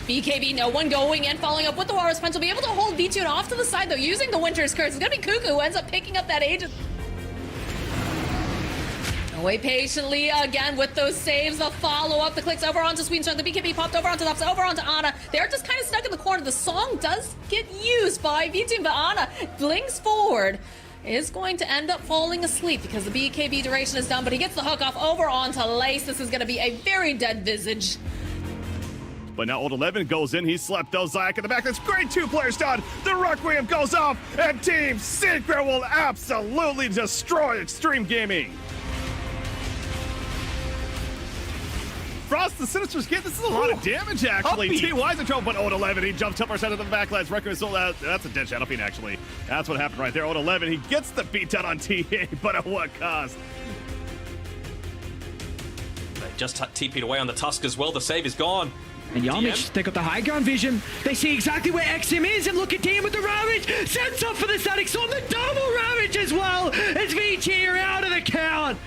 BKB, no one going in, following up with the Walrus Punch. Will be able to hold V2 off to the side, though, using the Winter's Curse. It's going to be Cuckoo who ends up picking up that Aegis. Wait patiently again with those saves. The follow-up, the clicks over onto Sweet and the BKB popped over onto Tops, over onto Ana. They're just kind of stuck in the corner. The song does get used by V2, but Ana blinks forward. Is going to end up falling asleep because the BKB duration is done, but he gets the hook off over onto Lace. This is going to be a very dead Visage. But now Old 11 goes in. He slept though. Zayak in the back. That's great. 2 players down. The Requiem goes off, and Team Secret will absolutely destroy Extreme Gaming. Frost, the Sinister's get this is a lot of damage actually. TY's in trouble, but Old 11, he jumps up percent of the backlands. Requiem is that's a dead Shadow Fiend actually. That's what happened right there. Old 11, he gets the beatdown on TA, but at what cost? They just TP'd away on the Tusk as well. The save is gone. And Yamich, they got the high ground vision. They see exactly where XM is, and look at DM with the Ravage. Sets up for the Static Storm, the double Ravage as well. As VT are out of the count.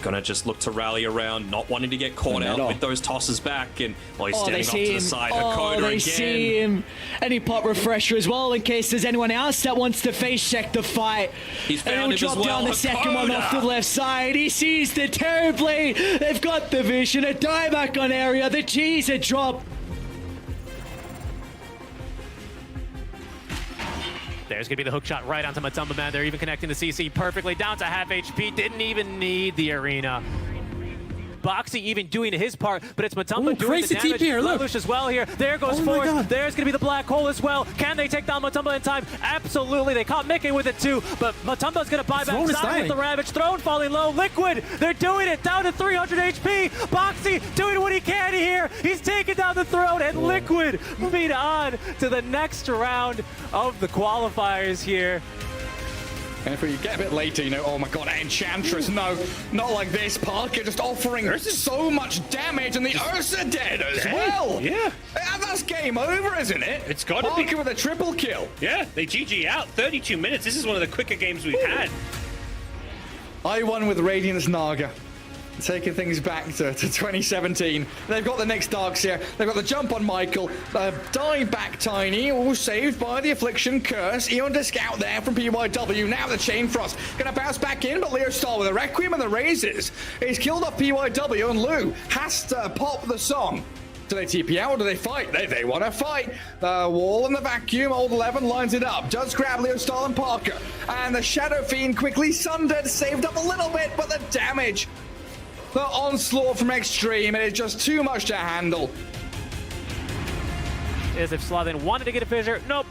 Gonna just look to rally around, not wanting to get caught out with those tosses back, and he's standing off to the side. Hakoda they see him, and he pop refresher as well in case there's anyone else that wants to face check the fight. He's found and him he'll as drop well. down the second one off the left side. He sees the terribly. They've got the vision, a dieback on area. The G's a drop. There's going to be the hook shot right onto Matumba, man. They're even connecting the CC perfectly down to half HP. Didn't even need the arena. Boxy even doing his part, but it's Matumba doing the damage. Lelouch as well here. There goes Force. There's going to be the black hole as well. Can they take down Matumba in time? Absolutely. They caught Mickey with it too, but Matumba's going to buy back side with the Ravage. Throne falling low. Liquid, they're doing it. Down to 300 HP. Boxy doing what he can here. He's taking down the Throne, and Liquid moving on to the next round of the qualifiers here. And if we get a bit later, you know, oh my god, Enchantress, no, not like this. Parker just offering so much damage, and the Ursa dead as well. Yeah. That's game over, isn't it? It's got to be. Parker with a triple kill. Yeah, they GG out. 32 minutes. This is one of the quicker games we've had. I won with Radiance Naga. Taking things back to 2017. They've got the next Darkseer. They've got the jump on Michael. Die back Tiny, all saved by the Affliction Curse. Eon to scout there from PYW. Now the Chain Frost gonna bounce back in, but Leo Star with the Requiem and the Raises. He's killed off PYW, and Lou has to pop the song. Do they TP out or do they fight? They want to fight. The wall and the vacuum. Old 11 lines it up. Does grab Leo Star and Parker. And the Shadow Fiend quickly sundered, saved up a little bit, but the damage. The onslaught from Extreme, it is just too much to handle. As if Slavin wanted to get a fissure, nope.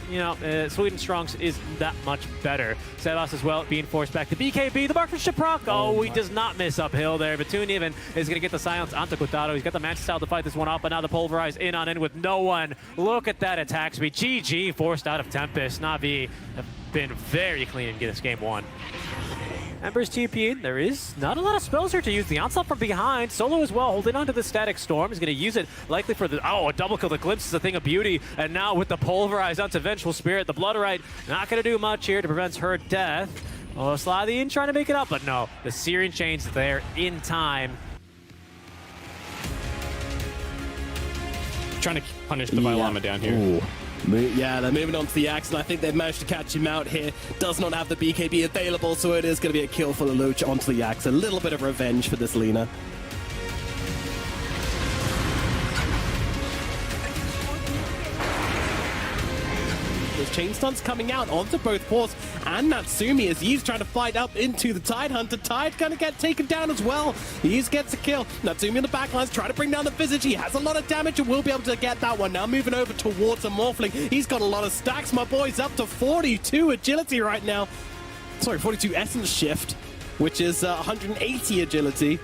You know, Sweden Strongs is that much better. Sebas as well, being forced back to BKB. The marksmanship proc. Oh, he does not miss uphill there. But Tuniven is going to get the silence onto Kotaro. He's got the match style to fight this one off, but now the Pulverize in on in with no one. Look at that attack speed. GG forced out of Tempest. Na'Vi have been very clean in this game one. Ember's TP. There is not a lot of spells here to use. The onslaught from behind. Solo as well, holding onto the Static Storm. He's going to use it likely for the... Oh, a double kill. The Glimpse is a thing of beauty. And now with the Pulverize onto Vengeful Spirit, the Bloodrite not going to do much here to prevent her death. Oh, Slathian trying to make it up, but no. The Searing Chain's there in time. Trying to punish the Vilama down here. Ooh. Yeah, they're moving on to the Axe, and I think they've managed to catch him out here. Does not have the BKB available, so it is going to be a kill for Lelouch onto the Axe. A little bit of revenge for this Lina. There's chain stunts coming out onto both Force and Natsumi as he's trying to fight up into the Tide Hunter. Tide gonna get taken down as well. He gets a kill. Natsumi in the backlines trying to bring down the Visage. He has a lot of damage and will be able to get that one. Now moving over towards a Morphling. He's got a lot of stacks. My boy's up to 42 agility right now. Sorry, 42 essence shift, which is 180 agility.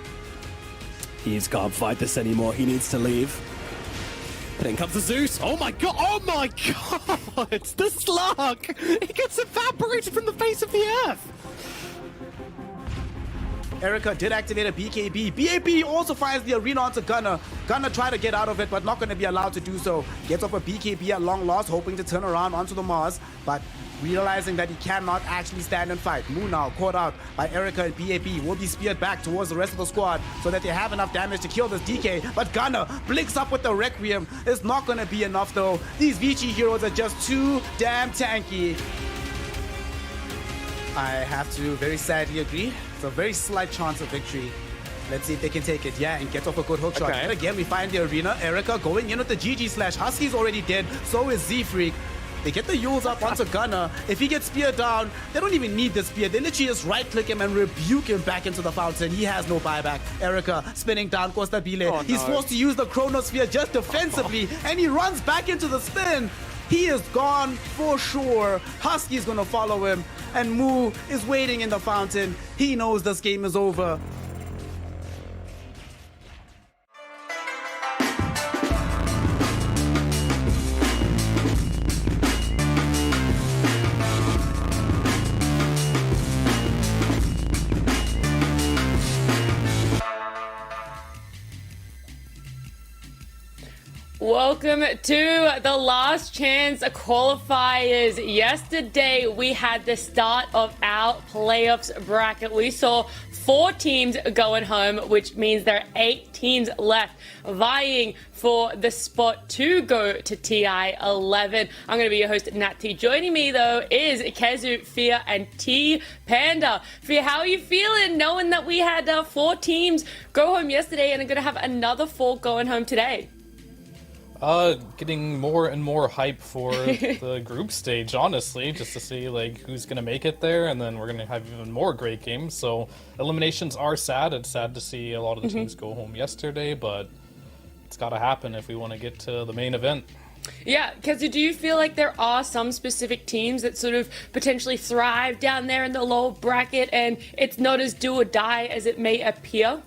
He can't fight this anymore. He needs to leave. Then comes the Zeus. Oh my god! Oh my god! It's the Slug! He gets evaporated from the face of the earth! Erica did activate a BKB. BAB also finds the arena onto Gunner. Gunner tried to get out of it, but not going to be allowed to do so. Gets off a BKB at long loss, hoping to turn around onto the Mars, but realizing that he cannot actually stand and fight. Mu now caught out by Erica and BAB, will be speared back towards the rest of the squad so that they have enough damage to kill this DK, but Gunner blinks up with the Requiem. It's not going to be enough though. These VG heroes are just too damn tanky. I have to very sadly agree. It's a very slight chance of victory. Let's see if they can take it. Yeah, and get off a good hook shot. And again, we find the arena. Erica going in with the GG slash. Husky's already dead. So is Z-Freak. They get the Yules up onto Gunner. If he gets speared down, they don't even need the spear. They literally just right-click him and rebuke him back into the fountain. He has no buyback. Erica spinning down Costa Bile. He's forced to use the Chronosphere just defensively, and he runs back into the spin. He is gone for sure. Husky's gonna follow him, and Mu is waiting in the fountain. He knows this game is over. Welcome to the Last Chance Qualifiers. Yesterday, we had the start of our playoffs bracket. We saw 4 teams going home, which means there are 8 teams left vying for the spot to go to TI 11. I'm going to be your host, Nat T. Joining me, though, is Kezu, Fia, and T Panda. Fia, how are you feeling knowing that we had 4 teams go home yesterday and are going to have another 4 going home today? Getting more and more hype for the group stage, honestly, just to see like who's gonna make it there, and then we're gonna have even more great games. So eliminations are sad. It's sad to see a lot of the teams go home yesterday, but it's gotta happen if we want to get to the main event. Yeah, Kezu, do you feel like there are some specific teams that sort of potentially thrive down there in the lower bracket, and it's not as do or die as it may appear?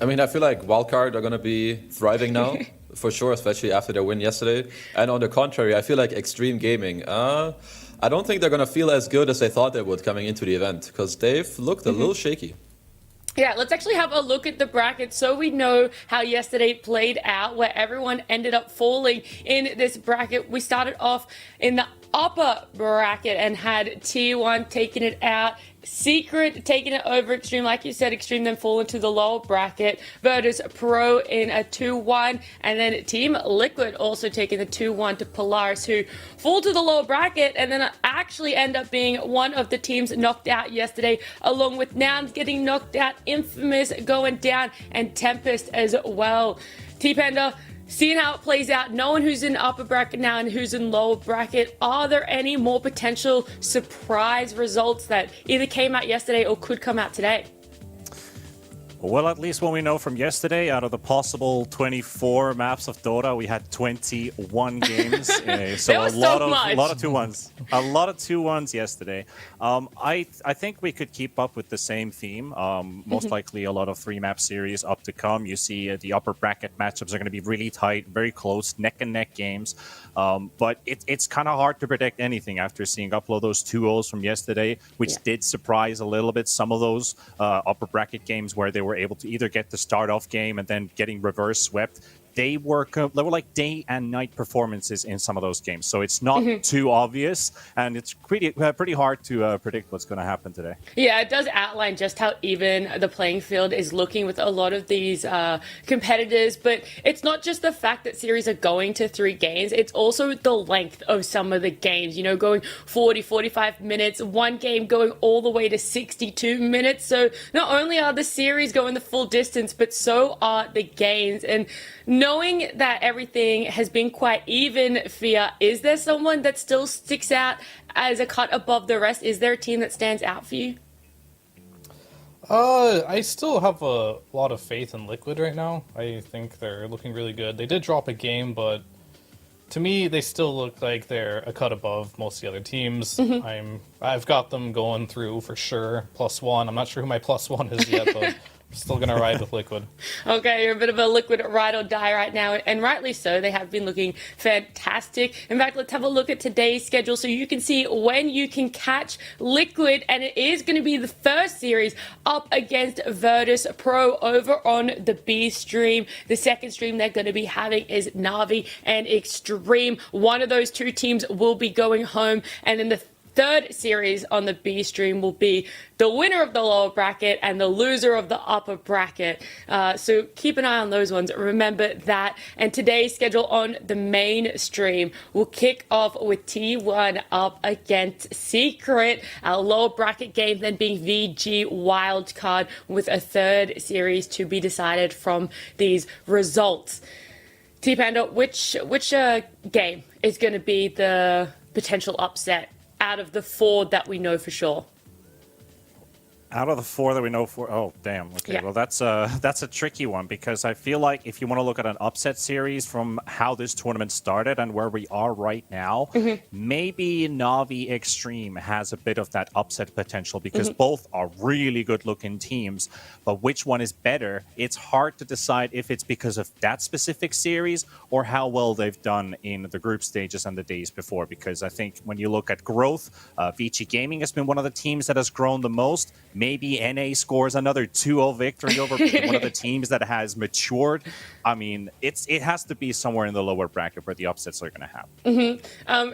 I mean, I feel like Wildcard are gonna be thriving now. For sure, especially after their win yesterday. And on the contrary, I feel like Extreme Gaming, I don't think they're going to feel as good as they thought they would coming into the event, because they've looked a little shaky. Yeah, let's actually have a look at the bracket so we know how yesterday played out, where everyone ended up falling in this bracket. We started off in the upper bracket and had T1 taking it out, Secret taking it over Extreme. Like you said, Extreme then fall into the lower bracket. Virtus Pro in a 2-1, and then Team Liquid also taking the 2-1 to Polaris, who fall to the lower bracket and then actually end up being one of the teams knocked out yesterday, along with Nouns getting knocked out, Infamous going down, and Tempest as well. T-Panda, seeing how it plays out, knowing who's in upper bracket now and who's in lower bracket, are there any more potential surprise results that either came out yesterday or could come out today? Well, at least what we know from yesterday, out of the possible 24 maps of Dota, we had 21 games. So a lot of 2-1s. A lot of 2-1s yesterday. I think we could keep up with the same theme. Most likely a lot of 3-map series up to come. You see the upper bracket matchups are going to be really tight, very close, neck-and-neck games. But it's kind of hard to predict anything after seeing a couple of those 2-0s from yesterday, which did surprise a little bit. Some of those upper bracket games where they were able to either get the start-off game and then getting reverse swept. They were like day and night performances in some of those games. So it's not too obvious, and it's pretty hard to predict what's going to happen today. Yeah, it does outline just how even the playing field is looking with a lot of these competitors. But it's not just the fact that series are going to 3 games. It's also the length of some of the games, you know, going 40, 45 minutes, one game going all the way to 62 minutes. So not only are the series going the full distance, but so are the games. And knowing that everything has been quite even, Fia, is there someone that still sticks out as a cut above the rest? Is there a team that stands out for you? I still have a lot of faith in Liquid right now. I think they're looking really good. They did drop a game, but to me, they still look like they're a cut above most of the other teams. I've got them going through for sure. +1. I'm not sure who my +1 is yet, but Still gonna ride with Liquid. Okay, you're a bit of a Liquid ride or die right now, and rightly so. They have been looking fantastic. In fact, let's have a look at today's schedule so you can see when you can catch Liquid, and it is going to be the first series up against Virtus Pro over on the B stream. The second stream they're going to be having is Na'Vi and Extreme. One of those two teams will be going home, and then the third series on the B stream will be the winner of the lower bracket and the loser of the upper bracket. So keep an eye on those ones. Remember that. And today's schedule on the main stream will kick off with T1 up against Secret. Our lower bracket game then being VG Wildcard, with a third series to be decided from these results. T-Panda, which game is going to be the potential upset out of the 4 that we know for sure? Out of the 4 that we know for, oh damn. Okay, Yeah. well that's a tricky one, because I feel like if you want to look at an upset series from how this tournament started and where we are right now, maybe Na'Vi Extreme has a bit of that upset potential, because both are really good-looking teams. But which one is better? It's hard to decide if it's because of that specific series or how well they've done in the group stages and the days before. Because I think when you look at growth, Vici Gaming has been one of the teams that has grown the most. Maybe NA scores another 2-0 victory over one of the teams that has matured. I mean, it has to be somewhere in the lower bracket where the upsets are going to happen.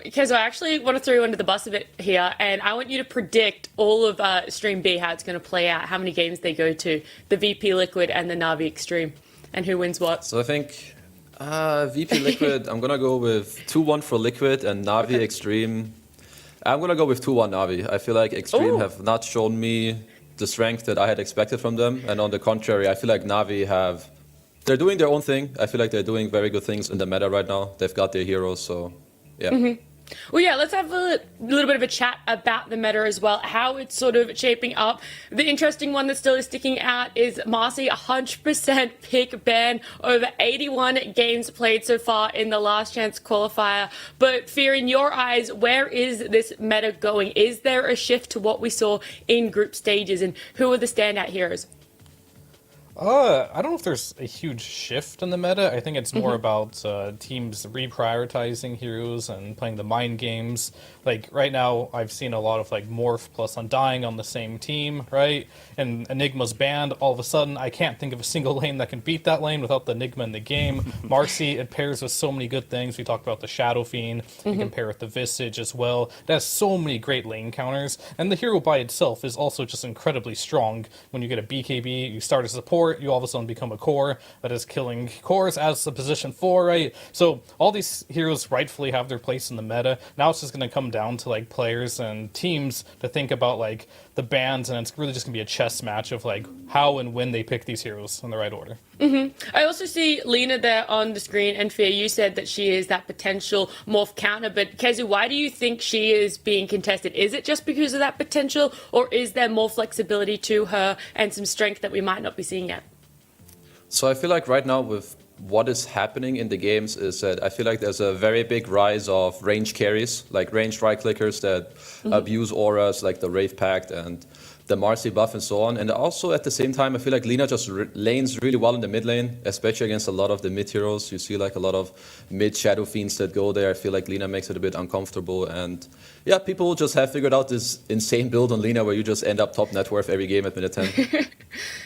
Because I actually want to throw you under the bus a bit here, and I want you to predict all of Stream B, how it's going to play out, how many games they go to, the VP Liquid and the Na'Vi Extreme, and who wins what. So I think VP Liquid, I'm going to go with 2-1 for Liquid, and Na'Vi Extreme, I'm going to go with 2-1 Na'Vi. I feel like Extreme have not shown me the strength that I had expected from them. And on the contrary, I feel like Na'Vi they're doing their own thing. I feel like they're doing very good things in the meta right now. They've got their heroes, so yeah. Well, yeah, let's have a little bit of a chat about the meta as well, how it's sort of shaping up. The interesting one that still is sticking out is Marcy, 100% pick ban, over 81 games played so far in the Last Chance Qualifier. But Fear, in your eyes, where is this meta going? Is there a shift to what we saw in group stages, and who are the standout heroes? I don't know if there's a huge shift in the meta. I think it's more about teams reprioritizing heroes and playing the mind games. Like, right now, I've seen a lot of, like, Morph plus Undying on the same team, right? And Enigma's banned. All of a sudden, I can't think of a single lane that can beat that lane without the Enigma in the game. Marcy, it pairs with so many good things. We talked about the Shadow Fiend. You can pair with the Visage as well. It has so many great lane counters. And the hero by itself is also just incredibly strong. When you get a BKB, you start as support, you all of a sudden become a core that is killing cores as the position 4, right? So all these heroes rightfully have their place in the meta. Now it's just going to come down to, like, players and teams to think about, like, the bans, and it's really just going to be a chess match of, like, how and when they pick these heroes in the right order. I also see Lena there on the screen, and Fear, you said that she is that potential Morph counter, but Kezu, why do you think she is being contested? Is it just because of that potential, or is there more flexibility to her and some strength that we might not be seeing yet? So I feel like right now with what is happening in the games is that I feel like there's a very big rise of range carries, like ranged right clickers that abuse auras, like the Wraith Pact and the Marcy buff and so on. And also at the same time, I feel like Lina just lanes really well in the mid lane, especially against a lot of the mid heroes. You see like a lot of mid Shadow Fiends that go there. I feel like Lina makes it a bit uncomfortable. And yeah, people just have figured out this insane build on Lina where you just end up top net worth every game at minute 10.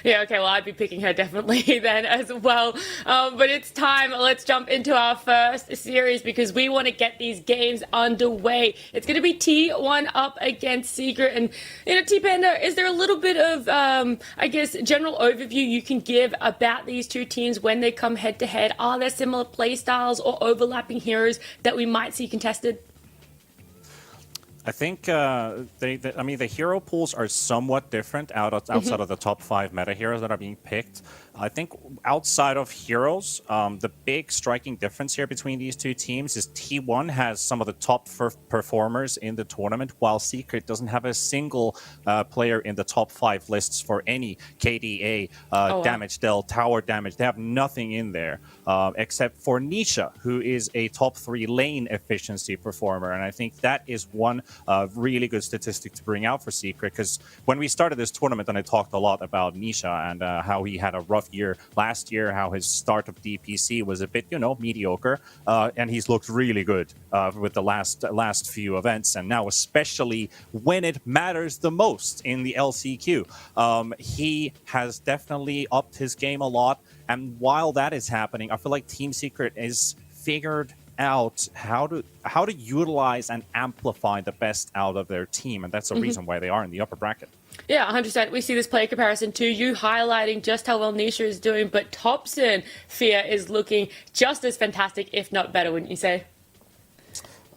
Yeah, okay, well, I'd be picking her definitely then as well. But it's time. Let's jump into our first series because we want to get these games underway. It's going to be T1 up against Secret. And, you know, T-Panda, is there a little bit of, I guess, general overview you can give about these two teams when they come head-to-head? Are there similar playstyles or overlapping heroes that we might see contested? I think I mean the hero pools are somewhat different outside of the top 5 meta heroes that are being picked. I think outside of Heroes, the big striking difference here between these two teams is T1 has some of the top performers in the tournament, while Secret doesn't have a single player in the top 5 lists for any KDA, damage dealt, tower damage. They have nothing in there except for Nisha, who is a top 3 lane efficiency performer. And I think that is one really good statistic to bring out for Secret, because when we started this tournament, and I talked a lot about Nisha and how he had a rough year last year, how his start of DPC was a bit, mediocre, and he's looked really good with the last few events, and now especially when it matters the most in the LCQ. He has definitely upped his game a lot, and while that is happening, I feel like Team Secret is figured out how to utilize and amplify the best out of their team, and that's the reason why they are in the upper bracket. Yeah, 100%. We see this player comparison too. You highlighting just how well Nisha is doing, but Thompson, Fear, is looking just as fantastic, if not better, wouldn't you say?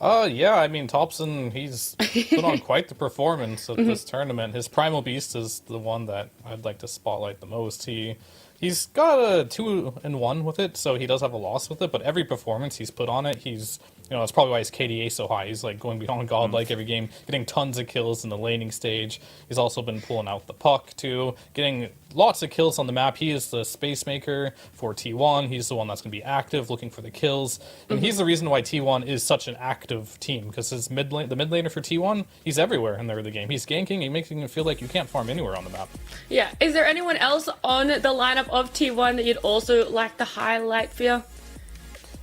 Yeah, I mean, Thompson, he's put on quite the performance at this tournament. His Primal Beast is the one that I'd like to spotlight the most. He's got a 2-1 with it, so he does have a loss with it, but every performance he's put on it, that's probably why his KDA is so high. He's like going beyond godlike every game, getting tons of kills in the laning stage. He's also been pulling out the puck too, getting lots of kills on the map. He is the space maker for T1. He's the one that's going to be active, looking for the kills. And he's the reason why T1 is such an active team, because the mid laner for T1, he's everywhere in the early game. He's ganking, he makes it feel like you can't farm anywhere on the map. Yeah, is there anyone else on the lineup of T1 that you'd also like to highlight, Fear?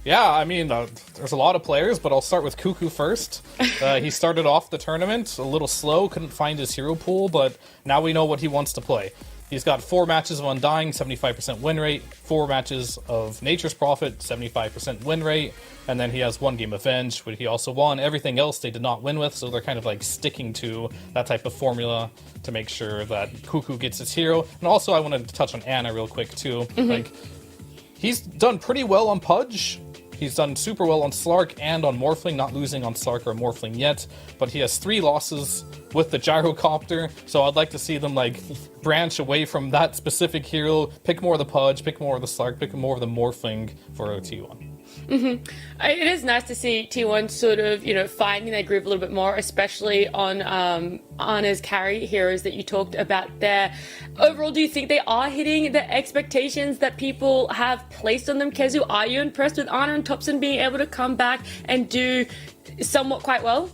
Yeah, I mean, there's a lot of players, but I'll start with Cuckoo first. He started off the tournament a little slow, couldn't find his hero pool, but now we know what he wants to play. He's got 4 matches of Undying, 75% win rate, 4 matches of Nature's Prophet, 75% win rate, and then he has 1 game of Venge, which he also won. Everything else they did not win with, so they're kind of like sticking to that type of formula to make sure that Cuckoo gets his hero. And also I wanted to touch on Ana real quick too. Like, he's done pretty well on Pudge. He's done super well on Slark and on Morphling, not losing on Slark or Morphling yet, but he has 3 losses with the Gyrocopter, so I'd like to see them like branch away from that specific hero, pick more of the Pudge, pick more of the Slark, pick more of the Morphling for T1. It is nice to see T1 sort of, finding their groove a little bit more, especially on Ana's carry heroes that you talked about there. Overall, do you think they are hitting the expectations that people have placed on them? Kezu, are you impressed with Ana and Thompson being able to come back and do somewhat quite well?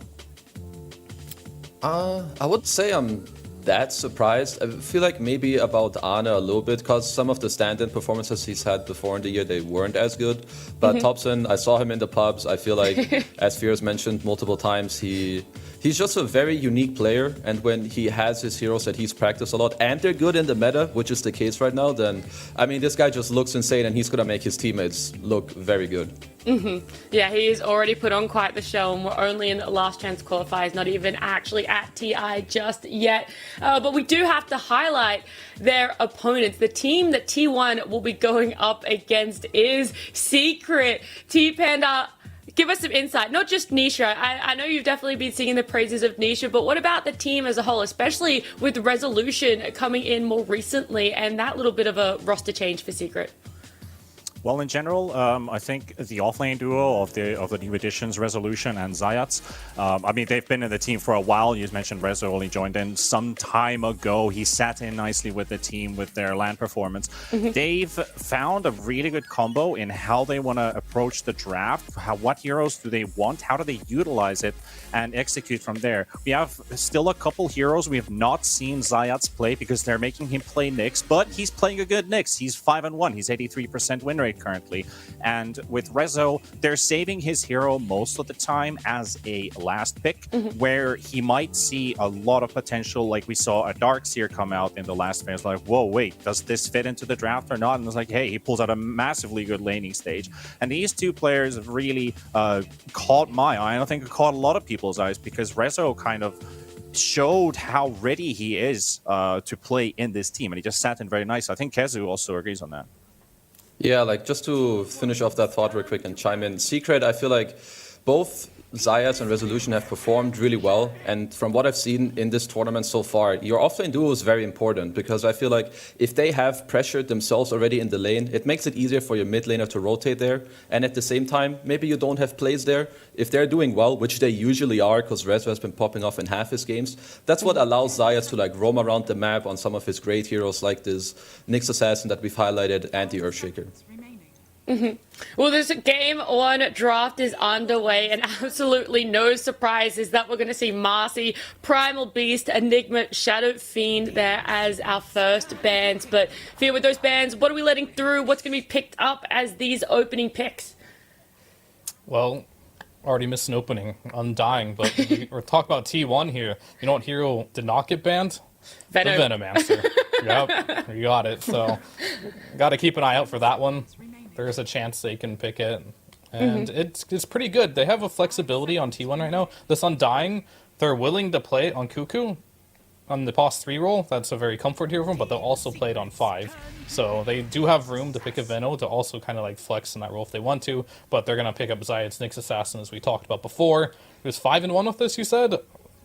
I would say I'm that surprised. I feel like maybe about Ana a little bit, because some of the stand-in performances he's had before in the year, they weren't as good. But Thompson, I saw him in the pubs. I feel like, as Fears mentioned multiple times, he's just a very unique player. And when he has his heroes that he's practiced a lot, and they're good in the meta, which is the case right now, then, I mean, this guy just looks insane, and he's going to make his teammates look very good. Yeah, he's already put on quite the show, and we're only in the Last Chance Qualifiers, not even actually at TI just yet. But we do have to highlight their opponents. The team that T1 will be going up against is Secret. T-Panda, give us some insight, not just Nisha. I know you've definitely been singing the praises of Nisha, but what about the team as a whole, especially with Resolution coming in more recently and that little bit of a roster change for Secret? Well, in general, I think the offlane duo of the new additions, Resolution and Zayats, I mean, they've been in the team for a while. You mentioned Rezo only joined in some time ago. He sat in nicely with the team with their LAN performance. They've found a really good combo in how they want to approach the draft. What heroes do they want? How do they utilize it and execute from there? We have still a couple heroes we have not seen Zayats play because they're making him play Nyx, but he's playing a good Nyx. He's 5-1. He's 83% win rate currently. And with Rezo, they're saving his hero most of the time as a last pick, where he might see a lot of potential, like we saw a Darkseer come out in the last phase, like, whoa, wait, does this fit into the draft or not? And it's like, hey, he pulls out a massively good laning stage. And these two players have really caught my eye, and I think it caught a lot of people's eyes, because Rezo kind of showed how ready he is to play in this team, and he just sat in very nice. I think Kezu also agrees on that. Yeah, like just to finish off that thought real quick and chime in, Secret, I feel like both Zayas and Resolution have performed really well, and from what I've seen in this tournament so far, your offlane duo is very important, because I feel like if they have pressured themselves already in the lane, it makes it easier for your mid laner to rotate there, and at the same time, maybe you don't have plays there. If they're doing well, which they usually are, because Rezo has been popping off in half his games, that's what allows Zayas to like roam around the map on some of his great heroes like this Nyx Assassin that we've highlighted and the Earthshaker. Well, this game one draft is underway, and absolutely no surprises that we're going to see Marcy, Primal Beast, Enigma, Shadow Fiend there as our first bans. But Fear, with those bans, what are we letting through? What's going to be picked up as these opening picks? Well, already missed an opening, Undying, but we're talking about T1 here. You know what hero did not get banned? Venom. The Venomancer. Yep, you got it. So, got to keep an eye out for that one. There's a chance they can pick it, and it's pretty good. They have a flexibility on T1 right now. This Undying, they're willing to play it on Cuckoo, on the Boss 3 role. That's a very comfort hero for them, but they'll also play it on 5. So they do have room to pick a Veno to also kind of like flex in that role if they want to, but they're going to pick up Zayad's Nyx Assassin, as we talked about before. It was 5-1 with this, you said?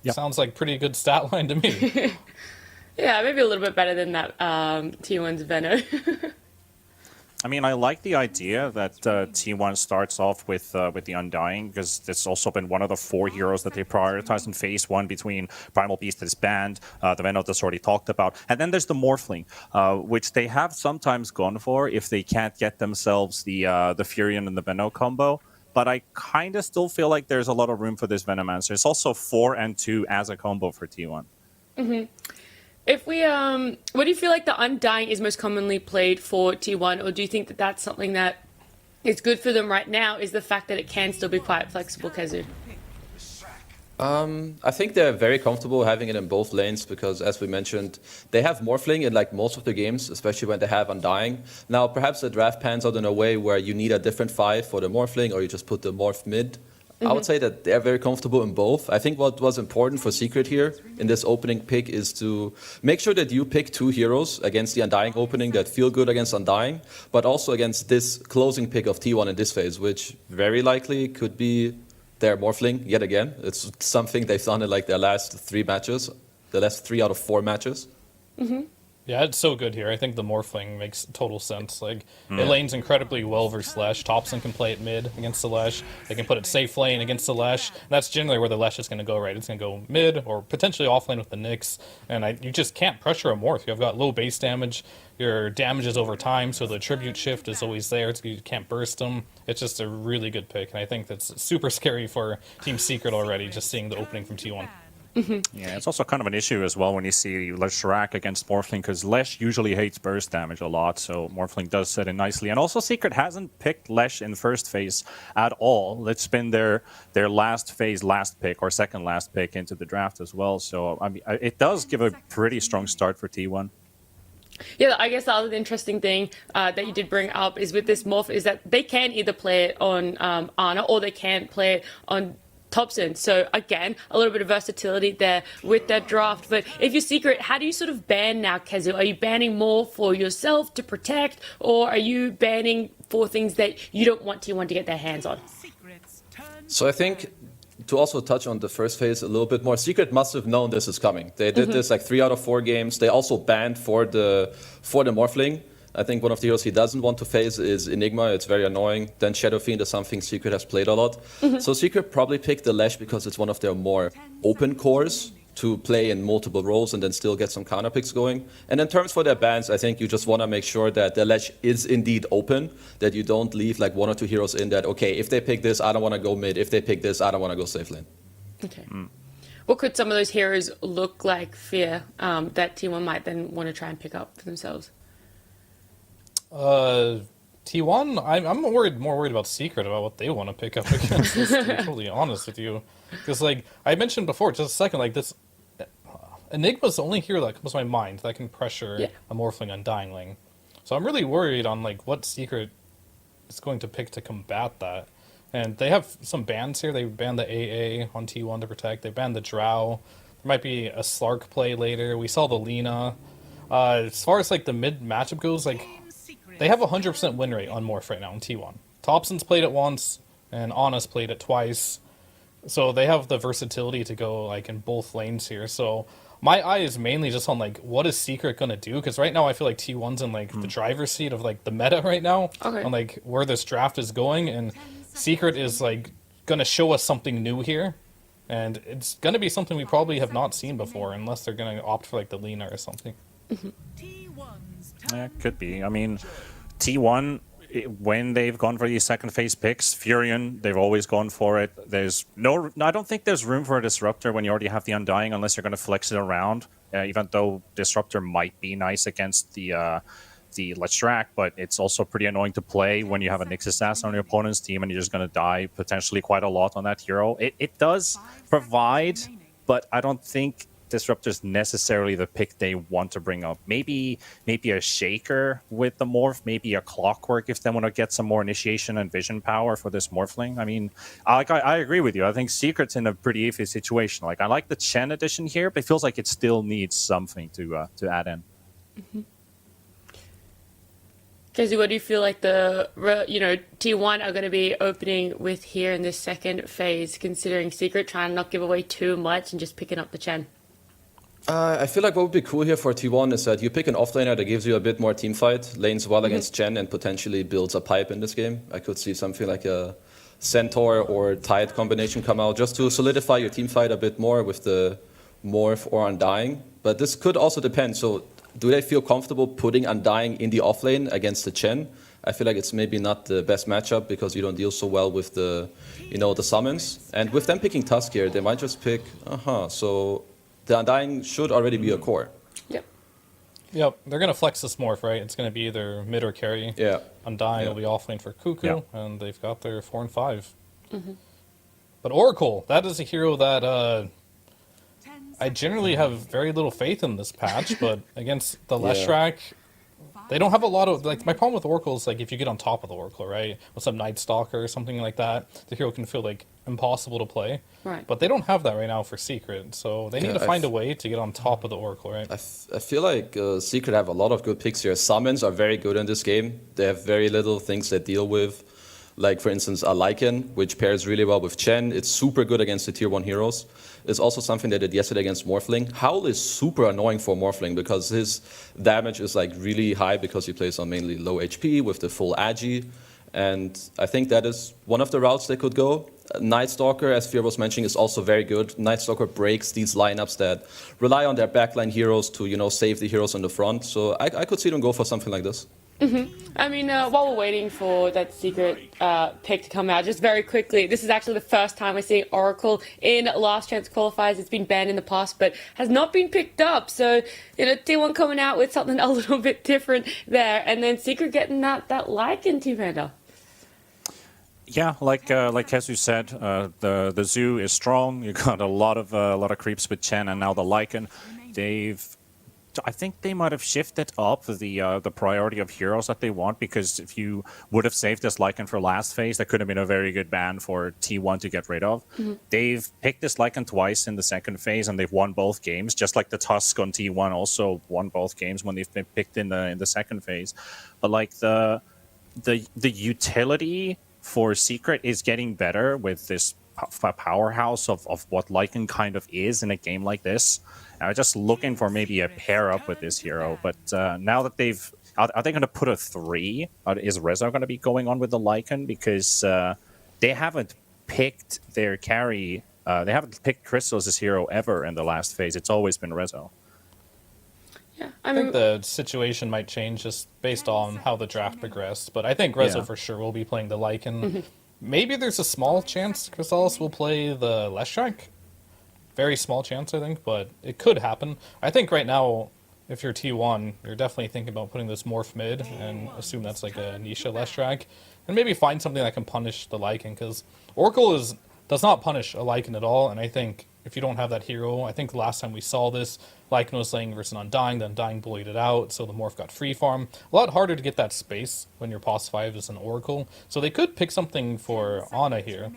Yep. Sounds like pretty good stat line to me. Yeah, maybe a little bit better than that T1's Veno. I mean, I like the idea that T1 starts off with the Undying, because it's also been one of the 4 heroes that they prioritized in Phase 1 between Primal Beast that is banned, the Venom that's already talked about, and then there's the Morphling, which they have sometimes gone for if they can't get themselves the Furion and the Venom combo. But I kind of still feel like there's a lot of room for this Venomancer. It's also 4 and 2 as a combo for T1. If we, what do you feel like the Undying is most commonly played for T1, or do you think that that's something that is good for them right now, is the fact that it can still be quite flexible, Kezu? I think they're very comfortable having it in both lanes, because as we mentioned, they have Morphling in like most of the games, especially when they have Undying. Now, perhaps the draft pans out in a way where you need a different 5 for the Morphling, or you just put the Morph mid. I would say that they're very comfortable in both. I think what was important for Secret here in this opening pick is to make sure that you pick 2 heroes against the Undying opening that feel good against Undying, but also against this closing pick of T1 in this phase, which very likely could be their Morphling yet again. It's something they've done in like their last 3 matches, the last 3 out of 4 matches. Yeah, it's so good here. I think the Morphling makes total sense. Like, it lanes incredibly well versus Lesh. Topson can play it mid against the Lesh. They can put it safe lane against the Lesh. That's generally where the Lesh is going to go, right? It's going to go mid or potentially off lane with the Nyx. And you just can't pressure a Morph. You've got low base damage. Your damage is over time, so the tribute shift is always there. You can't burst them. It's just a really good pick. And I think that's super scary for Team Secret already, just seeing the opening from T1. Yeah, it's also kind of an issue as well when you see Leshrac against Morphling, because Lesh usually hates burst damage a lot, so Morphling does set in nicely. And also Secret hasn't picked Lesh in first phase at all. It's been their last phase last pick, or second last pick into the draft as well. So I mean, it does give a pretty strong start for T1. Yeah, I guess the other interesting thing that you did bring up is with this Morph is that they can either play it on Ana, or they can play it on Topson. So again, a little bit of versatility there with that draft. But if you're Secret, how do you sort of ban now, Kezu? Are you banning more for yourself to protect, or are you banning for things that you don't want T1 to get their hands on? So I think, to also touch on the first phase a little bit more, Secret must have known this is coming. They did this like 3 out of 4 games. They also banned for the Morphling. I think one of the heroes he doesn't want to face is Enigma. It's very annoying. Then Shadow Fiend is something Secret has played a lot. So Secret probably picked the Lesh because it's one of their more open cores to play in multiple roles and then still get some counter picks going. And in terms for their bans, I think you just want to make sure that the Lesh is indeed open, that you don't leave like 1 or 2 heroes in that, okay, if they pick this, I don't want to go mid. If they pick this, I don't want to go safe lane. Okay. What could some of those heroes look like, Fear, that T1 might then want to try and pick up for themselves? T1, I'm more worried about Secret, about what they want to pick up against this, to be totally honest with you. Because, like, I mentioned before, just a second, like, this Enigma's the only hero that comes to my mind that can pressure a Morphling Undying lane. So I'm really worried on, like, what Secret is going to pick to combat that. And they have some bans here. They banned the AA on T1 to protect. They banned the Drow. There might be a Slark play later. We saw the Lina. As far as, like, the mid matchup goes, like, they have a 100% win rate on Morph right now in T1. Topson's played it once, and Ana's played it twice. So they have the versatility to go like in both lanes here. So my eye is mainly just on like what is Secret gonna do? Because right now I feel like T1's in like the driver's seat of like the meta right now, on like where this draft is going, and Secret is like gonna show us something new here, and it's gonna be something we probably have not seen before, unless they're gonna opt for like the Lina or something. Yeah, could be. I mean, T1. When they've gone for these second phase picks, Furion, they've always gone for it. I don't think there's room for a Disruptor when you already have the Undying, unless you're going to flex it around. Even though Disruptor might be nice against the Leshrac, but it's also pretty annoying to play when you have a Nyx Assassin on your opponent's team and you're just going to die potentially quite a lot on that hero. It does provide, but I don't think Disruptor's necessarily the pick they want to bring up. Maybe a Shaker with the morph, maybe a Clockwork if they want to get some more initiation and vision power for this morphling. I mean, I agree with you. I think Secret's in a pretty iffy situation. Like, I like the Chen edition here, but it feels like it still needs something to add in. Casey, what do you feel like the T1 are going to be opening with here in this second phase, considering Secret trying to not give away too much and just picking up the Chen? I feel like what would be cool here for T1 is that you pick an offlaner that gives you a bit more team fight, lanes well against Chen, and potentially builds a pipe in this game. I could see something like a Centaur or Tide combination come out just to solidify your team fight a bit more with the Morph or Undying. But this could also depend. So do they feel comfortable putting Undying in the offlane against the Chen? I feel like it's maybe not the best matchup because you don't deal so well with the summons. And with them picking Tusk here, they might just pick, so the Undying should already be a core. Yep, they're going to flex this morph, right? It's going to be either mid or carry. Yeah. Undying will be offlane for Cuckoo, and they've got their 4 and 5. But Oracle, that is a hero that I generally have very little faith in this patch, but against the Leshrac, they don't have a lot of, like, my problem with Oracle is, like, if you get on top of the Oracle, right, with some Night Stalker or something like that, the hero can feel, like, impossible to play. Right. But they don't have that right now for Secret, so they need to find a way to get on top of the Oracle, right? I feel like Secret have a lot of good picks here. Summons are very good in this game. They have very little things they deal with. Like, for instance, a Lycan, which pairs really well with Chen. It's super good against the tier 1 heroes. It's also something they did yesterday against Morphling. Howl is super annoying for Morphling because his damage is like really high because he plays on mainly low HP with the full Agi. And I think that is one of the routes they could go. Night Stalker, as Fear was mentioning, is also very good. Night Stalker breaks these lineups that rely on their backline heroes to, save the heroes on the front. So I could see them go for something like this. I mean, while we're waiting for that Secret pick to come out, just very quickly, this is actually the first time we're seeing Oracle in Last Chance Qualifiers. It's been banned in the past, but has not been picked up. So, T1 coming out with something a little bit different there, and then Secret getting that Lycan Team Panda. Yeah, like Kesu said, the zoo is strong. You got a lot of creeps with Chen, and now the Lycan. I think they might have shifted up the priority of heroes that they want, because if you would have saved this Lycan for last phase, that could have been a very good ban for T1 to get rid of. They've picked this Lycan twice in the second phase, and they've won both games, just like the Tusk on T1 also won both games when they've been picked in the second phase. But like the utility for Secret is getting better with this powerhouse of what Lycan kind of is in a game like this. I was just looking for maybe a pair up with this hero, but now that are they going to put a 3? Is Rezo going to be going on with the Lycan? Because they haven't picked their carry, they haven't picked Crystal as his hero ever in the last phase. It's always been Rezo. Yeah, I think the situation might change just based on how the draft progressed, but I think Rezo for sure will be playing the Lycan. Maybe there's a small chance Chrysalis will play the Leshrac. Very small chance, I think, but it could happen. I think right now, if you're T1, you're definitely thinking about putting this Morph mid and assume that's like a Nisha Leshrac, and maybe find something that can punish the Lycan, because Oracle does not punish a Lycan at all, and I think if you don't have that hero, I think the last time we saw this, Lycan was laying versus Undying, the Undying bullied it out, so the Morph got free farm. A lot harder to get that space when your Pos 5 is an Oracle, so they could pick something for Ana here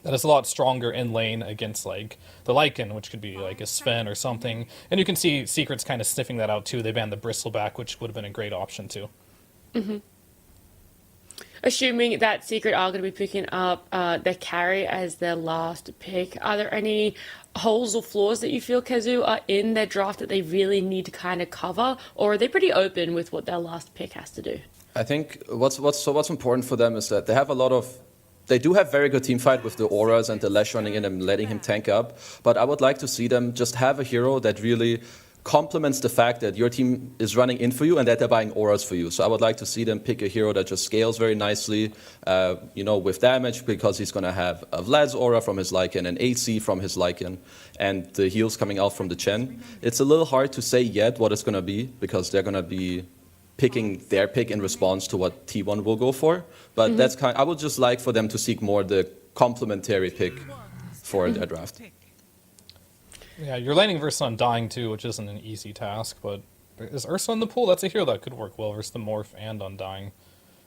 that is a lot stronger in lane against like the Lycan, which could be like a Sven or something. And you can see Secret's kind of sniffing that out too. They banned the Bristleback, which would have been a great option too. assuming that Secret are going to be picking up their carry as their last pick, are there any holes or flaws that you feel, Kezu, are in their draft that they really need to kind of cover, or are they pretty open with what their last pick has to do? I think what's important for them is that they do have very good team fight with the auras and the Lash running in and letting him tank up, but I would like to see them just have a hero that really complements the fact that your team is running in for you and that they're buying auras for you. So I would like to see them pick a hero that just scales very nicely, with damage, because he's going to have a Vlad's aura from his Lycan, an AC from his Lycan, and the heals coming out from the Chen. It's a little hard to say yet what it's going to be, because they're going to be picking their pick in response to what T1 will go for. But I would just like for them to seek more the complementary pick for their draft. Yeah, you're laning versus Undying too, which isn't an easy task, but is Ursa in the pool? That's a hero that could work well versus the Morph and Undying.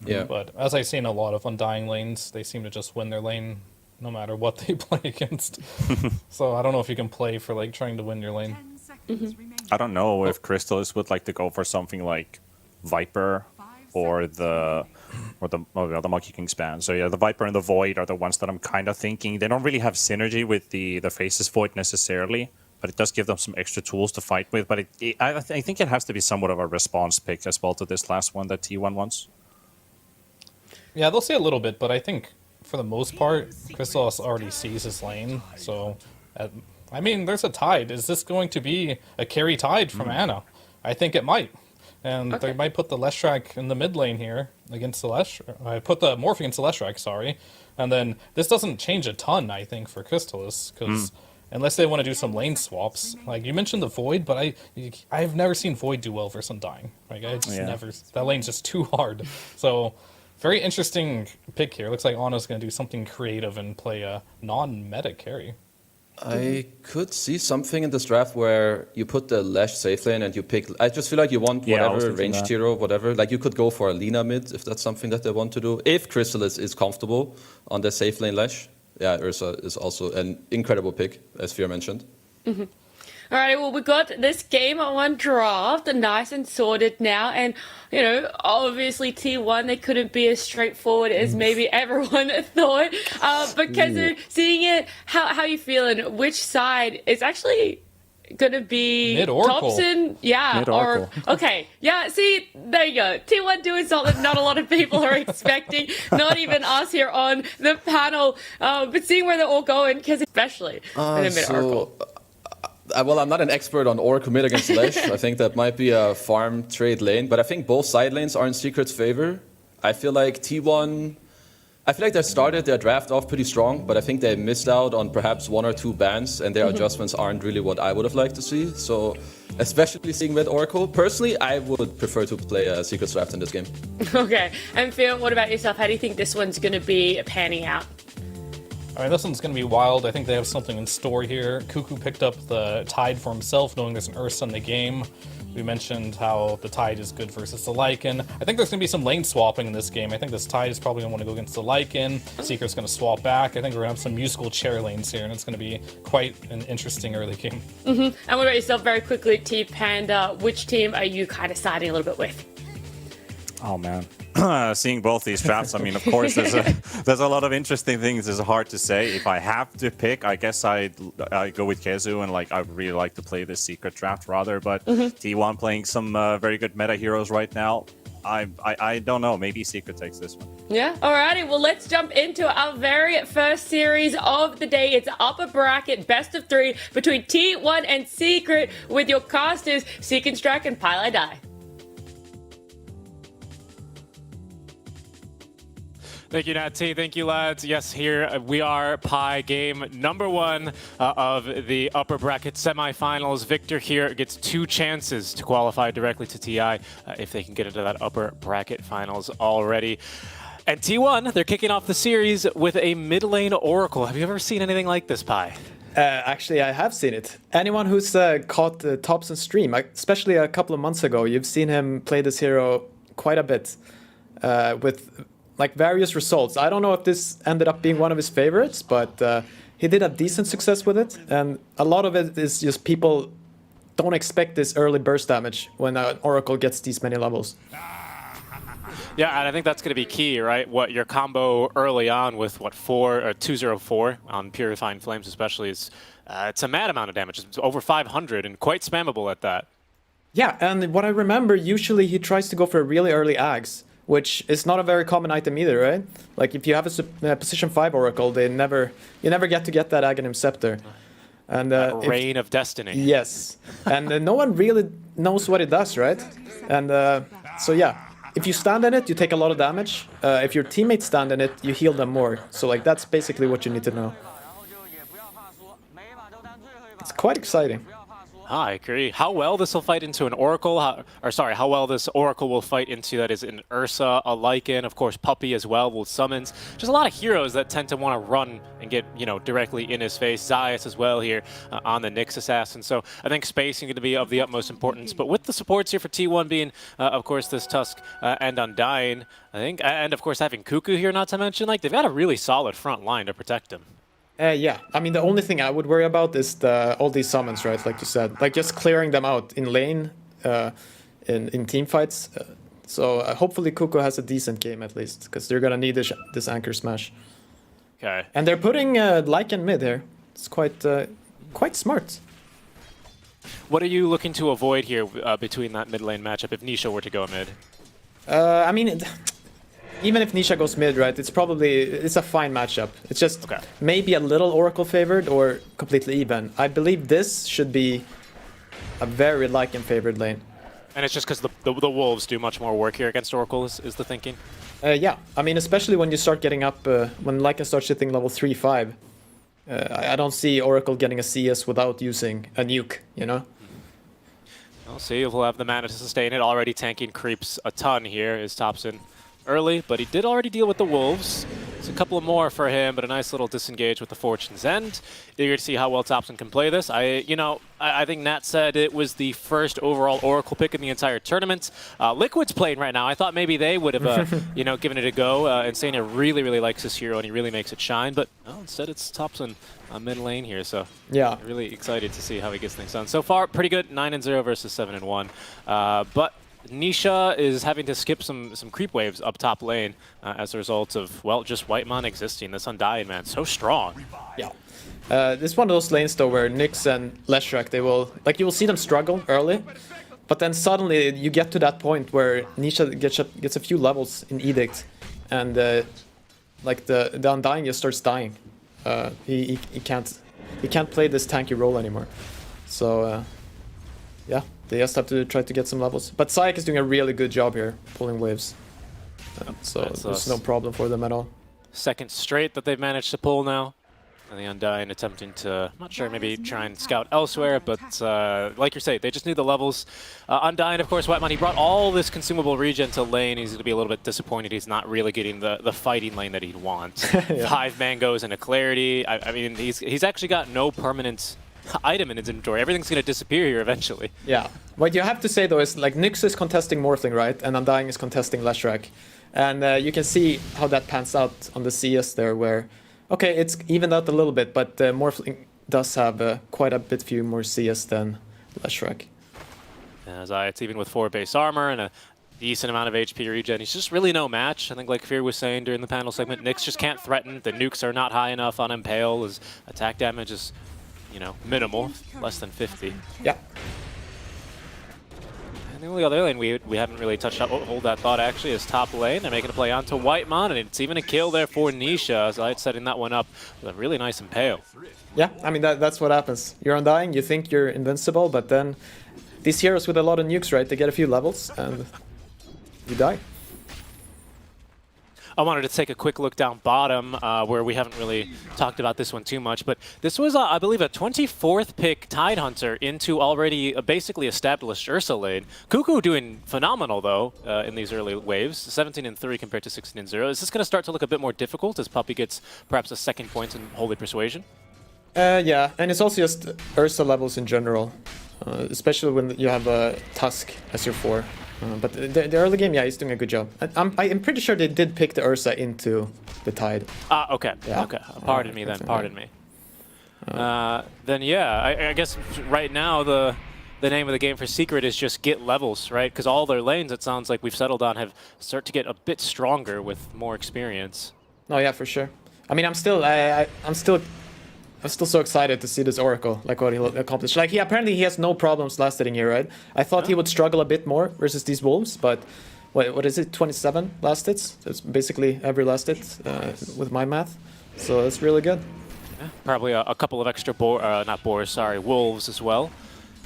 Yeah. But as I've seen a lot of Undying lanes, they seem to just win their lane no matter what they play against. So I don't know if you can play for like trying to win your lane. I don't know if Crystallis would like to go for something like Viper or the Monkey King span. So yeah, the Viper and the Void are the ones that I'm kind of thinking. They don't really have synergy with the Faces Void necessarily, but it does give them some extra tools to fight with. But I think it has to be somewhat of a response pick as well to this last one that T1 wants. Yeah, they'll see a little bit, but I think for the most part, Crystallis already sees his lane. So, there's a Tide. Is this going to be a carry Tide from Ana? I think it might. And they might put the Leshrac in the mid lane here against the I put the Morph against the Leshrac, sorry. And then this doesn't change a ton, I think, for Crystallis, because unless they want to do some lane swaps. Like, you mentioned the Void, but I've never seen Void do well versus Undying. Like, I just never... That lane's just too hard. So, very interesting pick here. Looks like Ana's going to do something creative and play a non-meta carry. I could see something in this draft where you put the Lash safe lane and you pick... I just feel like you want whatever, ranged hero, whatever. Like, you could go for a Lina mid if that's something that they want to do. If Crystallis is comfortable on the safe lane Lash. Yeah, Ursa is also an incredible pick, as Fear mentioned. All right, well, we got this game one draft, nice and sorted now. And, obviously T1, they couldn't be as straightforward as maybe everyone thought. But Kezu, seeing it, how are you feeling? Which side is actually going to be Thompson? Yeah. Mid-Oracle. Okay. Yeah, see, there you go. T1 doing something not a lot of people are expecting. Not even us here on the panel. But seeing where they're all going, because especially in the Mid-Oracle. Well, I'm not an expert on Oracle mid against Lash. I think that might be a farm trade lane, but I think both side lanes are in Secret's favor. I feel like T1... I feel like they started their draft off pretty strong, but I think they missed out on perhaps one or two bans, and their adjustments aren't really what I would have liked to see. So, especially seeing with Oracle, personally, I would prefer to play a Secret's draft in this game. Okay. And Phil, what about yourself? How do you think this one's going to be panning out? All right, this one's going to be wild. I think they have something in store here. Cuckoo picked up the Tide for himself, knowing there's an Ursa in the game. We mentioned how the Tide is good versus the Lycan. I think there's going to be some lane swapping in this game. I think this Tide is probably going to want to go against the Lycan. Secret's going to swap back. I think we're going to have some musical chair lanes here, and it's going to be quite an interesting early game. And what about yourself, very quickly, T-Panda? Which team are you kind of siding a little bit with? Oh, man. Seeing both these drafts, of course, there's a lot of interesting things. It's hard to say. If I have to pick, I guess I go with Kezu, and I really like to play this Secret draft rather. But T1 playing some very good meta heroes right now. I don't know. Maybe Secret takes this one. Yeah. Alrighty. Well, let's jump into our very first series of the day. It's upper bracket best of 3 between T1 and Secret with your casters Seek and Strike and Pile I Die. Thank you, Nat T. Thank you, lads. Yes, here we are, Pi game number 1 of the upper bracket semifinals. Victor here gets 2 chances to qualify directly to TI if they can get into that upper bracket finals already. And T1, they're kicking off the series with a mid lane Oracle. Have you ever seen anything like this, Pi? Actually, I have seen it. Anyone who's caught Thompson's stream, especially a couple of months ago, you've seen him play this hero quite a bit with various results. I don't know if this ended up being one of his favorites, but he did have decent success with it. And a lot of it is just people don't expect this early burst damage when an Oracle gets these many levels. Yeah, and I think that's going to be key, right? What your combo early on with 204 on Purifying Flames especially is it's a mad amount of damage. It's over 500 and quite spammable at that. Yeah, and what I remember, usually he tries to go for a really early Ags, which is not a very common item either, right? Like if you have a position 5 Oracle, you never get that Aghanim Scepter. And Reign of Destiny. Yes, and no one really knows what it does, right? And so yeah, if you stand in it, you take a lot of damage. If your teammates stand in it, you heal them more. So like that's basically what you need to know. It's quite exciting. I agree. How well this will fight into an Oracle, how well this Oracle will fight into that is an Ursa, a Lycan, of course Puppey as well with summons. Just a lot of heroes that tend to want to run and get, directly in his face. Zayas as well here on the Nyx Assassin. So I think spacing is going to be of the utmost importance. But with the supports here for T1 being, of course, this Tusk and Undying, I think, and of course having Cuckoo here, not to mention, like they've got a really solid front line to protect him. Yeah, I mean, the only thing I would worry about is all these summons, right? Like you said, like just clearing them out in lane, in team fights. So hopefully Cuckoo has a decent game at least, because they're gonna need this Anchor Smash. Okay. And they're putting Lycan mid here. It's quite smart. What are you looking to avoid here between that mid lane matchup if Nisha were to go mid? I mean, even if Nisha goes mid, right, it's a fine matchup. It's just maybe a little Oracle favored or completely even. I believe this should be a very Lycan favored lane. And it's just because the Wolves do much more work here against Oracle is the thinking? Yeah, I mean, especially when you start getting up, when Lycan starts hitting level 3-5. I don't see Oracle getting a CS without using a nuke, We'll see if we'll have the mana to sustain it. Already tanking creeps a ton here is Thompson. Early, but he did already deal with the Wolves. It's a couple of more for him, but a nice little disengage with the Fortune's End. Eager to see how well Thompson can play this. I think Nat said it was the first overall Oracle pick in the entire tournament. Liquid's playing right now. I thought maybe they would have, given it a go. Insania really, really likes this hero, and he really makes it shine. But instead, it's Thompson mid lane here. So yeah, really excited to see how he gets things done. So far, pretty good. 9-0 versus 7-1. But Nisha is having to skip some creep waves up top lane as a result of, well, just Whitemon existing. This Undying, man, so strong. Yeah. This is one of those lanes, though, where Nyx and Leshrac, you will see them struggle early, but then suddenly you get to that point where Nisha gets a few levels in Edict, and the Undying just starts dying. He can't play this tanky role anymore. So, yeah. They just have to try to get some levels. But Syek is doing a really good job here, pulling waves. So there's no problem for them at all. Second straight that they've managed to pull now. And the Undying attempting to, I'm not sure, maybe try and scout elsewhere, but like you say, they just need the levels. Undying, of course, Whitemon, he brought all this consumable regen to lane. He's going to be a little bit disappointed he's not really getting the fighting lane that he'd want. Yeah. 5 mangoes and a clarity. I mean, he's actually got no permanent item in his inventory. Everything's going to disappear here eventually. Yeah. What you have to say, though, is like Nyx is contesting Morphling, right? And Undying is contesting Leshrac. And you can see how that pans out on the CS there, where, okay, it's evened out a little bit, but Morphling does have quite a bit few more CS than Leshrac. As it's even with 4 base armor and a decent amount of HP regen. He's just really no match. I think like Fear was saying during the panel segment, Nyx just can't threaten. The nukes are not high enough on Impale. His attack damage is minimal, less than 50. Yeah. And the only other lane we haven't really touched up, hold that thought actually, is top lane. They're making a play onto Whitemon, and it's even a kill there for Nisha. Zayat setting that one up with a really nice Impale. Yeah, I mean, that's what happens. You're Undying, you think you're invincible, but then these heroes with a lot of nukes, right, they get a few levels, and you die. I wanted to take a quick look down bottom, where we haven't really talked about this one too much, but this was, I believe, a 24th pick Tidehunter into already a basically established Ursa lane. Cuckoo doing phenomenal, though, in these early waves, 17-3 compared to 16-0. Is this going to start to look a bit more difficult as Puppey gets perhaps a second point in Holy Persuasion? Yeah, and it's also just Ursa levels in general, especially when you have a Tusk as your 4. But the early game, yeah, he's doing a good job. I'm pretty sure they did pick the Ursa into the Tide. Okay. Yeah. Okay. Pardon me then. Pardon me. Then yeah, I guess right now the the name of the game for Secret is just get levels, right? Because all their lanes, it sounds like we've settled on, have start to get a bit stronger with more experience. Oh yeah, for sure. I mean, I'm still so excited to see this Oracle, like what he'll accomplish. Like apparently he has no problems last hitting here, right? I thought he would struggle a bit more versus these Wolves, but what is it? 27 last hits. It's basically every last hit with my math. So that's really good. Yeah, probably a couple of extra wolves as well.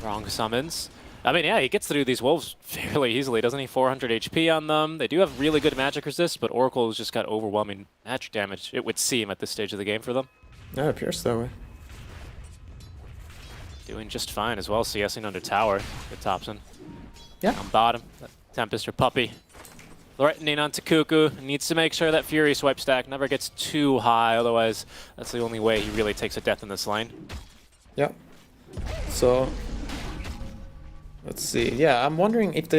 Wrong summons. I mean, yeah, he gets through these wolves fairly easily, doesn't he? 400 HP on them. They do have really good magic resist, but Oracle has just got overwhelming magic damage, it would seem, at this stage of the game for them. Yeah, it appears that way. Doing just fine as well, CSing under tower. Good Topson. Yeah. On bottom, Tempest or Puppy. Threatening onto Cuckoo. Needs to make sure that Fury swipe stack never gets too high, otherwise that's the only way he really takes a death in this lane. Yeah. So, let's see. Yeah, I'm wondering if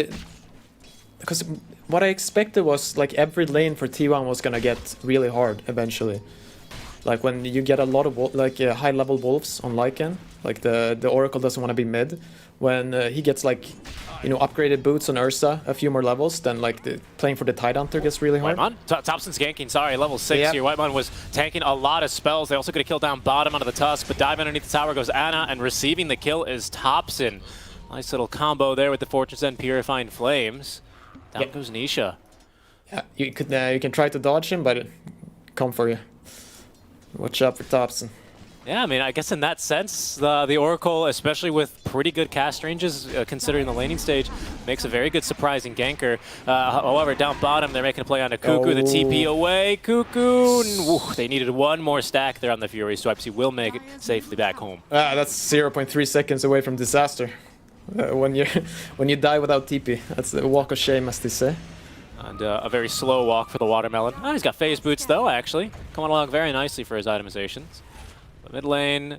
because what I expected was like every lane for T1 was gonna get really hard eventually. Like when you get a lot of high-level wolves on Lycan, like the Oracle doesn't want to be mid. When he gets like, you know, upgraded boots on Ursa a few more levels, then like playing for the Tidehunter gets really hard. Whitemon? Topson's ganking, sorry, level 6 here. Whitemon was tanking a lot of spells. They also could have killed down bottom onto the Tusk, but dive underneath the tower goes Ana, and receiving the kill is Topson. Nice little combo there with the Fortune's End Purifying Flames. Down goes Nisha. Yeah, you can try to dodge him, but it come for you. Watch out for Topson. Yeah, I mean, I guess in that sense, the Oracle, especially with pretty good cast ranges, considering the laning stage, makes a very good surprising ganker. However, down bottom, they're making a play onto Cuckoo. The TP away, Cuckoo. They needed one more stack there on the Fury Swipes. He will make it safely back home. That's 0.3 seconds away from disaster. When you die without TP, that's a walk of shame, as they say. And a very slow walk for the Watermelon. Oh, he's got phase boots though, actually. Coming along very nicely for his itemizations. But mid lane,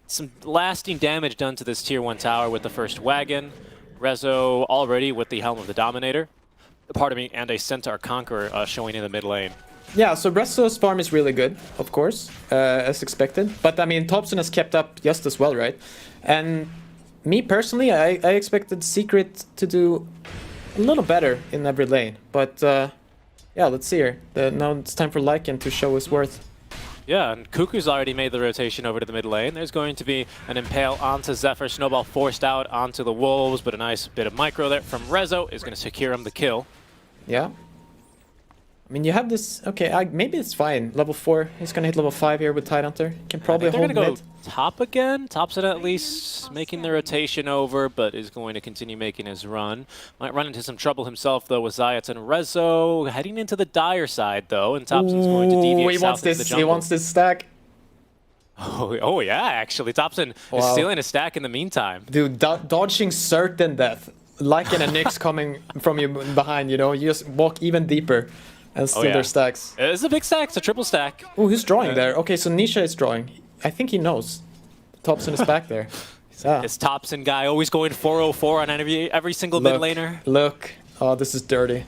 some lasting damage done to this tier 1 tower with the first wagon. Rezo already with the Helm of the Dominator. And a Centaur Conqueror showing in the mid lane. Yeah, so Rezo's farm is really good, of course, as expected. But I mean, Topson has kept up just as well, right? And me personally, I expected Secret to do a little better in every lane, but yeah, let's see here. Now it's time for Lycan to show his worth. Yeah, and Cuckoo's already made the rotation over to the mid lane. There's going to be an Impale onto Zephyr, Snowball forced out onto the Wolves, but a nice bit of micro there from Rezo is going to secure him the kill. Yeah. I mean, you have this... Okay, maybe it's fine. Level 4. He's going to hit level 5 here with Tidehunter. Can probably hold mid. They're going to go top again. Topson at least making the rotation over, but is going to continue making his run. Might run into some trouble himself, though, with Zayat and Rezo. Heading into the dire side, though, and Topson's going to deviate south into the jungle. He wants this stack. Oh yeah, actually. Topson is stealing a stack in the meantime. Dude, dodging certain death. Lycan and Nyx coming from you behind, you know? You just walk even deeper. And steal their stacks. It's a big stack. It's a triple stack. Oh, who's drawing there? Okay, so Nisha is drawing. I think he knows. Topson is back there. This Topson guy always going 404 on every single mid laner. Look. Oh, this is dirty.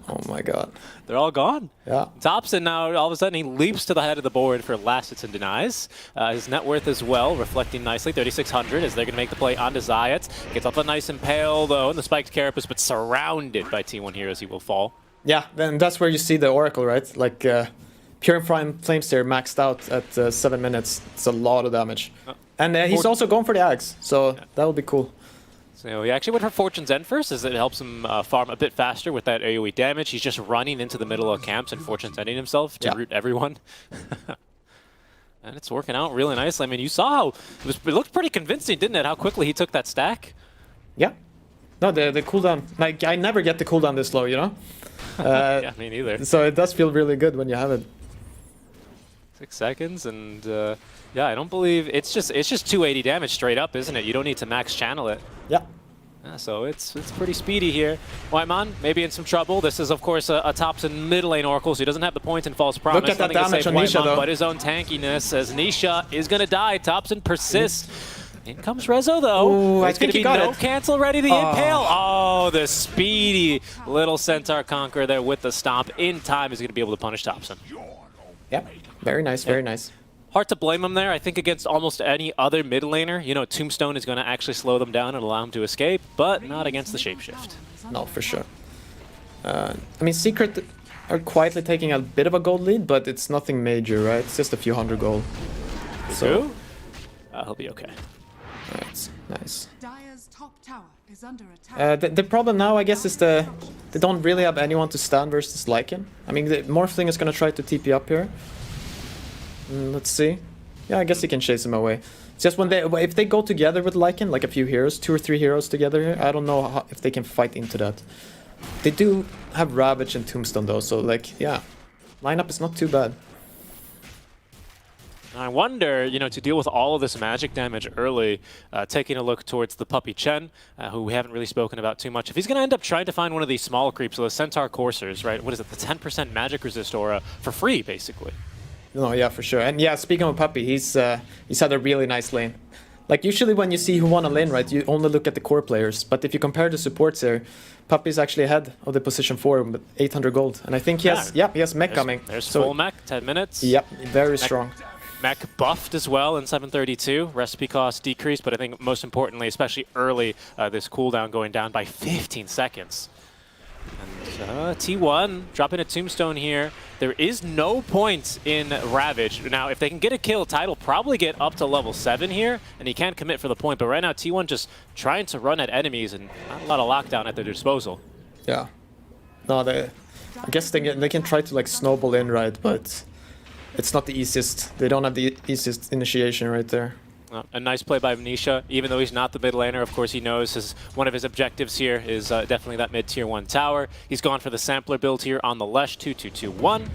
Oh my god. They're all gone. Yeah. Topson now, all of a sudden, he leaps to the head of the board for last hits and denies. His net worth as well, reflecting nicely, 3,600 as they're going to make the play onto Zayat. Gets off a nice Impale, though, and the spiked Carapace, but surrounded by T1 heroes, he will fall. Yeah, then that's where you see the Oracle, right? Like, Purifying Flames here maxed out at 7 minutes. It's a lot of damage. And he's also going for the Axe, so that'll be cool. So he actually went for Fortune's End first, as it helps him farm a bit faster with that AoE damage. He's just running into the middle of camps and Fortune's Ending himself to root everyone. And it's working out really nicely. I mean, you saw how it looked pretty convincing, didn't it? How quickly he took that stack. Yeah. No, the cooldown. Like, I never get the cooldown this low, you know? Yeah, me neither. So it does feel really good when you have it. 6 seconds, and yeah, I don't believe it's just 280 damage straight up, isn't it? You don't need to max channel it. Yeah. So it's pretty speedy here. Whitemon maybe in some trouble. This is of course a Topson mid lane Oracle, so he doesn't have the points in False Promise. Look at that damage on Nisha, though. But his own tankiness as Nisha is going to die. Topson persists. In comes Rezo, though. Ooh, There's going to be no it. cancel ready. The Impale. Oh, the speedy little Centaur Conqueror there with the stomp in time is going to be able to punish Topson. Yep. Very nice, very nice. Hard to blame him there. I think against almost any other mid laner, you know, Tombstone is going to actually slow them down and allow him to escape, but not against the Shapeshift. No, for sure. I mean, Secret are quietly taking a bit of a gold lead, but it's nothing major, right? It's just a few hundred gold. So he'll be okay. That's nice. Dire's top tower is under attack. The problem now, I guess, is they don't really have anyone to stand versus Lycan. I mean, the Morphling is going to try to TP up here. Let's see. Yeah, I guess he can chase him away. It's just if they go together with Lycan, like a few heroes, 2 or 3 heroes together here, I don't know if they can fight into that. They do have Ravage and Tombstone though, so like, yeah, lineup is not too bad. I wonder, you know, to deal with all of this magic damage early, taking a look towards the Puppy Chen, who we haven't really spoken about too much. If he's going to end up trying to find one of these small creeps, so the Centaur Coursers, right? What is it, the 10% magic resist aura for free, basically? No, yeah, for sure. And yeah, speaking of Puppy, he's had a really nice lane. Like, usually when you see who won a lane, right, you only look at the core players. But if you compare the supports here, Puppy's actually ahead of the position 4 with 800 gold. And I think he has mech coming. There's full mech, 10 minutes. Yep, very strong. Mech buffed as well in 732. Recipe cost decreased, but I think most importantly, especially early, this cooldown going down by 15 seconds. And T1 dropping a Tombstone here. There is no point in Ravage. Now, if they can get a kill, Tide will probably get up to level 7 here, and he can commit for the point. But right now, T1 just trying to run at enemies and not a lot of lockdown at their disposal. Yeah. No, I guess they can try to like snowball in, right? But it's not the easiest. They don't have the easiest initiation right there. A nice play by Nisha, even though he's not the mid laner. Of course, he knows one of his objectives here is definitely that mid tier 1 tower. He's gone for the sampler build here on the Lesh 2221,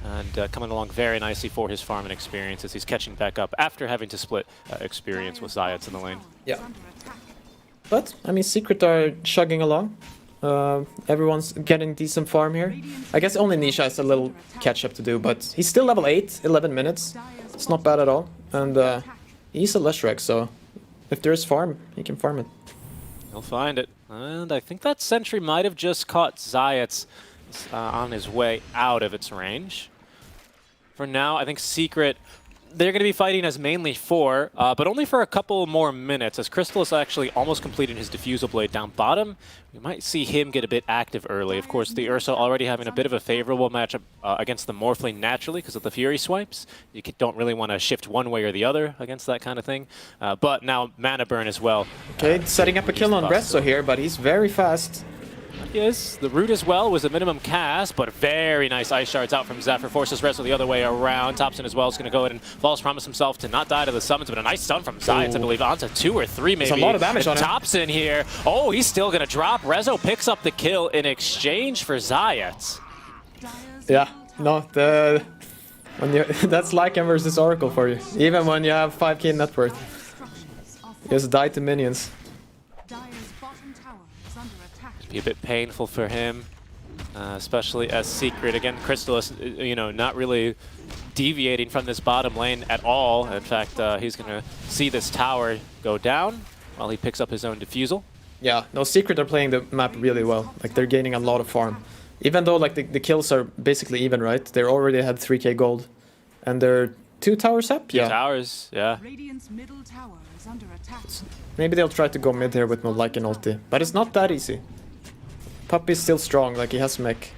and coming along very nicely for his farm and experience as he's catching back up after having to split experience with Zayats in the lane. Yeah. But, I mean, Secret are chugging along. Everyone's getting decent farm here. I guess only Nisha has a little catch up to do, but he's still level 8, 11 minutes. It's not bad at all. And he's a Leshrac, so if there's farm, he can farm it. He'll find it. And I think that sentry might have just caught Zayats on his way out of its range. For now, I think Secret, they're going to be fighting as mainly 4, but only for a couple more minutes, as Crystal is actually almost completing his Diffusal Blade down bottom. We might see him get a bit active early. Of course, the Ursa already having a bit of a favorable matchup against the Morphling naturally because of the Fury swipes. You don't really want to shift one way or the other against that kind of thing. But now Mana Burn as well. Okay, setting up a kill on Rezo here, but he's very fast. Yes, the root as well was a minimum cast, but very nice Ice Shards out from Zephyr. Forces Rezo the other way around. Thompson as well is going to go ahead and false promise himself to not die to the summons, but a nice stun from Zayats, I believe, onto 2 or 3 maybe. There's a lot of damage on him. Thompson here. Oh, he's still going to drop. Rezo picks up the kill in exchange for Zayats. Yeah, no, that's Lycan versus Oracle for you. Even when you have 5k net worth. You just die to minions. Be a bit painful for him, especially as Secret. Again, Crystal is, you know, not really deviating from this bottom lane at all. In fact, he's going to see this tower go down while he picks up his own Diffusal. Yeah, no, Secret are playing the map really well. Like, they're gaining a lot of farm. Even though, like, the kills are basically even, right? They already had 3k gold. And they're 2 towers up? Two towers, yeah. Radiant's middle tower is under attack. Maybe they'll try to go mid here with no Lycan ulti. But it's not that easy. Puppy's still strong, like he has mech.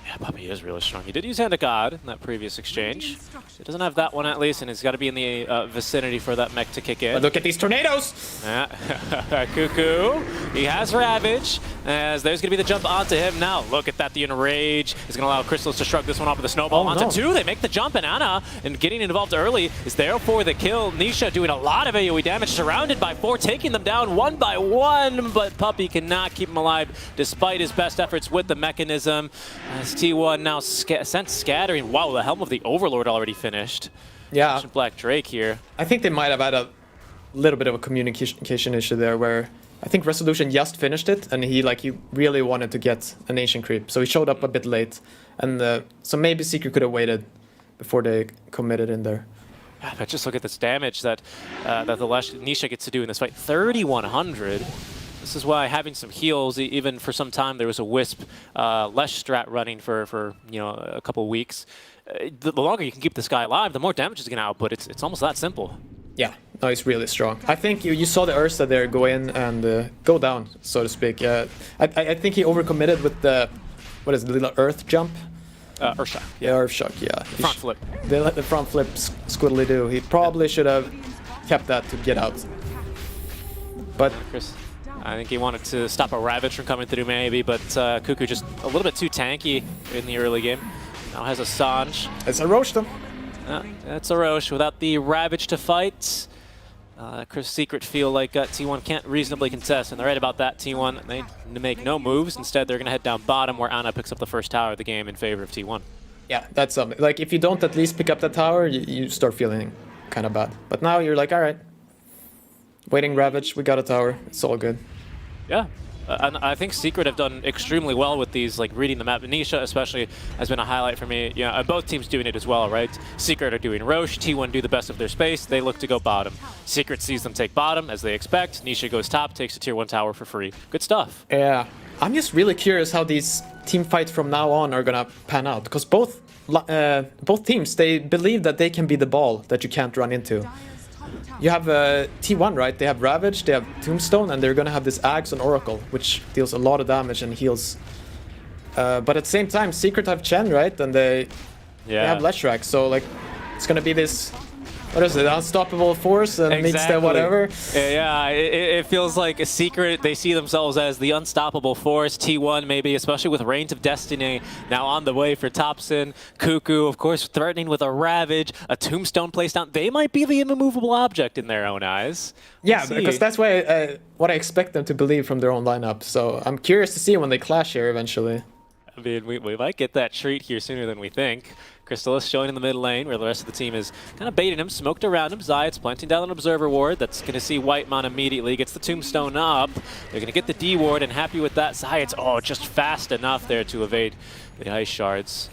Yeah, Puppy is really strong. He did use Hand of God in that previous exchange. He doesn't have that one at least, and he's got to be in the vicinity for that mech to kick in. But look at these tornadoes! Yeah. Cuckoo. He has Ravage, as there's going to be the jump onto him now. Look at that, the Enrage is going to allow Crystals to shrug this one off with a snowball onto 2. They make the jump, and Ana, and getting involved early, is there for the kill. Nisha doing a lot of AoE damage, surrounded by 4, taking them down 1 by 1, but Puppy cannot keep him alive despite his best efforts with the mechanism. As T1 now sent scattering. Wow, the Helm of the Overlord already finished. Yeah. Black Drake here. I think they might have had a little bit of a communication issue there where I think Resolution just finished it and he really wanted to get an Ancient Creep. So he showed up a bit late. And so maybe Secret could have waited before they committed in there. Yeah, but just look at this damage that the Nisha gets to do in this fight. 3,100. This is why having some heals, even for some time, there was a Wisp Lesh strat running for a couple of weeks. The longer you can keep this guy alive, the more damage he's going to output. It's almost that simple. Yeah, no, he's really strong. I think you saw the Ursa there go in and go down, so to speak. I think he overcommitted with the, what is it, the little earth jump? Earthshock. Yeah, Earthshock, yeah. Front flip. The front flip squiddly do. He probably should have kept that to get out. But Chris, I think he wanted to stop a Ravage from coming through maybe, but Cuckoo just a little bit too tanky in the early game. Now has a Sanj. It's a Roche though. That's a Roche without the Ravage to fight. Chris Secret feel like T1 can't reasonably contest, and they're right about that. T1, they make no moves. Instead, they're going to head down bottom where Ana picks up the first tower of the game in favor of T1. Yeah, that's something. Like, if you don't at least pick up that tower, you start feeling kind of bad. But now you're like, all right, waiting Ravage, we got a tower, it's all good. Yeah. And I think Secret have done extremely well with these, like reading the map. Nisha especially has been a highlight for me. Yeah, both teams doing it as well, right? Secret are doing Roche, T1 do the best of their space, they look to go bottom. Secret sees them take bottom, as they expect. Nisha goes top, takes a tier 1 tower for free. Good stuff. Yeah, I'm just really curious how these team fights from now on are gonna pan out, because both teams, they believe that they can be the ball that you can't run into. You have T1, right? They have Ravage, they have Tombstone, and they're gonna have this Axe on Oracle, which deals a lot of damage and heals. But at the same time, Secret have Chen, right? And they have Leshrac, so like it's gonna be this, what is it, unstoppable force and meets the whatever. Yeah, it feels like a Secret. They see themselves as the unstoppable force. T1 maybe, especially with Reigns of Destiny now on the way for Topson. Cuckoo, of course, threatening with a Ravage, a Tombstone placed down. They might be the immovable object in their own eyes. Yeah, because that's what I expect them to believe from their own lineup. So I'm curious to see when they clash here eventually. I mean, we might get that treat here sooner than we think. Crystallis showing in the mid lane where the rest of the team is kind of baiting him, smoked around him. Zayat's planting down an Observer Ward. That's going to see Whitemon immediately. Gets the Tombstone up. They're going to get the D Ward, and happy with that. Zayat's, just fast enough there to evade the Ice Shards.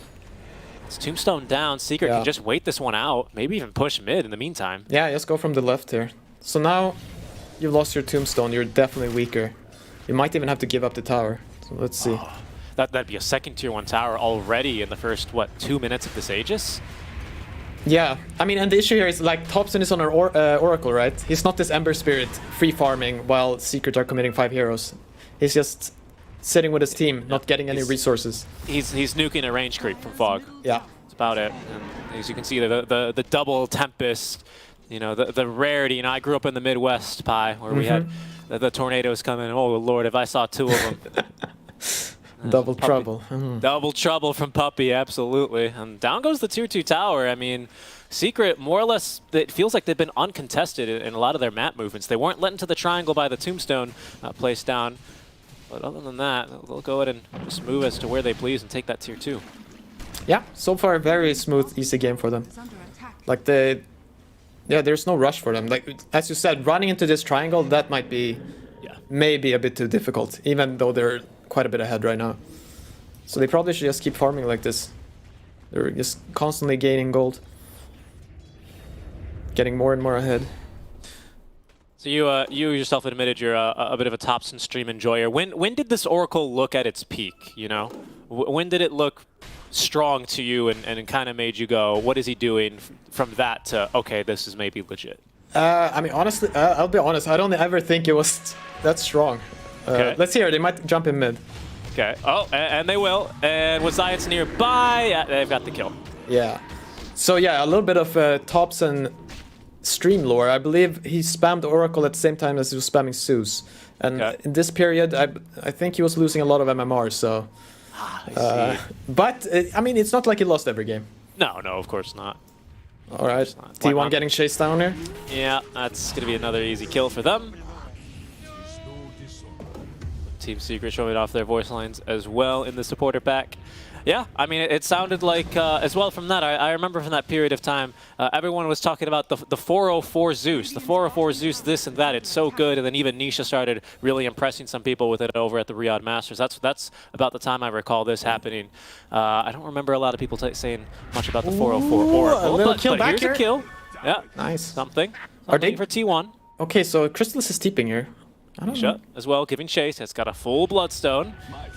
It's Tombstone down. Secret can just wait this one out. Maybe even push mid in the meantime. Yeah, just go from the left here. So now you've lost your Tombstone. You're definitely weaker. You might even have to give up the tower. So let's see. That'd be a second tier 1 tower already in the first, 2 minutes of this Aegis? Yeah, I mean, and the issue here is like Topson is on an Oracle, right? He's not this Ember Spirit free farming while Secret are committing 5 heroes. He's just sitting with his team, not getting any resources. He's nuking a range creep from Fog. Yeah. That's about it. And as you can see, the double Tempest, the rarity. I grew up in the Midwest, Pi, where we had the tornadoes coming. Oh, Lord, if I saw 2 of them. Double trouble. Double trouble from Puppey, absolutely. And down goes the tier 2 tower. I mean, Secret, more or less, it feels like they've been uncontested in a lot of their map movements. They weren't let into the triangle by the Tombstone placed down. But other than that, they'll go ahead and just move as to where they please and take that tier 2. Yeah, so far a very smooth, easy game for them. Like there's no rush for them. Like, as you said, running into this triangle, that might be maybe a bit too difficult, even though they're quite a bit ahead right now. So they probably should just keep farming like this. They're just constantly gaining gold. Getting more and more ahead. So you yourself admitted you're a bit of a Topson stream enjoyer. When did this Oracle look at its peak, When did it look strong to you and kind of made you go, what is he doing, from that to, okay, this is maybe legit? I mean, honestly, I'll be honest, I don't ever think it was that strong. Let's hear, they might jump in mid. Okay, and they will. And with Zayat's nearby, they've got the kill. Yeah. So yeah, a little bit of Topson stream lore. I believe he spammed Oracle at the same time as he was spamming Zeus. And in this period, I think he was losing a lot of MMR, so... but, I mean, it's not like he lost every game. No, of course not. Alright, T1 getting chased down here. Yeah, that's going to be another easy kill for them. Team Secret showing off their voice lines as well in the supporter pack. Yeah, I mean, it sounded like, as well from that, I remember from that period of time, everyone was talking about the 404 Zeus, the 404 Zeus this and that, it's so good, and then even Nisha started really impressing some people with it over at the Riyadh Masters. That's about the time I recall this happening. I don't remember a lot of people saying much about the 404 Oracle, a little kill back here's here. A kill. Yeah, nice. Something Are they for T1? Okay, so Crystallis is TPing here. Shut as well, giving chase. Has got a full Bloodstone.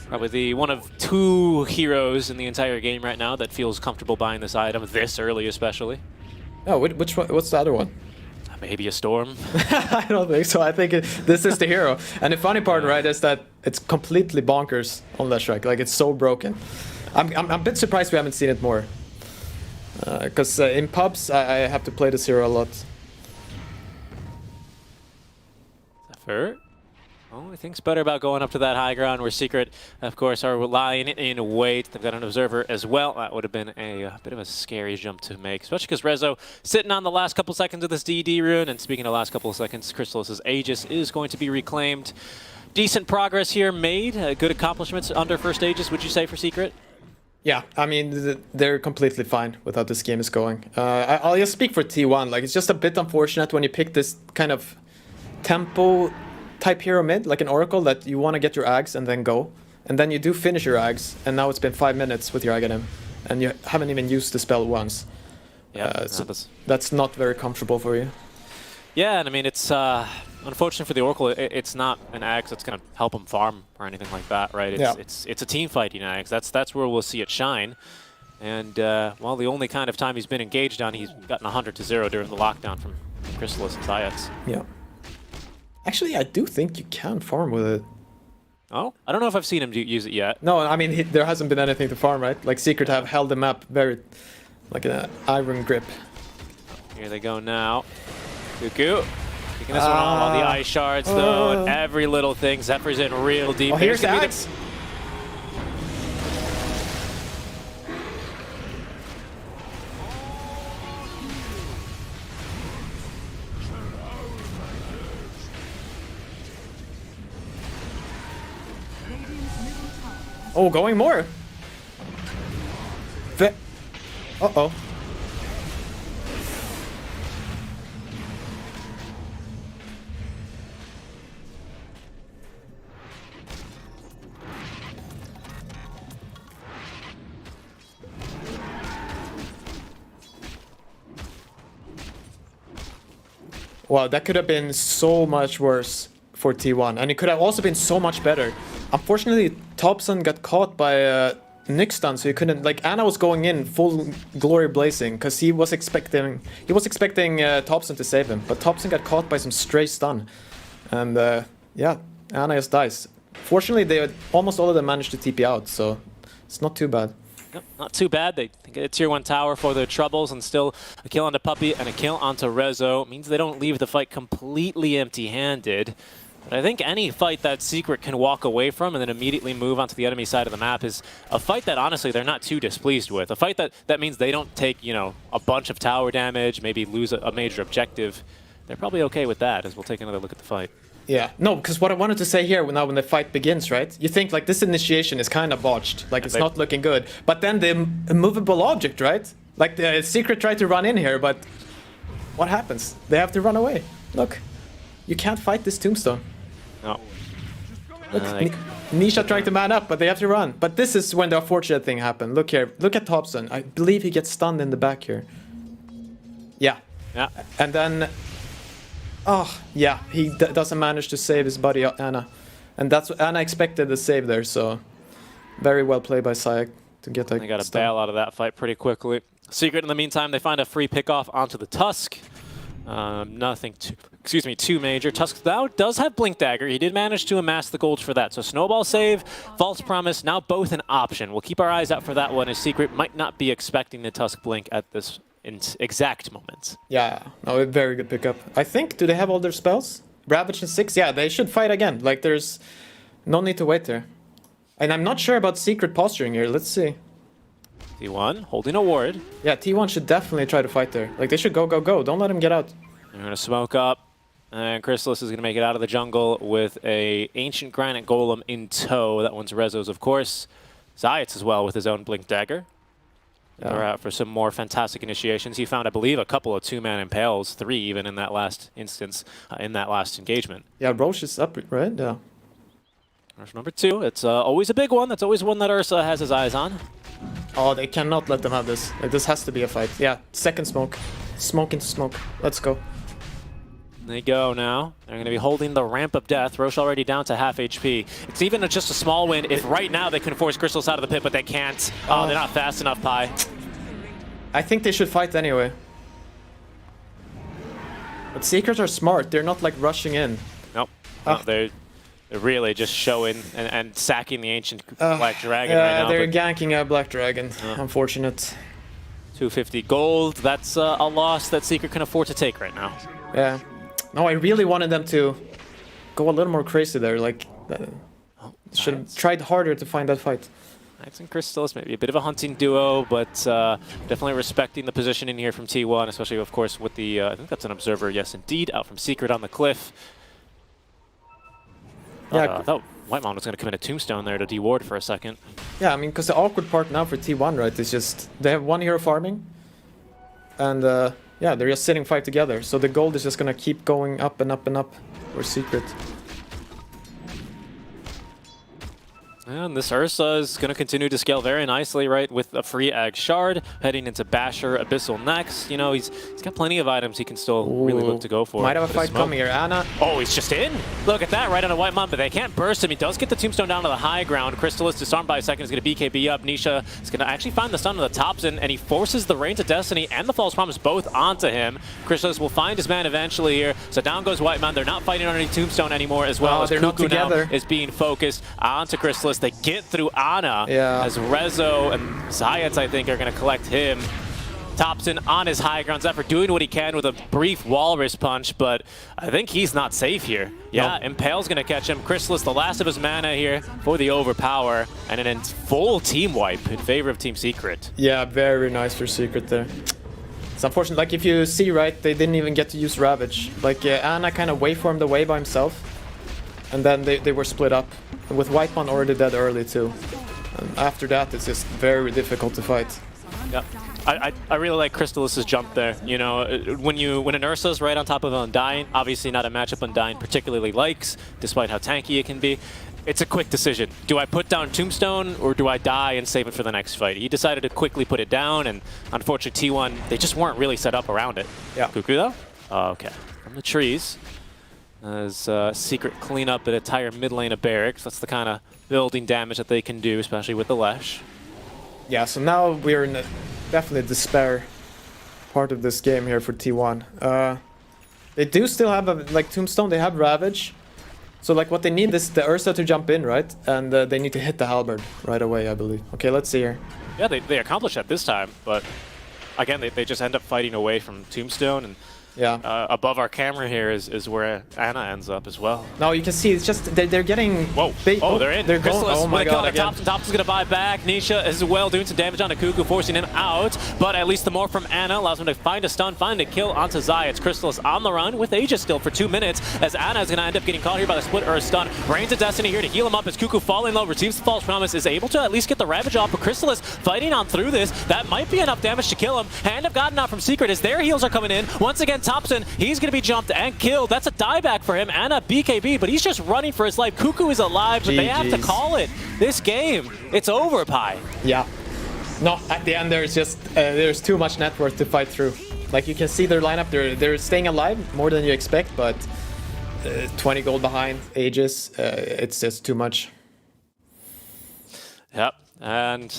Probably the one of 2 heroes in the entire game right now that feels comfortable buying this item this early, especially. Oh, which one? What's the other one? Maybe a Storm. I don't think so. I think this is the hero. And the funny part, right, is that it's completely bonkers on Leshrac. Like, it's so broken. I'm a bit surprised we haven't seen it more. Because in pubs, I have to play this hero a lot. Zephyr. Oh, he thinks better about going up to that high ground where Secret, of course, are lying in wait. They've got an observer as well. That would have been a bit of a scary jump to make, especially because Rezo sitting on the last couple seconds of this DD rune. And speaking of last couple of seconds, Crystallis' Aegis is going to be reclaimed. Decent progress here made. Good accomplishments under first Aegis, would you say, for Secret? Yeah, I mean, they're completely fine with how this game is going. I'll just speak for T1. Like, it's just a bit unfortunate when you pick this kind of tempo type hero mid, like an Oracle, that you want to get your Ags and then go. And then you do finish your Ags, and now it's been 5 minutes with your Ag on him, and you haven't even used the spell once. Yeah, so that's not very comfortable for you. Yeah, and I mean, it's unfortunate for the Oracle. It's not an Ags that's going to help him farm or anything like that, right? It's a team fighting Ags. That's where we'll see it shine. And, well, the only kind of time he's been engaged on, he's gotten 100-0 during the lockdown from Crystallis and Zayats. Yeah. Actually, I do think you can farm with it. Oh? I don't know if I've seen him use it yet. No, I mean, there hasn't been anything to farm, right? Like, Secret have held the map very, like an iron grip. Here they go now. Cuckoo. Picking this one off, all the ice shards, though, and every little thing. Zephyr's in real deep. Oh, here's the Axe. Oh, going more. Uh-oh. Wow, that could have been so much worse for T1, and it could have also been so much better. Unfortunately, Thompson got caught by Nick stun, so he couldn't. Like, Anna was going in full glory blazing because he was expecting Thompson to save him, but Thompson got caught by some stray stun, and yeah, Anna just dies. Fortunately, almost all of them managed to TP out, so it's not too bad. Yep, not too bad. They get a tier 1 tower for their troubles, and still a kill onto Puppey and a kill onto Rezo. It means they don't leave the fight completely empty-handed. But I think any fight that Secret can walk away from and then immediately move onto the enemy side of the map is a fight that, honestly, they're not too displeased with. A fight that means they don't take, you know, a bunch of tower damage, maybe lose a major objective. They're probably okay with that, as we'll take another look at the fight. Yeah, no, because what I wanted to say here now when the fight begins, right? You think, like, this initiation is kind of botched, like, it's not looking good. But then the immovable object, right? Like, the Secret tried to run in here, but what happens? They have to run away. Look, you can't fight this tombstone. No. Look, Nisha trying to man up, but they have to run. But this is when the unfortunate thing happened. Look here, look at Thompson. I believe he gets stunned in the back here. Yeah. Yeah. And then... Oh, yeah, he doesn't manage to save his buddy Anna. And that's what Anna expected the save there, so very well played by Sayak to get that. They got to bail out of that fight pretty quickly. Secret, in the meantime, they find a free pickoff onto the Tusk. Nothing too major. Tusk now does have Blink Dagger. He did manage to amass the gold for that. So Snowball save, False Promise, now both an option. We'll keep our eyes out for that one, as Secret might not be expecting the Tusk Blink at this exact moment. Yeah, no, a very good pickup. I think, do they have all their spells? Ravage and 6? Yeah, they should fight again. Like, there's no need to wait there. And I'm not sure about Secret posturing here. Let's see. T1 holding a ward. Yeah, T1 should definitely try to fight there. Like, they should go, go, go. Don't let him get out. They're going to smoke up. And Crystallis is going to make it out of the jungle with a Ancient Granite Golem in tow. That one's Rezo's, of course. Zayats as well with his own Blink Dagger. Yeah. They're out for some more fantastic initiations. He found, I believe, a couple of 2-man impales, 3 even in that last instance, in that last engagement. Yeah, Roche is up, right? Yeah. There's number 2. It's always a big one. That's always one that Ursa has his eyes on. Oh, they cannot let them have this. Like, this has to be a fight. Yeah, second smoke. Smoke into smoke. Let's go. They go now. They're going to be holding the ramp of death. Roche already down to half HP. It's even just a small win if right now they can force Crystallis out of the pit, but they can't. Oh, they're not fast enough, Pi. I think they should fight anyway. But Secrets are smart. They're not like rushing in. Nope. No, they're really just showing and sacking the ancient Black Dragon right now. They're ganking a Black Dragon. Unfortunate. 250 gold. That's a loss that Secret can afford to take right now. Yeah. No, I really wanted them to go a little more crazy there. Like, should have tried harder to find that fight. Knights and Crystals, maybe a bit of a hunting duo, but definitely respecting the positioning here from T1, especially, of course, with the, I think that's an Observer, yes, indeed, out from Secret on the cliff. I thought Whitemon was going to commit a tombstone there to deward for a second. Yeah, I mean, because the awkward part now for T1, right, is just they have one hero farming, and yeah, they're just sitting 5 together, so the gold is just going to keep going up and up and up for Secret. And this Ursa is going to continue to scale very nicely, right, with a free Ag Shard, heading into Basher Abyssal next. You know, he's got plenty of items he can still really look to go for. Might have a fight coming here. Ana. Oh, he's just in. Look at that, right on a Whitemon, but they can't burst him. He does get the tombstone down to the high ground. Crystallis disarmed by a second is going to BKB up. Nisha is going to actually find the stun on the Topson, and he forces the Reigns of Destiny and the False Promise both onto him. Crystallis will find his man eventually here. So down goes Whitemon. They're not fighting underneath tombstone anymore, as well as Cuckoo now is being focused onto Crystallis. They get through Ana as Rezo and Zayats, I think, are going to collect him. Topson on his high ground. Zephyr doing what he can with a brief Walrus punch, but I think he's not safe here. Yeah, Impale's going to catch him. Crystallis, the last of his mana here for the overpower, and an full team wipe in favor of Team Secret. Yeah, very nice for Secret there. It's unfortunate, like if you see, right, they didn't even get to use Ravage. Like Ana kind of waveformed away by himself, and then they were split up. With Whitemon already dead early too. And after that, it's just very difficult to fight. Yep. I really like Crystallis' jump there. You know, when an Ursa's right on top of Undying, obviously not a matchup Undying particularly likes, despite how tanky it can be. It's a quick decision. Do I put down Tombstone or do I die and save it for the next fight? He decided to quickly put it down, and unfortunately T1, they just weren't really set up around it. Yeah. Cuckoo though? Oh, okay. From the trees. As Secret clean up an entire mid lane of barracks. That's the kind of building damage that they can do, especially with the Lesh. Yeah, so now we're in a definitely despair part of this game here for T1. They do still have a Tombstone, they have Ravage. So like what they need is the Ursa to jump in, right? And they need to hit the Halberd right away, I believe. Okay, let's see here. Yeah, they accomplished that this time, but again, they just end up fighting away from Tombstone, and yeah. Above our camera here is where Ana ends up as well. No, you can see it's just they're getting. Whoa! They're in. They're going. Oh my god! Topson's gonna buy back. Nisha as well doing some damage onto Cuckoo, forcing him out. But at least the more from Ana allows him to find a stun, find a kill onto Zayats. Crystallis on the run with Aegis still for 2 minutes, as Ana is gonna end up getting caught here by the split or a stun. Reigns of Destiny here to heal him up as Cuckoo falling low, receives the False Promise, is able to at least get the Ravage off. But Crystallis fighting on through this. That might be enough damage to kill him. Hand of God now from Secret as their heals are coming in. Once again, Topson, he's gonna be jumped and killed. That's a dieback for him. Ana BKB, but he's just running for his life. Cuckoo is alive, but they have to call it. This game, it's over, Pi. Yeah. No, at the end there's just there's too much net worth to fight through. Like you can see their lineup, they're staying alive more than you expect, but 20 gold behind Aegis, it's just too much. Yep, and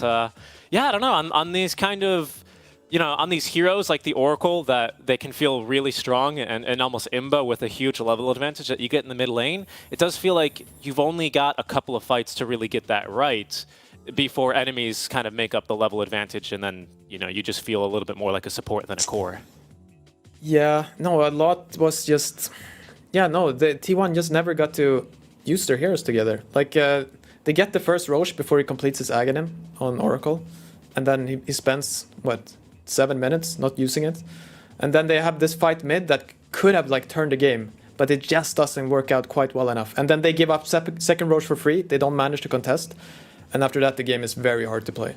yeah, I don't know, on these kind of, you know, on these heroes like the Oracle, that they can feel really strong and almost imba with a huge level advantage that you get in the mid lane, it does feel like you've only got a couple of fights to really get that right before enemies kind of make up the level advantage, and then, you know, you just feel a little bit more like a support than a core. Yeah, no, a lot was just... Yeah, no, the T1 just never got to use their heroes together. Like, they get the first Roche before he completes his Aghanim on Oracle, and then he spends, what, 7 minutes not using it, and then they have this fight mid that could have like turned the game, but it just doesn't work out quite well enough, and then they give up second Roche for free. They don't manage to contest, and after that the game is very hard to play.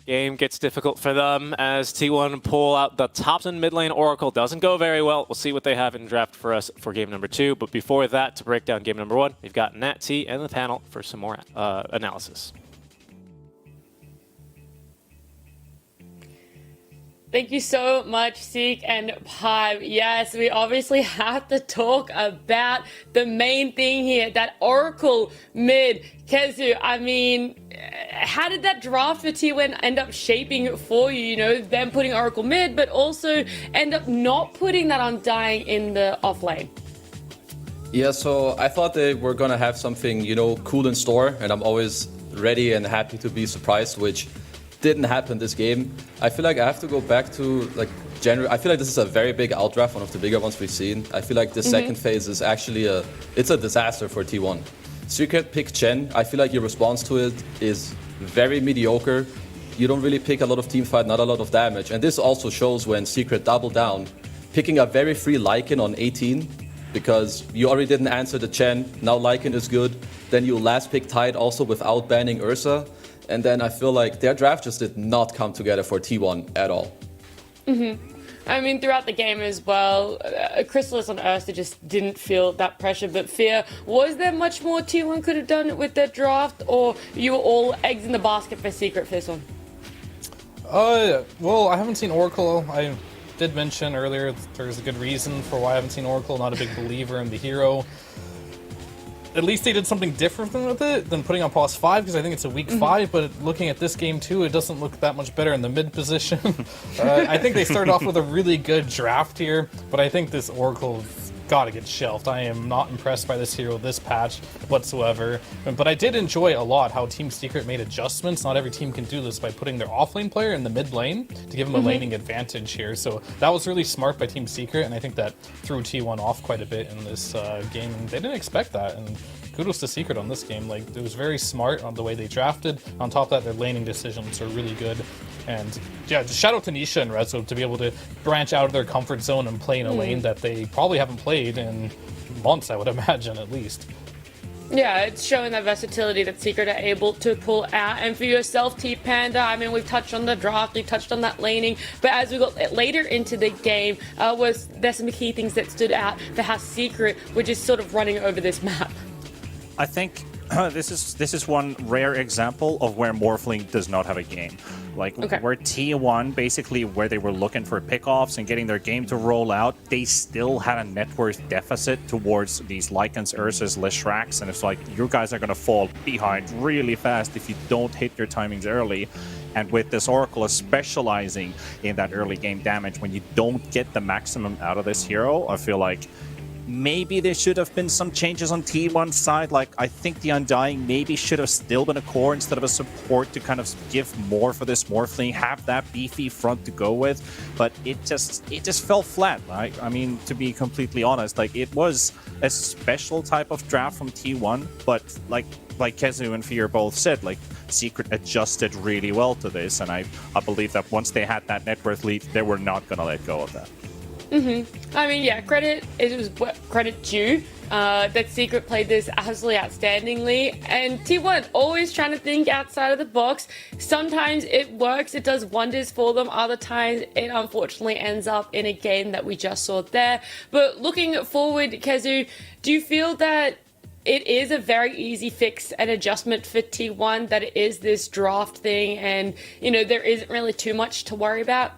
Game gets difficult for them as T1 pull out the Topson mid lane. Oracle doesn't go very well. We'll see what they have in draft for us for game number 2, but before that, to break down game number 1, we've got Nat T and the panel for some more analysis. Thank you so much, Seek and Pipe. Yes, we obviously have to talk about the main thing here, that Oracle mid. Kezu, I mean, how did that draft for T1 end up shaping for you? You know, them putting Oracle mid, but also end up not putting that Undying in the off lane? Yeah, so I thought they were going to have something, you know, cool in store, and I'm always ready and happy to be surprised, which didn't happen this game. I feel like I have to go back to like January. I feel like this is a very big outdraft, one of the bigger ones we've seen. I feel like the second phase is actually it's a disaster for T1. Secret pick Chen. I feel like your response to it is very mediocre. You don't really pick a lot of teamfight, not a lot of damage. And this also shows when Secret doubled down, picking a very free Lycan on 18, because you already didn't answer the Chen. Now Lycan is good. Then you last pick Tide also without banning Ursa. And then I feel like their draft just did not come together for T1 at all. I mean, throughout the game as well, Chrysalis on Ursa just didn't feel that pressure. But Fear, was there much more T1 could have done with their draft? Or you were all eggs in the basket for Secret for this one? Well, I haven't seen Oracle. I did mention earlier there's a good reason for why I haven't seen Oracle. Not a big believer in the hero. At least they did something different with it than putting on pause 5, because I think it's a weak 5, but looking at this game too, it doesn't look that much better in the mid position. I think they started off with a really good draft here, but I think this Oracle gotta get shelved. I am not impressed by this hero this patch whatsoever, but I did enjoy a lot how Team Secret made adjustments. Not every team can do this by putting their offlane player in the mid lane to give them a laning advantage here, so that was really smart by Team Secret, and I think that threw T1 off quite a bit in this game, and they didn't expect that, and kudos to Secret on this game. Like, it was very smart on the way they drafted. On top of that, their laning decisions are really good. And yeah, just shout out to Nisha and Rezo to be able to branch out of their comfort zone and play in a lane that they probably haven't played in months, I would imagine, at least. Yeah, it's showing that versatility that Secret are able to pull out. And for yourself, T-Panda, I mean, we've touched on the draft, we've touched on that laning, but as we got later into the game, there's some key things that stood out for how Secret were just sort of running over this map. I think this is one rare example of where Morphling does not have a game. Like, where T1, basically where they were looking for pickoffs and getting their game to roll out, they still had a net worth deficit towards these Lycans, Ursas, Lishraks, and it's like, you guys are going to fall behind really fast if you don't hit your timings early. And with this Oracle specializing in that early game damage, when you don't get the maximum out of this hero, I feel like maybe there should have been some changes on T1's side. Like, I think the Undying maybe should have still been a core instead of a support to kind of give more for this Morphling, have that beefy front to go with. But it just fell flat, right? I mean, to be completely honest, like, it was a special type of draft from T1, but like Kezu and Fear both said, like, Secret adjusted really well to this, and I believe that once they had that net worth lead, they were not going to let go of that. I mean, yeah, credit due that Secret played this absolutely outstandingly, and T1 always trying to think outside of the box. Sometimes it works, it does wonders for them. Other times it unfortunately ends up in a game that we just saw there. But looking forward, Kezu, do you feel that it is a very easy fix and adjustment for T1, that it is this draft thing and, you know, there isn't really too much to worry about?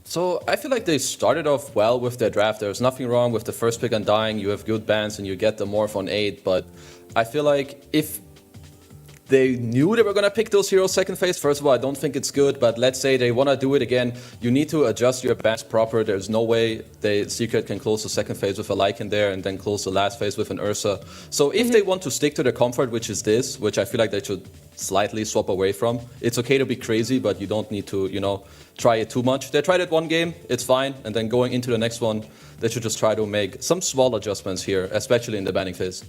So I feel like they started off well with their draft. There's nothing wrong with the first pick Undying. You have good bans and you get the morph on 8. But I feel like if they knew they were going to pick those heroes second phase, first of all, I don't think it's good. But let's say they want to do it again. You need to adjust your bans proper. There's no way Secret can close the second phase with a Lycan there and then close the last phase with an Ursa. So if they want to stick to their comfort, which is this, which I feel like they should slightly swap away from. It's okay to be crazy, but you don't need to, you know, try it too much. They tried it one game, it's fine. And then going into the next one, they should just try to make some small adjustments here, especially in the banning phase.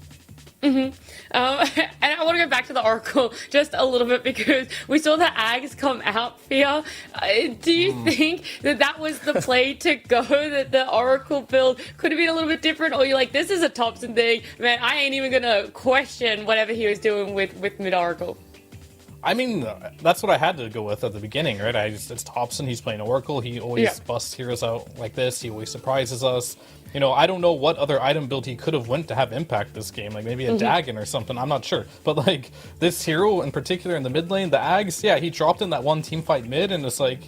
And I want to go back to the Oracle just a little bit because we saw the Ags come out, Fear. Do you think that was the play to go, that the Oracle build could have been a little bit different? Or you're like, this is a Thompson thing, man, I ain't even going to question whatever he was doing with mid-Oracle? I mean, that's what I had to go with at the beginning, right? It's Thompson, he's playing Oracle, he always busts heroes out like this, he always surprises us. You know, I don't know what other item build he could have went to have impact this game, like maybe a Dagon or something, I'm not sure. But like, this hero in particular in the mid lane, the Ags, yeah, he dropped in that one team fight mid, and it's like,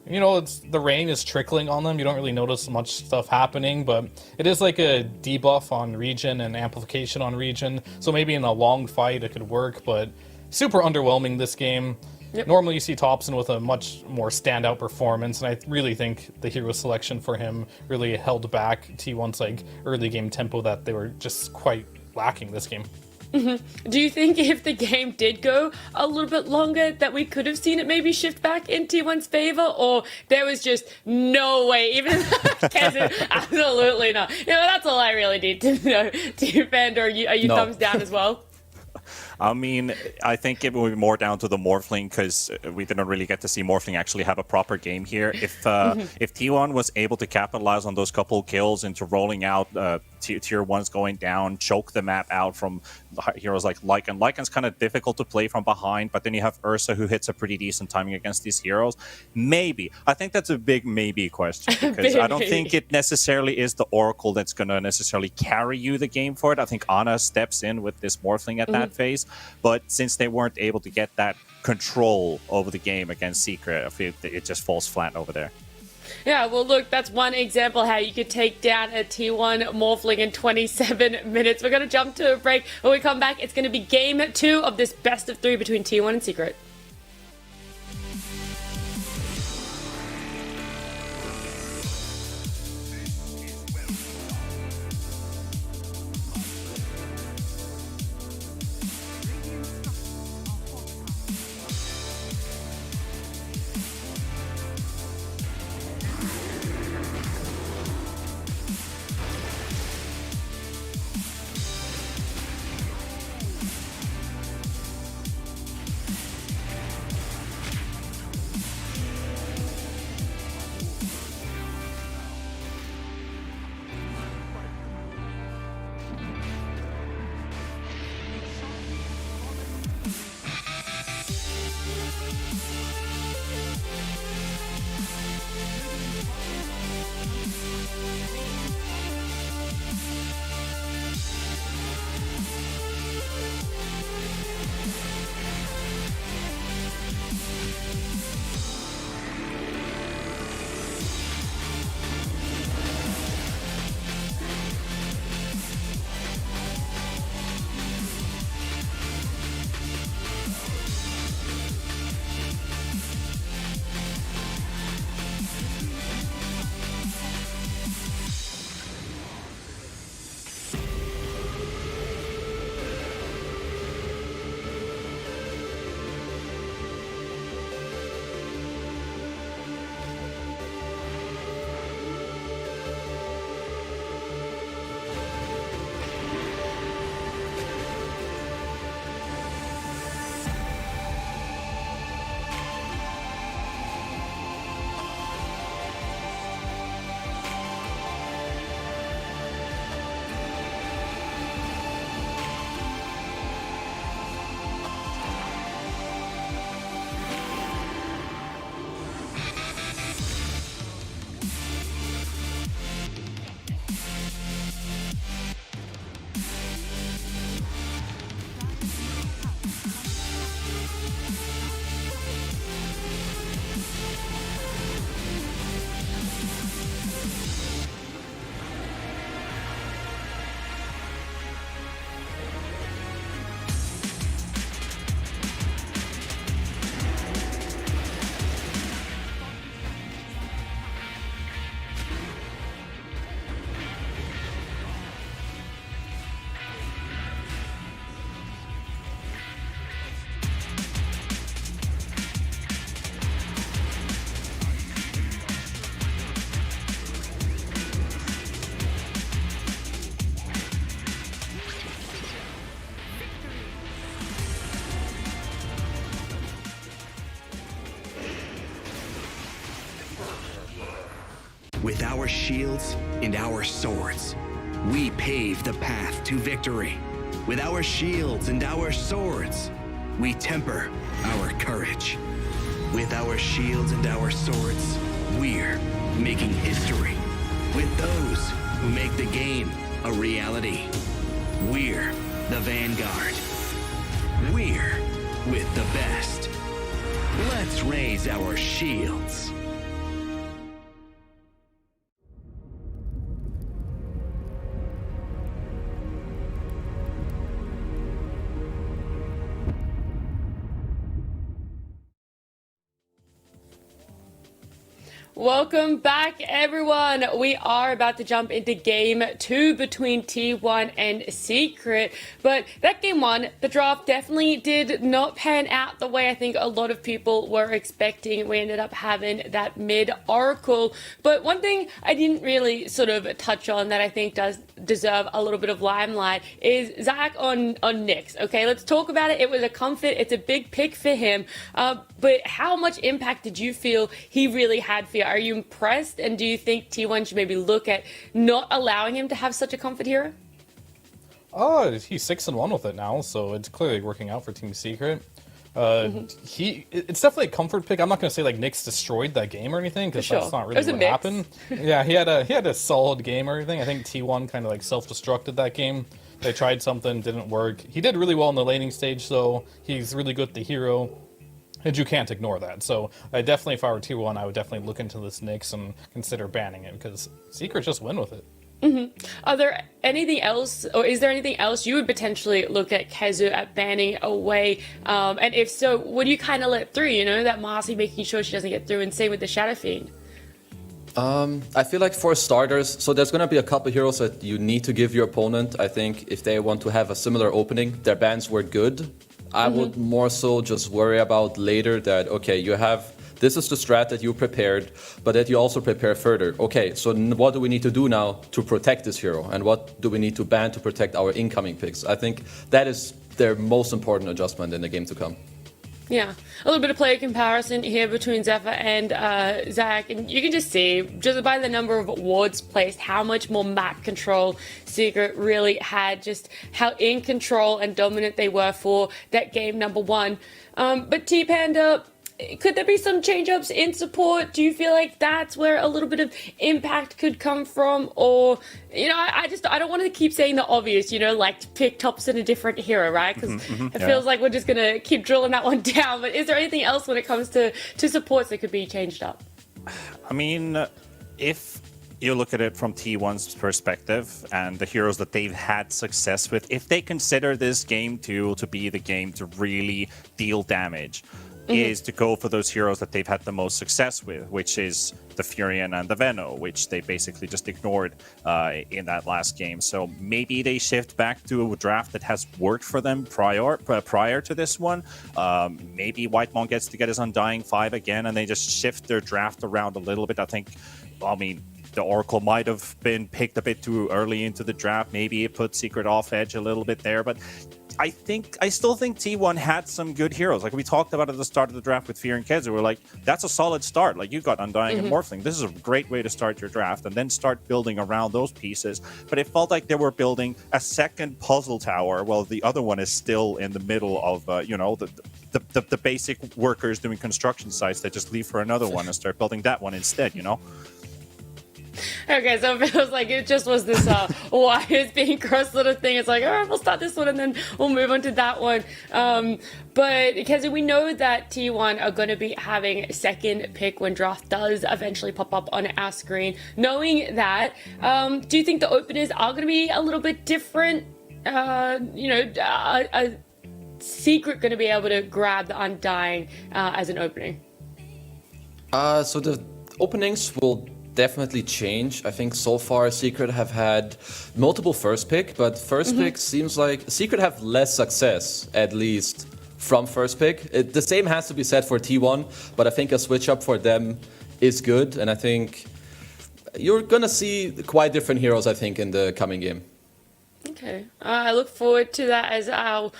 you know, the rain is trickling on them. You don't really notice much stuff happening, but it is like a debuff on region and amplification on region. So maybe in a long fight it could work, but super underwhelming this game. Yep. Normally you see Thompson with a much more standout performance, and I really think the hero selection for him really held back T1's like early game tempo that they were just quite lacking this game. Do you think if the game did go a little bit longer that we could have seen it maybe shift back in T1's favor, or there was just no way, even absolutely not? You know, that's all I really need to know. Do you, Fender, are you No. thumbs down as well? I mean, I think it will be more down to the Morphling because we didn't really get to see Morphling actually have a proper game here. If T1 was able to capitalize on those couple kills into rolling out tier 1s going down, choke the map out from heroes like Lycan. Lycan's kind of difficult to play from behind, but then you have Ursa who hits a pretty decent timing against these heroes. Maybe. I think that's a big maybe question because I don't think it necessarily is the Oracle that's going to necessarily carry you the game for it. I think Ana steps in with this Morphling at that phase, but since they weren't able to get that control over the game against Secret, I feel it just falls flat over there. Yeah, well, look, that's one example how you could take down a T1 Morphling in 27 minutes. We're going to jump to a break. When we come back, it's going to be game 2 of this best of 3 between T1 and Secret. With our shields and our swords, we pave the path to victory. With our shields and our swords, we temper our courage. With our shields and our swords, we're making history. With those who make the game a reality, we're the Vanguard. We're with the best. Let's raise our shields. Welcome back, everyone. We are about to jump into game 2 between T1 and Secret. But that game 1, the draft definitely did not pan out the way I think a lot of people were expecting. We ended up having that mid Oracle. But one thing I didn't really sort of touch on that I think does deserve a little bit of limelight is Zach on Nyx. Okay, let's talk about it. It was a comfort. It's a big pick for him. But how much impact did you feel he really had for you? Are you impressed? And do you think T1 should maybe look at not allowing him to have such a comfort hero? He's 6-1 with it now, so it's clearly working out for Team Secret. It's definitely a comfort pick. I'm not going to say like Nyx destroyed that game or anything, because that's not really what happened. Yeah, he had a solid game or anything. I think T1 kind of like self-destructed that game. They tried something, didn't work. He did really well in the laning stage, though. He's really good at the hero. And you can't ignore that. So I definitely, if I were T1, I would definitely look into this Nyx and consider banning it, because Secret just win with it. Are there anything else, or is there anything else you would potentially look at Kezu at banning away? And if so, would you kind of let through, you know, that Marcy making sure she doesn't get through, and same with the Shadow Fiend? I feel like for starters, so there's going to be a couple heroes that you need to give your opponent. I think if they want to have a similar opening, their bans were good. I would more so just worry about later that, okay, this is the strat that you prepared, but that you also prepare further. Okay, so what do we need to do now to protect this hero? And what do we need to ban to protect our incoming picks? I think that is their most important adjustment in the game to come. Yeah, a little bit of player comparison here between Zephyr and Zach, and you can just see, just by the number of wards placed, how much more map control Secret really had, just how in control and dominant they were for that game number 1. But T-Panda, could there be some change-ups in support? Do you feel like that's where a little bit of impact could come from? Or, you know, I don't want to keep saying the obvious, you know, like pick Thompson a different hero, right? Because it feels like we're just going to keep drilling that one down. But is there anything else when it comes to supports that could be changed up? I mean, if you look at it from T1's perspective and the heroes that they've had success with, if they consider this game to be the game to really deal damage, is to go for those heroes that they've had the most success with, which is the Furion and the Veno, which they basically just ignored in that last game. So maybe they shift back to a draft that has worked for them prior to this one. Maybe Whitemon gets to get his Undying 5 again, and they just shift their draft around a little bit. I mean, the Oracle might have been picked a bit too early into the draft. Maybe it put Secret off edge a little bit there, but I still think T1 had some good heroes. Like we talked about at the start of the draft with Fear and Kezu. We're like, that's a solid start. Like you got Undying and Morphling. This is a great way to start your draft, and then start building around those pieces. But it felt like they were building a second puzzle tower while the other one is still in the middle of, the basic workers doing construction sites that just leave for another one and start building that one instead, you know? Okay, so it feels like it just was this wires being crossed sort of thing. It's like, all right, we'll start this one and then we'll move on to that one. But because we know that T1 are going to be having a second pick when draft does eventually pop up on our screen. Knowing that, do you think the openers are going to be a little bit different? A Secret going to be able to grab the Undying as an opening? So the openings will definitely change. I think so far Secret have had multiple first pick, but first pick seems like Secret have less success, at least from first pick. The same has to be said for T1, but I think a switch up for them is good, and I think you're gonna see quite different heroes, I think, in the coming game. Okay, I look forward to that, as our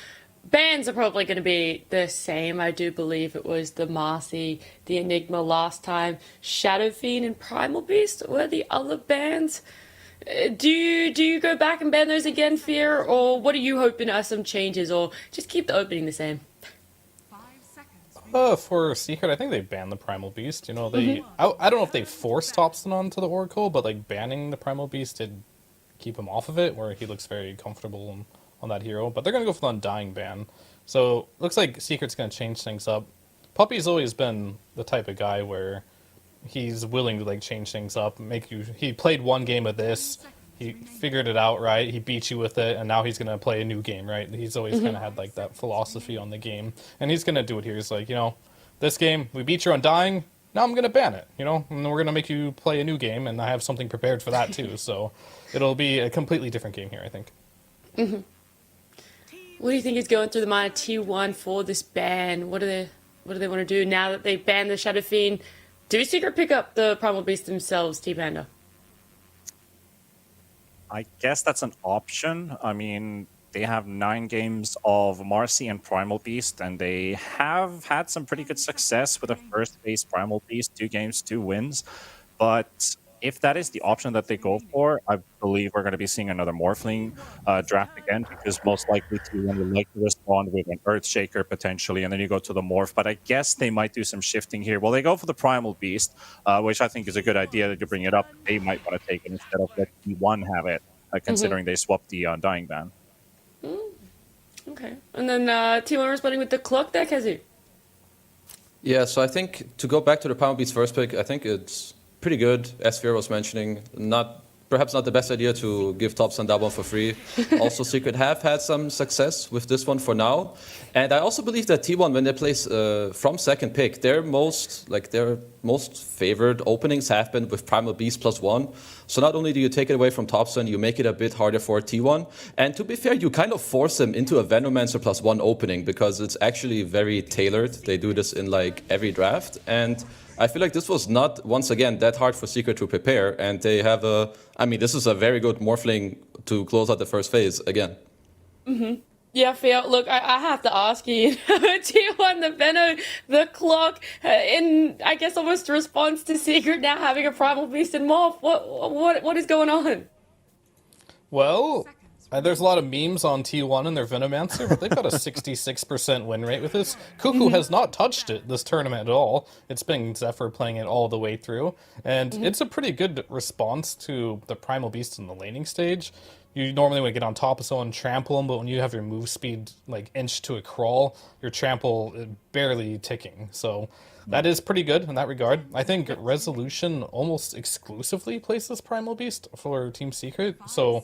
bans are probably going to be the same. I do believe it was the Marcy, the Enigma last time. Shadow Fiend and Primal Beast were the other bans. Do you go back and ban those again, Fear? Or what are you hoping are some changes? Or just keep the opening the same? For Secret, I think they banned the Primal Beast. You know, I don't know if they forced Thompson onto the Oracle, but like banning the Primal Beast did keep him off of it, where he looks very comfortable on that hero, but they're going to go for the Undying ban. So looks like Secret's going to change things up. Puppy's always been the type of guy where he's willing to like change things up, he played one game of this, he figured it out, right? He beat you with it, and now he's going to play a new game, right? He's always kind of had like that philosophy on the game, and he's going to do it here. He's like, you know, this game, we beat your Undying, now I'm going to ban it, you know, and we're going to make you play a new game, and I have something prepared for that too. So it'll be a completely different game here, I think. Mm-hmm. What do you think is going through the mind of T1 for this ban? What do they want to do now that they banned the Shadow Fiend? Do Secret pick up the Primal Beast themselves, T-Panda? I guess that's an option. I mean, they have 9 games of Marcy and Primal Beast, and they have had some pretty good success with the first phase Primal Beast, 2 games, 2 wins. But if that is the option that they go for, I believe we're going to be seeing another Morphling draft again, because most likely T1 would like to respond with an Earthshaker potentially, and then you go to the Morph. But I guess they might do some shifting here. Well, they go for the Primal Beast, which I think is a good idea that you bring it up. They might want to take it instead of let T1 have it, considering they swapped the Undying ban. Okay. And then T1 responding with the clock there, Kazu. Yeah, so I think to go back to the Primal Beast first pick, I think it's pretty good, as Fear was mentioning. Perhaps not the best idea to give Topson that one for free. Also, Secret have had some success with this one for now. And I also believe that T1, when they place from second pick, their most favored openings have been with Primal Beast +1. So not only do you take it away from Topson, you make it a bit harder for T1. And to be fair, you kind of force them into a Venomancer +1 opening, because it's actually very tailored. They do this in like every draft. And I feel like this was not, once again, that hard for Secret to prepare, and they have this is a very good Morphling to close out the first phase again. Mm-hmm. Yeah, Phil, look, I have to ask you, T1, the Veno, the clock, in, I guess, almost response to Secret now having a Primal Beast and Morph. What is going on? Well, there's a lot of memes on T1 and their Venomancer, but they've got a 66% win rate with this. Cuckoo has not touched it this tournament at all. It's been Zephyr playing it all the way through, and it's a pretty good response to the Primal Beast in the laning stage. You normally want to get on top of someone, trample them, but when you have your move speed like inch to a crawl, your trample barely ticking. So that is pretty good in that regard. I think Resolution almost exclusively plays this Primal Beast for Team Secret, so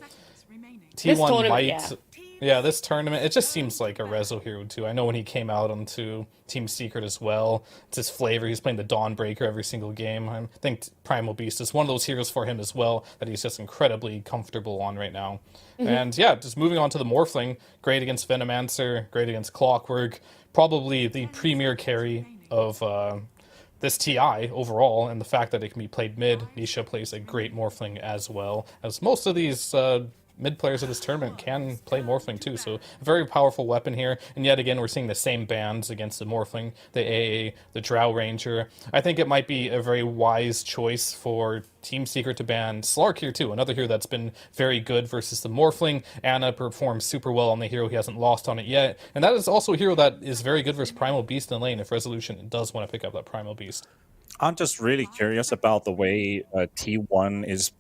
T1 might... Yeah, this tournament, it just seems like a Rezo hero too. I know when he came out onto Team Secret as well, it's his flavor. He's playing the Dawnbreaker every single game. I think Primal Beast is one of those heroes for him as well that he's just incredibly comfortable on right now. And yeah, just moving on to the Morphling, great against Venomancer, great against Clockwork, probably the premier carry of this TI overall, and the fact that it can be played mid. Nisha plays a great Morphling as well, as most of these mid players of this tournament can play Morphling too, so a very powerful weapon here. And yet again, we're seeing the same bans against the Morphling, the AA, the Drow Ranger. I think it might be a very wise choice for Team Secret to ban Slark here too, another hero that's been very good versus the Morphling. Anna performs super well on the hero, he hasn't lost on it yet, and that is also a hero that is very good versus Primal Beast in lane if Resolution does want to pick up that Primal Beast. I'm just really curious about the way T1 is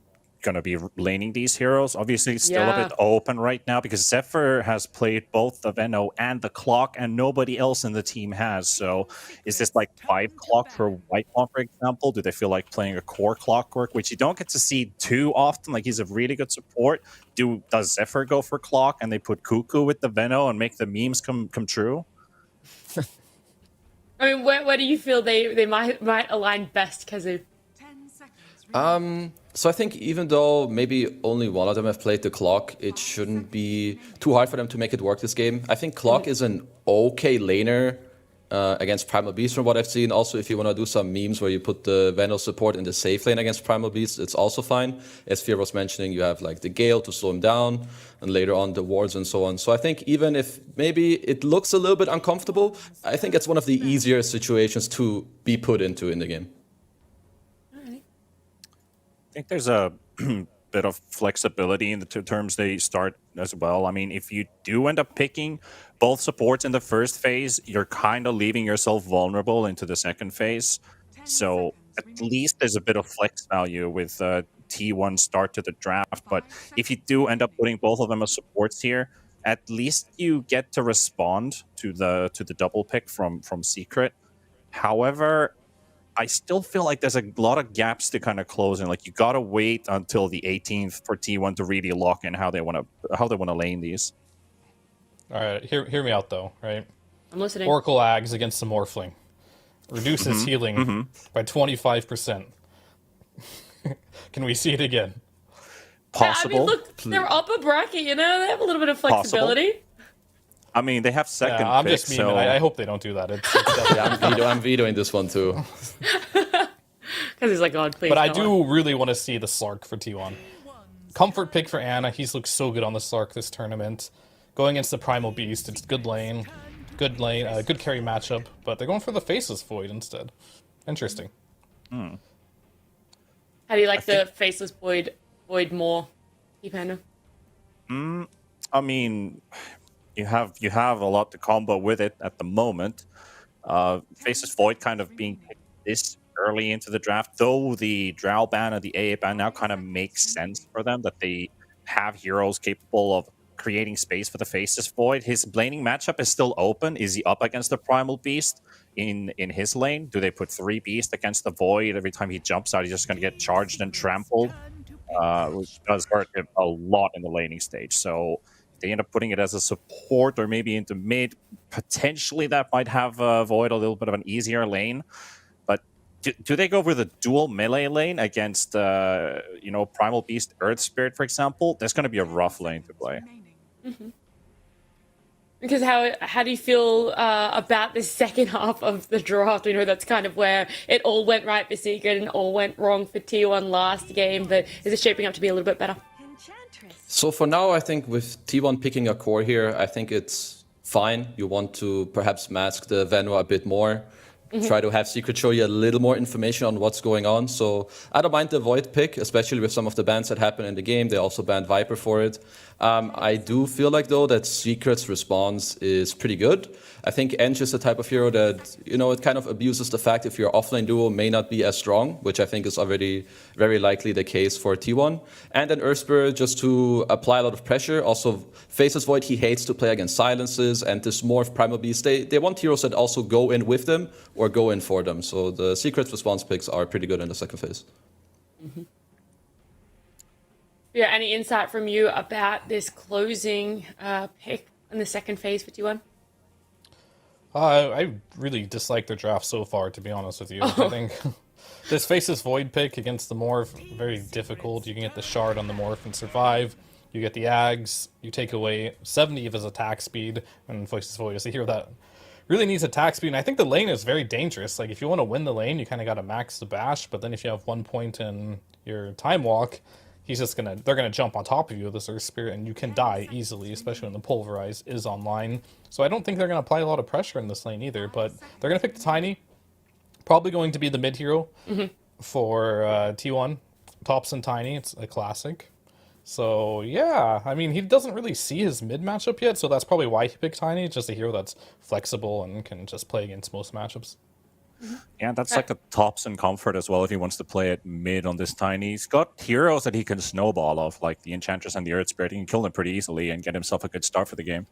going to be laning these heroes. Obviously, it's still a bit open right now because Zephyr has played both the Veno and the Clock, and nobody else in the team has. So is this like 5 Clock for White Claw, for example? Do they feel like playing a core Clockwork, which you don't get to see too often? Like, he's a really good support. Does Zephyr go for Clock and they put Cuckoo with the Veno and make the memes come true? I mean, where do you feel they might align best, Kazu? So I think even though maybe only one of them have played the Clock, it shouldn't be too hard for them to make it work this game. I think Clock is an okay laner against Primal Beast from what I've seen. Also, if you want to do some memes where you put the Veno support in the safe lane against Primal Beast, it's also fine. As Fear was mentioning, you have like the Gale to slow him down, and later on the wards and so on. So I think even if maybe it looks a little bit uncomfortable, I think it's one of the easier situations to be put into in the game. I think there's a bit of flexibility in the terms they start as well. I mean, if you do end up picking both supports in the first phase, you're kind of leaving yourself vulnerable into the second phase. So at least there's a bit of flex value with T1 start to the draft. But if you do end up putting both of them as supports here, at least you get to respond to the double pick from Secret. However, I still feel like there's a lot of gaps to kind of close in. Like, you gotta wait until the 18th for T1 to really lock in how they want to lane these. All right, hear me out though. Right, I'm listening. Oracle Ags against the Morphling. reduces healing by 25%. Can we see it again? Possible. I mean, look, they're upper bracket, you know? They have a little bit of flexibility. Possible. I mean, they have second Yeah, I'm pick, just mean. so... I hope they don't do that. I'm vetoing this one too. Because he's like, God, please. But I do really want to see the Slark for T1. Comfort pick for Ana. He's looked so good on the Slark this tournament. Going against the Primal Beast, it's good lane. Good carry matchup. But they're going for the Faceless Void instead. Interesting. How do you like the Faceless Void more, Panda? I mean, you have a lot to combo with it at the moment. Faceless Void kind of being picked this early into the draft, though the Drow ban and the AA ban now kind of makes sense for them, that they have heroes capable of creating space for the Faceless Void. His laning matchup is still open. Is he up against the Primal Beast in his lane? Do they put 3 Beast against the Void? Every time he jumps out, he's just going to get charged and trampled, which does hurt him a lot in the laning stage. So they end up putting it as a support or maybe into mid. Potentially that might have Void a little bit of an easier lane. But do they go with a dual melee lane against, Primal Beast Earth Spirit, for example? That's going to be a rough lane to play. Because how do you feel about the second half of the draft? We know that's kind of where it all went right for Secret and all went wrong for T1 last game, but is it shaping up to be a little bit better? So for now, I think with T1 picking a core here, I think it's fine. You want to perhaps mask the Venua a bit more. Try to have Secret show you a little more information on what's going on. So I don't mind the Void pick, especially with some of the bans that happen in the game. They also banned Viper for it. I do feel like, though, that Secret's response is pretty good. I think Ench is the type of hero that, it kind of abuses the fact if your offlane duo may not be as strong, which I think is already very likely the case for T1. And then Earthspur just to apply a lot of pressure. Also, Faceless Void, he hates to play against silences, and this Morph Primal Beast, they want heroes that also go in with them or go in for them. So the Secret response picks are pretty good in the second phase. Yeah, any insight from you about this closing pick in the second phase for T1? I really dislike their draft so far, to be honest with you. I think this Faceless Void pick against the Morph, very difficult. You can get the Shard on the Morph and survive. You get the Ags, you take away 70 of his attack speed, and Faceless Void is a hero that really needs attack speed. And I think the lane is very dangerous. Like, if you want to win the lane, you kind of got to max the bash, but then if you have 1 point in your time walk, they're gonna jump on top of you with this Earth Spirit, and you can die easily, especially when the Pulverize is online. So I don't think they're gonna apply a lot of pressure in this lane either, but they're gonna pick the Tiny, probably going to be the mid hero for T1. Tops and Tiny, it's a classic. So yeah, I mean, he doesn't really see his mid matchup yet, so that's probably why he picked Tiny. It's just a hero that's flexible and can just play against most matchups. Yeah, that's like a tops and comfort as well if he wants to play it mid on this Tiny. He's got heroes that he can snowball off, like the Enchantress and the Earth Spirit. He can kill them pretty easily and get himself a good start for the game.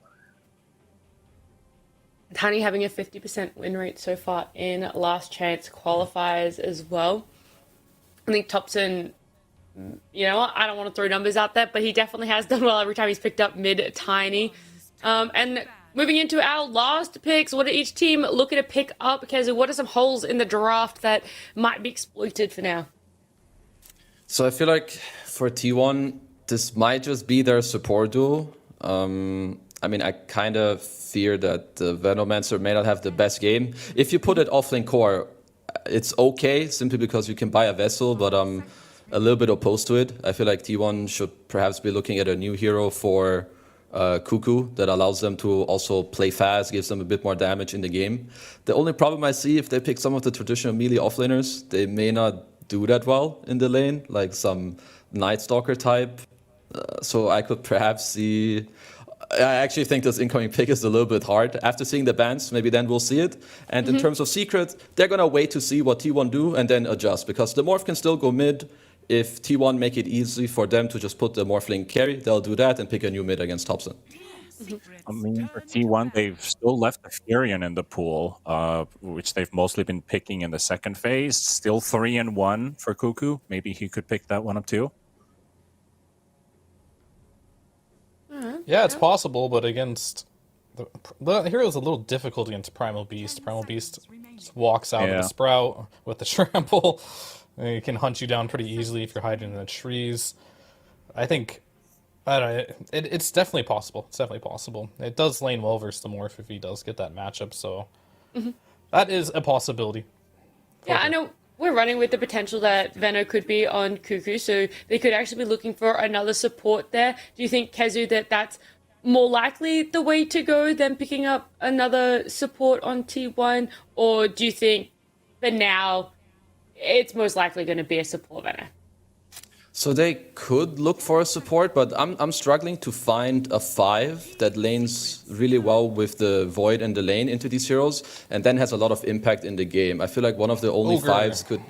Tiny having a 50% win rate so far in Last Chance Qualifiers as well. I think Thompson, I don't want to throw numbers out there, but he definitely has done well every time he's picked up mid Tiny. And moving into our last picks, what are each team looking to pick up? Because what are some holes in the draft that might be exploited for now? So I feel like for T1, this might just be their support duo. I kind of fear that the Venomancer may not have the best game. If you put it offlane core, it's okay, simply because you can buy a vessel, but I'm a little bit opposed to it. I feel like T1 should perhaps be looking at a new hero for Cuckoo that allows them to also play fast, gives them a bit more damage in the game. The only problem I see, if they pick some of the traditional melee offlaners, they may not do that well in the lane, like some Night Stalker type. So I could perhaps see... I actually think this incoming pick is a little bit hard. After seeing the bans, maybe then we'll see it. And in terms of Secret, they're going to wait to see what T1 do and then adjust, because the Morph can still go mid. If T1 make it easy for them to just put the Morphling carry, they'll do that and pick a new mid against Thompson. I mean, for T1, they've still left the Furion in the pool, which they've mostly been picking in the second phase. Still 3-1 for Cuckoo. Maybe he could pick that one up too. Yeah, it's possible, but against the hero is a little difficult against Primal Beast. Primal Beast Just walks out of the Sprout with the Trample. He can hunt you down pretty easily if you're hiding in the trees. I think, I don't know, it's definitely possible. It's definitely possible. It does lane well versus the Morph if he does get that matchup, so that is a possibility. Yeah, I know we're running with the potential that Veno could be on Cuckoo, so they could actually be looking for another support there. Do you think, Kezu, that that's more likely the way to go than picking up another support on T1? Or do you think for now it's most likely going to be a support Veno? So they could look for a support, but I'm struggling to find a 5 that lanes really well with the Void and the lane into these heroes, and then has a lot of impact in the game. I feel like one of the only Ogre. 5s could...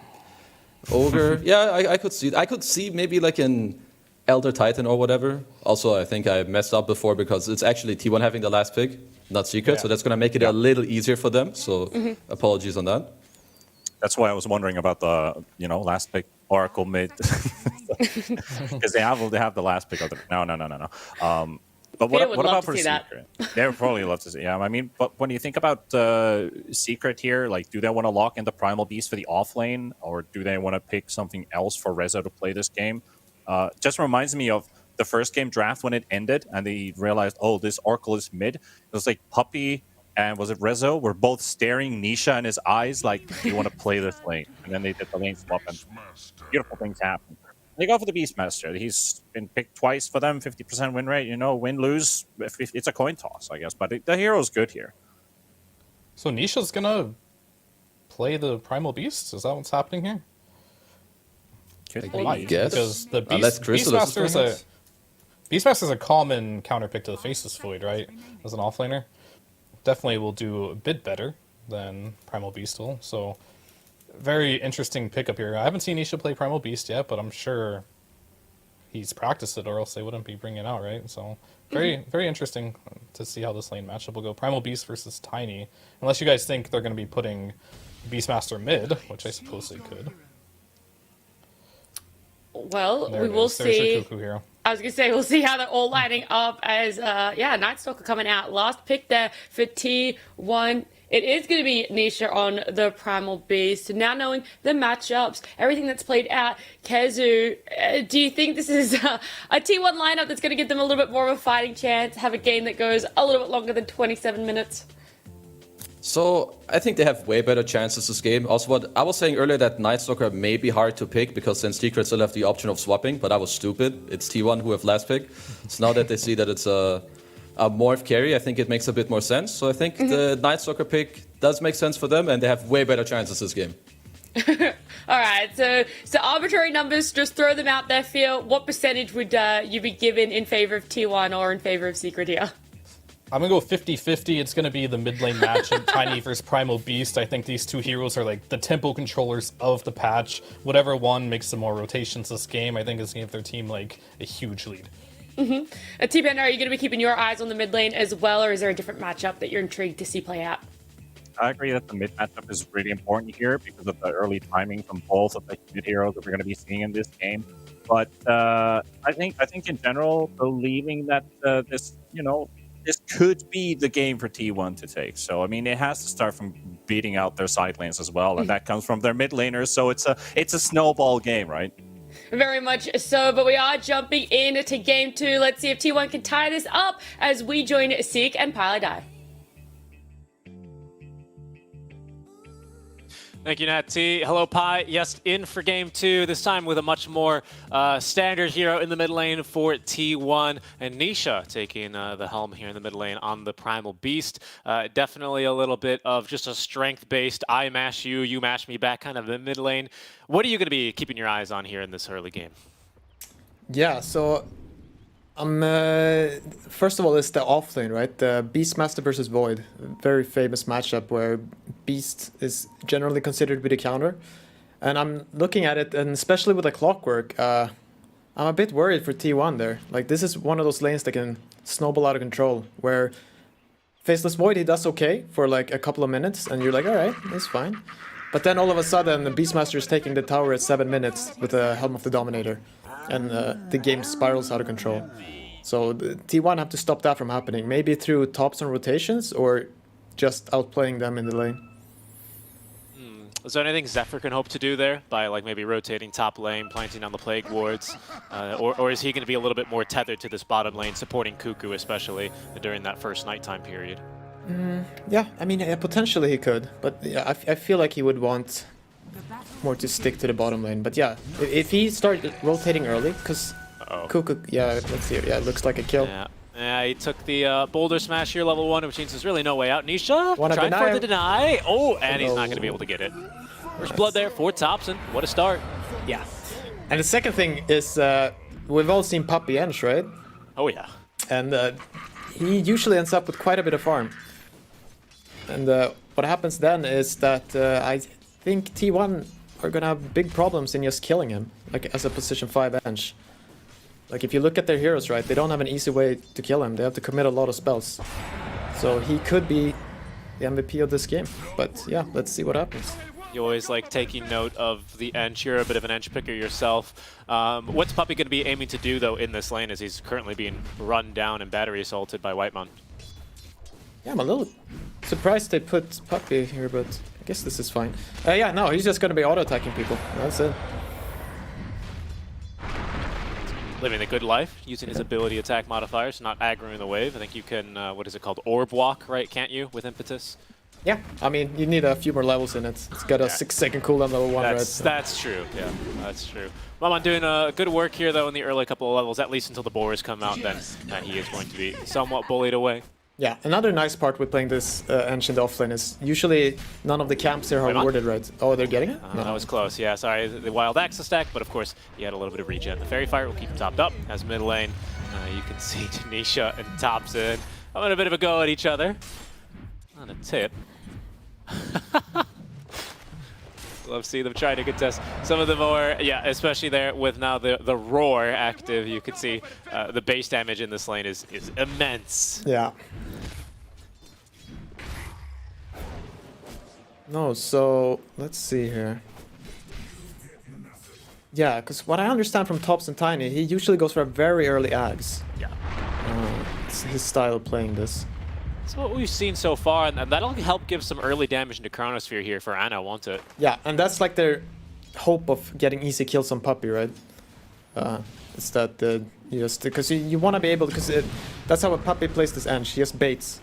Ogre, yeah, I could see. I could see maybe like an Elder Titan or whatever. Also, I think I messed up before because it's actually T1 having the last pick, not Secret, so that's going to make it a little easier for them, so apologies on that. That's why I was wondering about the, last pick Oracle mid. Because they have the last pick of the... No. But what about for Secret? They would probably love to see. Yeah, I mean, but when you think about Secret here, like, do they want to lock in the Primal Beast for the off lane, or do they want to pick something else for Reza to play this game? Just reminds me of the first game draft when it ended, and they realized, oh, this Oracle is mid. It was like Puppey and was it Rezo were both staring Nisha in his eyes like, do you want to play this lane? And then they did the lane swap, and beautiful things happened. They go for the Beastmaster. He's been picked twice for them, 50% win rate. Win, lose, it's a coin toss, I guess. But the hero's good here. So Nisha's going to play the Primal Beast? Is that what's happening here? I guess. Because the Beastmaster is a common counter pick to the Faceless Void, right? As an offlaner. Definitely will do a bit better than Primal Beast will. So, very interesting pickup here. I haven't seen Nisha play Primal Beast yet, but I'm sure he's practiced it, or else they wouldn't be bringing it out, right? So, very interesting to see how this lane matchup will go. Primal Beast versus Tiny. Unless you guys think they're going to be putting Beastmaster mid, which I suppose they could. Well, we will see. I was going to say, we'll see how they're all lining up as, Nightstalker coming out. Last pick there for T1. It is going to be Nisha on the Primal Beast. Now knowing the matchups, everything that's played out, Kezu, do you think this is a T1 lineup that's going to give them a little bit more of a fighting chance, have a game that goes a little bit longer than 27 minutes? So I think they have way better chances this game. Also, what I was saying earlier, that Nightstalker may be hard to pick because then Secret still have the option of swapping, but I was stupid. It's T1 who have last pick. So now that they see that it's a morph carry, I think it makes a bit more sense. So I think the Nightstalker pick does make sense for them, and they have way better chances this game. All right, so arbitrary numbers, just throw them out there, Phil. What percentage would you be given in favor of T1 or in favor of Secret here? I'm going to go 50-50. It's going to be the mid lane matchup, Tiny versus Primal Beast. I think these two heroes are like the tempo controllers of the patch. Whatever one makes some more rotations this game, I think is going to give their team like a huge lead. T-Panda, are you going to be keeping your eyes on the mid lane as well, or is there a different matchup that you're intrigued to see play out? I agree that the mid matchup is really important here because of the early timing from both of the mid heroes that we're going to be seeing in this game. But I think in general, believing that this could be the game for T1 to take. So, I mean, it has to start from beating out their side lanes as well, and that comes from their mid laners, so it's a snowball game, right? Very much so, but we are jumping into game 2. Let's see if T1 can tie this up as we join Seek and Paladai. Thank you, Nat T. Hello, Pi. Yes, in for game 2, this time with a much more standard hero in the mid lane for T1. And Nisha taking the helm here in the mid lane on the Primal Beast. Definitely a little bit of just a strength-based, I mash you, you mash me back kind of the mid lane. What are you going to be keeping your eyes on here in this early game? Yeah, so first of all, it's the offlane, right? The Beastmaster versus Void, very famous matchup where Beast is generally considered to be the counter. And I'm looking at it, and especially with the Clockwork, I'm a bit worried for T1 there. Like, this is one of those lanes that can snowball out of control, where Faceless Void, he does okay for like a couple of minutes, and you're like, alright, it's fine. But then all of a sudden, the Beastmaster is taking the tower at 7 minutes with the Helm of the Dominator, and the game spirals out of control. So the T1 have to stop that from happening, maybe through tops and rotations, or just outplaying them in the lane. Is there anything Zephyr can hope to do there by like maybe rotating top lane, planting on the Plague Wards? Or is he going to be a little bit more tethered to this bottom lane, supporting Cuckoo especially during that first nighttime period? Yeah, I mean, potentially he could, but yeah, I feel like he would want more to stick to the bottom lane. But yeah, if he started rotating early, because Cuckoo, yeah, let's see, yeah, it looks like a kill. Yeah, he took the Boulder Smash here, level 1, which means there's really no way out. Nisha trying deny for the deny. Oh, and he's not going to be able to get it. There's blood there for Thompson. What a start. Yeah. And the second thing is, we've all seen Puppy Ench, right? Oh, yeah. And he usually ends up with quite a bit of farm. And what happens then is that I think T1 are going to have big problems in just killing him, like as a position 5 Ench. Like, if you look at their heroes, right, they don't have an easy way to kill him. They have to commit a lot of spells. So he could be the MVP of this game. But yeah, let's see what happens. You always like taking note of the Ench. You're a bit of an Ench picker yourself. What's Puppy going to be aiming to do, though, in this lane as he's currently being run down and battery assaulted by Whitemon? Yeah, I'm a little surprised they put Puppy here, but I guess this is fine. Yeah, no, he's just going to be auto-attacking people. That's it. Living a good life, using his ability attack modifiers, not aggroing the wave. I think you can, what is it called, orb walk, right, can't you, with Impetus? Yeah, I mean, you need a few more levels in it. It's got a 6-second cooldown level 1, right? So. That's true, yeah, that's true. Whitemon doing good work here, though, in the early couple of levels, at least until the boars come out, then he is going to be somewhat bullied away. Yeah, another nice part with playing this Ancient offlane is usually none of the camps here are warded, right? Oh, they're getting it? No. That was close, yeah, sorry, the Wild Axis stack, but of course, he had a little bit of regen. The Fairy Fire will keep him topped up as mid lane. You can see Tanisha and Thompson having a bit of a go at each other. On a tip. Love seeing them trying to contest some of the more, yeah, especially there with now the Roar active. You can see the base damage in this lane is immense. Yeah. No, so let's see here. Yeah, because what I understand from Tops and Tiny, he usually goes for a very early Ags. Yeah. It's his style of playing this. That's what we've seen so far, and that'll help give some early damage into Chronosphere here for Ana, won't it? Yeah, and that's like their hope of getting easy kills on Puppy, right? It's that you just because you want to be able, because that's how a Puppy plays this Ench. He just baits,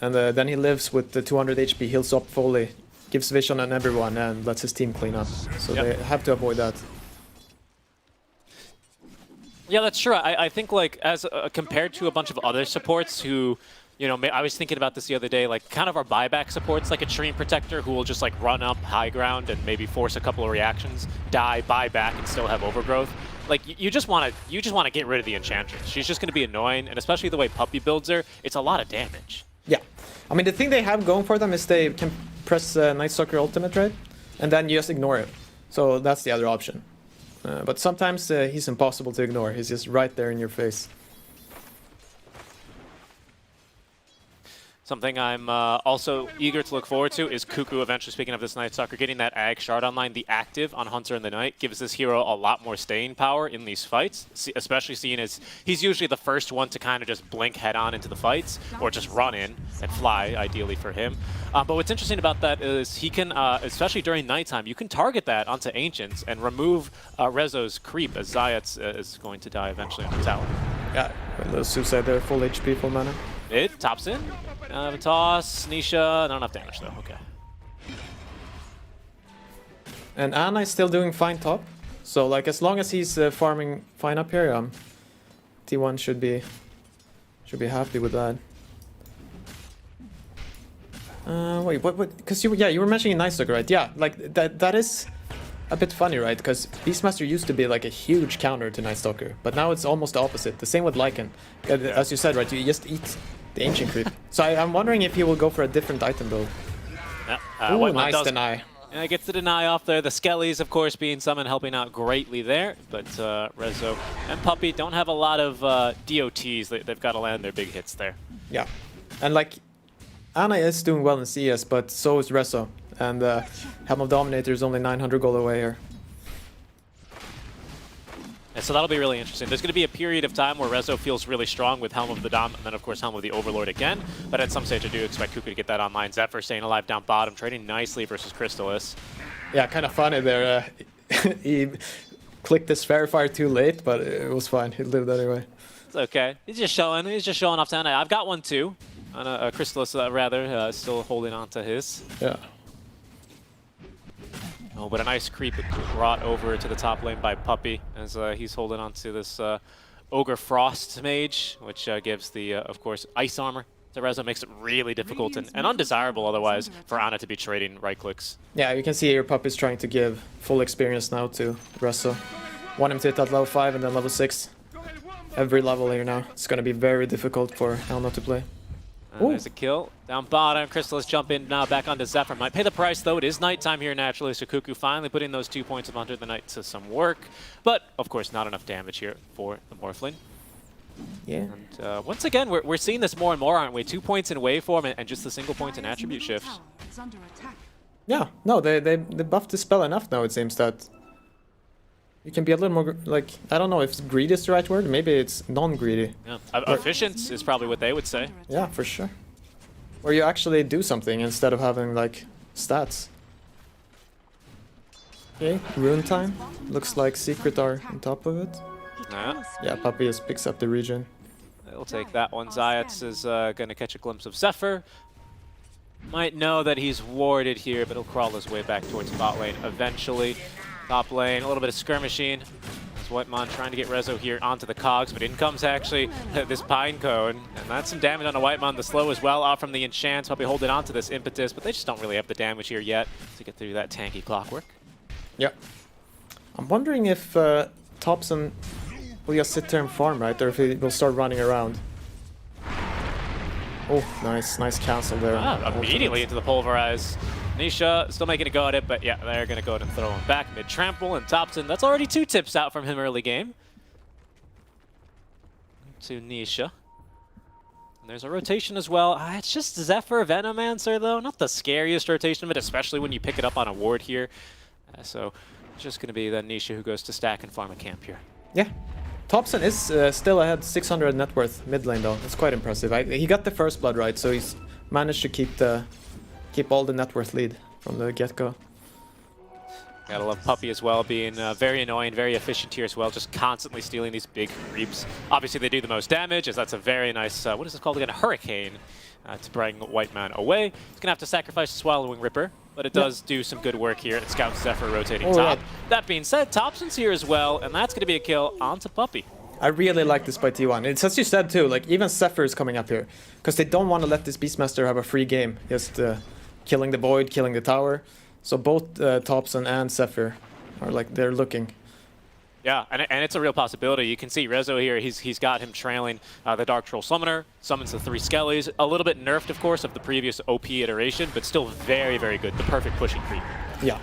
and then he lives with the 200 HP, heals up fully, gives vision on everyone, and lets his team clean up. So they have to avoid that. Yeah, that's true. I think like as compared to a bunch of other supports who. You know, I was thinking about this the other day, like kind of our buyback supports, like a Treant Protector who will just like run up high ground and maybe force a couple of reactions, die, buy back, and still have overgrowth. Like you just want to get rid of the Enchantress. She's just going to be annoying, and especially the way Puppy builds her, it's a lot of damage. Yeah, I mean the thing they have going for them is they can press Night Stalker ultimate, right, and then you just ignore it. So that's the other option. But sometimes he's impossible to ignore. He's just right there in your face. Something I'm also eager to look forward to is Cuckoo eventually, speaking of this Night Stalker, getting that Ag Shard online. The active on Hunter in the Night gives this hero a lot more staying power in these fights, especially seeing as he's usually the first one to kind of just blink head on into the fights, or just run in and fly, ideally for him. But what's interesting about that is he can, especially during nighttime, you can target that onto Ancients and remove Rezo's creep, as Zayat's is going to die eventually on the tower. Yeah, a little suicide there, full HP, full mana. It tops in. A toss, Nisha, not enough damage though, okay. And Ana is still doing fine top, so like as long as he's farming fine up here, T1 should be happy with that. Wait, what? Because you were mentioning Night Stalker, right? Yeah, like that is a bit funny, right? Because Beastmaster used to be like a huge counter to Night Stalker, but now it's almost the opposite. The same with Lycan. As you said, right? You just eat the Ancient Creep. So I'm wondering if he will go for a different item build. Yeah, Ooh, nice deny. Yeah, gets the deny off there. The Skellies, of course, being summoned, helping out greatly there. But Rezo and Puppy don't have a lot of DOTs. They've got to land their big hits there. Yeah, and like Ana is doing well in CS, but so is Rezo. And Helm of Dominator is only 900 gold away here. So that'll be really interesting. There's going to be a period of time where Rezo feels really strong with Helm of the Dom, and then of course Helm of the Overlord again. But at some stage I do expect Kuku to get that online. Zephyr staying alive down bottom, trading nicely versus Crystallis. Yeah, kind of funny there. He clicked this Verifier too late, but it was fine. He lived anyway. It's okay. He's just showing off down. I've got one too. On a Crystallis, rather, still holding on to his. Yeah. Oh, but a nice creep brought over to the top lane by Puppey as he's holding on to this Ogre Frost mage, which gives the, of course, ice armor to Rezo. Makes it really difficult and undesirable otherwise for Ana to be trading right clicks. Yeah, you can see here Puppey's trying to give full experience now to Rezo. Want him to hit that level 5 and then level 6. Every level here now. It's going to be very difficult for Elno to play. There's a kill. Down bottom, Crystallis jump in now back onto Zephyr. Might pay the price though. It is nighttime here naturally, so Kuku finally putting those 2 points of Under the Night to some work. But, of course, not enough damage here for the Morphling. Yeah. And once again, we're seeing this more and more, aren't we? 2 points in waveform and just the single point in attribute shifts. Yeah, no, they buffed the spell enough now, it seems that you can be a little more, like, I don't know if greedy is the right word, maybe it's non-greedy. Yeah. Efficient is probably what they would say. Yeah, for sure. Where you actually do something instead of having, like, stats. Okay, rune time. Looks like Secret are on top of it. Yeah, Puppey just picks up the region. They'll take that one. Zayats is going to catch a glimpse of Zephyr. Might know that he's warded here, but he'll crawl his way back towards bot lane eventually. Top lane, a little bit of skirmishing. As Whitemon trying to get Rezo here onto the cogs, but in comes actually this Pine Cone. And that's some damage on the Whitemon. The slow as well off from the enchant. Probably holding on to this impetus, but they just don't really have the damage here yet to get through that tanky clockwork. Yep. I'm wondering if Thompson will just sit there and farm, right? Or if he will start running around. Oh, nice cancel there. Immediately into the Pulverize. Nisha still making a go at it, but yeah, they're going to go ahead and throw him back mid-trample, and Thompson, that's already 2 tips out from him early game. To Nisha. And there's a rotation as well. It's just Zephyr Venomancer, though. Not the scariest rotation, but especially when you pick it up on a ward here. So it's just going to be then Nisha who goes to stack and farm a camp here. Yeah. Thompson is still ahead 600 net worth mid lane, though. That's quite impressive. He got the first blood right, so he's managed to keep all the net worth lead from the get-go. Gotta love Puppey as well, being very annoying, very efficient here as well, just constantly stealing these big creeps. Obviously they do the most damage, as that's a very nice, what is this called again? A Hurricane to bring Whiteman away. He's gonna have to sacrifice the Swallowing Ripper, but it does do some good work here. It scouts Zephyr rotating top. That being said, Thompson's here as well, and that's gonna be a kill onto Puppey. I really like this by T1. It's as you said too, like even Zephyr is coming up here, because they don't want to let this Beastmaster have a free game, just killing the Void, killing the tower. So both Thompson and Zephyr are like, they're looking. Yeah, and it's a real possibility. You can see Rezo here, he's got him trailing the Dark Troll Summoner, summons the 3 Skellies. A little bit nerfed, of course, of the previous OP iteration, but still very, very good. The perfect pushing creep. Yeah.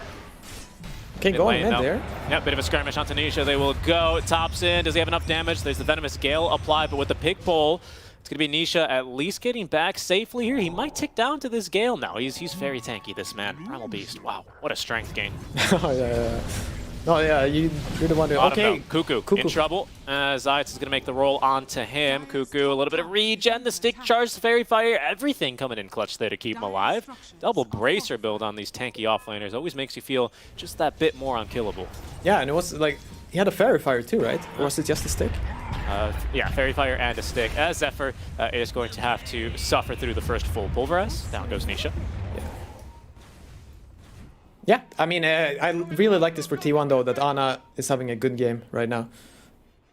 Okay, going in there. Yeah, bit of a skirmish on Tanisha. They will go. Thompson, does he have enough damage? There's the Venomous Gale applied, but with the pig pole, it's going to be Nisha at least getting back safely here. He might tick down to this Gale now. He's very tanky, this man. Primal Beast. Wow, what a strength gain. Oh, yeah. No, yeah, you're the one who... Okay. Kuku in trouble. Zayats is going to make the roll onto him. Kuku, a little bit of regen, the stick charge, the Fairy Fire, everything coming in clutch there to keep him alive. Double Bracer build on these tanky offlaners always makes you feel just that bit more unkillable. Yeah, and it was like, he had a Fairy Fire too, right? Or was it just a stick? Yeah, Fairy Fire and a stick. As Zephyr is going to have to suffer through the first full Pulverize. Down goes Nisha. Yeah, I mean, I really like this for T1 though, that Ana is having a good game right now.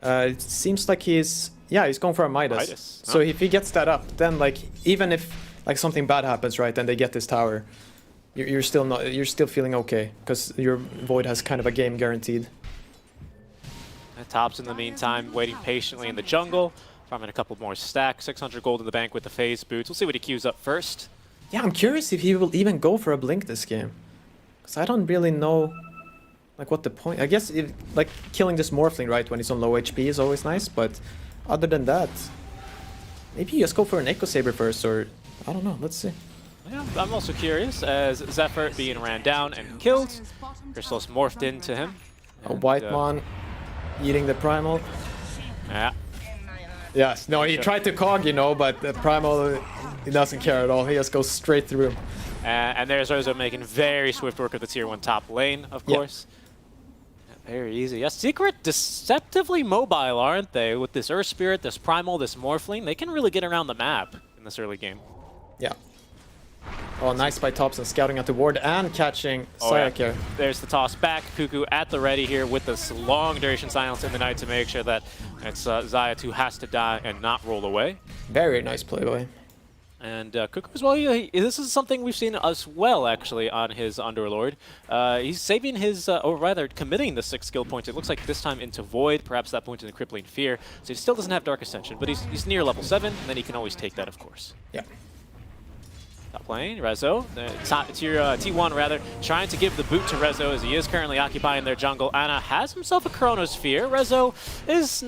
It seems like he's going for a Midas. So if he gets that up, then like, even if like something bad happens, right, and they get this tower, you're still feeling okay, because your Void has kind of a game guaranteed. Tops in the meantime, waiting patiently in the jungle, farming a couple more stacks, 600 gold in the bank with the phase boots. We'll see what he queues up first. Yeah, I'm curious if he will even go for a blink this game. Because I don't really know, like, what the point... I guess, like, killing this Morphling, right, when he's on low HP is always nice, but other than that, maybe you just go for an Echo Saber first, or... I don't know, let's see. Yeah, I'm also curious, as Zephyr being ran down and killed, Crystallis morphed into him. A Whitemon eating the Primal. Yeah. Yes, no, he tried to cog, you know, but the Primal, he doesn't care at all. He just goes straight through him. And there's Rezo making very swift work of the tier 1 top lane, of course. Very easy. Yes, Secret deceptively mobile, aren't they? With this Earth Spirit, this Primal, this Morphling, they can really get around the map in this early game. Yeah. Oh, nice by Thompson, scouting at the ward and catching Sayak here. There's the toss back. Cuckoo at the ready here with this long duration silence in the night to make sure that it's Zayat who has to die and not roll away. Very nice play by him. And Cuckoo as well, this is something we've seen as well, actually, on his Underlord. He's saving his, or rather, committing the 6 skill points. It looks like this time into Void, perhaps that point into Crippling Fear. So he still doesn't have Dark Ascension, but he's near level 7, and then he can always take that, of course. Yeah. Top lane, Rezo, tier T1 rather, trying to give the boot to Rezo as he is currently occupying their jungle. Ana has himself a Chronosphere. Rezo is,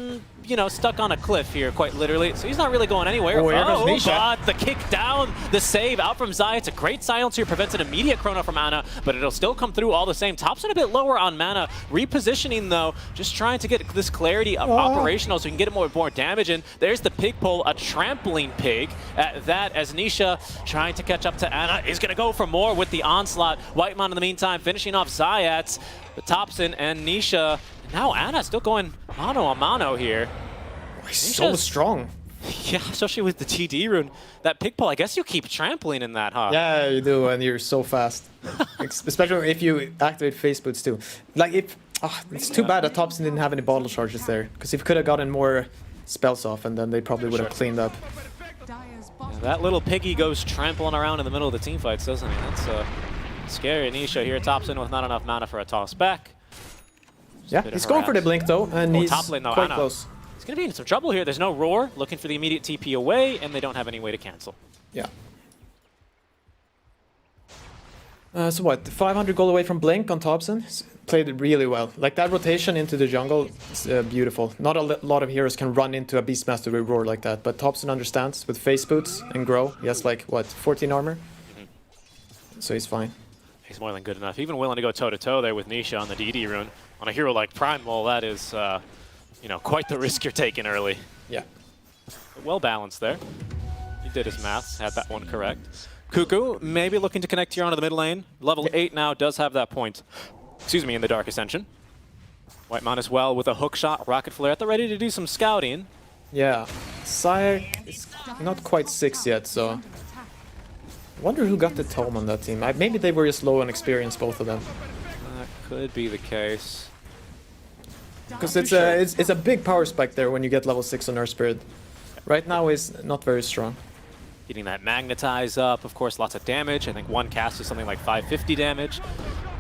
you know, stuck on a cliff here, quite literally, so he's not really going anywhere. But the kick down, the save out from Zai. It's a great silence here, prevents an immediate Chrono from Ana, but it'll still come through all the same. Thompson a bit lower on mana, repositioning though, just trying to get this clarity of operational so he can get more damage in. There's the pig pull, a trampling pig at that, as Nisha trying to catch up to Ana is going to go for more with the onslaught. Whitemon in the meantime finishing off Zayat, the Thompson and Nisha. Now Ana still going mano a mano here. Oh, he's so strong. Yeah, especially with the TD rune. That pig pull, I guess you keep trampling in that, huh? Yeah, you do, and you're so fast. Especially if you activate face boots too. Like, it's too bad that Thompson didn't have any bottle charges there, because he could have gotten more spells off, and then they probably would have cleaned up. Yeah, that little piggy goes trampling around in the middle of the team fights, doesn't he? That's scary. Nisha here, Thompson with not enough mana for a toss back. Yeah, he's going for the blink though, and he's top lane, though, quite Ana. close. He's going to be in some trouble here. There's no roar, looking for the immediate TP away, and they don't have any way to cancel. Yeah. So what, 500 gold away from blink on Thompson? He's played it really well. Like that rotation into the jungle is beautiful. Not a lot of heroes can run into a Beastmaster with roar like that, but Thompson understands with face boots and grow. He has like, what, 14 armor? So he's fine. He's more than good enough. Even willing to go toe-to-toe there with Nisha on the DD rune. On a hero like Primal, that is, you know, quite the risk you're taking early. Yeah. Well balanced there. He did his maths, had that one correct. Cuckoo, maybe looking to connect here onto the mid lane. Level 8 now, does have that point, excuse me, in the Dark Ascension. Whitemon as well with a hook shot, rocket flare at the ready to do some scouting. Yeah, Sayak is not quite 6 yet, so... I wonder who got the tome on that team. Maybe they were just low on experience, both of them. That could be the case. Because it's a big power spike there when you get level 6 on Earth Spirit. Right now is not very strong. Getting that magnetize up, of course, lots of damage. I think one cast is something like 550 damage.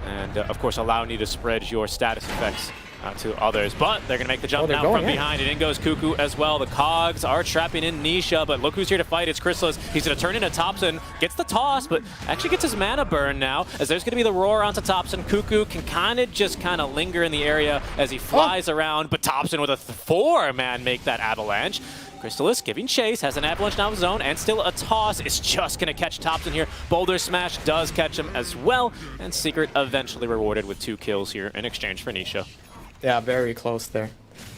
And of course, allowing you to spread your status effects to others. But they're going to make the jump now from behind. And in goes Cuckoo as well. The Cogs are trapping in Nisha, but look who's here to fight. It's Chrysalis. He's going to turn into Thompson. Gets the toss, but actually gets his mana burn now, as there's going to be the roar onto Thompson. Cuckoo can kind of linger in the area as he flies around, but Thompson with a 4-man make that avalanche. Chrysalis giving chase, has an avalanche now of his own, and still a toss is just going to catch Thompson here. Boulder Smash does catch him as well, and Secret eventually rewarded with 2 kills here in exchange for Nisha. Yeah, very close there.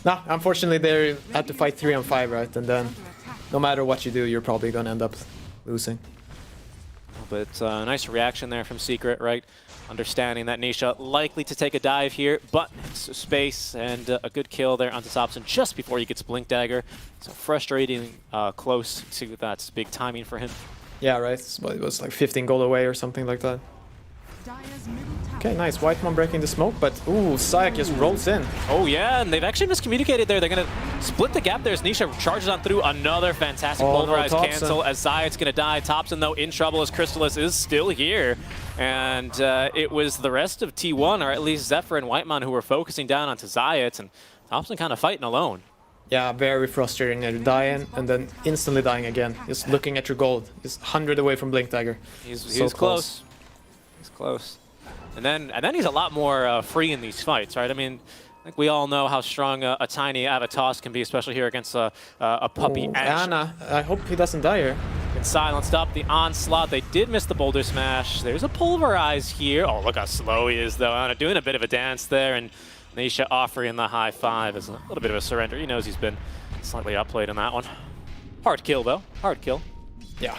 No, unfortunately they had to fight 3 on 5, right? And then no matter what you do, you're probably going to end up losing. But nice reaction there from Secret, right? Understanding that Nisha likely to take a dive here, but it's space and a good kill there onto Thompson just before he gets Blink Dagger. So frustrating close to that's big timing for him. Yeah, right. It was like 15 gold away or something like that. Okay, nice. Whitemon breaking the smoke, but ooh, Sayak just rolls in. Oh yeah, and they've actually miscommunicated there. They're going to split the gap there as Nisha charges on through another fantastic pulverized cancel as Zayat's going to die. Thompson, though, in trouble as Chrysalis is still here. And it was the rest of T1, or at least Zephyr and Whitemon, who were focusing down onto Zayat, and Thompson kind of fighting alone. Yeah, very frustrating. You're dying and then instantly dying again. Just looking at your gold. He's 100 away from Blink Dagger. He's close. He's close. And then he's a lot more free in these fights, right? I mean, I think we all know how strong a tiny Avatos can be, especially here against a puppy. Ana, I hope he doesn't die here. It's silenced up. The onslaught. They did miss the boulder smash. There's a pulverize here. Oh, look how slow he is, though. Ana doing a bit of a dance there, and Nisha offering the high five is a little bit of a surrender. He knows he's been slightly outplayed in that one. Hard kill, though. Hard kill. Yeah.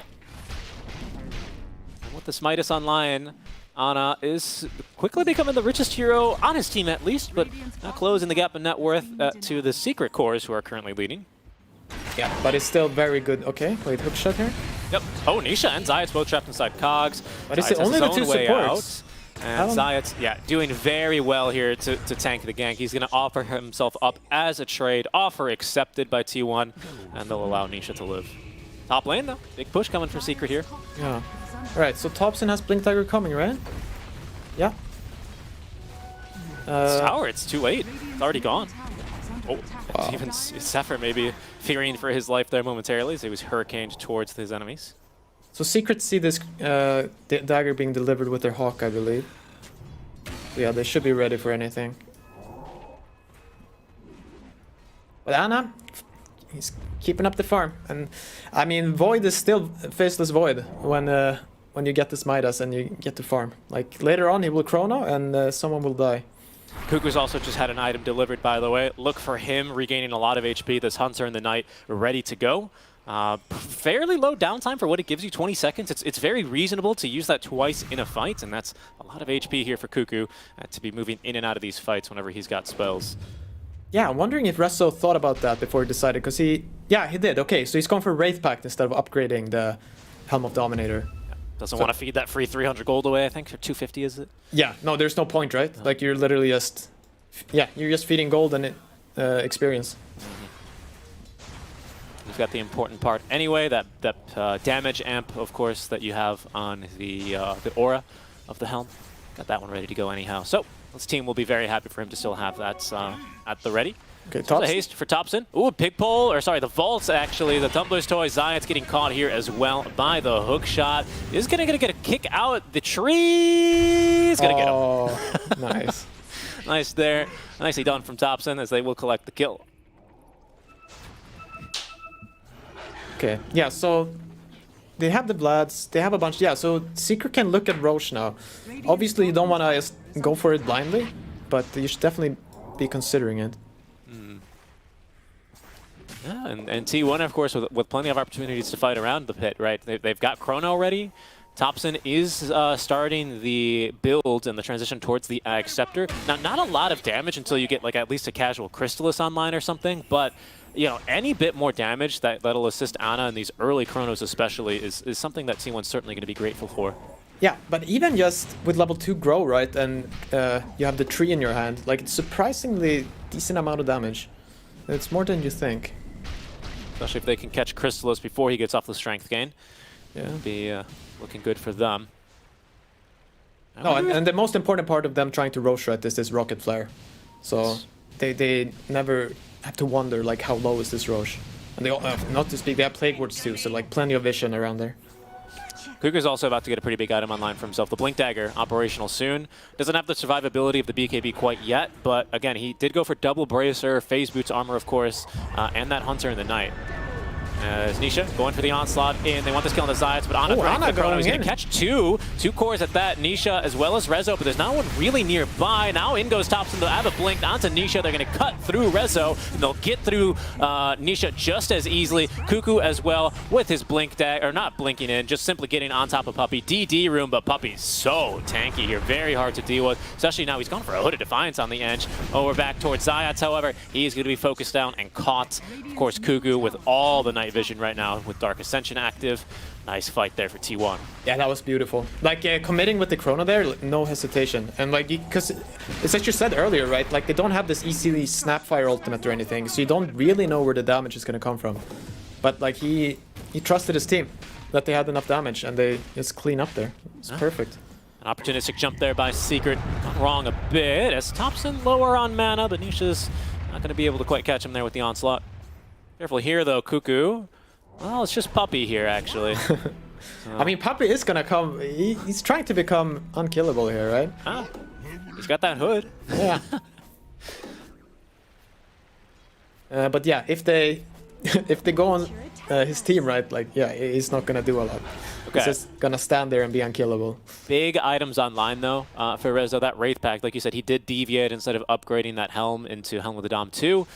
And with this Midas online, Ana is quickly becoming the richest hero on his team at least, but now closing the gap in net worth to the Secret Cores, who are currently leading. Yeah, but it's still very good. Okay, wait, hook shot here? Yep. Oh, Nisha and Zayat's both trapped inside Cogs. But it's only the two supports. And Zayat's, yeah, doing very well here to tank the gank. He's going to offer himself up as a trade. Offer accepted by T1, and they'll allow Nisha to live. Top lane, though. Big push coming from Secret here. Yeah. Alright, so Thompson has Blink Dagger coming, right? Yeah. Tower, it's too late. It's already gone. Oh, wow. Even Zephyr maybe fearing for his life there momentarily as he was hurricaned towards his enemies. So Secret see this dagger being delivered with their Hawk, I believe. Yeah, they should be ready for anything. But Ana, he's keeping up the farm. And I mean, Void is still Faceless Void when you get this Midas and you get to farm. Like later on he will chrono and someone will die. Kuku's also just had an item delivered, by the way. Look for him regaining a lot of HP. This Hunter in the Night ready to go. Fairly low downtime for what it gives you, 20 seconds. It's very reasonable to use that twice in a fight, and that's a lot of HP here for Kuku to be moving in and out of these fights whenever he's got spells. Yeah, I'm wondering if Resso thought about that before he decided, because he did. Okay, so he's gone for Wraith Pact instead of upgrading the Helm of Dominator. Yeah. Doesn't want to feed that free 300 gold away, I think, or 250 is it? Yeah, no, there's no point, right? No. Like you're literally just, you're just feeding gold and experience. You've got the important part anyway, that damage amp, of course, that you have on the aura of the helm. Got that one ready to go anyhow. So this team will be very happy for him to still have that at the ready. Okay, so the haste for Thompson. Ooh, pig pole, or sorry, the vaults actually. The Tumbler's Toy, Zayat's getting caught here as well by the hook shot. Is gonna get a kick out the tree. He's gonna get him. Oh, nice. Nice there. Nicely done from Thompson as they will collect the kill. Okay, yeah, so they have the Vlads, they have a bunch, yeah, so Secret can look at Roche now. Obviously you don't want to just go for it blindly, but you should definitely be considering it. Yeah, and T1, of course, with plenty of opportunities to fight around the pit, right? They've got Chrono ready. Thompson is starting the build and the transition towards the Ag Scepter. Now, not a lot of damage until you get like at least a casual Crystallis online or something, but you know, any bit more damage that'll assist Ana in these early Chronos especially is something that T1's certainly going to be grateful for. Yeah, but even just with level 2 grow, right, and you have the tree in your hand, like it's surprisingly decent amount of damage. It's more than you think. Especially if they can catch Crystallis before he gets off the strength gain. Yeah. It'll be looking good for them. No, and the most important part of them trying to Roche Rat is this Rocket Flare. So they never have to wonder like how low is this Roche. And they not to speak, they have Plague Wards too, so like plenty of vision around there. Kuku's also about to get a pretty big item online for himself. The Blink Dagger, operational soon. Doesn't have the survivability of the BKB quite yet, but again, he did go for double Bracer, Phase Boots armor, of course, and that Hunter in the Night. As Nisha going for the onslaught in. They want this kill on the Zayats, but Ana is going to catch two cores at that. Nisha as well as Rezo, but there's not one really nearby. Now in goes Thompson. They'll have a blink onto Nisha. They're going to cut through Rezo, and they'll get through Nisha just as easily. Kuku as well with his blink dag, or not blinking in, just simply getting on top of Puppey. DD room, but Puppey's so tanky here. Very hard to deal with, especially now he's gone for a Hooded Defiance on the edge. Oh, we're back towards Zayats, however. He's going to be focused down and caught. Of course, Kuku with all the night vision right now with Dark Ascension active. Nice fight there for T1. Yeah, that was beautiful. Like committing with the Chrono there, no hesitation. And like, because it's like you said earlier, right? Like they don't have this easily Snapfire ultimate or anything, so you don't really know where the damage is going to come from. But like he trusted his team that they had enough damage, and they just clean up there. It's perfect. An opportunistic jump there by Secret. Gone wrong a bit as Thompson lower on mana, but Nisha's not going to be able to quite catch him there with the onslaught. Careful here though, Kuku. Well, it's just Puppey here, actually. So. I mean, Puppey is gonna come. He's trying to become unkillable here, right? Ah, he's got that hood. Yeah. But yeah, if they go on his team, right? Like, yeah, he's not gonna do a lot. He's just gonna stand there and be unkillable. Big items online though for Rezo. That Wraith Pact, like you said, he did deviate instead of upgrading that helm into Helm of the Dom 2.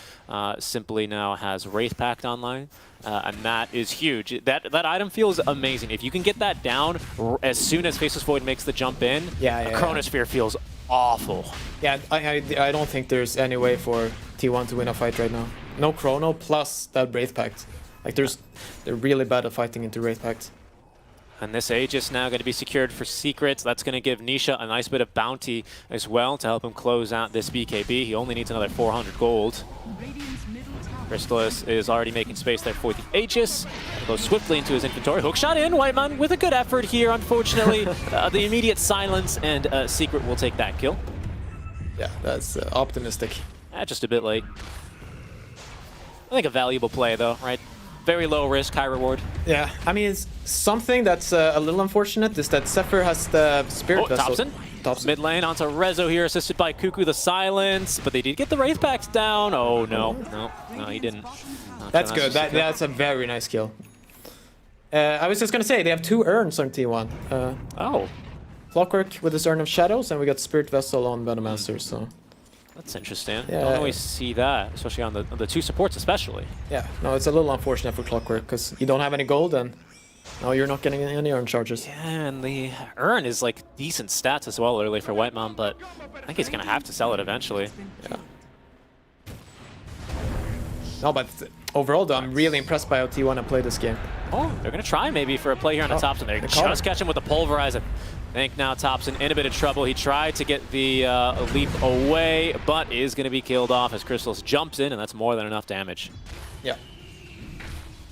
Simply now has Wraith Pact online. And that is huge. That item feels amazing. If you can get that down as soon as Faceless Void makes the jump in, Chronosphere feels awful. Yeah, I don't think there's any way for T1 to win a fight right now. No Chrono plus that Wraith Pact. Like they're really bad at fighting into Wraith Pact. And this Aegis now going to be secured for Secrets. That's going to give Nisha a nice bit of bounty as well to help him close out this BKB. He only needs another 400 gold. Crystallis is already making space there for the Aegis. Goes swiftly into his inventory. Hookshot in, Whiteman with a good effort here. Unfortunately, the immediate silence, and Secret will take that kill. Yeah, that's optimistic. Just a bit late. I think a valuable play though, right? Very low risk, high reward. Yeah, I mean, it's something that's a little unfortunate is that Zephyr has the Spirit Vessel. Thompson. Mid lane onto Rezo here, assisted by Cuckoo the Silence, but they did get the Wraith Packs down. Oh, no, he didn't. That's good. That's a very nice kill. I was just going to say, they have 2 urns on T1. Clockwork with his Urn of Shadows, and we got Spirit Vessel on Venomancer, so... That's interesting. Yeah. Don't always see that, especially on the 2 supports especially. Yeah, no, it's a little unfortunate for Clockwork, because you don't have any gold, and now you're not getting any urn charges. Yeah, and the urn is like decent stats as well early for Whitemon, but I think he's going to have to sell it eventually. Yeah. No, but overall, though, I'm really impressed by how T1 have played this game. Oh, they're going to try maybe for a play here on the Thompson. They're just catch him with the Pulverize. I think now Thompson in a bit of trouble. He tried to get the leap away, but is going to be killed off as Crystallis jumps in, and that's more than enough damage. Yeah.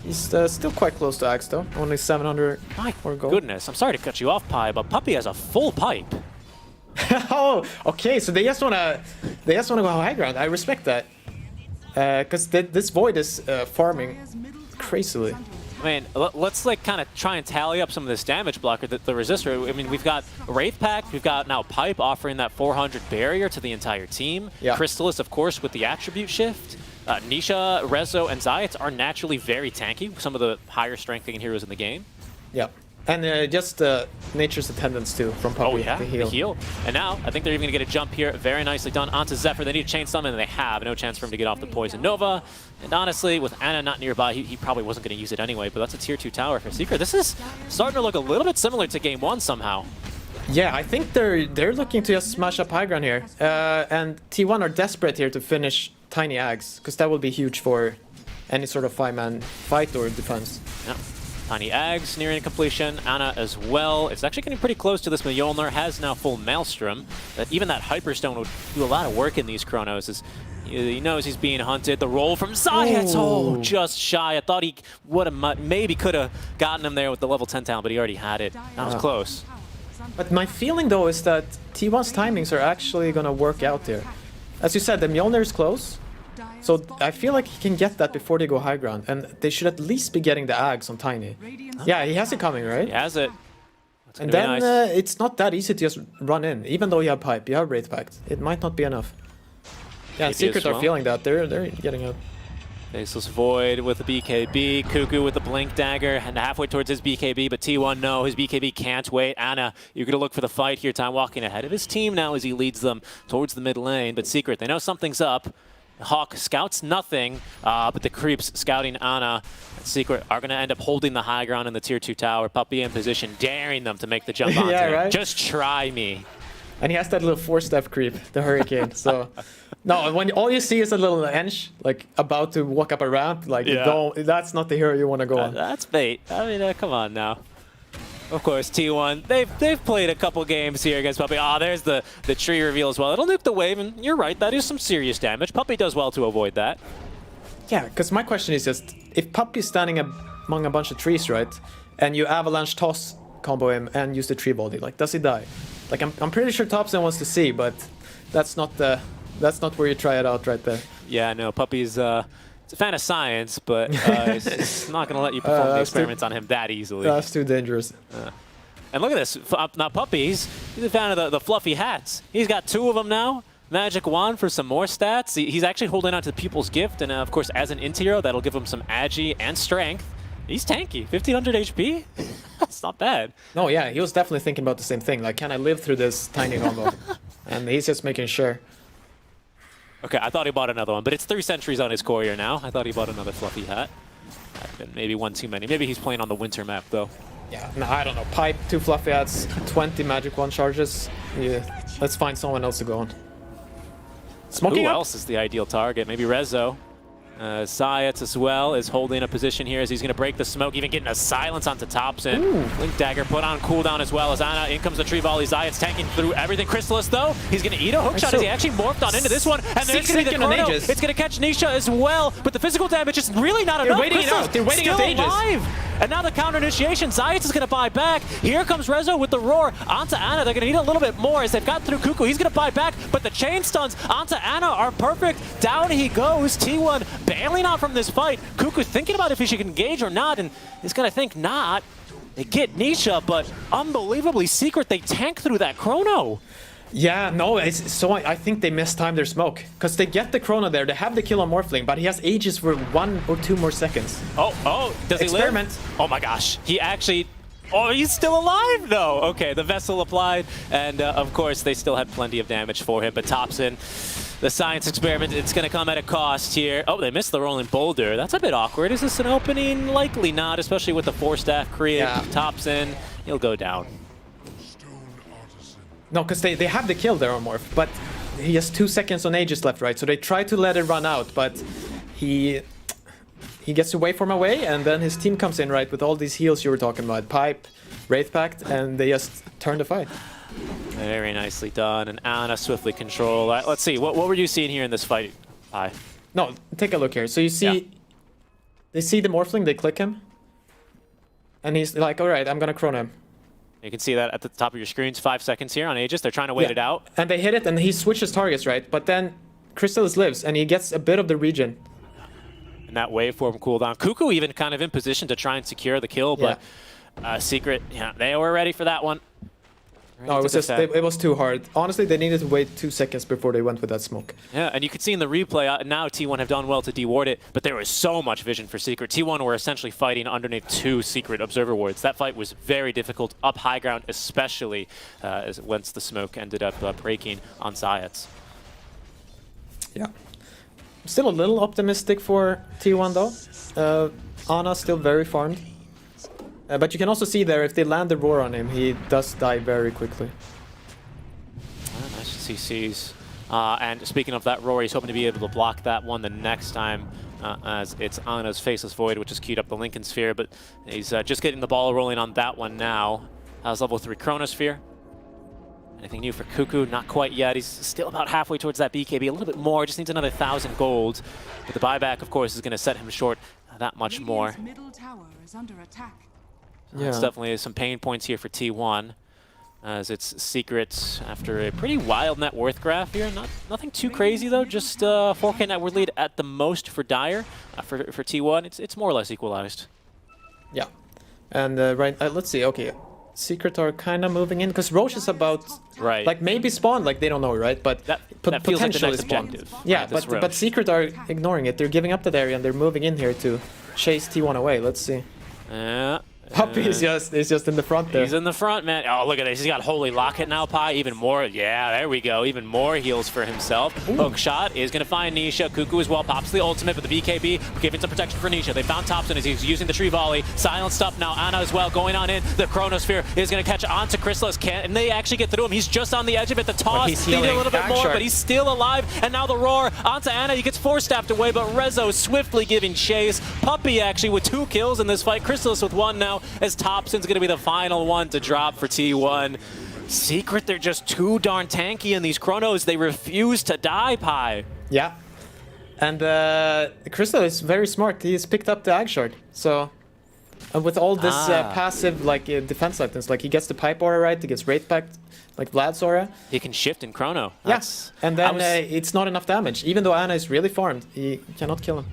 He's still quite close to Axe, though. Only 700 or gold. Goodness, I'm sorry to cut you off, Pi, but Puppey has a full pipe. Oh, okay. So they just wanna go high ground. I respect that. Because this Void is farming crazily. I mean, let's like kind of try and tally up some of this damage blocker, the resistor. I mean, we've got Wraith Pact, we've got now Pipe offering that 400 barrier to the entire team. Yeah. Crystallis, of course, with the attribute shift. Nisha, Rezo, and Zayat are naturally very tanky, some of the higher strengthening heroes in the game. Yeah. And just Nature's Attendance too from Puppey. Oh yeah, the heal. And now, I think they're even going to get a jump here. Very nicely done onto Zephyr. They need to chain summon, and they have. No chance for him to get off the Poison Nova. And honestly, with Ana not nearby, he probably wasn't going to use it anyway, but that's a tier 2 tower for Secret. This is starting to look a little bit similar to Game 1 somehow. Yeah, I think they're looking to just smash up high ground here. And T1 are desperate here to finish Tiny Ags, because that will be huge for any sort of 5-man fight or defense. Yeah. Tiny Ags nearing completion, Ana as well. It's actually getting pretty close to this. Mjolnir has now full Maelstrom. Even that Hyperstone would do a lot of work in these Chronos. As he knows he's being hunted. The roll from Zayat, oh, just shy. I thought he would have, maybe could have gotten him there with the level 10 talent, but he already had it. That was close. But my feeling though is that T1's timings are actually gonna work out there. As you said, the Mjolnir is close. So I feel like he can get that before they go high ground, and they should at least be getting the Ags on Tiny. Yeah, he has it coming, right? He has it. And then it's not that easy to just run in, even though you have Pipe, you have Wraith Pact. It might not be enough. Yeah, Secret are feeling that. They're getting out. Faceless Void with the BKB, Cuckoo with the Blink Dagger, and halfway towards his BKB, but T1, no, his BKB can't wait. Ana, you're going to look for the fight here. Time walking ahead of his team now as he leads them towards the mid lane, but Secret, they know something's up. Hawk scouts nothing, but the creeps scouting Ana and Secret are going to end up holding the high ground in the tier 2 tower. Puppey in position, daring them to make the jump onto him. Right? Just try me. And he has that little 4-step creep, the Hurricane. So, no, when all you see is a little Ench, like about to walk up a ramp, like that's not the hero you want to go on. That's bait. I mean, come on now. Of course, T1, they've played a couple games here against Puppey. Ah, there's the tree reveal as well. It'll nuke the wave, and you're right, that is some serious damage. Puppey does well to avoid that. Yeah, because my question is just, if Puppey's standing among a bunch of trees, right, and you avalanche toss combo him and use the tree body, like, does he die? Like, I'm pretty sure Thompson wants to see, but that's not where you try it out right there. Yeah, no, Puppey's it's a fan of science, but it's not going to let you perform the experiments on him that easily. That's too dangerous. And look at this. Now, Puppey, he's a fan of the fluffy hats. He's got 2 of them now. Magic Wand for some more stats. He's actually holding on to the Pupil's Gift, and of course, as an inti hero, that'll give him some agi and strength. He's tanky. 1500 HP? That's not bad. No, yeah, he was definitely thinking about the same thing. Like, can I live through this tiny combo? And he's just making sure. Okay, I thought he bought another one, but it's 3 sentries on his courier now. I thought he bought another fluffy hat. Maybe one too many. Maybe he's playing on the winter map, though. Yeah, no, I don't know. Pipe, 2 fluffy hats, 20 magic 1 charges. Yeah, let's find someone else to go on. Smoking Who up? else is the ideal target? Maybe Rezo. Zayats as well is holding a position here as he's going to break the smoke, even getting a silence onto Thompson. Link Dagger put on cooldown as well as Ana. In comes the tree volley. Zayats tanking through everything. Chrysalis, though, he's going to eat a hookshot as he actually morphed on into this one. And there's going to be the chrono. It's going to catch Nisha as well, but the physical damage is really not enough. They're waiting out ages. Alive. And now the counter initiation. Zayats is going to buy back. Here comes Rezo with the roar onto Ana. They're going to need a little bit more as they've got through Kuku. He's going to buy back, but the chain stuns onto Ana are perfect. Down he goes. T1 bailing out from this fight. Kuku thinking about if he should engage or not, and he's going to think not. They get Nisha, but unbelievably Secret, they tank through that chrono. Yeah, no, I think they mistimed their smoke. Because they get the chrono there, they have the kill on Morphling, but he has ages for 1 or 2 more seconds. Does he live? Oh my gosh, he actually... Oh, he's still alive though! Okay, the Vessel applied, and of course they still had plenty of damage for him, but Thompson, the science experiment, it's going to come at a cost here. Oh, they missed the rolling boulder. That's a bit awkward. Is this an opening? Likely not, especially with the 4-staff create. Yeah. Thompson, he'll go down. No, because they have the kill there on Morph, but he has 2 seconds on Aegis left, right? So they try to let it run out, but he gets to waveform away, and then his team comes in, right, with all these heals you were talking about. Pipe, Wraith Pact, and they just turn the fight. Very nicely done, and Ana swiftly control. Let's see, what were you seeing here in this fight, Pi? No, take a look here. So you see, they see the Morphling, they click him, and he's like, all right, I'm going to chrono him. You can see that at the top of your screens, 5 seconds here on Aegis. They're trying to wait it out. And they hit it, and he switches targets, right? But then Chrysalis lives, and he gets a bit of the regen. And that waveform cooldown. Kuku even kind of in position to try and secure the kill, but Secret, they were ready for that one. No, it was too hard. Honestly, they needed to wait 2 seconds before they went with that smoke. Yeah, and you could see in the replay, now T1 have done well to deward it, but there was so much vision for Secret. T1 were essentially fighting underneath 2 Secret Observer wards. That fight was very difficult, up high ground especially, once the smoke ended up breaking on Zayats. Yeah. Still a little optimistic for T1 though. Ana still very farmed. But you can also see there, if they land the roar on him, he does die very quickly. Nice CCs. And speaking of that roar, he's hoping to be able to block that one the next time, as it's Ana's Faceless Void, which has queued up the Lincoln Sphere, but he's just getting the ball rolling on that one now. Has level 3 Chronosphere. Anything new for Kuku? Not quite yet. He's still about halfway towards that BKB, a little bit more, just needs another 1,000 gold. But the buyback, of course, is going to set him short that much more. Middle tower is under attack. There's definitely some pain points here for T1, as it's Secret after a pretty wild net worth graph here. Nothing too crazy though, just 4K net worth lead at the most for Dire. For T1, it's more or less equalized. Yeah, and let's see. Okay, Secret are kind of moving in because Roche is about like maybe spawn, like they don't know, right? But that feels like the next objective. Yeah, but Secret are ignoring it. They're giving up that area and they're moving in here to chase T1 away. Let's see. Puppy is just in the front there. He's in the front, man. Oh, look at this. He's got Holy Locket now, Pi. Even more. Yeah, there we go. Even more heals for himself. Hook shot is going to find Nisha. Kuku as well. Pops the ultimate, but the BKB giving some protection for Nisha. They found Thompson as he's using the tree volley. Silenced up now. Ana as well going on in. The Chronosphere is going to catch onto Chrysalis. Can they actually get through him? He's just on the edge of it. The toss needed a little bit more, but he's still alive. And now the roar onto Ana. He gets 4-staffed away, but Rezo swiftly giving chase. Puppy actually with 2 kills in this fight. Chrysalis with 1 now, as Thompson going to be the final one to drop for T1. Secret, they're just too darn tanky in these chronos. They refuse to die, Pi. Yeah. And Crystal is very smart. He's picked up the Ag Shard. So with all this passive defense items, like he gets the Pipe Aura, right? He gets Wraith Pact, like Vlad's Aura. He can shift in chrono. Yes. And then it's not enough damage. Even though Ana is really farmed, he cannot kill him.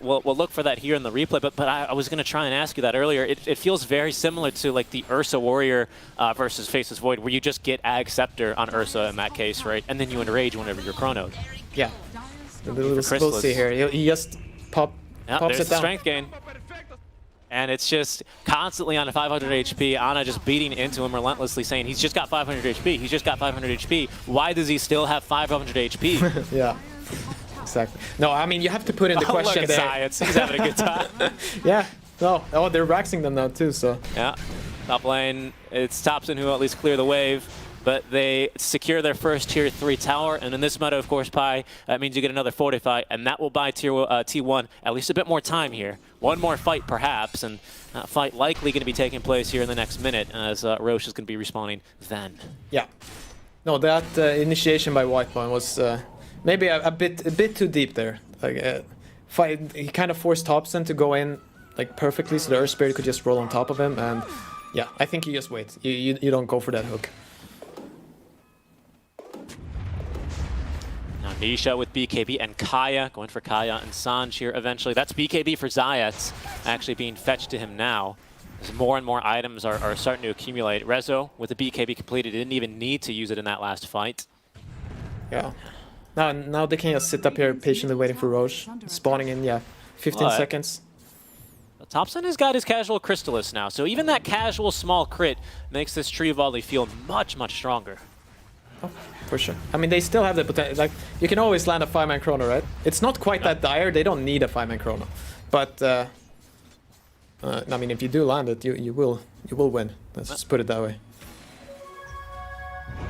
We'll look for that here in the replay, but I was going to try and ask you that earlier. It feels very similar to like the Ursa Warrior versus Faceless Void, where you just get Ag Scepter on Ursa in that case, right? And then you enrage whenever you're chronoed. Yeah. We'll see here. He just pops there's it down. Strength gain. And it's just constantly on a 500 HP. Ana just beating into him relentlessly, saying he's just got 500 HP. He's just got 500 HP. Why does he still have 500 HP? Yeah, exactly. No, I mean, you have to put in the question look at there. Science. He's having a good time. Yeah. No. Oh, they're raxing them now too, so. Yeah. Top lane, it's Topson who at least clear the wave. But they secure their first Tier 3 tower, and in this meta, of course, Pi, that means you get another Fortify, and that will buy T1 at least a bit more time here. One more fight, perhaps, and that fight likely going to be taking place here in the next minute, as Roche is going to be respawning then. Yeah. No, that initiation by Whitepoint was maybe a bit too deep there. Like, he kind of forced Topson to go in like perfectly, so the Earth Spirit could just roll on top of him, and yeah, I think you just wait. You don't go for that hook. Nisha with BKB and Kaya, going for Kaya and Sanj here eventually. That's BKB for Zayat, actually being fetched to him now. As more and more items are starting to accumulate. Rezo with the BKB completed, didn't even need to use it in that last fight. Yeah. Now they can just sit up here patiently waiting for Roche. Spawning in, yeah, 15 seconds. Topson has got his casual Crystallis now, so even that casual small crit makes this tree volley feel much, much stronger. Oh, for sure. I mean, they still have the potential. Like, you can always land a 5-man chrono, right? It's not quite that dire. They don't need a 5-man chrono. But, I mean, if you do land it, you will win. Let's just put it that way.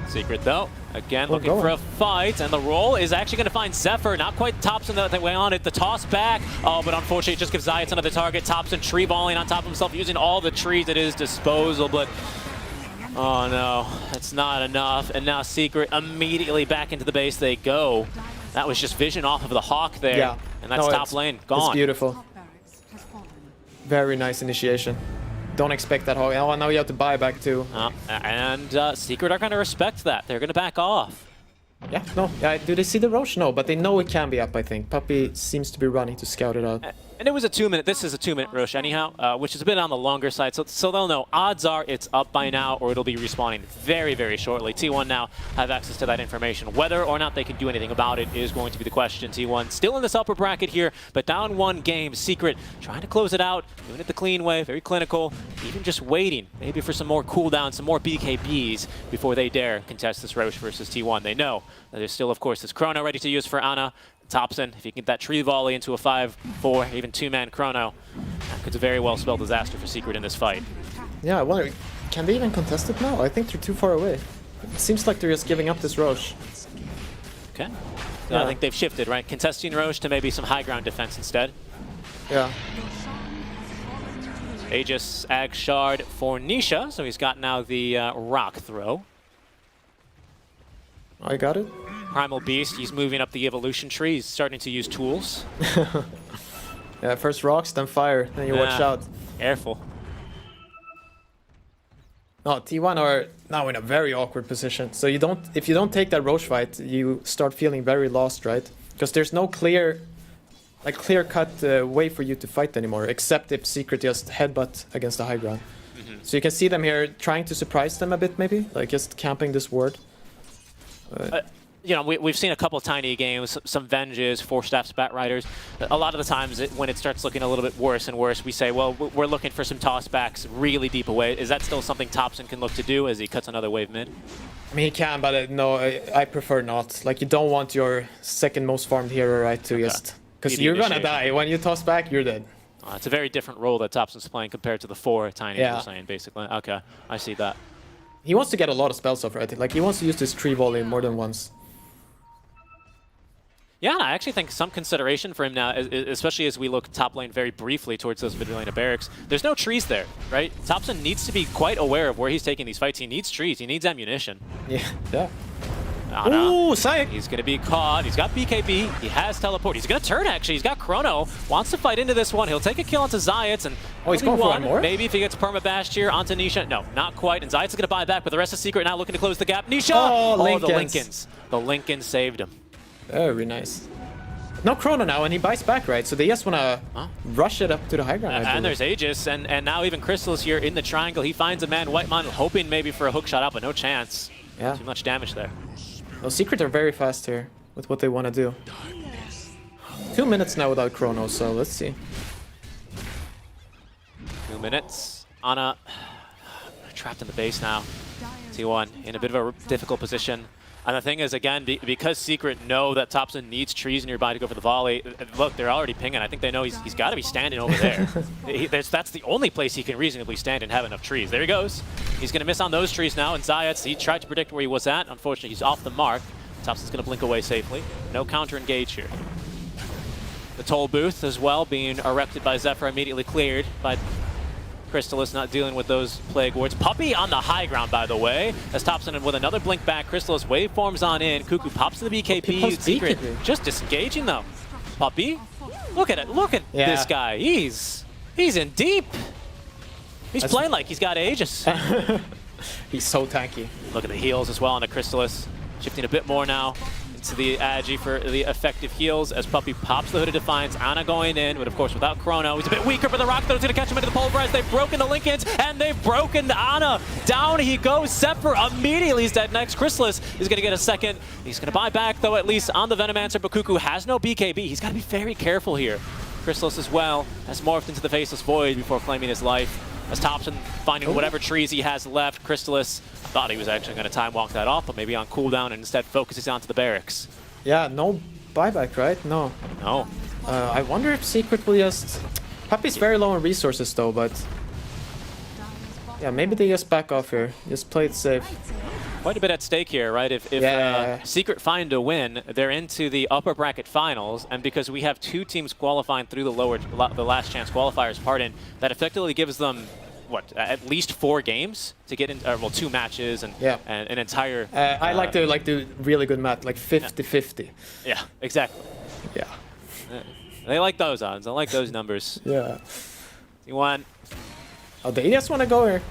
Secret, though. Again, looking for a fight, and the roll is actually going to find Zephyr. Not quite Topson that way on it. The toss back. Oh, but unfortunately, it just gives Zayat another target. Topson tree balling on top of himself, using all the trees at his disposal, but... Oh no, that's not enough. And now Secret immediately back into the base they go. That was just vision off of the Hawk there. Yeah. And that's top lane, gone. It's beautiful. Very nice initiation. Don't expect that Hawk. Oh, now you have to buy back too. And Secret are going to respect that. They're going to back off. Yeah, no. Do they see the Roche? No, but they know it can be up, I think. Puppey seems to be running to scout it out. And it was a 2-minute, this is a 2-minute Roche anyhow, which is a bit on the longer side, so they'll know. Odds are it's up by now, or it'll be respawning very, very shortly. T1 now have access to that information. Whether or not they can do anything about it is going to be the question. T1 still in this upper bracket here, but down 1 game. Secret trying to close it out, doing it the clean way, very clinical, even just waiting, maybe for some more cooldowns, some more BKBs before they dare contest this Roche versus T1. They know that there's still, of course, this Chrono ready to use for Ana. Topson, if you can get that tree volley into a 5-4, even 2-man Chrono, that could very well spell disaster for Secret in this fight. Yeah, I wonder, can they even contest it now? I think they're too far away. It seems like they're just giving up this Roche. Okay. So yeah. I think they've shifted, right? Contesting Roche to maybe some high ground defense instead. Yeah. Aegis Ag Shard for Nisha, so he's got now the rock throw. I got it. Primal Beast, he's moving up the evolution tree. He's starting to use tools. Yeah, first rocks, then fire. Then you watch out. Careful. No, T1 are now in a very awkward position. So if you don't take that Roche fight, you start feeling very lost, right? Because there's no clear-cut way for you to fight anymore, except if Secret just headbutt against the high ground. So you can see them here trying to surprise them a bit, maybe, like just camping this ward. You know, we've seen a couple of tiny games, some Venges, 4-staff Spat Riders. A lot of the times when it starts looking a little bit worse and worse, we say, well, we're looking for some tossbacks really deep away. Is that still something Topson can look to do as he cuts another wave mid? I mean, he can, but no, I prefer not. Like, you don't want your second most farmed hero, right, to just... Because you're gonna die. When you toss back, you're dead. It's a very different role that Topson's playing compared to the 4 tiny you're saying, basically. Okay, I see that. He wants to get a lot of spells off, right? Like, he wants to use this tree volley more than once. Yeah, I actually think some consideration for him now, especially as we look top lane very briefly towards those mid lane of barracks. There's no trees there, right? Topson needs to be quite aware of where he's taking these fights. He needs trees. He needs ammunition. Yeah. Ooh, Sayek. He's going to be caught. He's got BKB. He has teleport. He's going to turn, actually. He's got Chrono. Wants to fight into this one. He'll take a kill onto Zayat. And he's going for one more? Maybe if he gets perma-bashed here onto Nisha. No, not quite. And Zayat's going to buy back, but the rest of Secret now looking to close the gap. Nisha! Oh, the Lincolns. The Lincolns saved him. Very nice. No Chrono now, and he buys back, right? So they just want to rush it up to the high ground. And there's Aegis, and now even Crystal's here in the triangle. He finds a man, Whitemon, hoping maybe for a hook shot out, but no chance. Yeah. Too much damage there. Well, Secret are very fast here with what they want to do. 2 minutes now without Chrono, so let's see. 2 minutes. Ana trapped in the base now. T1 in a bit of a difficult position. And the thing is, again, because Secret know that Topson needs trees nearby to go for the volley, look, they're already pinging. I think they know he's got to be standing over there. That's the only place he can reasonably stand and have enough trees. There he goes. He's going to miss on those trees now, and Zayats, he tried to predict where he was at. Unfortunately, he's off the mark. Topson's going to blink away safely. No counter-engage here. The toll booth as well being erected by Zephyr, immediately cleared by Crystallis, not dealing with those plague wards. Puppey on the high ground, by the way, as Topson with another blink back. Crystallis waveforms on in. Cuckoo pops to the BKB. Secret just disengaging though. Puppey, look at it. Look at this guy. He's in deep. He's playing like he's got Aegis. He's so tanky. Look at the heals as well on the Crystallis. Shifting a bit more now into the Agi for the effective heals as Puppey pops the Hooded Defiance. Ana going in, but of course without Chrono. He's a bit weaker, but the Rock Throw's going to catch him into the Pulverize. They've broken the Linkins, and they've broken Ana. Down he goes. Zephyr immediately is dead next. Crystallis is going to get a second. He's going to buy back, though, at least on the Venomancer, but Cuckoo has no BKB. He's got to be very careful here. Crystallis as well has morphed into the Faceless Void before claiming his life. As Topson finding whatever trees he has left. Crystallis thought he was actually going to time walk that off, but maybe on cooldown and instead focuses onto the barracks. Yeah, no buyback, right? No. No. I wonder if Secret will just... Puppey's very low on resources though, but... Yeah, maybe they just back off here. Just play it safe. Quite a bit at stake here, right? If Secret find a win, they're into the upper bracket finals, and because we have 2 teams qualifying through the last chance qualifiers, that effectively gives them what, at least 4 games to get in, well, 2 matches and, and an entire. I like the really good match, like 50-50. Yeah, exactly. Yeah. They like those odds. I like those numbers. Yeah. T1. Oh, they just want to go here.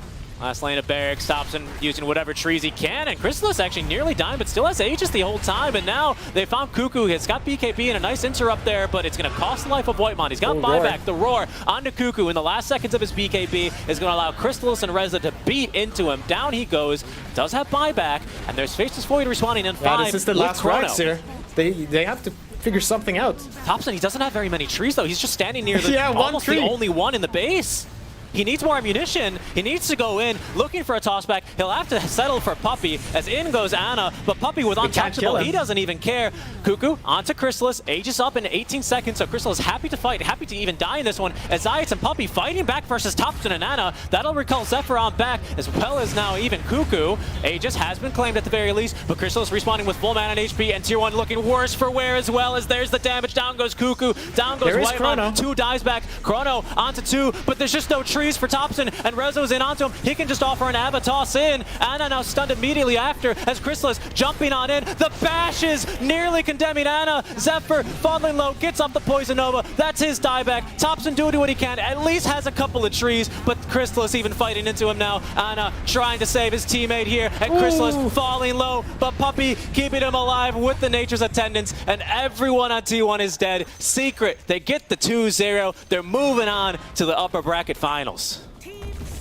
Last lane of Barracks, Topson using whatever trees he can, and Crystallis actually nearly dying, but still has Aegis the whole time, and now they found Cuckoo. He's got BKB and a nice interrupt there, but it's going to cost the life of Whitemon. He's got buyback, the Roar onto Cuckoo in the last seconds of his BKB is going to allow Crystallis and Reza to beat into him. Down he goes, does have buyback, and there's Faceless Void respawning in 5. This is the last racks here. They have to figure something out. Topson, he doesn't have very many trees, though. He's just standing near the almost the only one in the base. He needs more ammunition. He needs to go in, looking for a tossback. He'll have to settle for Puppey, as in goes Ana, but Puppey with untouchable, he doesn't even care. Cuckoo onto Crystallis, Aegis up in 18 seconds, so Crystallis happy to fight, happy to even die in this one, as Zayats and Puppey fighting back versus Topson and Ana. That'll recall Zephyr on back, as well as now even Cuckoo. Aegis has been claimed at the very least, but Crystallis respawning with full mana and HP, and Tier 1 looking worse for wear as well, as there's the damage. Down goes Cuckoo, down goes Whitemon, 2 dives back, Chrono onto 2, but there's just no trees for Topson, and Rezo's in onto him. He can just offer an Avatos in. Ana now stunned immediately after as Crystallis jumping on in. The bashes nearly condemning Ana. Zephyr falling low, gets off the Poison Nova. That's his dieback. Topson doing what he can. At least has a couple of trees, but Crystallis even fighting into him now. Ana trying to save his teammate here, and Crystallis falling low, but Puppey keeping him alive with the Nature's Attendants, and everyone on T1 is dead. Secret, they get the 2-0. They're moving on to the upper bracket finals.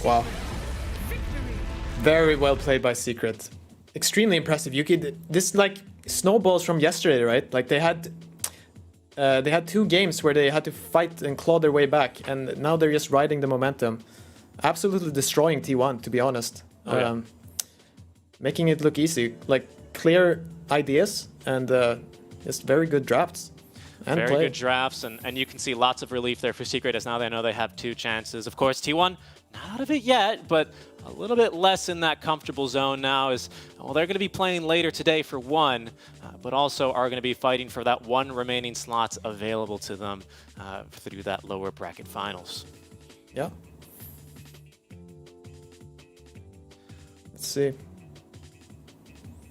Wow. Very well played by Secret. Extremely impressive. This like snowballs from yesterday, right? Like they had 2 games where they had to fight and claw their way back, and now they're just riding the momentum. Absolutely destroying T1, to be honest. Making it look easy. Like clear ideas and just very good drafts. And very good drafts, and you can see lots of relief there for Secret, as now they know they have 2 chances. Of course, T1 not out of it yet, but a little bit less in that comfortable zone now, as well, they're going to be playing later today for 1, but also are going to be fighting for that 1 remaining slots available to them through that lower bracket finals. Yeah. Let's see.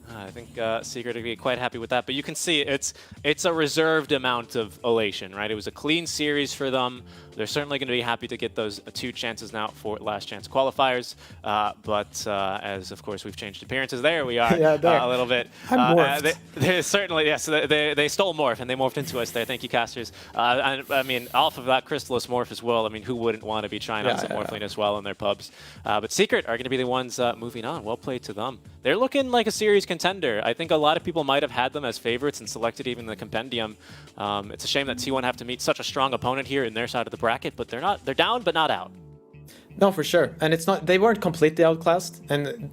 I think Secret will be quite happy with that, but you can see it's a reserved amount of elation, right? It was a clean series for them. They're certainly going to be happy to get those 2 chances now for last chance qualifiers, but as of course we've changed appearances, there we are a little bit. They certainly, yes, they stole Morph and they morphed into us there. Thank you, casters. And I mean, off of that Crystallis Morph as well. I mean, who wouldn't want to be trying out some Morphling as well in their pubs? But Secret are going to be the ones moving on. Well played to them. They're looking like a series contender. I think a lot of people might have had them as favorites and selected even the compendium. It's a shame that T1 have to meet such a strong opponent here in their side of the bracket, but they're not. They're down, but not out. No, for sure. And it's not, they weren't completely outclassed, and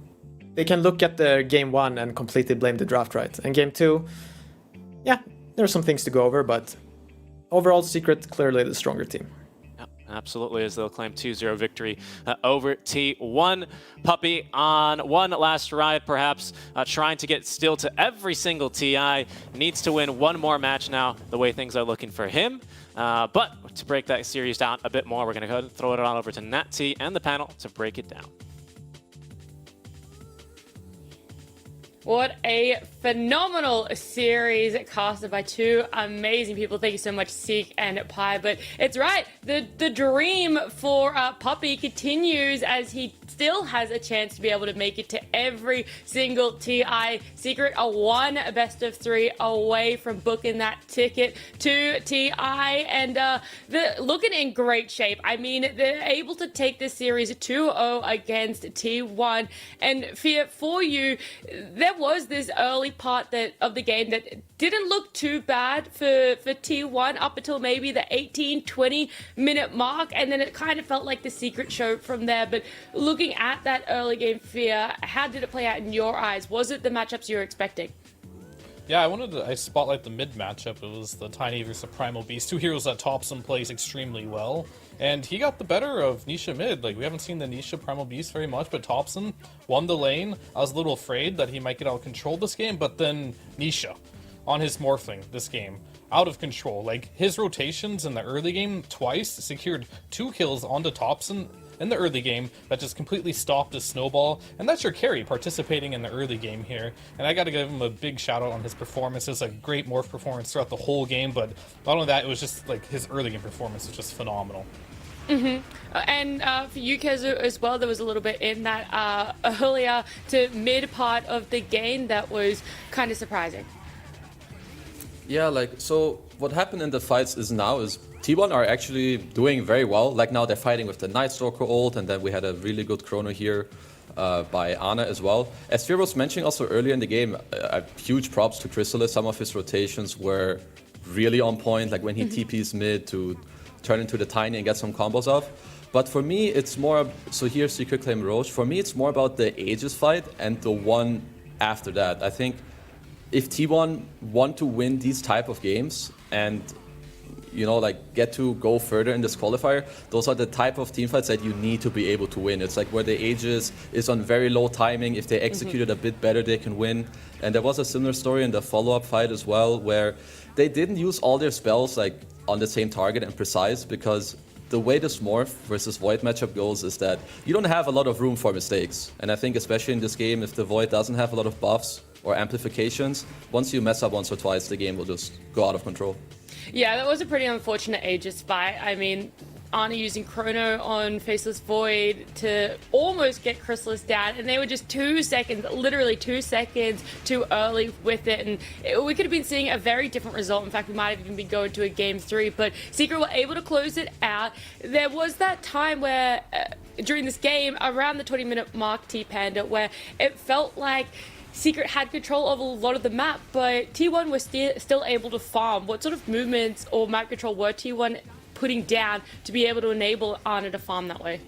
they can look at the game 1 and completely blame the draft right. And game 2, yeah, there are some things to go over, but overall Secret clearly the stronger team. Absolutely, as they'll claim 2-0 victory over T1. Puppy on one last ride, perhaps trying to get still to every single TI. Needs to win one more match now, the way things are looking for him. But to break that series down a bit more, we're going to go ahead and throw it on over to Nat T and the panel to break it down. What a phenomenal series casted by two amazing people. Thank you so much, Seek and Pi. But it's right, the dream for Puppy continues as he still has a chance to be able to make it to every single TI. Secret are one best of 3 away from booking that ticket to TI, and they're looking in great shape. I mean, they're able to take this series 2-0 against T1, and for you, there was this early part of the game that didn't look too bad for T1 up until maybe the 18-20 minute mark, and then it kind of felt like the Secret show from there. But looking at that early game, Fear, how did it play out in your eyes? Was it the matchups you were expecting? Yeah, I spotlight the mid matchup. It was the Tiny versus Primal Beast, two heroes that Thompson plays extremely well. And he got the better of Nisha mid. Like, we haven't seen the Nisha Primal Beast very much, but Thompson won the lane. I was a little afraid that he might get out of control this game, but then Nisha on his Morphling this game, out of control. Like, his rotations in the early game twice secured 2 kills onto Thompson in the early game that just completely stopped his snowball, and that's your carry participating in the early game here. And I gotta give him a big shout out on his performance. It was a great morph performance throughout the whole game, but not only that, it was just like his early game performance was just phenomenal. And for you, Kezu, as well, there was a little bit in that earlier to mid part of the game that was kind of surprising. Yeah, like, so what happened in the fights is T1 are actually doing very well. Like, now they're fighting with the Night Stalker ult, and then we had a really good chrono here by Ana as well. As Fear was mentioning also earlier in the game, huge props to Chrysalis. Some of his rotations were really on point, like when he TPs mid to turn into the Tiny and get some combos off. But for me, it's more, so here Secret claim Roche, for me it's more about the Aegis fight and the one after that. I think if T1 want to win these type of games and, you know, like, get to go further in this qualifier, those are the type of team fights that you need to be able to win. It's like where the Aegis is on very low timing. If they execute it a bit better, they can win. And there was a similar story in the follow-up fight as well, where they didn't use all their spells like on the same target and precise, because the way this Morph versus Void matchup goes is that you don't have a lot of room for mistakes. And I think especially in this game, if the Void doesn't have a lot of buffs or amplifications, once you mess up once or twice, the game will just go out of control. Yeah, that was a pretty unfortunate Aegis fight. I mean, Ana using Chrono on Faceless Void to almost get Chrysalis down, and they were just 2 seconds, literally 2 seconds too early with it, and we could have been seeing a very different result. In fact, we might have even been going to a Game 3, but Secret were able to close it out. There was that time where, during this game, around the 20-minute mark, T-Panda, where it felt like Secret had control of a lot of the map, but T1 was still able to farm. What sort of movements or map control were T1 putting down to be able to enable Ana to farm that way?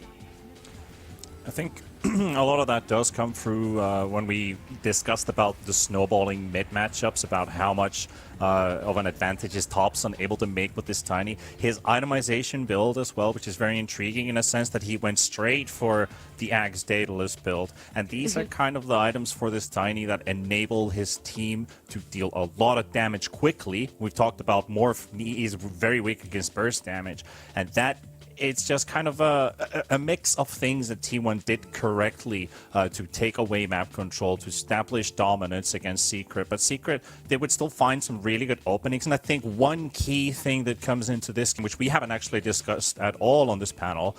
I think a lot of that does come through when we discussed about the snowballing mid matchups, about how much of an advantage is Thompson able to make with this Tiny. His itemization build as well, which is very intriguing in a sense that he went straight for the Axe Daedalus build. And these are kind of the items for this Tiny that enable his team to deal a lot of damage quickly. We've talked about Morph, he is very weak against burst damage, and that it's just kind of a mix of things that T1 did correctly to take away map control, to establish dominance against Secret. But Secret, they would still find some really good openings. And I think one key thing that comes into this game, which we haven't actually discussed at all on this panel,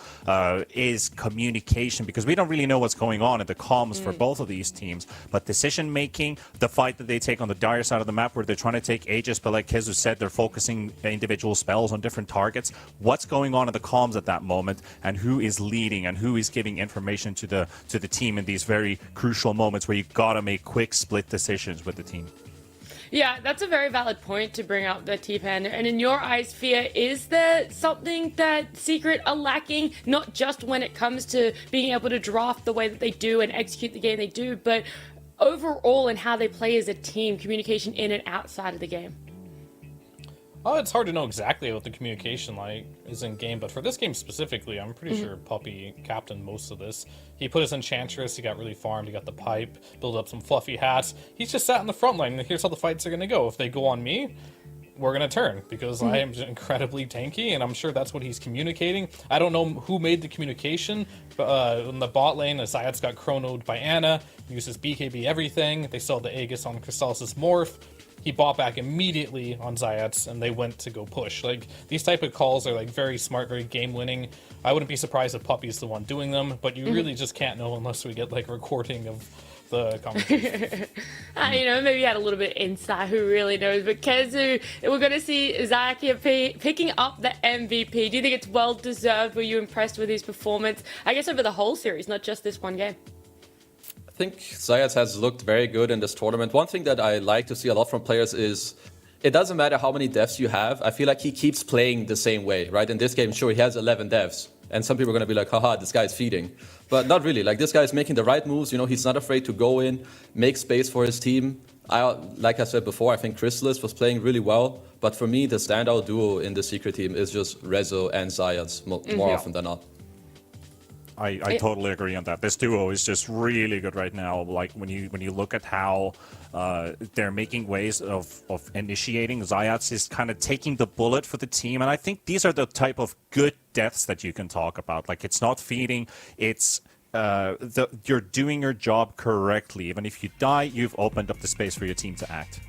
is communication, because we don't really know what's going on in the comms for both of these teams. But decision making, the fight that they take on the dire side of the map where they're trying to take Aegis, but like Kezu said, they're focusing individual spells on different targets. What's going on in the comms at that moment, and who is leading and who is giving information to the team in these very crucial moments where you gotta make quick split decisions with the team. Yeah, that's a very valid point to bring up, the T-Panda. And in your eyes, Fia, is there something that Secret are lacking, not just when it comes to being able to draft the way that they do and execute the game they do, but overall in how they play as a team, communication in and outside of the game? It's hard to know exactly what the communication is in game, but for this game specifically, I'm pretty sure Puppy captained most of this. He put his Enchantress, he got really farmed, he got the pipe, built up some fluffy hats. He's just sat in the front line, and here's how the fights are going to go. If they go on me, we're going to turn, because I am incredibly tanky, and I'm sure that's what he's communicating. I don't know who made the communication. In the bot lane, Zayat's got chronoed by Ana, uses BKB everything. They saw the Aegis on Crystallis' Morph. He bought back immediately on Zayat's, and they went to go push. These type of calls are very smart, very game-winning. I wouldn't be surprised if Puppy's the one doing them, but you really just can't know unless we get a recording of the conversation. Maybe you had a little bit of insight, who really knows. But Kezu, we're going to see Zayat here picking up the MVP. Do you think it's well-deserved? Were you impressed with his performance, I guess, over the whole series, not just this one game? I think Zayat has looked very good in this tournament. One thing that I like to see a lot from players is it doesn't matter how many devs you have. I feel like he keeps playing the same way, right? In this game, sure, he has 11 devs. And some people are going to be like, haha, this guy's feeding. But not really. This guy is making the right moves. He's not afraid to go in, make space for his team. Like I said before, I think Crystallis was playing really well. But for me, the standout duo in the Secret team is just Rezo and Zayat more often than not. I totally agree on that. This duo is just really good right now. When you look at how they're making ways of initiating, Zayat is kind of taking the bullet for the team, and I think these are the type of good deaths that you can talk about. It's not feeding, it's you're doing your job correctly. Even if you die, you've opened up the space for your team to act.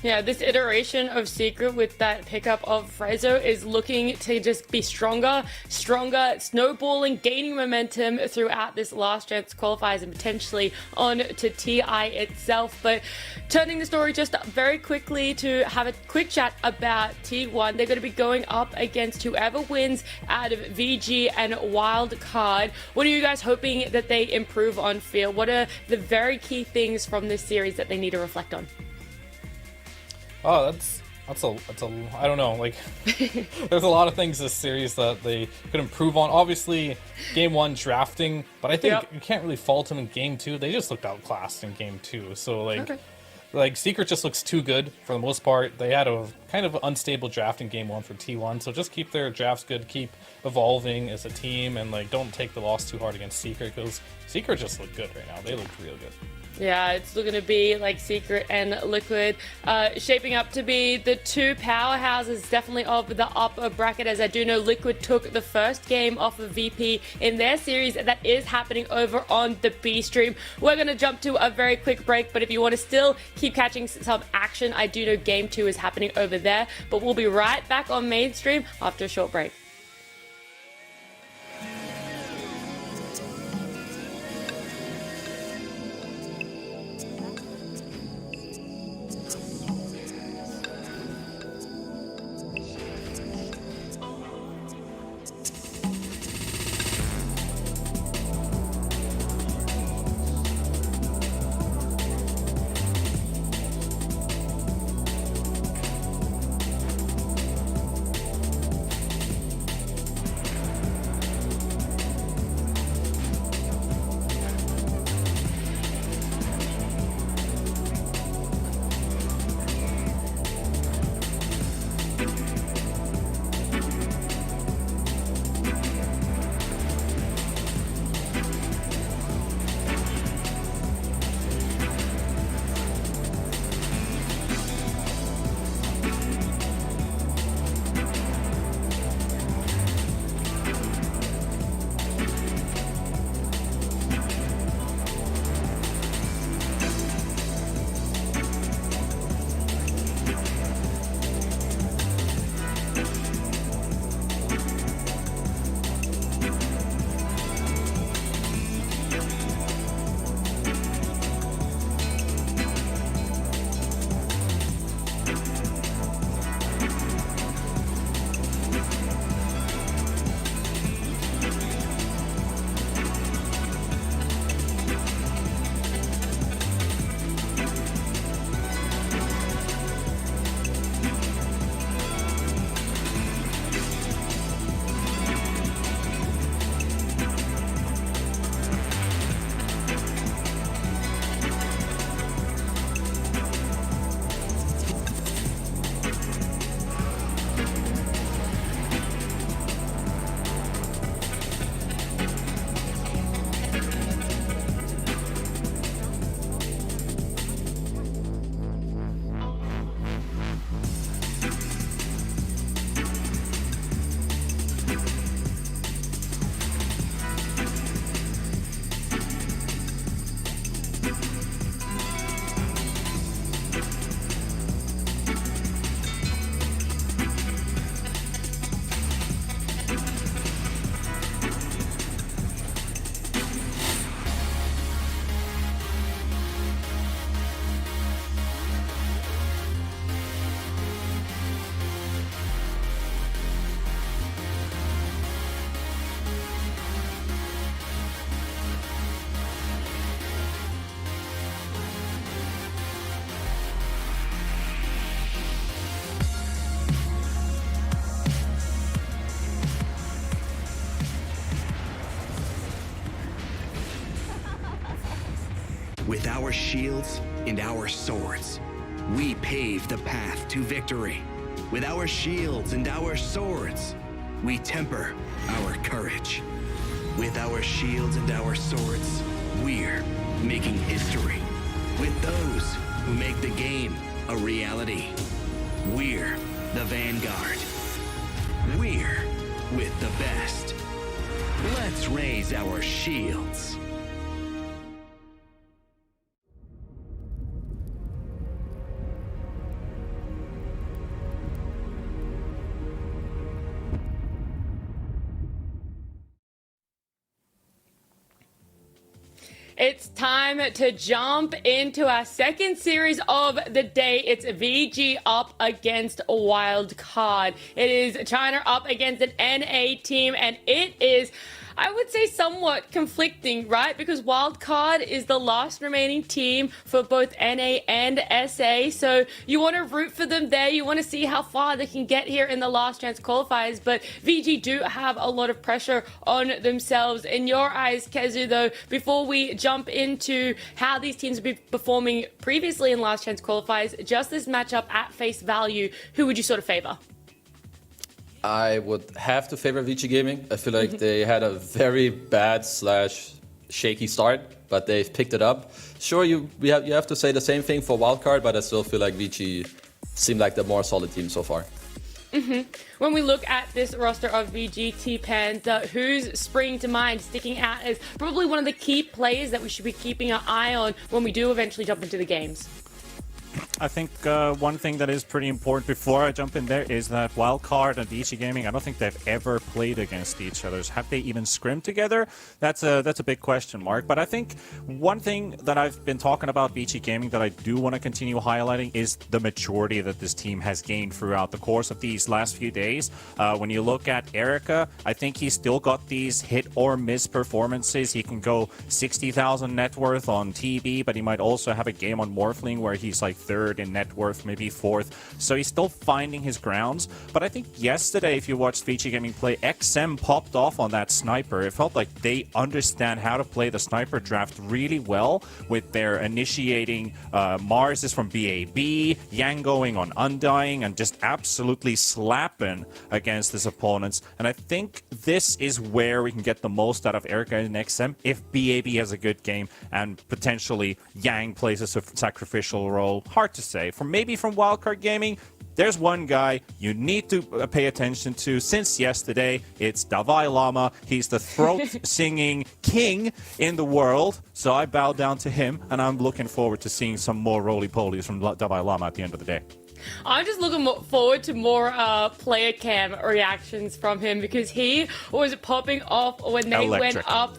Yeah, this iteration of Secret with that pickup of Rezo is looking to just be stronger, snowballing, gaining momentum throughout this last chance qualifiers and potentially on to TI itself. But turning the story just very quickly to have a quick chat about T1. They're going to be going up against whoever wins out of VG and Wild Card. What are you guys hoping that they improve on field? What are the very key things from this series that they need to reflect on? Oh, that's I don't know. There's a lot of things this series that they could improve on. Obviously, game 1 drafting, but I think you can't really fault them in game 2. They just looked outclassed in game 2. So Secret just looks too good for the most part. They had a kind of unstable draft in game 1 for T1. So just keep their drafts good, keep evolving as a team, and don't take the loss too hard against Secret, because Secret just look good right now. They look real good. Yeah, it's looking to be Secret and Liquid shaping up to be the two powerhouses definitely of the upper bracket, as I do know Liquid took the first game off of VP in their series. That is happening over on the B stream. We're going to jump to a very quick break, but if you want to still keep catching some action, I do know game 2 is happening over there, but we'll be right back on mainstream after a short break. With our shields and our swords, we pave the path to victory. With our shields and our swords, we temper our courage. With our shields and our swords, we're making history. With those who make the game a reality, we're the vanguard. We're with the best. Let's raise our shields. It's time to jump into our second series of the day. It's VG up against Wildcard. It is China up against an NA team, and it is, I would say, somewhat conflicting, right? Because Wildcard is the last remaining team for both NA and SA. So you want to root for them there. You want to see how far they can get here in the last chance qualifiers. But VG do have a lot of pressure on themselves. In your eyes, Kezu, though, before we jump into how these teams have been performing previously in last chance qualifiers, just this matchup at face value, who would you sort of favor? I would have to favor VG Gaming. I feel like they had a very bad / shaky start, but they've picked it up. Sure, you have to say the same thing for Wildcard, but I still feel like VG seemed like the more solid team so far. When we look at this roster of VG T-Pans, who's springing to mind, sticking out as probably one of the key players that we should be keeping an eye on when we do eventually jump into the games? I think one thing that is pretty important before I jump in there is that Wildcard and VG Gaming, I don't think they've ever played against each other. Have they even scrimmed together? That's a big question mark. But I think one thing that I've been talking about VG Gaming that I do want to continue highlighting is the maturity that this team has gained throughout the course of these last few days. When you look at Erica, I think he's still got these hit or miss performances. He can go 60,000 net worth on TB, but he might also have a game on Morphling where he's like third in net worth, maybe fourth. So he's still finding his grounds. But I think yesterday, if you watched VG Gaming play, XM popped off on that sniper. It felt like they understand how to play the sniper draft really well with their initiating Mars is from BAB, Yang going on Undying, and just absolutely slapping against his opponents. And I think this is where we can get the most out of Erica and XM if BAB has a good game and potentially Yang plays a sacrificial role. Hard to say. Maybe from Wildcard Gaming, there's one guy you need to pay attention to since yesterday. It's Dalai Lama. He's the throat-singing king in the world. So I bow down to him, and I'm looking forward to seeing some more roly-polies from Dalai Lama at the end of the day. I'm just looking forward to more player cam reactions from him because he was popping off when they went up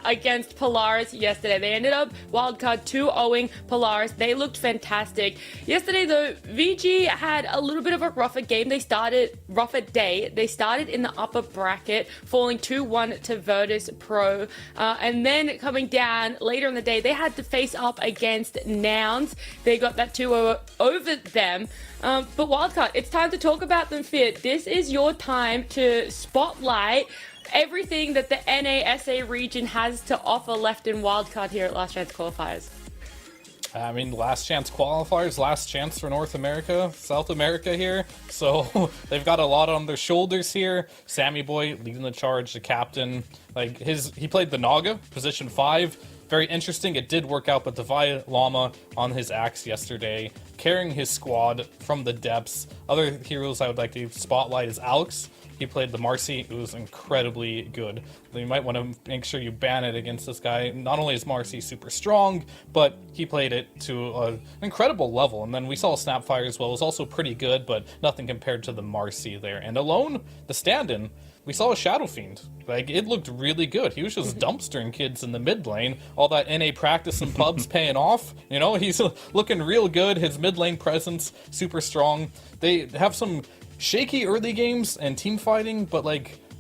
against Polaris yesterday. They ended up wildcard 2-0ing Polaris. They looked fantastic. Yesterday, though, VG had a little bit of a rougher game. They started in the upper bracket, falling 2-1 to Virtus Pro. And then coming down later in the day, they had to face up against Nouns. They got that 2-0 over them. But Wildcard, it's time to talk about them, Fit. This is your time to spotlight everything that the NA-SA region has to offer left in Wildcard here at Last Chance Qualifiers. I mean, last chance qualifiers, last chance for North America, South America here. So they've got a lot on their shoulders here. Sammy Boy leading the charge, the captain. He played the Naga, position 5. Very interesting. It did work out, but Dalai Lama on his axe yesterday, carrying his squad from the depths. Other heroes I would like to spotlight is Alex. He played the Marcy, who was incredibly good. You might want to make sure you ban it against this guy. Not only is Marcy super strong, but he played it to an incredible level. And then we saw Snapfire as well. It was also pretty good, but nothing compared to the Marcy there. And alone, the stand-in, we saw a Shadow Fiend. It looked really good. He was just dumpstering kids in the mid lane. All that NA practice and pubs paying off. You know, he's looking real good. His mid lane presence, super strong. They have some shaky early games and team fighting, but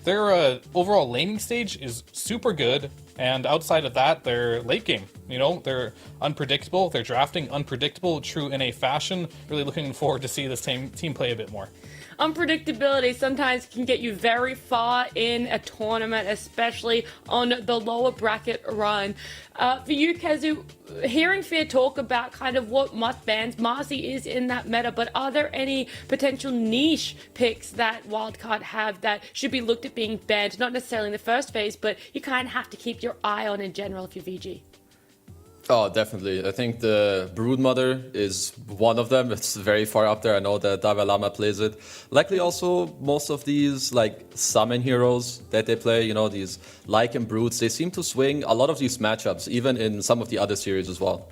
their overall laning stage is super good. And outside of that, their late game, they're unpredictable. Their drafting unpredictable, true NA fashion. Really looking forward to see this team play a bit more. unpredictability sometimes can get you very far in a tournament, especially on the lower bracket run. For you, Kezu, hearing Fear talk about kind of what must-bans, Marcy is in that meta, but are there any potential niche picks that Wildcard have that should be looked at being banned? Not necessarily in the first phase, but you kind of have to keep your eye on in general if you're VG. Oh, definitely. I think the Broodmother is one of them. It's very far up there. I know that Dalai Lama plays it. Likely also most of these like summon heroes that they play, you know, these Lycan Broods, they seem to swing a lot of these matchups, even in some of the other series as well.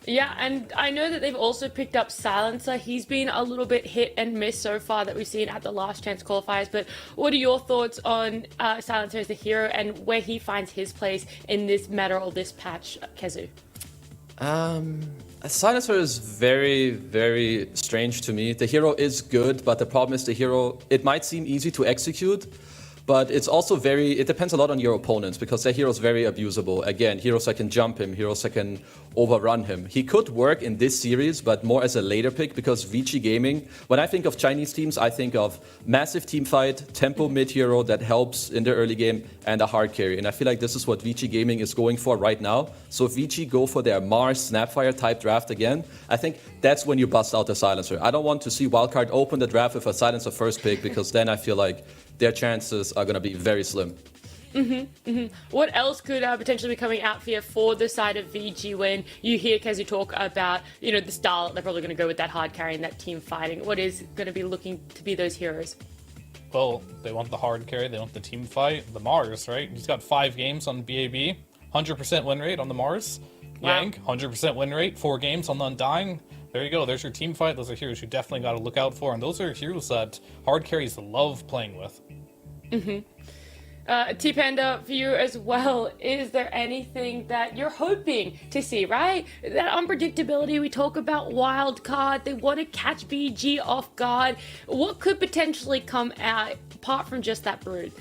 Yeah, and I know that they've also picked up Silencer. He's been a little bit hit and miss so far that we've seen at the Last Chance Qualifiers, but what are your thoughts on Silencer as a hero and where he finds his place in this meta or this patch, Kezu? Silencer is very, very strange to me. The hero is good, but the problem is the hero, it might seem easy to execute, but it's also it depends a lot on your opponents because their hero is very abusable. Again, heroes that can jump him, heroes that can overrun him. He could work in this series, but more as a later pick because VG Gaming, when I think of Chinese teams, I think of massive team fight, tempo mid hero that helps in the early game, and a hard carry. And I feel like this is what VG Gaming is going for right now. So if VG go for their Mars Snapfire type draft again, I think that's when you bust out the Silencer. I don't want to see Wildcard open the draft with a Silencer first pick because then I feel like their chances are going to be very slim. What else could potentially be coming out for the side of VG when you hear Kezu talk about, you know, the style they're probably going to go with that hard carry and that team fighting? What is going to be looking to be those heroes? Well, they want the hard carry, they want the team fight, the Mars, right? He's got 5 games on BAB, 100% win rate on the Mars. Wow. Yang, 100% win rate, 4 games on the Undying. There you go, there's your team fight. Those are heroes you definitely got to look out for, and those are heroes that hard carries love playing with. T-Panda, for you as well, is there anything that you're hoping to see, right? That unpredictability, we talk about wild card, they want to catch BG off guard. What could potentially come out apart from just that Brood?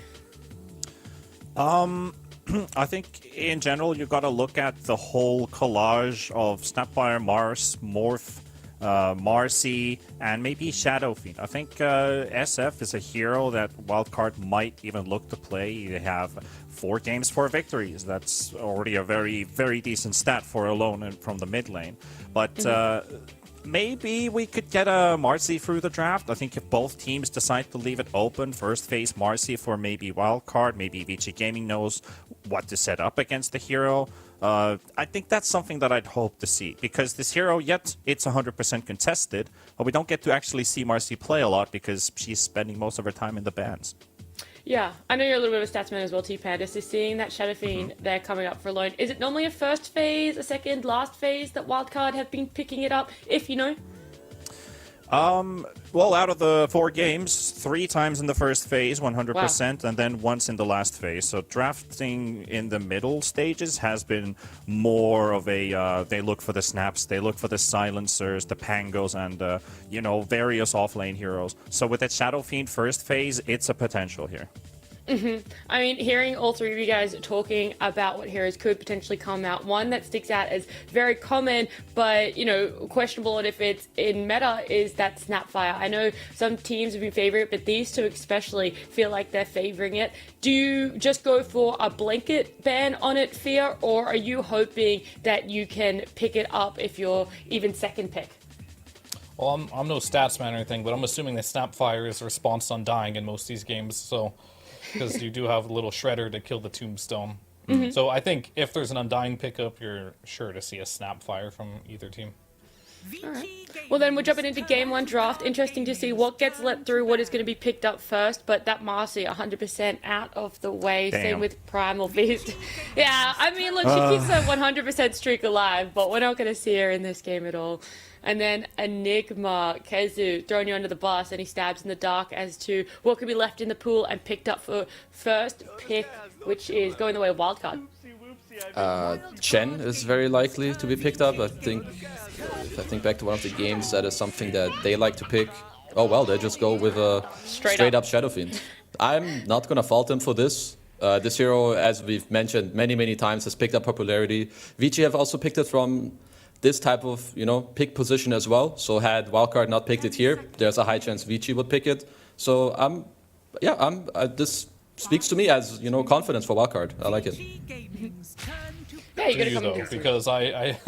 I think in general you got to look at the whole collage of Snapfire, Mars, Morph, Marcy, and maybe Shadow Fiend. I think SF is a hero that Wildcard might even look to play. They have 4 games, 4 victories. That's already a very, very decent stat for alone and from the mid lane. But maybe we could get a Marcy through the draft. I think if both teams decide to leave it open, first phase Marcy for maybe Wildcard, maybe VG Gaming knows what to set up against the hero. I think that's something that I'd hope to see, because this hero, yet it's 100% contested, but we don't get to actually see Marcy play a lot because she's spending most of her time in the bans. Yeah, I know you're a little bit of a statsman as well, T-Panda, so seeing that Shadow Fiend there coming up for alone, is it normally a first phase, a second, last phase that Wildcard have been picking it up, if you know? Well, out of the 4 games, 3 times in the first phase, 100%, Wow. and then once in the last phase. So drafting in the middle stages has been more of a, they look for the snaps, they look for the silencers, the pangos, and, you know, various off-lane heroes. So with that Shadow Fiend first phase, it's a potential here. I mean, hearing all 3 of you guys talking about what heroes could potentially come out, one that sticks out as very common, but, you know, questionable on if it's in meta, is that Snapfire. I know some teams have been favoring it, but these 2 especially feel like they're favoring it. Do you just go for a blanket ban on it, Fear, or are you hoping that you can pick it up if you're even second pick? Well, I'm no statsman or anything, but I'm assuming that Snapfire is a response to Undying in most of these games, so... because you do have a little shredder to kill the tombstone. So I think if there's an Undying pickup, you're sure to see a Snapfire from either team. Alright. Well, then we're jumping into Game 1 draft. Interesting to see what gets let through, what is going to be picked up first, but that Marcy 100% out of the way. Damn. Same with Primal Beast. Yeah, I mean, look, she keeps a 100% streak alive, but we're not going to see her in this game at all. And then Enigma, Kezu, throwing you under the bus, and he stabs in the dark as to what could be left in the pool and picked up for first pick, which is going the way of Wildcard. Chen is very likely to be picked up. If I think back to one of the games, that is something that they like to pick. Oh well, they just go with a straight up Shadow Fiend. I'm not gonna fault them for this. This hero, as we've mentioned many times, has picked up popularity. VG have also picked it from this type of, pick position as well. So had Wildcard not picked it here, there's a high chance Vici would pick it. So this speaks to me as, confidence for Wildcard. I like it. Yeah, you gotta come though, because I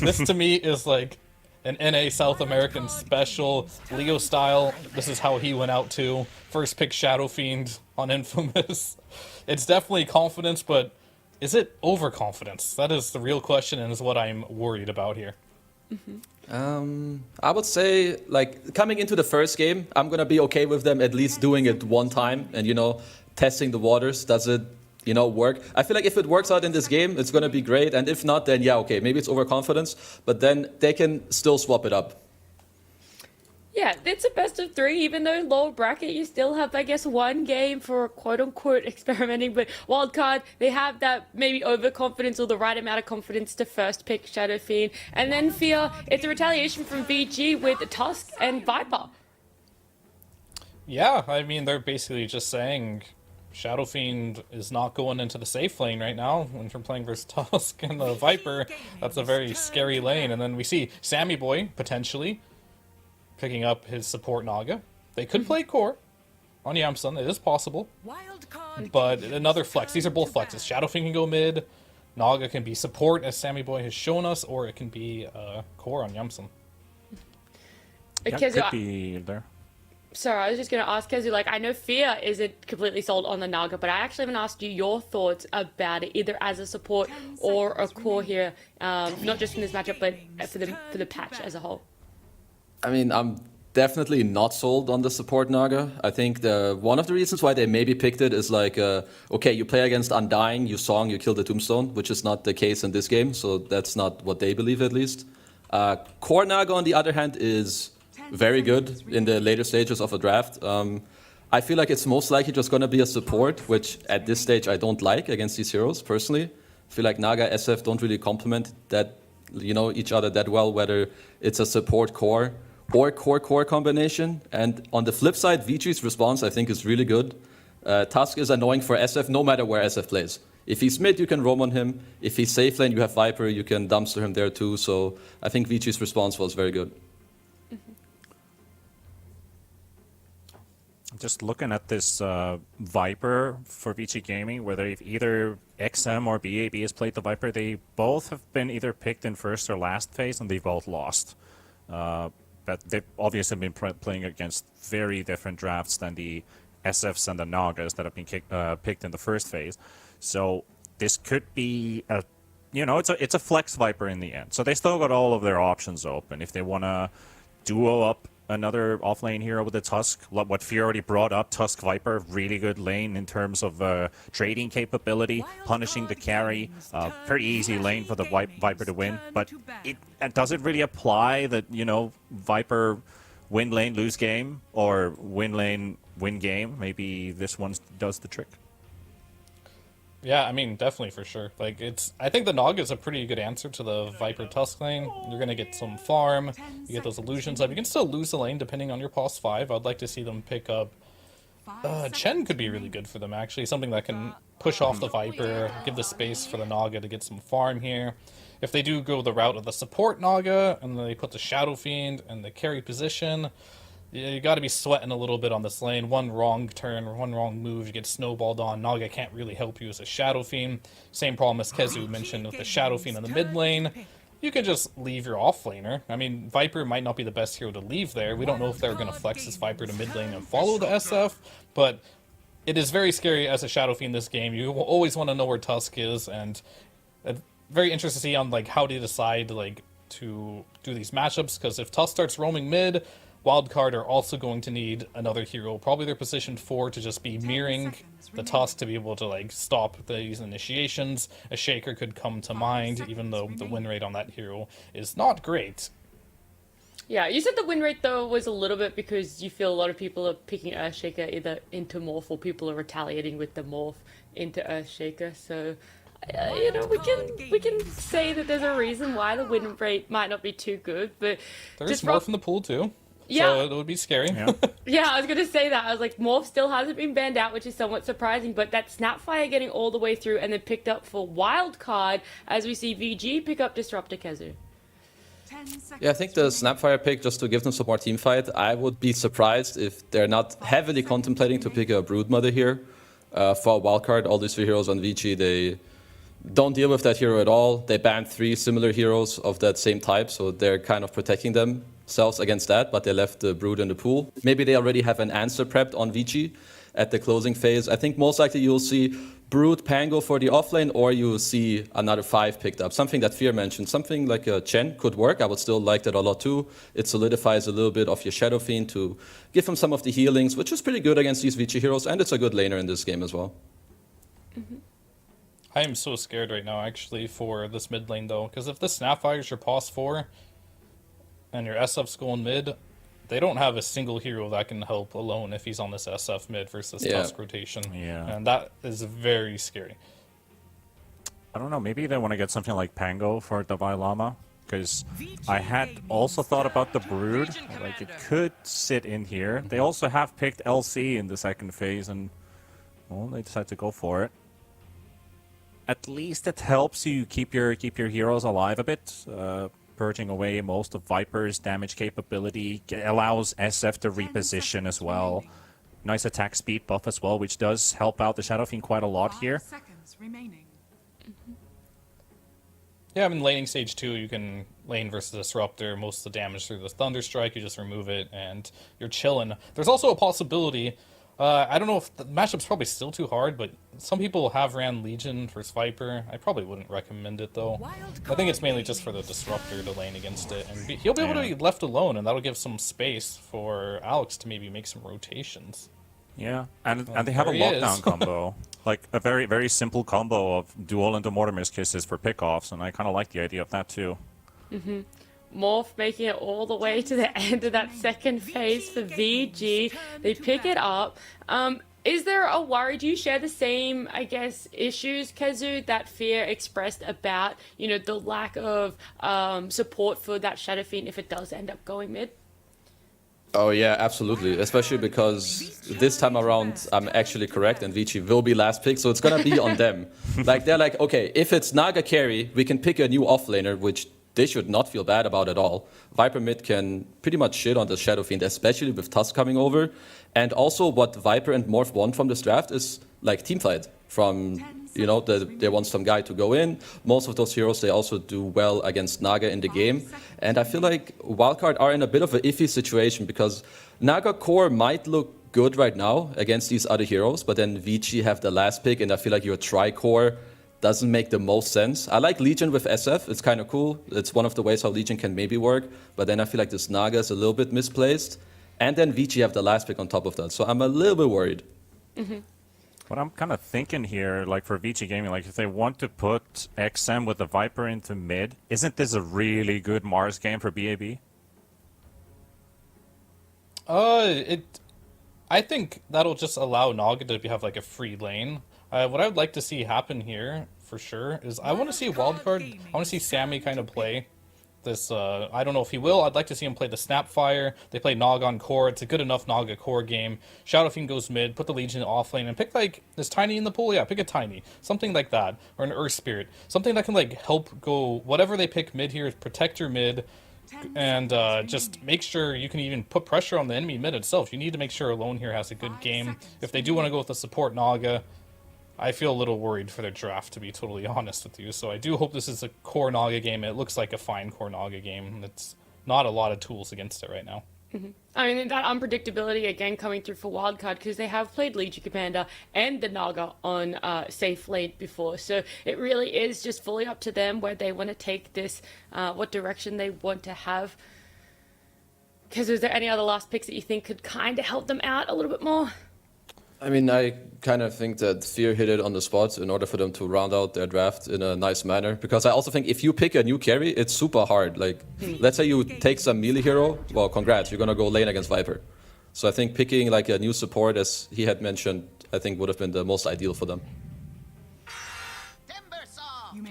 this to me is like an NA South American special, Leo style. This is how he went out too. First pick Shadow Fiend on Infamous. It's definitely confidence, but is it overconfidence? That is the real question, and is what I'm worried about here. I would say, like, coming into the first game, I'm gonna be okay with them at least doing it one time and, testing the waters. Does it, work? I feel like if it works out in this game, it's gonna be great, and if not, then yeah, okay, maybe it's overconfidence, but then they can still swap it up. Yeah, it's a best of 3, even though lower bracket, you still have, I guess, 1 game for quote-unquote experimenting, but wildcard, they have that maybe overconfidence or the right amount of confidence to first pick Shadow Fiend, and then Fear, it's a retaliation from VG with Tusk and Viper. Yeah, I mean, they're basically just saying Shadow Fiend is not going into the safe lane right now when you're playing versus Tusk and the Viper. That's a very scary lane, and then we see Sammy Boy, potentially, picking up his support Naga. They could play core on Yamsun. It is possible. But another flex. These are both flexes. Shadow Fiend can go mid. Naga can be support, as Sammy Boy has shown us, or it can be core on Yamsun. Yeah, could be there. Sorry, I was just going to ask Kezu, like, I know Fear isn't completely sold on the Naga, but I actually haven't asked you your thoughts about it, either as a support or a core here, not just in this matchup, but for the patch as a whole. I mean, I'm definitely not sold on the support Naga. I think one of the reasons why they maybe picked it is like, okay, you play against Undying, you Song, you kill the Tombstone, which is not the case in this game, so that's not what they believe at least. Core Naga, on the other hand, is very good in the later stages of a draft. I feel like it's most likely just going to be a support, which at this stage I don't like against these heroes, personally. I feel like Naga, SF don't really complement that, each other that well, whether it's a support core or core combination. And on the flip side, VG's response, I think, is really good. Tusk is annoying for SF no matter where SF plays. If he's mid, you can roam on him. If he's safe lane, you have Viper, you can dumpster him there too. So I think VG's response was very good. Just looking at this Viper for VG Gaming, whether either XM or BAB has played the Viper, they both have been either picked in first or last phase, and they've both lost. But they've obviously been playing against very different drafts than the SFs and the Nagas that have been picked in the first phase. So this could be a, it's a flex Viper in the end. So they still got all of their options open. If they want to duo up another offlane hero with the Tusk, what Fear already brought up, Tusk Viper, really good lane in terms of trading capability, punishing the carry, very easy lane for the Viper to win. But does it really apply that, Viper win lane, lose game, or win lane, win game? Maybe this one does the trick. Yeah, I mean, definitely for sure. Like, I think the Naga is a pretty good answer to the Viper Tusk lane. You're gonna get some farm, you get those illusions up. You can still lose the lane depending on your pos 5. I'd like to see them pick up. Chen could be really good for them, actually. Something that can push off the Viper, give the space for the Naga to get some farm here. If they do go the route of the support Naga, and then they put the Shadow Fiend and the carry position, you got to be sweating a little bit on this lane. One wrong turn or one wrong move, you get snowballed on. Naga can't really help you as a Shadow Fiend. Same problem as Kezu mentioned with the Shadow Fiend in the mid lane. You can just leave your offlaner. I mean, Viper might not be the best hero to leave there. We don't know if they're going to flex this Viper to mid lane and follow the SF, but it is very scary as a Shadow Fiend this game. You will always want to know where Tusk is, and very interested to see on how they decide to do these matchups, because if Tusk starts roaming mid, Wildcard are also going to need another hero. Probably they're positioned 4 to just be mirroring the Tusk to be able to stop these initiations. A Shaker could come to mind, even though the win rate on that hero is not great. Yeah, you said the win rate though was a little bit because you feel a lot of people are picking Earthshaker either into Morph, or people are retaliating with the Morph into Earthshaker. So we can say that there's a reason why the win rate might not be too good, but there's Morph in the pool too. Yeah. So it would be scary. Yeah. Yeah, I was going to say that. I was like, Morph still hasn't been banned out, which is somewhat surprising, but that Snapfire getting all the way through and then picked up for Wildcard as we see VG pick up Disruptor Kezu. Yeah, I think the Snapfire pick, just to give them some more team fight, I would be surprised if they're not heavily contemplating to pick a Broodmother here. For a wildcard, all these 3 heroes on Vici, they don't deal with that hero at all. They banned 3 similar heroes of that same type, so they're kind of protecting themselves against that, but they left the Brood in the pool. Maybe they already have an answer prepped on Vici at the closing phase. I think most likely you'll see Brood Pango for the offlane, or you will see another 5 picked up. Something that Fear mentioned, something like a Chen could work. I would still like that a lot too. It solidifies a little bit of your Shadow Fiend to give him some of the healings, which is pretty good against these Vici heroes, and it's a good laner in this game as well. I am so scared right now, actually, for this mid lane, though, because if the Snapfire is your pos 4 and your SF's going mid, they don't have a single hero that can help alone if he's on this SF mid versus Tusk rotation. Yeah. And that is very scary. I don't know, maybe they want to get something like Pango for Dalai Lama, because I had also thought about the Brood, like it could sit in here. They also have picked LC in the second phase, and well, they decided to go for it. At least it helps you keep your heroes alive a bit, purging away most of Viper's damage capability, allows SF to reposition as well. Nice attack speed buff as well, which does help out the Shadow Fiend quite a lot here. Yeah, I mean, laning stage 2, you can lane versus Disruptor, most of the damage through the Thunder Strike, you just remove it, and you're chilling. There's also a possibility, I don't know if the matchup's probably still too hard, but some people have ran Legion versus Viper. I probably wouldn't recommend it, though. I think it's mainly just for the Disruptor to lane against it, and he'll be able to be left alone, and that'll give some space for Alex to maybe make some rotations. Yeah, and they have a lockdown combo. Like a very, very simple combo of Duel into Mortimer's Kisses for pickoffs, and I kind of like the idea of that too. Morph making it all the way to the end of that second phase for VG. They pick it up. Is there a worry? Do you share the same, I guess, issues, Kazu, that Fear expressed about, you know, the lack of support for that Shadow Fiend if it does end up going mid? Oh yeah, absolutely. Especially because this time around, I'm actually correct, and Vici will be last pick, so it's gonna be on them. Like they're like, okay, if it's Naga carry, we can pick a new offlaner, which they should not feel bad about at all. Viper mid can pretty much shit on the Shadow Fiend, especially with Tusk coming over. And also what Viper and Morph want from this draft is like team fight. From, you know, they want some guy to go in. Most of those heroes, they also do well against Naga in the game. And I feel like Wildcard are in a bit of an iffy situation because Naga core might look good right now against these other heroes, but then Vici have the last pick, and I feel like your tri-core doesn't make the most sense. I like Legion with SF, it's kind of cool. It's one of the ways how Legion can maybe work, but then I feel like this Naga is a little bit misplaced. And then Vici have the last pick on top of that, so I'm a little bit worried. What I'm kind of thinking here, like for Vici Gaming, like if they want to put XM with the Viper into mid, isn't this a really good Mars game for BAB? I think that'll just allow Naga to have like a free lane. What I would like to see happen here, for sure, is I want to see Wildcard. I want to see Sammy kind of play this. I don't know if he will. I'd like to see him play the Snapfire. They play Naga on core. It's a good enough Naga core game. Shadow Fiend goes mid. Put the Legion off lane and pick like this Tiny in the pool. Yeah, pick a Tiny, something like that, or an Earth Spirit, something that can like help go. Whatever they pick mid here, protect your mid. And just make sure you can even put pressure on the enemy mid itself. You need to make sure Alone here has a good game. If they do want to go with the support Naga, I feel a little worried for their draft, to be totally honest with you. So I do hope this is a core Naga game. It looks like a fine core Naga game. It's not a lot of tools against it right now. I mean, that unpredictability, again, coming through for Wildcard, because they have played Legion Commander and the Naga on safe lane before. So it really is just fully up to them where they want to take this, what direction they want to have. Because is there any other last picks that you think could kind of help them out a little bit more? I mean, I kind of think that Fear hit it on the spot in order for them to round out their draft in a nice manner. Because I also think if you pick a new carry, it's super hard. Like, let's say you take some melee hero, well, congrats, you're gonna go lane against Viper. So I think picking like a new support, as he had mentioned, I think would have been the most ideal for them.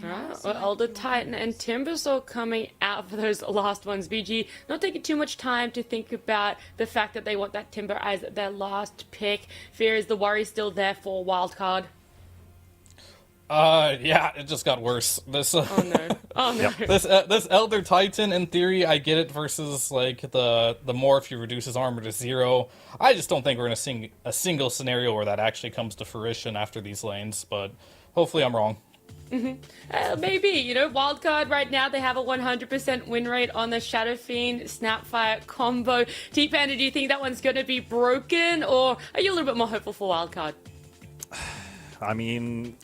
Alright, well, Elder Titan and Timbersaw coming out for those last ones. VG not taking too much time to think about the fact that they want that Timber as their last pick. Fear, is the worry still there for Wildcard? Yeah, it just got worse. This Oh no. Oh no. this Elder Titan, in theory, I get it versus like the morph, he reduces armor to 0. I just don't think we're gonna see a single scenario where that actually comes to fruition after these lanes, but hopefully I'm wrong. Maybe, you know, Wildcard right now, they have a 100% win rate on the Shadow Fiend Snapfire combo. T-Panda, do you think that one's going to be broken, or are you a little bit more hopeful for Wildcard? I mean,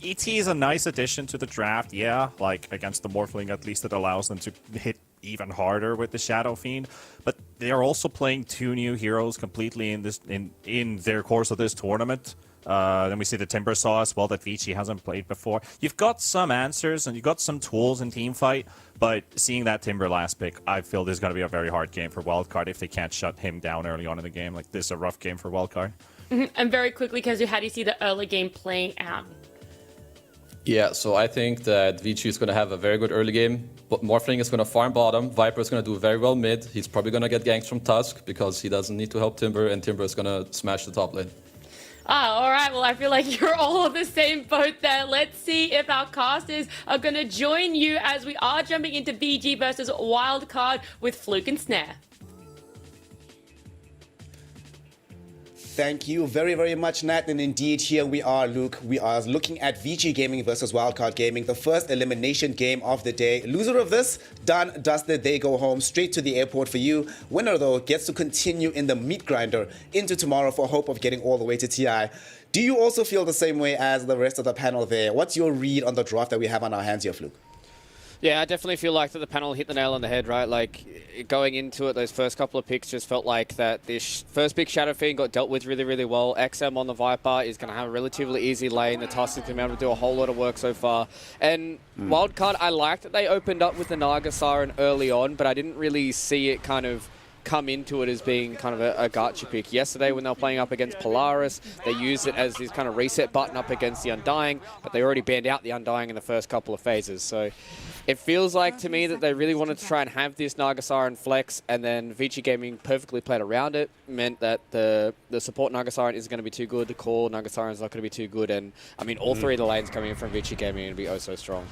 ET is a nice addition to the draft, yeah. Like, against the Morphling, at least it allows them to hit even harder with the Shadow Fiend. But they are also playing 2 new heroes completely in their course of this tournament. Then we see the Timbersaw as well that Vici hasn't played before. You've got some answers and you've got some tools in Teamfight, but seeing that Timber last pick, I feel this is going to be a very hard game for Wildcard if they can't shut him down early on in the game. Like, this is a rough game for Wildcard. And very quickly, Kazu, how do you see the early game playing out? Yeah, so I think that Vici is going to have a very good early game, but Morphling is going to farm bottom. Viper is going to do very well mid. He's probably going to get ganks from Tusk because he doesn't need to help Timber, and Timber is going to smash the top lane. All right. Well, I feel like you're all on the same boat there. Let's see if our casters are going to join you as we are jumping into VG versus Wildcard with Fluke and Snare. Thank you very, very much, Nat. And indeed, here we are, Luke. We are looking at VG Gaming versus Wildcard Gaming, the first elimination game of the day. Loser of this, done, dusted, they go home, straight to the airport for you. Winner, though, gets to continue in the meat grinder into tomorrow for hope of getting all the way to TI. Do you also feel the same way as the rest of the panel there? What's your read on the draft that we have on our hands here, Fluke? Yeah, I definitely feel like that the panel hit the nail on the head, right? Like, going into it, those first couple of picks just felt like that this first pick, Shadow Fiend, got dealt with really, really well. XM on the Viper is going to have a relatively easy lane. The Tusk is going to be able to do a whole lot of work so far. And Wildcard, I liked that they opened up with the Naga Siren early on, but I didn't really see it kind of come into it as being kind of a gacha pick. Yesterday when they were playing up against Polaris, they used it as this kind of reset button up against the Undying, but they already banned out the Undying in the first couple of phases. So it feels like to me that they really wanted to try and have this Naga Siren flex, and then Vici Gaming perfectly played around it, meant that the support Naga Siren isn't going to be too good, the core Naga Siren is not going to be too good, and I mean all 3 of the lanes coming in from Vici Gaming are going to be oh so strong.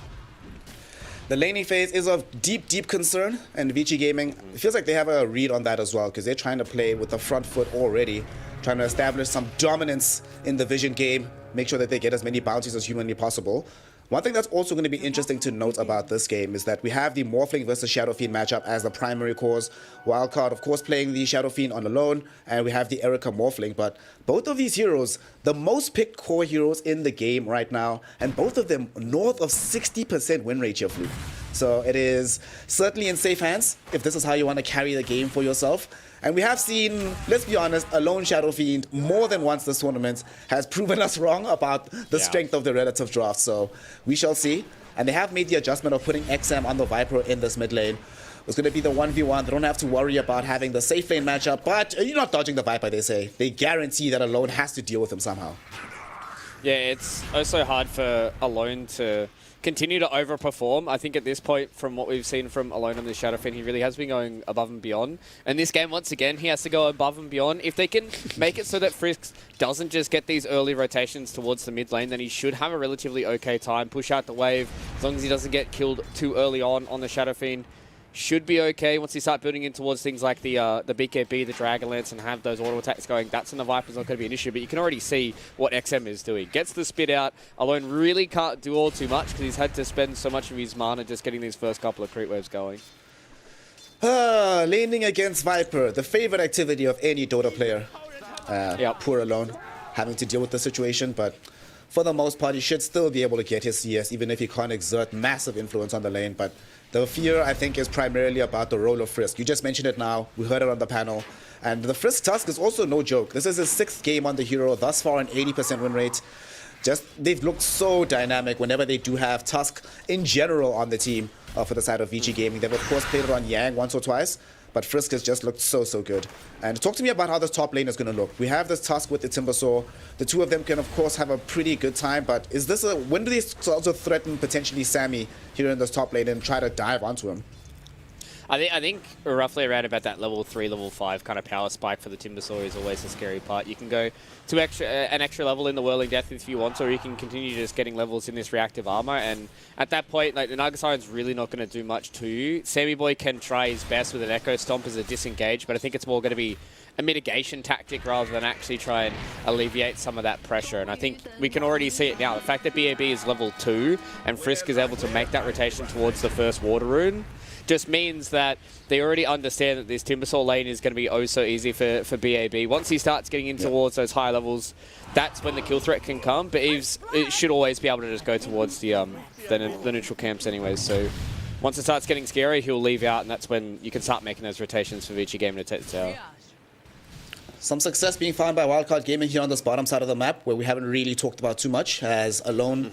The laning phase is of deep, deep concern, and Vici Gaming, it feels like they have a read on that as well, because they're trying to play with the front foot already, trying to establish some dominance in the Vision game, make sure that they get as many bounties as humanly possible. One thing that's also going to be interesting to note about this game is that we have the Morphling versus Shadow Fiend matchup as the primary cause. Wildcard, of course, playing the Shadow Fiend on alone, and we have the Erica Morphling. But both of these heroes, the most picked core heroes in the game right now, and both of them north of 60% win rate here, Fluke. So it is certainly in safe hands if this is how you want to carry the game for yourself. And we have seen, let's be honest, a lone Shadow Fiend more than once this tournament has proven us wrong about the strength of the relative draft. So we shall see. And they have made the adjustment of putting XM on the Viper in this mid lane. It's going to be the 1v1. They don't have to worry about having the safe lane matchup. But you're not dodging the Viper, they say. They guarantee that Alone has to deal with him somehow. Yeah, it's also hard for Alone to continue to overperform. I think at this point, from what we've seen from Alone on the Shadow Fiend, he really has been going above and beyond. And this game, once again, he has to go above and beyond. If they can make it so that Frisk doesn't just get these early rotations towards the mid lane, then he should have a relatively okay time. Push out the wave, as long as he doesn't get killed too early on the Shadow Fiend. Should be okay once you start building in towards things like the BKB, the Dragonlance, and have those auto attacks going. That's when the Viper's not going to be an issue, but you can already see what XM is doing. Gets the spit out. Alone really can't do all too much because he's had to spend so much of his mana just getting these first couple of creep waves going. Laning against Viper, the favorite activity of any Dota player. Poor Alone, having to deal with the situation, but for the most part, he should still be able to get his CS, even if he can't exert massive influence on the lane. But the fear, I think, is primarily about the role of Frisk. You just mentioned it now. We heard it on the panel. And the Frisk Tusk is also no joke. This is his 6th game on the hero, thus far an 80% win rate. They've looked so dynamic whenever they do have Tusk in general on the team for the side of Vici Gaming. They've, of course, played it on Yang once or twice. But Frisk has just looked so, so good. And talk to me about how this top lane is going to look. We have this Tusk with the Timbersaw. The two of them can, of course, have a pretty good time. But is this when do they also threaten potentially Sammy here in this top lane and try to dive onto him? I think roughly around about that level 3, level 5 kind of power spike for the Timbersaw is always the scary part. You can go to an extra level in the Whirling Death if you want, or you can continue just getting levels in this reactive armor. And at that point, like the Naga Siren's really not going to do much to you. Sammy Boy can try his best with an Echo Stomp as a disengage, but I think it's more going to be a mitigation tactic rather than actually try and alleviate some of that pressure. And I think we can already see it now. The fact that BAB is level 2 and Frisk is able to make that rotation towards the first water rune just means that they already understand that this Timbersaw lane is going to be oh so easy for BAB. Once he starts getting in towards those high levels, that's when the kill threat can come. But it should always be able to just go towards the neutral camps anyways. So once it starts getting scary, he'll leave out, and that's when you can start making those rotations for Vici Gaming to take the tower. Some success being found by Wildcard Gaming here on this bottom side of the map, where we haven't really talked about too much, as Alone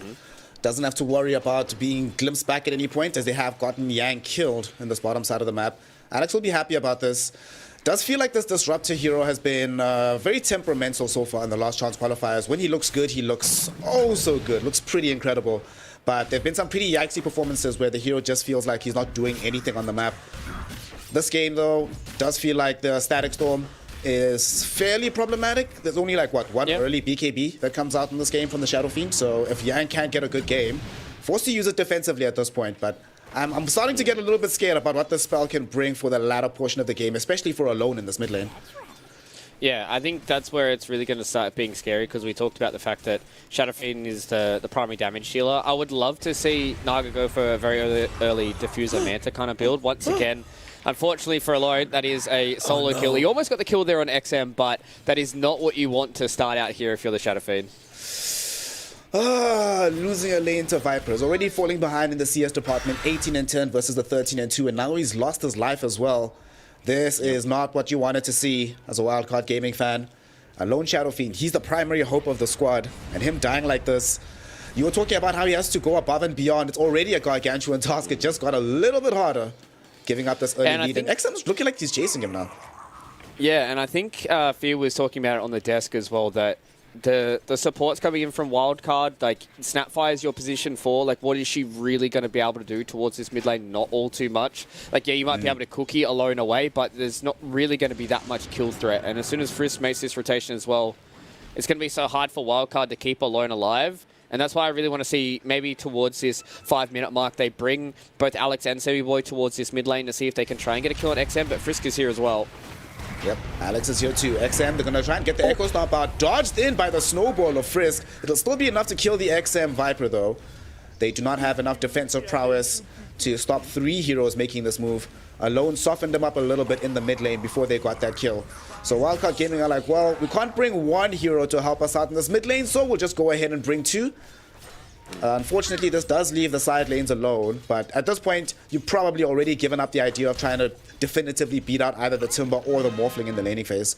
doesn't have to worry about being glimpsed back at any point, as they have gotten Yang killed in this bottom side of the map. Alex will be happy about this. Does feel like this Disruptor hero has been very temperamental so far in the Last Chance Qualifiers. When he looks good, he looks oh so good, looks pretty incredible. But there have been some pretty yikesy performances where the hero just feels like he's not doing anything on the map. This game, though, does feel like the Static Storm is fairly problematic. There's only like, what, one early BKB that comes out in this game from the Shadow Fiend. So if Yang can't get a good game, forced to use it defensively at this point. But I'm starting to get a little bit scared about what this spell can bring for the latter portion of the game, especially for Alone in this mid lane. Yeah, I think that's where it's really going to start being scary, because we talked about the fact that Shadow Fiend is the primary damage dealer. I would love to see Naga go for a very early Diffuser Manta kind of build. Once again, unfortunately for Alone, that is a solo kill. He almost got the kill there on XM, but that is not what you want to start out here if you're the Shadow Fiend. Losing a lane to Viper. Is already falling behind in the CS department, 18-10 versus the 13-2, and now he's lost his life as well. This is not what you wanted to see as a Wildcard Gaming fan. A lone Shadow Fiend, he's the primary hope of the squad, and him dying like this, you were talking about how he has to go above and beyond. It's already a gargantuan task. It just got a little bit harder, giving up this early lead. And XM's looking like he's chasing him now. Yeah, and I think Fear was talking about it on the desk as well, that the supports coming in from Wildcard, like Snapfire is your position 4, like what is she really going to be able to do towards this mid lane? Not all too much. Like, yeah, you might be able to cookie Alone away, but there's not really going to be that much kill threat. And as soon as Frisk makes this rotation as well, it's going to be so hard for Wildcard to keep Alone alive. And that's why I really want to see, maybe towards this 5-minute mark, they bring both Alex and Sammy Boy towards this mid lane to see if they can try and get a kill on XM, but Frisk is here as well. Yep, Alex is here too. XM, they're going to try and get the Echo Stomp out. Dodged in by the Snowball of Frisk. It'll still be enough to kill the XM Viper, though. They do not have enough defensive prowess to stop 3 heroes making this move. Alone softened them up a little bit in the mid lane before they got that kill. So Wildcard Gaming are like, well, we can't bring 1 hero to help us out in this mid lane, so we'll just go ahead and bring 2. Unfortunately, this does leave the side lanes alone, but at this point, you've probably already given up the idea of trying to definitively beat out either the Timber or the Morphling in the laning phase.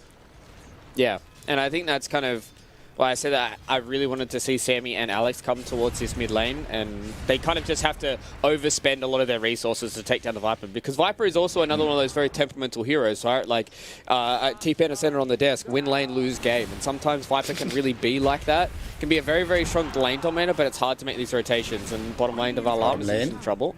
Yeah, and I think that's kind of why I said that I really wanted to see Sammy and Alex come towards this mid lane, and they kind of just have to overspend a lot of their resources to take down the Viper, because Viper is also another one of those very temperamental heroes, right? Like, T-Pen Center on the desk, win lane, lose game, and sometimes Viper can really be like that. Can be a very, very strong lane dominator, but it's hard to make these rotations, and bottom lane of Alarm is in trouble.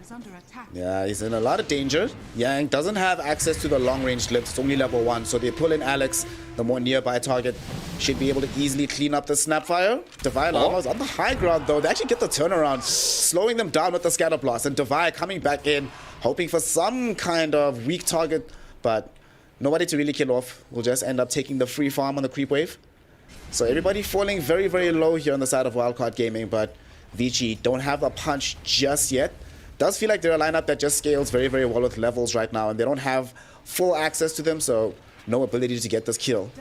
Yeah, he's in a lot of danger. Yang doesn't have access to the long-range glimpse. It's only level 1, so they pull in Alex, the more nearby target. Should be able to easily clean up the Snapfire. Devi Lava's on the high ground, though. They actually get the turnaround, slowing them down with the Scatter Blast. And Devi coming back in, hoping for some kind of weak target, but nobody to really kill off. We'll just end up taking the free farm on the creep wave. So everybody falling very, very low here on the side of Wildcard Gaming, but Vici don't have a punch just yet. Does feel like they're a lineup that just scales very, very well with levels right now, and they don't have full access to them, so no ability to get this kill.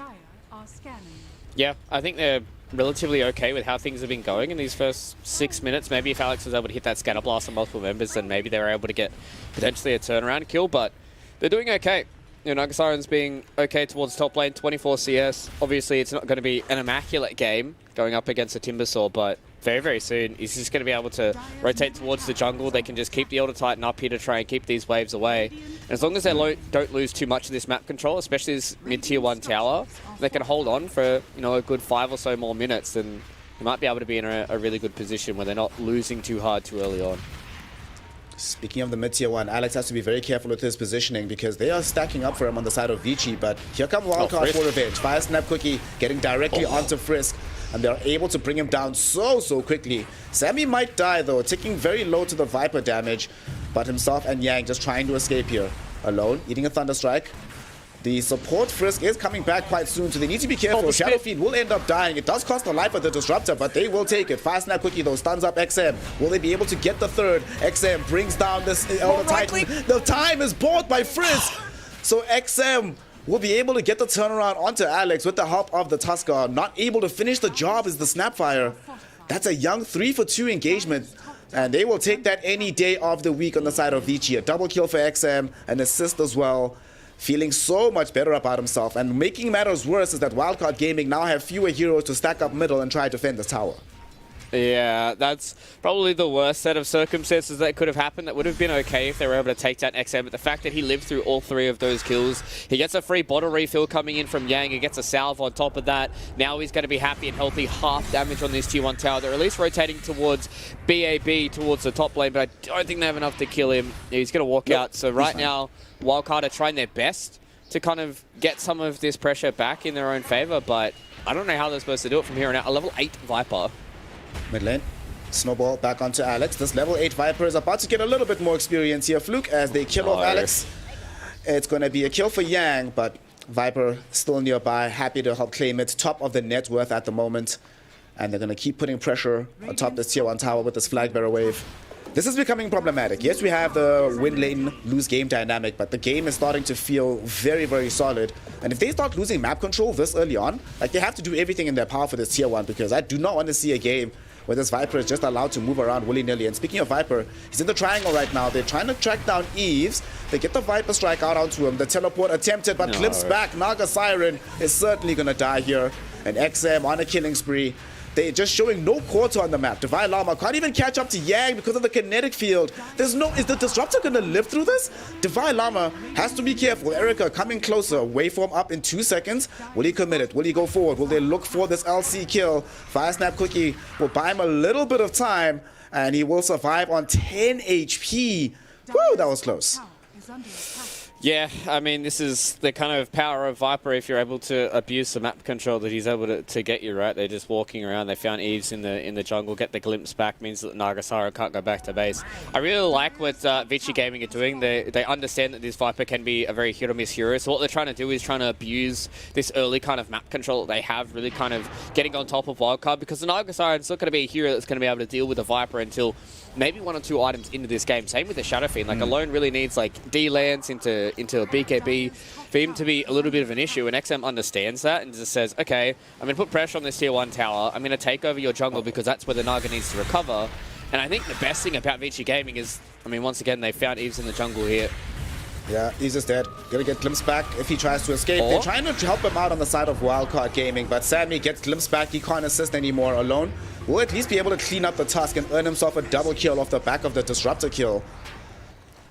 Yeah, I think they're relatively okay with how things have been going in these first 6 minutes. Maybe if Alex was able to hit that Scatter Blast on multiple members, then maybe they were able to get potentially a turnaround kill, but they're doing okay. You know, Naga Siren's being okay towards top lane, 24 CS. Obviously, it's not going to be an immaculate game going up against a Timbersaw, but very, very soon, he's just going to be able to rotate towards the jungle. They can just keep the Elder Titan up here to try and keep these waves away. And as long as they don't lose too much of this map control, especially this mid-tier 1 tower, they can hold on for, you know, a good 5 or so more minutes, then they might be able to be in a really good position where they're not losing too hard too early on. Speaking of the mid-tier one, Alex has to be very careful with his positioning because they are stacking up for him on the side of Vici, but here come Wildcard for revenge. Fire Snap Cookie getting directly onto Frisk, and they're able to bring him down so quickly. Sammy might die though, ticking very low to the Viper damage, but himself and Yang just trying to escape here. Alone, eating a Thunderstrike. The support Frisk is coming back quite soon, so they need to be careful. Shadow Fiend will end up dying. It does cost the life of the Disruptor, but they will take it. Fast Snap Cookie though stuns up XM. Will they be able to get the third? XM brings down this Elder Titan. The time is bought by Frisk. So XM will be able to get the turnaround onto Alex with the help of the Tusker. Not able to finish the job is the Snapfire. That's a young 3-for-2 engagement. And they will take that any day of the week on the side of Vici. A double kill for XM, an assist as well. Feeling so much better about himself. And making matters worse is that Wildcard Gaming now have fewer heroes to stack up middle and try to defend this tower. Yeah, that's probably the worst set of circumstances that could have happened. That would have been okay if they were able to take down XM, but the fact that he lived through all 3 of those kills, he gets a free bottle refill coming in from Yang, he gets a salve on top of that. Now he's going to be happy and healthy, half damage on this tier 1 tower. They're at least rotating towards BAB, towards the top lane, but I don't think they have enough to kill him. He's going to walk out. So right now, Wildcard are trying their best to kind of get some of this pressure back in their own favor, but I don't know how they're supposed to do it from here on out. A level 8 Viper. Mid lane. Snowball back onto Alex. This level 8 Viper is about to get a little bit more experience here. Fluke as they kill off Alex. It's going to be a kill for Yang, but Viper still nearby. Happy to help claim it. Top of the net worth at the moment. And they're going to keep putting pressure atop this tier 1 tower with this flag bearer wave. This is becoming problematic. Yes, we have the win lane, lose game dynamic, but the game is starting to feel very solid. And if they start losing map control this early on, like they have to do everything in their power for this tier 1, because I do not want to see a game where this Viper is just allowed to move around willy-nilly. And speaking of Viper, he's in the triangle right now. They're trying to track down Eves. They get the Viper strike out onto him. The teleport attempted, but clips back. Naga Siren is certainly going to die here. And XM on a killing spree. They're just showing no quarter on the map. Divine Llama can't even catch up to Yang because of the kinetic field. Is the Disruptor going to live through this? Divine Llama has to be careful. Erica coming closer. Waveform up in 2 seconds. Will he commit it? Will he go forward? Will they look for this LC kill? Fire Snap Cookie will buy him a little bit of time, and he will survive on 10 HP. Woo, that was close. Yeah, I mean, this is the kind of power of Viper if you're able to abuse the map control that he's able to get you, right? They're just walking around. They found Eves in the jungle, get the glimpse back, means that Nagasara can't go back to base. I really like what Vici Gaming are doing. They understand that this Viper can be a very hit-or-miss hero, so what they're trying to do is trying to abuse this early kind of map control that they have, really kind of getting on top of Wildcard, because the Nagasara is not going to be a hero that's going to be able to deal with the Viper until maybe 1 or 2 items into this game. Same with the Shadow Fiend. Like, Alone really needs, like, D-Lance into a BKB for him to be a little bit of an issue, and XM understands that and just says, okay, I'm going to put pressure on this tier 1 tower. I'm going to take over your jungle because that's where the Naga needs to recover. And I think the best thing about Vici Gaming is, I mean, once again, they found Eves in the jungle here. Yeah, Eves is dead. Gonna get glimpsed back if he tries to escape. They're trying to help him out on the side of Wildcard Gaming, but Sammy gets glimpsed back. He can't assist anymore. Alone will at least be able to clean up the Tusk and earn himself a double kill off the back of the Disruptor kill.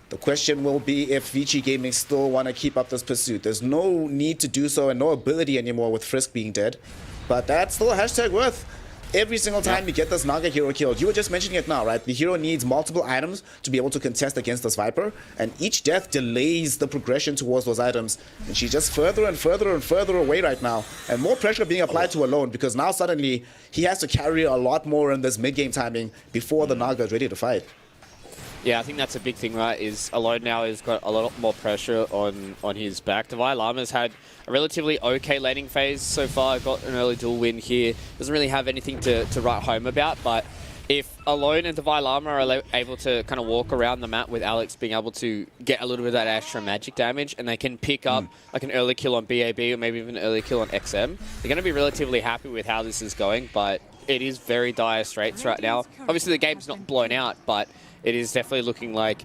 The question will be if Vici Gaming still want to keep up this pursuit. There's no need to do so and no ability anymore with Frisk being dead. But that's still a hashtag worth. Every single time you get this Naga hero killed, you were just mentioning it now, right? The hero needs multiple items to be able to contest against this Viper, and each death delays the progression towards those items. And she's just further and further away right now. And more pressure being applied to Alone, because now suddenly he has to carry a lot more in this mid-game timing before the Naga is ready to fight. Yeah, I think that's a big thing, right, is Alone now has got a lot more pressure on his back. Divine Llama's had a relatively okay laning phase so far. Got an early duel win here. Doesn't really have anything to write home about, but if Alone and Divine Llama are able to kind of walk around the map with Alex being able to get a little bit of that extra magic damage, and they can pick up like an early kill on BAB or maybe even an early kill on XM, they're going to be relatively happy with how this is going, but it is very dire straits right now. Obviously the game's not blown out, but it is definitely looking like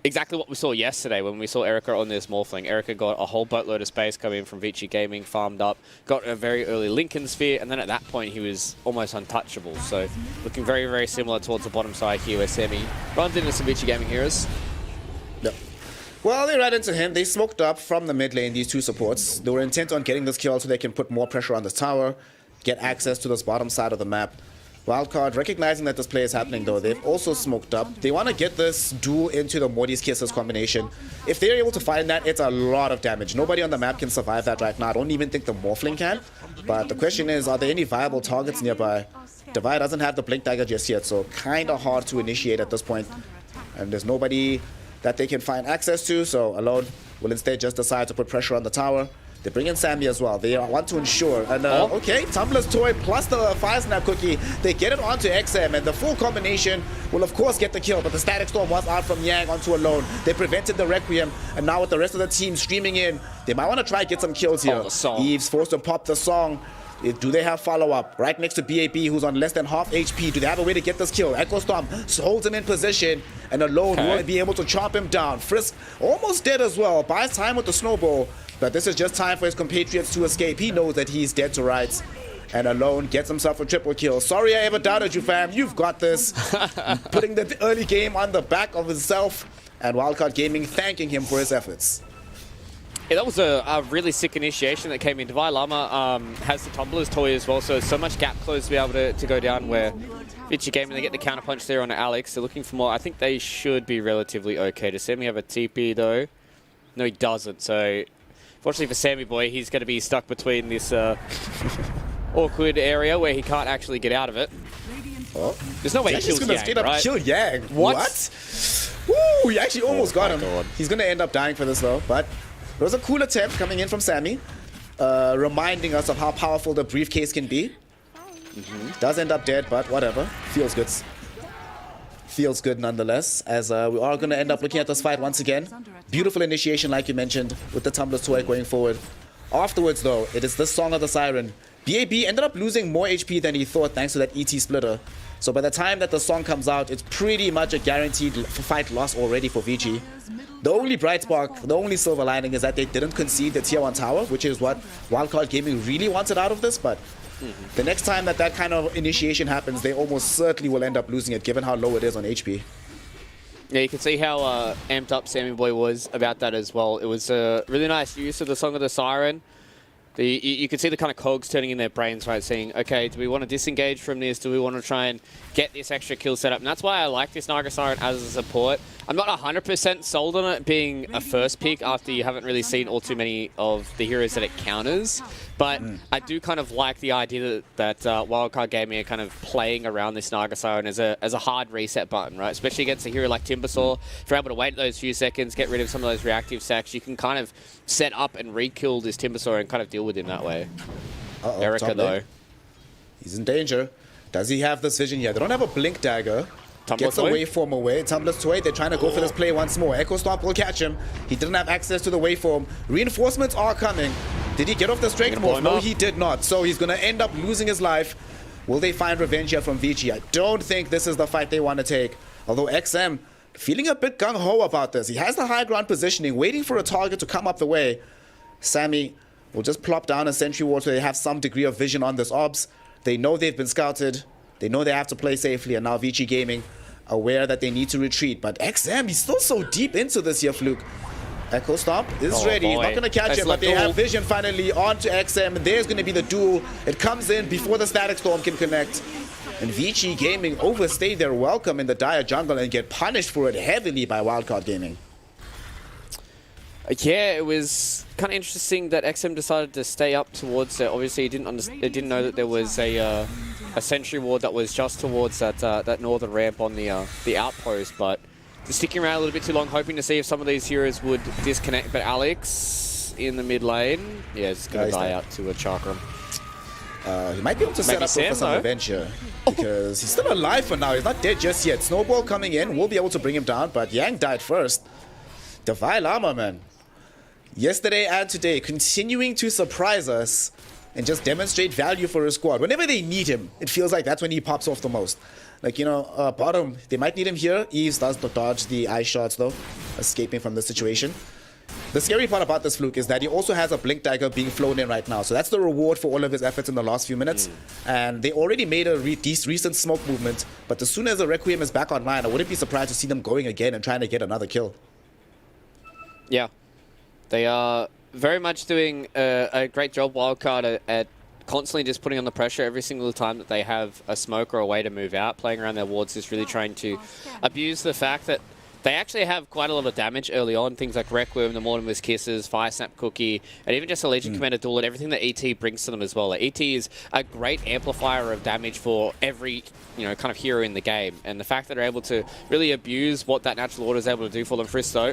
exactly what we saw yesterday when we saw Erica on this Morphling. Erica got a whole boatload of space coming in from Vici Gaming, farmed up, got a very early Lincoln Sphere, and then at that point he was almost untouchable. So looking very similar towards the bottom side here where Sammy runs into some Vici Gaming heroes. Yep. Well, they ran into him. They smoked up from the mid lane, these two supports. They were intent on getting this kill so they can put more pressure on this tower, get access to this bottom side of the map. Wildcard, recognizing that this play is happening though, they've also smoked up. They want to get this duel into the Morty's Kisses combination. If they're able to find that, it's a lot of damage. Nobody on the map can survive that right now. I don't even think the Morphling can. But the question is, are there any viable targets nearby? Divide doesn't have the Blink Dagger just yet, so kind of hard to initiate at this point. And there's nobody that they can find access to, so Alone will instead just decide to put pressure on the tower. They bring in Sammy as well. They want to ensure. And okay, Tumblr's Toy plus the Fire Snap Cookie. They get it onto XM, and the full combination will of course get the kill. But the Static Storm was out from Yang onto Alone. They prevented the Requiem, and now with the rest of the team streaming in, they might want to try and get some kills here. Eve's forced to pop the song. Do they have follow-up? Right next to BAB, who's on less than half HP. Do they have a way to get this kill? Echo Storm holds him in position, and Alone will be able to chop him down. Frisk almost dead as well. Buys time with the Snowball. But this is just time for his compatriots to escape. He knows that he's dead to rights. And Alone gets himself a triple kill. Sorry I ever doubted you, fam. You've got this. Putting the early game on the back of himself. And Wildcard Gaming thanking him for his efforts. Yeah, that was a really sick initiation that came in. Divine Llama has the Tumblr's Toy as well, so much gap close to be able to go down where Vici Gaming, they get the counterpunch there on Alex. They're looking for more. I think they should be relatively okay. Does Sammy have a TP though? No, he doesn't. So fortunately for Sammy Boy, he's going to be stuck between this awkward area where he can't actually get out of it. Oh. There's no way he kills Yang, right? Kill Yang. What? Woo, he actually almost got him. God. He's going to end up dying for this though, but it was a cool attempt coming in from Sammy, reminding us of how powerful the briefcase can be. Does end up dead, but whatever. Feels good. Feels good nonetheless, as we are going to end up looking at this fight once again. Beautiful initiation, like you mentioned, with the Tumblr's Toy going forward. Afterwards, though, it is the Song of the Siren. BAB ended up losing more HP than he thought thanks to that ET splitter. So by the time that the song comes out, it's pretty much a guaranteed fight loss already for Vici. The only bright spark, the only silver lining is that they didn't concede the tier 1 tower, which is what Wildcard Gaming really wanted out of this, but the next time that kind of initiation happens, they almost certainly will end up losing it, given how low it is on HP. Yeah, you can see how amped up Sammy Boy was about that as well. It was a really nice use of the Song of the Siren. You can see the kind of cogs turning in their brains, right, saying, okay, do we want to disengage from this? Do we want to try and get this extra kill set up? And that's why I like this Naga Siren as a support. I'm not 100% sold on it being a first pick after you haven't really seen all too many of the heroes that it counters. But I do kind of like the idea that Wildcard Gaming are kind of playing around this Naga Siren as a hard reset button, right? Especially against a hero like Timbersaw. If you're able to wait those few seconds, get rid of some of those reactive sacks, you can kind of set up and re-kill this Timbersaw and kind of deal with him that way. Erica, though. He's in danger. Does he have this vision yet? They don't have a Blink Dagger. Gets the waveform away. Tumblr's Toy, they're trying to go for this play once more. Echo Stomp will catch him. He didn't have access to the waveform. Reinforcements are coming. Did he get off the strength morph? No, he did not. So he's going to end up losing his life. Will they find revenge here from Vici? I don't think this is the fight they want to take. Although XM feeling a bit gung-ho about this. He has the high ground positioning, waiting for a target to come up the way. Sammy will just plop down a sentry wall so they have some degree of vision on this obs. They know they've been scouted. They know they have to play safely, and now Vici Gaming aware that they need to retreat. But XM, he's still so deep into this here, Fluke. Echo Stomp is ready. He's not going to catch him, but they have vision finally onto XM. And there's going to be the duel. It comes in before the Static Storm can connect. And Vici Gaming overstay their welcome in the dire jungle and get punished for it heavily by Wildcard Gaming. Yeah, it was kind of interesting that XM decided to stay up towards it. Obviously, he didn't know that there was a sentry ward that was just towards that northern ramp on the outpost, but sticking around a little bit too long, hoping to see if some of these heroes would disconnect. But Alex in the mid lane, yeah, is going to die out to a Chakram. He might be able to set up for some adventure because he's still alive for now. He's not dead just yet. Snowball coming in will be able to bring him down, but Yang died first. Divine Llama, man. Yesterday and today, continuing to surprise us and just demonstrate value for his squad. Whenever they need him, it feels like that's when he pops off the most. Like, you know, bottom, they might need him here. Eves does dodge the eye shots, though, escaping from the situation. The scary part about this Fluke is that he also has a Blink Dagger being flown in right now. So that's the reward for all of his efforts in the last few minutes. And they already made a recent smoke movement. But as soon as the Requiem is back online, I wouldn't be surprised to see them going again and trying to get another kill. Yeah. They are very much doing a great job, Wildcard, at constantly just putting on the pressure every single time that they have a smoke or a way to move out, playing around their wards, just really trying to abuse the fact that they actually have quite a lot of damage early on. Things like Requiem, the Mortimer's Kisses, Fire Snap Cookie, and even just a Legion Commander Duel and everything that ET brings to them as well. Like, ET is a great amplifier of damage for every, kind of hero in the game. And the fact that they're able to really abuse what that natural order is able to do for them. Frisk, though,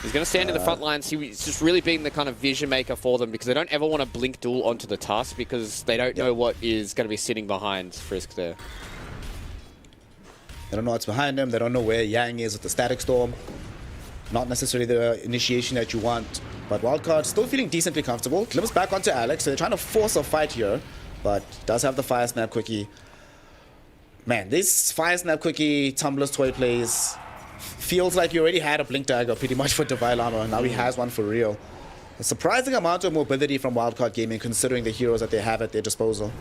he's going to stand in the front lines. He's just really being the kind of vision maker for them because they don't ever want to blink duel onto the tusk because they don't know what is going to be sitting behind Frisk there. They don't know what's behind them. They don't know where Yang is with the Static Storm. Not necessarily the initiation that you want. But Wildcard still feeling decently comfortable. Glimpse back onto Alex. So they're trying to force a fight here. But does have the Fire Snap Quickie. Man, this Fire Snap Quickie, Tumblr's toy plays feels like you already had a Blink Dagger pretty much for Divine Llama. And now he has one for real. A surprising amount of mobility from Wildcard Gaming considering the heroes that they have at their disposal.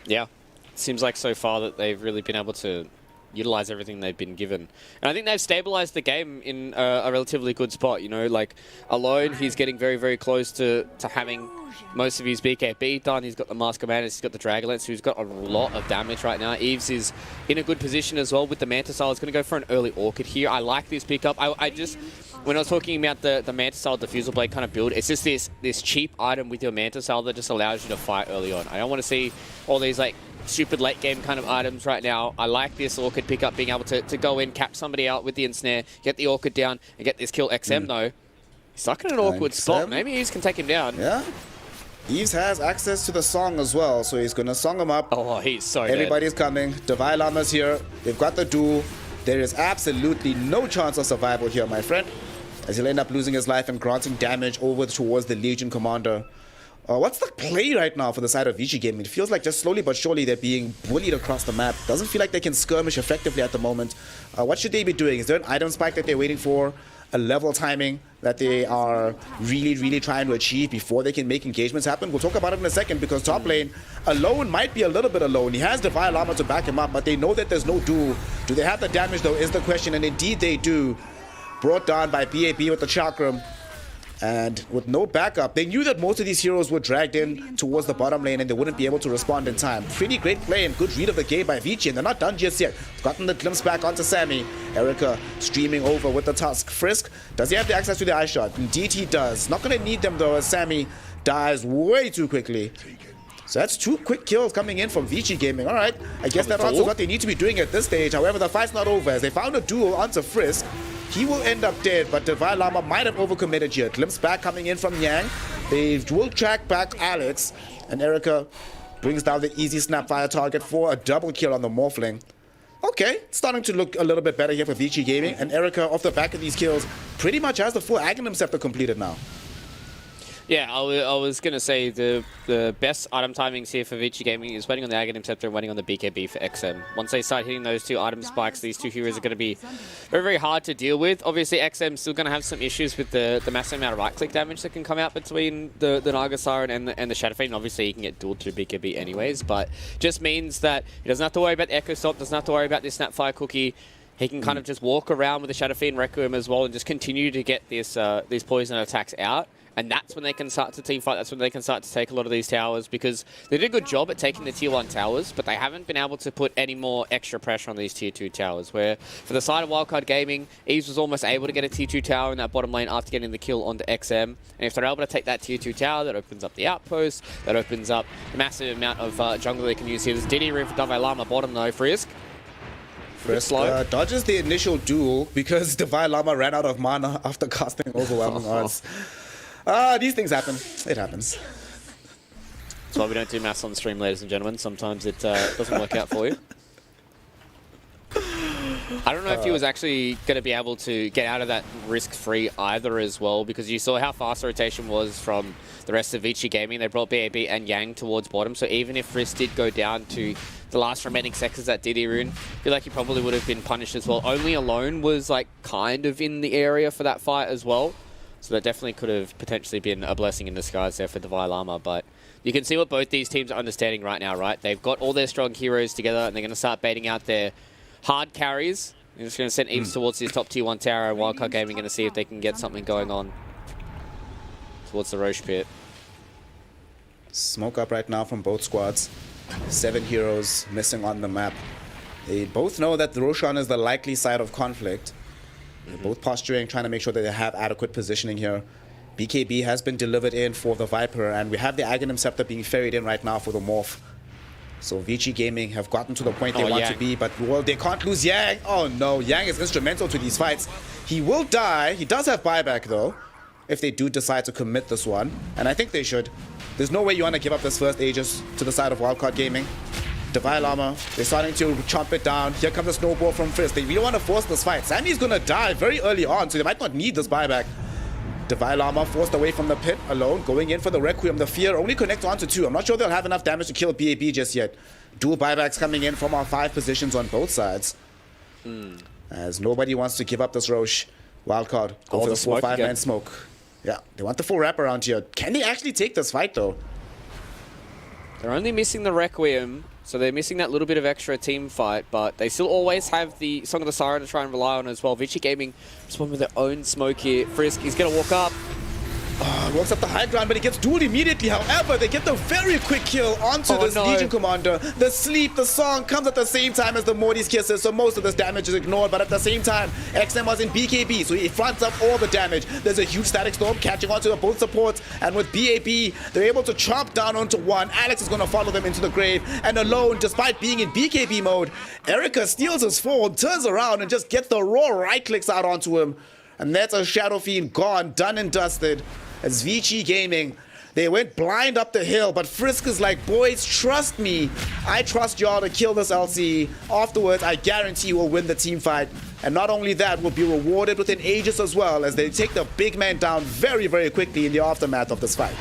Yeah. Seems like so far that they've really been able to utilize everything they've been given. And I think they've stabilized the game in a relatively good spot. Like alone, he's getting very, very close to having most of his BKB done. He's got the Mask of Madness, he's got the Dragonlance, who's got a lot of damage right now. Eves is in a good position as well with the Mantisyle. He's going to go for an early Orchid here. I like this pickup. I just... When I was talking about the Mantisyle Diffusal Blade kind of build, it's just this cheap item with your Mantisyle that just allows you to fight early on. I don't want to see all these like stupid late game kind of items right now. I like this Orchid pickup, being able to go in, cap somebody out with the ensnare, get the Orchid down, and get this kill. XM though, he's stuck in an awkward spot. Maybe Eves can take him down. Yeah. Eves has access to the song as well, so he's going to song him up. Oh, he's so Everybody's coming. Divine Llama's here. They've got the duel. There is absolutely no chance of survival here, my friend, as he'll end up losing his life and granting damage over towards the Legion Commander. What's the play right now for the side of VG Gaming? It feels like just slowly but surely they're being bullied across the map. Doesn't feel like they can skirmish effectively at the moment. What should they be doing? Is there an item spike that they're waiting for? A level timing that they are really, really trying to achieve before they can make engagements happen? We'll talk about it in a second because top lane alone might be a little bit alone. He has Divine Llama to back him up, but they know that there's no duel. Do they have the damage though is the question, and indeed they do. Brought down by BAB with the Chakram. And with no backup, they knew that most of these heroes were dragged in towards the bottom lane and they wouldn't be able to respond in time. Pretty great play and good read of the game by Vici, and they're not done just yet. Gotten the glimpse back onto Sammy. Erica streaming over with the Tusk. Frisk, does he have the access to the eye shot? Indeed he does. Not going to need them though as Sammy dies way too quickly. So that's 2 quick kills coming in from Vici Gaming. All right, I guess that's also what they need to be doing at this stage. However, the fight's not over as they found a duel onto Frisk. He will end up dead, but Divine Llama might have overcommitted here. Glimpse back coming in from Yang. They will track back Alex, and Erica brings down the easy Snapfire target for a double kill on the Morphling. Okay, starting to look a little bit better here for Vici Gaming, and Erica off the back of these kills pretty much has the full Aghanim Scepter completed now. Yeah, I was going to say the best item timings here for Vici Gaming is waiting on the Aghanim Scepter and waiting on the BKB for XM. Once they start hitting those 2 item spikes, these 2 heroes are going to be very, very hard to deal with. Obviously, XM's still going to have some issues with the massive amount of right-click damage that can come out between the Naga Siren and the Shadow Fiend. Obviously, he can get dueled through BKB anyways, but just means that he doesn't have to worry about the Echo Stop, doesn't have to worry about this Snapfire Cookie. He can kind of just walk around with the Shadow Fiend Requiem as well and just continue to get these poison attacks out. And that's when they can start to teamfight. That's when they can start to take a lot of these towers because they did a good job at taking the tier 1 towers, but they haven't been able to put any more extra pressure on these tier 2 towers. Where for the side of Wildcard Gaming, Eves was almost able to get a tier 2 tower in that bottom lane after getting the kill onto XM. And if they're able to take that tier 2 tower, that opens up the outpost, that opens up the massive amount of jungle they can use here. There's Diddy Room for Divine Llama bottom though. Frisk dodges the initial duel because Divine Llama ran out of mana after casting Overwhelming Odds. These things happen. It happens. That's why we don't do maths on the stream, ladies and gentlemen. Sometimes it doesn't work out for you. I don't know if he was actually going to be able to get out of that risk-free either as well, because you saw how fast the rotation was from the rest of Vici Gaming. They brought BAB and Yang towards bottom, so even if Risk did go down to the last remaining seconds at Diddy Rune, I feel like he probably would have been punished as well. Only Alone was like kind of in the area for that fight as well. So that definitely could have potentially been a blessing in disguise there for Divine Llama. But you can see what both these teams are understanding right now, right? They've got all their strong heroes together and they're going to start baiting out their hard carries. They're just going to send Eves towards his top tier 1 tower, and Wildcard Gaming going to see if they can get something going on towards the Roche pit. Smoke up right now from both squads. 7 heroes missing on the map. They both know that Roshan is the likely side of conflict. They're both posturing, trying to make sure that they have adequate positioning here. BKB has been delivered in for the Viper, and we have the Aghanim Scepter being ferried in right now for the Morph. So VG Gaming have gotten to the point they want to be, but well, they can't lose Yang. Oh no, Yang is instrumental to these fights. He will die. He does have buyback though, if they do decide to commit this one, and I think they should. There's no way you want to give up this first Aegis to the side of Wildcard Gaming. Divine Armor, they're starting to chomp it down. Here comes a snowball from Frisk. They really want to force this fight. Sammy's gonna die very early on, so they might not need this buyback. Divine Armor forced away from the pit alone, going in for the Requiem. The Fear only connects onto 2. I'm not sure they'll have enough damage to kill BAB just yet. Dual buybacks coming in from our 5 positions on both sides. As nobody wants to give up this Roche. Wildcard, go for the 4-5-9 smoke. Yeah, they want the full wrap around here. Can they actually take this fight though? They're only missing the Requiem, so they're missing that little bit of extra team fight, but they still always have the Song of the Siren to try and rely on as well. Vici Gaming responding with their own smoke here. Frisk is going to walk up. Walks up the high ground, but he gets dueled immediately. However, they get the very quick kill onto this Legion Commander. The sleep, the song comes at the same time as the Morty's kisses, so most of this damage is ignored, but at the same time, XM was in BKB, so he fronts up all the damage. There's a huge static storm catching onto both supports, and with BAB, they're able to chomp down onto one. Alex is going to follow them into the grave, and alone, despite being in BKB mode, Erica steals his form, turns around, and just gets the raw right clicks out onto him. And that's a Shadow Fiend gone, done and dusted. As Vici Gaming, they went blind up the hill, but Frisk is like, boys, trust me. I trust y'all to kill this LC. Afterwards, I guarantee we'll win the team fight. And not only that, we'll be rewarded with an Aegis as well, as they take the big man down very, very quickly in the aftermath of this fight.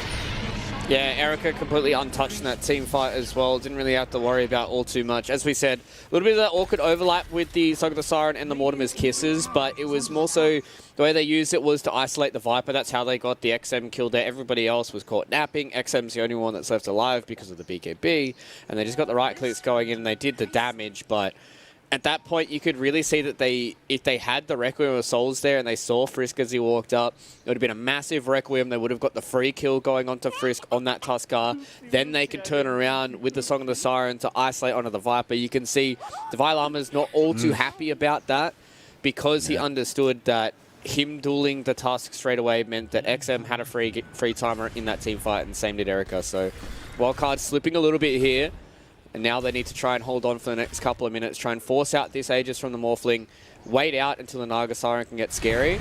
Yeah, Erica completely untouched in that team fight as well. Didn't really have to worry about all too much. As we said, a little bit of that awkward overlap with the Song of the Siren and the Mortimer's Kisses, but it was more so the way they used it was to isolate the Viper. That's how they got the XM kill there. Everybody else was caught napping. XM's the only one that's left alive because of the BKB, and they just got the right clicks going in and they did the damage, but at that point, you could really see that if they had the Requiem of Souls there and they saw Frisk as he walked up, it would have been a massive Requiem. They would have got the free kill going onto Frisk on that Tuskar. Then they could turn around with the Song of the Siren to isolate onto the Viper. You can see Divine Armor's not all too happy about that because he understood that him dueling the Tusk straight away meant that XM had a free timer in that team fight, and same did Erica. So Wildcard slipping a little bit here. And now they need to try and hold on for the next couple of minutes, try and force out this Aegis from the Morphling, wait out until the Naga Siren can get scary,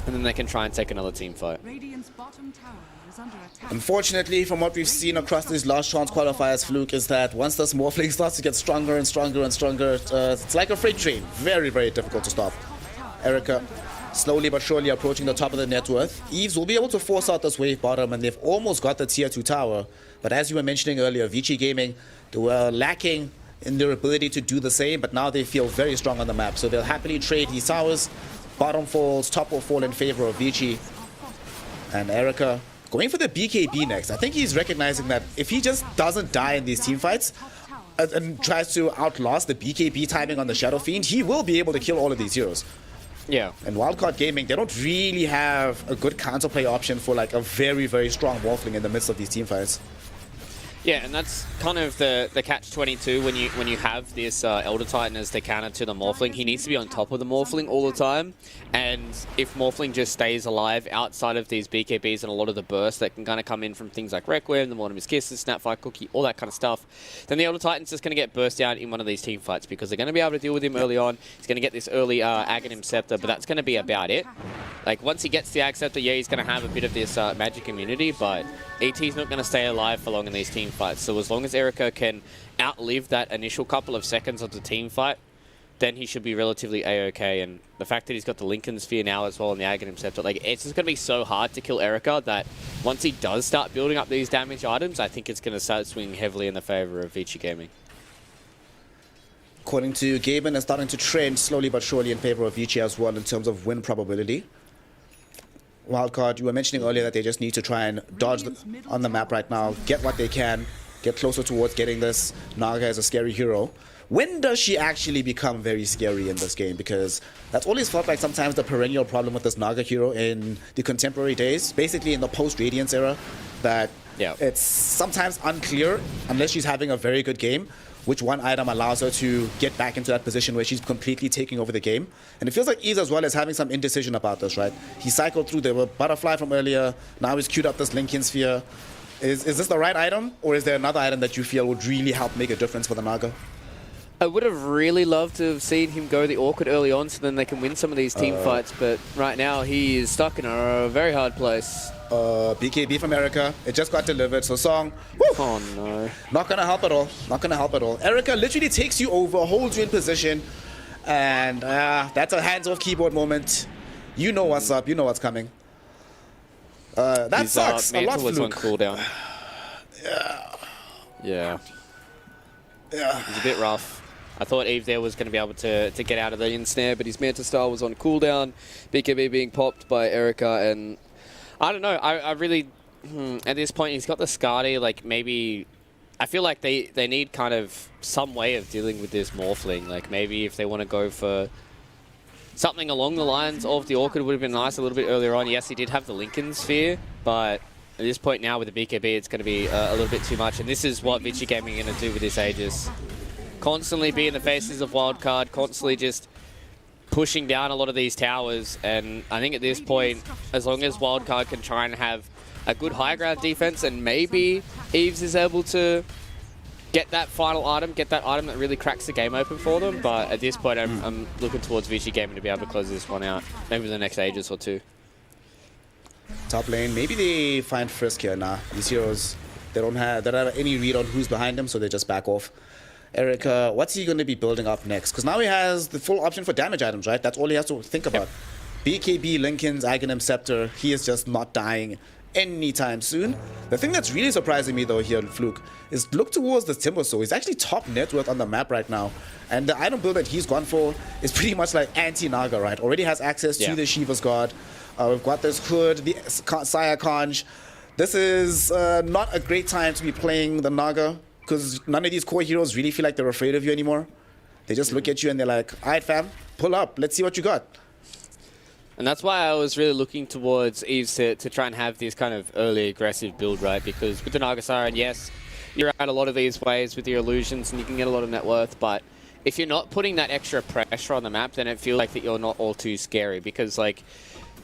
and then they can try and take another team fight. Unfortunately, from what we've seen across these Last Chance Qualifiers, Fluke, is that once this Morphling starts to get stronger and stronger and stronger, it's like a freight train. Very, very difficult to stop. Erica slowly but surely approaching the top of the net worth. Eves will be able to force out this wave bottom, and they've almost got the tier 2 tower. But as you were mentioning earlier, Vici Gaming, they were lacking in their ability to do the same, but now they feel very strong on the map. So they'll happily trade these towers. Bottom falls, top will fall in favor of Vici. And Erica going for the BKB next. I think he's recognizing that if he just doesn't die in these team fights and tries to outlast the BKB timing on the Shadow Fiend, he will be able to kill all of these heroes. Yeah. And Wildcard Gaming, they don't really have a good counterplay option for like a very, very strong Morphling in the midst of these team fights. Yeah, and that's kind of the catch-22 when you have this Elder Titan as the counter to the Morphling. He needs to be on top of the Morphling all the time, and if Morphling just stays alive outside of these BKBs and a lot of the bursts that can kind of come in from things like Requiem, the Mortimer's Kisses, Snapfire Cookie, all that kind of stuff, then the Elder Titan's just going to get burst down in one of these team fights because they're going to be able to deal with him early on. He's going to get this early Aghanim Scepter, but that's going to be about it. Like, once he gets the Ag Scepter, yeah, he's going to have a bit of this magic immunity, but ET's not going to stay alive for long in these team fights. So as long as Erica can outlive that initial couple of seconds of the team fight, then he should be relatively A-okay. And the fact that he's got the Lincoln Sphere now as well and the Aghanim Scepter, like, it's just going to be so hard to kill Erica that once he does start building up these damage items, I think it's going to start swinging heavily in the favor of Vici Gaming. According to Gaben, is starting to trend slowly but surely in favor of Vici as well in terms of win probability. Wildcard, you were mentioning earlier that they just need to try and dodge on the map right now, get what they can, get closer towards getting this Naga as a scary hero. When does she actually become very scary in this game? Because that's always felt like sometimes the perennial problem with this Naga hero in the contemporary days, basically in the post-Radiance era, that Yeah. It's sometimes unclear, unless she's having a very good game, which one item allows her to get back into that position where she's completely taking over the game. And it feels like Eves as well is having some indecision about this, right? He cycled through the butterfly from earlier, now he's queued up this Lincoln Sphere. Is this the right item, or is there another item that you feel would really help make a difference for the Naga? I would have really loved to have seen him go the Orchid early on so then they can win some of these team fights, but right now he is stuck in a very hard place. BKB from Erica, it just got delivered, so Song, woo, oh no. Not gonna help at all, not gonna help at all. Erica literally takes you over, holds you in position, and that's a hands-off keyboard moment. You know what's up, you know what's coming. That sucks a lot, Fluke. On cooldown. Yeah. It's a bit rough. I thought Eve there was going to be able to get out of the ensnare, but his Manta Star was on cooldown. BKB being popped by Erica, and I don't know. I really, at this point, he's got the Skadi. Like maybe, I feel like they need kind of some way of dealing with this Morphling. Like maybe if they want to go for something along the lines of the Orchid would have been nice a little bit earlier on. Yes, he did have the Lincoln Sphere, but at this point now with the BKB, it's going to be a little bit too much. And this is what Vici Gaming are going to do with this Aegis. Constantly be in the faces of Wildcard, constantly just pushing down a lot of these towers. And I think at this point, as long as Wildcard can try and have a good high ground defense, and maybe Eves is able to get that final item, get that item that really cracks the game open for them. But at this point, I'm looking towards Vici Gaming to be able to close this one out. Maybe the next Aegis or two. Top lane, maybe they find Frisk here. Nah, these heroes, they don't have any read on who's behind them, so they just back off. Erica, what's he going to be building up next? Because now he has the full option for damage items, right? That's all he has to think about. BKB, Lincoln's, Aghanim Scepter, he is just not dying anytime soon. The thing that's really surprising me though here, Fluke, is look towards the Timbersaw. He's actually top net worth on the map right now. And the item build that he's gone for is pretty much like anti-Naga, right? Already has access to the Shiva's Guard. We've got this Hood, the Saya Kanj. This is not a great time to be playing the Naga, because none of these core heroes really feel like they're afraid of you anymore. They just look at you and they're like, all right, fam, pull up. Let's see what you got. And that's why I was really looking towards Eves to try and have this kind of early aggressive build, right? Because with the Naga Siren, yes, you're out a lot of these ways with your illusions and you can get a lot of net worth, but if you're not putting that extra pressure on the map, then it feels like that you're not all too scary, because like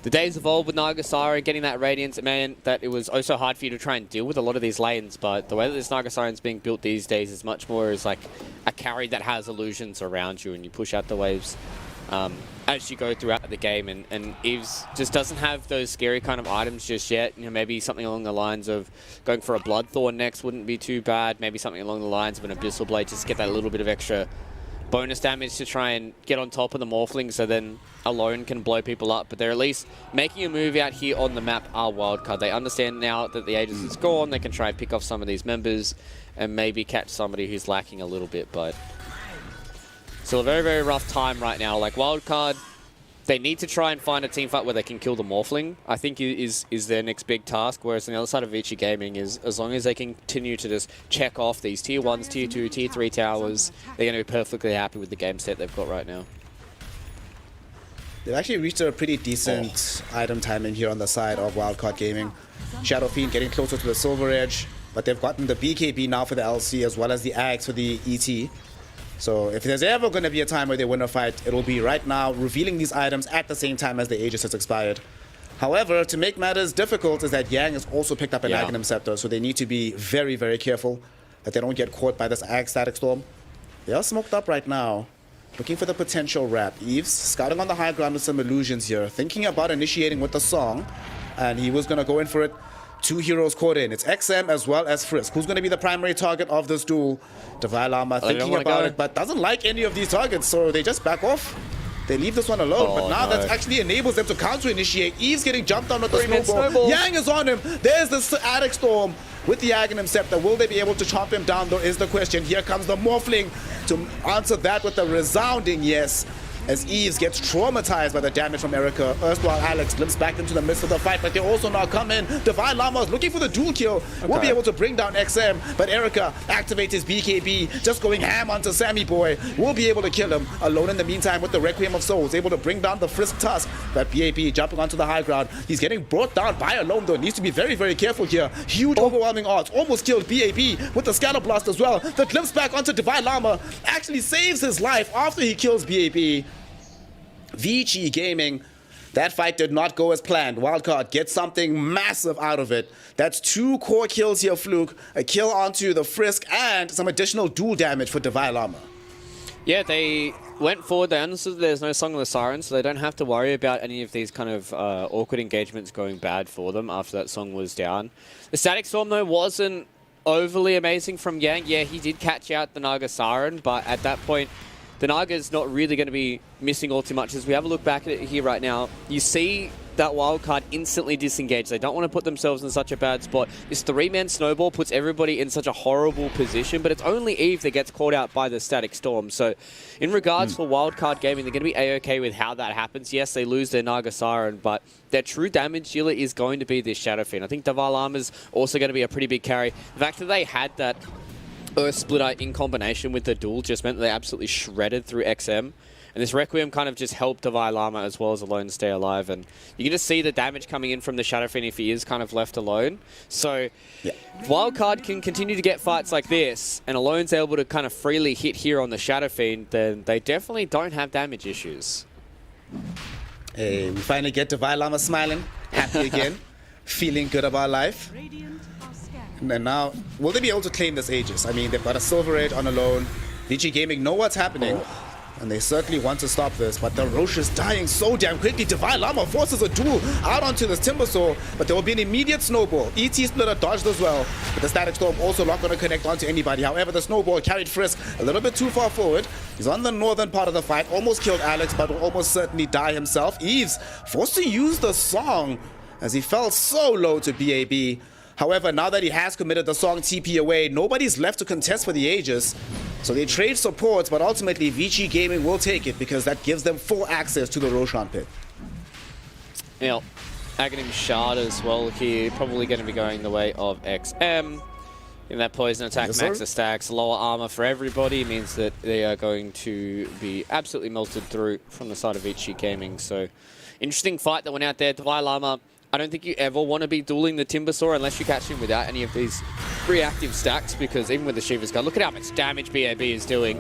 the days evolved with Naga Siren, getting that Radiance, it meant that it was also hard for you to try and deal with a lot of these lanes, but the way that this Naga Siren's being built these days is much more as like a carry that has illusions around you and you push out the waves as you go throughout the game, and Eves just doesn't have those scary kind of items just yet. You know, maybe something along the lines of going for a Bloodthorn next wouldn't be too bad, maybe something along the lines of an Abyssal Blade just to get that little bit of extra bonus damage to try and get on top of the Morphling, so then alone can blow people up. But they're at least making a move out here on the map. Are Wildcard. They understand now that the Aegis is gone, they can try and pick off some of these members and maybe catch somebody who's lacking a little bit, but still a very, very rough time right now. Like Wildcard, they need to try and find a team fight where they can kill the Morphling, I think is their next big task, whereas on the other side of Vici Gaming is, as long as they can continue to just check off these tier 1s, tier 2, tier 3 towers, they're going to be perfectly happy with the game set they've got right now. They've actually reached a pretty decent item timing here on the side of Wildcard Gaming. Shadow Fiend getting closer to the Silver Edge, but they've gotten the BKB now for the LC as well as the Axe for the ET. So if there's ever going to be a time where they win a fight, it'll be right now, revealing these items at the same time as the Aegis has expired. However, to make matters difficult is that Yang has also picked up an Aghanim Scepter, so they need to be very, very careful that they don't get caught by this Ag Static Storm. They are smoked up right now, looking for the potential wrap. Eves scouting on the high ground with some illusions here, thinking about initiating with the song, and he was going to go in for it. Two heroes caught in. It's XM as well as Frisk. Who's going to be the primary target of this duel? Divine Lama thinking about it, but doesn't like any of these targets, so they just back off. They leave this one alone, but now that actually enables them to counter-initiate. Eve's getting jumped on with the snowball. Yang is on him. There's the Static Storm with the Aghanim Scepter. Will they be able to chomp him down, though, is the question. Here comes the Morphling to answer that with a resounding yes. as Eves gets traumatized by the damage from Erica. Erstwhile Alex glimpses back into the midst of the fight, but they also now come in. Divine Llama is looking for the dual kill. Will be able to bring down XM, but Erica activates his BKB, just going ham onto Sammy Boy. Will be able to kill him. Alone in the meantime with the Requiem of Souls, able to bring down the Frisk Tusk. But BAB jumping onto the high ground. He's getting brought down by Alone though. Needs to be very, very careful here. Huge overwhelming odds. Almost killed BAB with the Scatter Blast as well. The glimpse back onto Divine Llama actually saves his life after he kills BAB. VG Gaming, that fight did not go as planned. Wildcard gets something massive out of it. That's 2 core kills here, Fluke. A kill onto the Frisk and some additional dual damage for Divine Llama. Yeah, they went forward. They understood there's no Song of the Siren, so they don't have to worry about any of these kind of awkward engagements going bad for them after that song was down. The Static Storm, though, wasn't overly amazing from Yang. Yeah, he did catch out the Naga Siren, but at that point, the Naga's not really going to be missing all too much. As we have a look back at it here right now, you see that wildcard instantly disengage. They don't want to put themselves in such a bad spot. This 3-man snowball puts everybody in such a horrible position, but it's only Eve that gets caught out by the Static Storm. So in regards for wildcard gaming, they're going to be A-okay with how that happens. Yes, they lose their Naga Siren, but their true damage dealer is going to be this Shadow Fiend. I think Divine Llama's also going to be a pretty big carry. The fact that they had that Earth Splitter in combination with the duel just meant that they absolutely shredded through XM. And this Requiem kind of just helped Divine Llama as well as Alone stay alive. And you can just see the damage coming in from the Shadow Fiend if he is kind of left alone. So Wildcard can continue to get fights like this, and Alone's able to kind of freely hit here on the Shadow Fiend, then they definitely don't have damage issues. Hey, we finally get Divine Llama smiling, happy again, feeling good about life. And now, will they be able to claim this Aegis? I mean, they've got a Silver Age on Alone. VG Gaming know what's happening, and they certainly want to stop this, but the Roche is dying so damn quickly. Divine Llama forces a duel out onto this Timbersaw, but there will be an immediate snowball. ET Splitter dodged as well, but the Static Storm also not going to connect onto anybody. However, the snowball carried Frisk a little bit too far forward. He's on the northern part of the fight, almost killed Alex, but will almost certainly die himself. Eves forced to use the song as he fell so low to BAB. However, now that he has committed the song TP away, nobody's left to contest for the Aegis. So they trade supports, but ultimately VG Gaming will take it because that gives them full access to the Roshan pit. Yeah, Aghanim Shard as well here, probably going to be going the way of XM. In that poison attack, max the stacks, lower armor for everybody means that they are going to be absolutely melted through from the side of VG Gaming. So, interesting fight that went out there. Divine Llama, I don't think you ever want to be dueling the Timbersaw unless you catch him without any of these reactive stacks, because even with the Shiva's Guard, look at how much damage BAB is doing.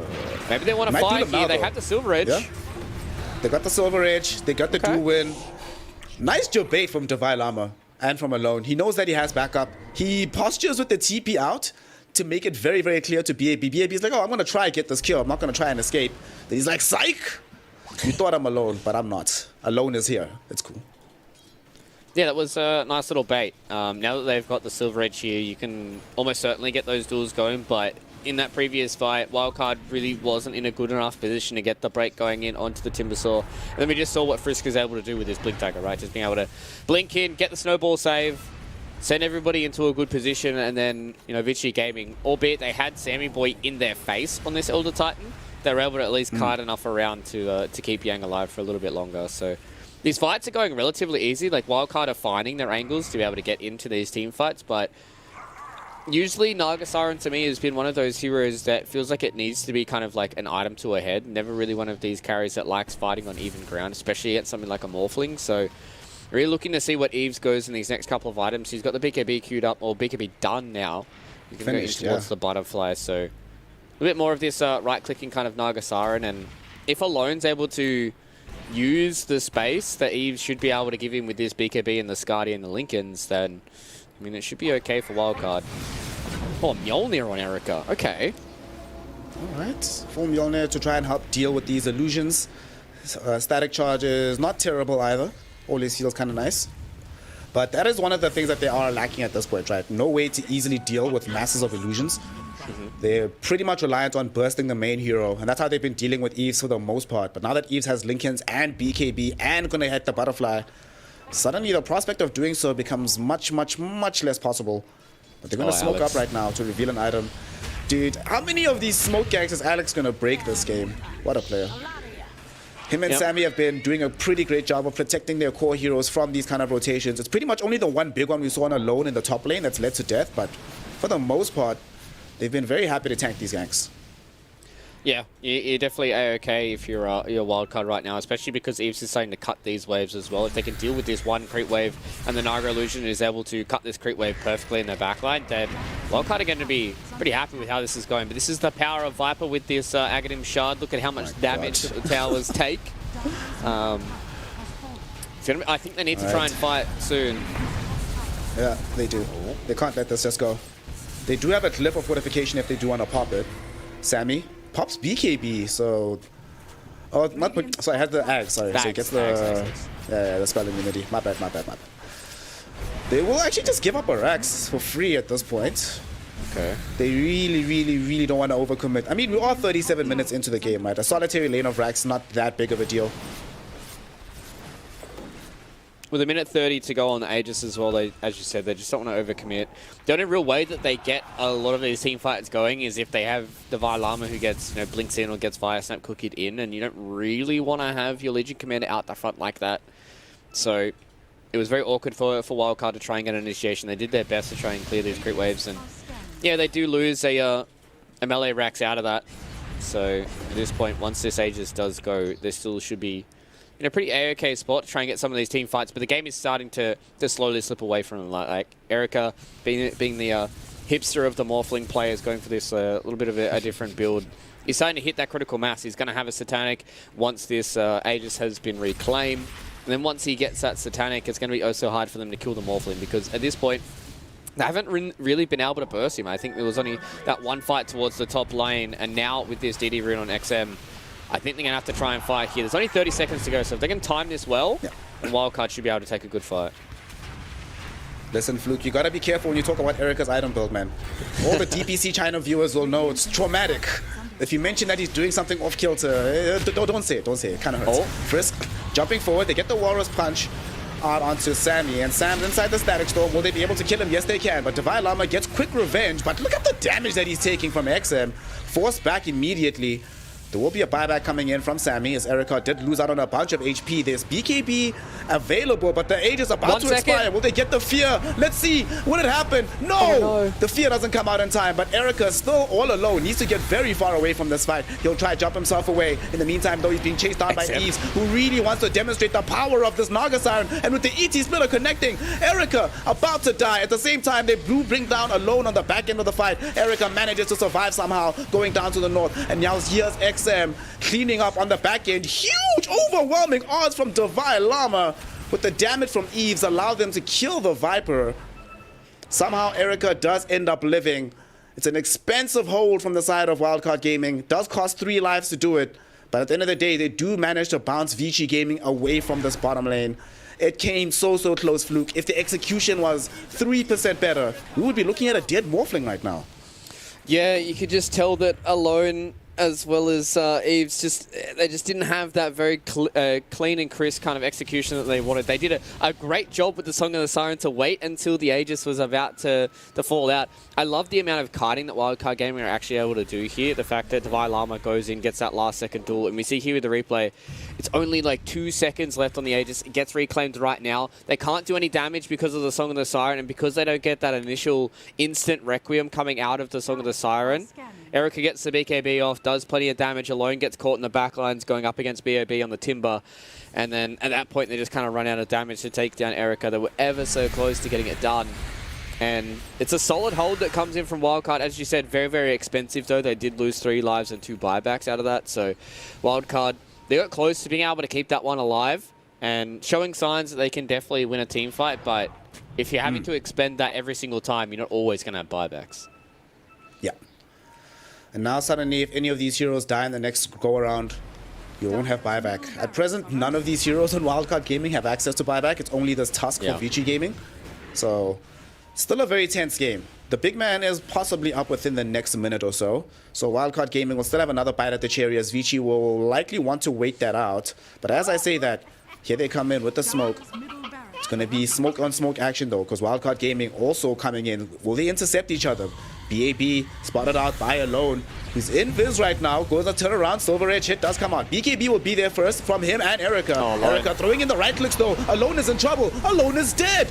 Maybe they want to fight here. They have the Silver Edge. Yeah. They got the Silver Edge. They got the dual win. Nice debate from Divine Llama and from Alone. He knows that he has backup. He postures with the TP out to make it very, very clear to BAB. BAB is like, oh, I'm going to try and get this kill. I'm not going to try and escape. Then he's like, psych! You thought I'm alone, but I'm not. Alone is here. It's cool. Yeah, that was a nice little bait. Now that they've got the Silver Edge here, you can almost certainly get those duels going, but in that previous fight, Wildcard really wasn't in a good enough position to get the break going in onto the Timbersaw. And then we just saw what Frisk is able to do with his Blink Dagger, right? Just being able to blink in, get the snowball save, send everybody into a good position, and then, you know, VG Gaming, albeit they had Sammy Boy in their face on this Elder Titan, they were able to at least kite enough around to keep Yang alive for a little bit longer. So these fights are going relatively easy. Like, Wildcard are finding their angles to be able to get into these team fights, but usually Naga Siren to me has been one of those heroes that feels like it needs to be kind of like an item to a head. Never really one of these carries that likes fighting on even ground, especially against something like a Morphling. So really looking to see what Eves goes in these next couple of items. He's got the BKB queued up, or BKB done now. You can go in towards the butterfly, so a bit more of this right-clicking kind of Naga Siren, and if Alone's able to use the space that Eves should be able to give him with this BKB and the Skadi and the Lincolns, then, I mean, it should be okay for Wildcard. Oh, Mjolnir on Erica. Okay. Alright. Full Mjolnir to try and help deal with these illusions. Static charge is not terrible either. Always feels kind of nice. But that is one of the things that they are lacking at this point, right? No way to easily deal with masses of illusions. They're pretty much reliant on bursting the main hero, and that's how they've been dealing with Eves for the most part. But now that Eves has Lincolns and BKB and gonna hit the butterfly, suddenly the prospect of doing so becomes much, much, much less possible. But they're gonna smoke up right now to reveal an item. Dude, how many of these smoke gangs is Alex gonna break this game? What a player. Him and Sammy have been doing a pretty great job of protecting their core heroes from these kind of rotations. It's pretty much only the one big one we saw on Alone in the top lane that's led to death, but for the most part, they've been very happy to tank these ganks. Yeah, you're definitely A-okay if you're a wildcard right now, especially because Eves is starting to cut these waves as well. If they can deal with this one creep wave and the Naga Illusion is able to cut this creep wave perfectly in their backline, then wildcard are going to be pretty happy with how this is going. But this is the power of Viper with this Aghanim Shard. Look at how much damage the towers take. I think they need to try and fight soon. Yeah, they do. They can't let this just go. They do have a clip of fortification if they do want to pop it. Sammy pops BKB, so... Oh, not... So I had the Ag, sorry. So he gets the... Yeah, the spell immunity. My bad. They will actually just give up a Rax for free at this point. Okay. They really don't want to overcommit. I mean, we are 37 minutes into the game, right? A solitary lane of Rax, not that big of a deal. With a minute 30 to go on the Aegis as well, they, as you said, they just don't want to overcommit. The only real way that they get a lot of these team fights going is if they have Divine Llama who gets, blinks in or gets Fire Snap cookied in, and you don't really want to have your Legion Commander out the front like that. So it was very awkward for Wildcard to try and get an initiation. They did their best to try and clear these creep waves, and yeah, they do lose a melee Rax out of that. So at this point, once this Aegis does go, there still should be in a pretty A-okay spot to try and get some of these team fights, but the game is starting to slowly slip away from them. Like Erica, being the hipster of the Morphling players, going for this little bit of a different build. He's starting to hit that critical mass. He's going to have a Satanic once this Aegis has been reclaimed. And then once he gets that Satanic, it's going to be oh so hard for them to kill the Morphling, because at this point, they haven't really been able to burst him. I think there was only that one fight towards the top lane, and now with this DD rune on XM, I think they're going to have to try and fight here. There's only 30 seconds to go, so if they can time this well, then Wildcard should be able to take a good fight. Listen, Fluke, you gotta be careful when you talk about Erica's item build, man. All the DPC China viewers will know it's traumatic. If you mention that he's doing something off kilter, don't say it, it kind of hurts. Frisk, jumping forward, they get the Walrus Punch out onto Sammy, and Sam's inside the Static Storm. Will they be able to kill him? Yes, they can, but Divine Llama gets quick revenge, but look at the damage that he's taking from XM. Forced back immediately. There will be a buyback coming in from Sammy, as Erica did lose out on a bunch of HP. There's BKB available, but the age is about to expire. Will they get the fear? Let's see. Will it happen? No! Oh, no! The fear doesn't come out in time, but Erica still all alone. Needs to get very far away from this fight. He'll try to jump himself away. In the meantime, though, he's being chased down by Eves, who really wants to demonstrate the power of this Naga Siren. And with the ET splitter connecting, Erica about to die. At the same time, they bring down Alone on the back end of the fight. Erica manages to survive somehow, going down to the north. And now here's XM cleaning up on the back end. Huge, overwhelming odds from Divine Llama. With the damage from Eves, allow them to kill the Viper. Somehow Erica does end up living. It's an expensive hold from the side of Wildcard Gaming. Does cost 3 lives to do it, but at the end of the day, they do manage to bounce Vici Gaming away from this bottom lane. It came so close, Fluke. If the execution was 3% better, we would be looking at a dead Morphling right now. Yeah, you could just tell that Alone as well as Eves, they just didn't have that very clean and crisp kind of execution that they wanted. They did a great job with the Song of the Siren to wait until the Aegis was about to fall out. I love the amount of kiting that Wildcard Gaming are actually able to do here. The fact that Divine Llama goes in, gets that last second duel, and we see here with the replay, it's only like 2 seconds left on the Aegis. It gets reclaimed right now. They can't do any damage because of the Song of the Siren, and because they don't get that initial instant Requiem coming out of the Song of the Siren, Erica gets the BKB off, does plenty of damage. Alone gets caught in the backlines going up against BOB on the Timber. And then at that point, they just kind of run out of damage to take down Erica. They were ever so close to getting it done. And it's a solid hold that comes in from Wildcard. As you said, very, very expensive, though. They did lose 3 lives and 2 buybacks out of that. So Wildcard, they got close to being able to keep that one alive and showing signs that they can definitely win a team fight. But if you're having to expend that every single time, you're not always going to have buybacks. Yeah. And now suddenly, if any of these heroes die in the next go-around, you won't have buyback. At present, none of these heroes on Wildcard Gaming have access to buyback. It's only this Tusk for Vici Gaming. So, still a very tense game. The big man is possibly up within the next minute or so. So Wildcard Gaming will still have another bite at the cherry, as Vici will likely want to wait that out. But as I say that, here they come in with the smoke. It's going to be smoke on smoke action though, because Wildcard Gaming also coming in. Will they intercept each other? BAB spotted out by Alone. He's in Viz right now, goes a turn around, Silver Edge hit does come out. BKB will be there first from him and Erica. Erica throwing in the right clicks though. Alone is in trouble. Alone is dead.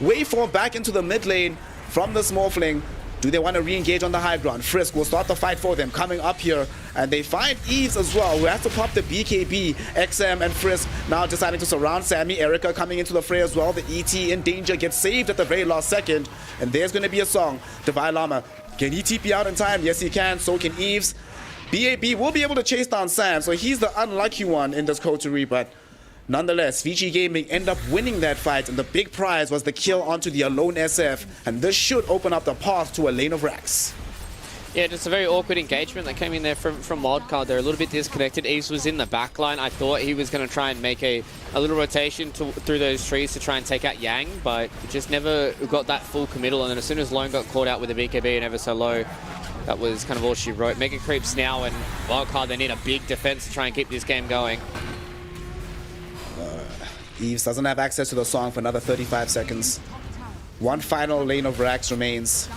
Waveform back into the mid lane from the Morphling. Do they want to re-engage on the high ground? Frisk will start the fight for them, coming up here. And they find Eves as well, who has to pop the BKB. XM and Frisk now deciding to surround Sammy. Erica coming into the fray as well. The ET in danger, gets saved at the very last second. And there's going to be a song. Divine Llama, can he TP out in time? Yes, he can. So can Eves. BAB will be able to chase down Sam, so he's the unlucky one in this coterie, but nonetheless, VG Gaming end up winning that fight, and the big prize was the kill onto the Alone SF, and this should open up the path to a lane of Rax. Yeah, just a very awkward engagement that came in there from Wildcard. They're a little bit disconnected. Eves was in the back line. I thought he was going to try and make a little rotation through those trees to try and take out Yang, but just never got that full committal. And then as soon as Lone got caught out with the BKB and ever so low, that was kind of all she wrote. Mega Creeps now, and Wildcard, they need a big defense to try and keep this game going. Eves doesn't have access to the song for another 35 seconds. One final lane of Rax remains.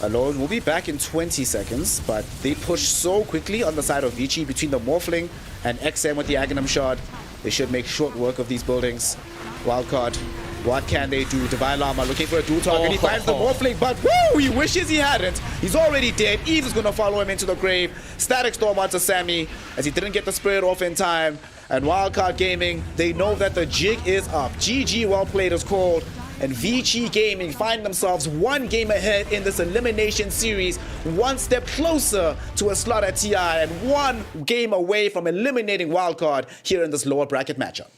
Alone will be back in 20 seconds, but they push so quickly on the side of Vici between the Morphling and XM with the Aghanim Shard. They should make short work of these buildings. Wildcard, what can they do? Divine Llama looking for a dual target. He finds the Morphling, but woo! He wishes he hadn't. He's already dead. Eves is going to follow him into the grave. Static Storm onto Sammy as he didn't get the spirit off in time. And Wildcard Gaming, they know that the jig is up. GG, well played is called. And VG Gaming find themselves one game ahead in this elimination series, one step closer to a slot at TI, and one game away from eliminating Wildcard here in this lower bracket matchup.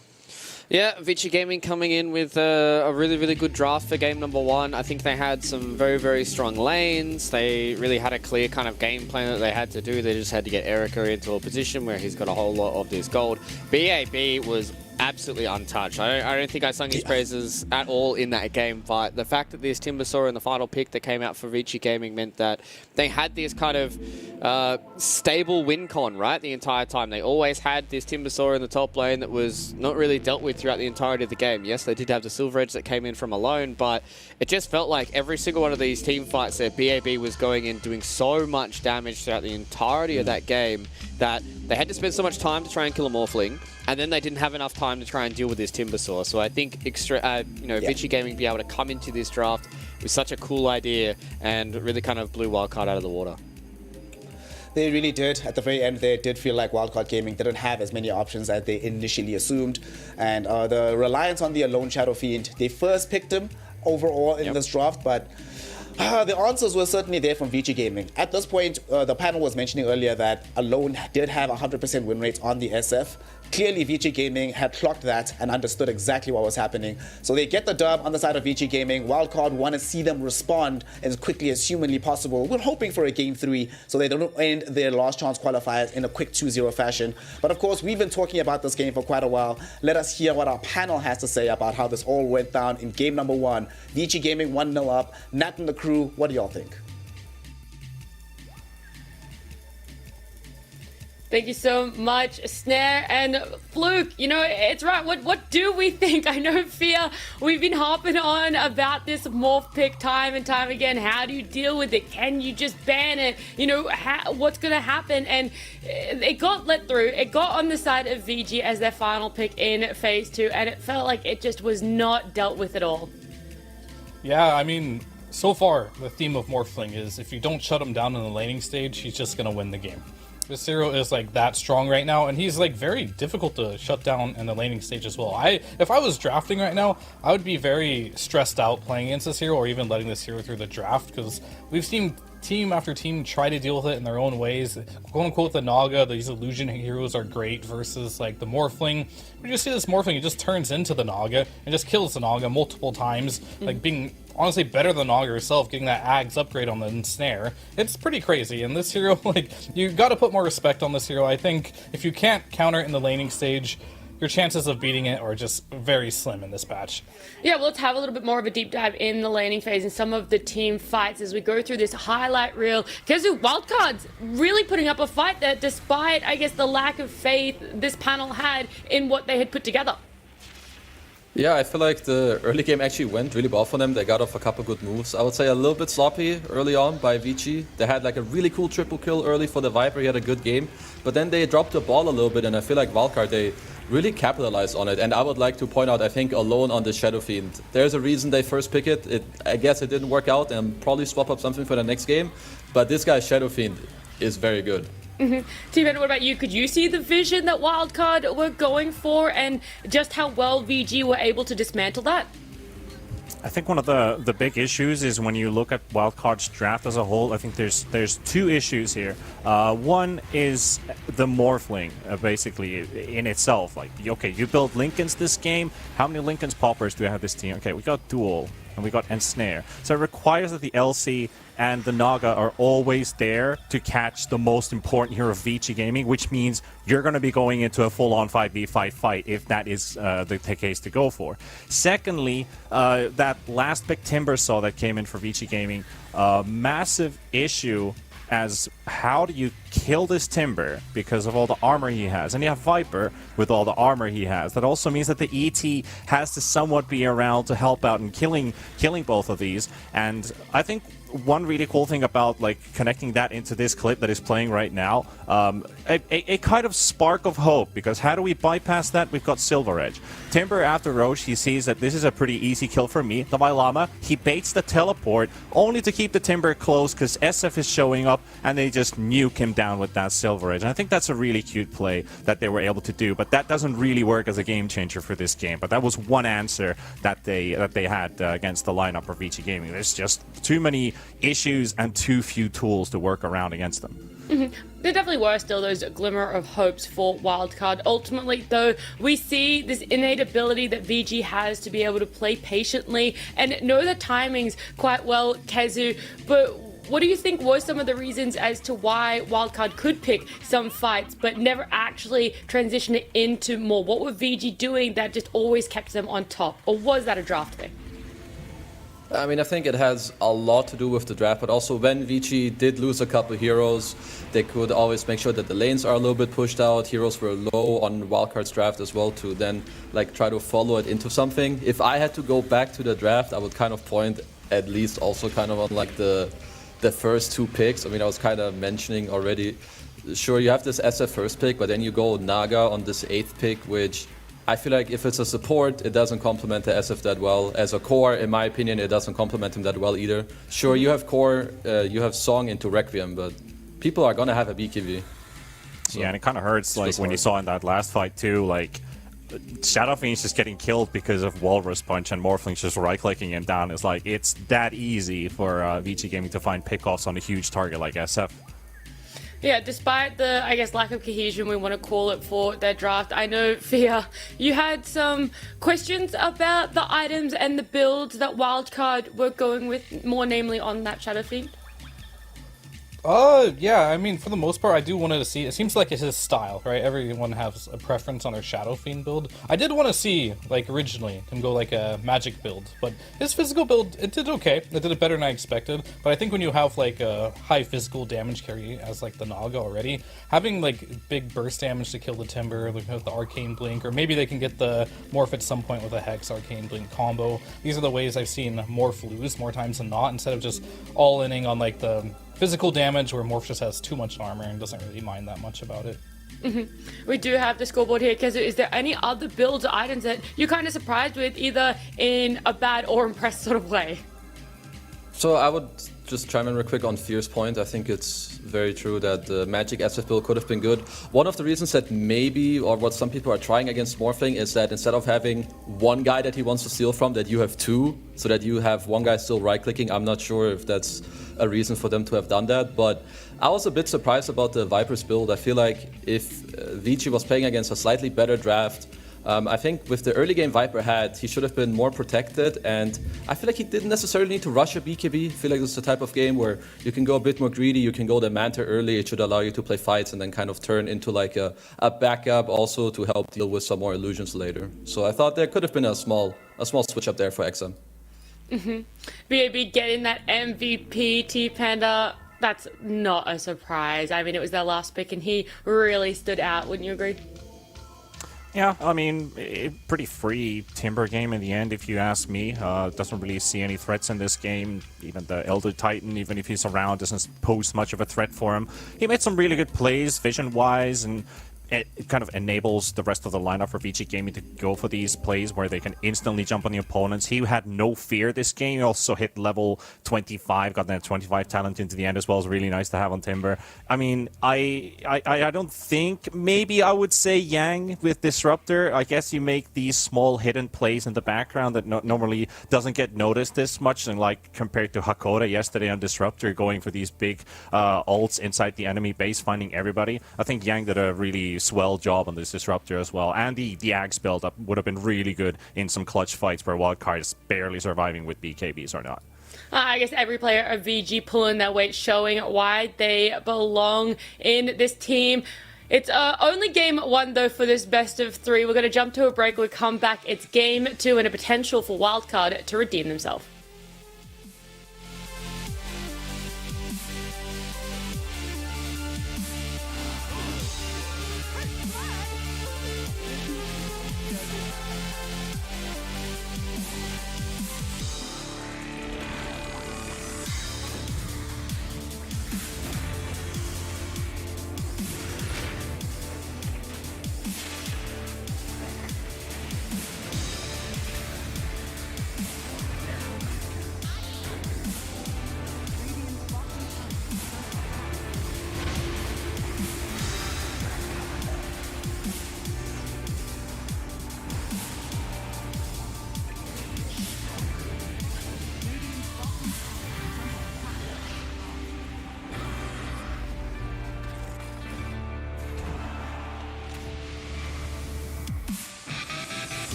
Yeah, Vici Gaming coming in with a really, really good draft for game number one. I think they had some very, very strong lanes. They really had a clear kind of game plan that they had to do. They just had to get Erica into a position where he's got a whole lot of this gold. BAB was absolutely untouched. I don't think I sung his praises at all in that game, but the fact that this Timbersaw in the final pick that came out for Vici Gaming meant that they had this kind of stable win con, right, the entire time. They always had this Timbersaw in the top lane that was not really dealt with throughout the entirety of the game. Yes, they did have the Silver Edge that came in from Alone, but it just felt like every single one of these team fights that BAB was going in doing so much damage throughout the entirety of that game that they had to spend so much time to try and kill a Morphling, and then they didn't have enough time to try and deal with this Timbersaw. So I think Vici Gaming be able to come into this draft with such a cool idea and really kind of blew Wildcard out of the water. They really did. At the very end, they did feel like Wildcard Gaming didn't have as many options as they initially assumed. And the reliance on the Alone Shadow Fiend, they first picked him overall in this draft, but the answers were certainly there from VG Gaming. At this point, the panel was mentioning earlier that Alone did have 100% win rates on the SF. Clearly, VG Gaming had clocked that and understood exactly what was happening. So they get the dub on the side of VG Gaming. Wildcard want to see them respond as quickly as humanly possible. We're hoping for a Game 3 so they don't end their last chance qualifiers in a quick 2-0 fashion. But of course, we've been talking about this game for quite a while. Let us hear what our panel has to say about how this all went down in game number one. VG Gaming 1-0 up. Nat and the crew, what do y'all think? Thank you so much, Snare and Fluke. You know, it's right. What do we think? I know, Fia, we've been harping on about this morph pick time and time again. How do you deal with it? Can you just ban it? You know, what's going to happen? And it got let through. It got on the side of VG as their final pick in Phase 2, and it felt like it just was not dealt with at all. Yeah, I mean, so far, the theme of Morphling is if you don't shut him down in the laning stage, he's just going to win the game. This hero is like that strong right now, and he's like very difficult to shut down in the laning stage as well. If I was drafting right now, I would be very stressed out playing against this hero or even letting this hero through the draft, because we've seen team after team try to deal with it in their own ways. Quote unquote, the Naga, these illusion heroes are great versus like the Morphling. We just see this Morphling, it just turns into the Naga and just kills the Naga multiple times, like being honestly better than Naga herself, getting that Ags upgrade on the Snare. It's pretty crazy, and this hero, like, you gotta put more respect on this hero. I think if you can't counter it in the laning stage, your chances of beating it are just very slim in this batch. Yeah, well, let's have a little bit more of a deep dive in the laning phase and some of the team fights as we go through this highlight reel. Because Wildcard's really putting up a fight there despite, I guess, the lack of faith this panel had in what they had put together. Yeah, I feel like the early game actually went really well for them. They got off a couple good moves. I would say a little bit sloppy early on by Vici. They had like a really cool triple kill early for the Viper. He had a good game. But then they dropped the ball a little bit, and I feel like Wildcard, they really capitalized on it. And I would like to point out, I think, alone on the Shadow Fiend. There's a reason they first pick it. I guess it didn't work out, and probably swap up something for the next game. But this guy's Shadow Fiend is very good. T-Ben, what about you? Could you see the vision that Wildcard were going for and just how well VG were able to dismantle that? I think one of the big issues is when you look at Wildcard's draft as a whole, I think there's two issues here. One is the Morphling, basically, in itself. Like, okay, you build Lincolns this game. How many Lincolns poppers do we have this team? Okay, we got Duel, and we got Ensnare. So it requires that the LC and the Naga are always there to catch the most important hero of Vici Gaming, which means you're going to be going into a full-on 5v5 fight if that is the case to go for. Secondly, that last pick Timber saw that came in for Vici Gaming, massive issue as how do you kill this Timber because of all the armor he has. And you have Viper with all the armor he has. That also means that the ET has to somewhat be around to help out in killing both of these. And I think one really cool thing about like connecting that into this clip that is playing right now, a kind of spark of hope, because how do we bypass that? We've got Silver Edge. Timber after Roche, he sees that this is a pretty easy kill for me. The Vailama, he baits the teleport only to keep the Timber close because SF is showing up and they just nuke him down with that Silver Edge. And I think that's a really cute play that they were able to do, but that doesn't really work as a game changer for this game. But that was one answer that they had against the lineup of Vici Gaming. There's just too many issues and too few tools to work around against them. There definitely were still those glimmer of hopes for Wildcard. Ultimately, though, we see this innate ability that VG has to be able to play patiently and know the timings quite well, Kezu. But what do you think was some of the reasons as to why Wildcard could pick some fights but never actually transition it into more? What were VG doing that just always kept them on top? Or was that a draft thing? I mean, I think it has a lot to do with the draft, but also when Vici did lose a couple heroes, they could always make sure that the lanes are a little bit pushed out. Heroes were low on Wildcard's draft as well to then like try to follow it into something. If I had to go back to the draft, I would kind of point at least also kind of on like the first two picks. I mean, I was kind of mentioning already, sure, you have this SF first pick, but then you go Naga on this 8th pick, which I feel like if it's a support, it doesn't complement the SF that well. As a core, in my opinion, it doesn't complement him that well either. Sure, you have core, you have Song into Requiem, but people are gonna have a BKB. So yeah, and it kind of hurts, like when you saw in that last fight too, like Shadow Fiend's just getting killed because of Walrus Punch and Morphling's just right-clicking him down. It's like, it's that easy for Vici Gaming to find pickoffs on a huge target like SF. Yeah, despite the, I guess, lack of cohesion, we want to call it, for their draft. I know, Fia, you had some questions about the items and the builds that Wildcard were going with, more namely on that Shadow Fiend. Yeah, I mean, for the most part, I do want to see, it seems like it's his style, right? Everyone has a preference on their Shadow Fiend build. I did want to see, like, originally, him go like a magic build, but his physical build, it did okay. It did it better than I expected, but I think when you have, like, a high physical damage carry as, like, the Naga already, having, like, big burst damage to kill the Timber, like, with the Arcane Blink, or maybe they can get the Morph at some point with a Hex Arcane Blink combo. These are the ways I've seen Morph lose more times than not, instead of just all-inning on, like, the physical damage where Morph just has too much armor and doesn't really mind that much about it. We do have the scoreboard here, Kezu. Is there any other builds or items that you're kind of surprised with, either in a bad or impressed sort of way? So I would just chime in real quick on Fear's point. I think it's very true that the Magic SF build could have been good. One of the reasons that maybe, or what some people are trying against Morphling, is that instead of having one guy that he wants to steal from, that you have two, so that you have one guy still right-clicking. I'm not sure if that's a reason for them to have done that, but I was a bit surprised about the Viper's build. I feel like if Vici was playing against a slightly better draft, I think with the early game Viper had, he should have been more protected, and I feel like he didn't necessarily need to rush a BKB. I feel like this is the type of game where you can go a bit more greedy, you can go the Manta early, it should allow you to play fights and then kind of turn into like a backup also to help deal with some more illusions later. So I thought there could have been a small switch up there for XM. BAB getting that MVP, T-Panda, that's not a surprise. I mean, it was their last pick and he really stood out, wouldn't you agree? Yeah, I mean, pretty free Timber game in the end, if you ask me. Doesn't really see any threats in this game. Even the Elder Titan, even if he's around, doesn't pose much of a threat for him. He made some really good plays, vision-wise, and it kind of enables the rest of the lineup for VG Gaming to go for these plays where they can instantly jump on the opponents. He had no fear this game. He also hit level 25, got that 25 talent into the end as well. It's really nice to have on Timber. I mean, I don't think, maybe I would say Yang with Disruptor. I guess you make these small hidden plays in the background that normally doesn't get noticed this much, and like compared to Hakoda yesterday on Disruptor, going for these big ults inside the enemy base, finding everybody. I think Yang did a really swell job on this Disruptor as well, and the Axe build up would have been really good in some clutch fights where Wildcard is barely surviving with BKBs or not. I guess every player of VG pulling their weight, showing why they belong in this team. It's only game 1, though, for this best of 3. We're going to jump to a break. We'll come back. It's game 2 and a potential for Wildcard to redeem themselves.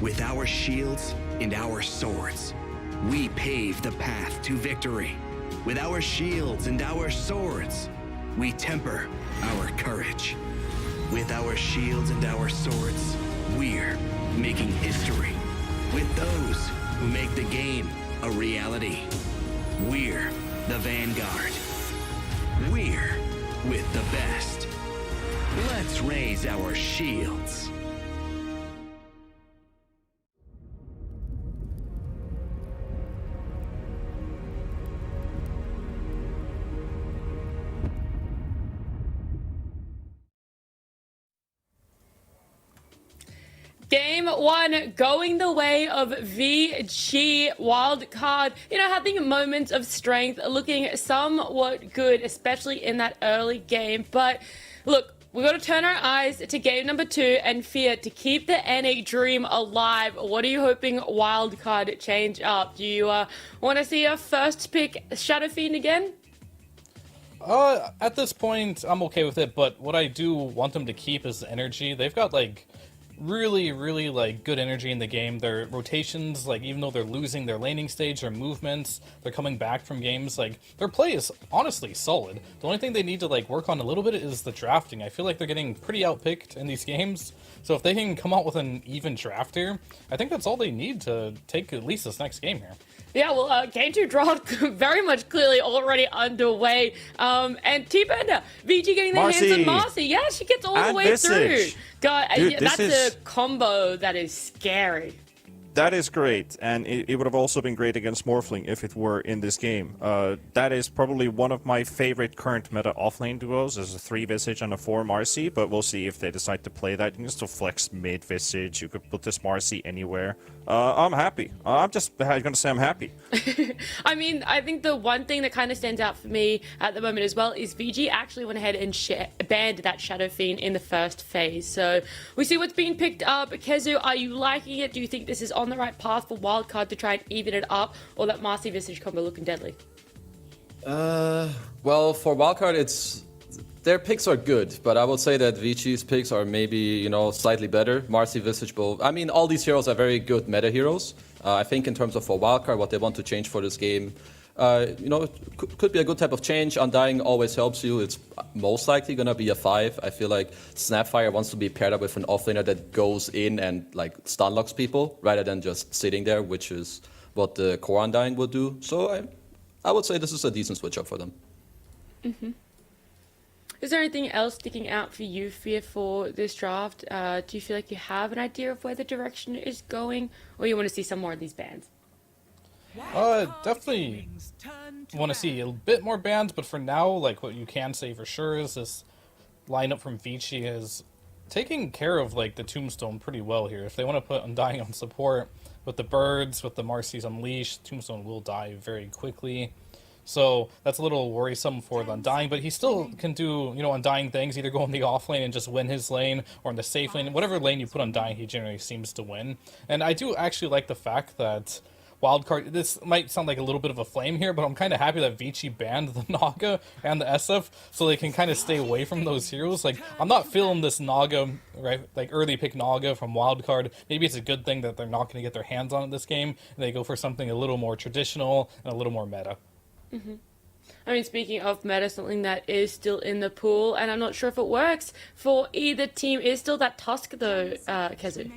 With our shields and our swords, we pave the path to victory. With our shields and our swords, we temper our courage. With our shields and our swords, we're making history. With those who make the game a reality, we're the Vanguard. We're with the best. Let's raise our shields. Game 1 going the way of VG Wildcard. You know, having moments of strength, looking somewhat good, especially in that early game. But look, we've got to turn our eyes to game number 2 and fear to keep the NA dream alive. What are you hoping Wildcard change up? Do you want to see a first pick Shadow Fiend again? At this point, I'm okay with it, but what I do want them to keep is the energy. They've got, like, really, like, good energy in the game. Their rotations, like, even though they're losing their laning stage, their movements, they're coming back from games, like, their play is honestly solid. The only thing they need to, like, work on a little bit is the drafting. I feel like they're getting pretty outpicked in these games, so if they can come out with an even drafter, I think that's all they need to take at least this next game here. Yeah, well, game 2 draft very much clearly already underway. And T-Bender, VG getting their hands on Marcy. Yeah, she gets all the way Visage. through. God, Dude, yeah, that's a combo that is scary. That is great, and it would have also been great against Morphling if it were in this game. That is probably one of my favorite current meta offlane duos, is a 3 Visage and a 4 Marcy, but we'll see if they decide to play that. You can still flex mid Visage, you could put this Marcy anywhere. I'm happy. I'm just going to say I'm happy. I mean, I think the one thing that kind of stands out for me at the moment as well is VG actually went ahead and banned that Shadow Fiend in the first phase. So we see what's being picked up. Kezu, are you liking it? Do you think this is on the right path for Wildcard to try and even it up, or that Marcy Visage combo looking deadly? Well, for Wildcard, their picks are good, but I would say that VG's picks are maybe, you know, slightly better. Marcy, Visage, both. I mean, all these heroes are very good meta heroes. I think in terms of for Wildcard, what they want to change for this game, you know, could be a good type of change. Undying always helps you. It's most likely going to be a 5. I feel like Snapfire wants to be paired up with an offlaner that goes in and, like, stun locks people, rather than just sitting there, which is what the core Undying would do. So I would say this is a decent switch up for them. Mm-hmm. Is there anything else sticking out for you, Fear, for this draft? Do you feel like you have an idea of where the direction is going, or you want to see some more of these bands? Definitely want to see a bit more bands, but for now, like, what you can say for sure is this lineup from Vici is taking care of, like, the Tombstone pretty well here. If they want to put Undying on support with the birds, with the Marcy's Unleashed, Tombstone will die very quickly. So that's a little worrisome for the Undying, but he still can do, you know, Undying things, either go in the off lane and just win his lane, or in the safe lane. Whatever lane you put Undying, he generally seems to win. And I do actually like the fact that Wildcard, this might sound like a little bit of a flame here, but I'm kind of happy that Vici banned the Naga and the SF, so they can kind of stay away from those heroes. Like, I'm not feeling this Naga, right, like early pick Naga from Wildcard. Maybe it's a good thing that they're not going to get their hands on it this game, and they go for something a little more traditional and a little more meta. Mm-hmm. I mean, speaking of meta, something that is still in the pool, and I'm not sure if it works for either team, is still that Tusk, though, Kezu.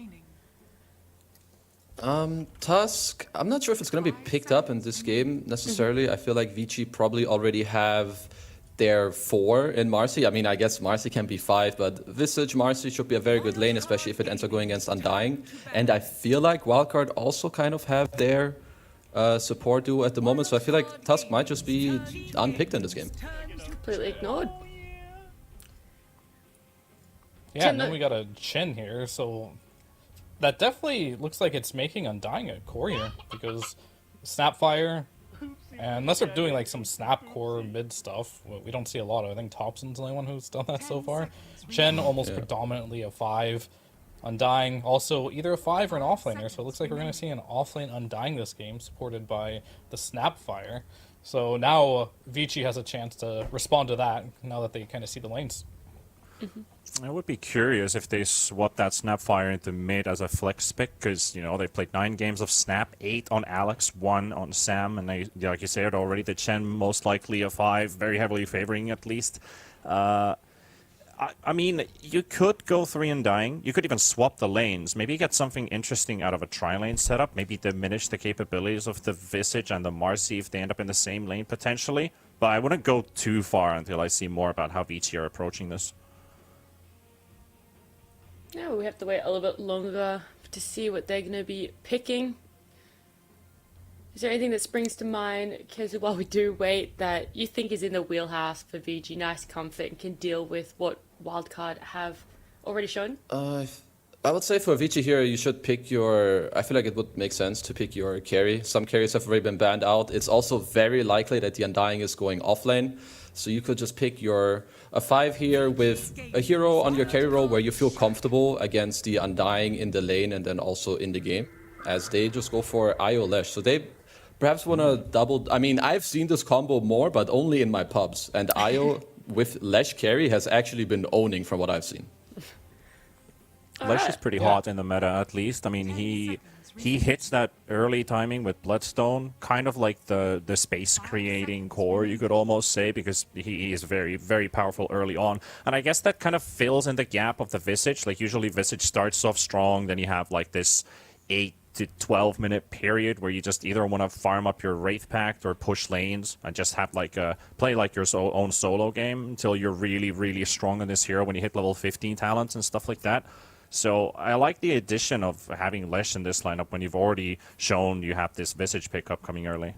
Tusk, I'm not sure if it's going to be picked up in this game necessarily. Mm-hmm. I feel like Vici probably already have their 4 in Marcy. I mean, I guess Marcy can be 5, but Visage Marcy should be a very good lane, especially if it ends up going against Undying. And I feel like Wildcard also kind of have their support duo at the moment, so I feel like Tusk might just be unpicked in this game. Completely ignored. Yeah, and then we got a Chen here, so that definitely looks like it's making Undying a core here, because Snapfire, and unless they're doing like some Snap core mid stuff, we don't see a lot of. I think Thompson's the only one who's done that so far. Chen almost predominantly a 5. Undying also either a 5 or an offlaner, so it looks like we're going to see an offlane Undying this game, supported by the Snapfire. So now Vici has a chance to respond to that, now that they kind of see the lanes. Mm-hmm. I would be curious if they swap that Snapfire into mid as a flex pick, because, you know, they played 9 games of Snap, 8 on Alex, 1 on Sam, and they, like you said already, the Chen most likely a 5, very heavily favoring at least. I mean, you could go 3 Undying. You could even swap the lanes. Maybe get something interesting out of a tri-lane setup. Maybe diminish the capabilities of the Visage and the Marcy if they end up in the same lane, potentially. But I wouldn't go too far until I see more about how Vici are approaching this. Yeah, we have to wait a little bit longer to see what they're going to be picking. Is there anything that springs to mind, Kezu, while we do wait, that you think is in the wheelhouse for VG? Nice comfort and can deal with what Wildcard have already shown? I I would say for Vici here, you should pick your... I feel like it would make sense to pick your carry. Some carries have already been banned out. It's also very likely that the Undying is going offlane. So you could just pick a 5 here with a hero on your carry role where you feel comfortable against the Undying in the lane and then also in the game, as they just go for IO Lesh. So they perhaps want to double... I mean, I've seen this combo more, but only in my pubs. And IO with Lesh carry has actually been owning from what I've seen. Lesh is pretty hot in the meta, at least. I mean, he hits that early timing with Bloodstone, kind of like the space-creating core, you could almost say, because he is very, very powerful early on. And I guess that kind of fills in the gap of the Visage. Like, usually Visage starts off strong, then you have, like, this 8 to 12-minute period where you just either want to farm up your Wraith Pact or push lanes and just have, like, play like your own solo game until you're really, really strong on this hero when you hit level 15 talents and stuff like that. So I like the addition of having Lesh in this lineup when you've already shown you have this Visage pickup coming early.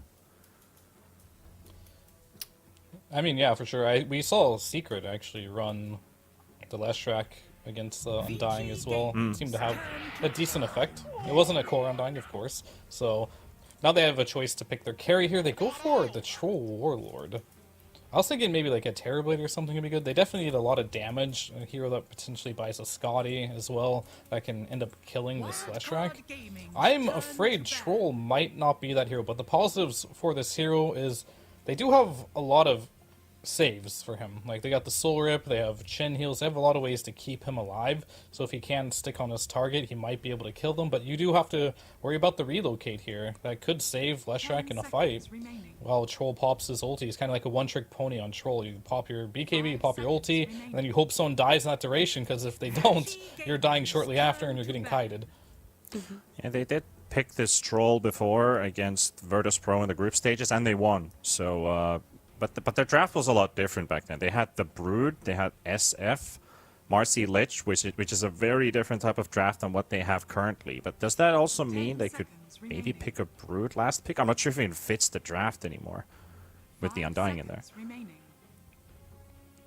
I mean, yeah, for sure. We saw Secret actually run the Lesh track against the Undying as well. It seemed to have a decent effect. It wasn't a core Undying, of course. So now they have a choice to pick their carry here. They go for the Troll Warlord. I was thinking maybe like a Terrorblade or something would be good. They definitely need a lot of damage. A hero that potentially buys a Scotty as well that can end up killing this Lesh rack. I'm afraid Troll might not be that hero, but the positives for this hero is they do have a lot of saves for him. Like, they got the Soul Rip, they have Chin Heals, they have a lot of ways to keep him alive. So if he can stick on his target, he might be able to kill them, but you do have to worry about the relocate here. That could save Leshrac in a fight. While Troll pops his ulti, he's kind of like a one-trick pony on Troll. You pop your BKB, you pop your ulti, and then you hope someone dies in that duration, because if they don't, you're dying shortly after and you're getting kited. Yeah, they did pick this Troll before against Virtus Pro in the group stages, and they won. So, But their draft was a lot different back then. They had the Brood, they had SF, Marcy Lich, which is a very different type of draft than what they have currently. But does that also mean they could maybe pick a Brood last pick? I'm not sure if it even fits the draft anymore with the Undying in there.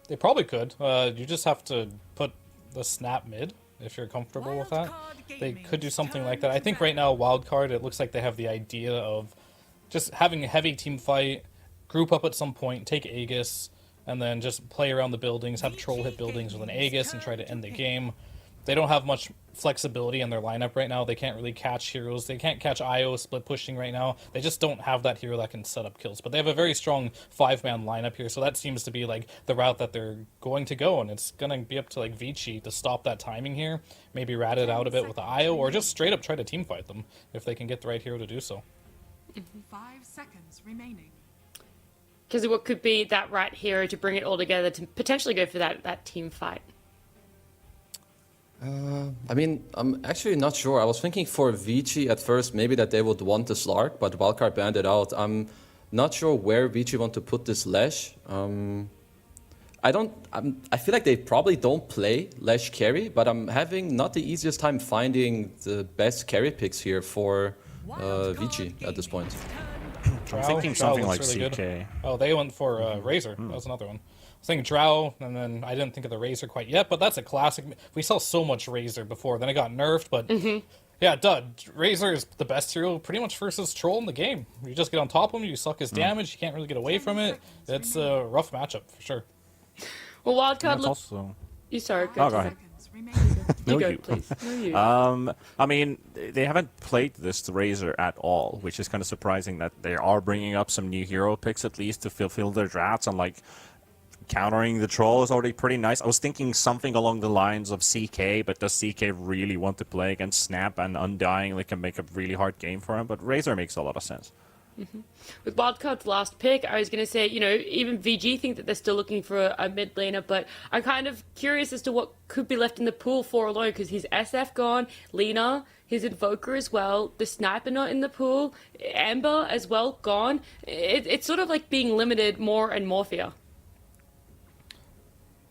They probably could. You just have to put the Snap mid if you're comfortable with that. They could do something like that. I think right now, Wildcard, it looks like they have the idea of just having a heavy team fight, group up at some point, take Aegis, and then just play around the buildings, have Troll hit buildings with an Aegis and try to end the game. They don't have much flexibility in their lineup right now. They can't really catch heroes. They can't catch IO split pushing right now. They just don't have that hero that can set up kills. But they have a very strong 5-man lineup here, so that seems to be like the route that they're going to go, and it's going to be up to like Vici to stop that timing here, maybe rat it out a bit with the IO, or just straight up try to team fight them if they can get the right hero to do so. 5 seconds remaining. Because what could be that right hero to bring it all together to potentially go for that team fight? I mean, I'm actually not sure. I was thinking for Vici at first, maybe that they would want the Slark, but Wildcard banned it out. I'm not sure where Vici want to put this Lesh. I feel like they probably don't play Lesh carry, but I'm having not the easiest time finding the best carry picks here for Vici at this point. I'm thinking something like really CK. Good. Oh, they went for Razor. That was another one. I was thinking Drow, and then I didn't think of the Razor quite yet, but that's a classic. We saw so much Razor before, then it got nerfed, but yeah, Dud. Razor is the best hero pretty much versus Troll in the game. You just get on top of him, you suck his damage, you can't really get away from it. It's a rough matchup, for sure. Well, Wildcard looks... Also... You sorry, go ahead. You go, you. please. No, you. I mean, they haven't played this Razor at all, which is kind of surprising that they are bringing up some new hero picks at least to fulfill their drafts, and like countering the Troll is already pretty nice. I was thinking something along the lines of CK, but does CK really want to play against Snap and Undying? They can make a really hard game for him, but Razor makes a lot of sense. With Wildcard's last pick, I was going to say, you know, even VG think that they're still looking for a mid laner, but I'm kind of curious as to what could be left in the pool for alone, because his SF gone, Lina, his Invoker as well, the Sniper not in the pool, Ember as well gone. It's sort of like being limited more and more for you.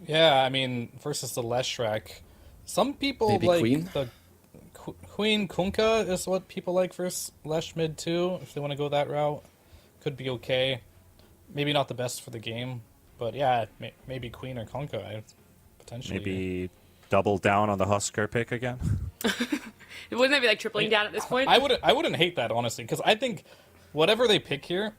Yeah, I mean, versus the Leshrac, some people maybe like Queen? the Queen Kunkka is what people like versus Lesh mid too, if they want to go that route. Could be okay. Maybe not the best for the game, but yeah, maybe Queen or Kunkka, potentially. Maybe double down on the Husker pick again? Wouldn't that be like tripling down at this point? I wouldn't hate that, honestly, because I think whatever they pick here,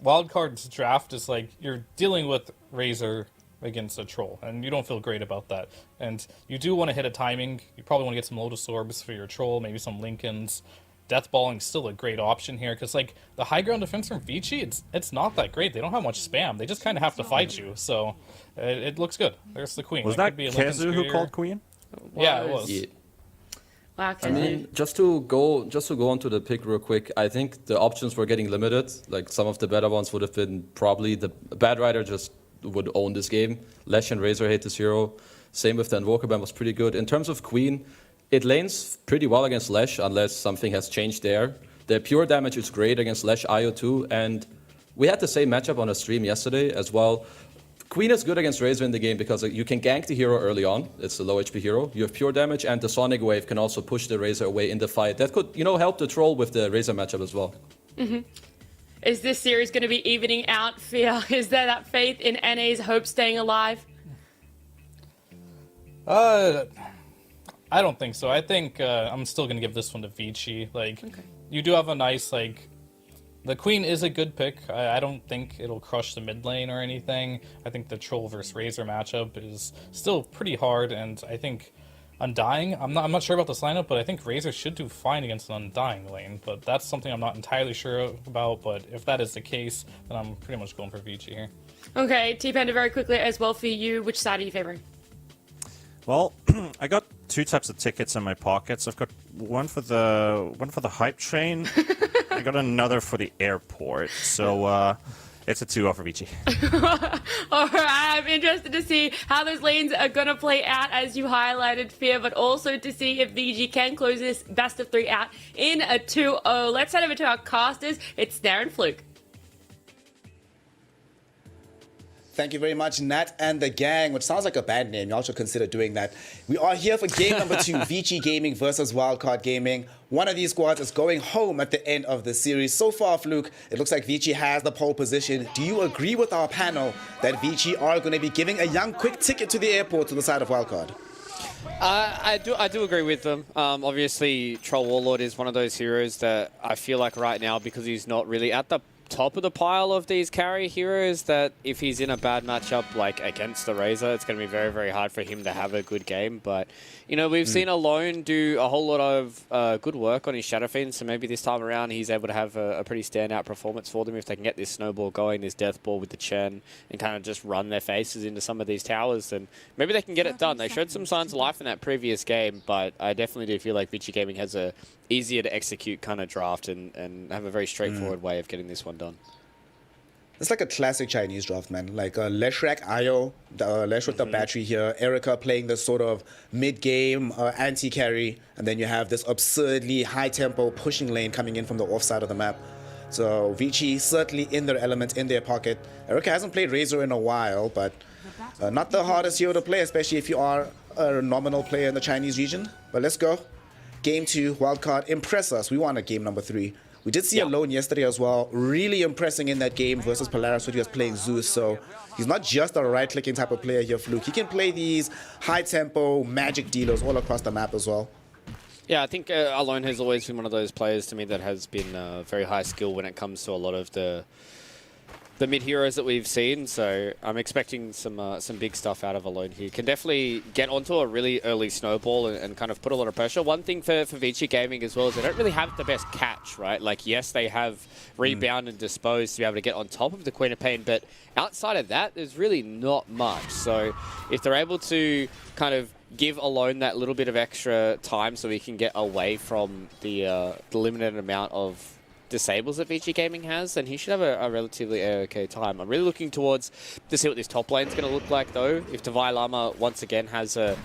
Wildcard's draft is like you're dealing with Razor against a Troll, and you don't feel great about that. And you do want to hit a timing. You probably want to get some Lotus Orbs for your Troll, maybe some Lincolns. Deathballing's still a great option here, because like the high ground defense from Vici, it's not that great. They don't have much spam. They just kind of have to fight you, so it looks good. There's the Queen. Was that Kezu who called Queen? Yeah, it was. Yeah. Wow, I mean, just to go onto the pick real quick, I think the options were getting limited. Like some of the better ones would have been probably the Bad Rider just would own this game. Lesh and Razor hate this hero. Same with the Invoker Band was pretty good. In terms of Queen, it lanes pretty well against Lesh unless something has changed there. The pure damage is great against Lesh IO too, and we had the same matchup on a stream yesterday as well. Queen is good against Razor in the game because you can gank the hero early on. It's a low HP hero. You have pure damage, and the Sonic Wave can also push the Razor away in the fight. That could, help the Troll with the Razor matchup as well. Mm-hmm. Is this series going to be evening out, Fear? Is there that faith in NA's hope staying alive? I don't think so. I think I'm still going to give this one to Vici. You do have a nice, the Queen is a good pick. I don't think it'll crush the mid lane or anything. I think the Troll versus Razor matchup is still pretty hard, and I think Undying, I'm not sure about this lineup, but I think Razor should do fine against an Undying lane, but that's something I'm not entirely sure about. But if that is the case, then I'm pretty much going for Vici here. Okay, T-Panda, very quickly as well for you, which side are you favoring? Well, I got two types of tickets in my pockets. I've got one for the hype train. I got another for the airport. So it's a 2-0 for Vici. All right, I'm interested to see how those lanes are going to play out, as you highlighted, Fear, but also to see if VG can close this best of 3 out in a 2-0. Let's head over to our casters. It's Snare and Fluke. Thank you very much, Nat and the gang, which sounds like a bad name. Y'all should consider doing that. We are here for game number 2, Vici Gaming versus Wildcard Gaming. One of these squads is going home at the end of the series. So far, Fluke, it looks like Vici has the pole position. Do you agree with our panel that Vici are going to be giving a young quick ticket to the airport to the side of Wildcard? I do agree with them. Obviously, Troll Warlord is one of those heroes that I feel like right now, because he's not really at the top of the pile of these carry heroes, that if he's in a bad matchup like against the Razor, it's going to be very, very hard for him to have a good game. But, we've seen Alone do a whole lot of good work on his Shadow Fiend, so maybe this time around he's able to have a pretty standout performance for them if they can get this snowball going, this death ball with the Chen, and kind of just run their faces into some of these towers, and maybe they can get it done. They showed some signs of life in that previous game, but I definitely do feel like Vici Gaming has a easier to execute kind of draft and have a very straightforward way of getting this one done. It's like a classic Chinese draft, man. Like Leshrak IO, Lesh with the battery here, Erica playing this sort of mid-game anti-carry, and then you have this absurdly high-tempo pushing lane coming in from the offside of the map. So Vici certainly in their element, in their pocket. Erica hasn't played Razor in a while, but not the hardest hero to play, especially if you are a nominal player in the Chinese region. But let's go. Game 2, Wildcard, impress us. We want a game number 3. We did see Alone yesterday as well, really impressing in that game versus Polaris when he was playing Zeus. So he's not just a right-clicking type of player here, Fluke. He can play these high-tempo magic dealers all across the map as well. Yeah, I think Alone has always been one of those players to me that has been very high skill when it comes to a lot of the mid heroes that we've seen. So I'm expecting some big stuff out of Alone here. Can definitely get onto a really early snowball and kind of put a lot of pressure. One thing for Vici Gaming as well is they don't really have the best catch, right? Like, yes, they have rebound and dispose to be able to get on top of the Queen of Pain, but outside of that, there's really not much. So if they're able to kind of give Alone that little bit of extra time so he can get away from the limited amount of disables that Vici Gaming has, then he should have a relatively okay time. I'm really looking towards to see what this top lane is going to look like, though. If Divine Llama once again has a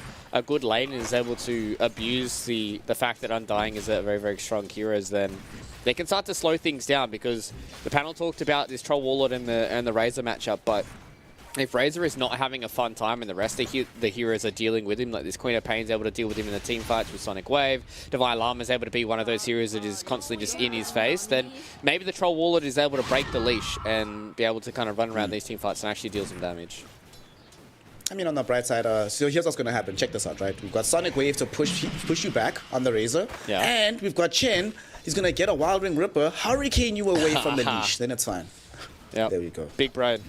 good lane and is able to abuse the fact that Undying is a very, very strong hero, then they can start to slow things down, because the panel talked about this Troll Warlord and the Razor matchup, but if Razor is not having a fun time and the rest of the heroes are dealing with him, like this Queen of Pain is able to deal with him in the team fights with Sonic Wave, Divine Llama is able to be one of those heroes that is constantly just in his face, then maybe the Troll Warlord is able to break the leash and be able to kind of run around these team fights and actually deal some damage. I mean, on the bright side, so here's what's going to happen. Check this out, right? We've got Sonic Wave to push you back on the Razor. Yeah. And we've got Chen. He's going to get a Wild Ring Ripper, hurricane you away from the leash. Then it's fine. Yeah. There we go. Big brain.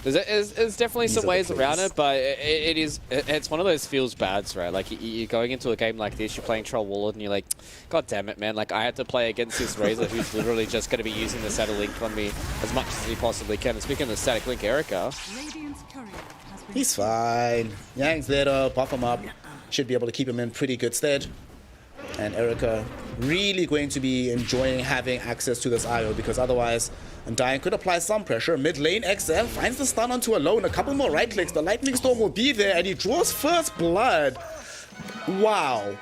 There's definitely some ways around it, but it's one of those feels bads, right? Like you're going into a game like this, you're playing Troll Warlord, and you're like, God damn it, man! Like I had to play against this Razor who's literally just going to be using the static link on me as much as he possibly can. And speaking of the static link, Erica, he's fine. Yang's there to buff him up. Should be able to keep him in pretty good stead. And Erica really going to be enjoying having access to this IO, because otherwise Undying could apply some pressure. Mid lane, XM finds the stun onto Alone. A couple more right clicks. The Lightning Storm will be there, and he draws first blood. Wow.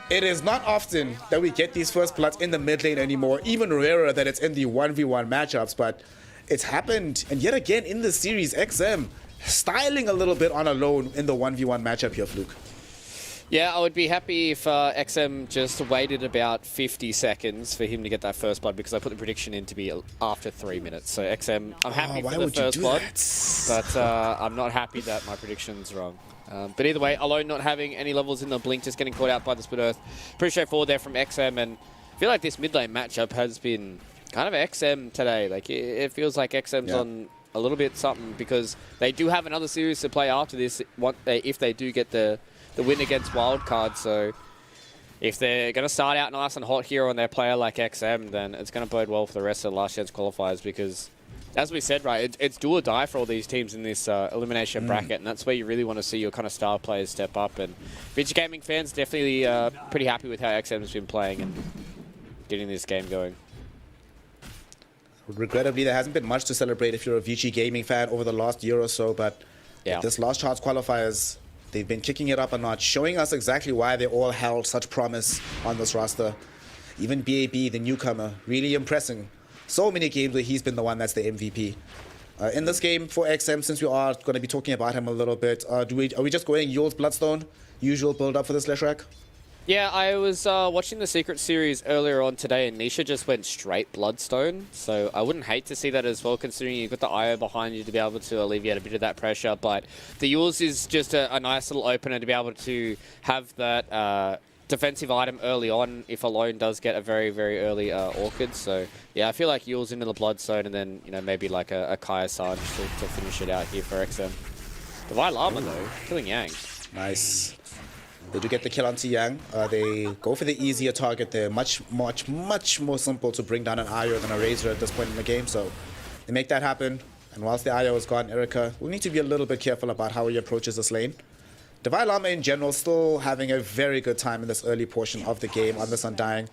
It is not often that we get these first bloods in the mid lane anymore. Even rarer that it's in the 1v1 matchups, but it's happened. And yet again in the series, XM styling a little bit on Alone in the 1v1 matchup here, Fluke. yeah, I would be happy if XM just waited about 50 seconds for him to get that first blood, because I put the prediction in to be after 3 minutes. So XM, I'm happy for the first blood, but I'm not happy that my prediction's wrong. But either way, Alone not having any levels in the blink, just getting caught out by the Split Earth. Pretty straightforward there from XM, and I feel like this mid lane matchup has been kind of XM today. Like it feels like XM's on a little bit something, because they do have another series to play after this if they do get the win against Wildcard. So if they're going to start out nice and hot here on their player like XM, then it's going to bode well for the rest of the Last Chance Qualifiers, because as we said, right, it's do or die for all these teams in this elimination bracket, and that's where you really want to see your kind of star players step up. And VG Gaming fans definitely pretty happy with how XM's been playing and getting this game going. Regrettably, there hasn't been much to celebrate if you're a VG Gaming fan over the last year or so, but this Last Chance Qualifiers, they've been kicking it up a notch, showing us exactly why they all held such promise on this roster. Even BAB, the newcomer, really impressing. So many games where he's been the one that's the MVP. In this game for XM, since we are going to be talking about him a little bit, are we just going Yule's Bloodstone? Usual build-up for this Leshrac? Yeah, I was watching the Secret Series earlier on today, and Nisha just went straight Bloodstone. So I wouldn't hate to see that as well, considering you've got the IO behind you to be able to alleviate a bit of that pressure. But the Yules is just a nice little opener to be able to have that defensive item early on if Alone does get a very, very early Orchid. So yeah, I feel like Yules into the Bloodstone, and then maybe like a Kaya Sarge to finish it out here for XM. The Vi Llama though, killing Yang. Nice. They do get the kill onto Yang. They go for the easier target. They're much more simple to bring down an IO than a Razor at this point in the game. So they make that happen. And whilst the IO is gone, Erica will need to be a little bit careful about how he approaches this lane. Devi Llama in general still having a very good time in this early portion of the game on this Undying.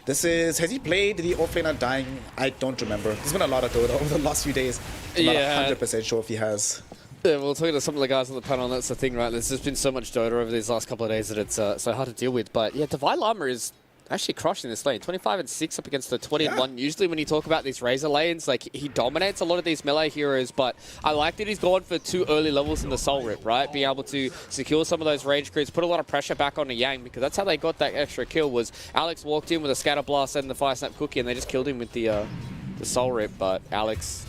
Has he played the offlane Undying? I don't remember. There's been a lot of Dota over the last few days. I'm not 100% sure if he has. Yeah, well, talking to some of the guys on the panel, and that's the thing, right? There's just been so much Dota over these last couple of days that it's so hard to deal with. But yeah, Devi Llama is actually crushing this lane. 25-6 up against the 20-1. Usually when you talk about these Razor lanes, like he dominates a lot of these melee heroes, but I like that he's gone for 2 early levels in the Soul Rip, right? Being able to secure some of those rage crits, put a lot of pressure back onto Yang, because that's how they got that extra kill. Was Alex walked in with a Scatter Blast and the Fire Snap Cookie, and they just killed him with the Soul Rip. But Alex,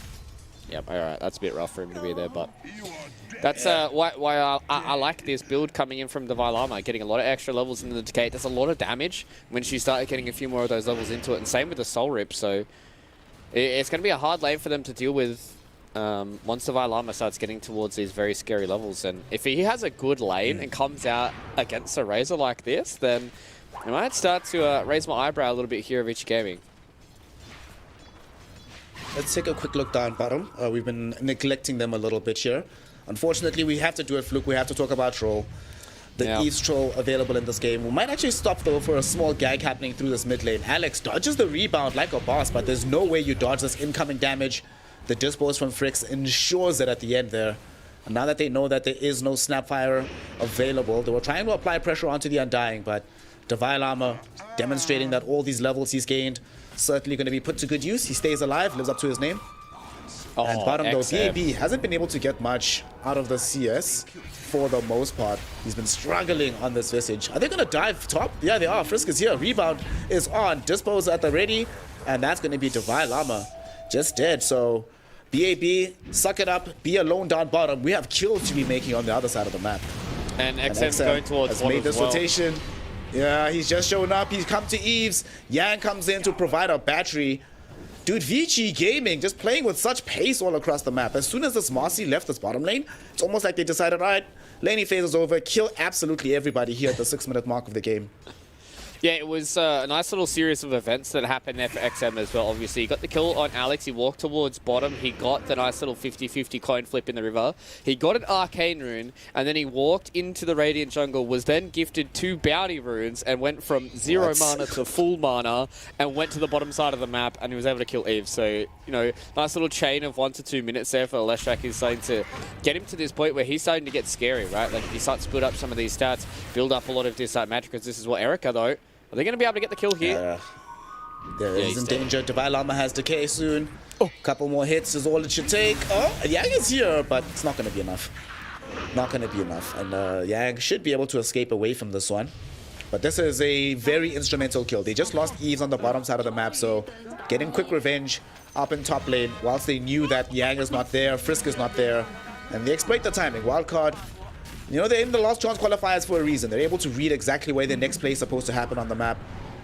yep, all right, that's a bit rough for him to be there, but that's why I like this build coming in from Devi Llama, getting a lot of extra levels into the Decay. It does a lot of damage when she started getting a few more of those levels into it, and same with the Soul Rip. So it's going to be a hard lane for them to deal with once Devi Llama starts getting towards these very scary levels. And if he has a good lane and comes out against a Razor like this, then I might start to raise my eyebrow a little bit here of each gaming. Let's take a quick look down bottom. We've been neglecting them a little bit here. Unfortunately, we have to do it, Fluke. We have to talk about Troll. The East Troll available in this game. We might actually stop, though, for a small gag happening through this mid lane. Alex dodges the rebound like a boss, but there's no way you dodge this incoming damage. The dispose from Frix ensures it at the end there. And now that they know that there is no Snapfire available, they were trying to apply pressure onto the Undying, but Devi Llama demonstrating that all these levels he's gained certainly going to be put to good use. He stays alive, lives up to his name. And bottom though, BAB hasn't been able to get much out of the CS for the most part. He's been struggling on this Visage. Are they going to dive top? Yeah, they are. Frisk is here. Rebound is on. Dispose at the ready. And that's going to be Devi Llama just dead. So BAB, suck it up, be alone down bottom. We have kills to be making on the other side of the map. And XM going towards has made this rotation. Yeah, he's just showing up. He's come to Eves. Yang comes in to provide a battery. Dude, VG Gaming just playing with such pace all across the map. As soon as this Marcy left this bottom lane, it's almost like they decided, all right, laning phase is over. Kill absolutely everybody here at the 6-minute mark of the game. Yeah, it was a nice little series of events that happened there for XM as well, obviously. He got the kill on Alex, he walked towards bottom, he got the nice little 50-50 coin flip in the river, he got an Arcane Rune, and then he walked into the Radiant jungle, was then gifted 2 Bounty Runes, and went from 0 mana to full mana, and went to the bottom side of the map, and he was able to kill Eve. So, you know, nice little chain of 1 to 2 minutes there for Leshrac is starting to get him to this point where he's starting to get scary, right? Like, if he starts to split up some of these stats, build up a lot of this magic, because this is what Erica, though, are they going to be able to get the kill here? There is in danger. Divine Llama has decay soon. Couple more hits is all it should take. Oh, Yang is here, but it's not going to be enough. Not going to be enough. And Yang should be able to escape away from this one. But this is a very instrumental kill. They just lost Eves on the bottom side of the map, so getting quick revenge up in top lane whilst they knew that Yang is not there, Frisk is not there. And they exploit the timing. Wildcard. You know, they're in the last chance qualifiers for a reason. They're able to read exactly where the next play is supposed to happen on the map.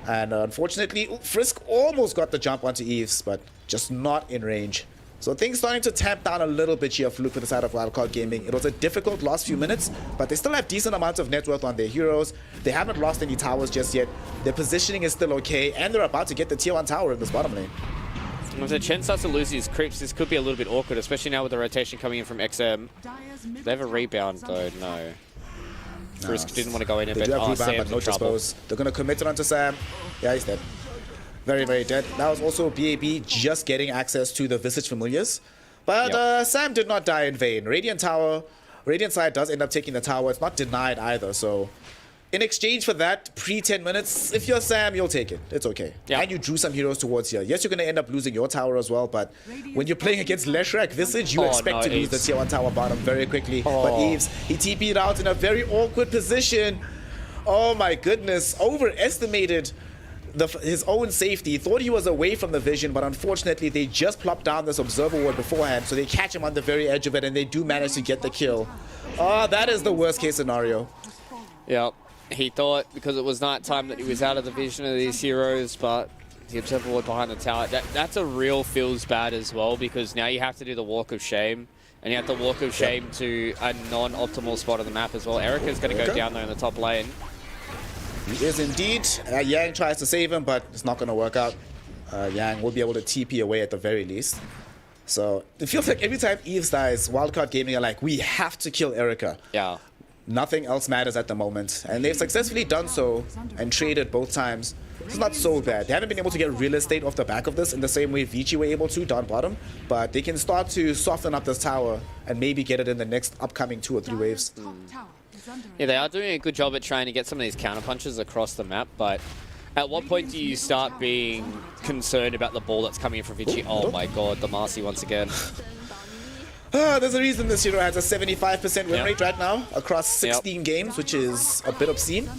And unfortunately, Frisk almost got the jump onto Eves, but just not in range. So things starting to tamp down a little bit here for Luke with the side of Wildcard Gaming. It was a difficult last few minutes, but they still have decent amounts of net worth on their heroes. They haven't lost any towers just yet. Their positioning is still okay, and they're about to get the tier 1 tower in this bottom lane. If the Chen starts to lose his creeps, this could be a little bit awkward, especially now with the rotation coming in from XM. They have a rebound, though, no. Frisk didn't want to go in, they do have rebound, but no dispose. They're going to commit it onto Sam. Yeah, he's dead. Very, very dead. That was also BAB just getting access to the Visage Familiars. But Sam did not die in vain. Radiant side does end up taking the tower. It's not denied either, so... In exchange for that, pre-10 minutes, if you're Sam, you'll take it. It's okay. Yeah. And you drew some heroes towards here. Yes, you're going to end up losing your tower as well, but when you're playing against Leshrac Visage, you expect to lose the tier 1 tower bottom very quickly. But Eves, he TP'd out in a very awkward position. Oh my goodness. Overestimated his own safety. He thought he was away from the vision, but unfortunately, they just plopped down this observer ward beforehand, so they catch him on the very edge of it, and they do manage to get the kill. Oh, that is the worst case scenario. Yeah. He thought because it was night time that he was out of the vision of these heroes, but the observer ward behind the tower, that's a real feels bad as well, because now you have to do the walk of shame, and you have to walk of shame to a non-optimal spot on the map as well. Erica's going to go down there in the top lane. He is indeed. Yang tries to save him, but it's not going to work out. Yang will be able to TP away at the very least. So it feels like every time Eves dies, Wildcard Gaming are like, we have to kill Erica. Yeah. Nothing else matters at the moment. And they've successfully done so and traded both times. It's not so bad. They haven't been able to get real estate off the back of this in the same way Vici were able to down bottom. But they can start to soften up this tower and maybe get it in the next upcoming 2 or 3 waves. Yeah, they are doing a good job at trying to get some of these counter punches across the map, but at what point do you start being concerned about the ball that's coming in from Vici? Oh my god, the Marcy once again. There's a reason this hero has a 75% win rate right now across 16 games, which is a bit obscene.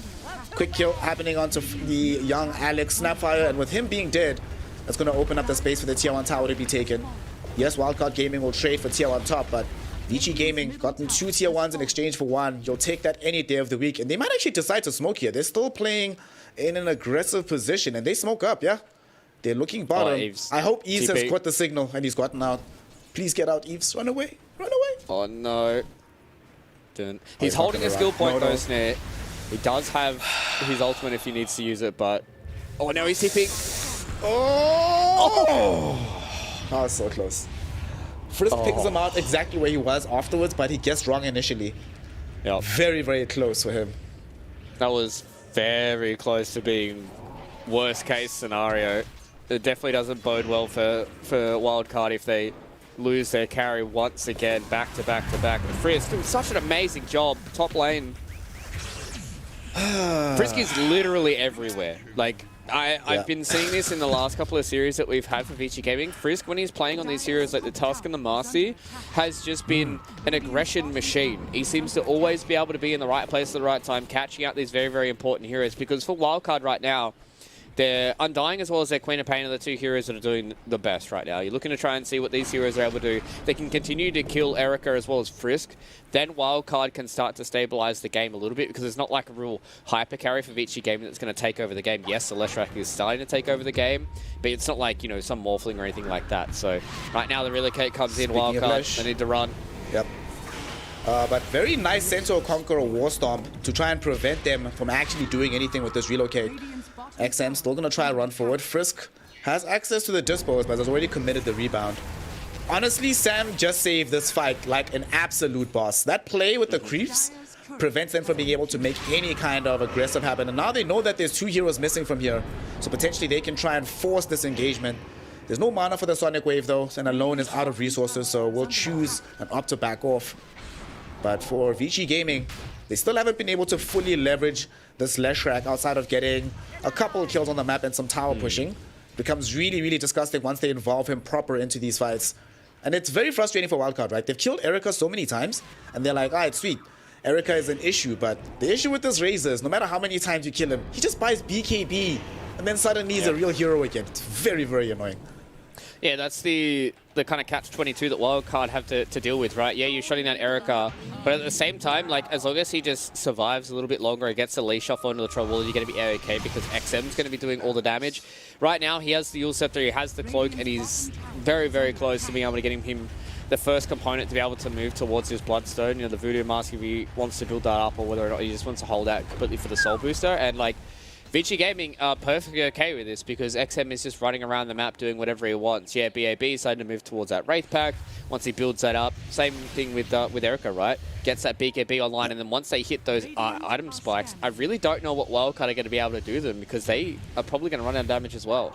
Quick kill happening onto the young Alex Snapfire, and with him being dead, that's going to open up the space for the tier 1 tower to be taken. Yes, Wildcard Gaming will trade for tier 1 top, but Vici Gaming gotten 2 tier 1s in exchange for 1. You'll take that any day of the week, and they might actually decide to smoke here. They're still playing in an aggressive position, and they smoke up, yeah? They're looking bottom. I hope Eves has caught the signal, and he's gotten out. Please get out, Eves. Run away. Run away. Oh, no. He's holding a skill point, though, Snare. He does have his ultimate if he needs to use it, but... Oh, now he's tipping. Oh! That was so close. Frisk picks him out exactly where he was afterwards, but he guessed wrong initially. Yeah. Very, very close for him. That was very close to being worst case scenario. It definitely doesn't bode well for Wildcard if they lose their carry once again, back to back to back. Frisk doing such an amazing job, top lane. Frisk is literally everywhere. Like, I've been seeing this in the last couple of series that we've had for Vici Gaming. Frisk, when he's playing on these heroes like the Tusk and the Marcy, has just been an aggression machine. He seems to always be able to be in the right place at the right time, catching out these very, very important heroes. Because for Wildcard right now, They're Undying as well as their Queen of Pain are the two heroes that are doing the best right now. You're looking to try and see what these heroes are able to do. They can continue to kill Erica as well as Frisk. Then Wildcard can start to stabilize the game a little bit because it's not like a real hyper carry for Vici Gaming that's going to take over the game. Yes, the Leshrac is starting to take over the game, but it's not like, you know, some Morphling or anything like that. So right now the Relocate comes in, Wildcard, they need to run. Yep. But very nice Centaur Conqueror War Stomp to try and prevent them from actually doing anything with this Relocate. XM still going to try and run forward. Frisk has access to the dispose, but has already committed the rebound. Honestly, Sam just saved this fight like an absolute boss. That play with the creeps prevents them from being able to make any kind of aggressive happen. And now they know that there's two heroes missing from here. So potentially they can try and force this engagement. There's no mana for the Sonic Wave though, and Alone is out of resources, so we'll choose and opt to back off. But for Vici Gaming, they still haven't been able to fully leverage this Leshrac outside of getting a couple kills on the map and some tower pushing. Becomes really, really disgusting once they involve him proper into these fights. And it's very frustrating for Wildcard, right? They've killed Erica so many times, and they're like, alright, sweet. Erica is an issue, but the issue with this Razor is no matter how many times you kill him, he just buys BKB, and then suddenly he's a real hero again. It's very, very annoying. Yeah, that's the kind of catch-22 that Wildcard have to deal with, right? Yeah, you're shutting down Erica, but at the same time, like, as long as he just survives a little bit longer and gets the leash off onto the Troll Wall, you're going to be okay because XM's going to be doing all the damage. Right now, he has the Yule Scepter, he has the Cloak, and he's very, very close to being able to get him the first component to be able to move towards his Bloodstone, you know, the Voodoo Mask, if he wants to build that up, or whether or not he just wants to hold out completely for the Soul Booster. And, like, Vici Gaming are perfectly okay with this because XM is just running around the map doing whatever he wants. Yeah, BAB is starting to move towards that Wraith Pack. Once he builds that up, same thing with Erica, right? Gets that BKB online, and then once they hit those item spikes, I really don't know what Wildcard are going to be able to do to them because they are probably going to run out of damage as well.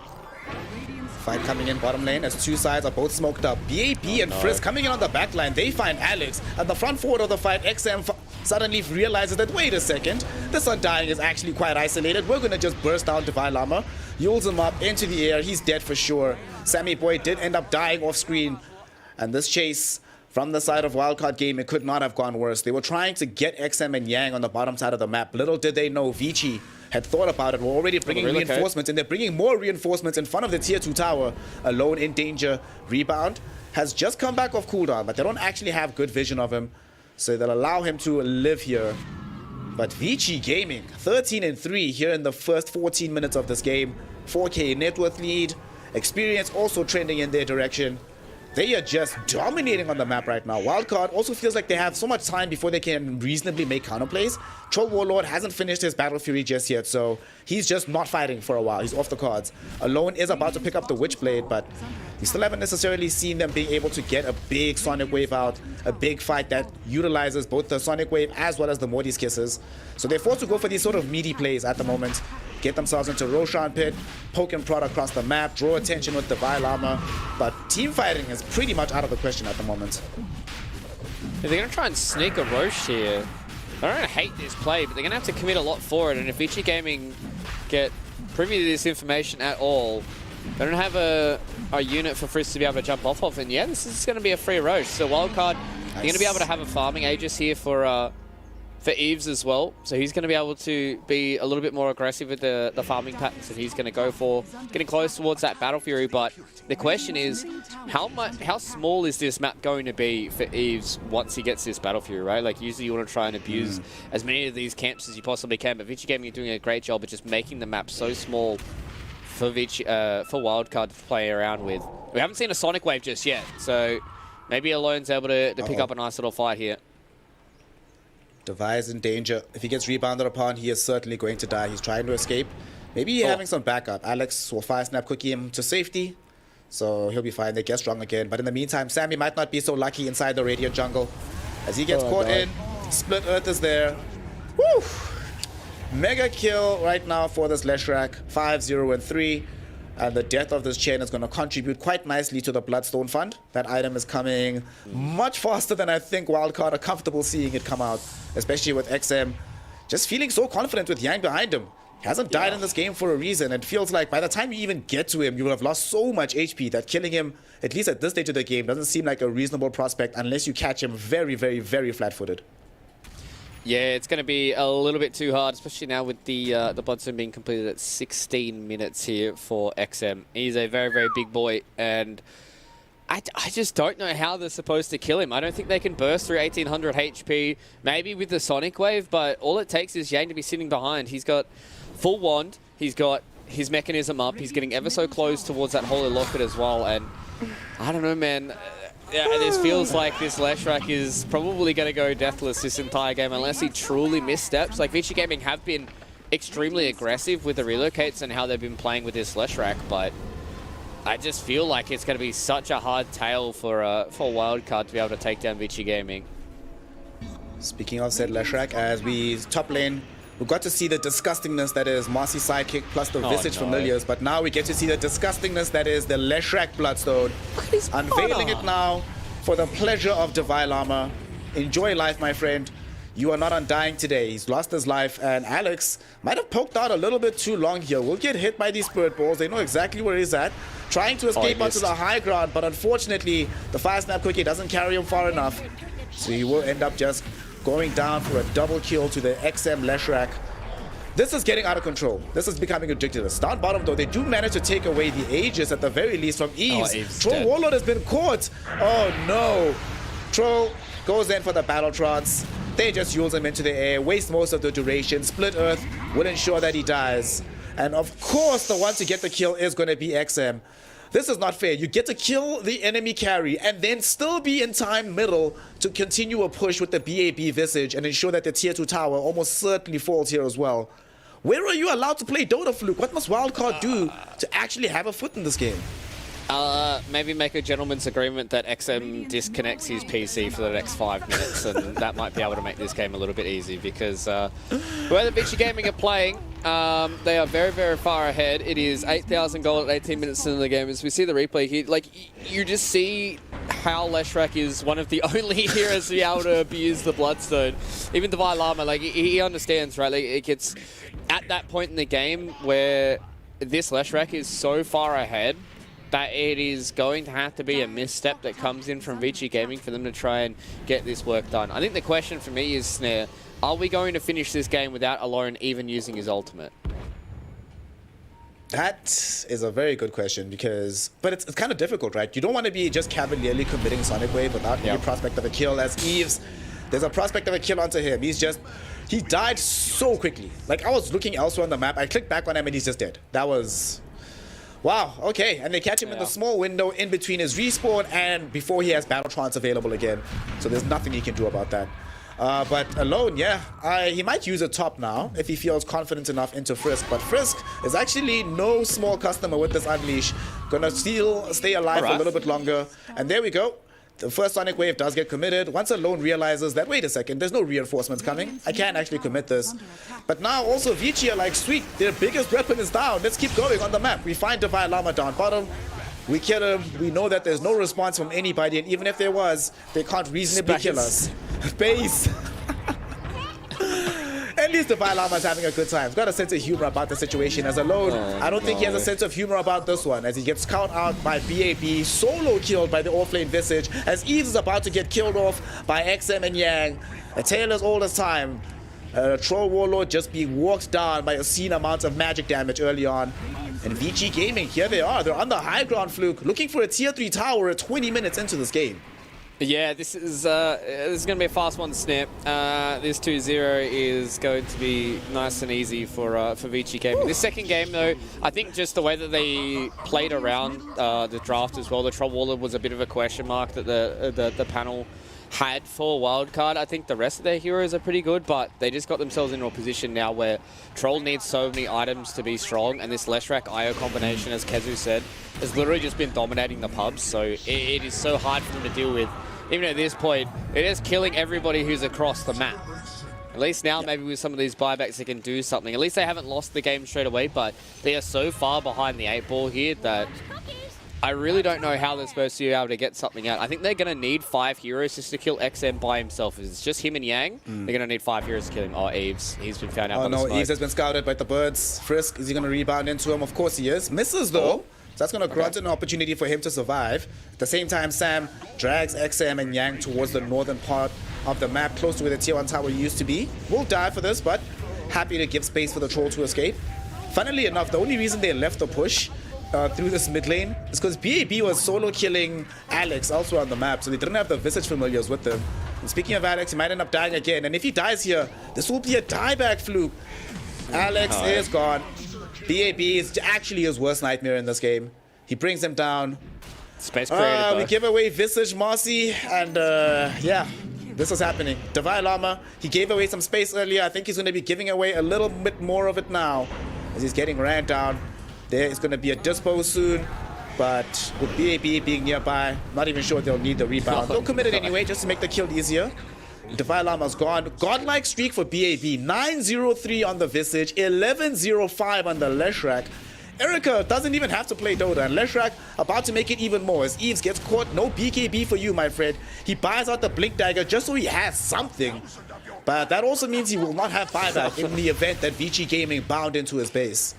Fight coming in bottom lane as two sides are both smoked up. BAB and Frisk coming in on the back line. They find Alex. At the front forward of the fight, XM suddenly realizes that, wait a second, this Undying is actually quite isolated. We're going to just burst down Divine Llama. Yules him up into the air. He's dead for sure. Sammy Boy did end up dying off screen. And this chase from the side of Wildcard Game, it could not have gone worse. They were trying to get XM and Yang on the bottom side of the map. Little did they know Vici had thought about it. We're already bringing reinforcements, and they're bringing more reinforcements in front of the tier 2 tower. Alone in danger. Rebound has just come back off cooldown, but they don't actually have good vision of him, so they'll allow him to live here. But Vici Gaming, 13-3 here in the first 14 minutes of this game. 4K net worth lead. Experience also trending in their direction. They are just dominating on the map right now. Wildcard also feels like they have so much time before they can reasonably make counterplays. Troll Warlord hasn't finished his Battle Fury just yet, so he's just not fighting for a while. He's off the cards. Alone is about to pick up the Witchblade, but we still haven't necessarily seen them being able to get a big Sonic Wave out, a big fight that utilizes both the Sonic Wave as well as the Morty's Kisses. So they're forced to go for these sort of meaty plays at the moment. Get themselves into Roshan Pit, poke and prod across the map, draw attention with Divine Llama, but team fighting is pretty much out of the question at the moment. They're going to try and sneak a Roche here. I don't hate this play, but they're going to have to commit a lot for it, and if Vici Gaming get privy to this information at all, they don't have a unit for Frisk to be able to jump off of, and yeah, this is going to be a free Roche. So Wildcard, they're going to be able to have a farming Aegis here for Eves as well, so he's going to be able to be a little bit more aggressive with the farming patterns that he's going to go for, getting close towards that Battle Fury. But the question is, how small is this map going to be for Eves once he gets this Battle Fury, right? Like, usually you want to try and abuse as many of these camps as you possibly can, but Vici Gaming are doing a great job of just making the map so small for Wildcard to play around with. We haven't seen a Sonic Wave just yet, so maybe Alone's able to pick up a nice little fight here. Device in danger. If he gets rebounded upon, he is certainly going to die. He's trying to escape. Maybe having some backup. Alex will fire snap cookie him to safety, so he'll be fine. They get strong again. But in the meantime, Sammy might not be so lucky inside the Radiant jungle. As he gets caught in, Split Earth is there. Woo! Mega kill right now for this Leshrac. 5-0-3. And the death of this chain is going to contribute quite nicely to the Bloodstone Fund. That item is coming much faster than I think Wildcard are comfortable seeing it come out, especially with XM just feeling so confident with Yang behind him. He hasn't died in this game for a reason. It feels like by the time you even get to him, you will have lost so much HP that killing him, at least at this stage of the game, doesn't seem like a reasonable prospect unless you catch him very, very, very flat-footed. Yeah, it's going to be a little bit too hard, especially now with the Bloodstone being completed at 16 minutes here for XM. He's a very, very big boy, and I just don't know how they're supposed to kill him. I don't think they can burst through 1800 HP, maybe with the Sonic Wave, but all it takes is Yang to be sitting behind. He's got full wand, he's got his mechanism up, he's getting ever so close towards that Holy Locket as well, and I don't know, man. Yeah, this feels like this Leshrac is probably going to go deathless this entire game unless he truly missteps. Like, Vici Gaming have been extremely aggressive with the relocates and how they've been playing with this Leshrac, but I just feel like it's going to be such a hard tail for Wildcard to be able to take down Vici Gaming. Speaking of said Leshrac, as we top lane, we got to see the disgustingness that is Marcy's sidekick plus the Visage Familiars, but now we get to see the disgustingness that is the Leshrac Bloodstone. Unveiling it now for the pleasure of Divine Armor. Enjoy life, my friend. You are not undying today. He's lost his life, and Alex might have poked out a little bit too long here. Will get hit by these Spirit Balls. They know exactly where he's at. Trying to escape onto the high ground, but unfortunately, the Fire Snap Quickie doesn't carry him far enough. So he will end up just going down for a double kill to the XM Leshrac. This is getting out of control. This is becoming ridiculous. Down bottom, though, they do manage to take away the Aegis at the very least from Eves. Troll Warlord has been caught. Oh, no. Troll goes in for the Battle Trance. They just use him into the air, waste most of the duration. Split Earth will ensure that he dies. And of course, the one to get the kill is going to be XM. This is not fair. You get to kill the enemy carry and then still be in time middle to continue a push with the BAB Visage and ensure that the tier 2 tower almost certainly falls here as well. Where are you allowed to play Dota, Fluke? What must Wildcard do to actually have a foot in this game? Maybe make a gentleman's agreement that XM disconnects his PC for the next 5 minutes, and that might be able to make this game a little bit easy, because the way that Vici Gaming are playing, they are very, very far ahead. It is 8,000 gold at 18 minutes into the game. As we see the replay here, like, you just see how Leshrac is one of the only heroes to be able to abuse the Bloodstone. Even Divine Llama, like, he understands, right? Like, it gets at that point in the game where this Leshrac is so far ahead that it is going to have to be a misstep that comes in from Vici Gaming for them to try and get this work done. I think the question for me is, Snare, are we going to finish this game without Alone even using his ultimate? That is a very good question, but it's kind of difficult, right? You don't want to be just cavalierly committing Sonic Wave without any prospect of a kill. As Eves, there's a prospect of a kill onto him. He died so quickly. Like, I was looking elsewhere on the map, I clicked back on him and he's just dead. That was... wow, okay, and they catch him in the small window in between his respawn and before he has Battle Trance available again. So there's nothing he can do about that. But Alone, he might use a top now if he feels confident enough into Frisk. But Frisk is actually no small customer with this Unleash. Gonna still stay alive for a little bit longer. And there we go. The first Sonic Wave does get committed. Once Alone realizes that, wait a second, there's no reinforcements coming. I can't actually commit this. But now also Vici are like, sweet, their biggest weapon is down. Let's keep going on the map. We find Divine Llama down bottom. We kill him. We know that there's no response from anybody. And even if there was, they can't reasonably kill us. Base. At least Divine Llama is having a good time. He's got a sense of humor about the situation. As Alone, I don't think he has a sense of humor about this one, as he gets caught out by BAB, solo killed by the offlane Visage, as Eves is about to get killed off by XM and Yang. A tale as old as time. Troll Warlord just being walked down by obscene amounts of magic damage early on. And Vici Gaming, here they are. They're on the high ground, Fluke, looking for a tier 3 tower at 20 minutes into this game. Yeah, this is going to be a fast one to snap. This 2-0 is going to be nice and easy for Vici Gaming. This second game, though, I think just the way that they played around the draft as well, the Troll Warlord was a bit of a question mark that the panel had for Wildcard. I think the rest of their heroes are pretty good, but they just got themselves into a position now where Troll needs so many items to be strong, and this Leshrac IO combination, as Kezu said, has literally just been dominating the pubs, so it is so hard for them to deal with. Even at this point, it is killing everybody who's across the map. At least now, maybe with some of these buybacks, they can do something. At least they haven't lost the game straight away, but they are so far behind the 8 ball here that I really don't know how they're supposed to be able to get something out. I think they're going to need 5 heroes just to kill XM by himself. If it's just him and Yang, they're going to need 5 heroes to kill him. Oh, Eves. He's been found out by the smoke. Eves has been scouted by the birds. Frisk, is he going to rebound into him? Of course he is. Misses, though. So that's going to grant an opportunity for him to survive. At the same time, Sam drags XM and Yang towards the northern part of the map, close to where the tier 1 tower used to be. Will die for this, but happy to give space for the troll to escape. Funnily enough, the only reason they left the push through this mid lane is because BAB was solo killing Alex elsewhere on the map, so they didn't have the Visage familiars with them. And speaking of Alex, he might end up dying again, and if he dies here, this will be a dieback fluke. Alex is gone. BAB is actually his worst nightmare in this game. He brings him down. Space created, we give away Visage Mossy, and yeah, this is happening. Divine Llama, he gave away some space earlier. I think he's going to be giving away a little bit more of it now as he's getting ran down. There is going to be a dispo soon, but with BAB being nearby, not even sure they'll need the rebound. They'll commit it anyway just to make the kill easier. Divine Llama's gone. Godlike streak for BAB. 9-0-3 on the Visage, 11-0-5 on the Leshrac. Erica doesn't even have to play Dota, and Leshrac about to make it even more as Eves gets caught. No BKB for you, my friend. He buys out the Blink Dagger just so he has something. But that also means he will not have buyback in the event that Vici Gaming bound into his base.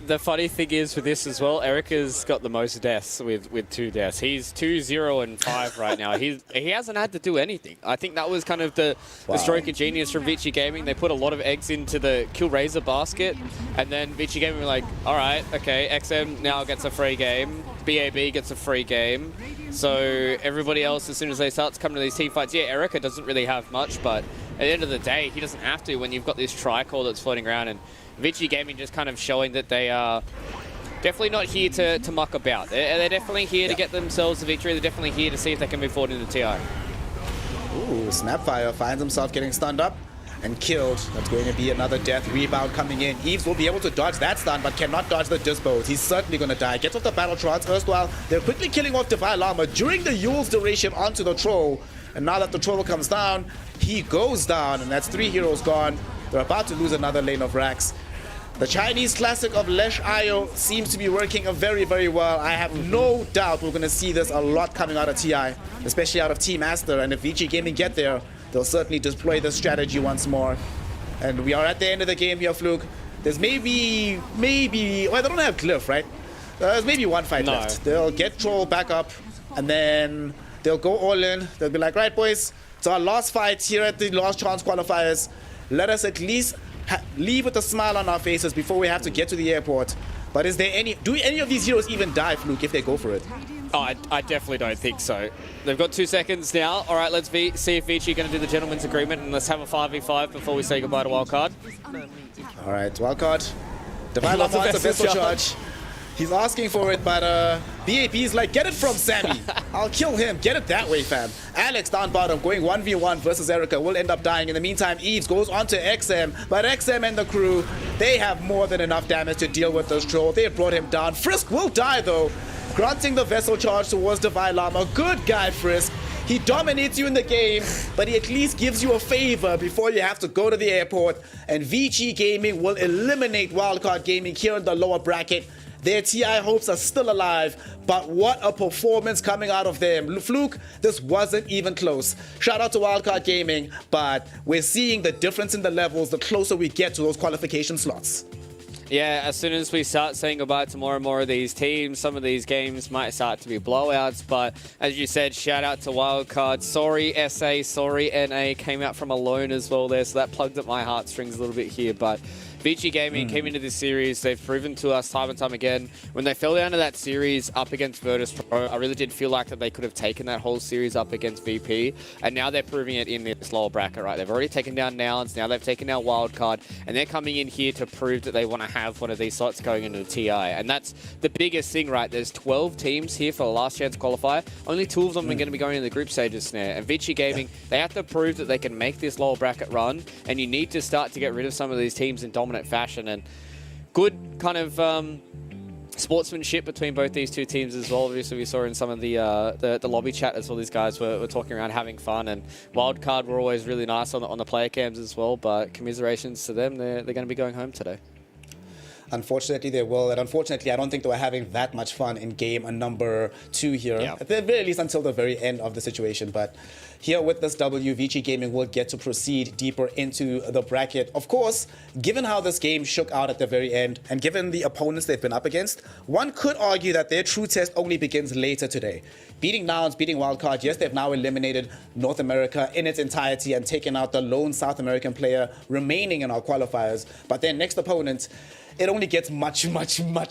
The funny thing is with this as well, Erica's got the most deaths with 2 deaths. He's 2-0-5 right now. He hasn't had to do anything. I think that was kind of the stroke of genius from Vici Gaming. They put a lot of eggs into the Kill Razor basket, and then Vici Gaming were like, all right, okay, XM now gets a free game, BAB gets a free game. So everybody else, as soon as they start to come to these team fights, yeah, Erica doesn't really have much, but at the end of the day, he doesn't have to when you've got this tricore that's floating around. And Vici Gaming just kind of showing that they are definitely not here to muck about. They're definitely here to get themselves a victory. They're definitely here to see if they can move forward into TI. Ooh, Snapfire finds himself getting stunned up and killed. That's going to be another death. Rebound coming in. Eves will be able to dodge that stun, but cannot dodge the dispos. He's certainly going to die. Gets off the Battletrons. Erstwhile, they're quickly killing off Divine Llama during the Yule's duration onto the Troll. And now that the Troll comes down, he goes down, and that's 3 heroes gone. They're about to lose another lane of racks. The Chinese classic of Lesh IO seems to be working very, very well. I have no doubt we're going to see this a lot coming out of TI, especially out of Team Aster. And if Vici Gaming get there, they'll certainly deploy this strategy once more. And we are at the end of the game here, Fluke. There's maybe, well, they don't have Glyph, right? There's maybe one fight left. They'll get Troll back up, and then they'll go all in. They'll be like, right, boys, it's our last fight here at the Last Chance Qualifiers. Let us at least leave with a smile on our faces before we have to get to the airport. But is there do any of these heroes even die, Fluke, if they go for it? Oh, I definitely don't think so. They've got 2 seconds now. All right, let's see if Vici going to do the gentleman's agreement, and let's have a 5v5 before we say goodbye to Wildcard. All right, Wildcard. Divine Llama wants a vessel charge. He's asking for it, but BAB's like, get it from Sammy. I'll kill him. Get it that way, fam. Alex down bottom, going 1v1 versus Erica, will end up dying. In the meantime, Eves goes on to XM, but XM and the crew, they have more than enough damage to deal with this troll. They brought him down. Frisk will die, though, granting the vessel charge towards Divine Llama. Good guy, Frisk. He dominates you in the game, but he at least gives you a favor before you have to go to the airport. And Vici Gaming will eliminate Wildcard Gaming here in the lower bracket. Their TI hopes are still alive, but what a performance coming out of them. Fluke, this wasn't even close. Shout out to Wildcard Gaming, but we're seeing the difference in the levels the closer we get to those qualification slots. Yeah, as soon as we start saying goodbye to more and more of these teams, some of these games might start to be blowouts, but as you said, shout out to Wildcard. Sorry SA, sorry NA, came out from alone as well there, so that plugged at my heartstrings a little bit here, but Vici Gaming came into this series. They've proven to us time and time again. When they fell down to that series up against Virtus Pro, I really did feel like that they could have taken that whole series up against VP. And now they're proving it in this lower bracket, right? They've already taken down Nouns. Now they've taken down Wildcard. And they're coming in here to prove that they want to have one of these slots going into the TI. And that's the biggest thing, right? There's 12 teams here for the Last Chance Qualifier. Only 2 of them are going to be going in the group stages now. And Vici Gaming, they have to prove that they can make this lower bracket run. And you need to start to get rid of some of these teams in dominant fashion, and good kind of sportsmanship between both these 2 teams as well. Obviously, we saw in some of the lobby chat as well. These guys were talking around having fun, and Wildcard were always really nice on the player cams as well. But commiserations to them, they're going to be going home today. Unfortunately, they will. And unfortunately, I don't think they were having that much fun in game number 2 here. At the very least, until the very end of the situation. But here with this W, VG Gaming will get to proceed deeper into the bracket. Of course, given how this game shook out at the very end, and given the opponents they've been up against, one could argue that their true test only begins later today. Beating Nouns, beating Wildcard, yes, they've now eliminated North America in its entirety and taken out the lone South American player remaining in our qualifiers. But their next opponent, it only gets much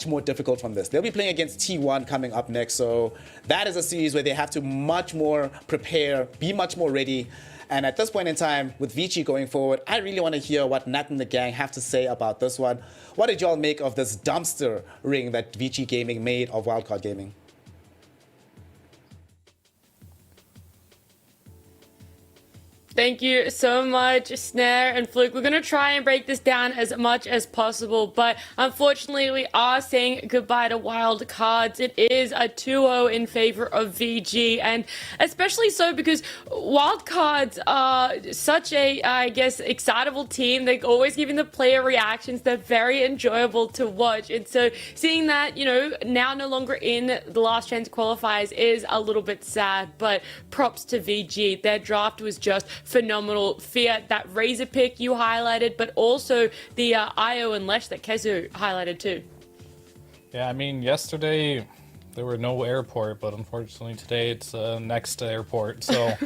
more difficult from this. They'll be playing against T1 coming up next, so that is a series where they have to much more prepare, be much more ready. And at this point in time, with Vici going forward, I really want to hear what Nat and the gang have to say about this one. What did y'all make of this dumpster ring that Vici Gaming made of Wildcard Gaming? Thank you so much, Snare and Fluke. We're going to try and break this down as much as possible, but unfortunately we are saying goodbye to wild cards. It is a 2-0 in favor of VG, and especially so because wild cards are such a, I guess, excitable team. They're always giving the player reactions. They're very enjoyable to watch, and so seeing that, you know, now no longer in the Last Chance Qualifiers is a little bit sad, but props to VG. Their draft was just phenomenal. Fiat, that Razor pick you highlighted, but also the Io and Lesh that Kezu highlighted too. Yeah, I mean, yesterday there were no airport, but unfortunately today it's next airport. So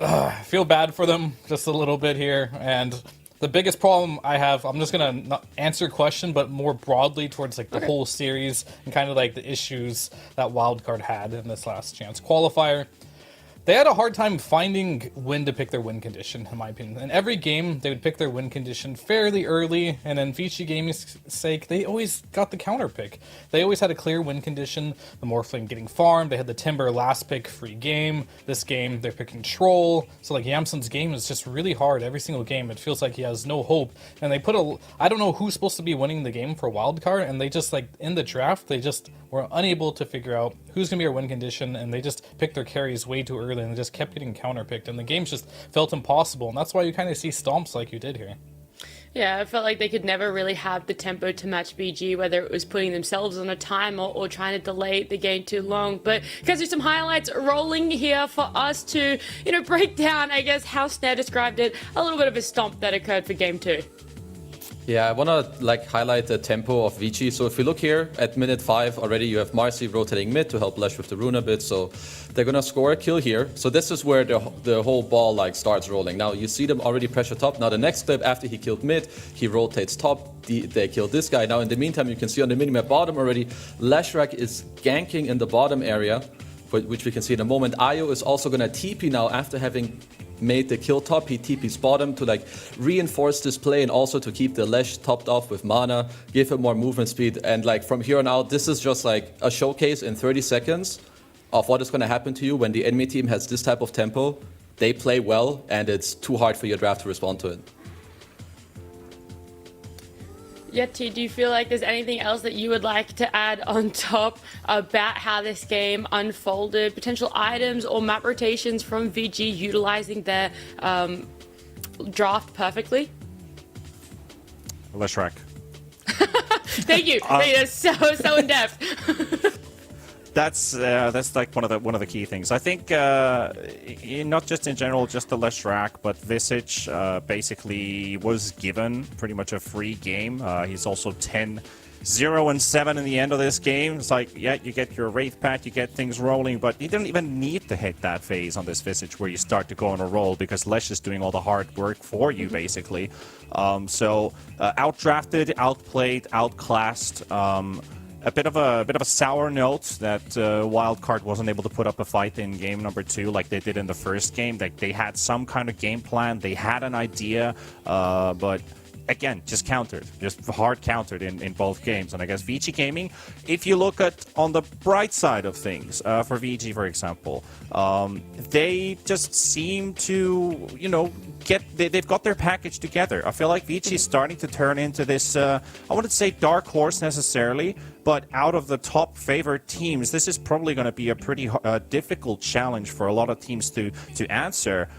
I feel bad for them just a little bit here. And the biggest problem I have, I'm just going to answer a question, but more broadly towards like the whole series and kind of like the issues that Wildcard had in this Last Chance Qualifier. They had a hard time finding when to pick their win condition, in my opinion. In every game, they would pick their win condition fairly early, and in Vici Gaming's sake, they always got the counter pick. They always had a clear win condition. The Morphling getting farmed, they had the Timber last pick free game. This game, they're picking Troll. So like Yamsun's game is just really hard every single game. It feels like he has no hope. And they put I don't know who's supposed to be winning the game for Wildcard, and they just like, in the draft, they just were unable to figure out who's going to be our win condition, and they just picked their carries way too early, and they just kept getting counterpicked, and the games just felt impossible, and that's why you kind of see stomps like you did here. Yeah, I felt like they could never really have the tempo to match BG, whether it was putting themselves on a time or trying to delay the game too long. But guys, there's some highlights rolling here for us to, you know, break down, I guess, how Snare described it, a little bit of a stomp that occurred for game 2. Yeah, I want to like highlight the tempo of Vici. So if you look here at minute 5 already, you have Marcy rotating mid to help Lesh with the rune a bit. So they're going to score a kill here. So this is where the whole ball like starts rolling. Now you see them already pressure top. Now the next clip after he killed mid, he rotates top. They kill this guy. Now in the meantime, you can see on the minimap bottom already, Leshrac is ganking in the bottom area, which we can see in a moment. Io is also going to TP now after having made the kill top. He TP's bottom to like reinforce this play and also to keep the Lesh topped off with mana, give him more movement speed. And like from here on out, this is just like a showcase in 30 seconds of what is going to happen to you when the enemy team has this type of tempo. They play well and it's too hard for your draft to respond to it. Yeti, do you feel like there's anything else that you would like to add on top about how this game unfolded? Potential items or map rotations from VG utilizing their draft perfectly? Leshrac. Thank you. That's so in depth. That's like one of the key things. I think not just in general, just the Leshrac, but Visage basically was given pretty much a free game. He's also 10-0-7 in the end of this game. It's like, yeah, you get your Wraith Pact, you get things rolling, but you didn't even need to hit that phase on this Visage where you start to go on a roll because Lesh is doing all the hard work for you, basically. So outdrafted, outplayed, outclassed. A bit of a sour note that Wildcard wasn't able to put up a fight in game number 2 like they did in the first game. Like they had some kind of game plan, they had an idea, but again, just countered, just hard countered in both games. And I guess VG Gaming, if you look at on the bright side of things, for VG, for example, they just seem to, you know, they've got their package together. I feel like VG is starting to turn into this, I wouldn't say dark horse necessarily, But out of the top favored teams, this is probably going to be a pretty difficult challenge for a lot of teams to answer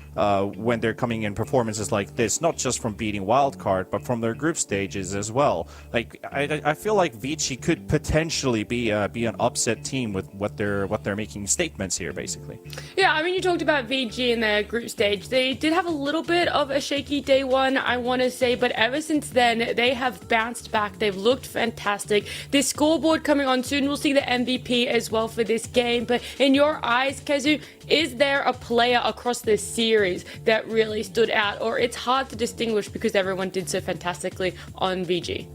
when they're coming in performances like this, not just from beating Wildcard, but from their group stages as well. Like I feel like Vici could potentially be an upset team with what they're making statements here, basically. Yeah, I mean, you talked about VG in their group stage. They did have a little bit of a shaky day one, I want to say, but ever since then, they have bounced back. They've looked fantastic. This scoreboard coming on soon, we'll see the MVP as well for this game. But in your eyes, Kezu, is there a player across this series that really stood out, or it's hard to distinguish because everyone did so fantastically on VG?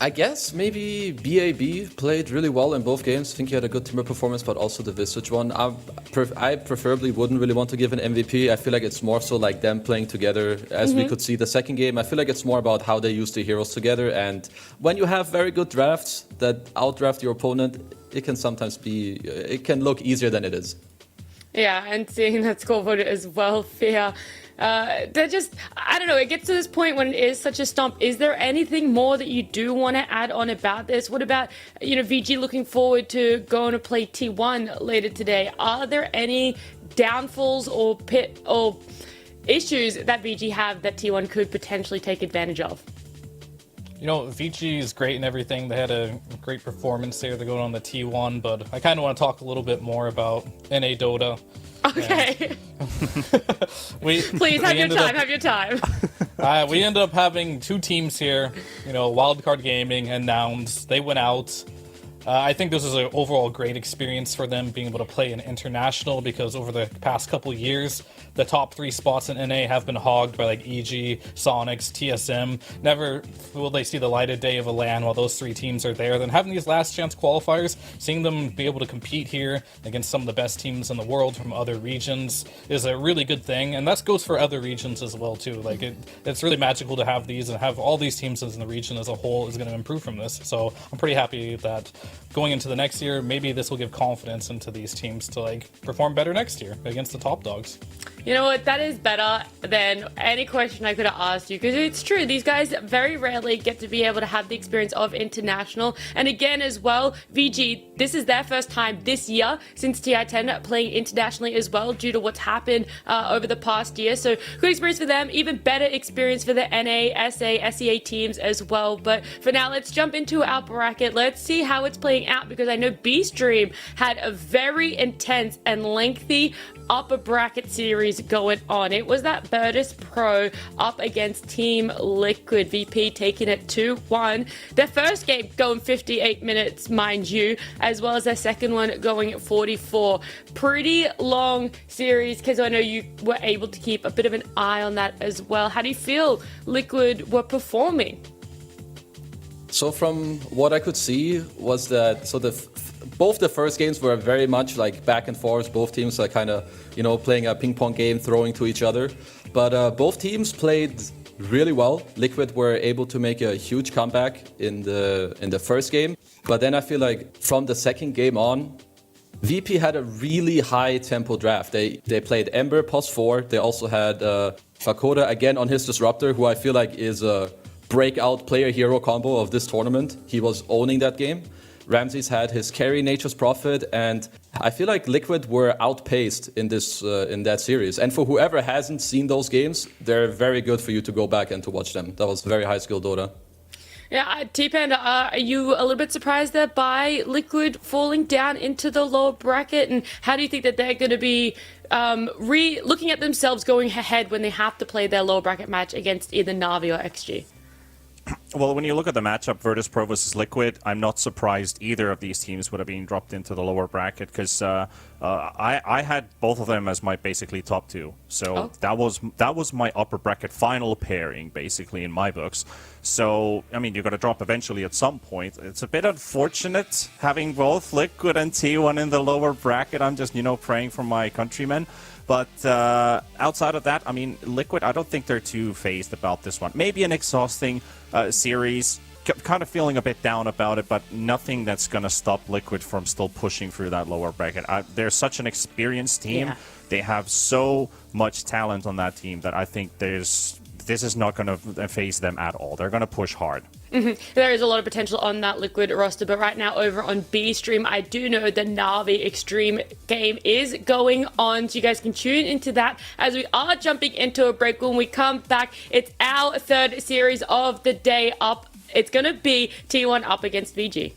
I guess maybe BAB played really well in both games. I think he had a good teamwork performance, but also the Visage one. I preferably wouldn't really want to give an MVP. I feel like it's more so like them playing together. As we could see the second game, I feel like it's more about how they use the heroes together. And when you have very good drafts that outdraft your opponent, it can sometimes be, it can look easier than it is. Yeah, and seeing that scoreboard as well, Fia. They're just, I don't know, it gets to this point when it is such a stomp. Is there anything more that you do want to add on about this? What about, VG looking forward to going to play T1 later today? Are there any downfalls or issues that VG have that T1 could potentially take advantage of? VG is great and everything. They had a great performance there. They're going on the T1, but I kind of want to talk a little bit more about NA Dota. Okay. Please have your time. We ended up having two teams here, Wildcard Gaming and Nouns. They went out. I think this is an overall great experience for them being able to play in international, because over the past couple years, the top 3 spots in NA have been hogged by like EG, Sonics, TSM. Never will they see the light of day of a LAN while those 3 teams are there. Then having these last chance qualifiers, seeing them be able to compete here against some of the best teams in the world from other regions is a really good thing. And that goes for other regions as well too. Like it's really magical to have these and have all these teams in the region as a whole is going to improve from this. So I'm pretty happy that going into the next year, maybe this will give confidence into these teams to perform better next year against the top dogs. You know what? That is better than any question I could have asked you, because it's true. These guys very rarely get to be able to have the experience of international. And again, as well, VG, this is their first time this year since TI10 playing internationally as well, due to what's happened over the past year. So good experience for them, even better experience for the NA, SA, SEA teams as well. But for now, let's jump into our bracket. Let's see how it's playing out, because I know B-Stream had a very intense and lengthy upper bracket series going on. It was that Virtus Pro up against Team Liquid. VP taking it 2-1. Their first game going 58 minutes, mind you, as well as their second one going 44. Pretty long series, because I know you were able to keep a bit of an eye on that as well. How do you feel Liquid were performing? So from what I could see was that both the first games were very much like back and forth. Both teams are kind of, playing a ping pong game, throwing to each other. But both teams played really well. Liquid were able to make a huge comeback in the first game. But then I feel like from the second game on, VP had a really high tempo draft. They played Ember +4. They also had Fakoda again on his Disruptor, who I feel like is a breakout player hero combo of this tournament. He was owning that game. Ramses had his carry, Nature's Prophet, and I feel like Liquid were outpaced in that series. And for whoever hasn't seen those games, they're very good for you to go back and to watch them. That was very high skill Dota. Yeah, T-Panda, are you a little bit surprised there by Liquid falling down into the lower bracket? And how do you think that they're going to be looking at themselves going ahead when they have to play their lower bracket match against either Na'Vi or XG? Well, when you look at the matchup, Virtus Pro versus Liquid, I'm not surprised either of these teams would have been dropped into the lower bracket, because I had both of them as my basically top 2. So that was my upper bracket final pairing, basically, in my books. So, I mean, you're going to drop eventually at some point. It's a bit unfortunate having both Liquid and T1 in the lower bracket. I'm just, praying for my countrymen. But outside of that, I mean, Liquid, I don't think they're too phased about this one. Maybe an exhausting series, kind of feeling a bit down about it, but nothing that's going to stop Liquid from still pushing through that lower bracket. They're such an experienced team. Yeah. They have so much talent on that team that I think this is not going to phase them at all. They're going to push hard. There is a lot of potential on that Liquid roster, but right now over on B stream, I do know the Na'Vi Extreme game is going on, so you guys can tune into that as we are jumping into a break. When we come back, it's our third series of the day up. It's going to be T1 up against VG.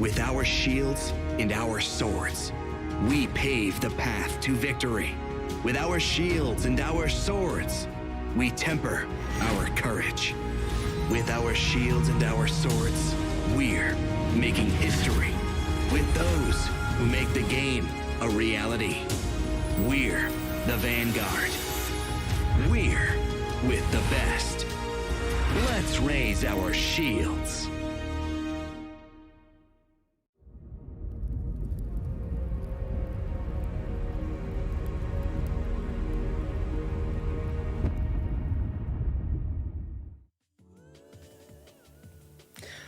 With our shields and our swords, we pave the path to victory. With our shields and our swords, we temper our courage. With our shields and our swords, we're making history. With those who make the game a reality, we're the vanguard. We're with the best. Let's raise our shields.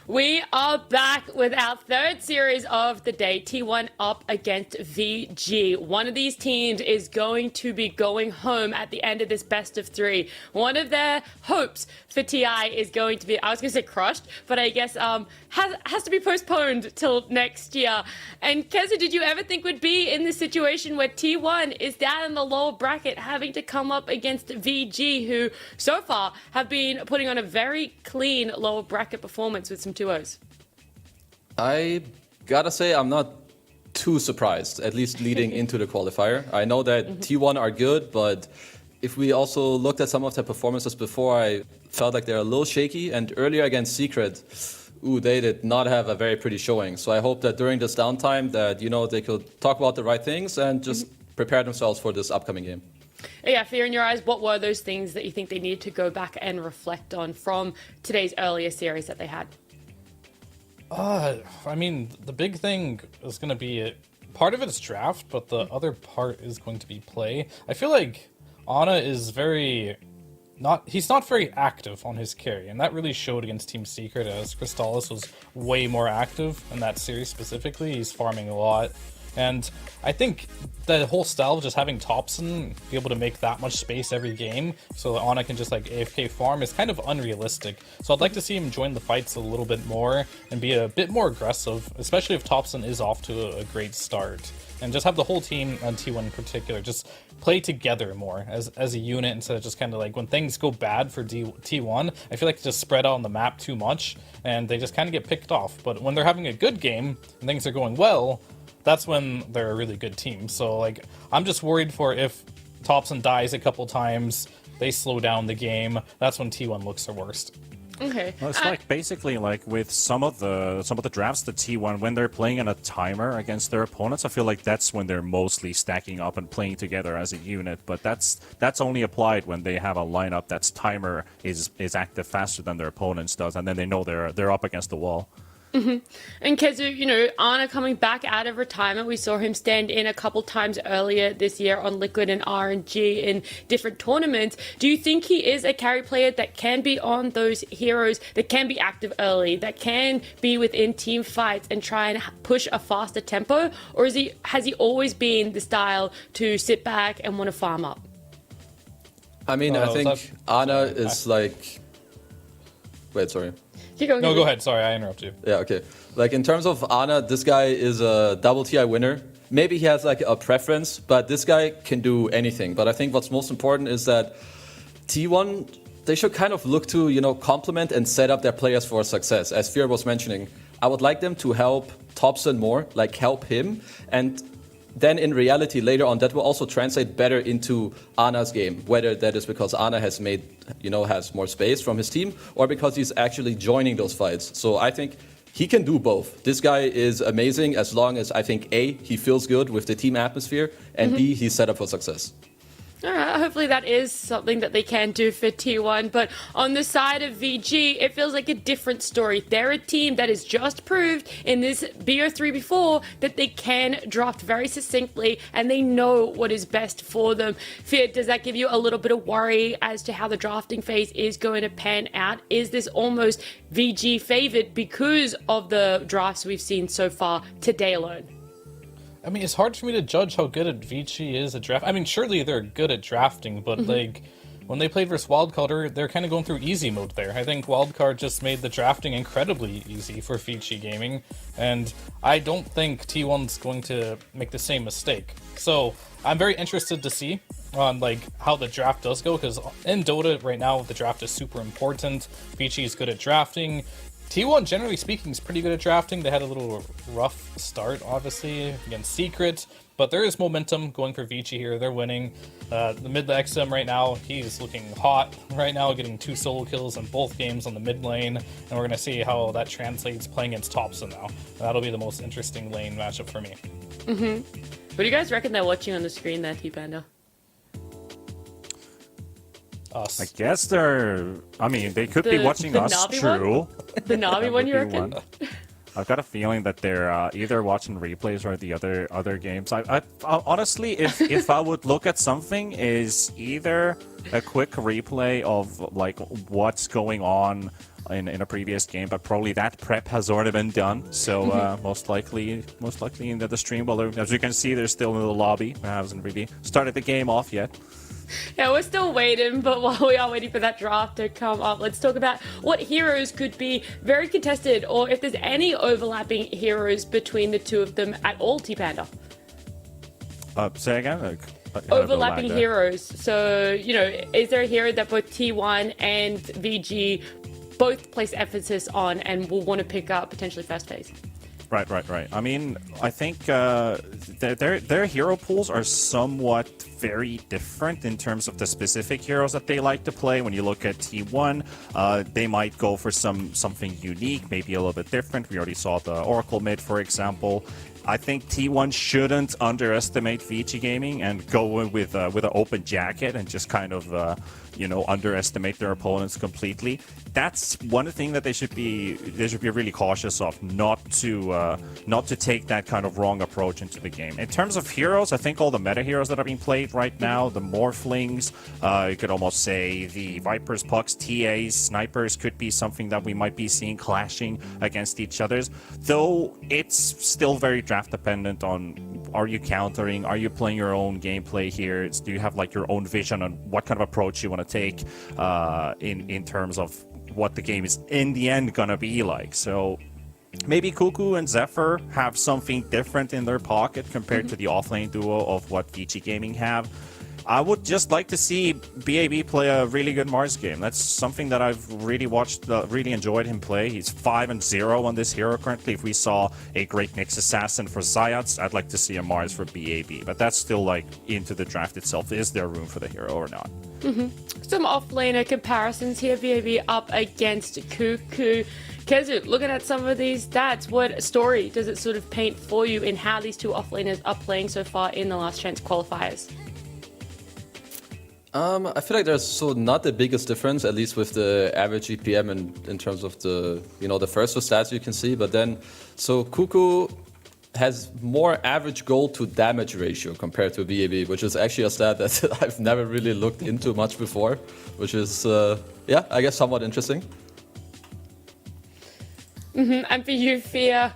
We are back with our third series of the day, T1 up against VG. One of these teams is going to be going home at the end of this best of three. One of their hopes for TI is going to be, I was going to say crushed, but I guess has to be postponed till next year. And Keza, did you ever think we'd be in this situation where T1 is down in the lower bracket having to come up against VG, who so far have been putting on a very clean lower bracket performance with some 2-0s? I gotta say I'm not too surprised, at least leading into the qualifier. I know that T1 are good, but if we also looked at some of their performances before, I felt like they're a little shaky. And earlier against Secret, they did not have a very pretty showing. So I hope that during this downtime that, they could talk about the right things and just prepare themselves for this upcoming game. Yeah, Fear in your eyes, what were those things that you think they needed to go back and reflect on from today's earlier series that they had? I mean, the big thing is going to be part of it is draft, but the other part is going to be play. I feel like Ana is he's not very active on his carry, and that really showed against Team Secret as Crystallis was way more active in that series specifically. He's farming a lot. And I think the whole style of just having Thompson be able to make that much space every game so that Ana can just like AFK farm is kind of unrealistic. So I'd like to see him join the fights a little bit more and be a bit more aggressive, especially if Thompson is off to a great start. And just have the whole team on T1 in particular just play together more as a unit instead of just kind of like when things go bad for T1, I feel like they just spread out on the map too much and they just kind of get picked off. But when they're having a good game and things are going well, that's when they're a really good team. So like, I'm just worried for if Thompson dies a couple times, they slow down the game. That's when T1 looks their worst. Okay. Well, it's like basically like with some of the drafts, the T1 when they're playing on a timer against their opponents, I feel like that's when they're mostly stacking up and playing together as a unit. But that's only applied when they have a lineup that's timer is active faster than their opponents does, and then they know they're up against the wall. Mm-hmm. And Kezu, Ana coming back out of retirement, we saw him stand in a couple times earlier this year on Liquid and RNG in different tournaments. Do you think he is a carry player that can be on those heroes, that can be active early, that can be within team fights and try and push a faster tempo? Or has he always been the style to sit back and want to farm up? I mean, I think Ana is like... Wait, sorry. No, go ahead. Sorry, I interrupted you. Yeah, okay. Like, in terms of Ana, this guy is a double TI winner. Maybe he has, like, a preference, but this guy can do anything. But I think what's most important is that T1, they should kind of look to, complement and set up their players for success. As Fear was mentioning, I would like them to help Thompson more, like, help him. And then in reality, later on, that will also translate better into Ana's game, whether that is because Ana has made, has more space from his team, or because he's actually joining those fights. So I think he can do both. This guy is amazing as long as I think A, he feels good with the team atmosphere, and B, he's set up for success. All right, hopefully that is something that they can do for T1. But on the side of VG, it feels like a different story. They're a team that has just proved in this BO3 before that they can draft very succinctly and they know what is best for them. Fear, does that give you a little bit of worry as to how the drafting phase is going to pan out? Is this almost VG favored because of the drafts we've seen so far today alone? I mean, it's hard for me to judge how good VG is at draft. I mean, surely they're good at drafting, but like when they played versus Wildcard, they're kind of going through easy mode there. I think Wildcard just made the drafting incredibly easy for VG Gaming, and I don't think T1's going to make the same mistake. So I'm very interested to see on like how the draft does go, because in Dota right now the draft is super important. VG is good at drafting. T1, generally speaking, is pretty good at drafting. They had a little rough start, obviously, against Secret, but there is momentum going for Vici here. They're winning. The mid XM right now, he's looking hot right now, getting 2 solo kills in both games on the mid lane, and we're going to see how that translates playing against Thompson now. That'll be the most interesting lane matchup for me. What do you guys reckon they're watching on the screen there, T-Panda? Us. I guess they could be watching us, Navi true. One? The Navi one, you reckon? I've got a feeling that they're either watching replays or the other games. I honestly, if I would look at something, is either a quick replay of like what's going on in a previous game, but probably that prep has already been done. So most likely in the stream. Well, as you can see, they're still in the lobby. It hasn't really started the game off yet. Yeah, we're still waiting, but while we are waiting for that draft to come up, let's talk about what heroes could be very contested, or if there's any overlapping heroes between the two of them at all, T-Panda. Say again? Overlapping heroes. So, is there a hero that both T1 and VG both place emphasis on and will want to pick up potentially first phase? Right. I mean, I think their hero pools are somewhat very different in terms of the specific heroes that they like to play. When you look at T1, they might go for something unique, maybe a little bit different. We already saw the Oracle mid, for example. I think T1 shouldn't underestimate Vici Gaming and go in with an open jacket and just kind of underestimate their opponents completely. That's one thing that they should be really cautious of, not to take that kind of wrong approach into the game. In terms of heroes, I think all the meta heroes that are being played right now, the Morphlings, you could almost say the Vipers, Pucks, TAs, Snipers could be something that we might be seeing clashing against each other's, though it's still very draft dependent on, are you countering, are you playing your own gameplay here, do you have like your own vision on what kind of approach you want to take in terms of what the game is in the end gonna be like. So maybe Cuckoo and Zephyr have something different in their pocket compared to the offlane duo of what Vici Gaming have. I would just like to see BAB play a really good Mars game. That's something that I've really watched, really enjoyed him play. He's 5-0 on this hero currently. If we saw a Great Nyx Assassin for Zayats, I'd like to see a Mars for BAB. But that's still like into the draft itself. Is there room for the hero or not? Some off-laner comparisons here. BAB up against Cuckoo. Kezu, looking at some of these stats, what story does it sort of paint for you in how these two off-laners are playing so far in the Last Chance Qualifiers? I feel like there's not the biggest difference, at least with the average EPM in terms of the the first stats you can see. But then, Cuckoo has more average gold to damage ratio compared to BAB, which is actually a stat that I've never really looked into much before, which is I guess somewhat interesting. And for you, Fia,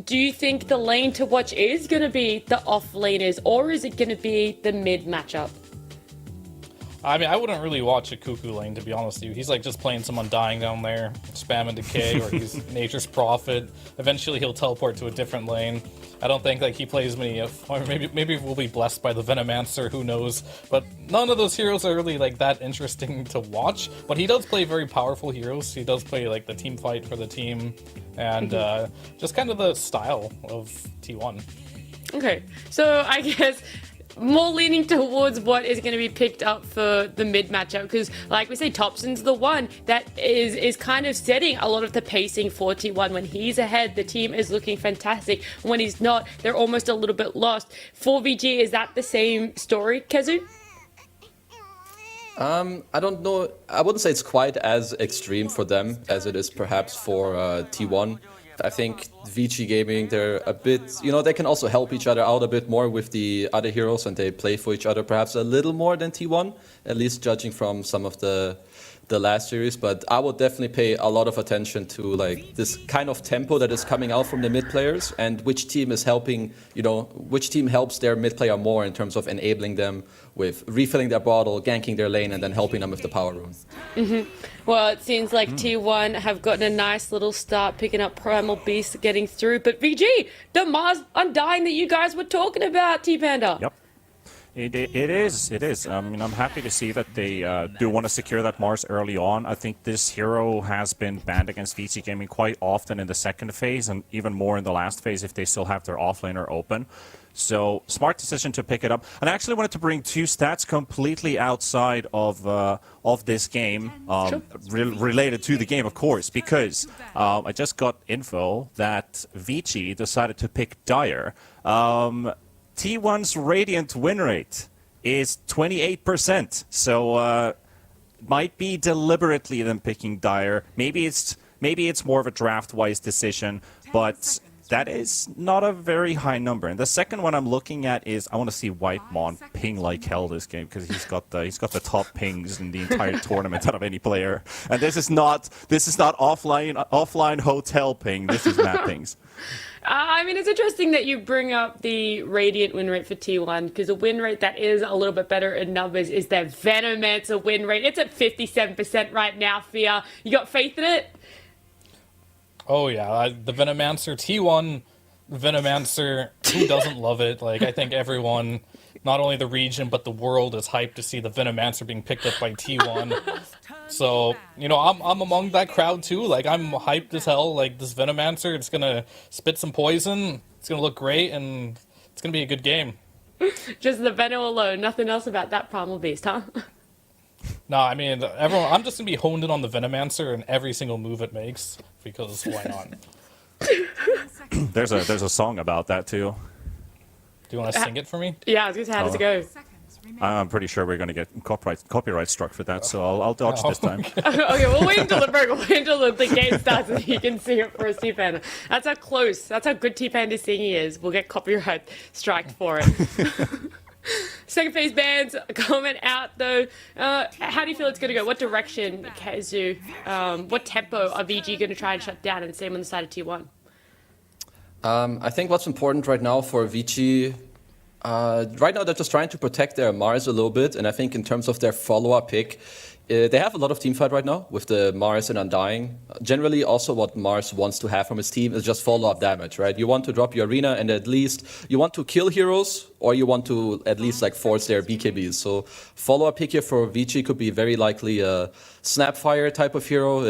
do you think the lane to watch is going to be the off laners, or is it going to be the mid matchup? I mean, I wouldn't really watch a Cuckoo lane, to be honest with you. He's like just playing some Undying down there, spamming Decay, or he's Nature's Prophet. Eventually he'll teleport to a different lane. I don't think like he plays many or maybe we'll be blessed by the Venomancer, who knows. But none of those heroes are really like that interesting to watch. But he does play very powerful heroes. He does play like the team fight for the team, and just kind of the style of T1. Okay, so I guess more leaning towards what is going to be picked up for the mid matchup, because like we say, Thompson's the one that is kind of setting a lot of the pacing for T1. When he's ahead, the team is looking fantastic. When he's not, they're almost a little bit lost. For VG, is that the same story, Kezu? I don't know. I wouldn't say it's quite as extreme for them as it is perhaps for T1. I think Vici Gaming, they're a bit, they can also help each other out a bit more with the other heroes, and they play for each other perhaps a little more than T1, at least judging from some of the last series. But I would definitely pay a lot of attention to like this kind of tempo that is coming out from the mid players, and which team is helping, which team helps their mid player more in terms of enabling them with refilling their bottle, ganking their lane, and then helping them with the power rune. Well, it seems like T1 have gotten a nice little start picking up Primal Beast, getting through. But VG, the Mars Undying that you guys were talking about, T-Panda. Yep. It is. I mean, I'm happy to see that they do want to secure that Mars early on. I think this hero has been banned against VC Gaming quite often in the second phase, and even more in the last phase if they still have their offlaner open. So, smart decision to pick it up. And I actually wanted to bring two stats completely outside of this game, related to the game, of course, because I just got info that Vici decided to pick Dire. T1's Radiant win rate is 28%, so might be deliberately them picking Dire. Maybe it's more of a draft-wise decision, but that is not a very high number. And the second one I'm looking at is I want to see Whitemon ping like hell this game, because he's got the top pings in the entire tournament out of any player. And this is not offline hotel ping. This is map pings. I mean, it's interesting that you bring up the Radiant win rate for T1, because a win rate that is a little bit better in numbers is their Venomancer win rate. It's at 57% right now, Fia. You got faith in it? Oh yeah, the Venomancer, T1 Venomancer, who doesn't love it? Like, I think everyone, not only the region, but the world is hyped to see the Venomancer being picked up by T1. So, I'm among that crowd too. Like, I'm hyped as hell. Like, this Venomancer, it's gonna spit some poison, it's gonna look great, and it's gonna be a good game. Just the Veno alone, nothing else about that Primal Beast, huh? No, I mean, I'm just gonna be honed in on the Venomancer and every single move it makes, because why not? There's a song about that too. Do you want to sing it for me? Yeah, I was going to say, how does it go? I'm pretty sure we're going to get copyright struck for that, so I'll dodge this time. Okay, we'll wait until the break. We'll wait until the game starts and you can sing it for us, T-Pan. That's how good T-Pan is singing is. We'll get copyright striked for it. Second phase bans coming out though. How do you feel it's going to go? What direction, Kazu? What tempo are VG going to try and shut down? And same on the side of T1. I think what's important right now for VG, right now they're just trying to protect their Mars a little bit, and I think in terms of their follow-up pick, they have a lot of teamfight right now with the Mars and Undying. Generally, also what Mars wants to have from his team is just follow-up damage, right? You want to drop your arena, and at least you want to kill heroes, or you want to at least like force their BKBs. So follow-up pick here for VG could be very likely a Snapfire type of hero.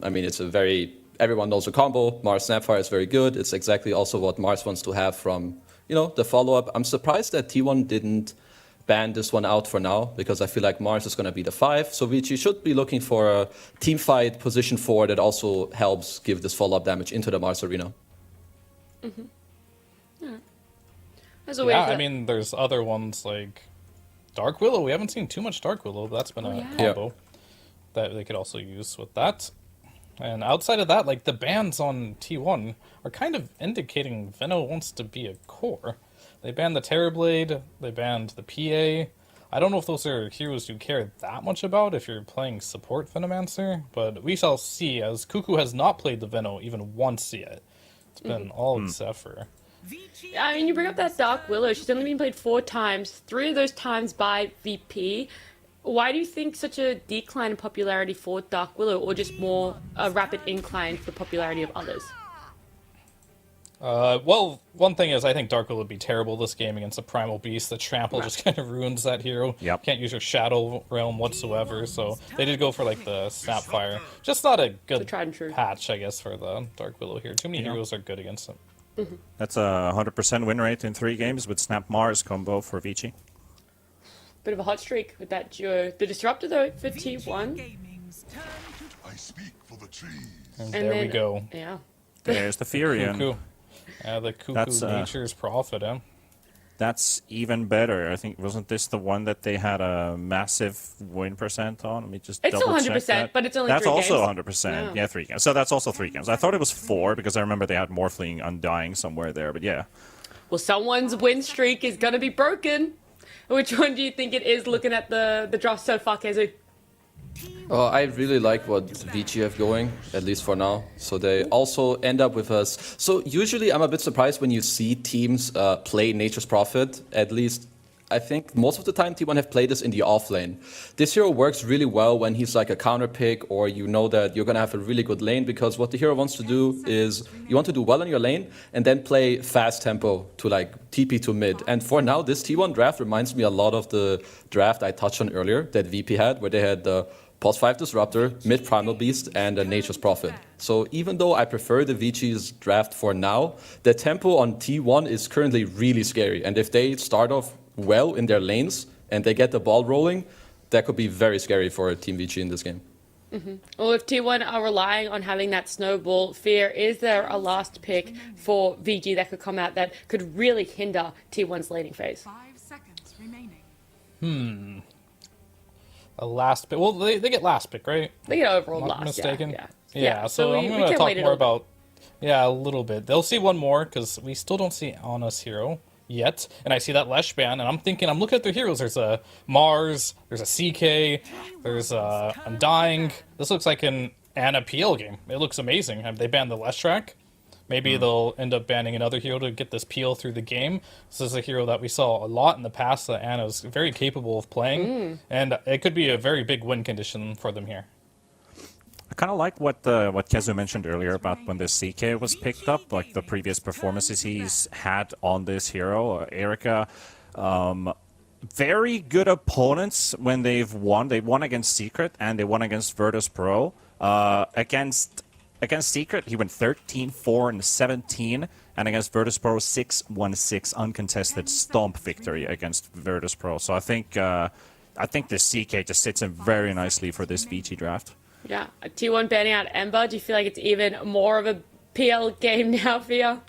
I mean, it's a very... Everyone knows the combo. Mars Snapfire is very good. It's exactly also what Mars wants to have from, the follow-up. I'm surprised that T1 didn't ban this one out for now, because I feel like Mars is going to be the 5. So VG should be looking for a team fight position 4 that also helps give this follow-up damage into the Mars arena. Mm-hmm. Yeah, I mean, there's other ones like Dark Willow. We haven't seen too much Dark Willow. That's been a combo that they could also use with that. And outside of that, like, the bans on T1 are kind of indicating Veno wants to be a core. They banned the Terrorblade, they banned the PA. I don't know if those are heroes you care that much about if you're playing support Venomancer, but we shall see, as Cuckoo has not played the Veno even once yet. It's been all Zephyr. I mean, you bring up that Dark Willow. She's only been played 4 times, 3 of those times by VP. Why do you think such a decline in popularity for Dark Willow, or just more a rapid incline for popularity of others? Well, one thing is I think Dark Willow would be terrible this game against a Primal Beast. The Trample just kind of ruins that hero. Yep. Can't use your Shadow Realm whatsoever, so they did go for like the Snapfire. Just not a good patch, I guess, for the Dark Willow here. Too many heroes are good against it. That's a 100% win rate in 3 games with Snap Mars combo for VG. Bit of a hot streak with that duo. The Disruptor, though, for T1. And there we go. Yeah. There's the Furion. Cuckoo. The Cuckoo Nature's Prophet, That's even better. I think, wasn't this the one that they had a massive win percent on? Let me just double check that. But it's only that's 3 also games. 100%. Yeah, 3 games. So that's also 3 games. I thought it was 4 because I remember they had Morphling Undying somewhere there, but yeah. Well, someone's win streak is going to be broken. Which one do you think it is, looking at the draft so far, Kezu? I really like what VG have going, at least for now. So they also end up with us. So usually I'm a bit surprised when you see teams play Nature's Prophet. At least I think most of the time T1 have played this in the off lane. This hero works really well when he's like a counter pick, or you know that you're going to have a really good lane, because what the hero wants to do is you want to do well in your lane and then play fast tempo to like TP to mid. And for now, this T1 draft reminds me a lot of the draft I touched on earlier that VP had, where they had the Pulse 5 Disruptor, mid Primal Beast, and a Nature's Prophet. So even though I prefer the VG's draft for now, the tempo on T1 is currently really scary. And if they start off well in their lanes and they get the ball rolling, that could be very scary for Team VG in this game. Well, if T1 are relying on having that snowball fear, is there a last pick for VG that could come out that could really hinder T1's laning phase? 5 seconds remaining. A last pick. Well, they get last pick, right? They get overall Not last, mistaken. yeah. So I'm going to talk more about... Yeah, a little bit. They'll see one more, because we still don't see Anna's hero yet. And I see that Lesh ban, and I'm looking at their heroes. There's a Mars, there's a CK, there's a Undying. This looks like an Anna PL game. It looks amazing. They banned the Lesh track. Maybe they'll end up banning another hero to get this peel through the game. This is a hero that we saw a lot in the past that Anna's very capable of playing, and it could be a very big win condition for them here. I kind of like what Kezu mentioned earlier about when the CK was picked up, like the previous performances he's had on this hero, Erica. Very good opponents when they've won. They won against Secret and they won against Virtus Pro. Against Secret, he went 13-4-17, and against Virtus Pro, 6-1-6 uncontested stomp victory against Virtus Pro. So I think the CK just sits in very nicely for this VG draft. Yeah, T1 banning out Ember. Do you feel like it's even more of a PL game now for you?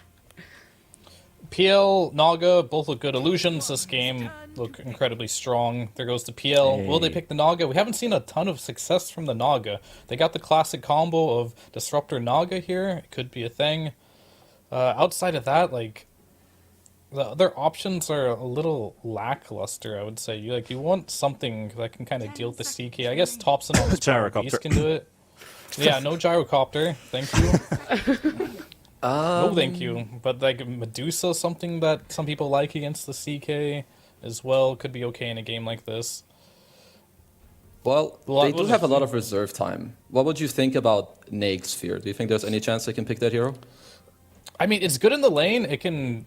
PL, Naga, both look good. Illusions this game look incredibly strong. There goes the PL. Hey. Will they pick the Naga? We haven't seen a ton of success from the Naga. They got the classic combo of Disruptor Naga here. It could be a thing. Outside of that, like, the other options are a little lackluster, I would say. You want something that can kind of deal with the CK. I guess Thompson on this Beast can do it. Yeah, no gyrocopter. Thank you. No, thank you. But like Medusa, something that some people like against the CK as well, could be okay in a game like this. Well, they do have a lot of reserve time. What would you think about Naeg Sphere? Do you think there's any chance they can pick that hero? I mean, it's good in the lane. It can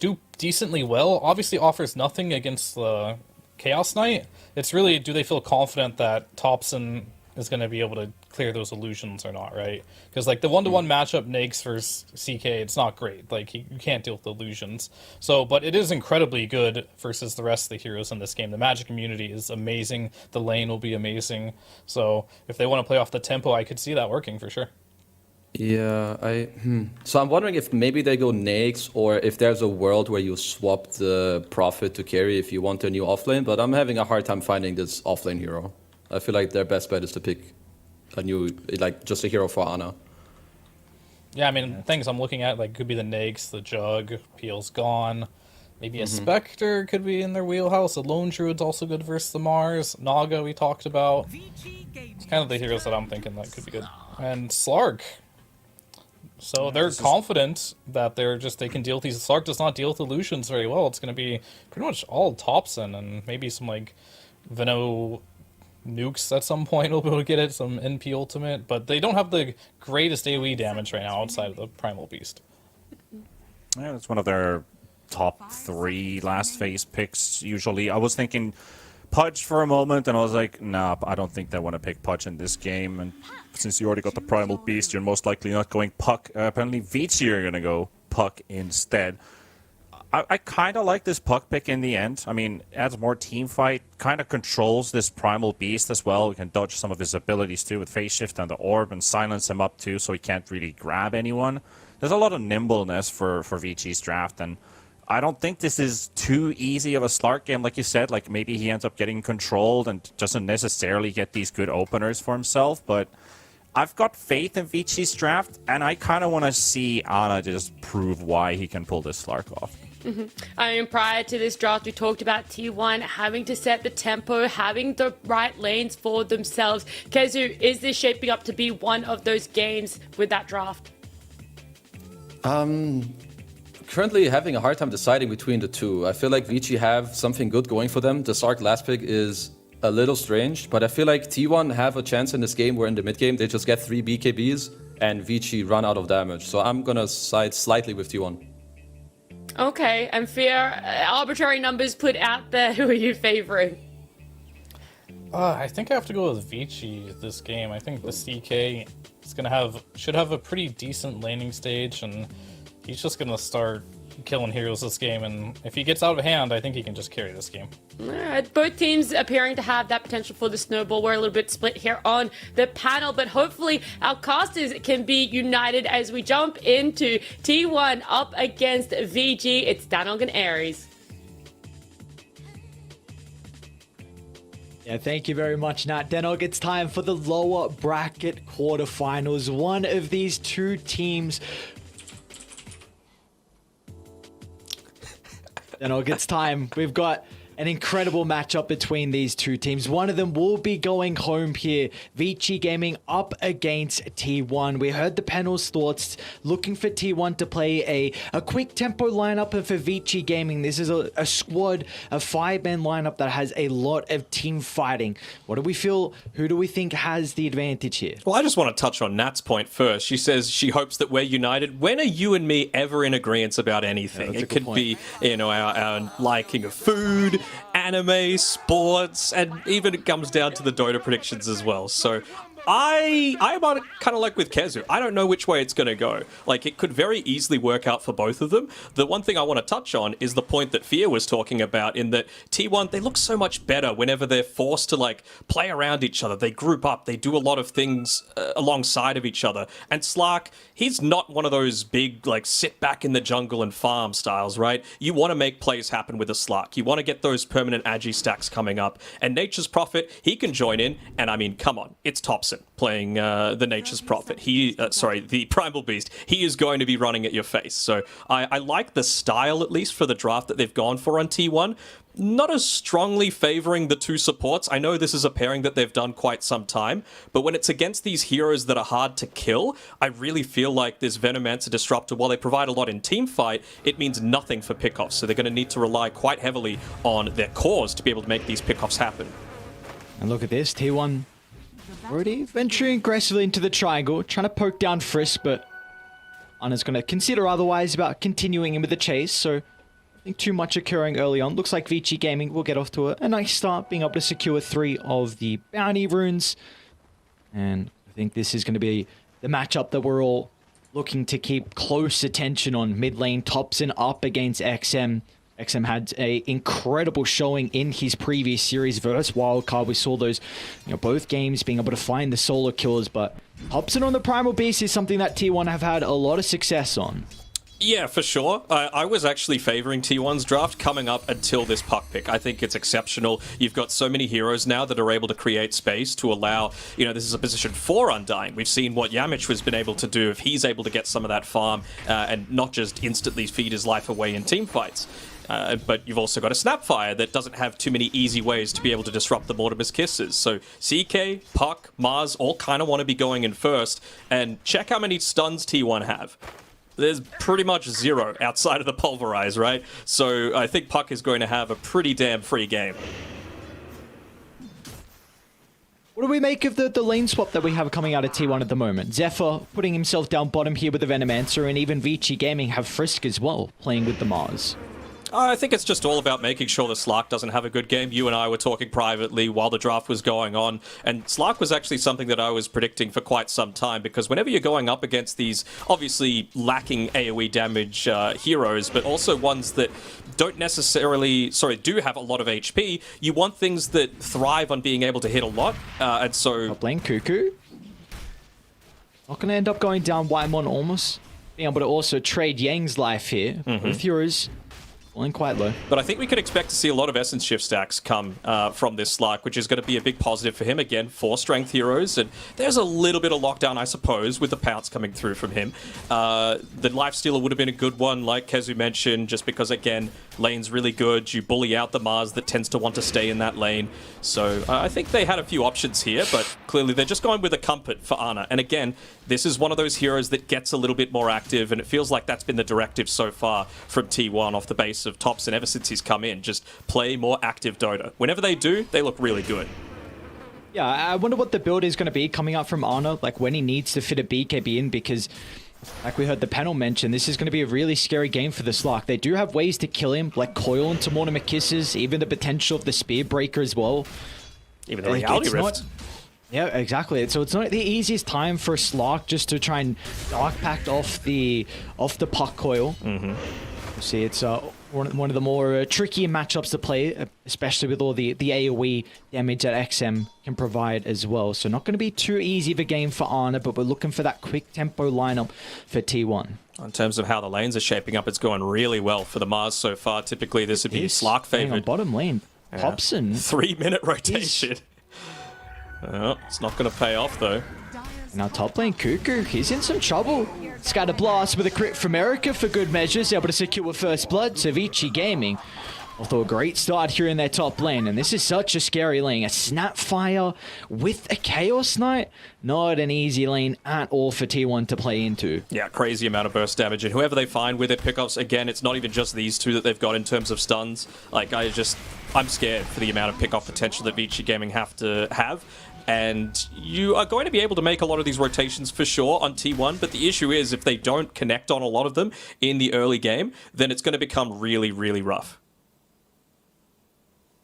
do decently well. Obviously offers nothing against the Chaos Knight. It's really, do they feel confident that Thompson is going to be able to clear those illusions or not, right? Because like the one-to-one matchup Nags versus CK, it's not great. Like you can't deal with the illusions. So, but it is incredibly good versus the rest of the heroes in this game. The magic immunity is amazing. The lane will be amazing. So if they want to play off the tempo, I could see that working for sure. Yeah, So I'm wondering if maybe they go Nags, or if there's a world where you swap the Prophet to carry if you want a new offlane, but I'm having a hard time finding this offlane hero. I feel like their best bet is to pick a new, like, just a hero for Ana. Yeah, I mean, things I'm looking at, like, could be the Nags, the Jug, Peel's gone. Maybe a Spectre could be in their wheelhouse. A Lone Druid's also good versus the Mars. Naga we talked about. It's kind of the heroes that I'm thinking that could be good. And Slark. So they're confident that they can deal with these. Slark does not deal with illusions very well. It's going to be pretty much all Thompson and maybe some like Veno nukes at some point will be able to get it, some NP ultimate, but they don't have the greatest AoE damage right now outside of the Primal Beast. Yeah, it's one of their top 3 last phase picks usually. I was thinking Pudge for a moment, and I was like, nah, I don't think they want to pick Pudge in this game. And since you already got the Primal Beast, you're most likely not going Puck. Apparently, Vici are going to go Puck instead. I kind of like this Puck pick in the end. I mean, adds more team fight, kind of controls this Primal Beast as well. We can dodge some of his abilities too with Phase Shift and the Orb and silence him up too, so he can't really grab anyone. There's a lot of nimbleness for Vici's draft, and I don't think this is too easy of a Slark game, like you said. Like, maybe he ends up getting controlled and doesn't necessarily get these good openers for himself, but I've got faith in Vici's draft, and I kind of want to see Ana just prove why he can pull this Slark off. I mean, prior to this draft, we talked about T1 having to set the tempo, having the right lanes for themselves. Kezu, is this shaping up to be one of those games with that draft? Currently having a hard time deciding between the two. I feel like Vici have something good going for them. The Slark last pick is a little strange, but I feel like T1 have a chance in this game where in the mid game they just get 3 BKBs and Vici run out of damage. So I'm gonna side slightly with T1. Okay, and fair arbitrary numbers put out there. Who are you favoring? I think I have to go with Vici this game. I think the CK is should have a pretty decent laning stage, and he's just gonna start killing heroes this game, and if he gets out of hand, I think he can just carry this game. Alright, both teams appearing to have that potential for the snowball. We're a little bit split here on the panel, but hopefully our casters can be united as we jump into T1 up against VG. It's Danog and Aries. Yeah, thank you very much, Nat. Danog, it's time for the lower bracket quarterfinals. One of these two teams... Danog, it's time. We've got an incredible matchup between these two teams. One of them will be going home here. Vici Gaming up against T1. We heard the panel's thoughts, looking for T1 to play a quick tempo lineup, and for Vici Gaming, this is a squad, a 5-man lineup that has a lot of team fighting. What do we feel? Who do we think has the advantage here? Well, I just want to touch on Nat's point first. She says she hopes that we're united. When are you and me ever in agreement about anything? Yeah, it could be, you know, our liking of food, anime, sports, and even it comes down to the Dota predictions as well. So I'm kind of like with Kezu. I don't know which way it's going to go. Like, it could very easily work out for both of them. The one thing I want to touch on is the point that Fear was talking about, in that T1, they look so much better whenever they're forced to, like, play around each other. They group up. They do a lot of things alongside of each other. And Slark, he's not one of those big, like, sit back in the jungle and farm styles, right? You want to make plays happen with a Slark. You want to get those permanent Agi stacks coming up. And Nature's Prophet, he can join in. And I mean, come on, it's Thompson playing the Nature's Prophet. The Primal Beast. He is going to be running at your face. So I like the style, at least for the draft that they've gone for on T1. Not as strongly favoring the two supports. I know this is a pairing that they've done quite some time, but when it's against these heroes that are hard to kill, I really feel like this Venomancer Disruptor, while they provide a lot in team fight, it means nothing for pickoffs. So they're going to need to rely quite heavily on their cores to be able to make these pickoffs happen. And look at this, T1 already venturing aggressively into the triangle, trying to poke down Frisk, but Anna's going to consider otherwise about continuing in with the chase, so I think too much occurring early on. Looks like Vici Gaming will get off to a nice start, being able to secure 3 of the bounty runes. And I think this is going to be the matchup that we're all looking to keep close attention on. Mid lane, Thompson up against XM. XM had an incredible showing in his previous series versus Wildcard. We saw those, both games being able to find the solo kills, but Thompson on the Primal Beast is something that T1 have had a lot of success on. Yeah, for sure. I was actually favoring T1's draft coming up until this puck pick. I think it's exceptional. You've got so many heroes now that are able to create space to allow, this is a position for Undying. We've seen what Yamich has been able to do if he's able to get some of that farm and not just instantly feed his life away in team fights. But you've also got a Snapfire that doesn't have too many easy ways to be able to disrupt the Mortimer's Kisses. So CK, Puck, Mars all kind of want to be going in first. And check how many stuns T1 have. There's pretty much 0 outside of the Pulverize, right? So I think Puck is going to have a pretty damn free game. What do we make of the lane swap that we have coming out of T1 at the moment? Zephyr putting himself down bottom here with the Venomancer, and even Vici Gaming have Frisk as well, playing with the Mars. I think it's just all about making sure that Slark doesn't have a good game. You and I were talking privately while the draft was going on, and Slark was actually something that I was predicting for quite some time, because whenever you're going up against these obviously lacking AoE damage heroes, but also ones that don't necessarily, do have a lot of HP, you want things that thrive on being able to hit a lot, and so... Top lane, Cuckoo. Not going to end up going down Whitemon almost. Being able to also trade Yang's life here. Both heroes falling quite low. But I think we could expect to see a lot of Essence Shift stacks come from this Slark, which is going to be a big positive for him. Again, 4 strength heroes, and there's a little bit of lockdown, I suppose, with the pounce coming through from him. The Lifestealer would have been a good one, like Kezu mentioned, just because, again, lane's really good. You bully out the Mars that tends to want to stay in that lane. So I think they had a few options here, but clearly they're just going with a comfort for Ana. And again, this is one of those heroes that gets a little bit more active, and it feels like that's been the directive so far from T1 off the base of Thompson ever since he's come in. Just play more active Dota. Whenever they do, they look really good. Yeah, I wonder what the build is going to be coming up from Ana, like when he needs to fit a BKB in, because like we heard the panel mention, this is going to be a really scary game for the Slark. They do have ways to kill him, like coil into Mortimer Kisses, even the potential of the Spear Breaker as well. Even the Reality Rift. Yeah, exactly. So it's not the easiest time for Slark just to try and Dark Pact off the Puck Coil. You see, it's one of the more tricky matchups to play, especially with all the AoE damage that XM can provide as well. So not going to be too easy of a game for Ana, but we're looking for that quick tempo lineup for T1. In terms of how the lanes are shaping up, it's going really well for the Mars so far. Typically, this would be Slark favored. On bottom lane, Hobson. 3-minute rotation. Oh, it's not going to pay off, though. Now top lane, Cuckoo, he's in some trouble. Scatter Blast with a crit from Erica for good measures, able to secure first blood. So Vici Gaming off to a great start here in their top lane, and this is such a scary lane. A Snapfire with a Chaos Knight, not an easy lane at all for T1 to play into. Yeah, crazy amount of burst damage, and whoever they find with their pickups, again, it's not even just these two that they've got in terms of stuns. Like, I'm scared for the amount of pick-off potential that Vici Gaming have to have. And you are going to be able to make a lot of these rotations for sure on T1, but the issue is if they don't connect on a lot of them in the early game, then it's going to become really, really rough.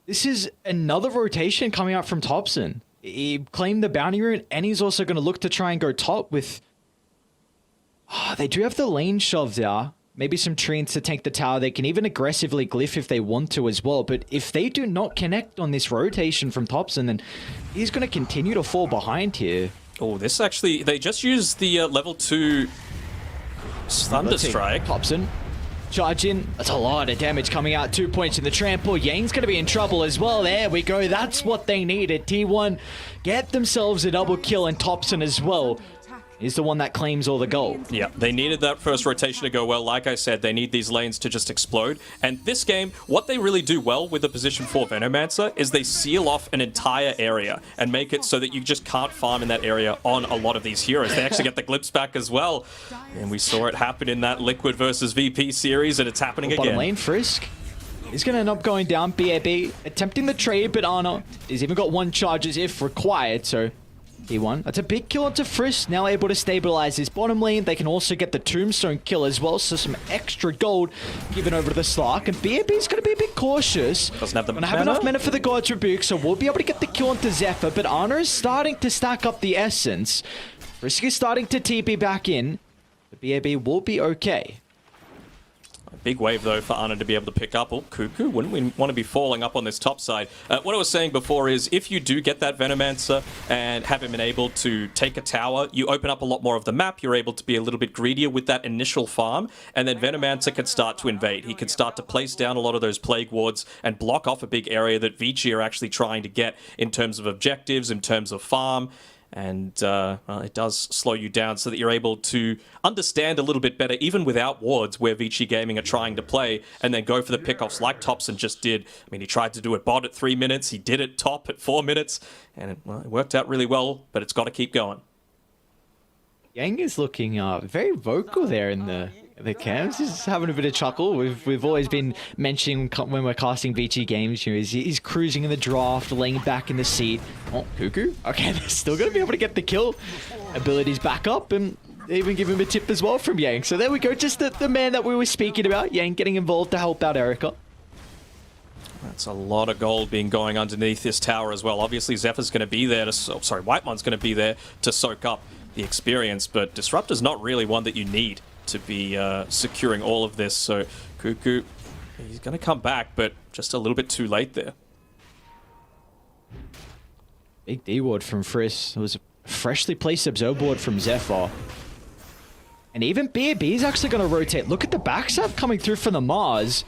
This is another rotation coming out from Thompson. He claimed the bounty rune, and he's also going to look to try and go top with... they do have the lane shoved out. Maybe some treants to tank the tower. They can even aggressively glyph if they want to as well. But if they do not connect on this rotation from Topson, then he's going to continue to fall behind here. Oh, this actually... They just used the level 2 Thunder Strike. Topson. Charge in. That's a lot of damage coming out. 2 points in the trample. Yang's going to be in trouble as well. There we go. That's what they needed. T1 get themselves a double kill, and Topson as well is the one that claims all the gold. Yeah, they needed that first rotation to go well. Like I said, they need these lanes to just explode. And this game, what they really do well with the position 4 Venomancer is they seal off an entire area and make it so that you just can't farm in that area on a lot of these heroes. They actually get the glips back as well. And we saw it happen in that Liquid versus VP series, and it's happening again. Bottom lane, Frisk. He's going to end up going down. BAB attempting the trade, but Ana has even got 1 charges if required, so... T1. That's a big kill onto Frisk, now able to stabilize his bottom lane. They can also get the Tombstone kill as well, so some extra gold given over to the Slark. And BAB's going to be a bit cautious. Doesn't have the Gonna have enough mana for the God's Rebuke, so we'll be able to get the kill onto Zephyr. But Ana is starting to stack up the Essence. Frisk is starting to TP back in. But BAB will be okay. Big wave, though, for Ana to be able to pick up. Oh, Cuckoo, wouldn't we want to be falling up on this top side? What I was saying before is, if you do get that Venomancer and have him enabled to take a tower, you open up a lot more of the map. You're able to be a little bit greedier with that initial farm, and then Venomancer can start to invade. He can start to place down a lot of those Plague Wards and block off a big area that Vici are actually trying to get in terms of objectives, in terms of farm. And well, it does slow you down so that you're able to understand a little bit better, even without wards, where Vici Gaming are trying to play, and then go for the pickoffs like Topson just did. I mean, he tried to do it bot at 3 minutes, he did it top at 4 minutes, and it worked out really well, but it's got to keep going. Yang is looking very vocal there in the cams. He's having a bit of chuckle. We've always been mentioning when we're casting VG games, you know, he's cruising in the draft, laying back in the seat. Oh, Cuckoo. Okay, they're still going to be able to get the kill. Abilities back up, and they even give him a tip as well from Yang. So there we go, just the man that we were speaking about. Yang getting involved to help out Erica. That's a lot of gold being going underneath this tower as well. Obviously, Zephyr's going to be there to... sorry, Whitemon's going to be there to soak up the experience, but Disruptor's not really one that you need to be securing all of this. So Cuckoo, he's going to come back, but just a little bit too late there. Big D ward from Frisk. It was a freshly placed Observer board from Zephyr. And even BAB is actually going to rotate. Look at the backstab coming through from the Mars.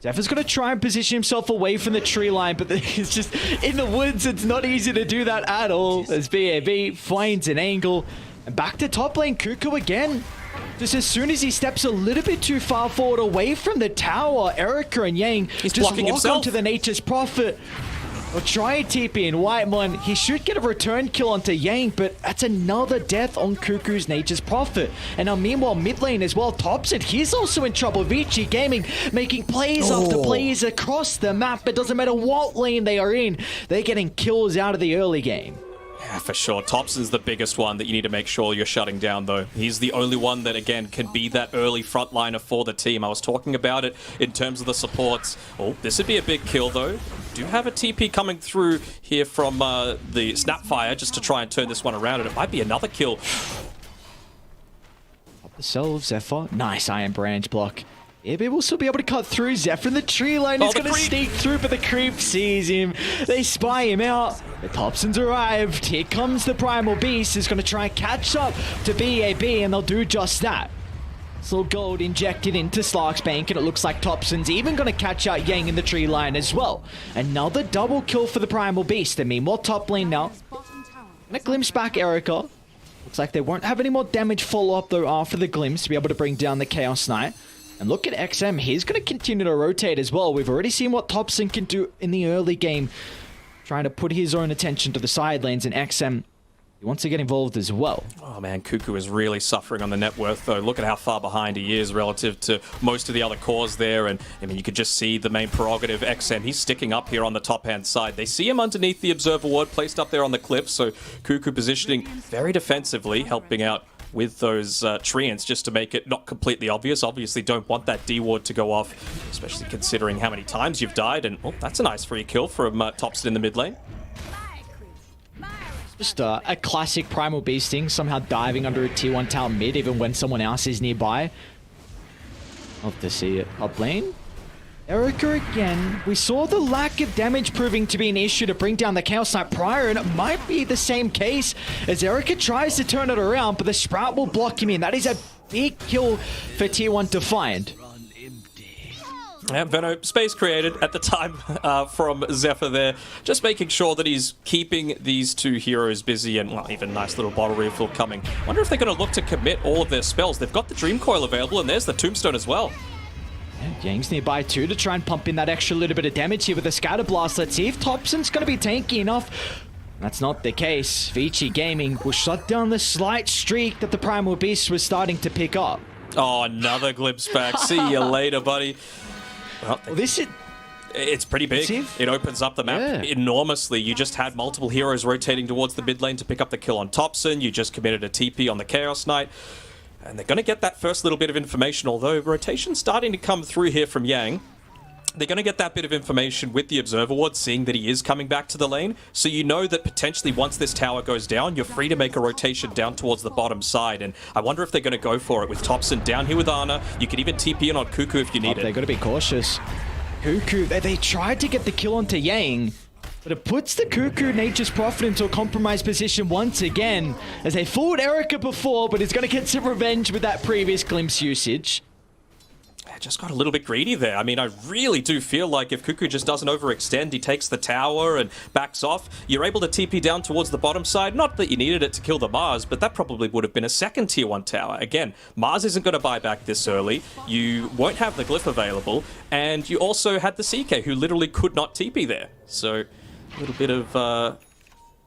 Zephyr's going to try and position himself away from the tree line, but it's just in the woods. It's not easy to do that at all. As BAB finds an angle. And back to top lane, Cuckoo again. Just as soon as he steps a little bit too far forward away from the tower, Erica and Yang he's just blocking lock himself onto the Nature's Prophet. Or try a TP in Whitemon. He should get a return kill onto Yang, but that's another death on Cuckoo's Nature's Prophet. And now meanwhile, mid lane as well, Topson, he's also in trouble. Vici Gaming making plays after plays across the map. It doesn't matter what lane they are in, they're getting kills out of the early game. Yeah, for sure. Topson's the biggest one that you need to make sure you're shutting down, though. He's the only one that, again, can be that early frontliner for the team. I was talking about it in terms of the supports. Oh, this would be a big kill, though. Do have a TP coming through here from the Snapfire just to try and turn this one around, and it might be another kill. Up the cell of Zephyr. Nice Iron Branch block. Yeah, but we'll still be able to cut through. Zephyr in the tree line. He's going to sneak through, but the creep sees him. They spy him out. The Topson's arrived. Here comes the Primal Beast. He's going to try and catch up to BAB, and they'll do just that. Slow gold injected into Slark's bank, and it looks like Topson's even going to catch out Yang in the tree line as well. Another double kill for the Primal Beast. And meanwhile, top lane now. And a glimpse back Erica. Looks like they won't have any more damage follow-up, though, after the glimpse to be able to bring down the Chaos Knight. And look at XM, he's going to continue to rotate as well. We've already seen what Topson can do in the early game, trying to put his own attention to the side lanes, and XM, he wants to get involved as well. Oh man, Cuckoo is really suffering on the net worth, though. Look at how far behind he is relative to most of the other cores there, and I mean, you could just see the main prerogative, XM. He's sticking up here on the top-hand side. They see him underneath the Observer Ward, placed up there on the cliff, so Cuckoo positioning very defensively, helping out with those treants just to make it not completely obvious. Obviously don't want that D ward to go off, especially considering how many times you've died. And oh, that's a nice free kill from Topson in the mid lane. Just a classic Primal Beasting, somehow diving under a tier 1 tower mid even when someone else is nearby. Love to see it. Up lane. Erica again. We saw the lack of damage proving to be an issue to bring down the Chaos Knight prior, and it might be the same case as Erica tries to turn it around, but the Sprout will block him in. That is a big kill for tier 1 to find. Yeah, Veno, space created at the time from Zephyr there. Just making sure that he's keeping these two heroes busy and, well, even nice little bottle refill coming. Wonder if they're going to look to commit all of their spells. They've got the Dream Coil available, and there's the Tombstone as well. Yeah, Yang's nearby too to try and pump in that extra little bit of damage here with the Scatter Blast. Let's see if Thompson's going to be tanky enough. That's not the case. Vici Gaming will shut down the slight streak that the Primal Beast was starting to pick up. Oh, another glimpse back. See you later, buddy. Well, this is... It's pretty big. It opens up the map enormously. You just had multiple heroes rotating towards the mid lane to pick up the kill on Thompson. You just committed a TP on the Chaos Knight. And they're going to get that first little bit of information, although rotation's starting to come through here from Yang. They're going to get that bit of information with the Observer Ward, seeing that he is coming back to the lane. So you know that potentially once this tower goes down, you're free to make a rotation down towards the bottom side. And I wonder if they're going to go for it with Thompson down here with Ana. You could even TP in on Cuckoo if you need it. They've got to be cautious. Cuckoo, they tried to get the kill onto Yang, but it puts the Cuckoo Nature's Prophet into a compromised position once again, as they fooled Erica before, but he's going to get some revenge with that previous glimpse usage. I just got a little bit greedy there. I mean, I really do feel like if Cuckoo just doesn't overextend, he takes the tower and backs off, you're able to TP down towards the bottom side. Not that you needed it to kill the Mars, but that probably would have been a second tier 1 tower. Again, Mars isn't going to buy back this early. You won't have the Glyph available, and you also had the CK, who literally could not TP there. So, a little bit of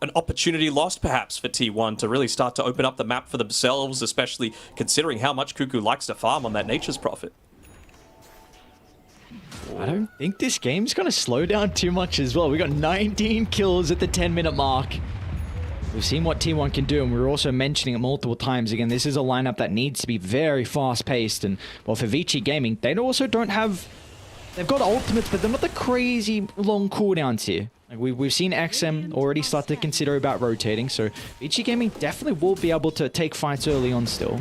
an opportunity lost, perhaps, for T1 to really start to open up the map for themselves, especially considering how much Cuckoo likes to farm on that Nature's Prophet. I don't think this game's going to slow down too much as well. We got 19 kills at the 10-minute mark. We've seen what T1 can do, and we were also mentioning it multiple times. Again, this is a lineup that needs to be very fast-paced. And, well, for Vici Gaming, they also don't have... They've got ultimates, but they're not the crazy long cooldowns here. Like we've seen XM already start to consider about rotating, so Vici Gaming definitely will be able to take fights early on still.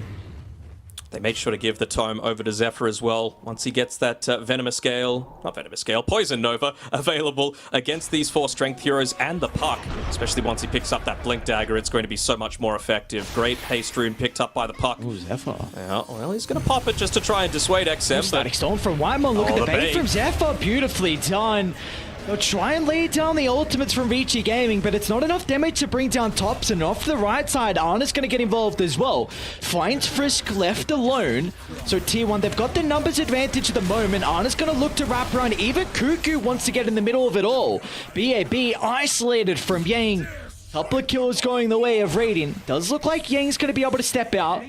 They made sure to give the tome over to Zephyr as well. Once he gets that Poison Nova available against these 4 strength heroes and the Puck. Especially once he picks up that Blink Dagger, it's going to be so much more effective. Great haste rune picked up by the Puck. Ooh, Zephyr. Yeah, well, he's going to pop it just to try and dissuade XM. Static Storm from Wyman. Look at the bait from Zephyr. Beautifully done. They'll try and lay down the ultimates from Vici Gaming, but it's not enough damage to bring down Thompson. Off the right side, Ana's going to get involved as well. Finds Frisk left alone. So T1, they've got the numbers advantage at the moment. Ana's going to look to wrap around. Even Cuckoo wants to get in the middle of it all. BAB isolated from Yang. Couple of kills going the way of Radiant. Does look like Yang's going to be able to step out.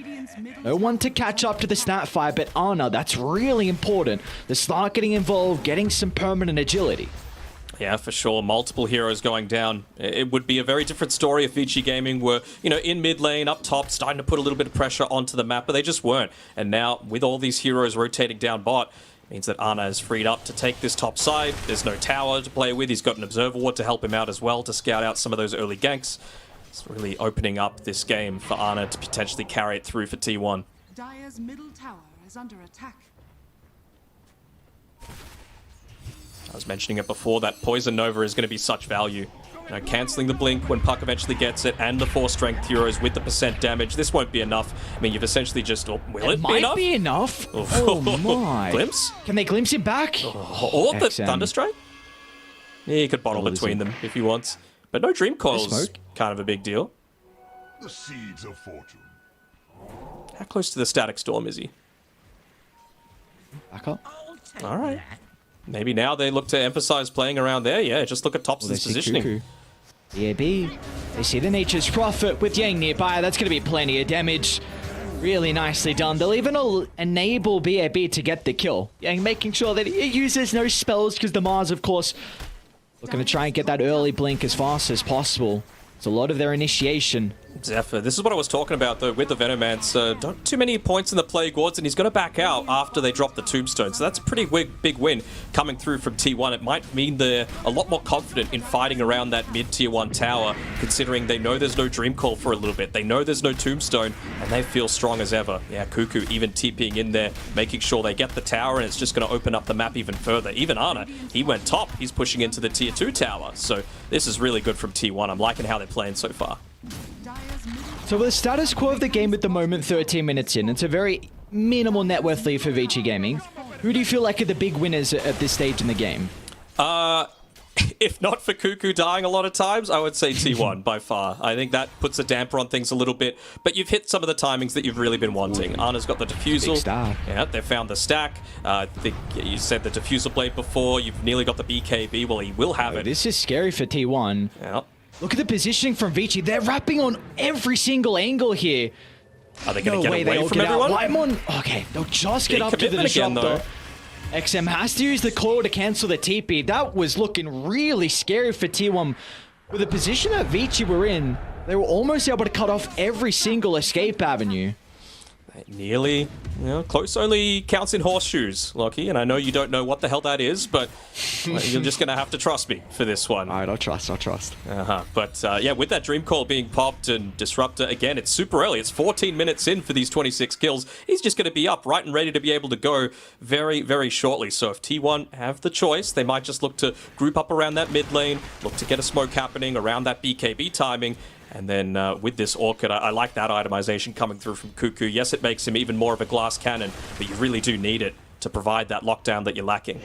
No one to catch up to the Snapfire, but Ana, that's really important. They start getting involved, getting some permanent agility. Yeah, for sure. Multiple heroes going down. It would be a very different story if Vici Gaming were, in mid lane, up top, starting to put a little bit of pressure onto the map, but they just weren't. And now, with all these heroes rotating down bot, means that Ana is freed up to take this top side. There's no tower to play with. He's got an Observer Ward to help him out as well, to scout out some of those early ganks. It's really opening up this game for Ana to potentially carry it through for T1. Dire's middle tower is under attack. I was mentioning it before, that Poison Nova is going to be such value. Cancelling the Blink when Puck eventually gets it, and the 4 strength heroes with the % damage. This won't be enough. I mean, you've essentially just... will it be enough? Might be enough. Oh my. Glimpse? Can they glimpse him back? Or the Thunderstrike? Yeah, he could bottle between them if he wants. But no Dream Coil's kind of a big deal. The seeds of fortune. How close to the Static Storm is he? Back up. All right. Maybe now they look to emphasize playing around there. Yeah, just look at Thompson's positioning. BAB. They see the Nature's Prophet with Yang nearby. That's going to be plenty of damage. Really nicely done. They'll even enable BAB to get the kill. Yang making sure that he uses no spells, because the Mars, of course, looking to try and get that early blink as fast as possible. It's a lot of their initiation. Zephyr. This is what I was talking about, though, with the Venomance. Not too many points in the Plague Wards, and he's going to back out after they drop the Tombstone. So that's a pretty big win coming through from T1. It might mean they're a lot more confident in fighting around that mid-tier 1 tower, considering they know there's no Dream Call for a little bit. They know there's no Tombstone, and they feel strong as ever. Yeah, Cuckoo even TPing in there, making sure they get the tower, and it's just going to open up the map even further. Even Ana, he went top. He's pushing into the tier 2 tower. So this is really good from T1. I'm liking how they're playing so far. So with the status quo of the game at the moment, 13 minutes in, it's a very minimal net worth lead for Vici Gaming. Who do you feel like are the big winners at this stage in the game? If not for Cuckoo dying a lot of times, I would say T1 by far. I think that puts a damper on things a little bit, but you've hit some of the timings that you've really been wanting. Ana's got the defusal. Yeah, they found the stack. I think you said the defusal blade before. You've nearly got the BKB. Well, he will have it. This is scary for T1. Yeah. Look at the positioning from Vici. They're wrapping on every single angle here. Are they going to get away from everyone? Whitemon, okay, they'll just get up to the disruptor. XM has to use the coil to cancel the TP. That was looking really scary for T1. With the position that Vici were in, they were almost able to cut off every single escape avenue. Nearly, close only counts in horseshoes, Lockie, and I know you don't know what the hell that is, but you're just going to have to trust me for this one. All right, I'll trust. But yeah, with that Dream Call being popped and Disruptor, again, it's super early. It's 14 minutes in for these 26 kills. He's just going to be up right and ready to be able to go very, very shortly. So if T1 have the choice, they might just look to group up around that mid lane, look to get a smoke happening around that BKB timing. And then with this Orchid, I like that itemization coming through from Cuckoo. Yes, it makes him even more of a glass cannon, but you really do need it to provide that lockdown that you're lacking.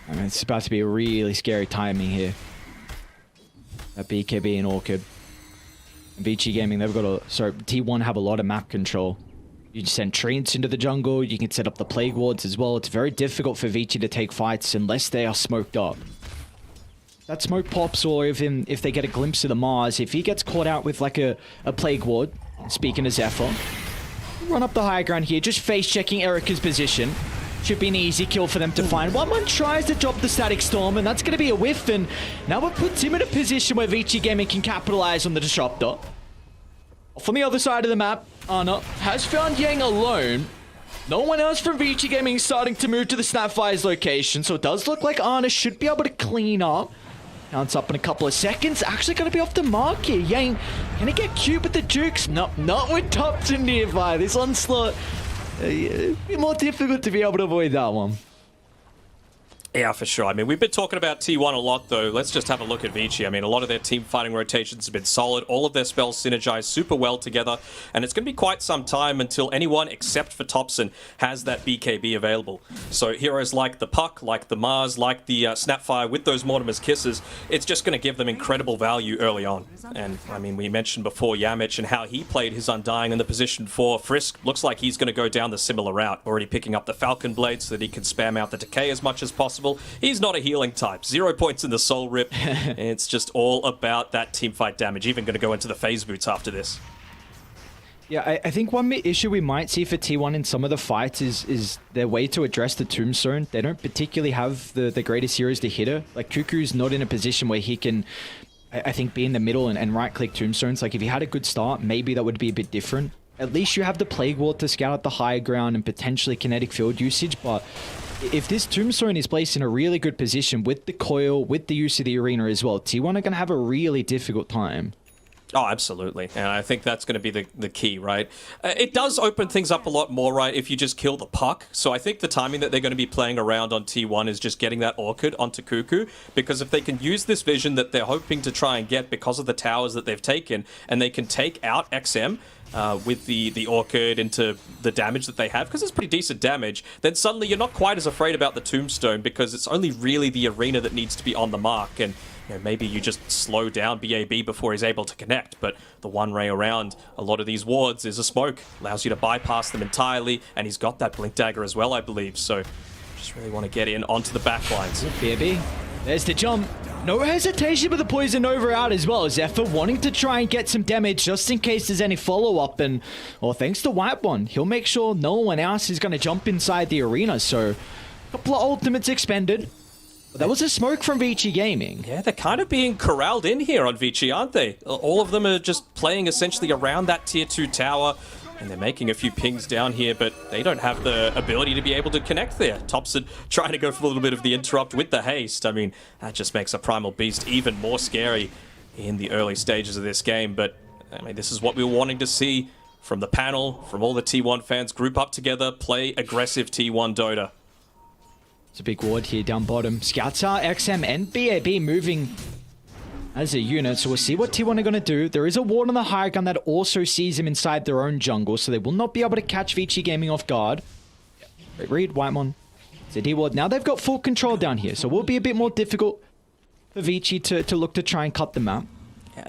I mean, it's about to be a really scary timing here. That BKB and Orchid. And Vici Gaming, they've got T1 have a lot of map control. You just send Treants into the jungle, you can set up the Plague Wards as well. It's very difficult for Vici to take fights unless they are smoked up. That smoke pops, or if they get a glimpse of the Mars, if he gets caught out with like a Plague Ward, speaking to Zephyr, run up the high ground here, just face-checking Erica's position. Should be an easy kill for them to find. One tries to drop the Static Storm, and that's going to be a whiff, and now it puts him in a position where Vici Gaming can capitalize on the Disruptor. Off on the other side of the map, Ana has found Yang alone. No one else from Vici Gaming starting to move to the Snapfire's location, so it does look like Ana should be able to clean up. Counts up in a couple of seconds. Actually going to be off the mark here. Yang, can he get cute with the Jukes? No, not with Thompson nearby. This onslaught, it'd be more difficult to be able to avoid that one. Yeah, for sure. I mean, we've been talking about T1 a lot, though. Let's just have a look at Vici. I mean, a lot of their team fighting rotations have been solid. All of their spells synergize super well together. And it's going to be quite some time until anyone except for Thompson has that BKB available. So heroes like the Puck, like the Mars, like the Snapfire with those Mortimer's Kisses, it's just going to give them incredible value early on. And, I mean, we mentioned before Yamich and how he played his Undying in the position 4. Frisk looks like he's going to go down the similar route, already picking up the Falcon Blade so that he can spam out the Decay as much as possible. He's not a healing type. 0 points in the Soul Rip. It's just all about that teamfight damage. Even going to go into the Phase Boots after this. Yeah, I think one issue we might see for T1 in some of the fights is their way to address the Tombstone. They don't particularly have the greatest heroes to hit her. Like, Cuckoo's not in a position where he can, I think, be in the middle and right-click Tombstones. Like, if he had a good start, maybe that would be a bit different. At least you have the Plague Ward to scout out the high ground and potentially kinetic field usage, but if this Tombstone is placed in a really good position with the coil, with the use of the arena as well, T1 are going to have a really difficult time. Oh, absolutely. And I think that's going to be the key, right? It does open things up a lot more, right, if you just kill the Puck. So I think the timing that they're going to be playing around on T1 is just getting that Orchid onto Cuckoo, because if they can use this vision that they're hoping to try and get because of the towers that they've taken, and they can take out XM, with the Orchid into the damage that they have, because it's pretty decent damage, then suddenly you're not quite as afraid about the Tombstone, because it's only really the arena that needs to be on the mark, and maybe you just slow down BAB before he's able to connect, but the one ray around a lot of these wards is a smoke, allows you to bypass them entirely, and he's got that Blink Dagger as well, I believe, so just really want to get in onto the back lines. BAB, there's the jump. No hesitation with the Poison Nova out as well. Zephyr wanting to try and get some damage just in case there's any follow-up. And, well, thanks to Whitemon, he'll make sure no one else is going to jump inside the arena. So, a couple of ultimates expended. That was a smoke from Vici Gaming. Yeah, they're kind of being corralled in here on Vici, aren't they? All of them are just playing essentially around that tier 2 tower, and they're making a few pings down here, but they don't have the ability to be able to connect there. Thompson trying to go for a little bit of the interrupt with the haste. I mean, that just makes a Primal Beast even more scary in the early stages of this game, but I mean, this is what we were wanting to see from the panel, from all the T1 fans. Group up together, play aggressive T1 Dota. It's a big ward here down bottom. Scouts are XM and BAB moving as a unit, so we'll see what T1 are going to do. There is a ward on the high ground that also sees him inside their own jungle, so they will not be able to catch Vici Gaming off guard. Great read, Whitemon. It's a D ward. Now they've got full control down here, so it will be a bit more difficult for Vici to look to try and cut them out.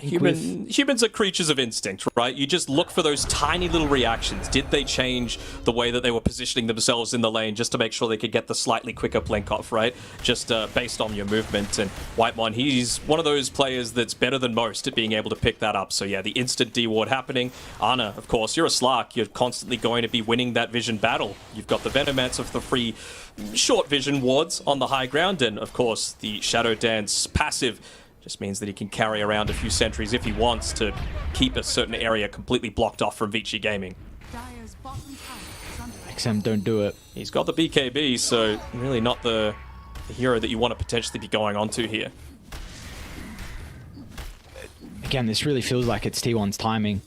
Humans are creatures of instinct, right? You just look for those tiny little reactions. Did they change the way that they were positioning themselves in the lane just to make sure they could get the slightly quicker blink off, right? Just based on your movement. And Whitemon, he's one of those players that's better than most at being able to pick that up. So yeah, the instant D-ward happening. Ana, of course, you're a Slark. You're constantly going to be winning that vision battle. You've got the Venomancer for the free short vision wards on the high ground. And of course, the Shadow Dance passive just means that he can carry around a few sentries if he wants to keep a certain area completely blocked off from Vici Gaming. XM don't do it. He's got the BKB, so really not the hero that you want to potentially be going onto here. Again, this really feels like it's T1's timing.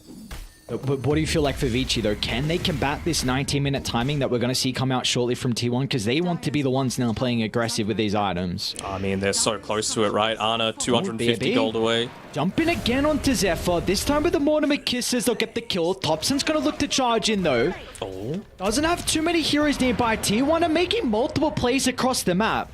But what do you feel like for Vici, though? Can they combat this 19-minute timing that we're going to see come out shortly from T1? Because they want to be the ones now playing aggressive with these items. I mean, they're so close to it, right? Ana, 250 gold away. Jumping again onto Zephyr. This time with the Mortimer Kisses, they'll get the kill. Thompson's going to look to charge in, though. Doesn't have too many heroes nearby. T1 are making multiple plays across the map.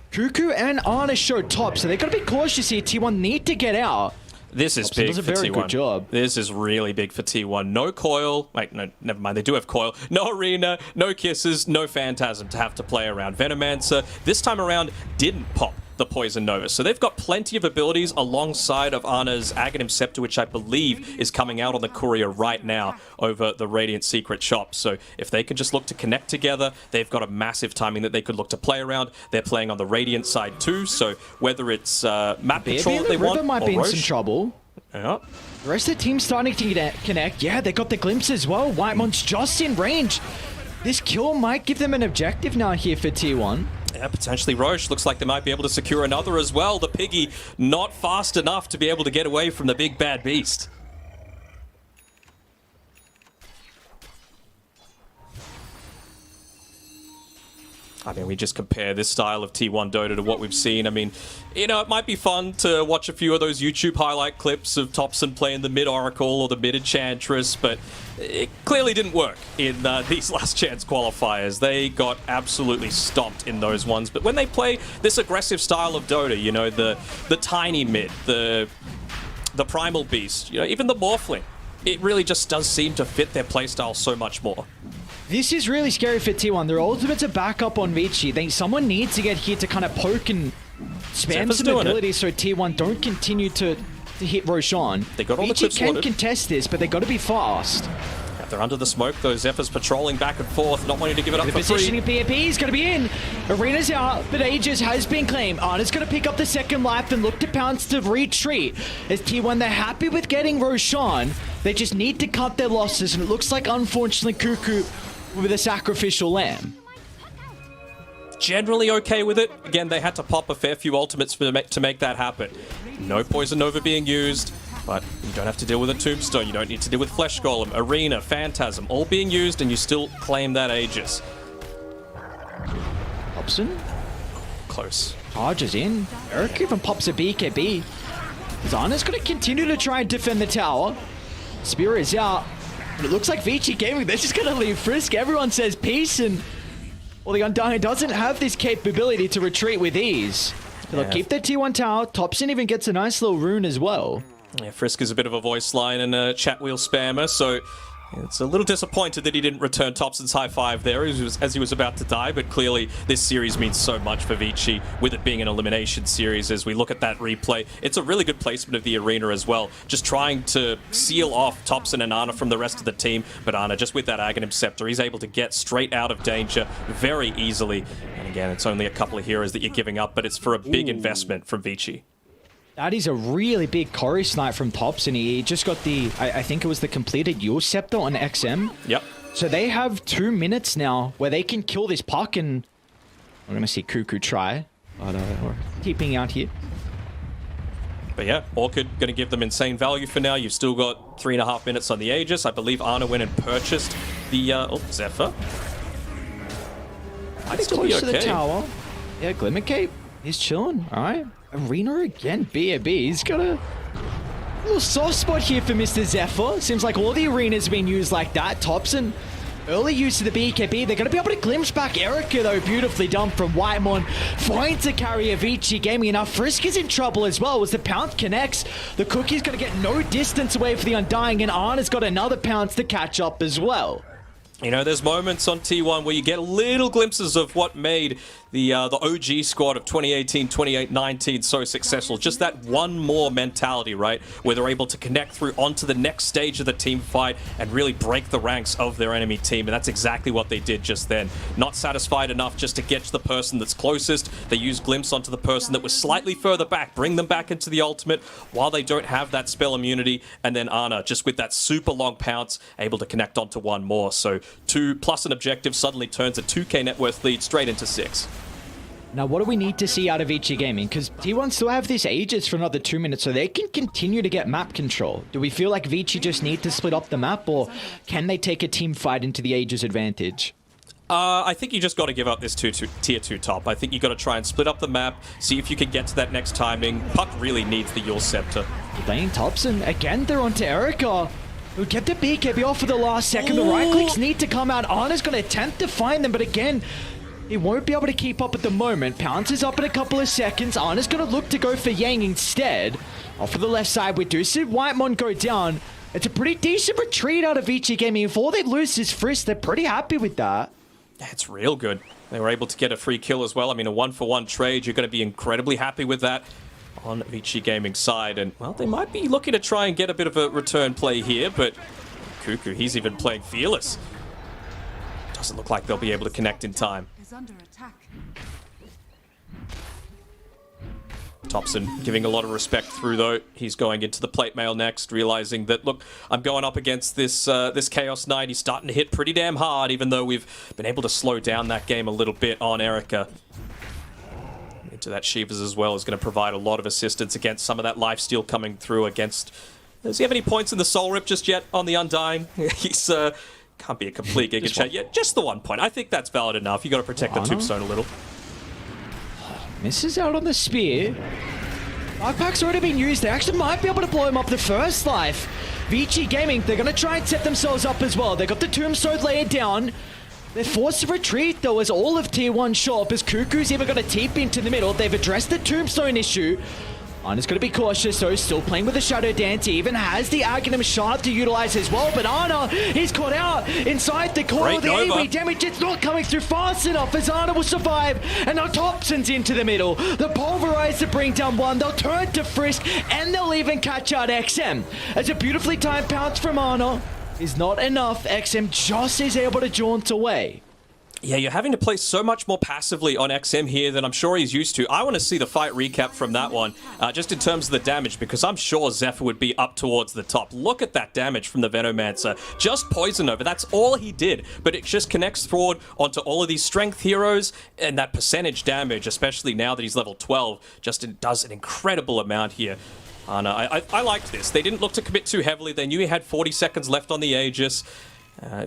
Cuckoo and Ana show top, so they've got to be cautious here. T1 need to get out. This is big for T1. Very good job. This is really big for T1. No coil. Wait, no, never mind. They do have coil. No arena, no kisses, no phantasm to have to play around. Venomancer, this time around, didn't pop the Poison Nova. So they've got plenty of abilities alongside of Ana's Aghanim Scepter, which I believe is coming out on the courier right now over the Radiant Secret Shop. So if they can just look to connect together, they've got a massive timing that they could look to play around. They're playing on the Radiant side too, so whether it's map control that they want might or be in Roche, some trouble. Yeah. The rest of the team's starting to connect. Yeah, they got the glimpse as well. Whitemon's just in range. This kill might give them an objective now here for T1. Yeah, potentially Roche. Looks like they might be able to secure another as well. The Piggy not fast enough to be able to get away from the big bad beast. I mean, we just compare this style of T1 Dota to what we've seen. I mean, you know, it might be fun to watch a few of those YouTube highlight clips of Thompson playing the mid-Oracle or the mid-Enchantress, but it clearly didn't work in these Last Chance Qualifiers. They got absolutely stomped in those ones. But when they play this aggressive style of Dota, you know, the tiny mid, the Primal Beast, you know, even the Morphling, it really just does seem to fit their playstyle so much more. This is really scary for T1. Their ultimate's a backup on Vici. Someone needs to get here to kind of poke and spam some abilities so T1 don't continue to hit Roshan. They got all the Vici clips can wanted. Contest this, but they got to be fast. Yeah, they're under the smoke, though. Zephyr's patrolling back and forth, not wanting to give it up for free. The positioning of BAP is going to be in. Arena's out, but Aegis has been claimed. Ana's going to pick up the second life and look to pounce to retreat. As T1, they're happy with getting Roshan. They just need to cut their losses, and it looks like, unfortunately, Cuckoo with a sacrificial lamb. Generally okay with it. Again, they had to pop a fair few ultimates to make that happen. No Poison Nova being used, but you don't have to deal with a Tombstone. You don't need to deal with Flesh Golem, Arena, Phantasm, all being used, and you still claim that Aegis. Hobson? Close. Charges in. Eric even pops a BKB. Zana's going to continue to try and defend the tower. Spear is out. But it looks like Vici Gaming, they're just going to leave Frisk. Everyone says peace, and well, the Undying doesn't have this capability to retreat with ease. So they'll keep their T1 tower. Thompson even gets a nice little rune as well. Yeah, Frisk is a bit of a voice line and a chat wheel spammer, so it's a little disappointed that he didn't return Thompson's high five there as he was about to die, but clearly this series means so much for Vici, with it being an elimination series. As we look at that replay, it's a really good placement of the arena as well, just trying to seal off Thompson and Ana from the rest of the team, but Ana, just with that Aghanim Scepter, he's able to get straight out of danger very easily, and he Again, it's only a couple of heroes that you're giving up, but it's for a big investment from Vici. That is a really big Corey snipe from Tops, and he just got the, I think it was the completed Yule Scepter on XM. Yep. So they have 2 minutes now where they can kill this puck, and we're going to see Cuckoo try. But we're keeping out here. But yeah, Orchid going to give them insane value for now. You've still got 3.5 minutes on the Aegis. I believe Ana went and purchased the Zephyr. Might He's still close be to the okay. tower. Yeah, Glimmer Cape. He's chilling. All right. Arena again. BAB. He's got a little soft spot here for Mr. Zephyr. Seems like all the arenas being used like that. Thompson, early use of the BKB. They're going to be able to glimpse back Erica, though. Beautifully done from Whitemon. Trying to carry Avicii Gaming. Now Frisk is in trouble as well as the pounce connects. The Cookie's going to get no distance away for the Undying, and Arna's got another pounce to catch up as well. You know, there's moments on T1 where you get little glimpses of what made the OG squad of 2018, 2019 so successful. Just that one more mentality, right? Where they're able to connect through onto the next stage of the team fight and really break the ranks of their enemy team. And that's exactly what they did just then. Not satisfied enough just to get to the person that's closest. They use glimpse onto the person that was slightly further back, bring them back into the ultimate while they don't have that spell immunity. And then Ana, just with that super long pounce, able to connect onto one more. So 2 plus an objective suddenly turns a 2k net worth lead straight into 6. Now, what do we need to see out of Vici Gaming? Because T1 still have this Aegis for another 2 minutes, so they can continue to get map control. Do we feel like Vici just need to split up the map, or can they take a team fight into the Aegis advantage? I think you just got to give up this tier 2 top. I think you got to try and split up the map, see if you can get to that next timing. Puck really needs the Yule Scepter. Dane Thompson, again, they're onto Erica, who kept the BKB off for the last second. The right clicks need to come out. Ana's going to attempt to find them, but again, he won't be able to keep up at the moment. Pounce is up in a couple of seconds. Ana's going to look to go for Yang instead. Off to the left side, we do see Whitemon go down. It's a pretty decent retreat out of Vici Gaming. If all they lose is Frisk, they're pretty happy with that. That's real good. They were able to get a free kill as well. I mean, a 1-for-1 trade. You're going to be incredibly happy with that on Vici Gaming's side. And, well, they might be looking to try and get a bit of a return play here, but Cuckoo, he's even playing fearless. Doesn't look like they'll be able to connect in time. Under attack. Thompson giving a lot of respect through, though. He's going into the plate mail next, realizing that, look, I'm going up against this this Chaos Knight. He's starting to hit pretty damn hard, even though we've been able to slow down that game a little bit on Erica. Into that Shivas as well is going to provide a lot of assistance against some of that lifesteal coming through against... Does he have any points in the Soul Rip just yet on the Undying? He's... Can't be a complete Giga Chat yet. Just the 1 point. I think that's valid enough. You got to protect the tombstone a little. Misses out on the spear. Dark Pack's already been used. They actually might be able to blow him up the first life. Vici Gaming, they're going to try and set themselves up as well. They got the tombstone laid down. They're forced to retreat, though, as all of Tier 1 show up, as Cuckoo's even got a TP into the middle. They've addressed the tombstone issue. Ana's going to be cautious, though, still playing with the Shadow Dance. He even has the Aghanim Shard to utilize as well, but Ana, he's caught out inside the core. The AoE damage, it's not coming through fast enough as Ana will survive, and now Thompson's into the middle. The Pulverize to bring down one. They'll turn to Frisk, and they'll even catch out XM. As a beautifully timed pounce from Ana is not enough. XM just is able to jaunt away. Yeah, you're having to play so much more passively on XM here than I'm sure he's used to. I want to see the fight recap from that one, just in terms of the damage, because I'm sure Zephyr would be up towards the top. Look at that damage from the Venomancer. Just Poison Over, that's all he did, but it just connects forward onto all of these strength heroes, and that percentage damage, especially now that he's level 12, just does an incredible amount here. I liked this. They didn't look to commit too heavily. They knew he had 40 seconds left on the Aegis.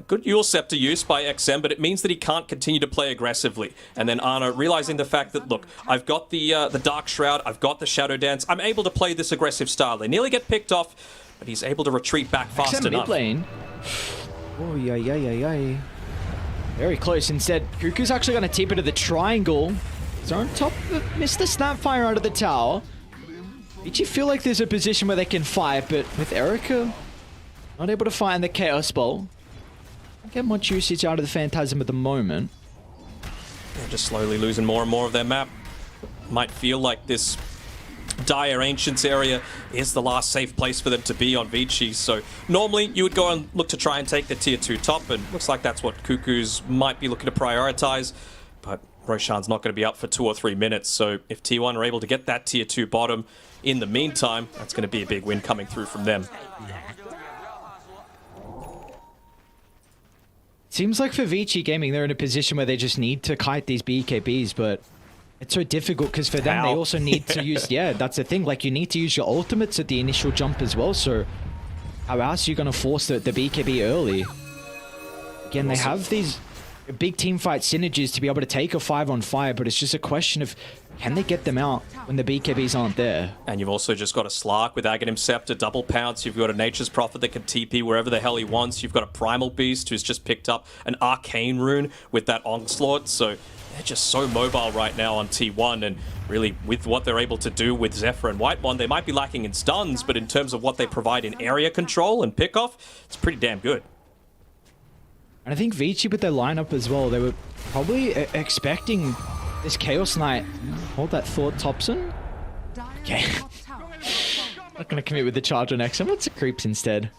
Good Yule Scepter use by XM, but it means that he can't continue to play aggressively. And then Ana realizing the fact that, look, I've got the Dark Shroud, I've got the Shadow Dance, I'm able to play this aggressive style. They nearly get picked off, but he's able to retreat back fast XM enough. mid lane. Oh, yeah. Very close. Instead, Cuckoo's actually going to tip it to the triangle. He's on top of Mr. Snapfire out of the tower. Did you feel like there's a position where they can fight, but with Erica not able to find the Chaos Ball. Don't get much usage out of the Phantasm at the moment. They're just slowly losing more and more of their map. Might feel like this Dire Ancients area is the last safe place for them to be on Vici. So normally you would go and look to try and take the tier 2 top, and looks like that's what Cuckoos might be looking to prioritize. But Roshan's not going to be up for 2 or 3 minutes, so if T1 are able to get that tier 2 bottom in the meantime, that's going to be a big win coming through from them. Seems like for Vici Gaming, they're in a position where they just need to kite these BKBs, but it's so difficult because for them, they also need to use... Yeah, that's the thing. Like, you need to use your ultimates at the initial jump as well, so how else are you going to force the BKB early? Again, they have these big team fight synergies to be able to take a 5-on-5, but it's just a question of can they get them out when the BKBs aren't there? And you've also just got a Slark with Aghanim Scepter, double pounce. You've got a Nature's Prophet that can TP wherever the hell he wants. You've got a Primal Beast who's just picked up an Arcane Rune with that Onslaught. So they're just so mobile right now on T1, and really with what they're able to do with Zephyr and Whitemon, they might be lacking in stuns, but in terms of what they provide in area control and pickoff, it's pretty damn good. And I think Vici with their lineup as well, they were probably expecting this Chaos Knight. Hold that thought, Thompson. Okay. Not going to commit with the charge on Exum. Let's creeps instead.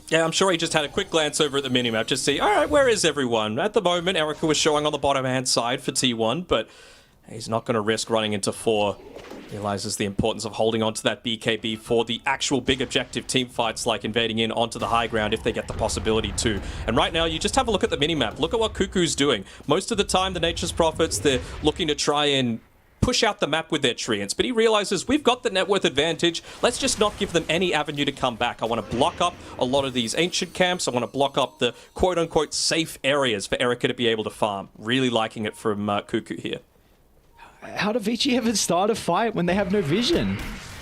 Yeah, I'm sure he just had a quick glance over at the minimap just to see, all right, where is everyone? At the moment, Erica was showing on the bottom-hand side for T1, but he's not going to risk running into 4. Realizes the importance of holding on to that BKB for the actual big objective team fights, like invading in onto the high ground if they get the possibility to. And right now, you just have a look at the minimap. Look at what Cuckoo's doing. Most of the time, the Nature's Prophets, they're looking to try and push out the map with their treants, but he realizes we've got the net worth advantage. Let's just not give them any avenue to come back. I want to block up a lot of these ancient camps. I want to block up the quote-unquote safe areas for Erica to be able to farm. Really liking it from Cuckoo here. How do Vici ever start a fight when they have no vision?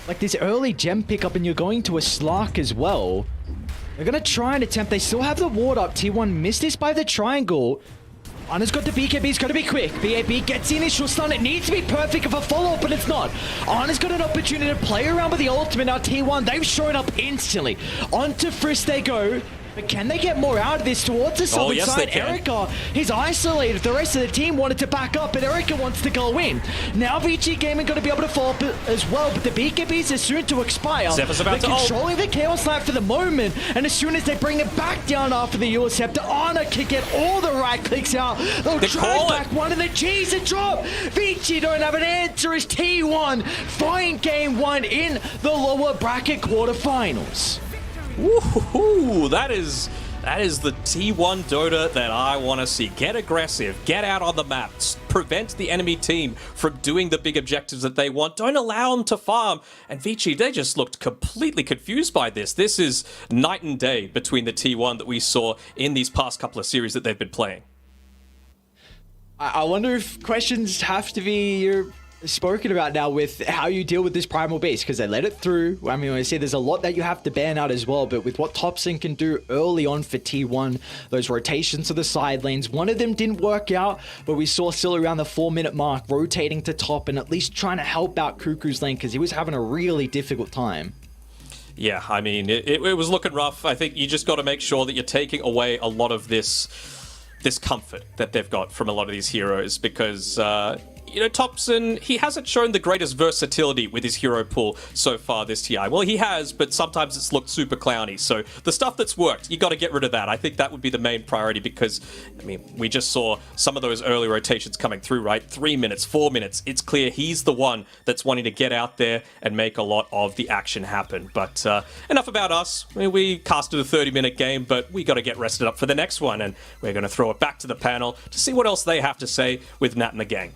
Like this early gem pickup, and you're going to a Slark as well. They're going to try and attempt. They still have the ward up. T1 missed this by the triangle. Ana's got the BKB. It's got to be quick. BAB gets the initial stun. It needs to be perfect for follow-up, but it's not. Ana's got an opportunity to play around with the ultimate. Now T1, they've shown up instantly. Onto Frisk they go. But can they get more out of this towards the southern side? Erica, he's isolated. The rest of the team wanted to back up, but Erica wants to go in. Now Vici Gaming going to be able to follow up as well, but the BKBs are soon to expire. Zephyr's about They're controlling the Chaos Knight for the moment, and as soon as they bring it back down after the Eula Scepter, Ana can get all the right clicks out. They'll drive back one of the G's and drop. Vici don't have an answer as T1 find game 1 in the lower bracket quarterfinals. Woohoo! That is the T1 Dota that I want to see. Get aggressive, get out on the map, prevent the enemy team from doing the big objectives that they want. Don't allow them to farm. And Vici, they just looked completely confused by this. This is night and day between the T1 that we saw in these past couple of series that they've been playing. I wonder if questions have to be spoken about now with how you deal with this Primal Beast, because they let it through. I mean, I see there's a lot that you have to ban out as well, but with what Thompson can do early on for T1, those rotations to the side lanes, one of them didn't work out, but we saw still around the 4-minute mark rotating to top and at least trying to help out Cuckoo's lane because he was having a really difficult time. Yeah, I mean, it was looking rough. I think you just got to make sure that you're taking away a lot of this comfort that they've got from a lot of these heroes, because you know, Thompson, he hasn't shown the greatest versatility with his hero pool so far this TI. Well, he has, but sometimes it's looked super clowny. So the stuff that's worked, you got to get rid of that. I think that would be the main priority because, I mean, we just saw some of those early rotations coming through, right? 3 minutes, 4 minutes. It's clear he's the one that's wanting to get out there and make a lot of the action happen. But enough about us. I mean, we casted a 30-minute game, but we got to get rested up for the next one. And we're going to throw it back to the panel to see what else they have to say with Nat and the gang.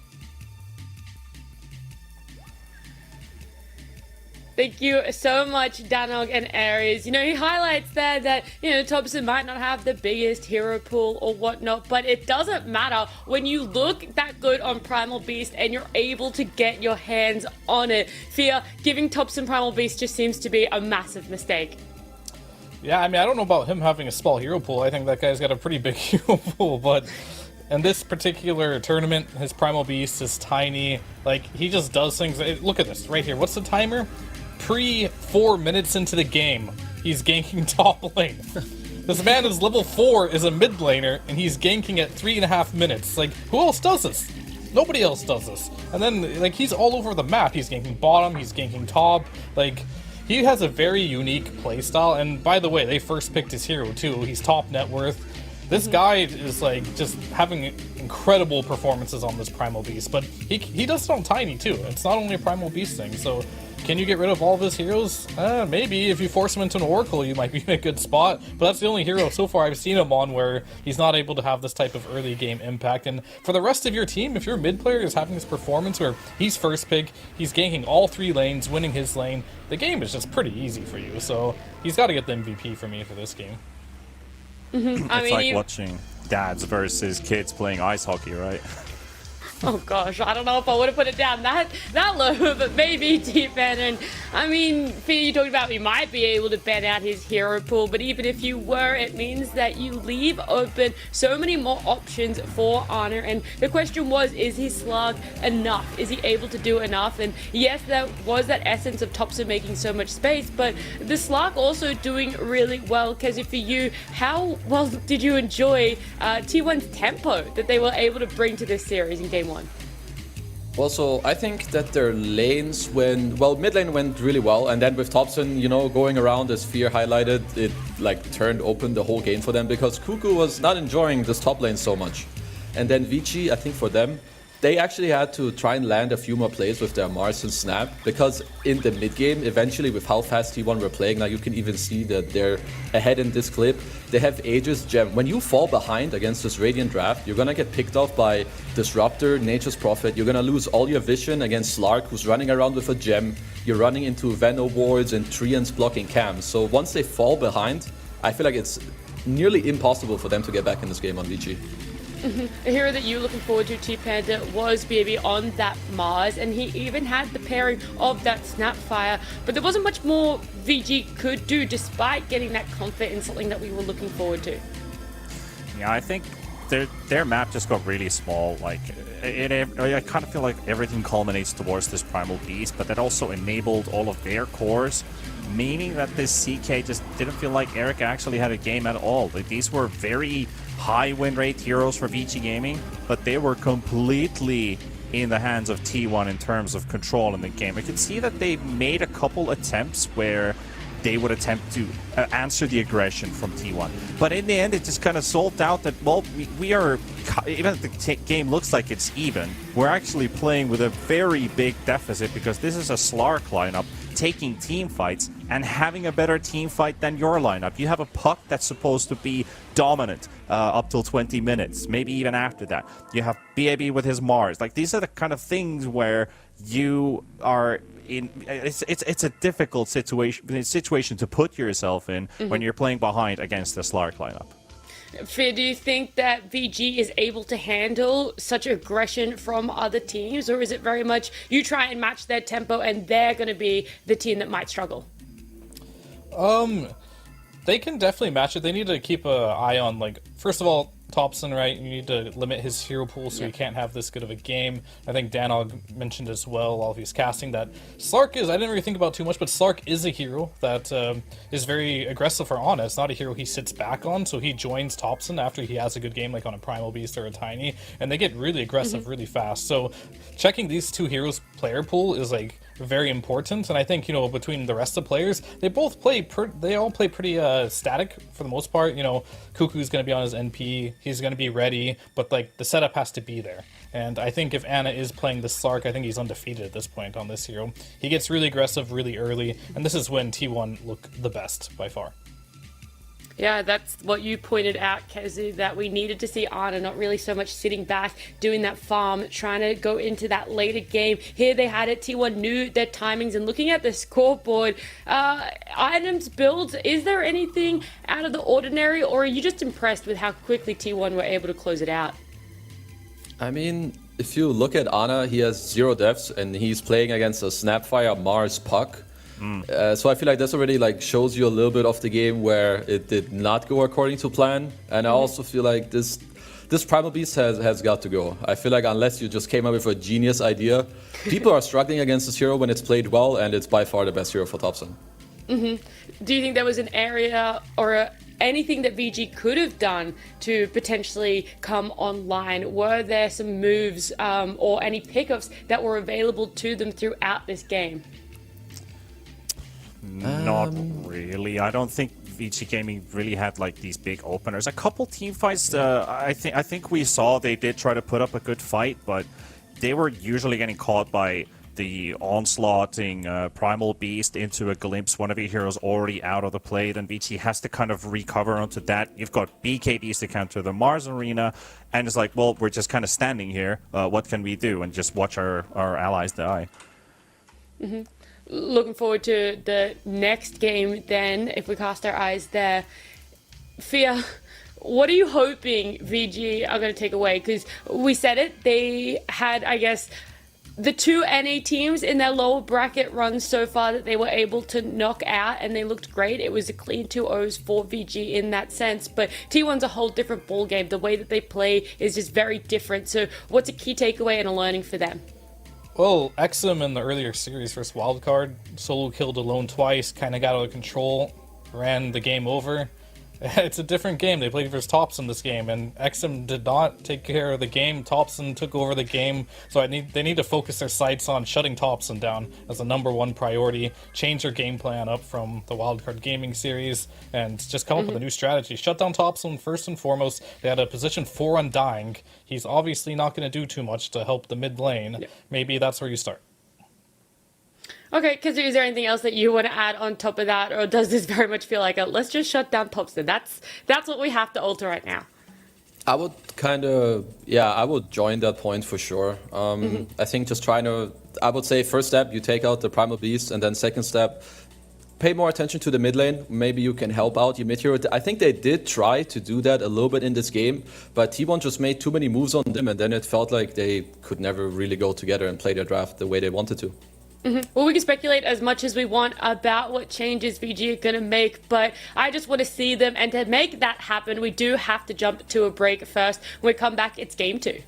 Thank you so much, Danog and Aries. You know, he highlights there that, you know, Thompson might not have the biggest hero pool or whatnot, but it doesn't matter when you look that good on Primal Beast and you're able to get your hands on it. Fear, giving Thompson Primal Beast just seems to be a massive mistake. Yeah, I mean, I don't know about him having a small hero pool. I think that guy's got a pretty big hero pool, but in this particular tournament, his Primal Beast is tiny. Like, he just does things. Look at this right here. What's the timer? 4 minutes into the game, he's ganking top lane. This man is level 4, is a mid laner, and he's ganking at 3.5 minutes. Like, who else does this? Nobody else does this. And then, like, he's all over the map. He's ganking bottom, he's ganking top. Like, he has a very unique playstyle. And by the way, they first picked his hero too. He's top net worth. This guy is like just having incredible performances on this Primal Beast, but he does it on Tiny too. It's not only a Primal Beast thing, so can you get rid of all of his heroes? Maybe. If you force him into an Oracle, you might be in a good spot, but that's the only hero so far I've seen him on where he's not able to have this type of early game impact. And for the rest of your team, if your mid player is having this performance where he's first pick, he's ganking all 3 lanes, winning his lane, the game is just pretty easy for you. So he's got to get the MVP for me for this game. It's like watching dads versus kids playing ice hockey, right? Oh gosh, I don't know if I would have put it down that low, but maybe T-Pen. And I mean, Fia, you talked about we might be able to ban out his hero pool, but even if you were, it means that you leave open so many more options for Honor. And the question was, is his slug enough? Is he able to do enough? And yes, that was that essence of Topson making so much space, but the slug also doing really well. Because for you, how well did you enjoy T1's tempo that they were able to bring to this series in game 1? Well, so I think that their lanes mid lane went really well, and then with Topson, going around as Fear highlighted, it like turned open the whole game for them because Cuckoo was not enjoying this top lane so much. And then Vici, I think for them, they actually had to try and land a few more plays with their Mars and Snap because in the mid game, eventually with how fast T1 were playing, now you can even see that they're ahead in this clip. They have Aegis Gem. When you fall behind against this Radiant draft, you're gonna get picked off by Disruptor, Nature's Prophet. You're gonna lose all your vision against Slark, who's running around with a gem. You're running into Veno wards and Treants blocking cams. So once they fall behind, I feel like it's nearly impossible for them to get back in this game on VG. A hero that you were looking forward to, T-Panda, was BAB on that Mars, and he even had the pairing of that Snapfire, but there wasn't much more VG could do despite getting that comfort in something that we were looking forward to. Yeah, I think their map just got really small. Like, I kind of feel like everything culminates towards this Primal Beast, but that also enabled all of their cores, meaning that this CK just didn't feel like Eric actually had a game at all. Like, these were very high win rate heroes for VG Gaming, but they were completely in the hands of T1 in terms of control in the game. I could see that they made a couple attempts where they would attempt to answer the aggression from T1. But in the end, it just kind of solved out that, well, we are, even if the game looks like it's even, we're actually playing with a very big deficit because this is a Slark lineup taking team fights and having a better team fight than your lineup. You have a Puck that's supposed to be dominant up till 20 minutes, maybe even after that. You have BAB with his Mars. Like, these are the kind of things where you are in. It's a difficult situation to put yourself in when you're playing behind against the Slark lineup. Fia, do you think that VG is able to handle such aggression from other teams, or is it very much you try and match their tempo and they're going to be the team that might struggle? They can definitely match it. They need to keep an eye on, like, first of all, Topson, right? You need to limit his hero pool so he can't have this good of a game. I think Danog mentioned as well while he's casting that Slark is, I didn't really think about too much, but Slark is a hero that is very aggressive for Ana. It's not a hero he sits back on, so he joins Topson after he has a good game, like on a Primal Beast or a Tiny, and they get really aggressive really fast. So checking these two heroes' player pool is, like, very important, and I think, between the rest of the players, they all play pretty static for the most part. Cuckoo's going to be on his NP, he's going to be ready, but, like, the setup has to be there. And I think if Ana is playing the Slark, I think he's undefeated at this point on this hero. He gets really aggressive really early, and this is when T1 look the best by far. Yeah, that's what you pointed out, Kezu, that we needed to see Ana not really so much sitting back, doing that farm, trying to go into that later game. Here they had it, T1 knew their timings, and looking at the scoreboard, items, builds, is there anything out of the ordinary, or are you just impressed with how quickly T1 were able to close it out? I mean, if you look at Ana, he has 0 deaths, and he's playing against a Snapfire Mars Puck. So I feel like this already shows you a little bit of the game where it did not go according to plan. And I also feel like this Primal Beast has got to go. I feel like unless you just came up with a genius idea, people are struggling against this hero when it's played well, and it's by far the best hero for Topson. Do you think there was an area or anything that VG could have done to potentially come online? Were there some moves or any pickups that were available to them throughout this game? Not really. I don't think VG Gaming really had like these big openers. A couple team fights, I think we saw they did try to put up a good fight, but they were usually getting caught by the onslaughting Primal Beast into a glimpse. One of your heroes already out of the plate, and VG has to kind of recover onto that. You've got BKBs to counter the Mars Arena, and it's like, well, we're just kind of standing here. What can we do? And just watch our allies die. Mm-hmm. Looking forward to the next game then, if we cast our eyes there. Fia, what are you hoping VG are going to take away? Because we said it, they had, I guess, the two NA teams in their lower bracket runs so far that they were able to knock out, and they looked great. It was a clean 2-0s for VG in that sense, but T1's a whole different ball game. The way that they play is just very different. So what's a key takeaway and a learning for them? Well, XM in the earlier series versus Wildcard solo killed alone twice, kind of got out of control, ran the game over. It's a different game. They played versus Topson this game, and XM did not take care of the game. Topson took over the game, so they need to focus their sights on shutting Topson down as the #1 priority, change their game plan up from the Wildcard Gaming series, and just come up with a new strategy. Shut down Topson first and foremost. They had a position 4 Undying. He's obviously not going to do too much to help the mid lane. Yeah. Maybe that's where you start. Okay, Kazu, is there anything else that you want to add on top of that, or does this very much feel like let's just shut down Topson? That's what we have to alter right now. I would I would join that point for sure. I think just I would say first step, you take out the Primal Beast, and then second step, pay more attention to the mid lane. Maybe you can help out your mid hero. I think they did try to do that a little bit in this game, but T1 just made too many moves on them, and then it felt like they could never really go together and play their draft the way they wanted to. Mm-hmm. Well, we can speculate as much as we want about what changes VG are going to make, but I just want to see them, and to make that happen, we do have to jump to a break first. When we come back, it's game 2.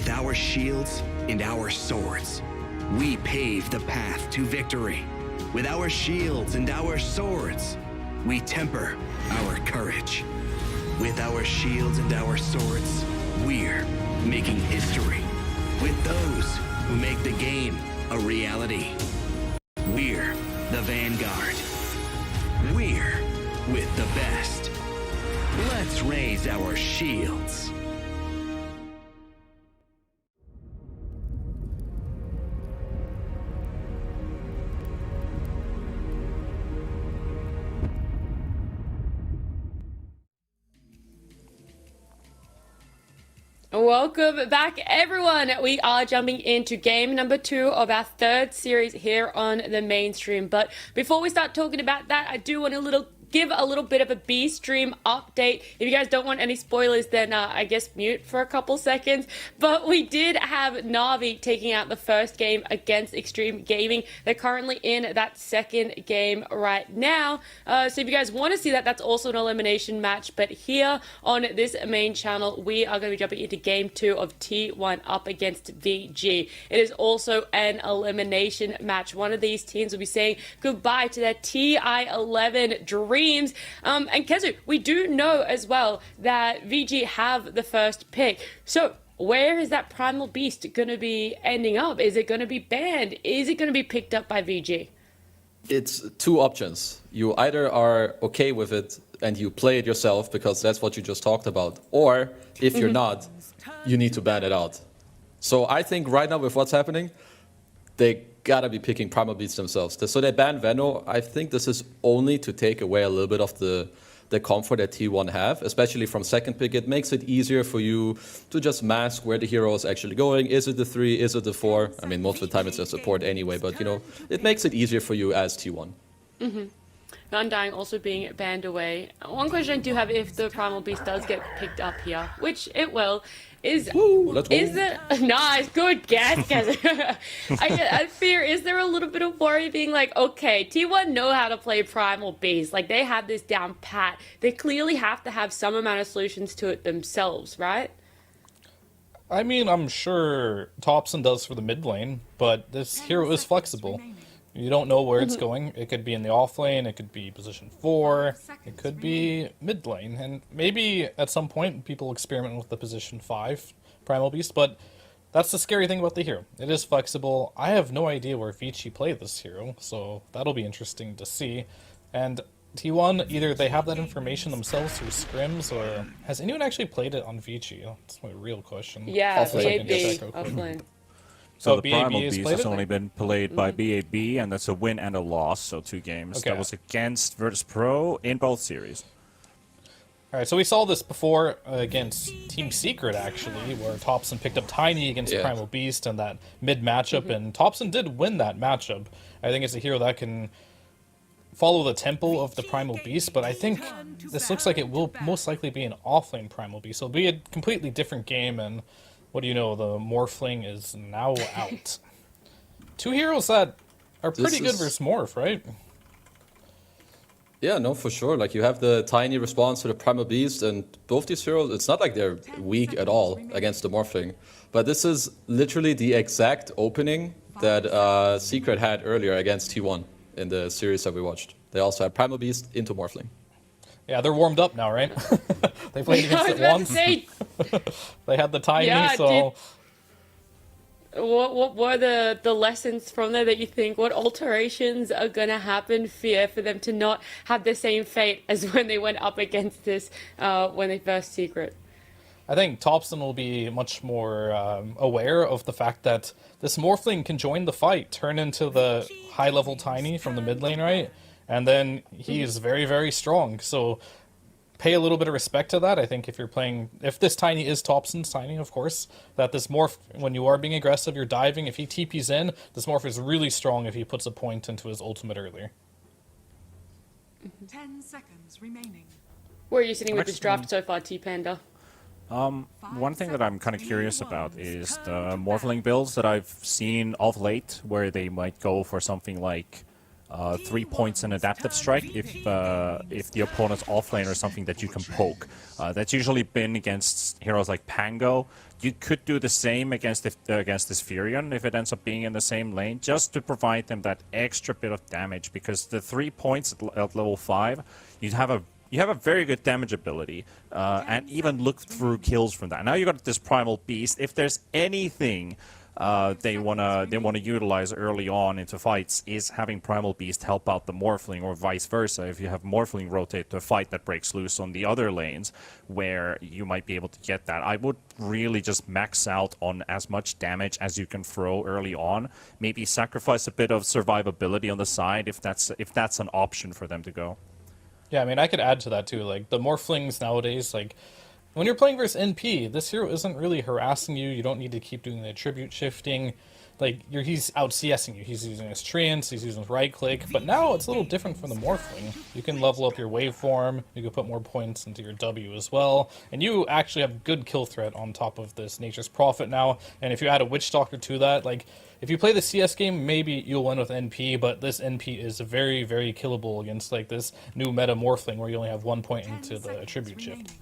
With our shields and our swords, we pave the path to victory. With our shields and our swords, we temper our courage. With our shields and our swords, we're making history. With those who make the game a reality. We're the Vanguard. We're with the best. Let's raise our shields. Welcome back, everyone. We are jumping into game number 2 of our 3rd series here on the mainstream. But before we start talking about that, I do want to give a little bit of a B-Stream update. If you guys don't want any spoilers, then I guess mute for a couple seconds. But we did have Na'Vi taking out the first game against Extreme Gaming. They're currently in that second game right now. So if you guys want to see that, that's also an elimination match. But here on this main channel, we are going to be jumping into game 2 of T1 up against VG. It is also an elimination match. One of these teams will be saying goodbye to their TI11 dreams. And Kezu, we do know as well that VG have the first pick. So where is that Primal Beast going to be ending up? Is it going to be banned? Is it going to be picked up by VG? It's two options. You either are okay with it and you play it yourself because that's what you just talked about. Or if you're not, you need to ban it out. So I think right now with what's happening, they gotta be picking Primal Beasts themselves. So they banned Venno. I think this is only to take away a little bit of the comfort that T1 have, especially from second pick. It makes it easier for you to just mask where the hero is actually going. Is it the 3? Is it the 4? I mean, most of the time it's a support anyway, but you know, it makes it easier for you as T1. Undying also being banned away. One question I do have, if the Primal Beast does get picked up here, which it will, is there nice, good guess, guys. I fear, is there a little bit of worry being like, okay, T1 know how to play Primal Beast, like they have this down pat. They clearly have to have some amount of solutions to it themselves, right? I mean, I'm sure Topson does for the mid lane, but this hero is flexible. You don't know where it's going. It could be in the off lane, it could be position 4, it could be mid lane, and maybe at some point people experiment with the position 5 Primal Beast, but that's the scary thing about the hero. It is flexible. I have no idea where Vici played this hero, so that'll be interesting to see. And T1, either they have that information themselves through scrims, or has anyone actually played it on Vici? That's my real question. Yeah, BAB, offlane. So the Primal Beast has only been played by BAB, and that's a win and a loss, so 2 games. Okay. That was against Virtus Pro in both series. Alright, so we saw this before against Team Secret, actually, where Topson picked up Tiny against Primal Beast in that mid matchup, and Topson did win that matchup. I think it's a hero that can follow the tempo of the Primal Beast, but I think this looks like it will most likely be an offlane Primal Beast. So it'll be a completely different game, and what do you know, the Morphling is now out. 2 heroes that are pretty good versus Morph, right? Yeah, no, for sure. Like, you have the Tiny response to the Primal Beast, and both these heroes, it's not like they're weak at all against the Morphling. But this is literally the exact opening that Secret had earlier against T1 in the series that we watched. They also had Primal Beast into Morphling. Yeah, they're warmed up now, right? They played against it once. They had the Tiny, so... What were the lessons from there that you think, what alterations are going to happen for them to not have the same fate as when they went up against this when they first Secret? I think Topson will be much more aware of the fact that this Morphling can join the fight, turn into the high-level Tiny from the mid lane, right? And then he is very, very strong. So pay a little bit of respect to that. I think if you're playing, if this Tiny is Topson's Tiny, of course, that this Morph, when you are being aggressive, you're diving, if he TPs in, this Morph is really strong if he puts a point into his ultimate earlier. 10 seconds remaining. Where are you sitting with this draft so far, T-Panda? One thing that I'm kind of curious about is the Morphling builds that I've seen of late, where they might go for something like 3 points in adaptive strike if the opponent's offlane or something that you can poke. That's usually been against heroes like Pango. You could do the same against this Furion if it ends up being in the same lane, just to provide them that extra bit of damage, because the 3 points at level 5, you have a very good damage ability, and even look through kills from that. Now you got this Primal Beast. If there's anything they wanna utilize early on into fights, is having Primal Beast help out the Morphling, or vice versa. If you have Morphling rotate to a fight that breaks loose on the other lanes, where you might be able to get that, I would really just max out on as much damage as you can throw early on. Maybe sacrifice a bit of survivability on the side if that's an option for them to go. Yeah, I mean, I could add to that too. Like the Morphlings nowadays, like when you're playing versus NP, this hero isn't really harassing you. You don't need to keep doing the attribute shifting. Like he's out CSing you. He's using his treants, he's using his right click. But now it's a little different from the Morphling. You can level up your waveform. You can put more points into your W as well. And you actually have good kill threat on top of this Nature's Prophet now. And if you add a Witch Doctor to that, like if you play the CS game, maybe you'll win with NP. But this NP is very, very killable against like this new meta Morphling where you only have 1 point into the attribute shift.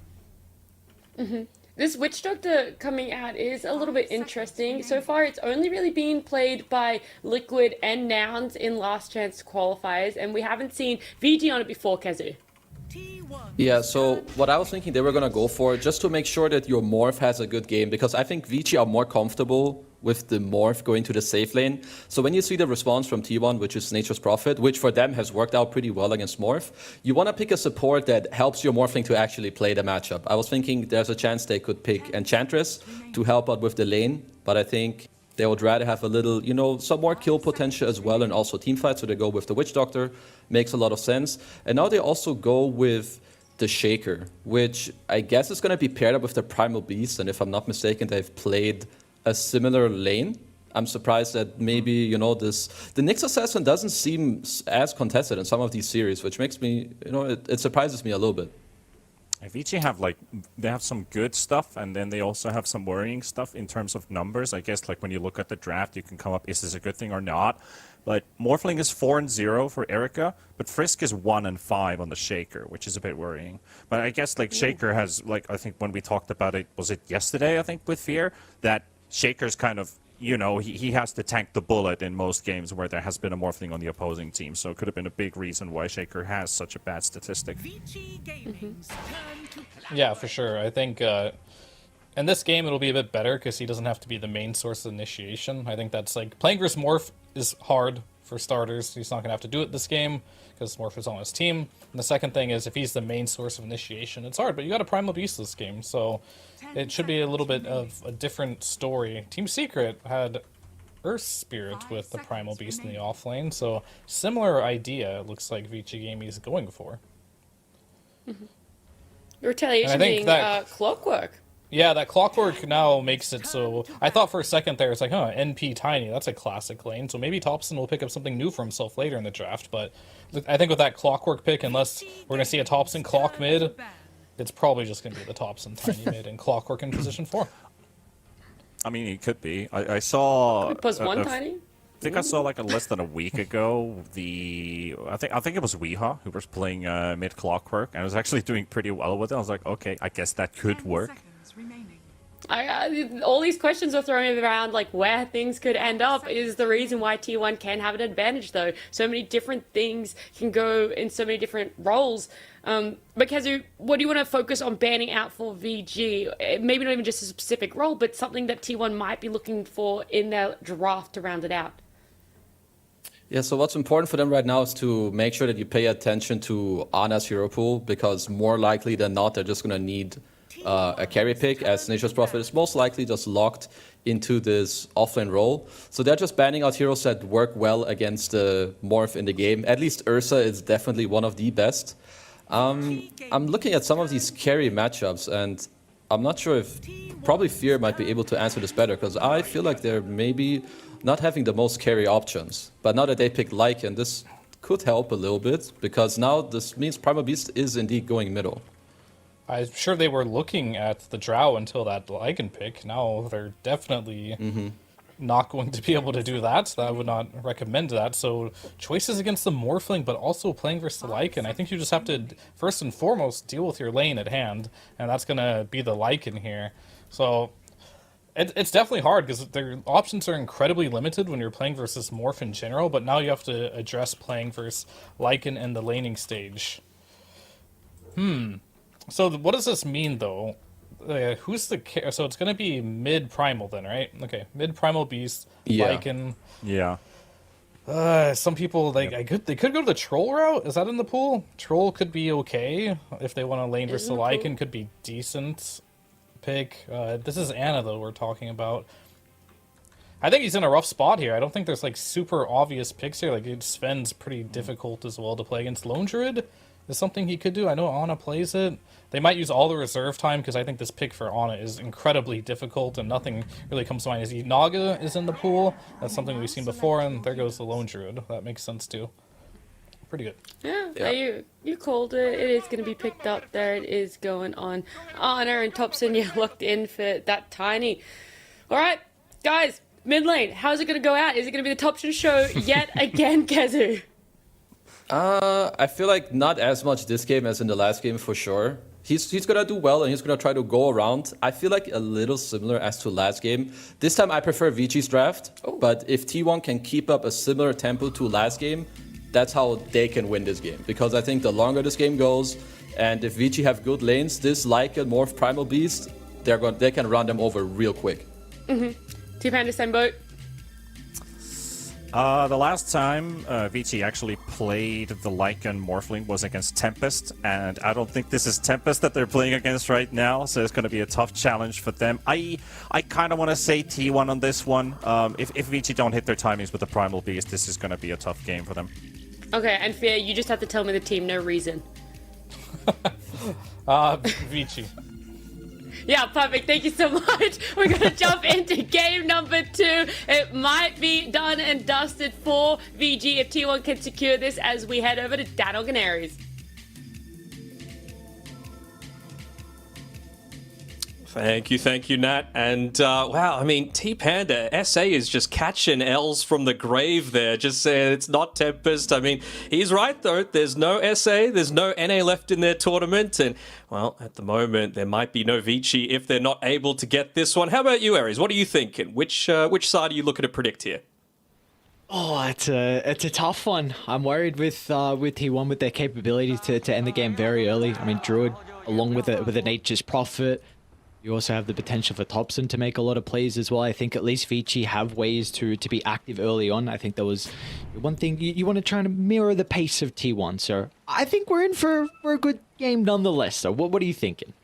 This Witch Doctor coming out is a little bit interesting. So far, it's only really been played by Liquid and Nouns in Last Chance Qualifiers, and we haven't seen VG on it before, Kazu. Yeah, so what I was thinking they were going to go for, just to make sure that your Morph has a good game, because I think Vici are more comfortable with the Morph going to the safe lane. So when you see the response from T1, which is Nature's Prophet, which for them has worked out pretty well against Morph, you want to pick a support that helps your Morphling to actually play the matchup. I was thinking there's a chance they could pick Enchantress to help out with the lane, but I think they would rather have a little, you know, some more kill potential as well, and also teamfight, so they go with the Witch Doctor. Makes a lot of sense. And now they also go with the Shaker, which I guess is going to be paired up with the Primal Beast, and if I'm not mistaken, they've played a similar lane. I'm surprised that maybe, you know, the Nyx Assassin doesn't seem as contested in some of these series, which makes me, you know, it surprises me a little bit. Vici have they have some good stuff, and then they also have some worrying stuff in terms of numbers. I guess like when you look at the draft, you can come up, is this a good thing or not? But Morphling is 4-0 for Erica, but Frisk is 1-5 on the Shaker, which is a bit worrying. But I guess like Shaker has, like, I think when we talked about it, was it yesterday, I think, with Fear, that Shaker's kind of, you know, he has to tank the bullet in most games where there has been a Morphling on the opposing team. So it could have been a big reason why Shaker has such a bad statistic. Yeah, for sure. I think in this game it'll be a bit better because he doesn't have to be the main source of initiation. I think that's like playing versus Morph is hard for starters. He's not going to have to do it this game because Morph is on his team. And the second thing is if he's the main source of initiation, it's hard, but you got a Primal Beast this game, so it should be a little bit of a different story. Team Secret had Earth Spirit with the Primal Beast in the offlane, so similar idea it looks like Vici Gaming is going for. Retaliation being Clockwork. Yeah, that Clockwork now makes it so... I thought for a second there, it's like, huh, NP Tiny, that's a classic lane. So maybe Thompson will pick up something new for himself later in the draft. But I think with that Clockwork pick, unless we're going to see a Thompson Clock mid, it's probably just going to be the Thompson Tiny mid and Clockwork in position 4. I mean, it could be. I saw... +1 Tiny? I think I saw like less than a week ago I think it was Weeha who was playing mid Clockwork and was actually doing pretty well with it. I was like, okay, I guess that could work. All these questions are throwing around like where things could end up is the reason why T1 can have an advantage though. So many different things can go in so many different roles. But Kazu, what do you want to focus on banning out for VG? Maybe not even just a specific role, but something that T1 might be looking for in their draft to round it out. Yeah, so what's important for them right now is to make sure that you pay attention to Ana's hero pool, because more likely than not, they're just going to need a carry pick, as Nature's Prophet is most likely just locked into this offlane role. So they're just banning out heroes that work well against the Morph in the game. At least Ursa is definitely one of the best. I'm looking at some of these carry matchups, and I'm not sure if... Probably Fear might be able to answer this better, because I feel like they're maybe not having the most carry options. But now that they picked Lycan, this could help a little bit, because now this means Primal Beast is indeed going middle. I'm sure they were looking at the Drow until that Lycan pick. Now they're definitely not going to be able to do that. I would not recommend that. So choices against the Morphling, but also playing versus the Lycan. I think you just have to, first and foremost, deal with your lane at hand, and that's going to be the Lycan here. So it's definitely hard because their options are incredibly limited when you're playing versus Morph in general, but now you have to address playing versus Lycan in the laning stage. So what does this mean, though? Who's the... So it's going to be mid-primal then, right? Okay, mid-primal beast, Lycan. Yeah. Some people, they could go to the Troll route. Is that in the pool? Troll could be okay if they want to lane versus the Lycan. Could be decent pick. This is Ana, though, we're talking about. I think he's in a rough spot here. I don't think there's, like, super obvious picks here. Like, Sven's pretty difficult as well to play against. Lone Druid is something he could do. I know Ana plays it. They might use all the reserve time because I think this pick for Ana is incredibly difficult and nothing really comes to mind. Is Naga is in the pool. That's something we've seen before, and there goes the Lone Druid. That makes sense too. Pretty good. Yeah. You called it. It is going to be picked up there. It is going on Ana and Thompson. Yeah, locked in for that Tiny. All right, guys, mid lane. How's it going to go out? Is it going to be the Thompson show yet again, Kezu? I feel like not as much this game as in the last game for sure. He's gonna do well and he's gonna try to go around. I feel like a little similar as to last game. This time I prefer Vichi's draft, but if T1 can keep up a similar tempo to last game, that's how they can win this game. Because I think the longer this game goes, and if Vici have good lanes, this Lycan Morph Primal Beast, they can run them over real quick. T-Panda, same boat. The last time Vici actually played the Lycan Morphling was against Tempest, and I don't think this is Tempest that they're playing against right now, so it's going to be a tough challenge for them. I kind of want to say T1 on this one. If Vici don't hit their timings with the Primal Beast, this is going to be a tough game for them. Okay, and Fear, you just have to tell me the team, no reason. Vici. Yeah, perfect. Thank you so much. We're going to jump into game number 2. It might be done and dusted for VG if T1 can secure this as we head over to Daniel Canaries. Thank you, Nat. And wow, I mean, T-Panda, SA is just catching L's from the grave there, just saying it's not Tempest. I mean, he's right, though. There's no SA, there's no NA left in their tournament, and, well, at the moment, there might be no Vici if they're not able to get this one. How about you, Aries? What are you thinking? Which side are you looking to predict here? Oh, it's a tough one. I'm worried with T1 with their capability to end the game very early. I mean, Druid, along with a Nature's Prophet. You also have the potential for Thompson to make a lot of plays as well. I think at least Vici have ways to be active early on. I think that was one thing you want to try to mirror the pace of T1. So I think we're in for a good game nonetheless. So what are you thinking?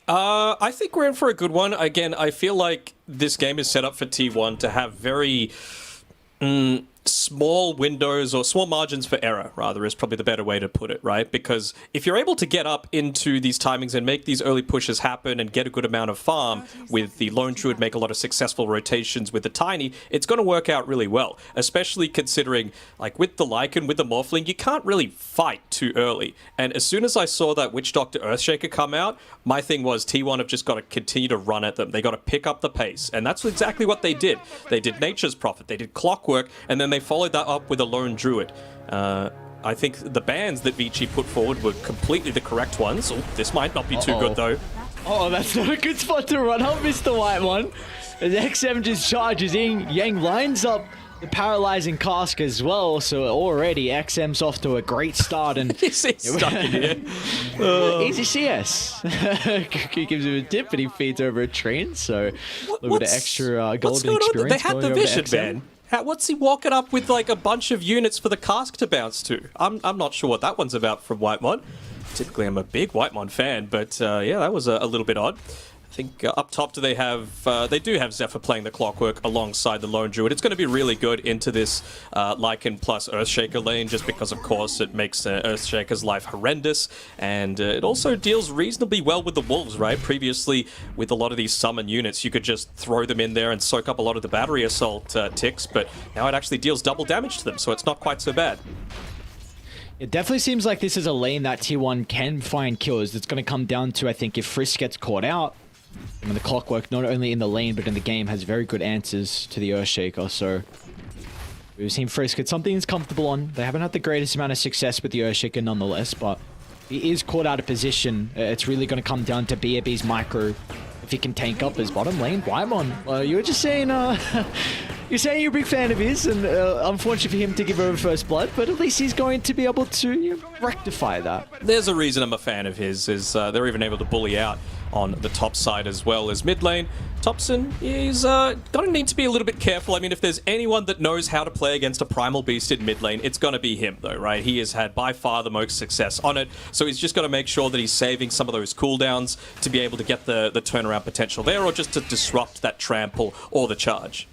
I think we're in for a good one. Again, I feel like this game is set up for T1 to have very small windows or small margins for error, rather, is probably the better way to put it, right? Because if you're able to get up into these timings and make these early pushes happen and get a good amount of farm with the Lone Druid, make a lot of successful rotations with the Tiny, it's going to work out really well, especially considering, like, with the Lycan, with the Morphling, you can't really fight too early. And as soon as I saw that Witch Doctor Earthshaker come out, my thing was T1 have just got to continue to run at them. They got to pick up the pace, and that's exactly what they did. They did Nature's Prophet, they did Clockwork, and then they followed that up with a Lone Druid. I think the bans that Vici put forward were completely the correct ones. Oh, this might not be too good, though. Oh, that's not a good spot to run up, Mr. White One. As XM just charges in, Yang lines up the paralyzing cask as well, so already XM's off to a great start. And he's stuck in here. Easy CS. He gives him a tip, and he feeds over a train, so a little bit of extra golden experience. They had the vision, man. What's he walking up with, like, a bunch of units for the cask to bounce to? I'm not sure what that one's about from Whitemon. Typically, I'm a big Whitemon fan, but yeah, that was a little bit odd. I think up top they do have Zephyr playing the Clockwork alongside the Lone Druid. It's going to be really good into this Lycan plus Earthshaker lane, just because, of course, it makes Earthshaker's life horrendous, and it also deals reasonably well with the Wolves, right? Previously, with a lot of these summon units, you could just throw them in there and soak up a lot of the battery assault ticks, but now it actually deals double damage to them, so it's not quite so bad. It definitely seems like this is a lane that T1 can find kills. It's going to come down to, I think, if Frisk gets caught out, I mean, the Clockwork, not only in the lane, but in the game, has very good answers to the Earthshaker, so... We've seen Frisk, it's something he's comfortable on. They haven't had the greatest amount of success with the Earthshaker nonetheless, but he is caught out of position. It's really going to come down to BAB's micro. If he can tank up his bottom lane, Waimon, you were just saying, you're saying you're a big fan of his, and unfortunate for him to give over first blood, but at least he's going to be able to rectify that. There's a reason I'm a fan of his, is they're even able to bully out on the top side as well as mid lane. Topson is gonna need to be a little bit careful. I mean, if there's anyone that knows how to play against a Primal Beast in mid lane, it's gonna be him though, right? He has had by far the most success on it, so he's just gotta make sure that he's saving some of those cooldowns to be able to get the turnaround potential there, or just to disrupt that trample or the charge.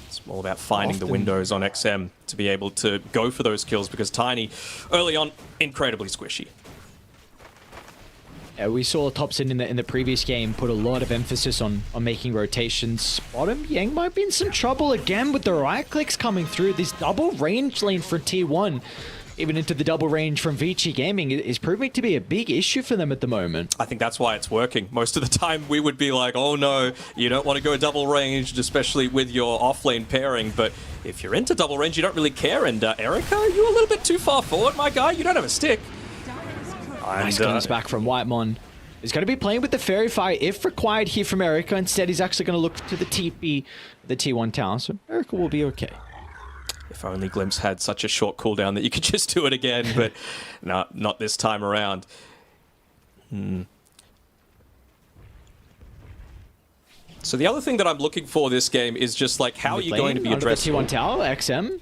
It's all about finding the windows on XM to be able to go for those kills, because Tiny, early on, incredibly squishy. We saw Topson in the previous game put a lot of emphasis on making rotations. Bottom, Yang might be in some trouble again with the right clicks coming through. This double range lane for T1, even into the double range from Vici Gaming, is proving to be a big issue for them at the moment. I think that's why it's working. Most of the time we would be like, oh no, you don't want to go double ranged, especially with your off-lane pairing, but if you're into double range, you don't really care. And Erica, you're a little bit too far forward, my guy. You don't have a stick. Nice comes back from Whitemon. He's going to be playing with the Fairy Fire if required here from Erica. Instead, he's actually going to look to the TP, the T1 tower. So Erica will be okay. If only Glimpse had such a short cooldown that you could just do it again, but no, not this time around. So the other thing that I'm looking for this game is just like, how are you going to be addressing the T1 tower, XM?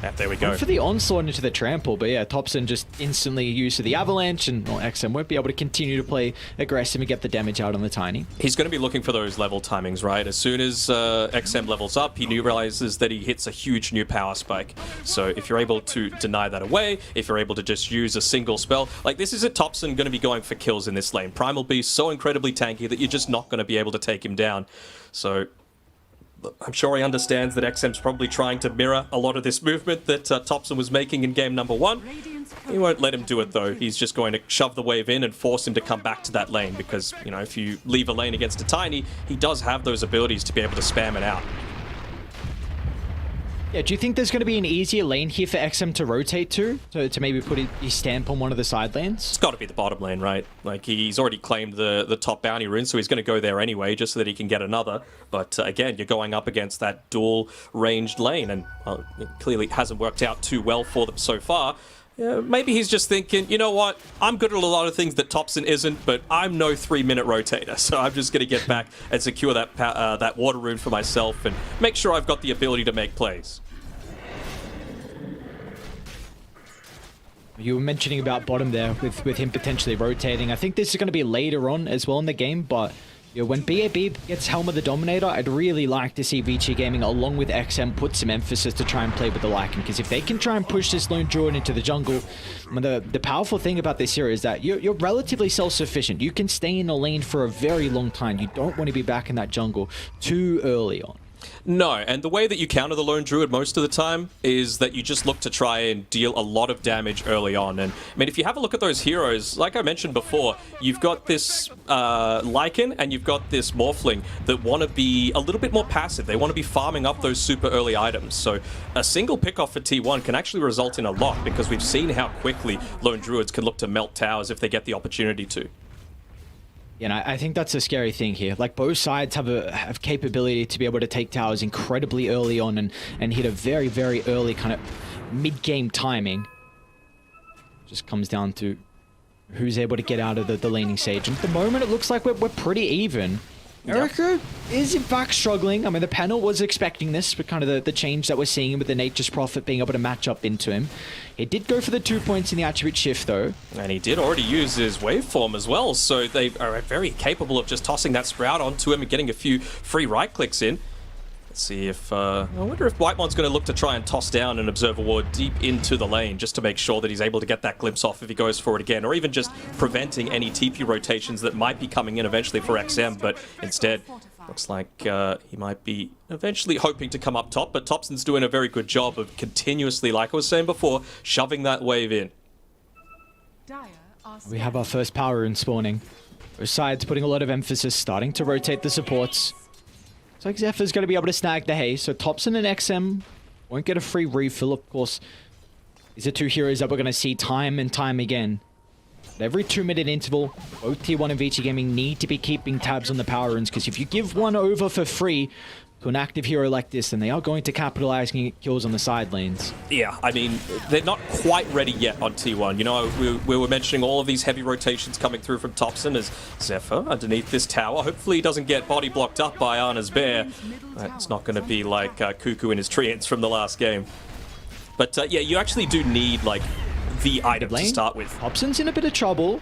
Yeah, there we go. Went for the onslaught into the trample, but yeah, Topson just instantly used the avalanche, and XM won't be able to continue to play aggressive and get the damage out on the Tiny. He's going to be looking for those level timings, right? As soon as XM levels up, he realizes that he hits a huge new power spike. So if you're able to deny that away, if you're able to just use a single spell, like this isn't Topson going to be going for kills in this lane. Primal Beast so incredibly tanky that you're just not going to be able to take him down. So I'm sure he understands that XM's probably trying to mirror a lot of this movement that Topson was making in game number 1. He won't let him do it though. He's just going to shove the wave in and force him to come back to that lane, because, you know, if you leave a lane against a Tiny, he does have those abilities to be able to spam it out. Yeah, do you think there's going to be an easier lane here for XM to rotate to maybe put his stamp on one of the side lanes? It's got to be the bottom lane, right? Like, he's already claimed the top bounty rune, so he's going to go there anyway, just so that he can get another. But again, you're going up against that dual ranged lane, and well, it clearly hasn't worked out too well for them so far. Maybe he's just thinking, you know what, I'm good at a lot of things that Topson isn't, but I'm no 3-minute rotator, so I'm just going to get back and secure that water rune for myself and make sure I've got the ability to make plays. You were mentioning about bottom there with him potentially rotating. I think this is going to be later on as well in the game, but you know, when BAB gets Helm of the Dominator, I'd really like to see Vici Gaming along with XM put some emphasis to try and play with the Lycan, because if they can try and push this Lone Druid into the jungle, the powerful thing about this here is that you're relatively self-sufficient. You can stay in a lane for a very long time. You don't want to be back in that jungle too early on. No, and the way that you counter the Lone Druid most of the time is that you just look to try and deal a lot of damage early on. And I mean, if you have a look at those heroes, like I mentioned before, you've got this Lycan and you've got this Morphling that want to be a little bit more passive. They want to be farming up those super early items. So a single pickoff for T1 can actually result in a lot, because we've seen how quickly Lone Druids can look to melt towers if they get the opportunity to. You know, I think that's a scary thing here. Like, both sides have capability to be able to take towers incredibly early on and hit a very, very early kind of mid-game timing. Just comes down to who's able to get out of the laning stage. And at the moment, it looks like we're pretty even. Erica is in fact struggling. I mean, the panel was expecting this, but kind of the change that we're seeing with the Nature's Prophet being able to match up into him. He did go for the 2 points in the attribute shift, though. And he did already use his waveform as well, so they are very capable of just tossing that Sprout onto him and getting a few free right clicks in. Let's see if... I wonder if Whitemon's going to look to try and toss down an Observer Ward deep into the lane, just to make sure that he's able to get that glimpse off if he goes for it again, or even just preventing any TP rotations that might be coming in eventually for XM, but instead, looks like he might be eventually hoping to come up top, but Topson's doing a very good job of continuously, like I was saying before, shoving that wave in. We have our first power rune spawning. Both sides putting a lot of emphasis, starting to rotate the supports. Looks like Zephyr's going to be able to snag the haze, so Topson and XM won't get a free refill, of course. These are two heroes that we're going to see time and time again. At every 2-minute interval, both T1 and VG Gaming need to be keeping tabs on the power runes, because if you give one over for free to an active hero like this, then they are going to capitalize and get kills on the side lanes. Yeah, I mean, they're not quite ready yet on T1. You know, we were mentioning all of these heavy rotations coming through from Topson as Zephyr underneath this tower. Hopefully he doesn't get body blocked up by Ana's Bear. It's not going to be like Cuckoo and his treants from the last game. But yeah, you actually do need, like, the item to start with. Topson's in a bit of trouble.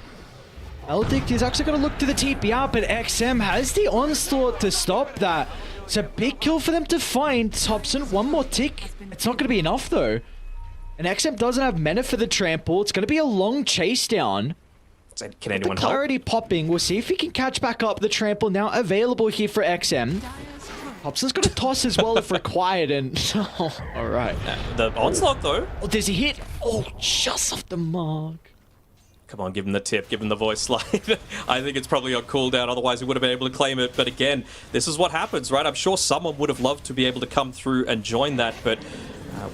Eldict is actually going to look to the TP out, but XM has the onslaught to stop that. It's a big kill for them to find. Topson, one more tick. It's not going to be enough, though. And XM doesn't have mana for the trample. It's going to be a long chase down. Can anyone help? Clarity popping. We'll see if he can catch back up. The trample now available here for XM. Topson's got to toss as well if required, and... Oh, all right. The onslaught, though. Oh, does he hit? Oh, just off the mark. Come on, give him the tip, give him the voice slide. I think it's probably on cooldown, otherwise he would have been able to claim it. But again, this is what happens, right? I'm sure someone would have loved to be able to come through and join that, but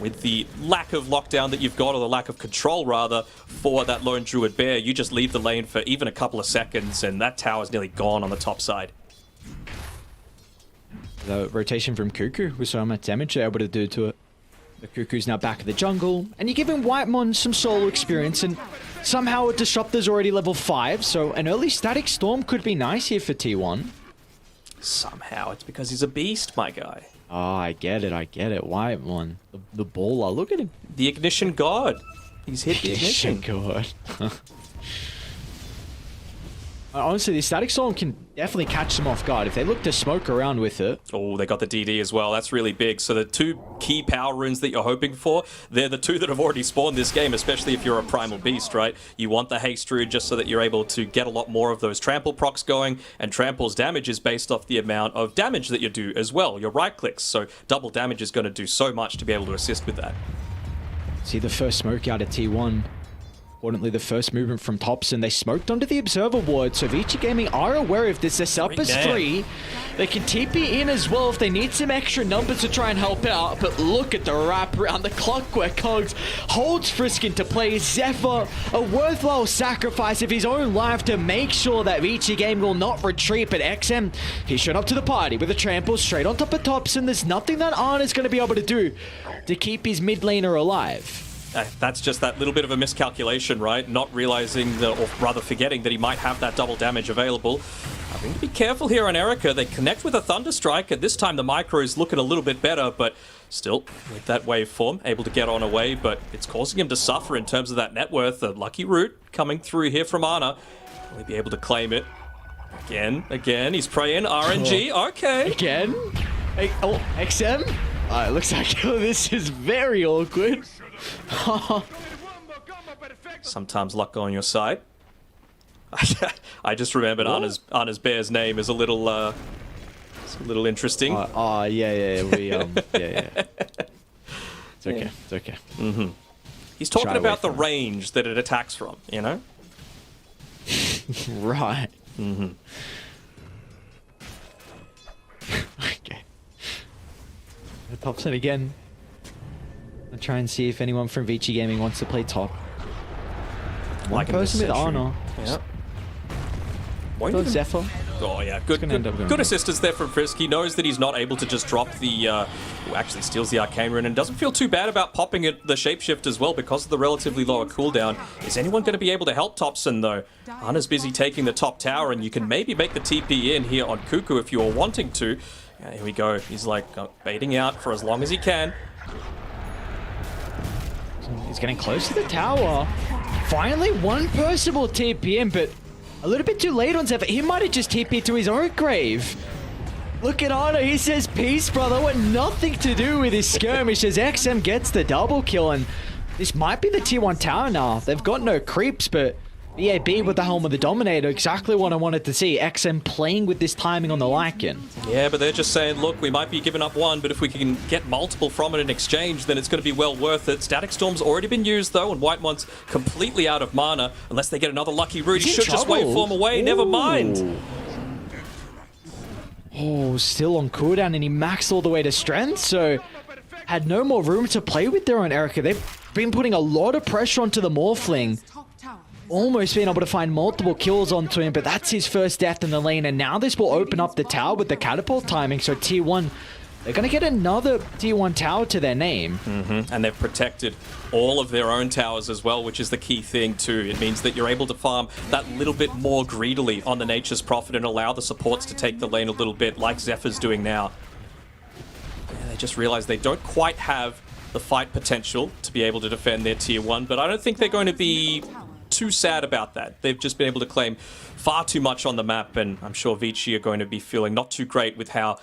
with the lack of lockdown that you've got, or the lack of control, rather, for that lone Druid Bear, you just leave the lane for even a couple of seconds, and that tower's nearly gone on the top side. The rotation from Cuckoo with so much damage they're able to do to it. The Cuckoo's now back in the jungle, and you're giving Whitemon some solo experience, and somehow a Disruptor's already level 5, so an early Static Storm could be nice here for T1. Somehow, it's because he's a beast, my guy. Oh, I get it. Whitemon, the baller, look at him. The Ignition God. He's hit the Ignition God. Honestly, the Static Storm can definitely catch them off guard if they look to smoke around with it. Oh, they got the DD as well. That's really big. So the two key power runes that you're hoping for, they're the two that have already spawned this game, especially if you're a Primal Beast, right? You want the Haste Rune just so that you're able to get a lot more of those Trample procs going, and Trample's damage is based off the amount of damage that you do as well, your right clicks. So double damage is going to do so much to be able to assist with that. See the first smoke out of T1. Importantly, the first movement from Topson, they smoked onto the Observer Ward, so Vici Gaming are aware of this. They're set up as 3. They can TP in as well if they need some extra numbers to try and help out, but look at the wrap around the clock where Cogs holds Friskin to play. Zephyr, a worthwhile sacrifice of his own life to make sure that Vici Gaming will not retreat, but XM, he showed up to the party with a trample straight on top of Topson. There's nothing that Arna's going to be able to do to keep his mid laner alive. That's just that little bit of a miscalculation, right? Not realizing, or rather forgetting that he might have that double damage available. Having to be careful here on Erica. They connect with a Thunderstrike, and this time the micro is looking a little bit better, but still, with that waveform, able to get on away, but it's causing him to suffer in terms of that net worth. A lucky root coming through here from Ana. Will he be able to claim it? Again, he's praying. RNG, okay. Again? Hey, oh, XM? It looks like this is very awkward. Sometimes luck on your side. I just remembered Ana's Bear's name is a little interesting. Yeah. Yeah. It's okay. It's okay. He's talking about the range that it attacks from, you know? Right. Okay. Topson again. I'll try and see if anyone from Vici Gaming wants to play top. One person with Ana. Yeah. Zephyr. Oh yeah, good assistance there from Frisk. He knows that he's not able to just drop the... actually steals the Arcane Rune and doesn't feel too bad about popping it, the Shapeshift as well because of the relatively lower cooldown. Is anyone going to be able to help Topson though? Ana's busy taking the top tower, and you can maybe make the TP in here on Cuckoo if you are wanting to. Yeah, here we go. He's like baiting out for as long as he can. He's getting close to the tower. Finally, one person will TP in, but a little bit too late on Zephyr. He might have just TP'd to his own grave. Look at Ana. He says, peace, brother. What nothing to do with his skirmish as XM gets the double kill, and this might be the T1 tower now. They've got no creeps, but BAB with the helm of the Dominator, exactly what I wanted to see. XM playing with this timing on the Lycan. Yeah, but they're just saying, look, we might be giving up one, but if we can get multiple from it in exchange, then it's going to be well worth it. Static Storm's already been used, though, and Whitemon's completely out of mana. Unless they get another lucky root, he should just waveform away. Ooh. Never mind. Oh, still on cooldown, and he maxed all the way to strength, so had no more room to play with there on Erica. They've been putting a lot of pressure onto the Morphling. Almost being able to find multiple kills onto him, but that's his first death in the lane, and now this will open up the tower with the catapult timing, so tier 1, they're going to get another tier 1 tower to their name. And they've protected all of their own towers as well, which is the key thing too. It means that you're able to farm that little bit more greedily on the Nature's Prophet and allow the supports to take the lane a little bit, like Zephyr's doing now. Yeah, they just realized they don't quite have the fight potential to be able to defend their tier 1, but I don't think they're going to be too sad about that. They've just been able to claim far too much on the map, and I'm sure Vici are going to be feeling not too great with how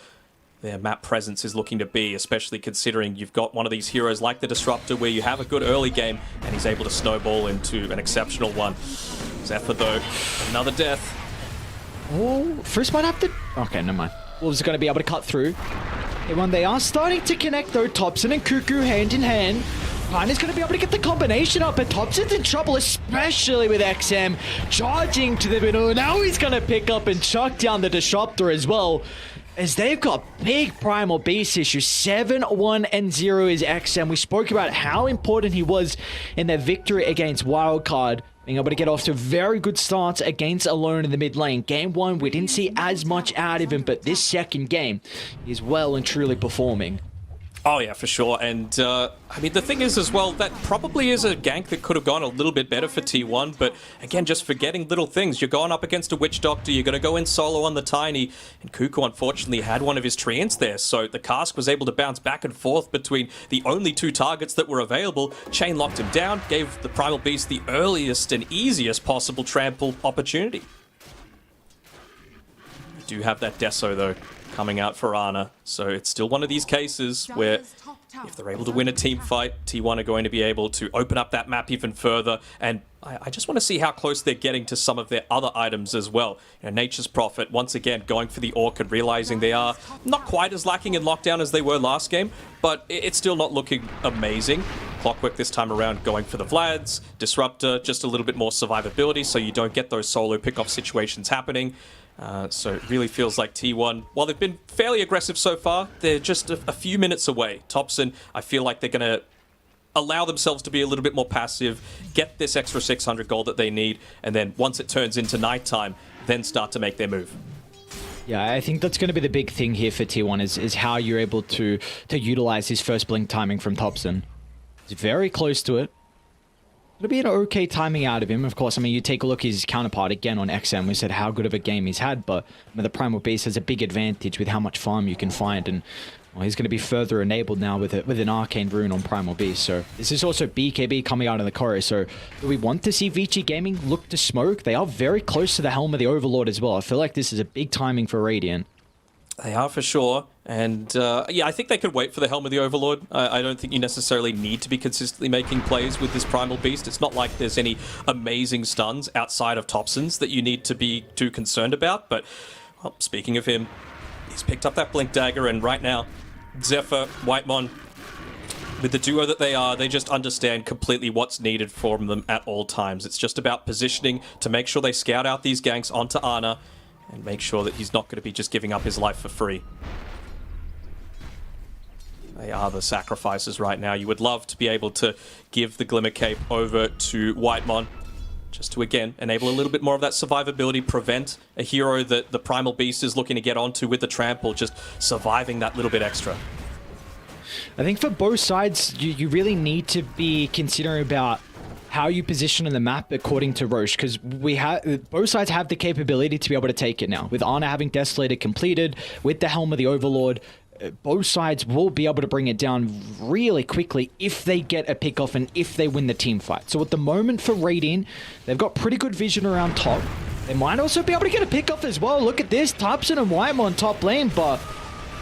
their map presence is looking to be, especially considering you've got one of these heroes like the Disruptor where you have a good early game and he's able to snowball into an exceptional one. Zephyr, though, another death. Oh, first might have to... Okay, never mind. Wolves are going to be able to cut through. And when they are starting to connect, though, Thompson and Cuckoo hand in hand. Kainer's going to be able to get the combination up, but Thompson's in trouble, especially with XM charging to the middle. Now he's going to pick up and chuck down the Disruptor as well, as they've got big Primal Beast issues. 7-1-0 is XM. We spoke about how important he was in their victory against Wildcard, being able to get off to very good starts against Alone in the mid lane. Game 1, we didn't see as much out of him, but this second game, he's well and truly performing. Oh yeah, for sure. And I mean, the thing is as well, that probably is a gank that could have gone a little bit better for T1, but again, just forgetting little things. You're going up against a Witch Doctor, you're going to go in solo on the Tiny, and Kuko unfortunately had one of his treants there, so the cask was able to bounce back and forth between the only 2 targets that were available. Chain locked him down, gave the Primal Beast the earliest and easiest possible trample opportunity. We do have that Deso though, coming out for Ana, so it's still one of these cases where if they're able to win a team fight, T1 are going to be able to open up that map even further, and I just want to see how close they're getting to some of their other items as well. You know, Nature's Prophet, once again, going for the Orchid, realizing they are not quite as lacking in lockdown as they were last game, but it's still not looking amazing. Clockwork this time around going for the Vlads, Disruptor, just a little bit more survivability so you don't get those solo pick-off situations happening. So it really feels like T1, while they've been fairly aggressive so far, they're just a few minutes away. Thompson, I feel like they're going to allow themselves to be a little bit more passive, get this extra 600 gold that they need, and then once it turns into nighttime, then start to make their move. Yeah, I think that's going to be the big thing here for T1 is how you're able to utilize his first blink timing from Thompson. He's very close to it. It'll be an okay timing out of him. Of course, I mean, you take a look at his counterpart again on XM. We said how good of a game he's had, but I mean, the Primal Beast has a big advantage with how much farm you can find, and well, he's going to be further enabled now with an Arcane Rune on Primal Beast. So this is also BKB coming out of the chorus. So do we want to see Vici Gaming look to smoke? They are very close to the Helm of the Overlord as well. I feel like this is a big timing for Radiant. They are for sure. And yeah, I think they could wait for the Helm of the Overlord. I don't think you necessarily need to be consistently making plays with this Primal Beast. It's not like there's any amazing stuns outside of Thompson's that you need to be too concerned about. But well, speaking of him, he's picked up that Blink Dagger, and right now, Zephyr, Whitemon, with the duo that they are, they just understand completely what's needed from them at all times. It's just about positioning to make sure they scout out these ganks onto Ana and make sure that he's not going to be just giving up his life for free. They are the sacrifices right now. You would love to be able to give the Glimmer Cape over to Whitemon, just to, again, enable a little bit more of that survivability, prevent a hero that the Primal Beast is looking to get onto with the trample, just surviving that little bit extra. I think for both sides, you really need to be considering about how you position on the map according to Roche, because both sides have the capability to be able to take it now. With Ana having Desolator completed, with the Helm of the Overlord, both sides will be able to bring it down really quickly if they get a pick off and if they win the team fight. So at the moment for Radiant, they've got pretty good vision around top. They might also be able to get a pick off as well. Look at this, Thompson and Whitemon top lane, but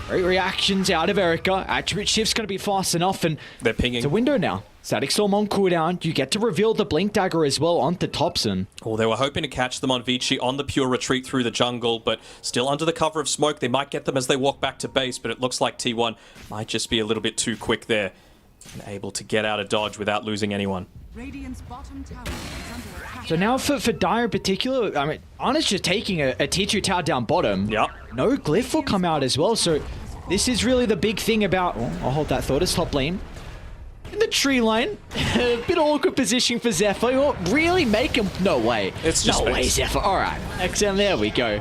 great reactions out of Erica. Attribute shift's going to be fast enough, and they're pinging. It's a window now. Static Storm on cooldown. You get to reveal the Blink Dagger as well onto Thompson. Well, they were hoping to catch them on Vici on the pure retreat through the jungle, but still under the cover of smoke. They might get them as they walk back to base, but it looks like T1 might just be a little bit too quick there and able to get out of dodge without losing anyone. Radiant's bottom tower is under attack. So now for Dire in particular, I mean, Ana's just taking a T2 tower down bottom. Yep. No Glyph will come out as well, so this is really the big thing about... Oh, I'll hold that thought as top lane. In the tree line, a bit awkward position for Zephyr. You'll really make him... No way. It's just no way, space. Zephyr. All right. XM, there we go.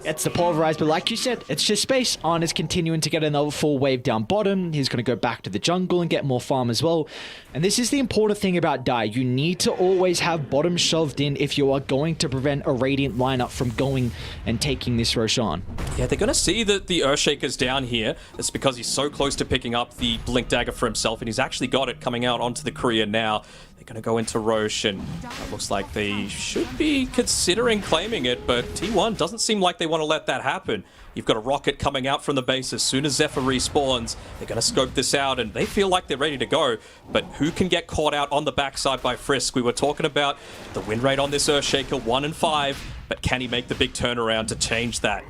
It's the pulverize, but like you said, it's just space. Ana's continuing to get another full wave down bottom. He's going to go back to the jungle and get more farm as well. And this is the important thing about Dire. You need to always have bottom shoved in if you are going to prevent a Radiant lineup from going and taking this Roshan. Yeah, they're going to see that the Earthshaker's down here. It's because he's so close to picking up the Blink Dagger for himself, and he's actually got it coming out onto the Korea now. They're going to go into Roche, and it looks like they should be considering claiming it, but T1 doesn't seem like they want to let that happen. You've got a rocket coming out from the base as soon as Zephyr respawns. They're going to scope this out, and they feel like they're ready to go. But who can get caught out on the backside by Frisk? We were talking about the win rate on this Earthshaker, 1 in 5, but can he make the big turnaround to change that?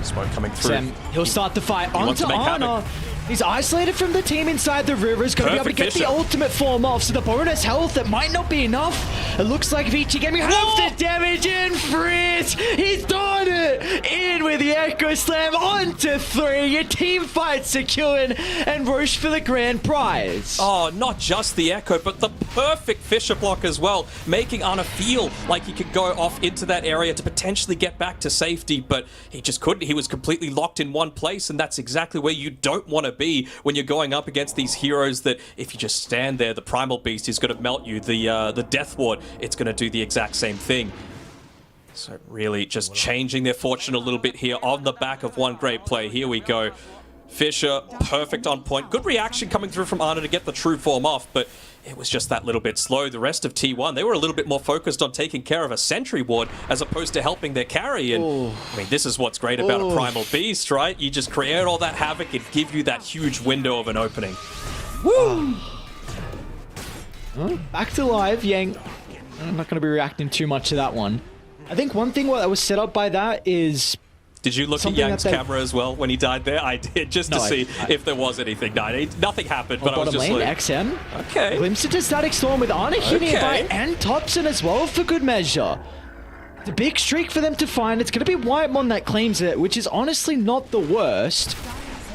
Smoke coming through. Sam, he'll start the fight onto Ana. He's isolated from the team inside the river. He's going to be able to get the ultimate form off. So the bonus health, that might not be enough. It looks like Vici getting half the damage in. Frisk, he's done it. In with the Echo Slam onto 3. Your team fight secured. And Roche for the grand prize. Oh, not just the Echo, but the perfect Fisher block as well. Making Ana feel like he could go off into that area to potentially get back to safety. But he just couldn't. He was completely locked in one place. And that's exactly where you don't want to be when you're going up against these heroes that if you just stand there, the Primal Beast is going to melt you. The Death Ward, it's going to do the exact same thing. So really just changing their fortune a little bit here on the back of one great play. Here we go. Fisher, perfect on point. Good reaction coming through from Ana to get the true form off, but it was just that little bit slow. The rest of T1, they were a little bit more focused on taking care of a sentry ward as opposed to helping their carry. And I mean, this is what's great about a Primal Beast, right? You just create all that havoc and give you that huge window of an opening. Woo! Back to live, Yang. I'm not going to be reacting too much to that one. I think one thing that was set up by that is... Did you look at Yang's camera as well when he died there? I did, just to see if there was anything. Nothing happened, but I was just lane, like... XM. Okay. Glimpse into Static Storm with Ana hitting it by and Thompson as well for good measure. It's a big streak for them to find. It's going to be Whitemon that claims it, which is honestly not the worst.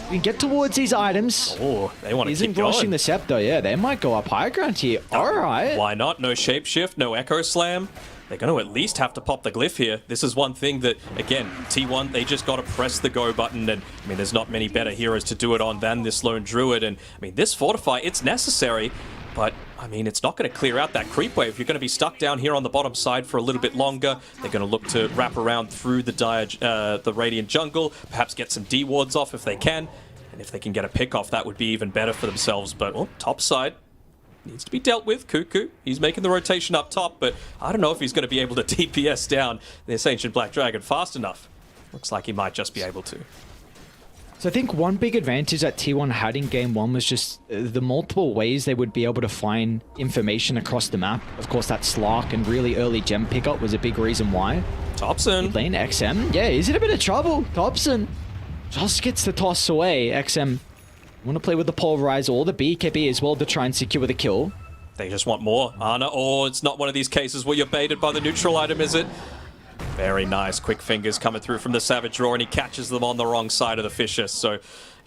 We can get towards these items. Oh, they want to keep Isn't rushing going. the Scepter, yeah. They might go up high ground here. All right. Why not? No Shapeshift, no Echo Slam. They're going to at least have to pop the Glyph here. This is one thing that, again, T1, they just got to press the go button. And, I mean, there's not many better heroes to do it on than this Lone Druid. And, I mean, this Fortify, it's necessary. But, I mean, it's not going to clear out that creep wave. You're going to be stuck down here on the bottom side for a little bit longer. They're going to look to wrap around through the Radiant jungle. Perhaps get some D-wards off if they can. And if they can get a pick off, that would be even better for themselves. But, well, top side needs to be dealt with. Cuckoo, he's making the rotation up top, but I don't know if he's going to be able to DPS down this Ancient Black Dragon fast enough. Looks like he might just be able to. So I think one big advantage that T1 had in game one was just the multiple ways they would be able to find information across the map. Of course, that Slark and really early gem pickup was a big reason why. Thompson. Lane XM. Yeah, he's in a bit of trouble. Thompson just gets the toss away. XM want to play with the Pulverize or the BKB as well to try and secure the kill. They just want more. Ana, it's not one of these cases where you're baited by the neutral item, is it? Very nice. Quick fingers coming through from the Savage Roar, and he catches them on the wrong side of the Fisher. So,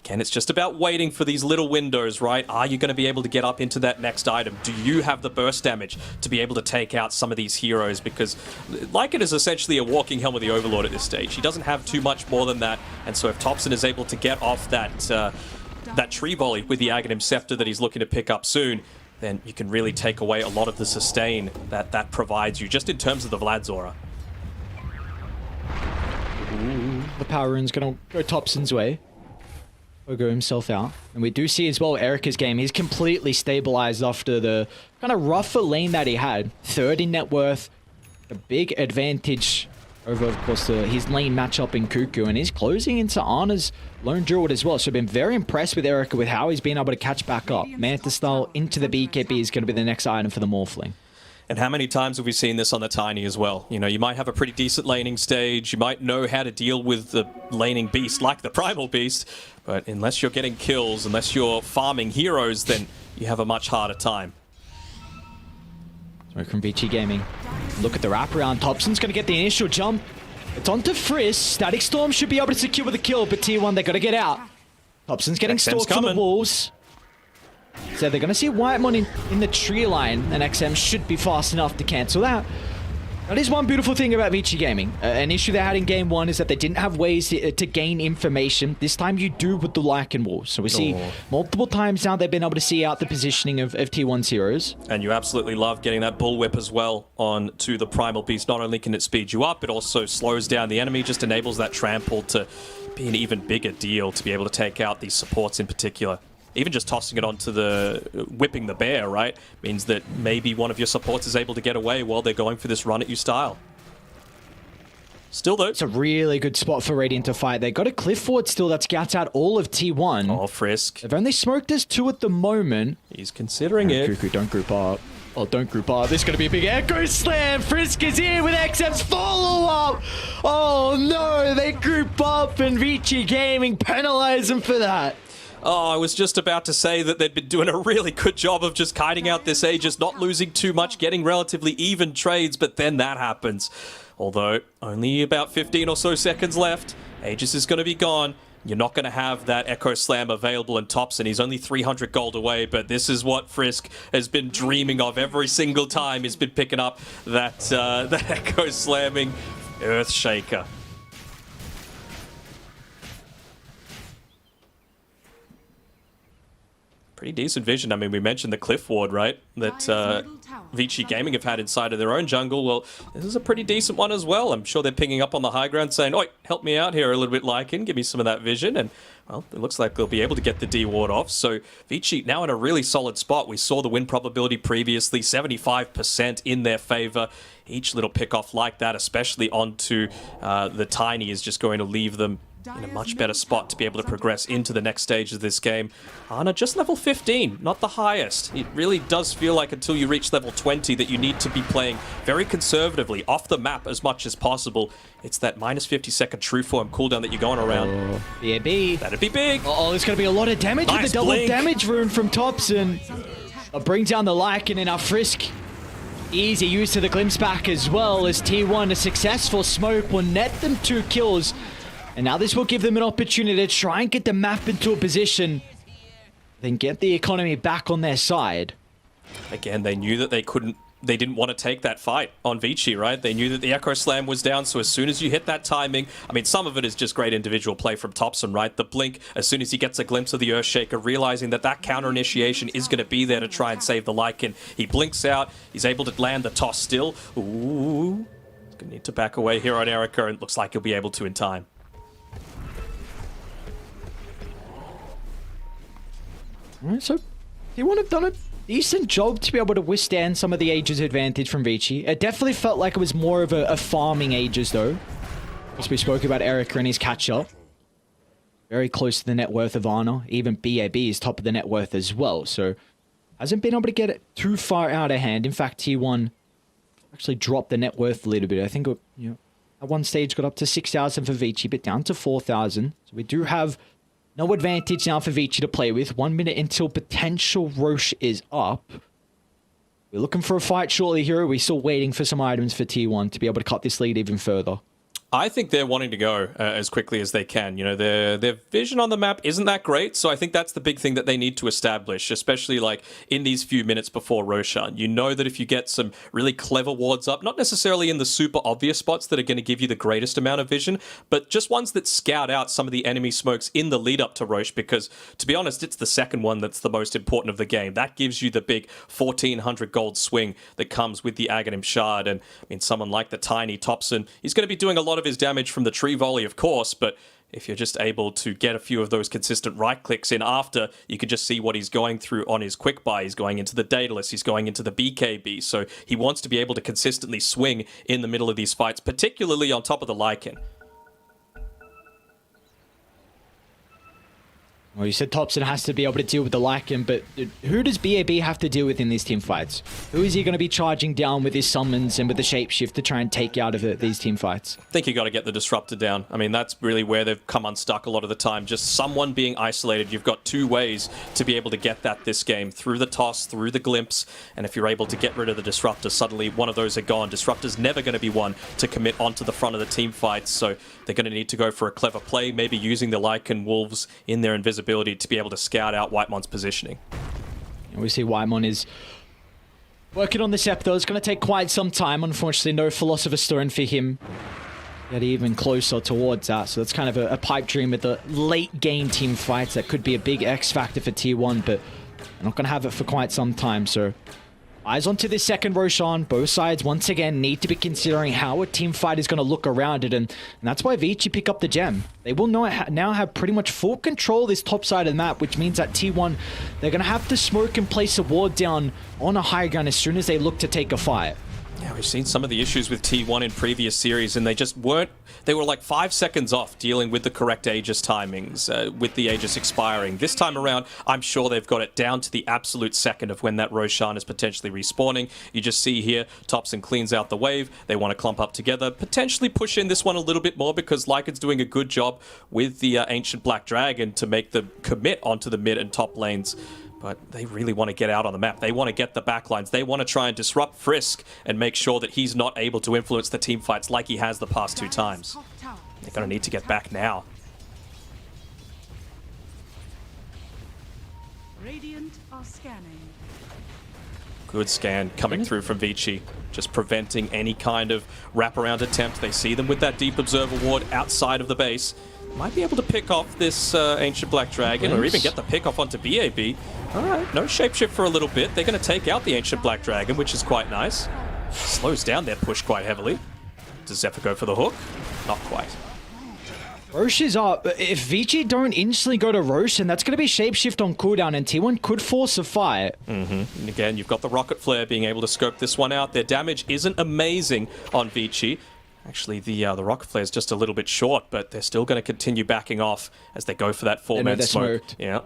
again, it's just about waiting for these little windows, right? Are you going to be able to get up into that next item? Do you have the burst damage to be able to take out some of these heroes? Because Lycan is essentially a walking Helm of the Overlord at this stage. He doesn't have too much more than that. And so if Thompson is able to get off that tree volley with the Aghanim Scepter that he's looking to pick up soon, then you can really take away a lot of the sustain that provides you, just in terms of the Vlad's aura. Ooh, the power rune's gonna go Thompson's way. Go himself out. And we do see as well Erica's game. He's completely stabilized after the kind of rougher lane that he had. 30 net worth. A big advantage over, of course, his lane matchup in Cuckoo, and he's closing into Ana's lone druid as well. So I've been very impressed with Erica with how he's been able to catch back up. Manta style into the BKB is going to be the next item for the Morphling. And how many times have we seen this on the Tiny as well? You know, you might have a pretty decent laning stage, you might know how to deal with the laning beast like the Primal Beast, but unless you're getting kills, unless you're farming heroes, then you have a much harder time. So from VG Gaming, look at the wraparound. Thompson's going to get the initial jump. It's onto Frisk. Static Storm should be able to secure the kill, but T1, they got to get out. Thompson's getting stalked from the walls. So they're going to see Whitemon in the tree line, and XM should be fast enough to cancel that. That is one beautiful thing about VG Gaming. An issue they had in Game 1 is that they didn't have ways to gain information. This time you do with the Lycan Wall. So we see multiple times now they've been able to see out the positioning of T1's heroes. And you absolutely love getting that bullwhip as well onto the Primal Beast. Not only can it speed you up, it also slows down the enemy, just enables that trample to be an even bigger deal to be able to take out these supports in particular. Even just tossing it onto the whipping the bear, right, means that maybe one of your supports is able to get away while they're going for this run at you style. Still, though, it's a really good spot for Radiant to fight. They got a cliff ward still that scouts out all of T1. Oh, Frisk. They've only smoked us 2 at the moment. He's considering it. Cuckoo, don't group up. Oh, don't group up. This is going to be a big Echo Slam. Frisk is here with XM's follow-up. Oh, no. They group up and Vici Gaming penalize them for that. Oh, I was just about to say that they'd been doing a really good job of just kiting out this Aegis, not losing too much, getting relatively even trades, but then that happens. Although, only about 15 or so seconds left. Aegis is going to be gone. You're not going to have that Echo Slam available in Thompson. He's only 300 gold away, but this is what Frisk has been dreaming of every single time he's been picking up that Echo Slamming Earthshaker. Pretty decent vision. I mean, we mentioned the cliff ward, right? That Vici Gaming have had inside of their own jungle. Well, this is a pretty decent one as well. I'm sure they're pinging up on the high ground saying, oi, help me out here a little bit, Lycan. Give me some of that vision. And, well, it looks like they'll be able to get the D ward off. So Vici now in a really solid spot. We saw the win probability previously, 75% in their favor. Each little pick off like that, especially onto the Tiny, is just going to leave them in a much better spot to be able to progress into the next stage of this game. Ana, just level 15, not the highest. It really does feel like until you reach level 20 that you need to be playing very conservatively, off the map as much as possible. It's that minus 50-second true form cooldown that you're going around. BAB. That'd be big. Oh, there's going to be a lot of damage with the double damage rune from Thompson. I'll bring down the Lycan and our Frisk. Easy use to the glimpse back as well as T1, a successful smoke will net them 2 kills. And now this will give them an opportunity to try and get the map into a position, then get the economy back on their side. Again, they knew that they didn't want to take that fight on Vici, right? They knew that the Echo Slam was down, so as soon as you hit that timing, I mean, some of it is just great individual play from Thompson, right? The blink, as soon as he gets a glimpse of the Earthshaker, realizing that that counter initiation is going to be there to try and save the Lycan. He blinks out, he's able to land the toss still. Ooh, he's going to need to back away here on Erica, and it looks like he'll be able to in time. Alright, so T1 have done a decent job to be able to withstand some of the Aegis advantage from Vici. It definitely felt like it was more of a farming Aegis though. As we spoke about Erica and his catch-up. Very close to the net worth of Ana. Even BAB is top of the net worth as well. So hasn't been able to get it too far out of hand. In fact, T1 actually dropped the net worth a little bit. I think at one stage got up to 6,000 for Vici, but down to 4,000. So we do have no advantage now for Vici to play with. 1 minute until potential Roche is up. We're looking for a fight shortly here. We're still waiting for some items for T1 to be able to cut this lead even further. I think they're wanting to go as quickly as they can. You know, their vision on the map isn't that great, so I think that's the big thing that they need to establish, especially like in these few minutes before Roshan. You know that if you get some really clever wards up, not necessarily in the super obvious spots that are going to give you the greatest amount of vision, but just ones that scout out some of the enemy smokes in the lead up to Roche, because to be honest, it's the second one that's the most important of the game. That gives you the big 1,400 gold swing that comes with the Aghanim Shard. And I mean, someone like the Tiny Thompson, he's going to be doing a lot lot of his damage from the tree volley, of course, but if you're just able to get a few of those consistent right clicks in after, you could just see what he's going through on his quick buy. He's going into the Daedalus, he's going into the BKB, so he wants to be able to consistently swing in the middle of these fights, particularly on top of the Lycan. Well, you said Topson has to be able to deal with the Lycan, but who does BAB have to deal with in these team fights? Who is he going to be charging down with his summons and with the shapeshift to try and take out of these team fights? I think you got to get the Disruptor down. I mean, that's really where they've come unstuck a lot of the time. Just someone being isolated. You've got two ways to be able to get that this game. Through the toss, through the glimpse, and if you're able to get rid of the Disruptor, suddenly one of those are gone. Disruptor's never going to be one to commit onto the front of the team fights, so they're going to need to go for a clever play, maybe using the Lycan Wolves in their invisibility to be able to scout out Whitemon's positioning. And we see Whitemon is working on the Scepter. It's going to take quite some time. Unfortunately, no Philosopher's Stone for him. Get even closer towards that. So that's kind of a pipe dream with the late game team fights. That could be a big X factor for T1, but they're not going to have it for quite some time. So eyes onto this second Roshan. Both sides, once again, need to be considering how a team fight is going to look around it, and that's why Vici pick up the gem. They will now have pretty much full control of this top side of the map, which means that T1, they're going to have to smoke and place a ward down on a high ground as soon as they look to take a fight. Yeah, we've seen some of the issues with T1 in previous series, and they just weren't... They were like 5 seconds off dealing with the correct Aegis timings, with the Aegis expiring. This time around, I'm sure they've got it down to the absolute second of when that Roshan is potentially respawning. You just see here, Topson cleans out the wave. They want to clump up together, potentially push in this one a little bit more because Lycan's doing a good job with the Ancient Black Dragon to make the commit onto the mid and top lanes. But they really want to get out on the map. They want to get the backlines. They want to try and disrupt Frisk and make sure that he's not able to influence the team fights like he has the past 2 times. They're going to need to get back now. Radiant are scanning. Good scan coming through from Vici, just preventing any kind of wraparound attempt. They see them with that Deep Observer ward outside of the base. Might be able to pick off this Ancient Black Dragon, or even get the pick off onto BAB. Alright, no shapeshift for a little bit. They're going to take out the Ancient Black Dragon, which is quite nice. Slows down their push quite heavily. Does Zephyr go for the hook? Not quite. Rosh is up. If Vici don't instantly go to Rosh, and that's going to be shapeshift on cooldown, and T1 could force a fight. And again, you've got the Rocket Flare being able to scope this one out. Their damage isn't amazing on Vici. Actually, the Rocket Flare is just a little bit short, but they're still going to continue backing off as they go for that 4-man smoke. Smoked. Yeah.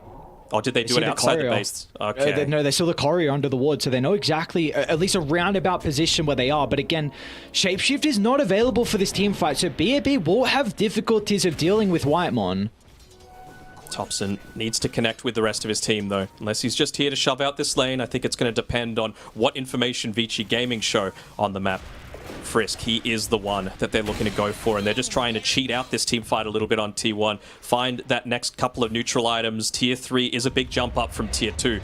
Oh, did they do it outside the base? Okay. No, they saw the courier under the ward, so they know exactly, at least a roundabout position where they are. But again, shapeshift is not available for this team fight, so BAB will have difficulties of dealing with Whitemon. Topson needs to connect with the rest of his team, though. Unless he's just here to shove out this lane, I think it's going to depend on what information Vici Gaming show on the map. Frisk, he is the one that they're looking to go for, and they're just trying to cheat out this team fight a little bit on T1. Find that next couple of neutral items. Tier 3 is a big jump up from Tier 2.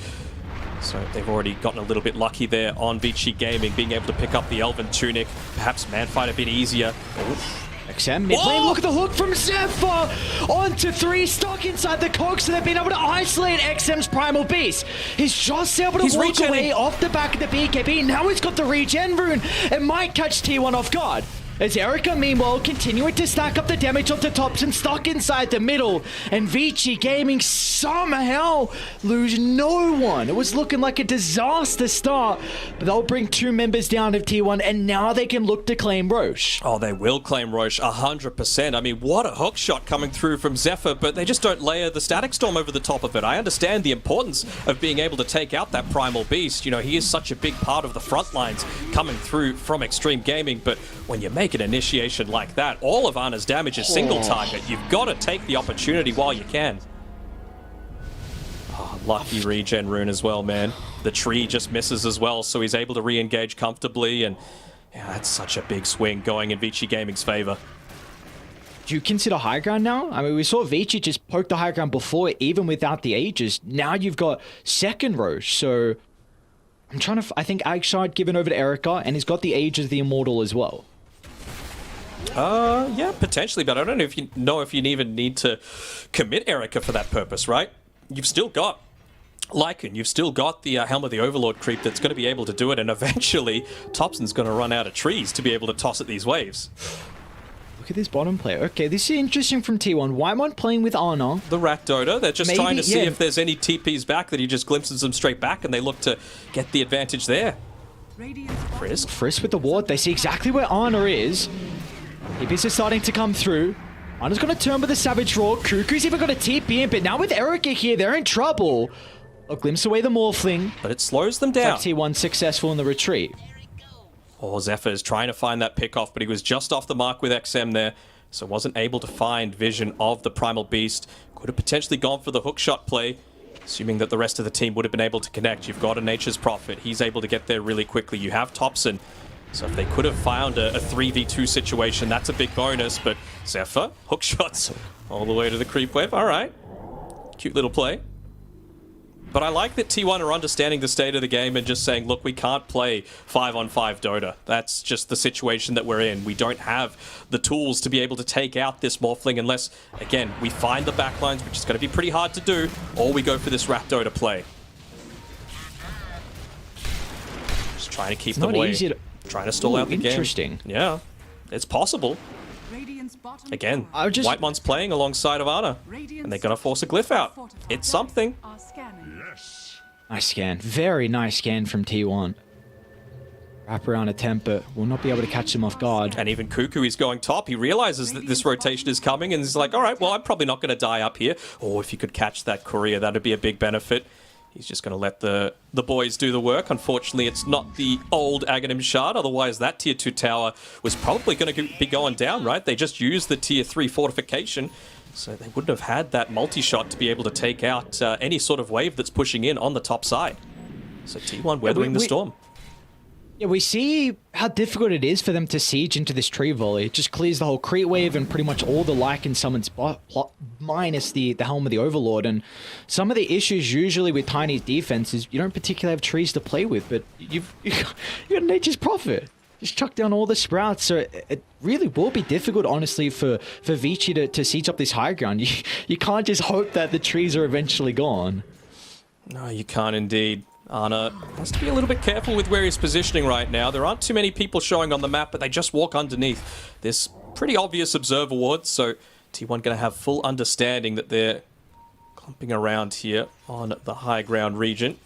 So they've already gotten a little bit lucky there on Vici Gaming, being able to pick up the Elven Tunic. Perhaps Manfight a bit easier. XM mid lane, look at the hook from Zephyr! Onto 3, stuck inside the cogs, so they've been able to isolate XM's Primal Beast. He's just able to walk away off the back of the BKB. Now he's got the regen rune. It might catch T1 off guard. As Erica, meanwhile, continuing to stack up the damage onto Topson, stuck inside the middle. And Vici Gaming somehow lose no one. It was looking like a disaster start, but they'll bring 2 members down of T1, and now they can look to claim Rosh. Oh, they will claim Rosh 100%. I mean, what a hook shot coming through from Zephyr, but they just don't layer the Static Storm over the top of it. I understand the importance of being able to take out that Primal Beast. You know, he is such a big part of the front lines coming through from Extreme Gaming, but when you make an initiation like that, all of Ana's damage is single target. You've got to take the opportunity while you can. Oh, lucky regen rune as well, man. The tree just misses as well, so he's able to re-engage comfortably, and yeah, that's such a big swing going in Vici Gaming's favor. Do you consider high ground now? I mean, we saw Vici just poke the high ground before, even without the Aegis. Now you've got second Rosh, so I'm trying to... I think Agshard given over to Erica, and he's got the Aegis, the Immortal as well. Yeah, potentially, but I don't know if you even need to commit Erica for that purpose, right? You've still got Lycan, you've still got the Helm of the Overlord creep that's going to be able to do it, and eventually Topson's going to run out of trees to be able to toss at these waves. Look at this bottom player. Okay, this is interesting from T1. Whitemon playing with Ana. The Rat Dota. They're just trying to see if there's any TPs back that he just glimpses them straight back, and they look to get the advantage there. Frisk with the ward. They see exactly where Ana is. TPs are starting to come through. Ana's going to turn with a Savage Roar. Cuckoo's even got a TP in, but now with Erica here, they're in trouble. A glimpse away the Morphling. But it slows them down. T1 successful in the retreat. Oh, Zephyr is trying to find that pick off, but he was just off the mark with XM there, so wasn't able to find vision of the Primal Beast. Could have potentially gone for the hookshot play, assuming that the rest of the team would have been able to connect. You've got a Nature's Prophet. He's able to get there really quickly. You have Thompson. So if they could have found a 3v2 situation, that's a big bonus. But Zephyr, hookshots all the way to the creep wave. All right. Cute little play. But I like that T1 are understanding the state of the game and just saying, look, we can't play 5-on-5 Dota. That's just the situation that we're in. We don't have the tools to be able to take out this Morphling unless, again, we find the backlines, which is going to be pretty hard to do, or we go for this Rat Dota play. Just trying to keep them away. Trying to stall out the game. Interesting. Yeah, it's possible. Again, Whitemon's playing alongside of Ana, and they're going to force a glyph out. It's something. Nice scan. Very nice scan from T1. Wrap around a temper. Will not be able to catch them off guard. And even Cuckoo is going top. He realizes that this rotation is coming, and he's like, all right, well, I'm probably not going to die up here. Or if you could catch that courier, that'd be a big benefit. He's just going to let the boys do the work. Unfortunately, it's not the old Aghanim Shard. Otherwise, that Tier 2 tower was probably going to be going down, right? They just used the Tier 3 fortification, so they wouldn't have had that multi-shot to be able to take out any sort of wave that's pushing in on the top side. So T1 weathering the storm. Yeah, we see how difficult it is for them to siege into this tree volley. It just clears the whole creep wave and pretty much all the Lycan summons minus the Helm of the Overlord. And some of the issues usually with Tiny's defense is you don't particularly have trees to play with, but you got Nature's Prophet. Just chuck down all the sprouts. So it really will be difficult, honestly, for Vici to siege up this high ground. You can't just hope that the trees are eventually gone. No, you can't indeed. Ana has to be a little bit careful with where he's positioning right now. There aren't too many people showing on the map, but they just walk underneath this pretty obvious observer ward, so T1 going to have full understanding that they're clumping around here on the high ground region.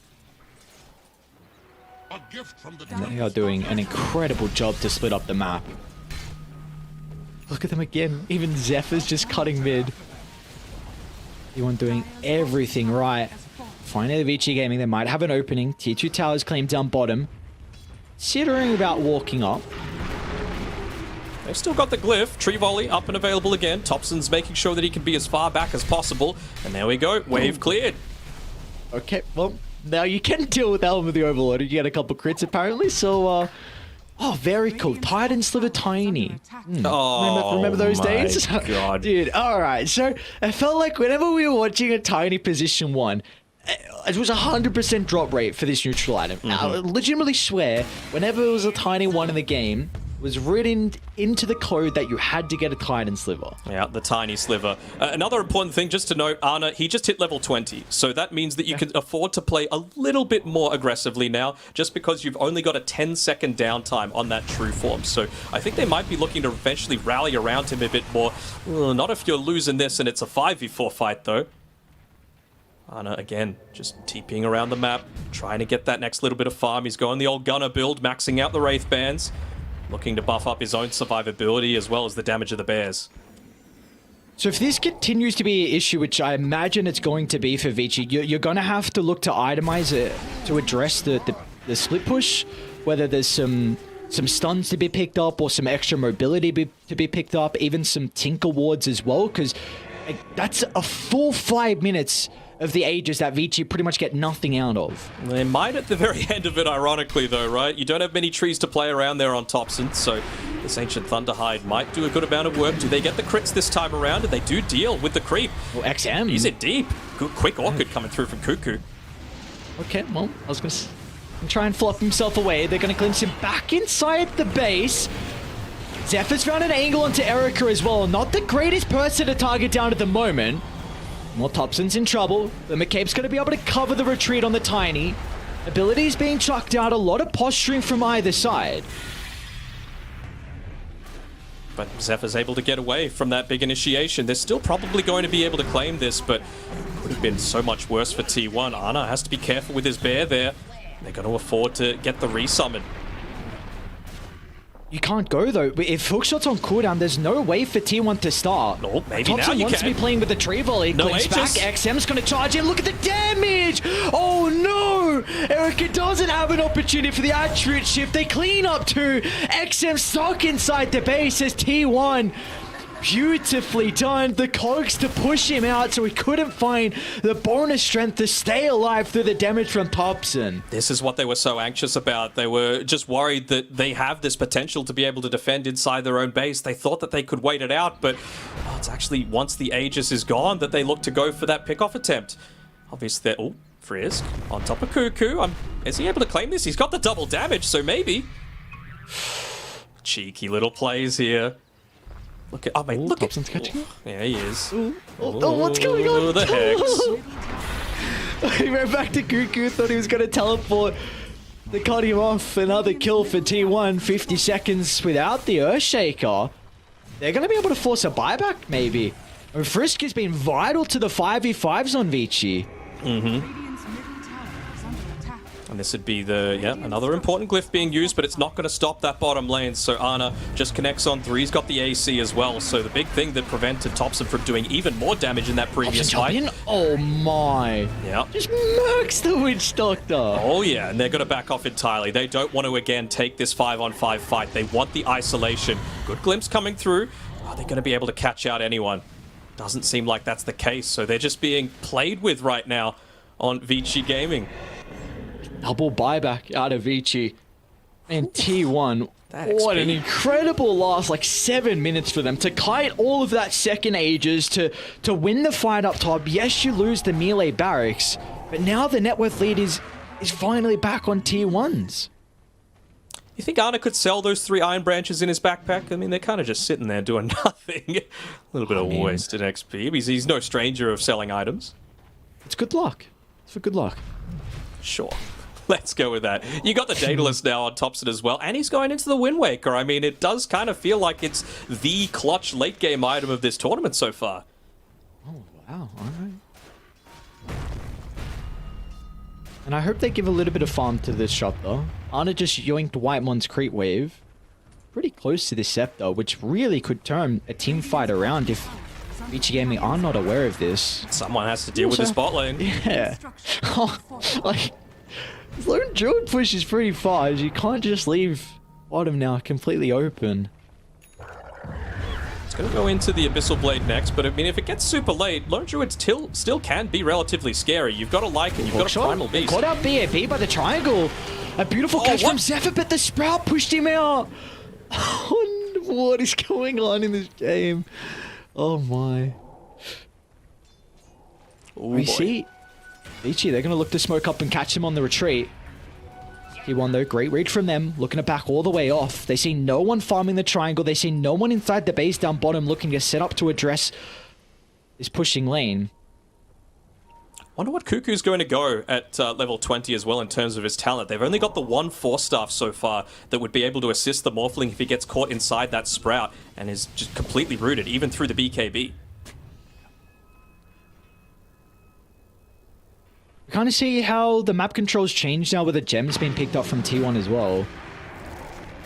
They are doing an incredible job to split up the map. Look at them again. Even Zephyr's just cutting mid. T1 doing everything right. Finally, Vici Gaming, they might have an opening. Tier 2 towers claimed down bottom. Considering about walking up. They've still got the glyph. Tree volley up and available again. Thompson's making sure that he can be as far back as possible. And there we go. Wave cleared. Okay, well, now you can deal with Helm of the Overlord. You get a couple crits apparently, so oh, very cool. Titan Sliver Tiny. Oh, remember those days? God. Dude, alright. So, I felt like whenever we were watching a Tiny position 1, it was 100% drop rate for this neutral item. I legitimately swear, whenever it was a Tiny 1 in the game, it was written into the code that you had to get a Titan Sliver. Yeah, the Tiny Sliver. Another important thing just to note, Ana, he just hit level 20. So that means that you can afford to play a little bit more aggressively now, just because you've only got a 10-second downtime on that true form. So I think they might be looking to eventually rally around him a bit more. Not if you're losing this and it's a 5v4 fight, though. Ana, again, just TPing around the map, trying to get that next little bit of farm. He's going the old Gunner build, maxing out the Wraith Bands, looking to buff up his own survivability as well as the damage of the bears. So if this continues to be an issue, which I imagine it's going to be for Vici, you're going to have to look to itemize it to address the split push, whether there's some stuns to be picked up or some extra mobility to be picked up, even some Tinker wards as well, because that's a full 5 minutes of the Aegis that Vici pretty much get nothing out of. They might at the very end of it, ironically, though, right? You don't have many trees to play around there on Thompson, so this Ancient Thunderhide might do a good amount of work. Do they get the crits this time around? And they do deal with the creep. Well, XM. He's it deep. Good, quick Orchid coming through from Cuckoo. Okay, well, I was going to try and flop himself away. They're going to glimpse him back inside the base. Zephyr's found an angle onto Erica as well. Not the greatest person to target down at the moment. Well, Thompson's in trouble. The McCabe's going to be able to cover the retreat on the Tiny. Abilities being chucked out. A lot of posturing from either side. But Zephyr's able to get away from that big initiation. They're still probably going to be able to claim this, but could have been so much worse for T1. Ana has to be careful with his bear there. They're going to afford to get the resummon. You can't go though. If hookshot's on cooldown, there's no way for T1 to start. No, maybe Thompson now you wants can. to be playing with the tree volley. No Clinks back. H's. XM's going to charge in. Look at the damage. Oh no! Erica doesn't have an opportunity for the attribute shift. They clean up too. XM stuck inside the base as T1. Beautifully done. The cogs to push him out so he couldn't find the bonus strength to stay alive through the damage from Thompson. This is what they were so anxious about. They were just worried that they have this potential to be able to defend inside their own base. They thought that they could wait it out, but it's actually once the Aegis is gone that they look to go for that pickoff attempt. Obviously, oh, Frisk on top of Cuckoo. Is he able to claim this? He's got the double damage, so maybe. Cheeky little plays here. Look at, mate, look Thompson's catching it. Yeah, he is. What's going on? The hex. He ran back to Cuckoo, thought he was going to teleport. They cut him off. Another kill for T1. 50 seconds without the Earthshaker. They're going to be able to force a buyback, maybe. And Frisk has been vital to the 5v5s on Vici. And this would be the, another important glyph being used, but it's not going to stop that bottom lane. So Ana just connects on 3. He's got the AC as well. So the big thing that prevented Thompson from doing even more damage in that previous fight. Oh my. Yeah. Just murks the Witch Doctor. Oh yeah, and they're going to back off entirely. They don't want to again take this 5-on-5 fight. They want the isolation. Good glimpse coming through. Are they going to be able to catch out anyone? Doesn't seem like that's the case. So they're just being played with right now on Vici Gaming. Double buyback out of Vici. And T1, That what XP. an incredible last, 7 minutes for them to kite all of that second Aegis to win the fight up top. Yes, you lose the melee barracks, but now the net worth lead is finally back on T1s. You think Ana could sell those 3 iron branches in his backpack? I mean, they're kind of just sitting there doing nothing. A little bit of wasted XP. He's no stranger of selling items. It's good luck. It's for good luck. Sure. Let's go with that. You got the Daedalus now on Thompson as well, and he's going into the Wind Waker. I mean, it does kind of feel like it's the clutch late game item of this tournament so far. Oh, wow. All right. And I hope they give a little bit of farm to this shot, though. Ana just yoinked Whitemon's Creep Wave. Pretty close to this Scepter, which really could turn a team fight around if Vici Gaming are not aware of this. Someone has to deal with the spot lane. Yeah. Lone Druid push is pretty far. You can't just leave bottom now completely open. It's going to go into the Abyssal Blade next, but I mean, if it gets super late, Lone Druid still can be relatively scary. You've got a Lycan, you've got a Primal Beast. Caught out BAB by the triangle. A beautiful catch from Zephyr, but the Sprout pushed him out. What is going on in this game? Oh my. We see Vici, they're going to look to smoke up and catch him on the retreat. T1 though, great read from them, looking to back all the way off. They see no one farming the triangle. They see no one inside the base down bottom looking to set up to address this pushing lane. Wonder what Cuckoo's going to go at level 20 as well in terms of his talent. They've only got the 1 Force Staff so far that would be able to assist the Morphling if he gets caught inside that Sprout and is just completely rooted, even through the BKB. Kind of see how the map controls changed now with the gems being picked up from T1 as well.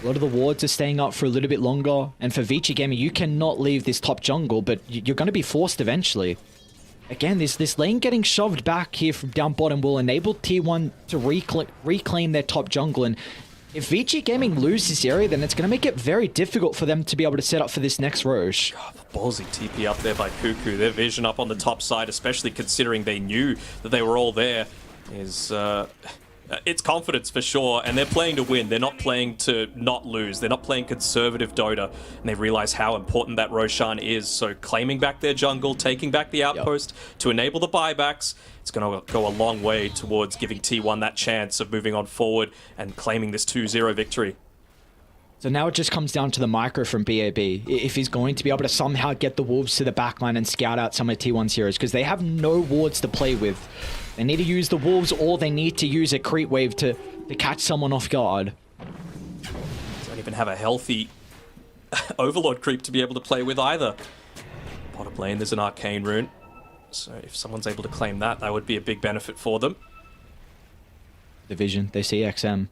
A lot of the wards are staying up for a little bit longer, and for Vici Gaming, you cannot leave this top jungle, but you're going to be forced eventually. Again, this lane getting shoved back here from down bottom will enable T1 to reclaim their top jungle, and if Vici Gaming lose this area, then it's going to make it very difficult for them to be able to set up for this next Roche. Ballsy TP up there by Cuckoo. Their vision up on the top side, especially considering they knew that they were all there, is it's confidence for sure, and they're playing to win. They're not playing to not lose. They're not playing conservative Dota, and they realize how important that Roshan is. So claiming back their jungle, taking back the outpost to enable the buybacks, it's going to go a long way towards giving T1 that chance of moving on forward and claiming this 2-0 victory. So now it just comes down to the micro from BAB. If he's going to be able to somehow get the Wolves to the backline and scout out some of T1's heroes, because they have no wards to play with. They need to use the Wolves, or they need to use a creep wave to catch someone off guard. Don't even have a healthy Overlord creep to be able to play with either. Bottom lane, there's an Arcane Rune. So if someone's able to claim that, that would be a big benefit for them. Division, they see XM.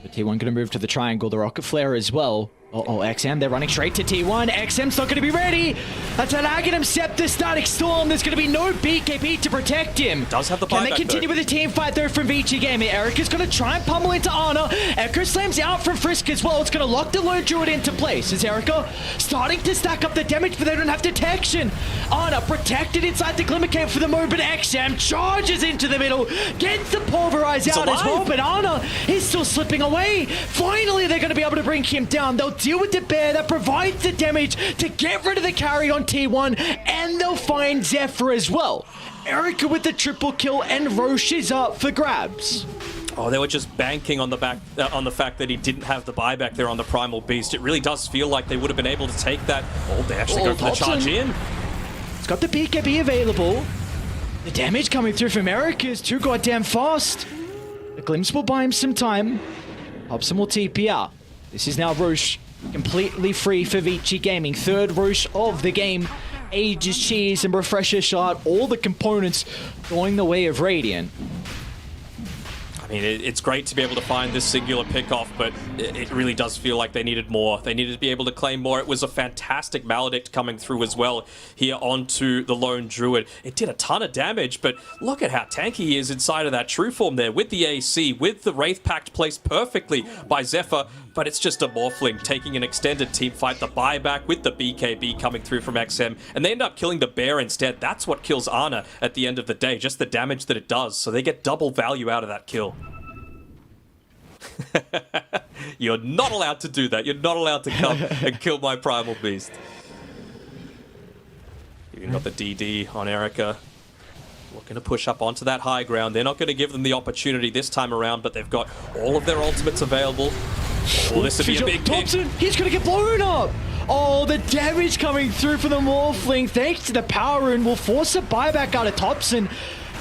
The T1 going to move to the triangle, the Rocket Flare as well. Oh, XM, they're running straight to T1. XM's not going to be ready. That's an Aghanim Scepter Static Storm. There's going to be no BKB to protect him. Does have the Can they buyback, continue though? with a team fight though from VG Gaming? Erica's going to try and pummel into Ana. Echo slams out from Frisk as well. It's going to lock the Lone Druid into place. Is Erica starting to stack up the damage, but they don't have detection. Ana protected inside the Glimmer Cape for the moment. XM charges into the middle, gets the Pulverize out as well, but Ana is still slipping away. Finally, they're going to be able to bring him down. They'll deal with the bear that provides the damage to get rid of the carry on T1, and they'll find Zephyr as well. Erica with the triple kill, and Roche is up for grabs. Oh, they were just banking on the fact that he didn't have the buyback there on the Primal Beast. It really does feel like they would have been able to take that. Oh, they actually go for the charge in. It's got the BKB available. The damage coming through from Erica is too goddamn fast. The Glimpse will buy him some time. Hobson will TP out. This is now Roche completely free for Vici Gaming. Third Roche of the game. Aegis Cheese and Refresher Shard. All the components going the way of Radiant. I mean, it's great to be able to find this singular pick-off, but it really does feel like they needed more. They needed to be able to claim more. It was a fantastic Maledict coming through as well here onto the Lone Druid. It did a ton of damage, but look at how tanky he is inside of that True Form there with the AC, with the Wraith Pact placed perfectly by Zephyr, but it's just a Morphling taking an extended team fight, the buyback with the BKB coming through from XM, and they end up killing the bear instead. That's what kills Ana at the end of the day, just the damage that it does, so they get double value out of that kill. You're not allowed to do that. You're not allowed to come and kill my Primal Beast. You've got the DD on Erica. Looking to push up onto that high ground. They're not going to give them the opportunity this time around, but they've got all of their ultimates available. Oh, this would be a big Thompson, he's going to get blown up. Oh, the damage coming through for the Morphling, thanks to the Power Rune, will force a buyback out of Thompson.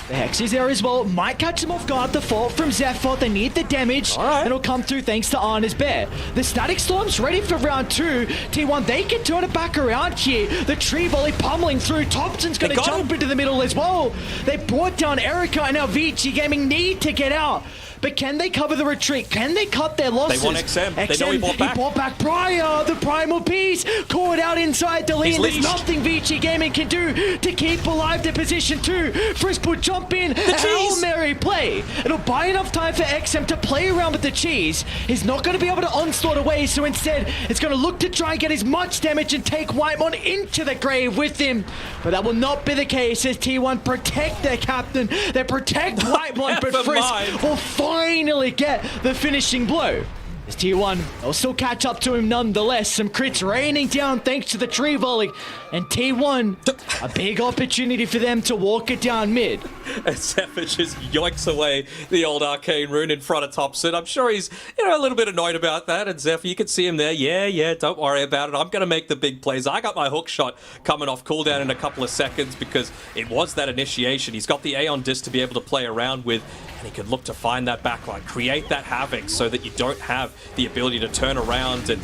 The Hex is there as well. Might catch him off guard. The fault from Zephyr. They need the damage. It'll come through thanks to Ana's Bear. The Static Storm's ready for round 2. T1, they can turn it back around here. The Tree Volley pummeling through. Thompson's going to jump into the middle as well. They brought down Erica, and now Vici Gaming need to get out. But can they cover the retreat? Can they cut their losses? They want XM. They know he bought back. He bought back prior. The Primal Beast caught out inside the lane. There's nothing Vici Gaming can do to keep alive their position 2. Frisk will jump in. Hail Mary play. It'll buy enough time for XM to play around with the cheese. He's not going to be able to onslaught away, so instead it's going to look to try and get as much damage and take Whitemon into the grave with him. But that will not be the case as T1 protect their captain. They protect Whitemon, but Frisk will finally get the finishing blow. As T1, they'll still catch up to him nonetheless. Some crits raining down thanks to the Tree Volley. And T1, a big opportunity for them to walk it down mid. And Zephyr just yoinks away the old Arcane Rune in front of Thompson. I'm sure he's, a little bit annoyed about that. And Zephyr, you can see him there. Yeah, don't worry about it. I'm going to make the big plays. I got my hook shot coming off cooldown in a couple of seconds because it was that initiation. He's got the Aeon Disc to be able to play around with, and he could look to find that backline, create that havoc so that you don't have the ability to turn around and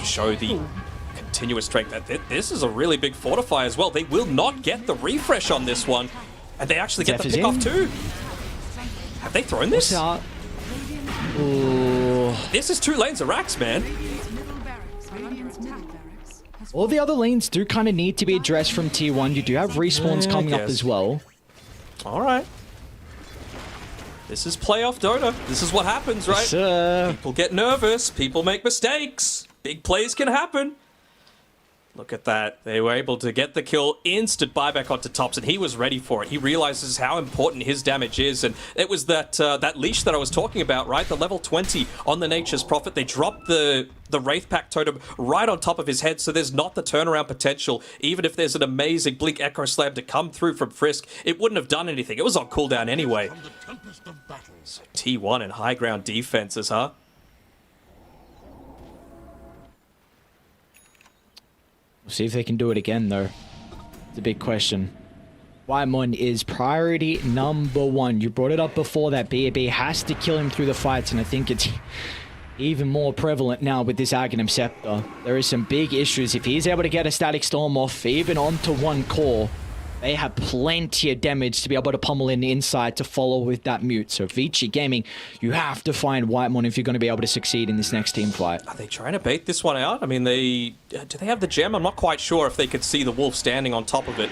show the continuous strength. This is a really big fortify as well. They will not get the refresh on this one, and they actually get the pick off too. Have they thrown this? This is 2 lanes of racks, man. All the other lanes do kind of need to be addressed from T1. You do have respawns coming up as well. All right. This is playoff Dota. This is what happens, right? People get nervous. People make mistakes. Big plays can happen. Look at that. They were able to get the kill. Instant buyback onto Thompson. He was ready for it. He realizes how important his damage is. And it was that that leash that I was talking about, right? The level 20 on the Nature's Prophet. They dropped the Wraith Pact totem right on top of his head. So there's not the turnaround potential. Even if there's an amazing Blink Echo Slam to come through from Frisk, it wouldn't have done anything. It was on cooldown anyway. So T1 and high ground defenses, huh? We'll see if they can do it again, though. It's a big question. Whitemon is priority number 1. You brought it up before that BAB has to kill him through the fights, and I think it's even more prevalent now with this Aghanim Scepter. There is some big issues. If he's able to get a Static Storm off, even onto one core, they have plenty of damage to be able to pummel in the inside to follow with that mute. So Vici Gaming, you have to find Whitemon if you're going to be able to succeed in this next team fight. Are they trying to bait this one out? I mean, do they have the gem? I'm not quite sure if they could see the wolf standing on top of it.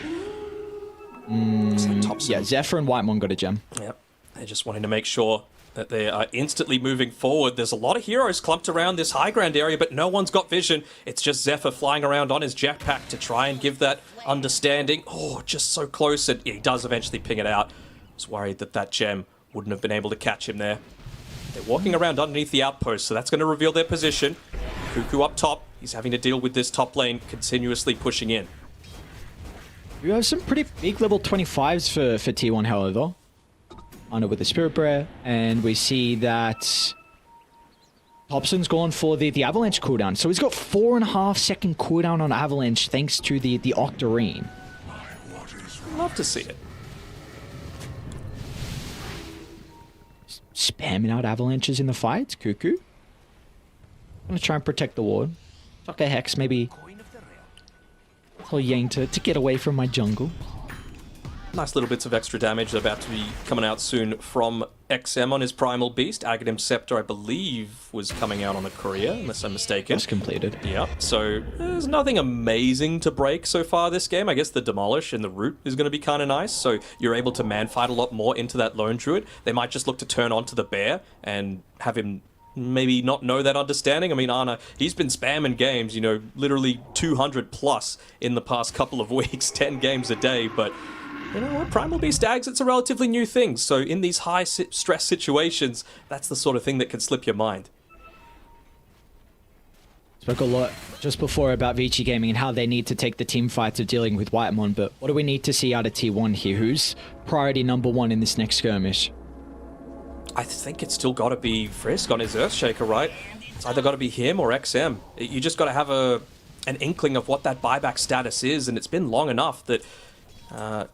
Yeah, Zephyr and Whitemon got a gem. Yep. They're just wanting to make sure that they are instantly moving forward. There's a lot of heroes clumped around this high ground area, but no one's got vision. It's just Zephyr flying around on his jetpack to try and give that understanding. Oh, just so close, and he does eventually ping it out. I was worried that that gem wouldn't have been able to catch him there. They're walking around underneath the outpost, so that's going to reveal their position. Cuckoo up top. He's having to deal with this top lane continuously pushing in. You have some pretty big level 25s for T1, however. Under with the Spirit Breath, and we see that Thompson's gone for the Avalanche cooldown. So he's got 4.5 second cooldown on Avalanche thanks to the Octarine. Love to see it. Spamming out Avalanches in the fight, Cuckoo. Gonna try and protect the ward. Fuck a Hex, maybe tell Yang to get away from my jungle. Nice little bits of extra damage about to be coming out soon from XM on his Primal Beast. Aghanim Scepter, I believe, was coming out on a courier, unless I'm mistaken. Just completed. Yeah, so there's nothing amazing to break so far this game. I guess the Demolish and the Root is going to be kind of nice, so you're able to man-fight a lot more into that Lone Druid. They might just look to turn onto the Bear and have him maybe not know that understanding. I mean, Ana, he's been spamming games, you know, literally 200 plus in the past couple of weeks, 10 games a day, but you know what? Primal Beast Ags, it's a relatively new thing. So in these high stress situations, that's the sort of thing that can slip your mind. Spoke a lot just before about Vici Gaming and how they need to take the team fights of dealing with Whitemon, but what do we need to see out of T1 here? Who's priority number one in this next skirmish? I think it's still got to be Frisk on his Earthshaker, right? It's either got to be him or XM. You just got to have an inkling of what that buyback status is, and it's been long enough that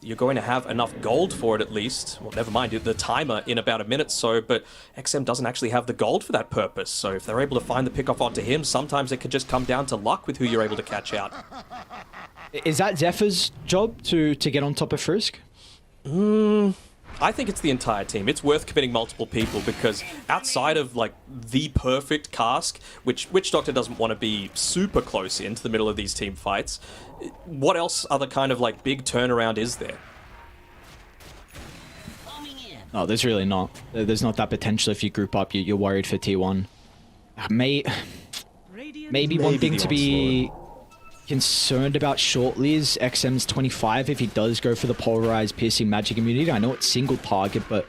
you're going to have enough gold for it at least. Well, never mind the timer in about a minute so, but XM doesn't actually have the gold for that purpose. So if they're able to find the pick-off onto him, sometimes it could just come down to luck with who you're able to catch out. Is that Zephyr's job to get on top of Frisk? I think it's the entire team. It's worth committing multiple people because outside of like the perfect cask, which Witch Doctor doesn't want to be super close into the middle of these team fights, what else other kind of like big turnaround is there? No, there's really not. There's not that potential if you group up. You're worried for T1. Maybe one thing to be concerned about shortly is XM's 25 if he does go for the polarized piercing magic immunity. I know it's single target, but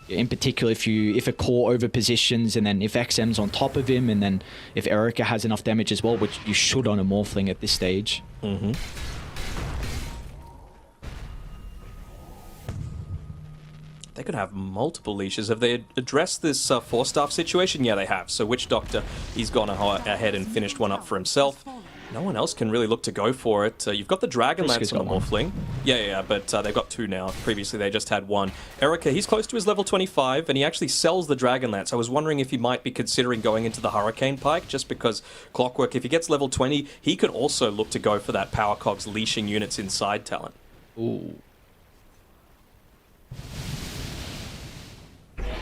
in particular if a core over positions and then if XM's on top of him and then if Erica has enough damage as well, which you should on a Morphling at this stage. They could have multiple leashes. Have they addressed this 4-staff situation? Yeah, they have. So Witch Doctor, he's gone ahead and finished one up for himself. No one else can really look to go for it. You've got the Dragonlance on the Morphling. Yeah, but they've got two now. Previously, they just had one. Erica, he's close to his level 25, and he actually sells the Dragonlance. I was wondering if he might be considering going into the Hurricane Pike, just because Clockwork, if he gets level 20, he could also look to go for that Power Cogs leashing units inside talent. Ooh.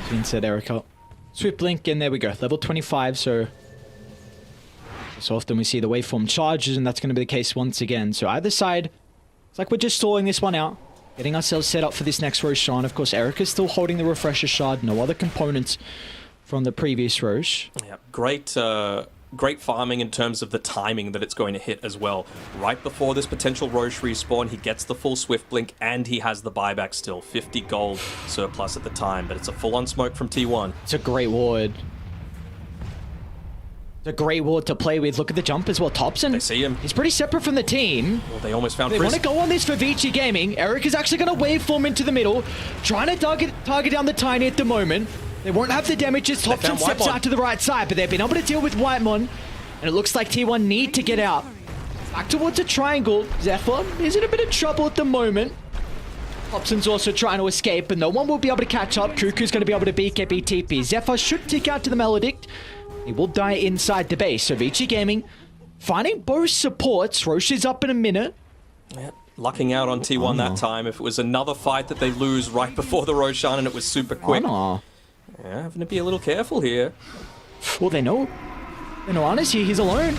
Clean set Erica. Swift Blink, and there we go. Level 25, so often we see the waveform charges, and that's going to be the case once again. So either side, it's like we're just stalling this one out, getting ourselves set up for this next Roshan. Of course, Erica's still holding the Refresher Shard, no other components from the previous Rosh. Yeah, great farming in terms of the timing that it's going to hit as well. Right before this potential Roche respawn, he gets the full Swift Blink, and he has the buyback still. 50 gold surplus at the time, but it's a full-on smoke from T1. It's a great ward. It's a great ward to play with. Look at the jump as well. Thompson. They see him. He's pretty separate from the team. Well, they almost found They Frisk. want to go on this for Vici Gaming. Eric is actually going to waveform into the middle, trying to target down the Tiny at the moment. They won't have the damage as Thompson steps out to the right side, but they've been able to deal with Whitemon, and it looks like T1 need to get out. Back towards a triangle. Zephyr is in a bit of trouble at the moment. Hobson's also trying to escape, but no one will be able to catch up. Cuckoo's going to be able to BKB TP. Zephyr should tick out to the Maledict. He will die inside the base. So Vici Gaming finding both supports. Roche is up in a minute. Yeah, lucking out on T1 that time. If it was another fight that they lose right before the Roshan and it was super quick. Yeah, having to be a little careful here. Well, they know. They know Anna's here. He's alone.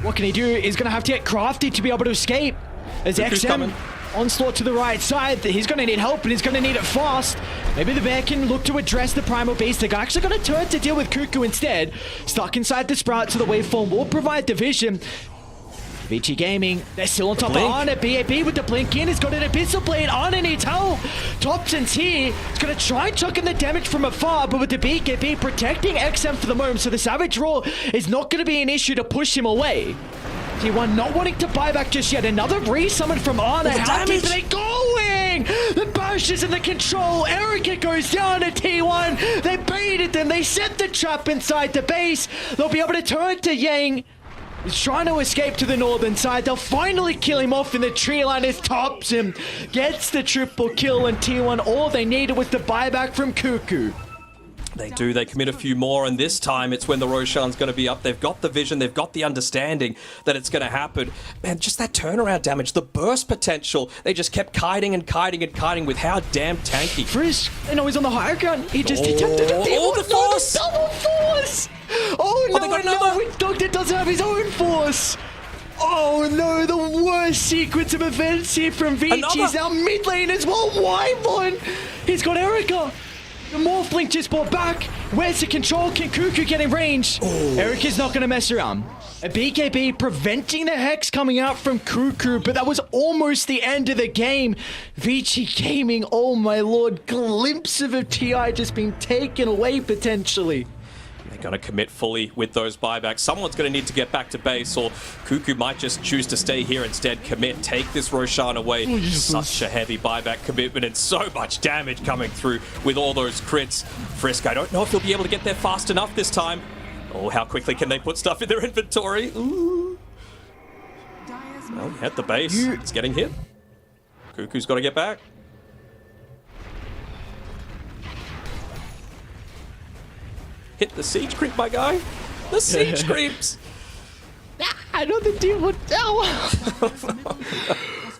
What can he do? He's going to have to get crafty to be able to escape. As XM onslaught to the right side. He's going to need help, and he's going to need it fast. Maybe the bear can look to address the Primal Beast. They're actually going to turn to deal with Cuckoo instead. Stuck inside the Sprout, so the waveform will provide division. Vici Gaming, they're still on top of Arna. BAB with the blink in. He's got an Abyssal Blade. Arna needs help. Thompson's here. He's going to try chucking the damage from afar, but with the BKB protecting XM for the moment, so the Savage Roar is not going to be an issue to push him away. T1 not wanting to buy back just yet. Another resummon from Arna. How deep are they going? The bashes in the control. Erica goes down to T1. They baited them. They set the trap inside the base. They'll be able to turn to Yang. He's trying to escape to the northern side. They'll finally kill him off in the tree line as Thompson gets the triple kill, and T1 all they needed was the buyback from Cuckoo. They do. They commit a few more, and this time it's when the Roshan's going to be up. They've got the vision. They've got the understanding that it's going to happen. Man, just that turnaround damage, the burst potential. They just kept kiting and kiting and kiting with how damn tanky. Frizz, I know he's on the higher ground. He just detected a the force! Double force! Oh no, Doctor doesn't have his own force! Oh no, the worst sequence of events here from Vici. He's now mid lane as well. Wyvern! He's got Erica! The Morph Link just brought back. Where's the control? Can Cuckoo get in range? Erica's not going to mess around. A BKB preventing the Hex coming out from Cuckoo, but that was almost the end of the game. Vici Gaming, oh my lord, glimpse of a TI just being taken away potentially. They're going to commit fully with those buybacks. Someone's going to need to get back to base, or Cuckoo might just choose to stay here instead. Commit, take this Roshan away. Such a heavy buyback commitment and so much damage coming through with all those crits. Frisk, I don't know if he'll be able to get there fast enough this time. Oh, how quickly can they put stuff in their inventory? Ooh. Well, he hit the base. It's getting hit. Cuckoo's got to get back. Hit the siege creep, my guy. The siege creeps. I know the team would tell.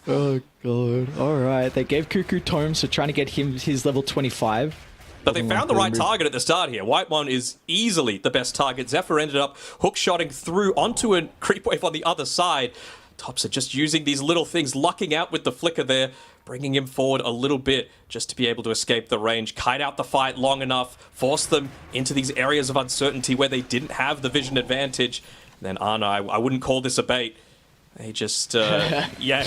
Oh god. Alright, they gave Cuckoo Tome, so trying to get him his level 25. But they found the right target at the start here. White One is easily the best target. Zephyr ended up hook-shotting through onto a creep wave on the other side. Tops are just using these little things, lucking out with the flicker there, bringing him forward a little bit just to be able to escape the range, kite out the fight long enough, force them into these areas of uncertainty where they didn't have the vision advantage. And then Arna, I wouldn't call this a bait. They just, yeah,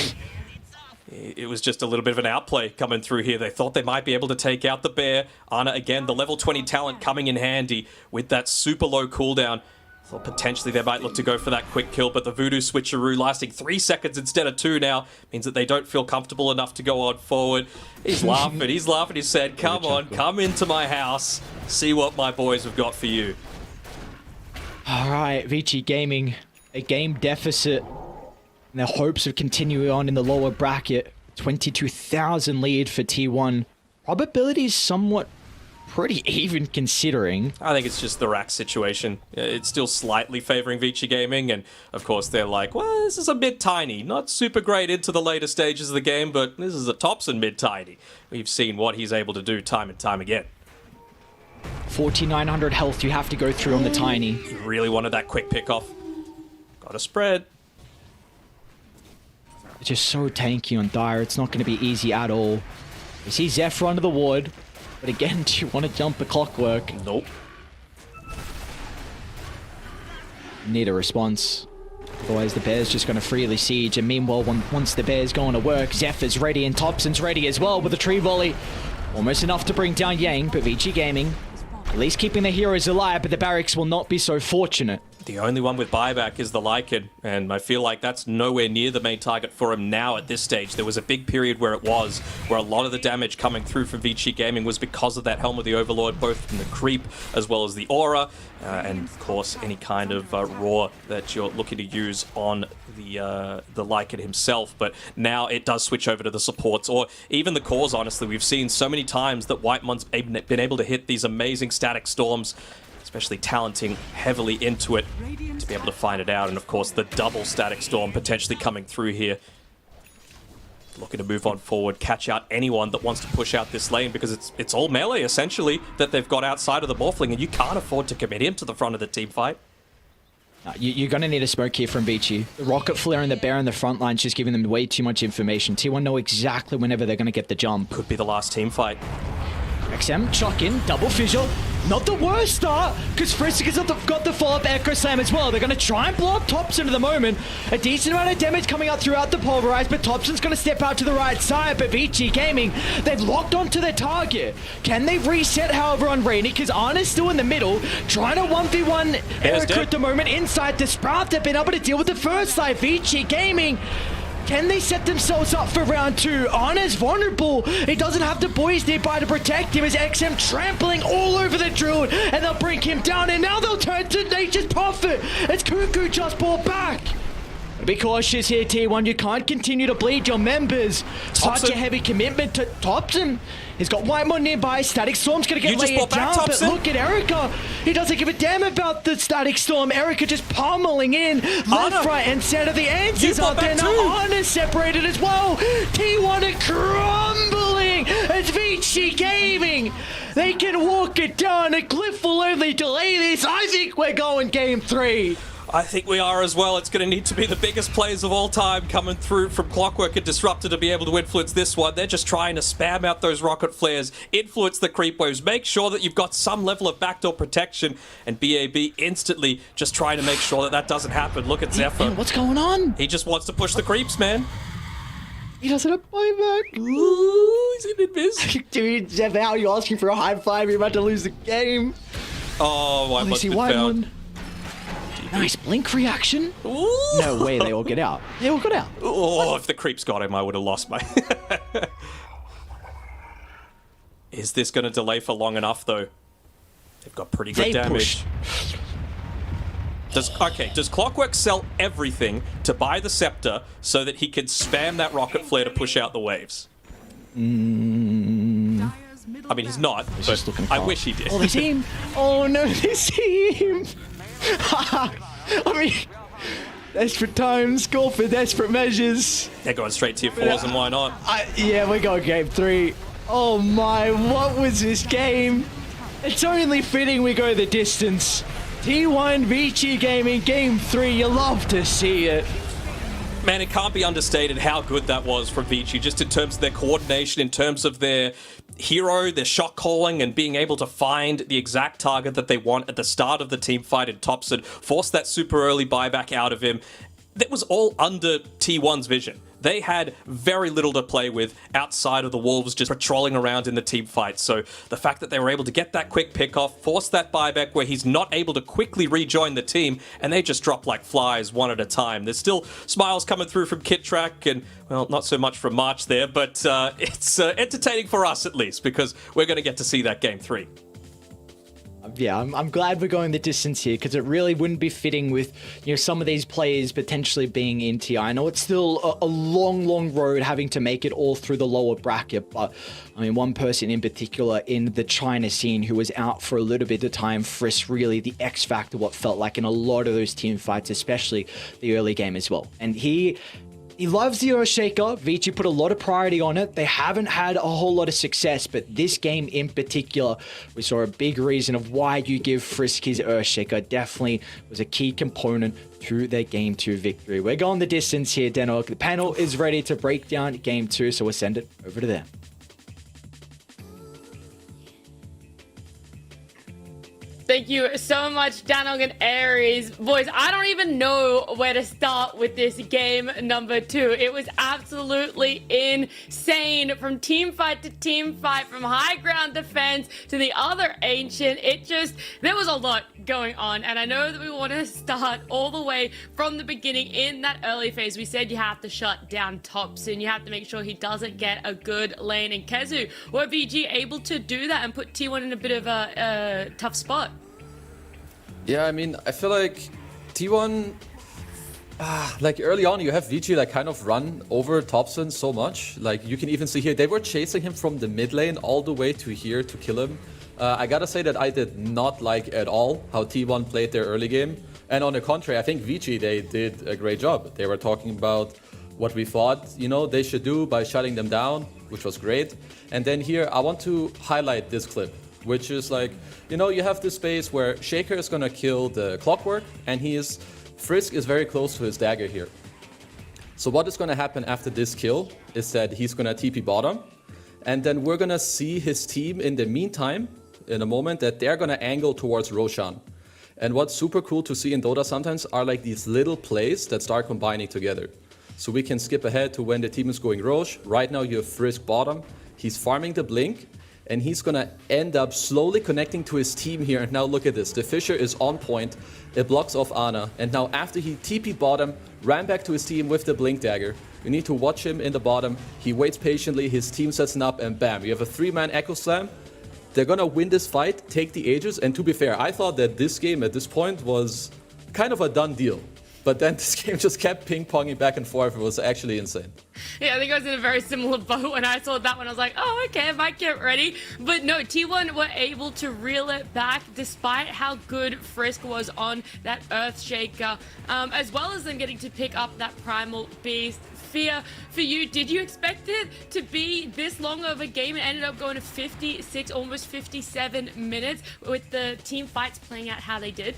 it was just a little bit of an outplay coming through here. They thought they might be able to take out the bear. Arna, again, the level 20 talent coming in handy with that super low cooldown. Thought potentially they might look to go for that quick kill, but the Voodoo switcheroo lasting 3 seconds instead of 2 now means that they don't feel comfortable enough to go on forward. He's laughing, he said, come on, come into my house, see what my boys have got for you. Alright, Vici Gaming, a game deficit in their hopes of continuing on in the lower bracket. 22,000 lead for T1. Probability is somewhat pretty even considering. I think it's just the rack situation. It's still slightly favoring Vici Gaming, and of course they're like, well, this is a mid-tiny. Not super great into the later stages of the game, but this is a Thompson mid-tiny. We've seen what he's able to do time and time again. 4,900 health you have to go through on the tiny. You really wanted that quick pick-off. Got a spread. It's just so tanky on Dire. It's not going to be easy at all. You see Zephyr under the ward. But again, do you want to jump the clockwork? Nope. Need a response. Otherwise, the Bear's just going to freely siege. And meanwhile, once the Bear's going to work, Zephyr's ready and Thompson's ready as well with a tree volley. Almost enough to bring down Yang, but Vici Gaming at least keeping the heroes alive, but the barracks will not be so fortunate. The only one with buyback is the Lycan, and I feel like that's nowhere near the main target for him now at this stage. There was a big period where a lot of the damage coming through from VG Gaming was because of that Helm of the Overlord, both from the creep as well as the aura, and of course any kind of roar that you're looking to use on the Lycan himself. But now it does switch over to the supports, or even the cores, honestly. We've seen so many times that Whitemon's been able to hit these amazing static storms, especially talenting heavily into it to be able to find it out. And of course the double static storm potentially coming through here. Looking to move on forward, catch out anyone that wants to push out this lane, because it's all melee essentially that they've got outside of the Morphling, and you can't afford to commit him to the front of the team fight. You're going to need a smoke here from Vici. The Rocket Flare and the Bear in the front line's just giving them way too much information. T1 know exactly whenever they're going to get the jump. Could be the last team fight. XM, chuck in, double fissure. Not the worst start, because Frisk has got the follow-up Echo Slam as well. They're going to try and blow up Thompson at the moment. A decent amount of damage coming out throughout the Pulverize, but Thompson's going to step out to the right side. But VG Gaming, they've locked onto their target. Can they reset, however, on Rainy? Because Arna's still in the middle, trying to 1v1 Erica at the moment inside the Sprout. They've been able to deal with the first side. VG Gaming, can they set themselves up for round 2? Anna's vulnerable. He doesn't have the boys nearby to protect him as XM trampling all over the Druid, and they'll bring him down, and now they'll turn to Nature's Prophet as Cuckoo just brought back. Be cautious here, T1. You can't continue to bleed your members. Such a heavy commitment to Thompson. He's got Whitemon nearby. Static Storm's going to get laid down, but look at Erica. He doesn't give a damn about the Static Storm. Erica just pummeling in left, right, and center. The answers are there. Now Anna's separated as well. T1 are crumbling as Vici Gaming. They can walk it down. A Glyph will only delay this. I think we're going game 3. I think we are as well. It's going to need to be the biggest players of all time coming through from Clockwork and Disruptor to be able to influence this one. They're just trying to spam out those rocket flares, influence the creep waves, make sure that you've got some level of backdoor protection, and BAB instantly just trying to make sure that that doesn't happen. Look at Zephyr. Man, what's going on? He just wants to push the creeps, man. He doesn't have buyback. Ooh, he's in miss. Dude, Zephyr, how are you asking for a high five? You're about to lose the game. Oh, I must have found. Nice blink reaction. Ooh. No way, they all get out. They all got out. Oh, if the creeps got him, I would have lost my... Is this going to delay for long enough, though? They've got pretty good damage. Does Clockwork sell everything to buy the Scepter so that he can spam that Rocket Flare to push out the waves? I mean, he's not, but I wish he did. Oh, they see him. Oh, no, they see him. I mean, desperate times call for desperate measures. They're going straight to your 4s, and why not? Yeah, we're going game 3. Oh my, what was this game? It's only fitting we go the distance. T1 Vici Gaming game 3, you love to see it. Man, it can't be understated how good that was from Vici, just in terms of their coordination, in terms of their hero, their shot calling, and being able to find the exact target that they want at the start of the team fight in Thompson, force that super early buyback out of him. That was all under T1's vision. They had very little to play with outside of the Wolves just patrolling around in the team fight. So the fact that they were able to get that quick pick-off, force that buyback where he's not able to quickly rejoin the team, and they just drop like flies one at a time. There's still smiles coming through from Kit Track, and, well, not so much from March there, but it's entertaining for us at least, because we're going to get to see that game 3. Yeah, I'm glad we're going the distance here, because it really wouldn't be fitting with, you know, some of these players potentially being in TI. I know it's still a long road having to make it all through the lower bracket, but I mean, one person in particular in the China scene who was out for a little bit of time, Frisk, really the X factor, what felt like in a lot of those team fights, especially the early game as well. And he loves the Earthshaker. Vici put a lot of priority on it. They haven't had a whole lot of success, but this game in particular, we saw a big reason of why you give Frisk his Earthshaker. Definitely was a key component to their Game 2 victory. We're going the distance here, Denok. The panel is ready to break down Game 2, so we'll send it over to them. Thank you so much, Danog and Aries. Boys, I don't even know where to start with this game number 2. It was absolutely insane. From team fight to team fight, from high ground defense to the other ancient. There was a lot going on. And I know that we want to start all the way from the beginning in that early phase. We said you have to shut down Thompson. You have to make sure he doesn't get a good lane. And Kezu, were VG able to do that and put T1 in a bit of a tough spot? Yeah, I mean, I feel like T1, like early on, you have VG like kind of run over Thompson so much. Like you can even see here, they were chasing him from the mid lane all the way to here to kill him. I gotta say that I did not like at all how T1 played their early game. And on the contrary, I think VG, they did a great job. They were talking about what we thought, they should do by shutting them down, which was great. And then here, I want to highlight this clip, which is like, you have this space where Shaker is gonna kill the Clockwork, and Frisk is very close to his dagger here. So what is gonna happen after this kill is that he's gonna TP bottom, and then we're gonna see his team in the meantime, in a moment, that they're gonna angle towards Roshan. And what's super cool to see in Dota sometimes are like these little plays that start combining together. So we can skip ahead to when the team is going Roche. Right now you have Frisk bottom. He's farming the Blink, and he's gonna end up slowly connecting to his team here. And now look at this. The Fissure is on point. It blocks off Ana. And now after he TP'd bottom, ran back to his team with the Blink dagger. You need to watch him in the bottom. He waits patiently. His team sets him up, and bam. You have a 3-man Echo Slam. They're gonna win this fight, take the Aegis. And to be fair, I thought that this game at this point was kind of a done deal. But then this game just kept ping-ponging back and forth. It was actually insane. Yeah, I think I was in a very similar boat when I saw that one. I was like, oh, okay, I might get ready. But no, T1 were able to reel it back despite how good Frisk was on that Earthshaker, as well as them getting to pick up that Primal Beast. Fear, for you, did you expect it to be this long of a game? It ended up going to 56, almost 57 minutes with the team fights playing out how they did.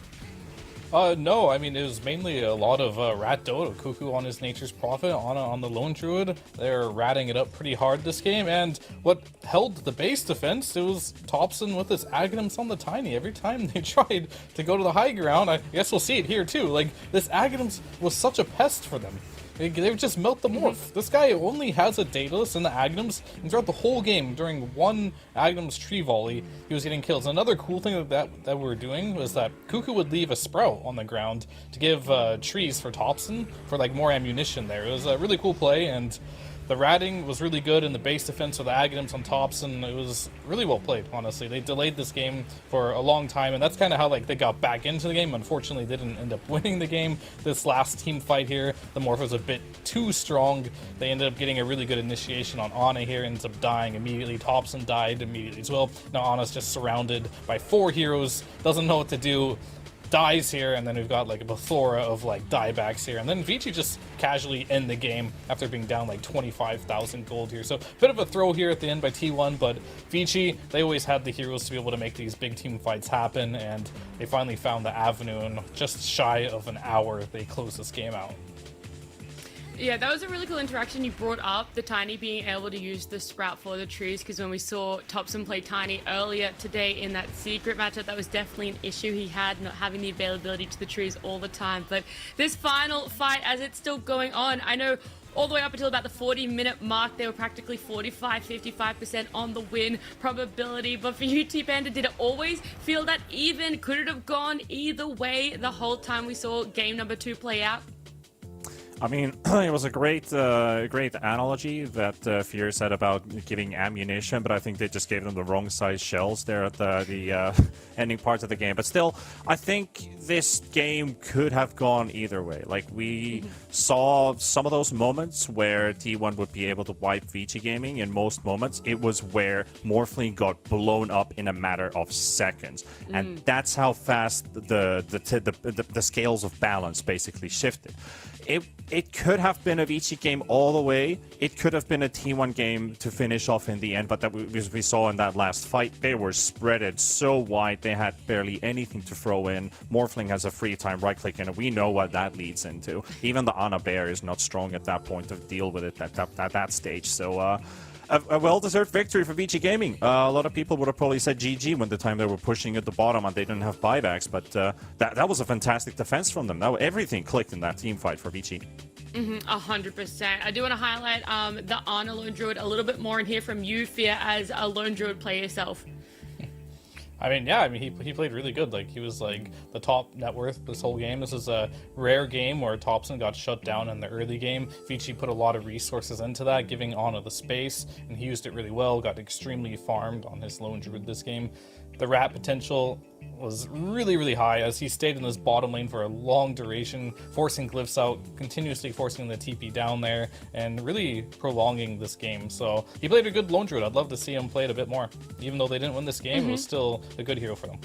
No, I mean, it was mainly a lot of rat Dota. Cuckoo on his Nature's Prophet, Ana on the Lone Druid. They're ratting it up pretty hard this game, and what held the base defense, it was Thompson with his Aghanims on the Tiny. Every time they tried to go to the high ground, I guess we'll see it here too, like, this Aghanims was such a pest for them. They would just melt the morph. This guy only has a Daedalus in the Aghanims, and throughout the whole game, during one Aghanims tree volley, he was getting kills. Another cool thing that we were doing was that Cuckoo would leave a Sprout on the ground to give trees for Thompson for like more ammunition there. It was a really cool play, and the ratting was really good in the base defense of the Aghanims on Thompson. It was really well played, honestly. They delayed this game for a long time, and that's kind of how like they got back into the game. Unfortunately, they didn't end up winning the game. This last team fight here, the Morph was a bit too strong. They ended up getting a really good initiation on Ana here, ends up dying immediately. Thompson died immediately as well. Now Ana's just surrounded by 4 heroes, doesn't know what to do. Dies here, and then we've got like a plethora of like diebacks here, and then Vici just casually end the game after being down like 25,000 gold here. So bit of a throw here at the end by T1, but Vici, they always had the heroes to be able to make these big team fights happen, and they finally found the avenue, and just shy of an hour they closed this game out. Yeah, that was a really cool interaction you brought up, the Tiny being able to use the Sprout for the trees, because when we saw Thompson play Tiny earlier today in that secret matchup, that was definitely an issue he had, not having the availability to the trees all the time. But this final fight, as it's still going on, I know all the way up until about the 40-minute mark, they were practically 55% on the win probability. But for you, T-Panda, did it always feel that even? Could it have gone either way the whole time we saw game number 2 play out? I mean, it was a great analogy that Fear said about giving ammunition, but I think they just gave them the wrong size shells there at the ending parts of the game. But still, I think this game could have gone either way. Like, we saw some of those moments where T1 would be able to wipe Vici Gaming. In most moments, it was where Morphling got blown up in a matter of seconds. And that's how fast the scales of balance basically shifted. It could have been a Vici game all the way. It could have been a T1 game to finish off in the end, but that we saw in that last fight, they were spreaded so wide, they had barely anything to throw in. Morphling has a free time right-click, and we know what that leads into. Even the Ana Bear is not strong at that point to deal with it at that stage. So A well-deserved victory for VG Gaming. A lot of people would have probably said GG when the time they were pushing at the bottom and they didn't have buybacks, but that was a fantastic defense from them. Now everything clicked in that team fight for VG. 100%. I do want to highlight the Ana Lone Druid a little bit more and hear from you, Fear, as a Lone Druid player yourself. He played really good. Like, he was like the top net worth this whole game. This is a rare game where Thompson got shut down in the early game. Vici put a lot of resources into that, giving Ana the space, and he used it really well. Got extremely farmed on his Lone Druid this game. The rat potential was really, really high as he stayed in this bottom lane for a long duration, forcing glyphs out, continuously forcing the TP down there, and really prolonging this game. So he played a good Lone Druid. I'd love to see him play it a bit more. Even though they didn't win this game, it was still a good hero for them.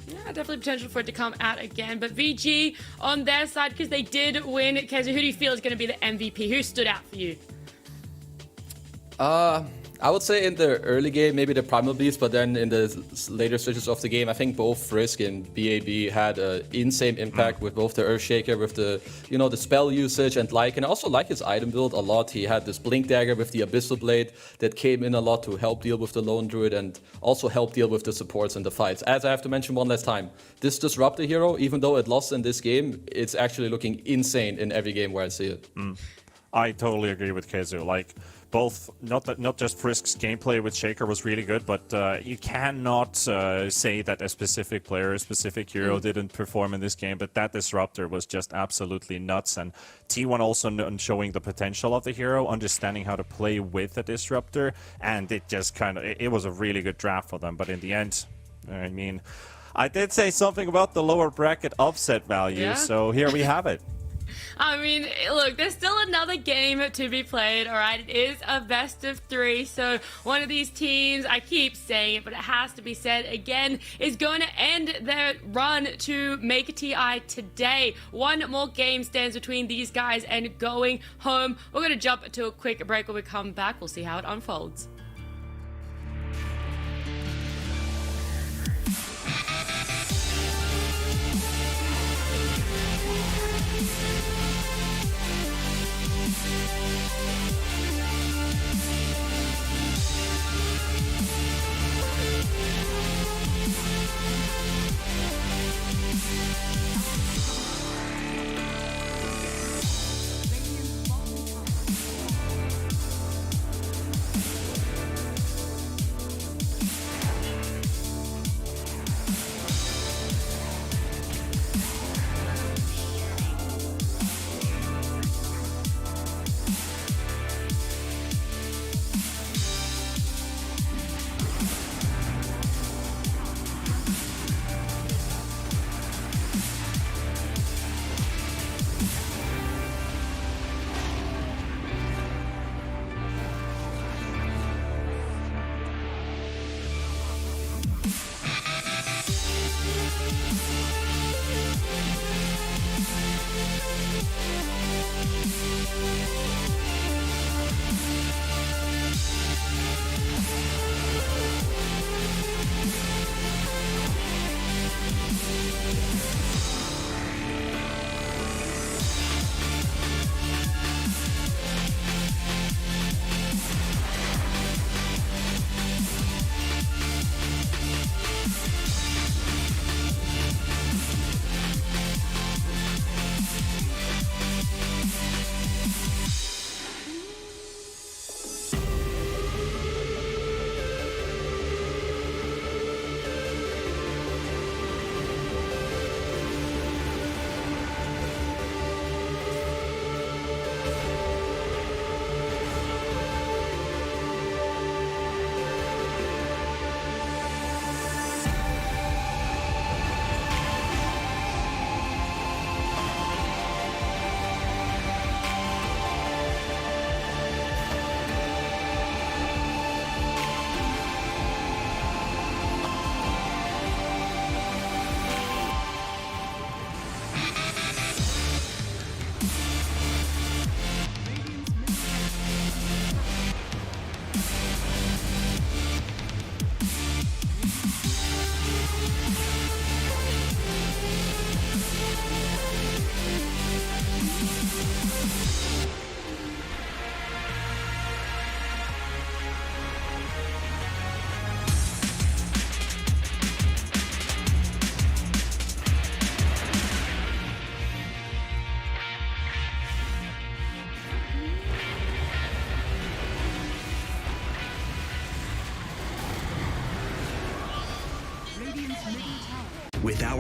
Yeah, definitely potential for it to come out again. But VG, on their side, because they did win, Keza, who do you feel is going to be the MVP? Who stood out for you? I would say in the early game, maybe the Primal Beast, but then in the later stages of the game, I think both Frisk and BAB had an insane impact with both the Earthshaker, with the, the spell usage, and I also like his item build a lot. He had this Blink Dagger with the Abyssal Blade that came in a lot to help deal with the Lone Druid and also help deal with the supports in the fights. As I have to mention one last time, this Disruptor hero, even though it lost in this game, it's actually looking insane in every game where I see it. I totally agree with Kezu. Like, both, not just Frisk's gameplay with Shaker was really good, but you cannot say that a specific player, a specific hero didn't perform in this game, but that Disruptor was just absolutely nuts. And T1 also showing the potential of the hero, understanding how to play with a Disruptor, and it just it was a really good draft for them. But in the end, I did say something about the lower bracket upset value, so here we have it. Look, there's still another game to be played, all right? It is a best of 3, so one of these teams, I keep saying it, but it has to be said again, is going to end their run to make a TI today. One more game stands between these guys and going home. We're going to jump to a quick break. When we come back, we'll see how it unfolds.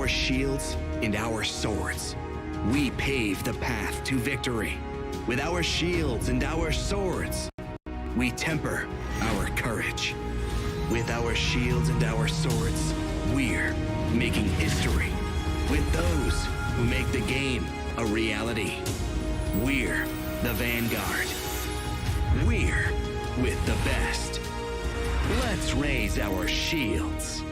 our shields and our swords, we pave the path to victory. With our shields and our swords, we temper our courage. With our shields and our swords, we're making history. With those who make the game a reality, we're the vanguard. We're with the best. Let's raise our shields.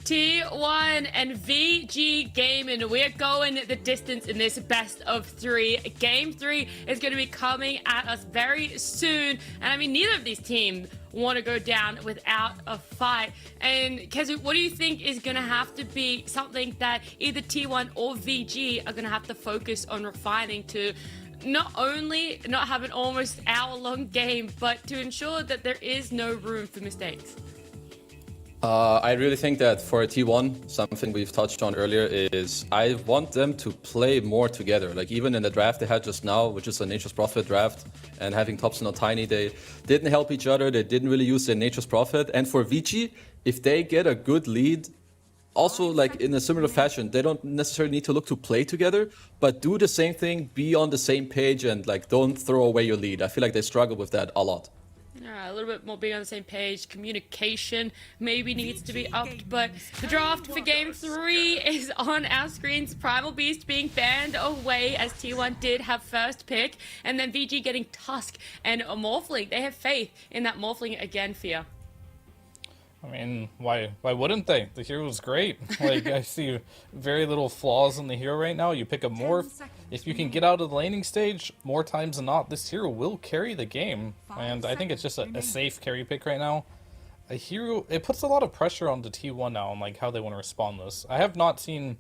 T1 and VG Gaming, we're going the distance in this best of 3. Game 3 is going to be coming at us very soon. And I mean, neither of these teams want to go down without a fight. And Kezu, what do you think is going to have to be something that either T1 or VG are going to have to focus on refining to not only not have an almost hour-long game, but to ensure that there is no room for mistakes? I really think that for T1, something we've touched on earlier is I want them to play more together. Like even in the draft they had just now, which is a Nature's Prophet draft, and having Topson or Tiny, they didn't help each other. They didn't really use their Nature's Prophet. And for Vici, if they get a good lead, also like in a similar fashion, they don't necessarily need to look to play together, but do the same thing, be on the same page, and like don't throw away your lead. I feel like they struggle with that a lot. A little bit more being on the same page. Communication maybe needs to be upped, but the draft for Game 3 is on our screens. Primal Beast being banned away as T1 did have first pick, and then VG getting Tusk and a Morphling. They have faith in that Morphling again, Fear. I mean, why wouldn't they? The hero's great. Like, I see very little flaws in the hero right now. You pick a morph. If you can get out of the laning stage, more times than not, this hero will carry the game. And I think it's just a safe carry pick right now. A hero, it puts a lot of pressure on the T1 now on like how they want to respond to this. I have not seen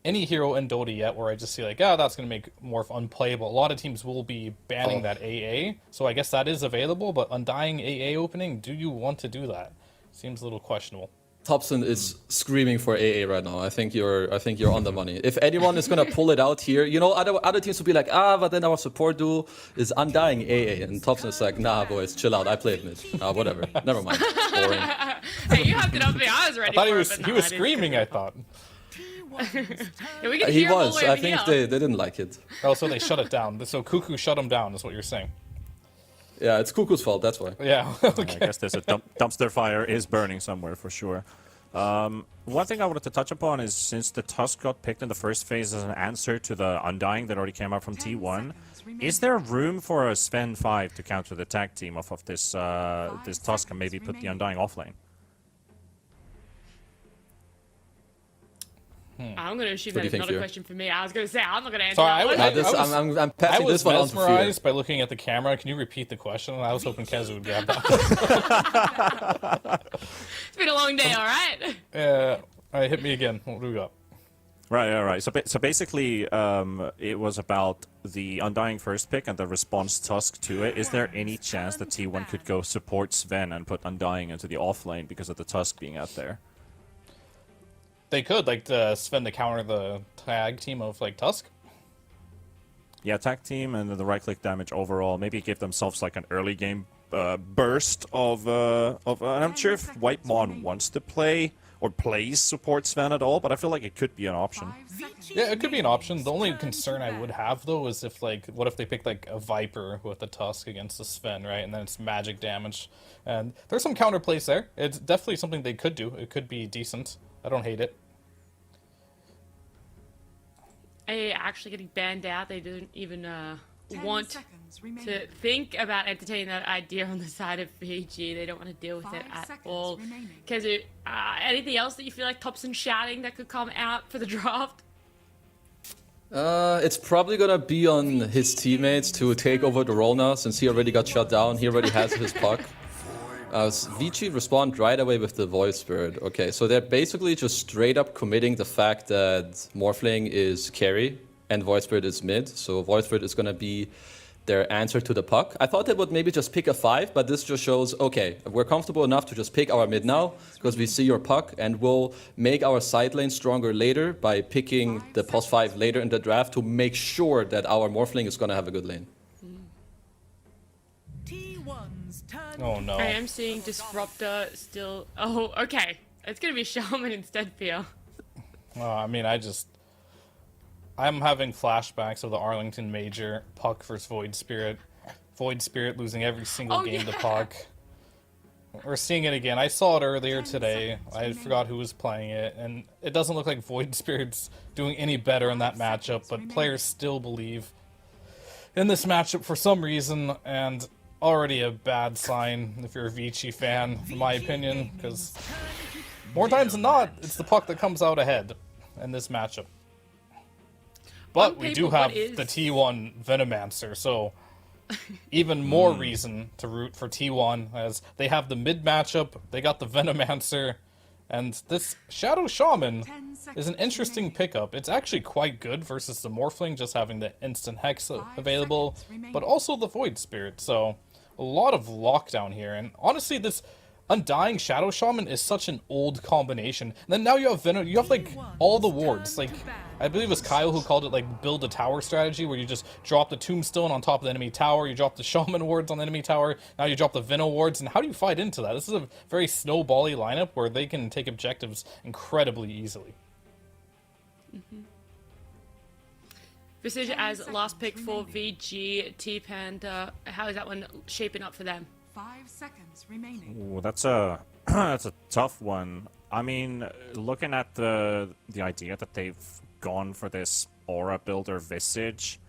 any hero in Dota yet where I just see like, that's going to make morph unplayable. A lot of teams will be banning that AA. So I guess that is available, but Undying AA opening, do you want to do that? Seems a little questionable. Topson is screaming for AA right now. I think you're on the money. If anyone is gonna pull it out here, you know, other teams will be like, but then our support duo is Undying AA, and Topson is like, nah, boys, chill out. I played mid. Whatever. Never mind. Boring. Hey, you hyped it up. I was ready. I thought he was screaming. I thought. Yeah, we can he hear was. I think they didn't like it. Oh, so they shut it down. So Cuckoo shut him down, is what you're saying. Yeah, it's Cuckoo's fault, that's why. Yeah, okay. I guess there's a dumpster fire is burning somewhere for sure. One thing I wanted to touch upon is since the Tusk got picked in the first phase as an answer to the Undying that already came out from T1, is there room for a Sven 5 to counter the tag team off of this this Tusk and maybe put the Undying offlane? I'm going to assume that is not a question for me. I was going to say, I'm not going to answer Sorry, that one. I'm passing this one on to Fear. mesmerized by looking at the camera. Can you repeat the question? I was hoping Kezu would grab that. It's been a long day, all right? All right, hit me again. What do we got? Right. So basically, it was about the Undying first pick and the response Tusk to it. Is there any chance that T1 could go support Sven and put Undying into the offlane because of the Tusk being out there? They could, like, Sven to counter the tag team of, like, Tusk. Yeah, tag team and the right-click damage overall. Maybe give themselves, like, an early game burst of and I'm sure if Whitemon wants to play or plays support Sven at all, but I feel like it could be an option. Yeah, it could be an option. The only concern I would have, though, is if, like, what if they pick, like, a Viper with a Tusk against the Sven, right? And then it's magic damage. And there's some counterplays there. It's definitely something they could do. It could be decent. I don't hate it. Actually getting banned out. They didn't even want to think about entertaining that idea on the side of VG. They don't want to deal with it at all. Because anything else that you feel like Topson shouting that could come out for the draft? It's probably gonna be on his teammates to take over the role now, since he already got shut down. He already has his puck. Vici respond right away with the Void Spirit. Okay, so they're basically just straight up committing the fact that Morphling is carry and Void Spirit is mid. So Void Spirit is gonna be their answer to the puck. I thought they would maybe just pick a 5, but this just shows, okay, we're comfortable enough to just pick our mid now because we see your puck, and we'll make our side lane stronger later by picking the pos 5 later in the draft to make sure that our Morphling is going to have a good lane. Oh no. I am seeing Disruptor still. Oh, okay. It's gonna be Shaman instead, Fear. I mean, I'm having flashbacks of the Arlington Major, Puck versus Void Spirit. Void Spirit losing every single game to Puck. We're seeing it again. I saw it earlier today. I forgot who was playing it, and it doesn't look like Void Spirit's doing any better in that matchup, but players still believe in this matchup for some reason, and already a bad sign if you're a Vici fan, in my opinion, because more times than not, it's the Puck that comes out ahead in this matchup. But we do have the T1 Venomancer, so even more reason to root for T1, as they have the mid matchup, they got the Venomancer, and this Shadow Shaman is an interesting pickup. It's actually quite good versus the Morphling, just having the instant Hex available, but also the Void Spirit, so a lot of lockdown here, and honestly, this Undying Shadow Shaman is such an old combination. And then now you have you have like all the wards. Like, I believe it was Kyle who called it like build a tower strategy, where you just drop the Tombstone on top of the enemy tower, you drop the Shaman wards on the enemy tower, now you drop the Veno wards, and how do you fight into that? This is a very snowbally lineup where they can take objectives incredibly easily. Visage as last pick for VG, T-Panda. How is that one shaping up for them? 5 seconds remaining. Ooh, that's a that's a tough one. I mean, looking at the idea that they've gone for this aura builder Visage,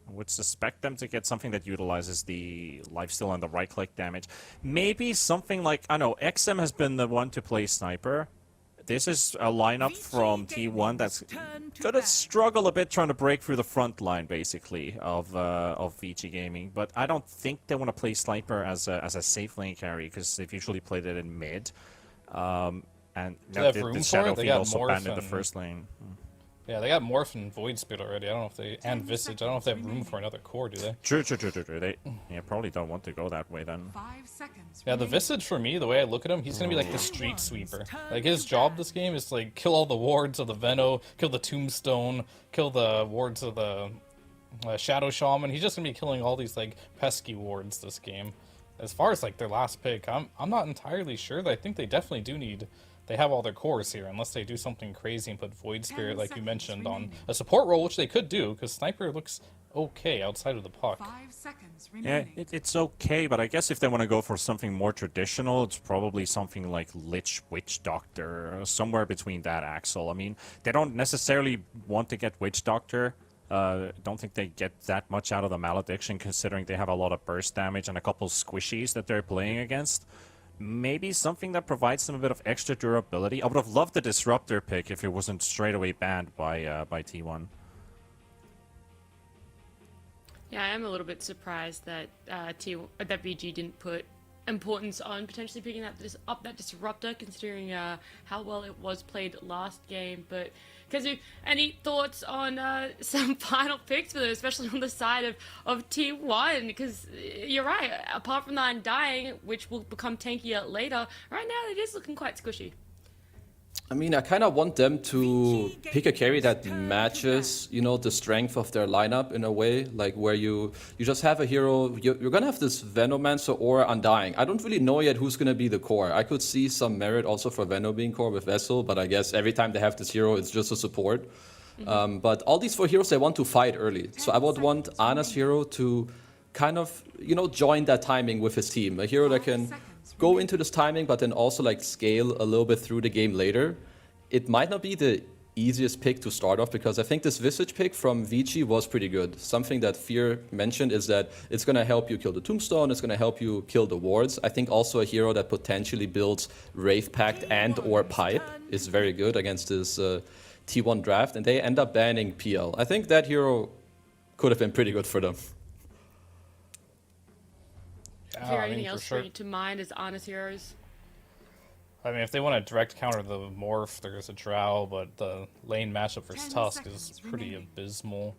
I would suspect them to get something that utilizes the lifesteal and the right-click damage. Maybe something like, I know, XM has been the one to play Sniper. This is a lineup from T1 that's gonna struggle a bit trying to break through the front line, basically, of VG Gaming. But I don't think they want to play Sniper as a safe lane carry, because they've usually played it in mid. And now the Shadow Fiend also banned in the first lane. Yeah, they got Morph and Void Spirit already. I don't know if they and Visage. I don't know if they have room for another core, do they? True. They probably don't want to go that way then. 5 seconds. Yeah, the Visage for me, the way I look at him, he's gonna be like the street sweeper. Like, his job this game is to like kill all the wards of the Veno, kill the Tombstone, kill the wards of the Shadow Shaman. He's just gonna be killing all these like pesky wards this game. As far as like their last pick, I'm not entirely sure. I think they definitely do need. They have all their cores here, unless they do something crazy and put Void Spirit, like you mentioned, on a support role, which they could do, because Sniper looks okay outside of the puck. 5 seconds Yeah, remaining. it's okay, but I guess if they want to go for something more traditional, it's probably something like Lich Witch Doctor, or somewhere between that, Axel. I mean, they don't necessarily want to get Witch Doctor. Don't think they get that much out of the Malediction, considering they have a lot of burst damage and a couple squishies that they're playing against. Maybe something that provides them a bit of extra durability. I would have loved the Disruptor pick if it wasn't straight away banned by T1. Yeah, I am a little bit surprised that that VG didn't put importance on potentially picking up that Disruptor, considering how well it was played last game. But Kazu, any thoughts on some final picks for them, especially on the side of T1? Because you're right, apart from the Undying, which will become tankier later, right now it is looking quite squishy. I mean, I kind of want them to pick a carry that matches, you know, the strength of their lineup in a way, like where you just have a hero. You're going to have this Venomancer or Undying. I don't really know yet who's going to be the core. I could see some merit also for Veno being core with Vessel, but I guess every time they have this hero, it's just a support. But all these 4 heroes, they want to fight early. So I would want Ana's hero to kind of, you know, join that timing with his team. A hero that can go into this timing, but then also like scale a little bit through the game later. It might not be the easiest pick to start off, because I think this Visage pick from Vici was pretty good. Something that Fear mentioned is that it's going to help you kill the Tombstone, it's going to help you kill the wards. I think also a hero that potentially builds Wraith Pact and or Pipe is very good against this T1 draft, and they end up banning PL. I think that hero could have been pretty good for them. Is there anything else for you to mind as honest heroes? I mean, if they want to direct counter the Morph, there's a Drow, but the lane matchup versus Tusk is pretty abysmal.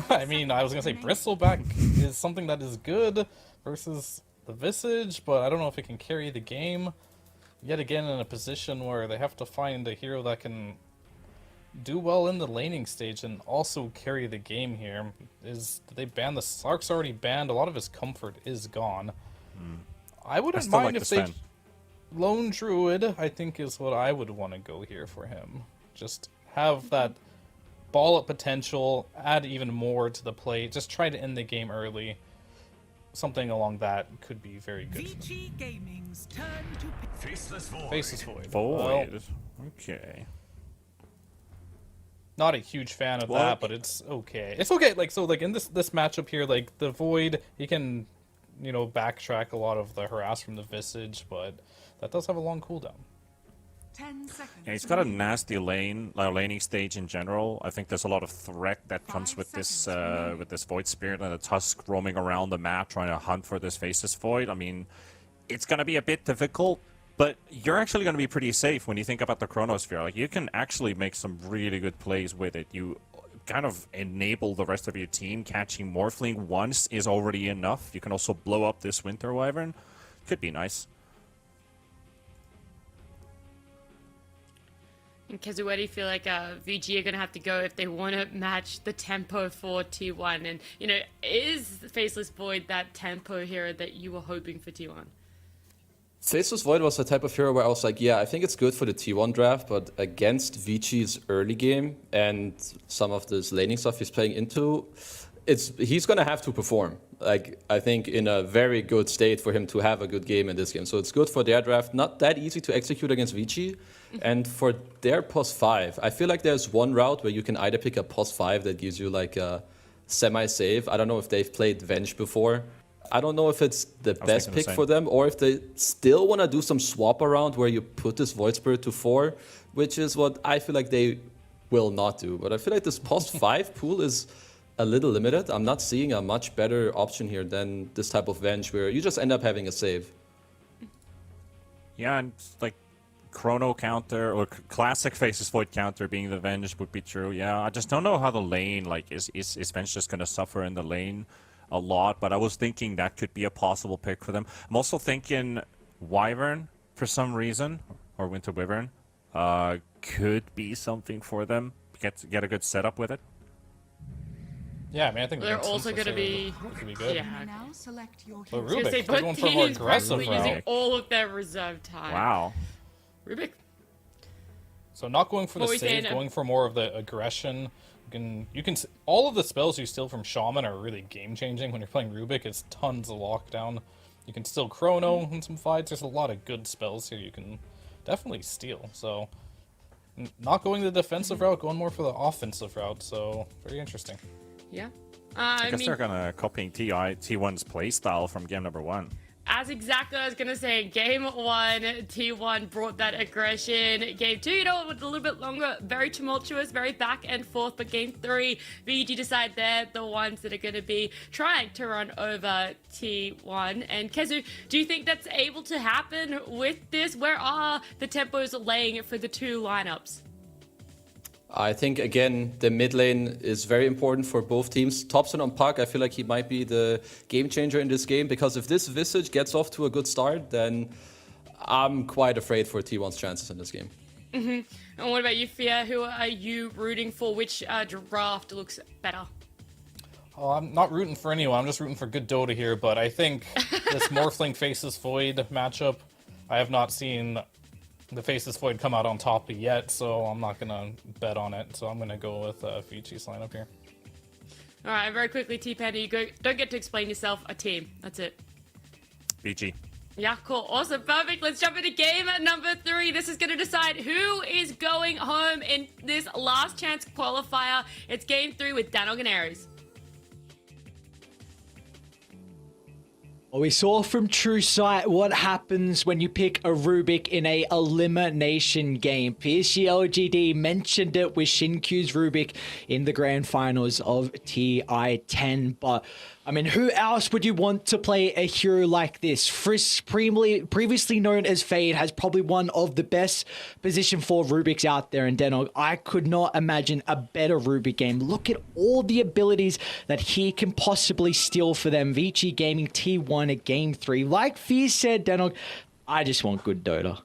I mean, I was gonna say Bristleback is something that is good versus the Visage, but I don't know if it can carry the game. Yet again, in a position where they have to find a hero that can do well in the laning stage and also carry the game here. Did they ban the Slark's already banned? A lot of his comfort is gone. I wouldn't mind if they Lone Druid, I think, is what I would want to go here for him. Just have that ball up potential, add even more to the play, just try to end the game early. Something along that could be very good. VG Gaming's turn to Faceless Void. Void. Okay. Not a huge fan of that, but it's okay. It's okay. Like, so, like in this matchup here, like the Void, he can, you know, backtrack a lot of the harass from the Visage, but that does have a long cooldown. 10 seconds. Yeah, he's got a nasty laning stage in general. I think there's a lot of threat that comes with this Void Spirit and the Tusk roaming around the map trying to hunt for this Faceless Void. I mean, it's gonna be a bit difficult, but you're actually gonna be pretty safe when you think about the Chronosphere. Like, you can actually make some really good plays with it. You kind of enable the rest of your team. Catching Morphling once is already enough. You can also blow up this Winter Wyvern. Could be nice. And Kezu, where do you feel like VG are going to have to go if they want to match the tempo for T1? And, you know, is Faceless Void that tempo hero that you were hoping for T1? Faceless Void was the type of hero where I was like, yeah, I think it's good for the T1 draft, but against VG's early game and some of this laning stuff he's playing into, he's going to have to perform. Like, I think in a very good state for him to have a good game in this game. So it's good for their draft. Not that easy to execute against VG. And for their +5, I feel like there's one route where you can either pick a +5 that gives you like a semi-save. I don't know if they've played Venge before. I don't know if it's the best pick for them, or if they still want to do some swap around where you put this Void Spirit to 4, which is what I feel like they will not do. But I feel like this +5 pool is a little limited. I'm not seeing a much better option here than this type of Venge where you just end up having a save. Yeah, and like Chrono counter or classic Faceless Void counter being the Venge would be true. Yeah, I just don't know how the lane, like, is Venge just going to suffer in the lane a lot, but I was thinking that could be a possible pick for them. I'm also thinking Wyvern for some reason, or Winter Wyvern, could be something for them. Get a good setup with it. Yeah, I mean, I think they're also going to be good. Yeah. Now select your But hero. Rubik, they're going for a more aggressive using route. all of their reserve time. Wow. Rubik. So not going for the What were you save, saying? going for more of the aggression. You can all of the spells you steal from Shaman are really game changing when you're playing Rubik. It's tons of lockdown. You can steal Chrono in some fights. There's a lot of good spells here you can definitely steal. So not going the defensive route, going more for the offensive route. So very interesting. Yeah. I guess they're gonna copying T1's playstyle from game number 1. As exactly what I was going to say. Game 1, T1 brought that aggression. Game 2, you know, it was a little bit longer. Very tumultuous, very back and forth. But Game 3, VG decide they're the ones that are going to be trying to run over T1. And Kezu, do you think that's able to happen with this? Where are the tempos laying for the two lineups? I think, again, the mid lane is very important for both teams. Thompson on Puck, I feel like he might be the game changer in this game, because if this Visage gets off to a good start, then I'm quite afraid for T1's chances in this game. And what about you, Fia? Who are you rooting for? Which draft looks better? Oh, I'm not rooting for anyone. I'm just rooting for good Dota here. But I think this Morphling Faceless Void matchup, I have not seen the Faceless Void come out on top yet, so I'm not going to bet on it. So I'm going to go with Vichi's lineup here. All right, very quickly, T-Panda, you don't get to explain yourself. A team. That's it. Vici. Yeah, cool. Awesome. Perfect. Let's jump into game number 3. This is going to decide who is going home in this last chance qualifier. It's game 3 with Danog and Ares. Well, we saw from True Sight what happens when you pick a Rubik in a elimination game. PSG LGD mentioned it with Shinkyu's Rubik in the grand finals of TI10, but I mean, who else would you want to play a hero like this? Frisk, previously known as Fade, has probably one of the best position 4 Rubiks out there in Denog. I could not imagine a better Rubik game. Look at all the abilities that he can possibly steal for them. Vici Gaming T1 at Game 3. Like Fierce said, Denog, I just want good Dota.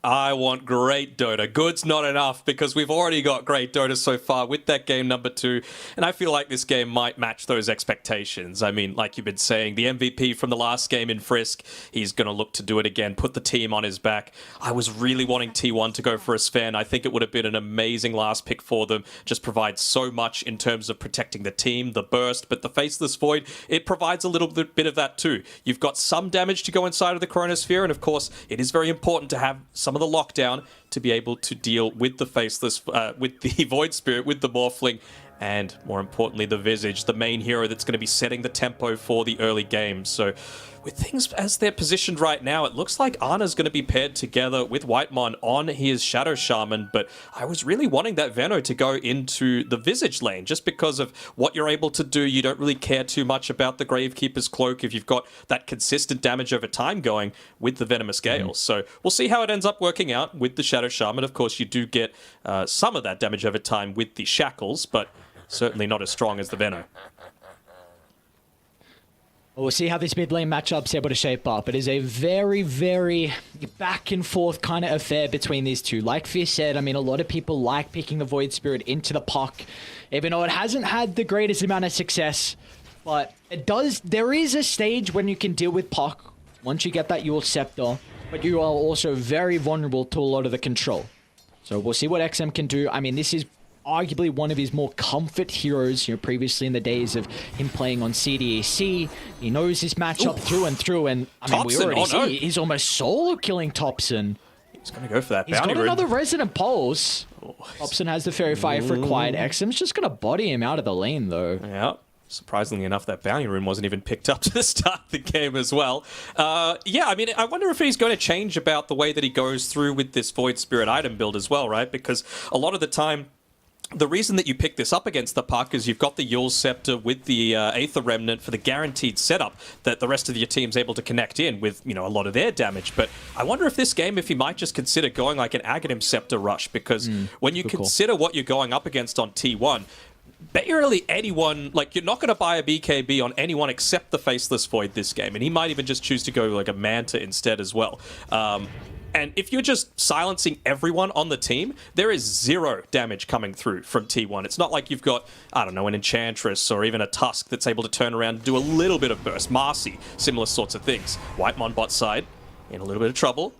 I want great Dota. Good's not enough because we've already got great Dota so far with that game number 2, and I feel like this game might match those expectations. I mean, like you've been saying, the MVP from the last game in Frisk, he's going to look to do it again, put the team on his back. I was really wanting T1 to go for a Sven. I think it would have been an amazing last pick for them. Just provides so much in terms of protecting the team, the burst, but the Faceless Void, it provides a little bit of that too. You've got some damage to go inside of the Chronosphere, and of course, it is very important to have some of the lockdown to be able to deal with the Faceless, with the Void Spirit, with the Morphling, and more importantly, the Visage, the main hero that's going to be setting the tempo for the early games. So with things as they're positioned right now, it looks like Ana's going to be paired together with Whitemon on his Shadow Shaman, but I was really wanting that Veno to go into the Visage lane just because of what you're able to do. You don't really care too much about the Gravekeeper's Cloak if you've got that consistent damage over time going with the Venomous Gales. So we'll see how it ends up working out with the Shadow Shaman. Of course, you do get some of that damage over time with the Shackles, but certainly not as strong as the Veno. We'll see how this mid lane matchup's able to shape up. It is a very, very back and forth kind of affair between these two. Like Fierce said, I mean, a lot of people like picking the Void Spirit into the puck, even though it hasn't had the greatest amount of success. But it does. There is a stage when you can deal with puck once you get that Yule Scepter, but you are also very vulnerable to a lot of the control. So we'll see what XM can do. I mean, this is arguably one of his more comfort heroes, previously in the days of him playing on CDEC. He knows his matchup through and through, and I mean, we already see he's almost solo killing Thompson. He's going to go for that He's bounty got rune. another Resonant Pulse. Thompson has the Fairy Fire for quiet. XM's just going to body him out of the lane, though. Yeah. Surprisingly enough, that bounty rune wasn't even picked up to the start of the game as well. Yeah, I mean, I wonder if he's going to change about the way that he goes through with this Void Spirit item build as well, right? Because a lot of the time, the reason that you pick this up against the puck is you've got the Yule Scepter with the Aether Remnant for the guaranteed setup that the rest of your team's able to connect in with, a lot of their damage. But I wonder if this game, if he might just consider going like an Aghanim Scepter rush, because when you consider what you're going up against on T1, barely anyone, you're not going to buy a BKB on anyone except the Faceless Void this game, and he might even just choose to go like a Manta instead as well. And if you're just silencing everyone on the team, there is 0 damage coming through from T1. It's not like you've got, I don't know, an Enchantress or even a Tusk that's able to turn around and do a little bit of burst. Marcy, similar sorts of things. Whitemon bot side, in a little bit of trouble.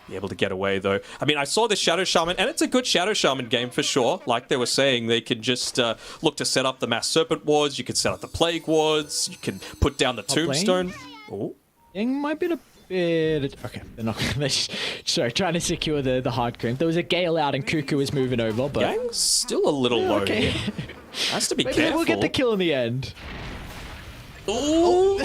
Be able to get away, though. I mean, I saw the Shadow Shaman, and it's a good Shadow Shaman game for sure. Like they were saying, they can just look to set up the Mass Serpent wards, you can set up the Plague wards, you can put down the Tombstone. Oh. Yang might be a bit... Okay, they're not... Sorry, trying to secure the hard cream. There was a Gale out and Cuckoo is moving over, but... Yang's still a little low here. Has to be careful. We'll get the kill in the end. Ooh.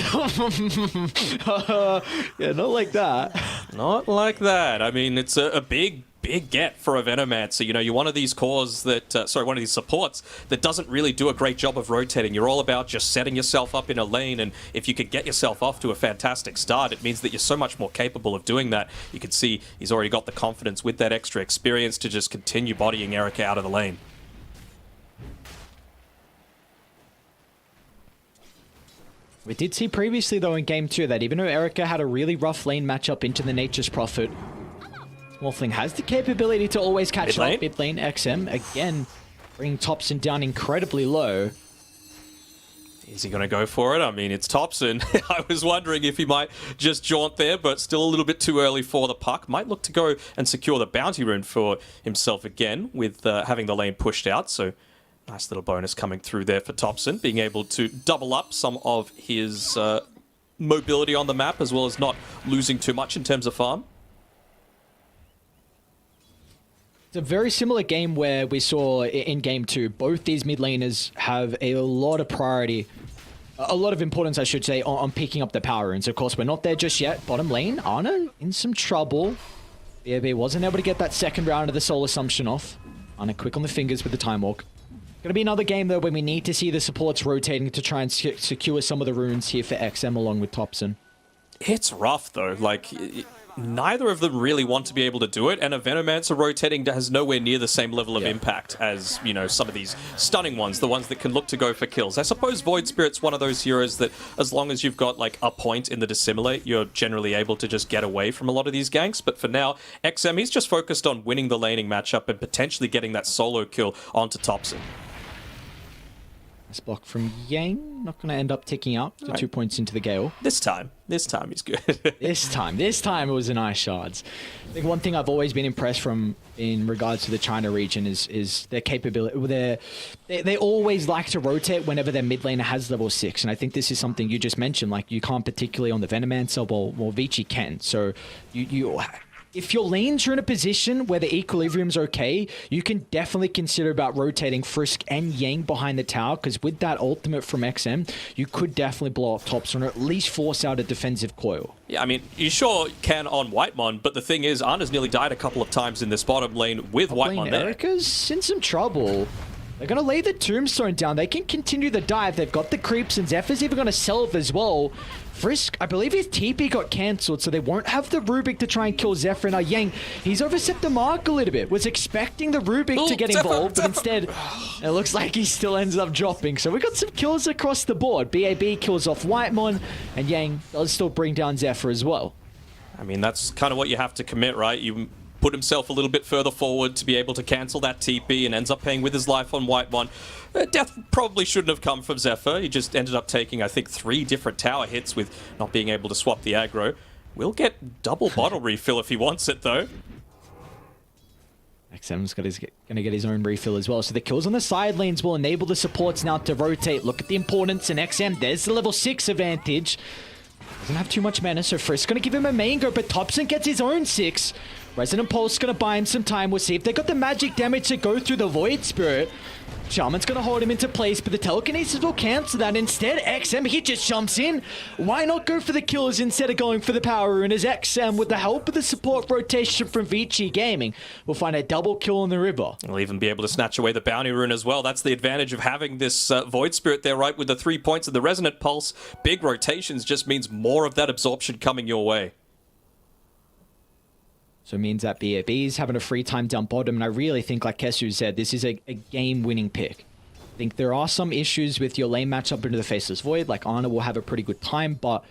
Yeah, not like that. Not like that. I mean, it's a big get for a Venomancer. You're one of these cores that, one of these supports that doesn't really do a great job of rotating. You're all about just setting yourself up in a lane, and if you could get yourself off to a fantastic start, it means that you're so much more capable of doing that. You can see he's already got the confidence with that extra experience to just continue bodying Erica out of the lane. We did see previously, though, in Game 2 that even though Erica had a really rough lane matchup into the Nature's Prophet, Morphling has the capability to always catch up. Mid lane XM, again, bringing Thompson down incredibly low. Is he going to go for it? I mean, it's Thompson. I was wondering if he might just jaunt there, but still a little bit too early for the puck. Might look to go and secure the bounty rune for himself again with having the lane pushed out, so... Nice little bonus coming through there for Thompson, being able to double up some of his mobility on the map, as well as not losing too much in terms of farm. It's a very similar game where we saw in Game 2, both these mid laners have a lot of priority, a lot of importance, I should say, on picking up the power runes. Of course, we're not there just yet. Bottom lane, Ana in some trouble. BAB wasn't able to get that second round of the Soul Assumption off. Ana quick on the fingers with the Time Walk. Going to be another game, though, when we need to see the supports rotating to try and secure some of the runes here for XM along with Thompson. It's rough, though. Like, neither of them really want to be able to do it, and a Venomancer rotating has nowhere near the same level of impact as, you know, some of these stunning ones, the ones that can look to go for kills. I suppose Void Spirit's one of those heroes that, as long as you've got, like, a point in the Dissimilate, you're generally able to just get away from a lot of these ganks, but for now, XM, he's just focused on winning the laning matchup and potentially getting that solo kill onto Thompson. Nice block from Yang. Not going to end up ticking up to 2 points into the Gale. This time he's good. This time it was a nice shards. I think one thing I've always been impressed from in regards to the China region is their capability. They always like to rotate whenever their mid laner has level 6, and I think this is something you just mentioned. Like, you can't particularly on the Venomancer, well Vici can. So if your lanes are in a position where the equilibrium's okay, you can definitely consider about rotating Frisk and Yang behind the tower, because with that ultimate from XM, you could definitely blow up Thompson or at least force out a defensive coil. Yeah, I mean, you sure can on Whitemon, but the thing is, Ana's nearly died a couple of times in this bottom lane with Whitemon there. Erica's in some trouble. They're going to lay the Tombstone down. They can continue the dive. They've got the creeps, and Zephyr's even going to salve as well. Frisk, I believe his TP got cancelled, so they won't have the Rubik to try and kill Zephyr. Now Yang, he's overset the mark a little bit. Was expecting the Rubik to get involved, but instead, it looks like he still ends up dropping. So we got some kills across the board. BAB kills off Whitemon, and Yang does still bring down Zephyr as well. I mean, that's kind of what you have to commit, right? You put himself a little bit further forward to be able to cancel that TP and ends up paying with his life on Whitemon. Death probably shouldn't have come from Zephyr. He just ended up taking, I think, 3 different tower hits with not being able to swap the aggro. Will get double bottle refill if he wants it, though. XM's going to get his own refill as well. So the kills on the side lanes will enable the supports now to rotate. Look at the importance in XM. There's the level 6 advantage. Doesn't have too much mana, so Frisk's going to give him a main go, but Thompson gets his own 6. Resonant Pulse going to buy him some time. We'll see if they got the magic damage to go through the Void Spirit. Shaman's going to hold him into place, but the telekinesis will cancel that. Instead, XM, he just jumps in. Why not go for the kills instead of going for the power rune? As XM, with the help of the support rotation from Vici Gaming, will find a double kill on the river. He'll even be able to snatch away the bounty rune as well. That's the advantage of having this Void Spirit there, right? With the 3 points of the Resonant Pulse, big rotations just means more of that absorption coming your way. So it means that BAB is having a free time down bottom, and I really think, like Kesu said, this is a game-winning pick. I think there are some issues with your lane matchup into the Faceless Void, like Ana will have a pretty good time, but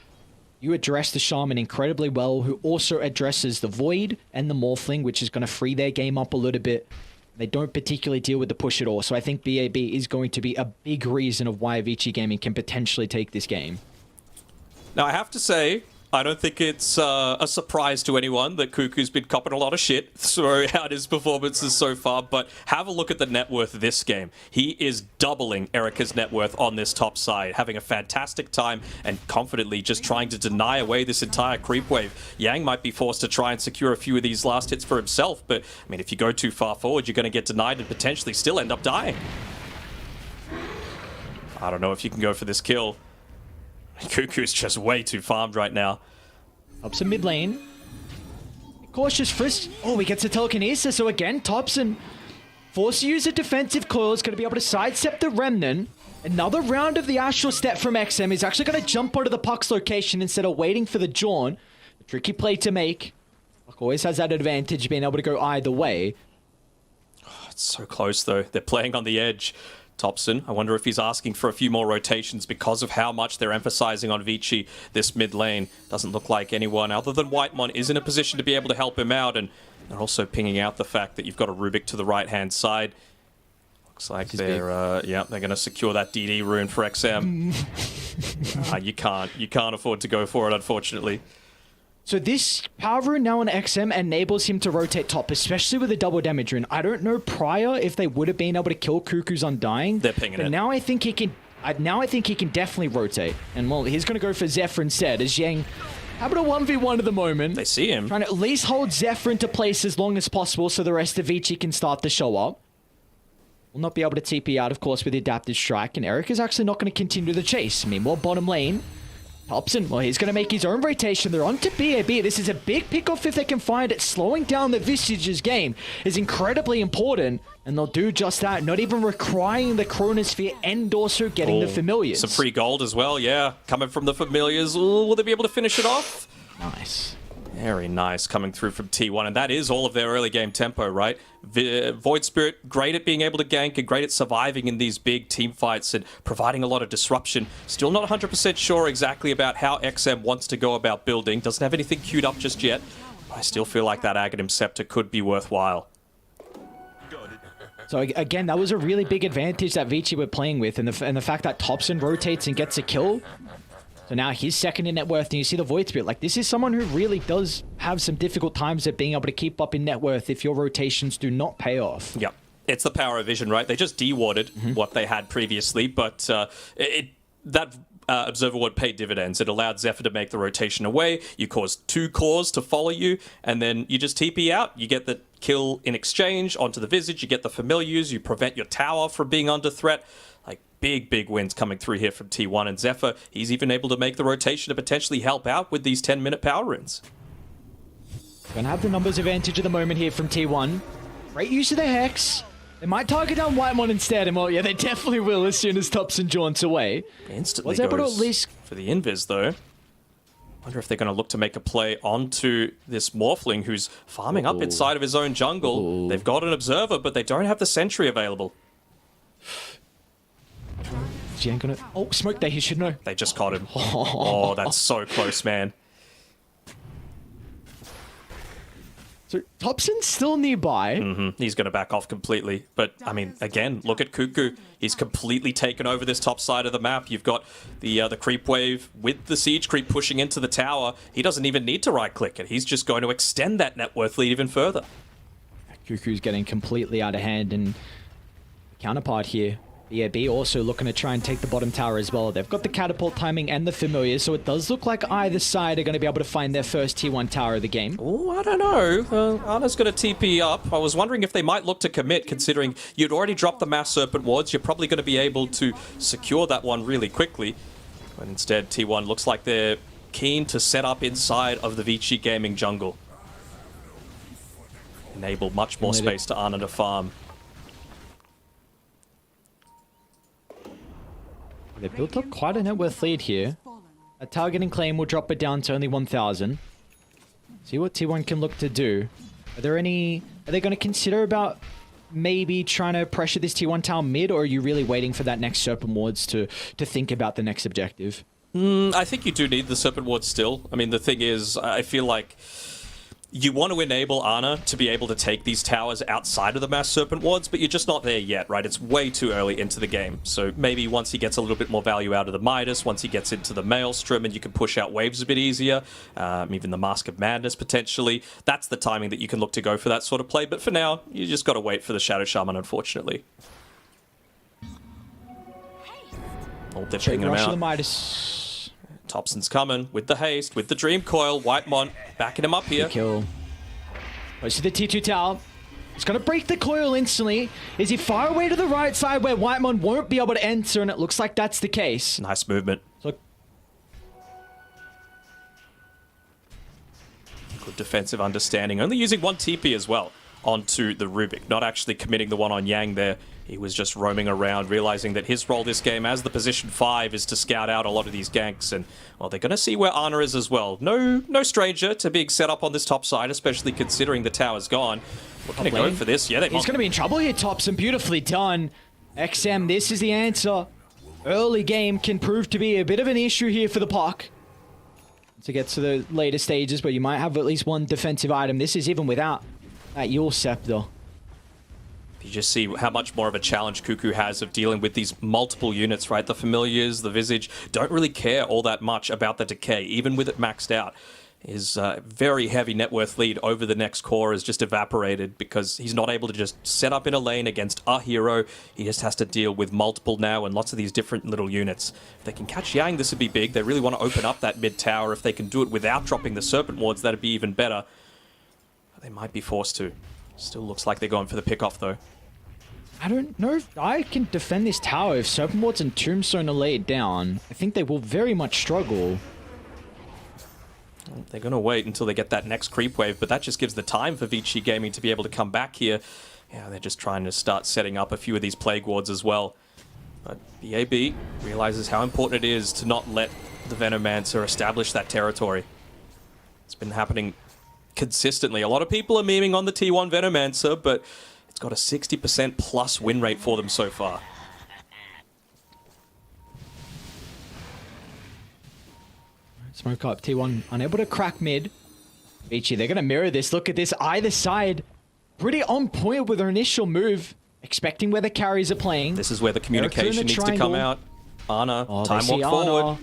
you address the Shaman incredibly well, who also addresses the Void and the Morphling, which is going to free their game up a little bit. They don't particularly deal with the push at all, so I think BAB is going to be a big reason of why Vici Gaming can potentially take this game. Now, I have to say, I don't think it's a surprise to anyone that Cuckoo's been copping a lot of shit throughout his performances so far, but have a look at the net worth this game. He is doubling Erica's net worth on this top side, having a fantastic time and confidently just trying to deny away this entire creep wave. Yang might be forced to try and secure a few of these last hits for himself, but I mean, if you go too far forward, you're going to get denied and potentially still end up dying. I don't know if you can go for this kill. Cuckoo's just way too farmed right now. Thompson mid lane. Cautious Frisk. Oh, he gets a telekinesis. So again, Thompson forced to use a defensive coil. Is going to be able to sidestep the Remnant. Another round of the Astral Step from XM. He's actually going to jump onto the Puck's location instead of waiting for the Jawn. A tricky play to make. Puck always has that advantage, being able to go either way. Oh, it's so close, though. They're playing on the edge. Thompson, I wonder if he's asking for a few more rotations because of how much they're emphasizing on Vici this mid lane. Doesn't look like anyone other than Whitemon is in a position to be able to help him out, and they're also pinging out the fact that you've got a Rubik to the right-hand side. Looks like they're going to secure that DD rune for XM. You can't afford to go for it, unfortunately. So this power rune now on XM enables him to rotate top, especially with a double damage rune. I don't know prior if they would have been able to kill Cuckoo's Undying. They're pinging it. Now I think he can. Now I think he can definitely rotate. And well, he's going to go for Zephyr instead. As Yang having a 1v1 at the moment. They see him. Trying to at least hold Zephyr into place as long as possible so the rest of Vici can start to show up. Will not be able to TP out, of course, with the Adaptive Strike. And Eric is actually not going to continue the chase. Meanwhile, bottom lane. Thompson, well, he's going to make his own rotation. They're on to BAB. This is a big pick-off if they can find it. Slowing down the Visage's game is incredibly important, and they'll do just that, not even requiring the Chronosphere and also getting the Familiars. Some free gold as well, yeah. Coming from the Familiars. Ooh, will they be able to finish it off? Nice. Very nice coming through from T1, and that is all of their early game tempo, right? Void Spirit, great at being able to gank and great at surviving in these big team fights and providing a lot of disruption. Still not 100% sure exactly about how XM wants to go about building. Doesn't have anything queued up just yet, but I still feel like that Aghanim Scepter could be worthwhile. So again, that was a really big advantage that Vici were playing with, and the fact that Thompson rotates and gets a kill. So now he's second in net worth, and you see the Void Spirit. Like, this is someone who really does have some difficult times at being able to keep up in net worth if your rotations do not pay off. Yep. It's the power of vision, right? They just dewarded what they had previously, but that Observer Ward paid dividends. It allowed Zephyr to make the rotation away. You caused 2 cores to follow you, and then you just TP out. You get the kill in exchange onto the Visage. You get the Familiars. You prevent your tower from being under threat. Like, big wins coming through here from T1, and Zephyr, he's even able to make the rotation to potentially help out with these 10-minute power runes. Gonna have the numbers advantage at the moment here from T1. Great use of the Hex. They might target down Whitemon instead, and well, yeah, they definitely will as soon as Thompson jaunts away. Instantly was able to goes at least for the invis, though. Wonder if they're going to look to make a play onto this Morphling who's farming up inside of his own jungle. They've got an Observer, but they don't have the Sentry available. Jen gonna... Oh, smoke there, he should know. They just caught him. Oh, that's so close, man. So Thompson's still nearby. He's going to back off completely. But, I mean, again, look at Cuckoo. He's completely taken over this top side of the map. You've got the creep wave with the siege creep pushing into the tower. He doesn't even need to right-click it. He's just going to extend that net worth lead even further. Cuckoo's getting completely out of hand, and counterpart here. BAB also looking to try and take the bottom tower as well. They've got the catapult timing and the familiar, so it does look like either side are going to be able to find their first T1 tower of the game. Oh, I don't know. Ana's going to TP up. I was wondering if they might look to commit, considering you'd already dropped the Mass Serpent wards. You're probably going to be able to secure that one really quickly. But instead, T1 looks like they're keen to set up inside of the Vici Gaming jungle. Enable much more space to Ana to farm. They built up quite a net worth lead here. A targeting claim will drop it down to only 1,000. See what T1 can look to do. Are they going to consider about maybe trying to pressure this T1 tower mid, or are you really waiting for that next Serpent Wards to think about the next objective? I think you do need the Serpent Wards still. I mean, the thing is, I feel like you want to enable Ana to be able to take these towers outside of the Mass Serpent Wards, but you're just not there yet, right? It's way too early into the game. So maybe once he gets a little bit more value out of the Midas, once he gets into the Maelstrom, and you can push out waves a bit easier, even the Mask of Madness potentially, that's the timing that you can look to go for that sort of play. But for now, you just got to wait for the Shadow Shaman, unfortunately. Oh, they're picking him out. The Midas. Thompson's coming with the haste, with the Dream Coil. Whitemon backing him up here. Kill. Goes to the T2 tower. He's going to break the coil instantly. Is he far away to the right side where Whitemon won't be able to enter? And it looks like that's the case. Nice movement. So, good defensive understanding. Only using one TP as well onto the Rubik. Not actually committing the one on Yang there. He was just roaming around, realizing that his role this game as the position 5 is to scout out a lot of these ganks. And, well, they're going to see where Ana is as well. No stranger to being set up on this top side, especially considering the tower's gone. We're going to go for this. Yeah, he's going to be in trouble here, Thompson. Beautifully done. XM, this is the answer. Early game can prove to be a bit of an issue here for the Puck. To get to the later stages, where you might have at least one defensive item. This is even without that Yule Scepter. You just see how much more of a challenge Cuckoo has of dealing with these multiple units, right? The Familiars, the Visage, don't really care all that much about the Decay, even with it maxed out. His very heavy net worth lead over the next core is just evaporated because he's not able to just set up in a lane against a hero. He just has to deal with multiple now and lots of these different little units. If they can catch Yang, this would be big. They really want to open up that mid tower. If they can do it without dropping the Serpent Wards, that'd be even better. But they might be forced to. Still looks like they're going for the pick-off, though. I don't know if I can defend this tower. If Serpent Wards and Tombstone are laid down, I think they will very much struggle. They're going to wait until they get that next creep wave, but that just gives the time for Vici Gaming to be able to come back here. Yeah, they're just trying to start setting up a few of these Plague Wards as well. But BAB realizes how important it is to not let the Venomancer establish that territory. It's been happening consistently. A lot of people are memeing on the T1 Venomancer, but it's got a 60% plus win rate for them so far. Smoke up, T1 unable to crack mid. Vici, they're going to mirror this. Look at this, either side. Pretty on point with their initial move. Expecting where the carries are playing. This is where the communication needs to come out. Ana, time walk forward.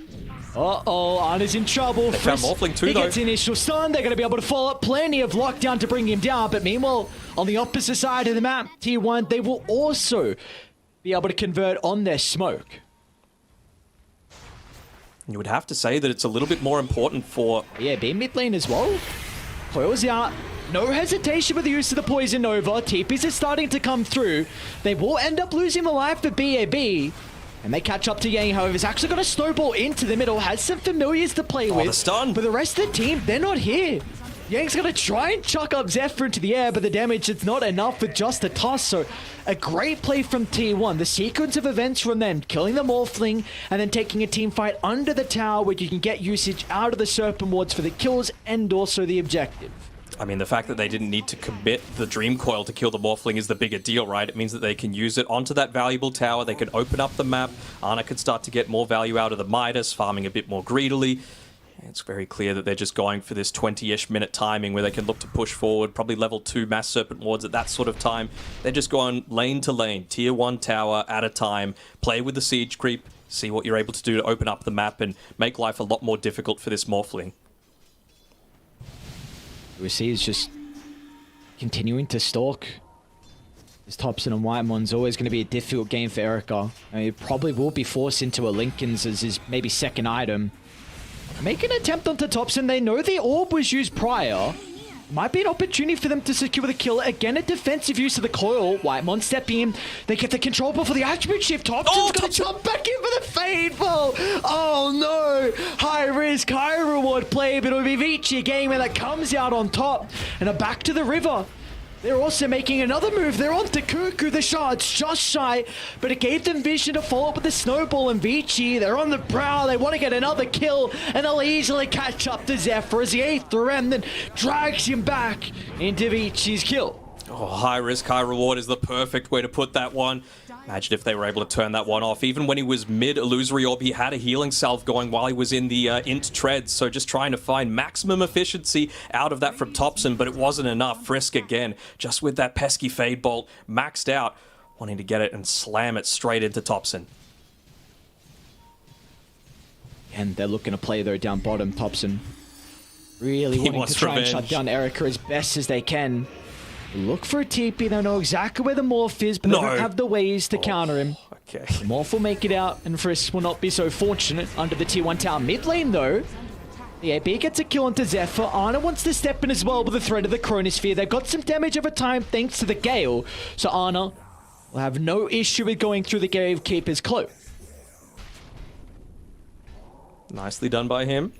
Uh-oh, Ana's in trouble. They found Morphling too, he though. gets the initial stun. They're going to be able to follow up. Plenty of lockdown to bring him down. But meanwhile, on the opposite side of the map, T1, they will also be able to convert on their smoke. You would have to say that it's a little bit more important for... Yeah, B mid lane as well. Coils out. No hesitation with the use of the Poison Nova. TPs are starting to come through. They will end up losing the life for BAB. And they catch up to Yang, however. He's actually got a snowball into the middle. Has some familiars to play with. The stun. But the rest of the team, they're not here. Yang's going to try and chuck up Zephyr into the air, but the damage is not enough with just a toss. So a great play from T1. The sequence of events from them, killing the Morphling and then taking a team fight under the tower where you can get usage out of the Serpent Wards for the kills and also the objective. I mean, the fact that they didn't need to commit the Dream Coil to kill the Morphling is the bigger deal, right? It means that they can use it onto that valuable tower. They can open up the map. Ana could start to get more value out of the Midas, farming a bit more greedily. It's very clear that they're just going for this 20-ish minute timing where they can look to push forward, probably level 2 Mass Serpent Wards at that sort of time. They're just going lane to lane, tier 1 tower at a time, play with the siege creep, see what you're able to do to open up the map and make life a lot more difficult for this Morphling. We see is just continuing to stalk. This Thompson and Whitemon's always going to be a difficult game for Erica. I mean, it probably will be forced into a Lincoln's as his maybe second item. Make an attempt onto Thompson. They know the orb was used prior. Might be an opportunity for them to secure the kill. Again, a defensive use of the coil. Whitemon stepping in. They get the control ball for the attribute shift. Thompson's going to jump back in for the fade ball. Oh no! High risk, high reward play, but it'll be Vici Gaming that comes out on top. And back to the river. They're also making another move. They're on to Cuckoo. The shot's just shy, but it gave them vision to follow up with the snowball and Vici. They're on the prowl. They want to get another kill, and they'll easily catch up to Zephyr as the 8th remnant drags him back into Vici's kill. Oh, high risk, high reward is the perfect way to put that one. Imagine if they were able to turn that one off. Even when he was mid-illusory orb, he had a healing salve going while he was in the int treads. So just trying to find maximum efficiency out of that from Thompson, but it wasn't enough. Frisk again, just with that pesky fade bolt, maxed out, wanting to get it and slam it straight into Thompson. And they're looking to play though down bottom. Thompson really wanting to try and shut down Erica as best as they can. Look for a TP. They know exactly where the Morph is, but they don't have the ways to counter him. Okay. The Morph will make it out, and Frisk will not be so fortunate under the tier 1 tower. Mid lane, though, the AP gets a kill onto Zephyr. Ana wants to step in as well with the threat of the Chronosphere. They've got some damage over time thanks to the Gale, so Ana will have no issue with going through the Gatekeeper's cloak. Nicely done by him.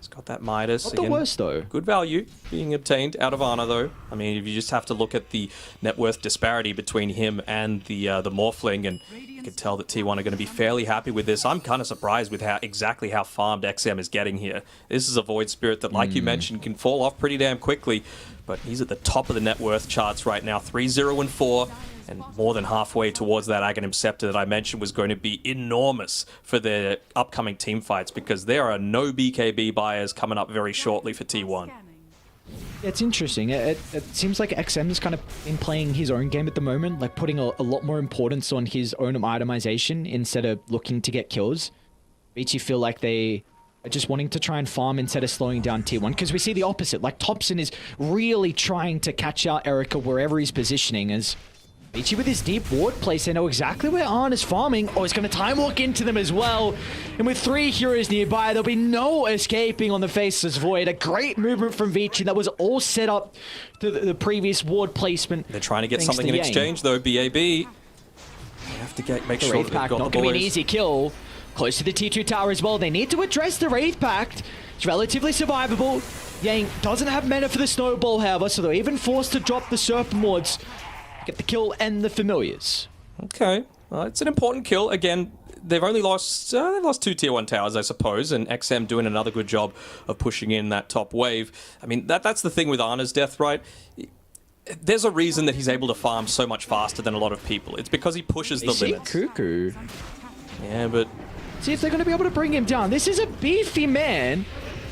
Got that Midas. Not the worst, though. Good value being obtained out of Ana, though. I mean, if you just have to look at the net worth disparity between him and the Morphling, and you can tell that T1 are going to be fairly happy with this. I'm kind of surprised with exactly how farmed XM is getting here. This is a Void Spirit that, like you mentioned, can fall off pretty damn quickly, but he's at the top of the net worth charts right now, 3-0-4. And more than halfway towards that Aghanim Scepter that I mentioned was going to be enormous for their upcoming team fights, because there are no BKB buyers coming up very shortly for T1. It's interesting. It seems like XM has kind of been playing his own game at the moment, like putting a lot more importance on his own itemization instead of looking to get kills. Vici feel like they are just wanting to try and farm instead of slowing down T1, because we see the opposite. Like Thompson is really trying to catch out Erica wherever he's positioning as... Vici with his deep ward place, they know exactly where Arn is farming. Oh, he's going to time walk into them as well. And with 3 heroes nearby, there'll be no escaping on the Faceless Void. A great movement from Vici that was all set up to the previous ward placement. They're trying to get something in exchange, though. BAB. They have to make sure that they've got the boys. Not going to be an easy kill. Close to the T2 tower as well. They need to address the Wraith Pact. It's relatively survivable. Yang doesn't have mana for the snowball, however, so they're even forced to drop the Serpent Wards, get the kill and the familiars. Okay, it's an important kill. Again, they've only lost they've lost 2 tier 1 towers, I suppose, and XM doing another good job of pushing in that top wave. I mean, that's the thing with Ana's death, right? There's a reason that he's able to farm so much faster than a lot of people. It's because he pushes the limits. Cuckoo. Yeah, but see if they're going to be able to bring him down. This is a beefy man.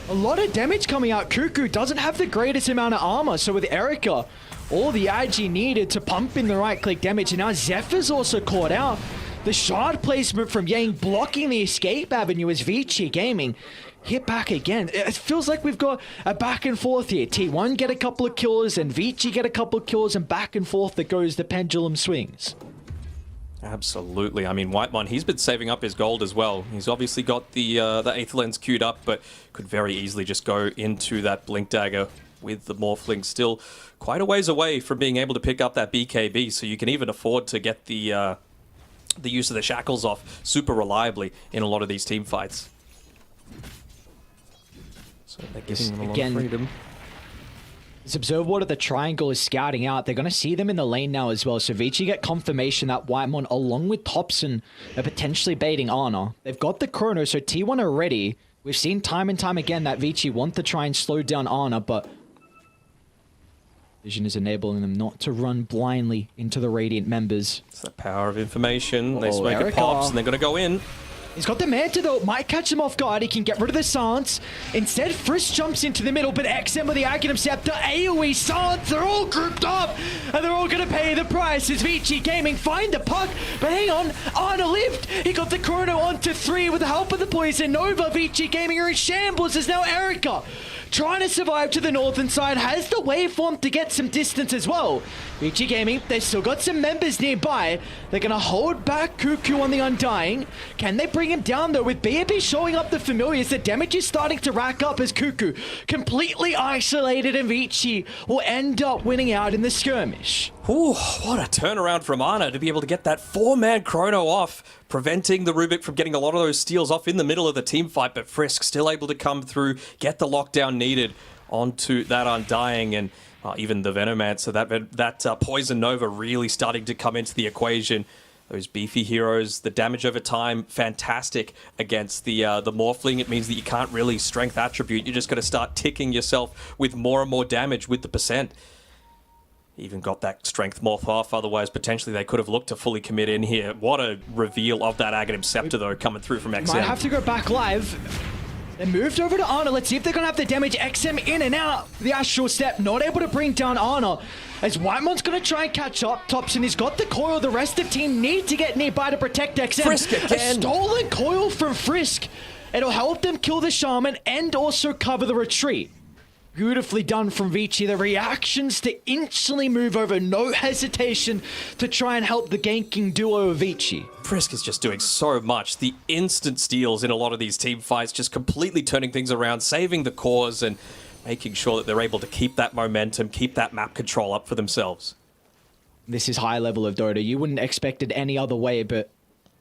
A lot of damage coming out. Cuckoo doesn't have the greatest amount of armor, so with Erica, all the IG needed to pump in the right-click damage, and now Zephyr's also caught out. The shard placement from Yang blocking the escape avenue as Vici Gaming hit back again. It feels like we've got a back and forth here. T1 get a couple of kills, and Vici get a couple of kills, and back and forth that goes the pendulum swings. Absolutely. I mean, Whitemon, he's been saving up his gold as well. He's obviously got the Aether Lens queued up, but could very easily just go into that Blink Dagger with the Morphling still quite a ways away from being able to pick up that BKB, so you can even afford to get the use of the shackles off super reliably in a lot of these team fights. So they're giving them a lot of freedom. This Observe Ward of the Triangle is scouting out. They're going to see them in the lane now as well. So Vici get confirmation that Whitemon, along with Thompson, are potentially baiting Ana. They've got the Chrono, so T1 are ready. We've seen time and time again that Vici want to try and slow down Ana, but Vision is enabling them not to run blindly into the Radiant members. It's the power of information. They smoke it pops, and they're going to go in. He's got the Manta though, might catch him off guard, he can get rid of the Silence. Instead, Frisk jumps into the middle, but XM with the Aghanim Scepter, AoE, Silence, they're all grouped up, and they're all gonna pay the price as Vici Gaming find the puck, but hang on, Ana lived! He got the Chrono onto 3 with the help of the Poison Nova. Vici Gaming are in shambles as now Erica, trying to survive to the northern side, has the waveform to get some distance as well. Vici Gaming, they've still got some members nearby. They're going to hold back Cuckoo on the Undying. Can they bring him down though? With BAB showing up the familiars, the damage is starting to rack up as Cuckoo completely isolated, and Vici will end up winning out in the skirmish. Ooh, what a turnaround from Ana to be able to get that 4-man Chrono off, preventing the Rubik from getting a lot of those steals off in the middle of the team fight, but Frisk still able to come through, get the lockdown needed onto that Undying, and even the Venomancer, that Poison Nova really starting to come into the equation. Those beefy heroes, the damage over time, fantastic against the Morphling. It means that you can't really strength attribute. You're just going to start ticking yourself with more and more damage with the percent. Even got that strength morph off, otherwise potentially they could have looked to fully commit in here. What a reveal of that Aghanim Scepter though, coming through from XM. Might have to go back live. They moved over to Ana. Let's see if they're going to have the damage. XM in and out. The Astral Step not able to bring down Ana. As Whitemon's going to try and catch up. Thompson has got the coil. The rest of the team need to get nearby to protect XM. Frisk again. A stolen coil from Frisk. It'll help them kill the Shaman and also cover the retreat. Beautifully done from Vici. The reactions to instantly move over, no hesitation to try and help the ganking duo of Vici. Frisk is just doing so much. The instant steals in a lot of these team fights, just completely turning things around, saving the cause, and making sure that they're able to keep that momentum, keep that map control up for themselves. This is high level of Dota. You wouldn't expect it any other way, but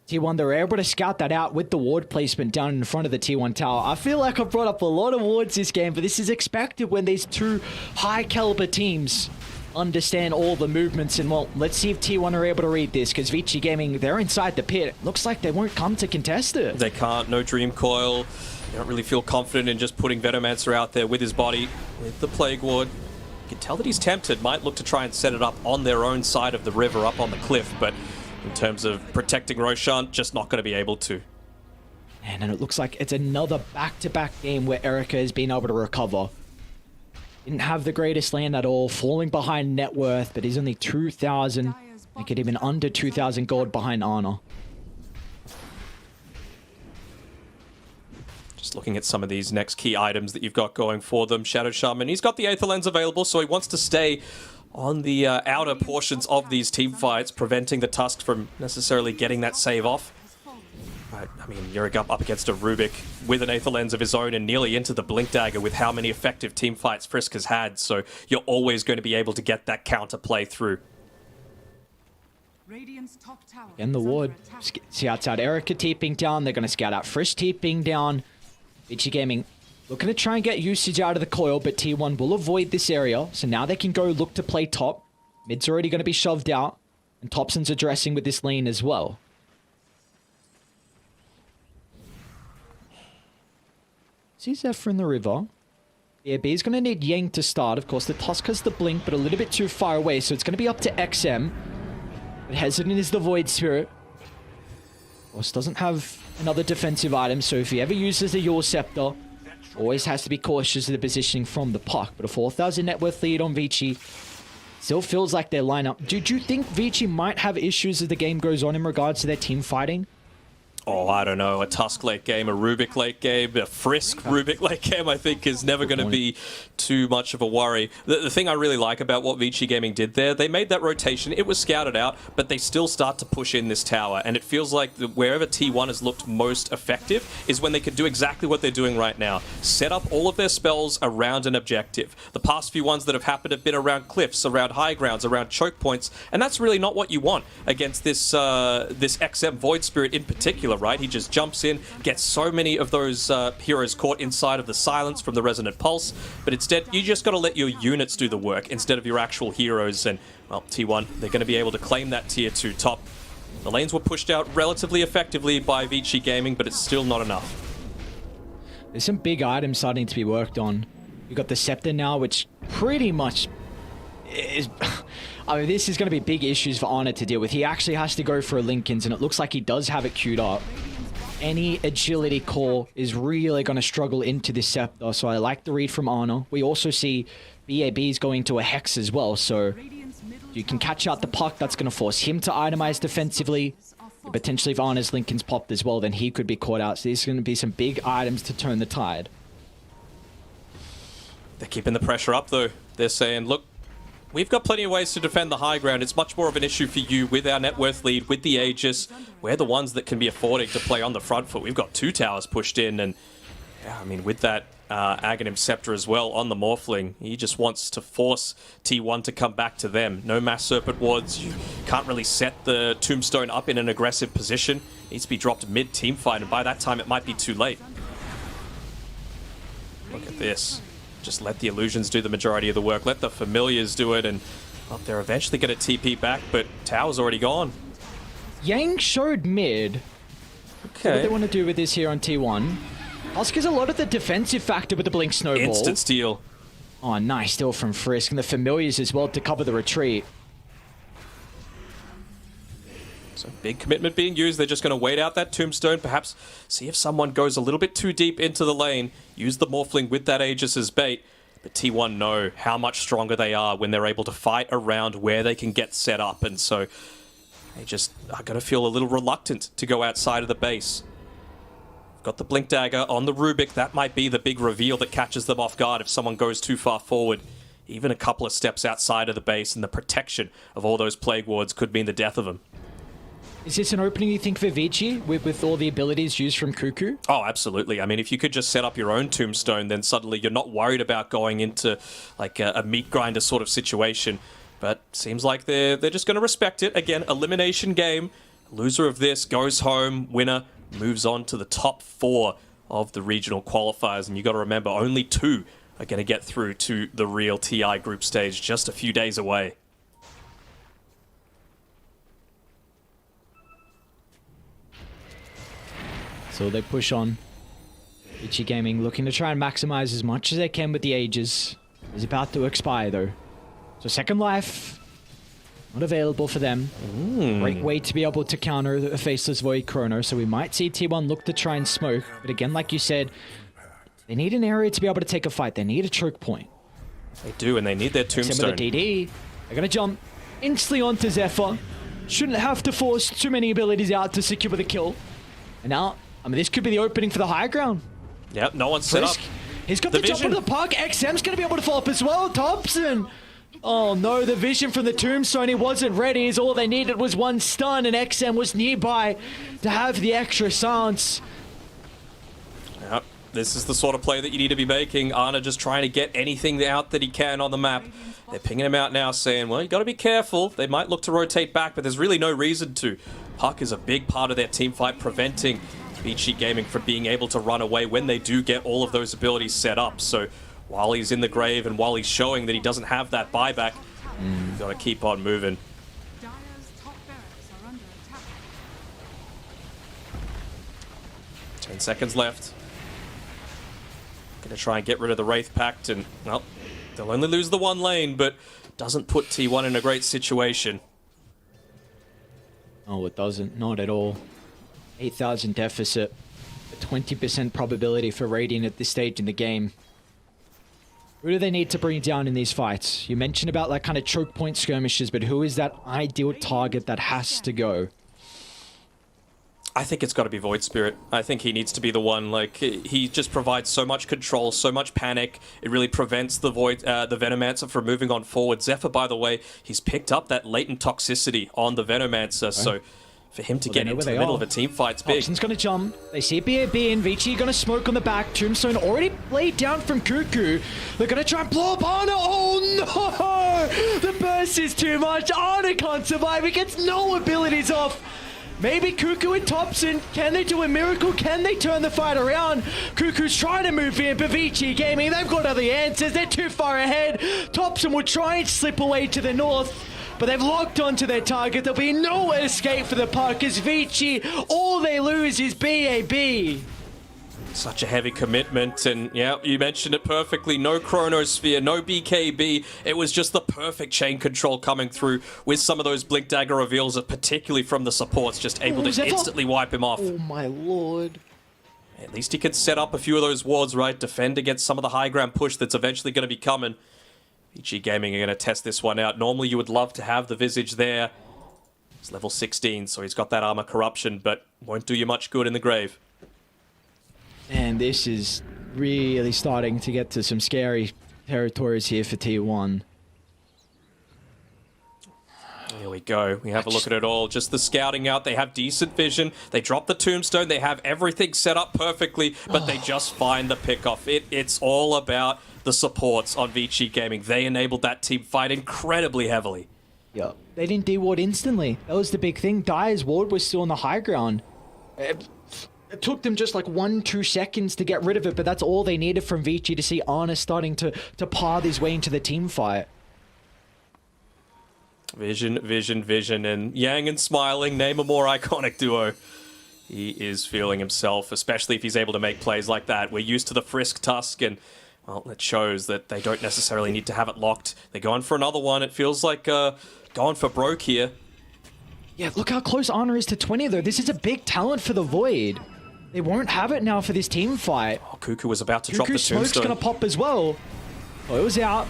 T1, they're able to scout that out with the ward placement down in front of the T1 tower. I feel like I've brought up a lot of wards this game, but this is expected when these two high caliber teams understand all the movements. And well, let's see if T1 are able to read this, because Vici Gaming, they're inside the pit. Looks like they won't come to contest it. They can't. No Dream Coil. They don't really feel confident in just putting Venomancer out there with his body, with the Plague Ward. You can tell that he's tempted. Might look to try and set it up on their own side of the river, up on the cliff, but in terms of protecting Roshan, just not going to be able to. And it looks like it's another back-to-back game where Erica has been able to recover. Didn't have the greatest land at all, falling behind net worth, but he's only 2,000. Make it even under 2,000 gold behind Ana. Just looking at some of these next key items that you've got going for them. Shadow Shaman, he's got the Aether Lens available, so he wants to stay on the outer portions of these team fights, preventing the Tusk from necessarily getting that save off. Right, I mean, you're up against a Rubik with an Aether Lens of his own and nearly into the Blink Dagger with how many effective team fights Frisk has had, so you're always going to be able to get that counter play through. And the ward scouts out Erica TPing down. They're going to scout out Frisk TPing down. Vici Gaming Looking to try and get usage out of the coil, but T1 will avoid this area. So now they can go look to play top. Mid's already going to be shoved out. And Thompson's addressing with this lane as well. See Zephyr in the river. Yeah, B is going to need Yang to start. Of course, the Tusk has the blink, but a little bit too far away. So it's going to be up to XM. But hesitant is the Void Spirit. Of course, doesn't have another defensive item. So if he ever uses the Yule Scepter, always has to be cautious of the positioning from the puck. But a 4,000 net worth lead on Vici still feels like their lineup. Do you think Vici might have issues as the game goes on in regards to their team fighting? Oh, I don't know. A Tusk late game, a Rubik late game, a Frisk Rubik late game, I think is never going to be too much of a worry. The thing I really like about what Vici Gaming did there, they made that rotation. It was scouted out, but they still start to push in this tower. And it feels like wherever T1 has looked most effective is when they can do exactly what they're doing right now. Set up all of their spells around an objective. The past few ones that have happened have been around cliffs, around high grounds, around choke points. And that's really not what you want against this XM Void Spirit in particular. Right? He just jumps in, gets so many of those heroes caught inside of the silence from the Resonant Pulse, but instead, you just got to let your units do the work instead of your actual heroes, and, well, T1, they're going to be able to claim that Tier 2 top. The lanes were pushed out relatively effectively by Vici Gaming, but it's still not enough. There's some big items starting to be worked on. We've got the Scepter now, which pretty much is... I mean, this is going to be big issues for Arna to deal with. He actually has to go for a Linken's, and it looks like he does have it queued up. Any agility core is really going to struggle into this Scepter, so I like the read from Arna. We also see BAB is going to a Hex as well, so you can catch out the puck. That's going to force him to itemize defensively. Potentially, if Arna's Linken's popped as well, then he could be caught out. So there's going to be some big items to turn the tide. They're keeping the pressure up, though. They're saying, look, we've got plenty of ways to defend the high ground. It's much more of an issue for you with our net worth lead, with the Aegis. We're the ones that can be affording to play on the front foot. We've got 2 towers pushed in, and yeah, I mean, with that Aghanim Scepter as well on the Morphling, he just wants to force T1 to come back to them. No Mass Serpent wards. You can't really set the Tombstone up in an aggressive position. It needs to be dropped mid-team fight, and by that time, it might be too late. Look at this. Just let the illusions do the majority of the work. Let the familiars do it, and well, they're eventually going to TP back, but Tower's already gone. Yang showed mid. Okay. What they want to do with this here on T1. Oscar's a lot of the defensive factor with the Blink Snowball. Instant steal. Oh, nice steal from Frisk, and the familiars as well to cover the retreat. So big commitment being used. They're just going to wait out that Tombstone, perhaps see if someone goes a little bit too deep into the lane, use the Morphling with that Aegis as bait, but T1 know how much stronger they are when they're able to fight around where they can get set up, and so they just are going to feel a little reluctant to go outside of the base. Got the Blink Dagger on the Rubik. That might be the big reveal that catches them off guard if someone goes too far forward. Even a couple of steps outside of the base, and the protection of all those Plague Wards could mean the death of them. Is this an opening, you think, for Vici with all the abilities used from Cuckoo? Oh, absolutely. I mean, if you could just set up your own Tombstone, then suddenly you're not worried about going into like a meat grinder sort of situation. But seems like they're just going to respect it. Again, elimination game. Loser of this goes home. Winner moves on to the top 4 of the regional qualifiers. And you got to remember, only 2 are going to get through to the real TI group stage, just a few days away. So they push on. Vici Gaming looking to try and maximize as much as they can with the Aegis. Is about to expire though. So Second Life, not available for them. Great way to be able to counter a Faceless Void Chrono. So we might see T1 look to try and smoke. But again, like you said, they need an area to be able to take a fight. They need a choke point. They do, and they need their Tombstone. With the DD, they're going to jump instantly onto Zephyr. Shouldn't have to force too many abilities out to secure the kill. And now, I mean, this could be the opening for the high ground. Yep, no one's set up. He's got the jump into the puck. XM's going to be able to follow up as well. Thompson. Oh no, the vision from the Tombstone, he wasn't ready. As all they needed was one stun, and XM was nearby to have the extra silence. Yep, this is the sort of play that you need to be making. Arna just trying to get anything out that he can on the map. They're pinging him out now, saying, well, you got to be careful. They might look to rotate back, but there's really no reason to. Puck is a big part of their team fight, preventing VG Gaming for being able to run away when they do get all of those abilities set up. So while he's in the grave and while he's showing that he doesn't have that buyback, he's got to keep on moving. 10 seconds left. Gonna try and get rid of the Wraith Pact, and, well, they'll only lose the one lane, but doesn't put T1 in a great situation. Oh, it doesn't. Not at all. 8,000 deficit. A 20% probability for Radiant at this stage in the game. Who do they need to bring down in these fights? You mentioned about like kind of choke point skirmishes, but who is that ideal target that has to go? I think it's got to be Void Spirit. I think he needs to be the one. Like, he just provides so much control, so much panic. It really prevents the Venomancer from moving on forward. Zephyr, by the way, he's picked up that latent toxicity on the Venomancer, so for him to get into the middle of a team fight's big. Thompson's gonna jump. They see BAB and Vici gonna smoke on the back. Tombstone already laid down from Cuckoo. They're gonna try and blow up Ana. Oh no! The burst is too much. Ana can't survive. He gets no abilities off. Maybe Cuckoo and Thompson, can they do a miracle? Can they turn the fight around? Cuckoo's trying to move in, but VG Gaming, they've got other answers. They're too far ahead. Thompson will try and slip away to the north, but they've locked onto their target. There'll be no escape for the Parkers. Vici, all they lose is BAB. Such a heavy commitment, and yeah, you mentioned it perfectly. No Chronosphere, no BKB. It was just the perfect chain control coming through with some of those Blink Dagger reveals, particularly from the supports, just able to instantly wipe him off. Oh my lord. At least he can set up a few of those wards, right? Defend against some of the high ground push that's eventually going to be coming. VG Gaming are going to test this one out. Normally you would love to have the Visage there. It's level 16, so he's got that armor corruption, but won't do you much good in the grave. And this is really starting to get to some scary territories here for T1. Here we go. We have a look at it all. Just the scouting out. They have decent vision. They drop the tombstone. They have everything set up perfectly, but they just find the pickoff. It's all about the supports on VG Gaming. They enabled that team fight incredibly heavily. Yep. They didn't de-ward instantly. That was the big thing. Dyer's ward was still on the high ground. It took them just like 1-2 seconds to get rid of it, but that's all they needed from Vici to see Ana starting to path his way into the team fight. Vision, vision, vision, and Yang and Smiling, name a more iconic duo. He is feeling himself, especially if he's able to make plays like that. We're used to the Frisk Tusk, and, well, it shows that they don't necessarily need to have it locked. They're going for another one. It feels like going for broke here. Yeah, look how close Ana is to 20, though. This is a big talent for the Void. They won't have it now for this team fight. Oh, Cuckoo was about to drop the tombstone. Smoke's gonna pop as well. Oh, it was out.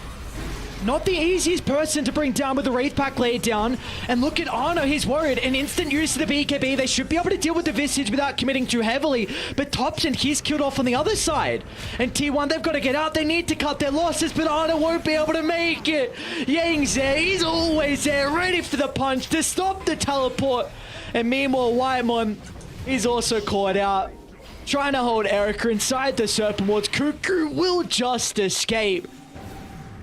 Not the easiest person to bring down with the Wraith Pack laid down. And look at Ana, he's worried. An instant use of the BKB. They should be able to deal with the Visage without committing too heavily. But Thompson, he's killed off on the other side. And T1, they've got to get out. They need to cut their losses, but Ana won't be able to make it. Yang's there. He's always there, ready for the punch to stop the teleport. And meanwhile, Whitemon, he's also caught out. Trying to hold Erica inside the Serpent Wards. Cuckoo will just escape.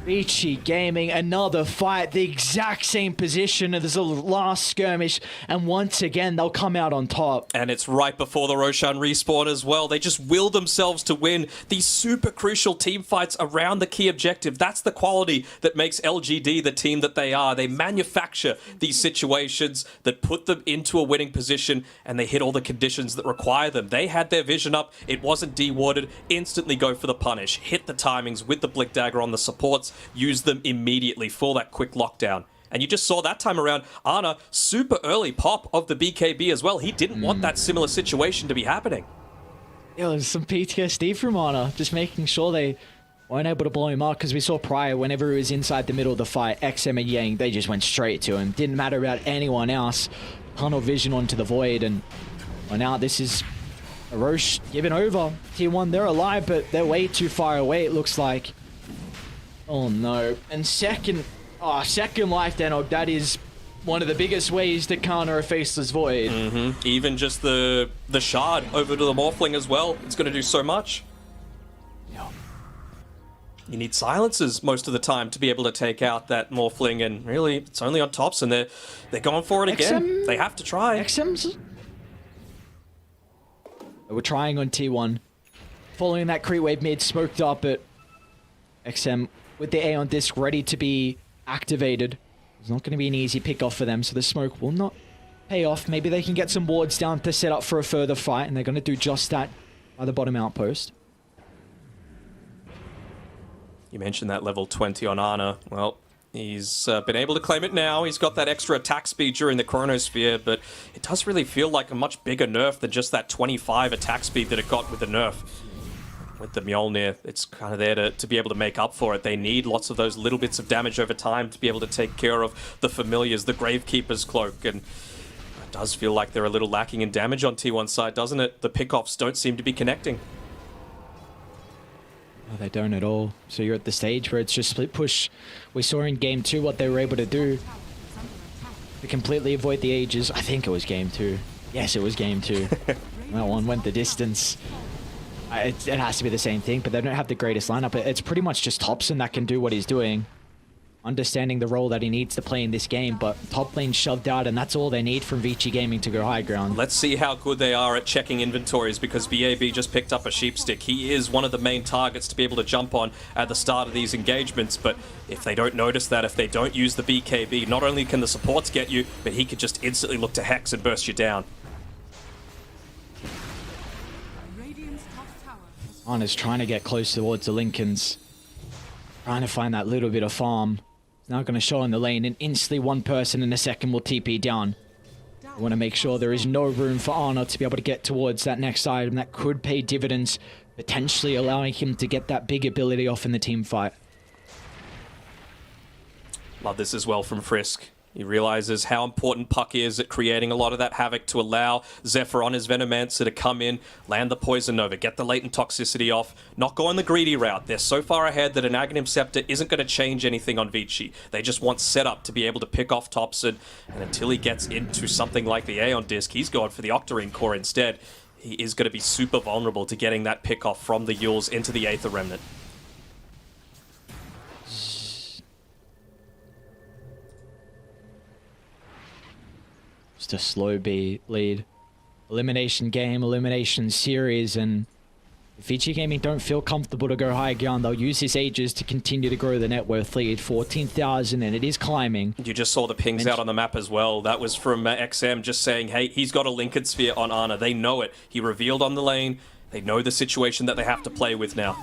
Vici Gaming, another fight, the exact same position as the last skirmish, and once again, they'll come out on top. And it's right before the Roshan respawn as well. They just will themselves to win these super crucial team fights around the key objective. That's the quality that makes LGD the team that they are. They manufacture these situations that put them into a winning position, and they hit all the conditions that require them. They had their vision up, it wasn't de-warded, instantly go for the punish, hit the timings with the Blink Dagger on the supports, use them immediately for that quick lockdown. And you just saw that time around, Ana, super early pop of the BKB as well. He didn't want that similar situation to be happening. Yeah, there's some PTSD from Ana, just making sure they weren't able to blow him up, because we saw prior, whenever he was inside the middle of the fight, XM and Yang, they just went straight to him. Didn't matter about anyone else. Tunnel vision onto the Void, and well, now this is Roche giving over. T1, they're alive, but they're way too far away, it looks like. Oh no. And second life, Danog, that is one of the biggest ways to counter a Faceless Void. Even just the shard over to the Morphling as well. It's going to do so much. Yeah. You need silences most of the time to be able to take out that Morphling, and really, it's only on tops, and they're going for it again. They have to try. XM's... We're trying on T1. Following that creep wave mid, smoked up, but XM with the Aeon Disc ready to be activated. It's not going to be an easy pick off for them, so the smoke will not pay off. Maybe they can get some wards down to set up for a further fight, and they're going to do just that by the bottom outpost. You mentioned that level 20 on Ana. Well, he's been able to claim it now. He's got that extra attack speed during the Chronosphere, but it does really feel like a much bigger nerf than just that 25 attack speed that it got with the nerf. With the Mjolnir, it's kind of there to be able to make up for it. They need lots of those little bits of damage over time to be able to take care of the familiars, the Gravekeeper's Cloak, and it does feel like they're a little lacking in damage on T1's side, doesn't it? The pickoffs don't seem to be connecting. Oh, they don't at all. So you're at the stage where it's just split push. We saw in game 2 what they were able to do to completely avoid the Aegis. I think it was game 2. Yes, it was game 2. That one went the distance. It has to be the same thing, but they don't have the greatest lineup. It's pretty much just Thompson that can do what he's doing. Understanding the role that he needs to play in this game, but top lane shoved out, and that's all they need from Vici Gaming to go high ground. Let's see how good they are at checking inventories, because BAB just picked up a sheepstick. He is one of the main targets to be able to jump on at the start of these engagements, but if they don't notice that, if they don't use the BKB, not only can the supports get you, but he could just instantly look to Hex and burst you down. Ana's trying to get close towards the Lincolns. Trying to find that little bit of farm. It's now going to show in the lane, and instantly one person in a second will TP down. I want to make sure there is no room for Ana to be able to get towards that next item that could pay dividends, potentially allowing him to get that big ability off in the team fight. Love this as well from Frisk. He realizes how important Puck is at creating a lot of that havoc to allow Zephyr on his Venomancer to come in, land the Poison Nova, get the latent toxicity off, not go on the greedy route. They're so far ahead that an Aghanim Scepter isn't going to change anything on Vici. They just want setup to be able to pick off Thompson, and until he gets into something like the Aeon Disc, he's going for the Octarine Core instead. He is going to be super vulnerable to getting that pick off from the Yules into the Aether Remnant. Just a slow B lead. Elimination game, elimination series, and if Vici Gaming don't feel comfortable to go high ground, they'll use this Aegis to continue to grow the net worth lead. 14,000, and it is climbing. You just saw the pings out on the map as well. That was from XM just saying, hey, he's got a Lincoln Sphere on Ana. They know it. He revealed on the lane. They know the situation that they have to play with now.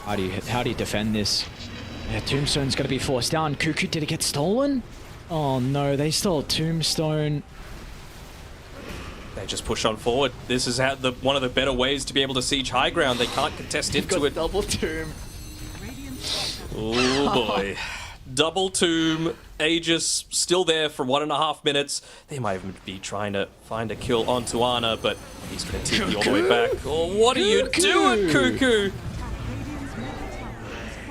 How do you defend this? Yeah, Tombstone's got to be forced down. Cuckoo, did it get stolen? Oh no, they stole Tombstone. They just push on forward. This is how one of the better ways to be able to siege high ground. They can't contest into it. Double tomb. Oh boy. Double tomb. Aegis still there for 1.5 minutes. They might even be trying to find a kill onto Ana, but he's going to TP all the way back. Oh, what are you doing, Cuckoo?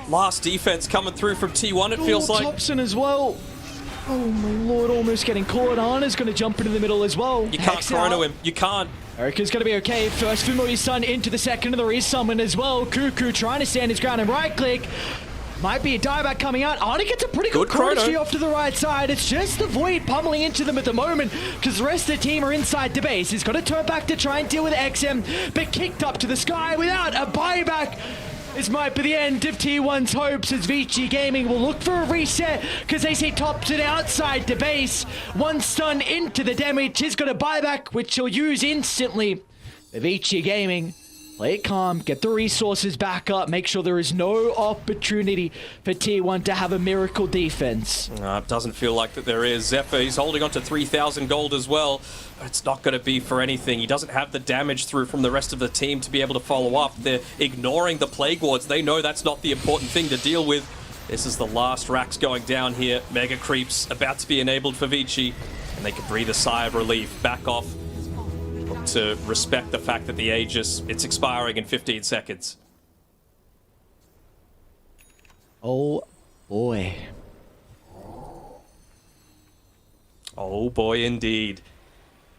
Last defense coming through from T1, it feels like. Thompson as well. Oh my lord, almost getting caught. Ana's going to jump into the middle as well. You can't chrono him. You can't. Erika's going to be okay. First Familiar Sun into the second of the resummon as well. Cuckoo trying to stand his ground and right click. Might be a dieback coming out. Ana gets a pretty good chrono off to the right side. It's just the Void pummeling into them at the moment because the rest of the team are inside the base. He's got to turn back to try and deal with XM, but kicked up to the sky without a buyback. This might be the end of T1's hopes as Vici Gaming will look for a reset because they see Thompson outside the base. One stun into the damage. He's got a buyback which he'll use instantly. The Vici Gaming play it calm, get the resources back up, make sure there is no opportunity for T1 to have a miracle defense. It doesn't feel like that there is. Zephyr, he's holding on to 3,000 gold as well. But it's not going to be for anything. He doesn't have the damage through from the rest of the team to be able to follow up. They're ignoring the Plague Wards. They know that's not the important thing to deal with. This is the last racks going down here. Mega Creeps about to be enabled for Vici. And they can breathe a sigh of relief. Back off. To respect the fact that the Aegis, it's expiring in 15 seconds. Oh boy. Oh boy indeed.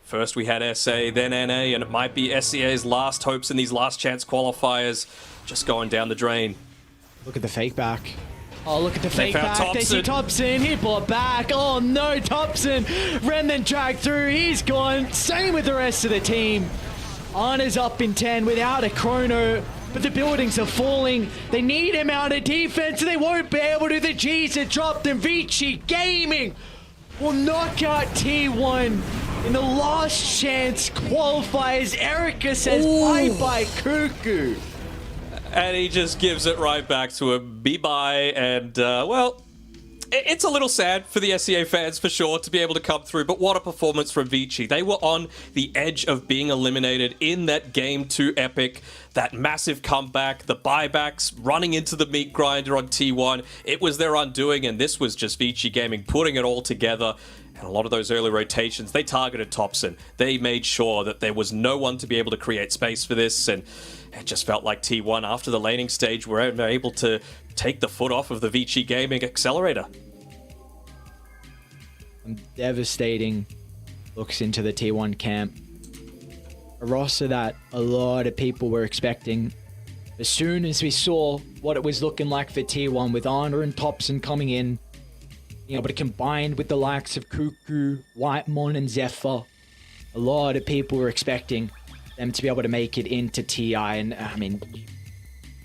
First we had SA, then NA, and it might be SCA's last hopes in these last chance qualifiers just going down the drain. Look at the fake back. Oh, look at the fake back. They see Thompson. He brought back. Oh, no, Thompson. Remnant dragged through. He's gone. Same with the rest of the team. Anna's up in 10 without a chrono, but the buildings are falling. They need him out of defense, and they won't be able to. The G's are dropped, and Vici Gaming will knock out T1 in the last chance qualifiers. Erica says bye-bye, Cuckoo. And he just gives it right back to him. Be-bye, and, well, it's a little sad for the SEA fans, for sure, to be able to come through, but what a performance from Vici. They were on the edge of being eliminated in that Game 2 epic, that massive comeback, the buybacks, running into the meat grinder on T1. It was their undoing, and this was just Vici Gaming putting it all together. And a lot of those early rotations, they targeted Thompson. They made sure that there was no one to be able to create space for this, and it just felt like T1, after the laning stage, were able to take the foot off of the Vici Gaming accelerator. Devastating looks into the T1 camp. A roster that a lot of people were expecting. As soon as we saw what it was looking like for T1 with Anna and Thompson coming in, but it combined with the likes of Cuckoo, Whitemon, and Zephyr, a lot of people were expecting them to be able to make it into TI, and I mean,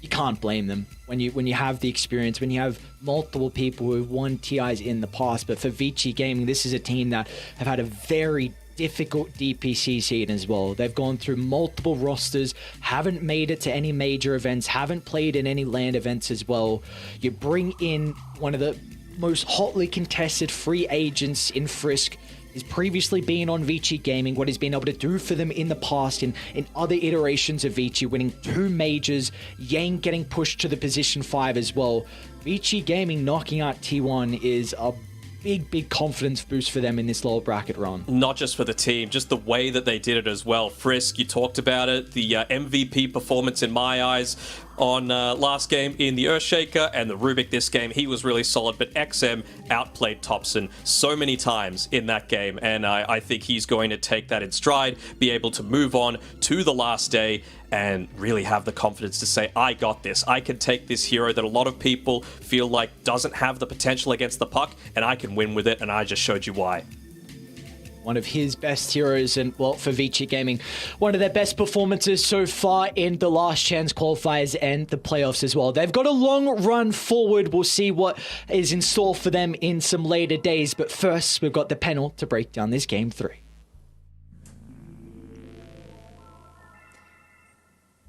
you can't blame them when you have the experience, when you have multiple people who've won TIs in the past. But for Vici Gaming, this is a team that have had a very difficult DPC season as well. They've gone through multiple rosters, haven't made it to any major events, haven't played in any LAN events as well. You bring in one of the most hotly contested free agents in Frisk. He's previously been on Vici Gaming, what he's been able to do for them in the past in other iterations of Vici, winning 2 majors, Yang getting pushed to the position 5 as well. Vici Gaming knocking out T1 is a big confidence boost for them in this lower bracket run. Not just for the team, just the way that they did it as well. Frisk, you talked about it, the MVP performance in my eyes on last game in the Earthshaker, and the Rubik this game, he was really solid, but XM outplayed Thompson so many times in that game, and I think he's going to take that in stride, be able to move on to the last day, and really have the confidence to say, I got this. I can take this hero that a lot of people feel like doesn't have the potential against the puck, and I can win with it, and I just showed you why. One of his best heroes, and well, for Vici Gaming, one of their best performances so far in the Last Chance Qualifiers and the playoffs as well. They've got a long run forward. We'll see what is in store for them in some later days. But first, we've got the panel to break down this Game 3.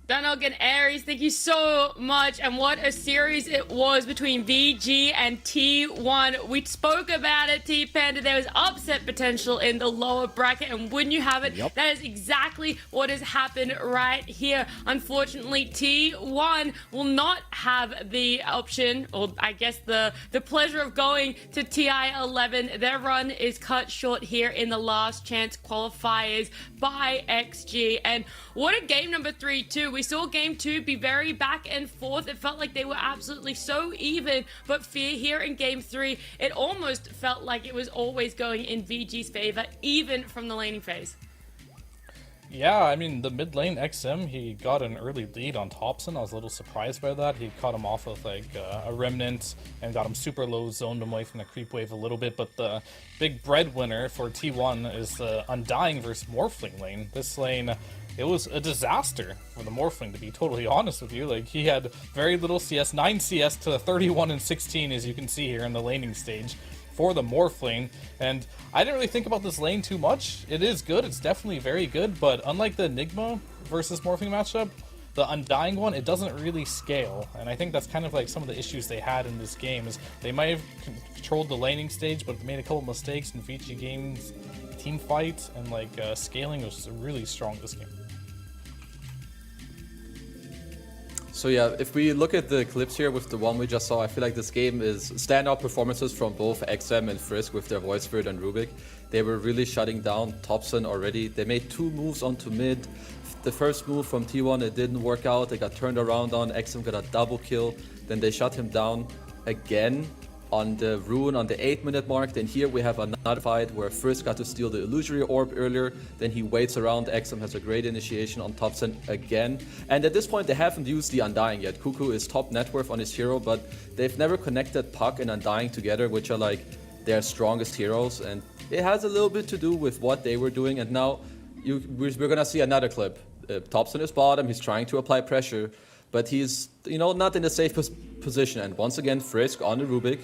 Danog and Aries, thank you so much. And what a series it was between VG and T1. We spoke about it, T-Panda. There was upset potential in the lower bracket, and wouldn't you have it, that is exactly what has happened right here. Unfortunately, T1 will not have the option, or I guess the pleasure of going to TI 11. Their run is cut short here in the Last Chance Qualifiers by XG. And what a game number 3 too. We saw game 2 be very back and forth. It felt like they were absolutely so even, but Fear here in game 3, it almost felt like it was always going in VG's favor, even from the laning phase. Yeah, I mean, the mid lane XM, he got an early lead on Thompson. I was a little surprised by that. He caught him off with like a remnant and got him super low, zoned him away from the creep wave a little bit. But the big breadwinner for T1 is the Undying versus Morphling lane. This lane, it was a disaster for the Morphling, to be totally honest with you. Like, he had very little CS, 9 CS to 31 and 16, as you can see here in the laning stage for the Morphling. And I didn't really think about this lane too much. It is good, it's definitely very good, but unlike the Enigma versus Morphling matchup, the Undying one, it doesn't really scale. And I think that's kind of like some of the issues they had in this game, is they might have controlled the laning stage, but they made a couple mistakes in Vici Games team fight, and like scaling was really strong this game. So yeah, if we look at the clips here with the one we just saw, I feel like this game is standout performances from both XM and Frisk with their Void Spirit and Rubik. They were really shutting down Thompson already. They made 2 moves onto mid. The first move from T1, it didn't work out. They got turned around on. XM got a double kill. Then they shut him down again. on the rune on the 8-minute mark. Then here we have another fight where Frisk got to steal the illusory orb earlier. Then he waits around. XM has a great initiation on Thompson again. And at this point, they haven't used the Undying yet. Cuckoo is top net worth on his hero, but they've never connected Puck and Undying together, which are like their strongest heroes. And it has a little bit to do with what they were doing. And now we're going to see another clip. Thompson is bottom. He's trying to apply pressure, but he's, not in the safest position. And once again, Frisk on the Rubik,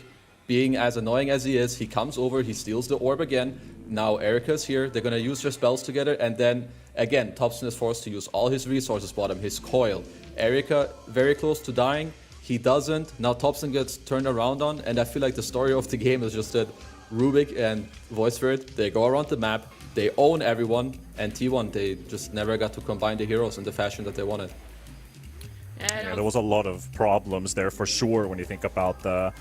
being as annoying as he is, he comes over, he steals the orb again. Now Erica's here, they're gonna use their spells together, and then again, Thompson is forced to use all his resources bottom, his coil. Erica very close to dying, he doesn't. Now Thompson gets turned around on, and I feel like the story of the game is just that Rubik and Voice Spirit, they go around the map, they own everyone, and T1, they just never got to combine the heroes in the fashion that they wanted. Yeah, there was a lot of problems there for sure when you think about the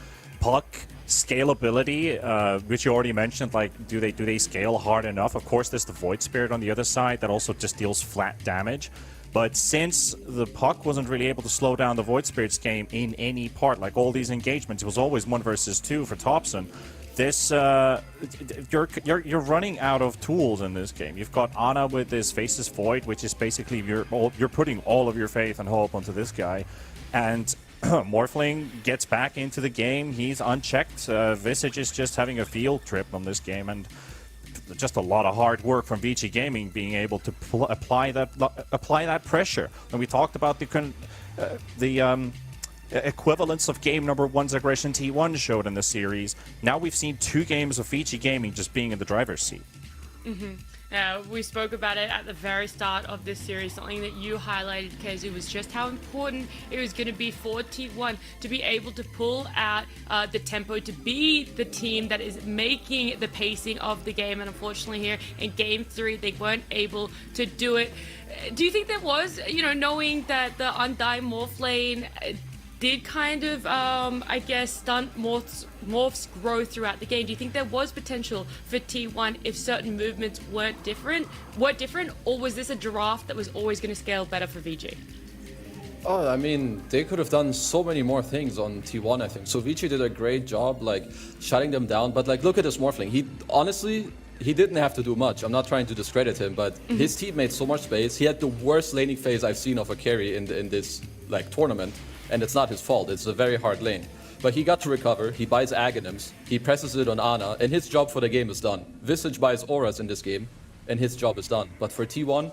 Puck scalability, which you already mentioned. Like, do they scale hard enough? Of course, there's the Void Spirit on the other side that also just deals flat damage. But since the Puck wasn't really able to slow down the Void Spirit's game in any part, like all these engagements, it was always 1 versus 2 for Thompson. This you're running out of tools in this game. You've got Ana with this Faceless Void, which is basically you're putting all of your faith and hope onto this guy, and Morphling gets back into the game. He's unchecked. Visage is just having a field trip on this game, and just a lot of hard work from VG Gaming being able to apply that pressure. And we talked about the equivalence of game number 1's aggression T1 showed in the series. Now we've seen 2 games of VG Gaming just being in the driver's seat. We spoke about it at the very start of this series. Something that you highlighted, Kezu, was just how important it was going to be for T1 to be able to pull out the tempo, to be the team that is making the pacing of the game. And unfortunately here in Game 3, they weren't able to do it. Do you think there was, knowing that the Undying Morph lane did kind of, stunt Morph's growth throughout the game? Do you think there was potential for T1 if certain movements weren't different, or was this a draft that was always going to scale better for VG? Oh, I mean, they could have done so many more things on T1, I think. So VG did a great job, like, shutting them down. But, like, look at this Morphling. He didn't have to do much. I'm not trying to discredit him, but his team made so much space. He had the worst laning phase I've seen of a carry in this, tournament. And it's not his fault, it's a very hard lane. But he got to recover, he buys Aghanims, he presses it on Ana, and his job for the game is done. Visage buys Auras in this game, and his job is done. But for T1,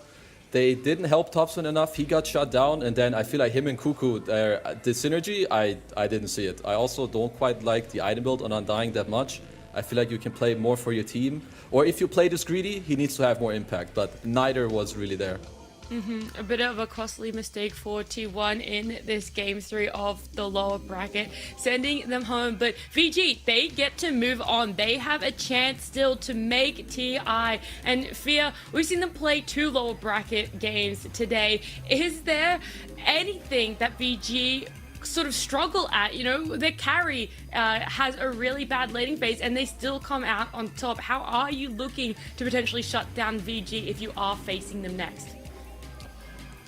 they didn't help Thompson enough, he got shut down, and then I feel like him and Cuckoo, the synergy, I didn't see it. I also don't quite like the item build on Undying that much. I feel like you can play more for your team. Or if you play this greedy, he needs to have more impact, but neither was really there. A bit of a costly mistake for T1 in this Game 3 of the lower bracket, sending them home. But VG, they get to move on. They have a chance still to make TI. And Fear, we've seen them play 2 lower bracket games today. Is there anything that VG sort of struggle at? Their carry has a really bad laning phase and they still come out on top. How are you looking to potentially shut down VG if you are facing them next?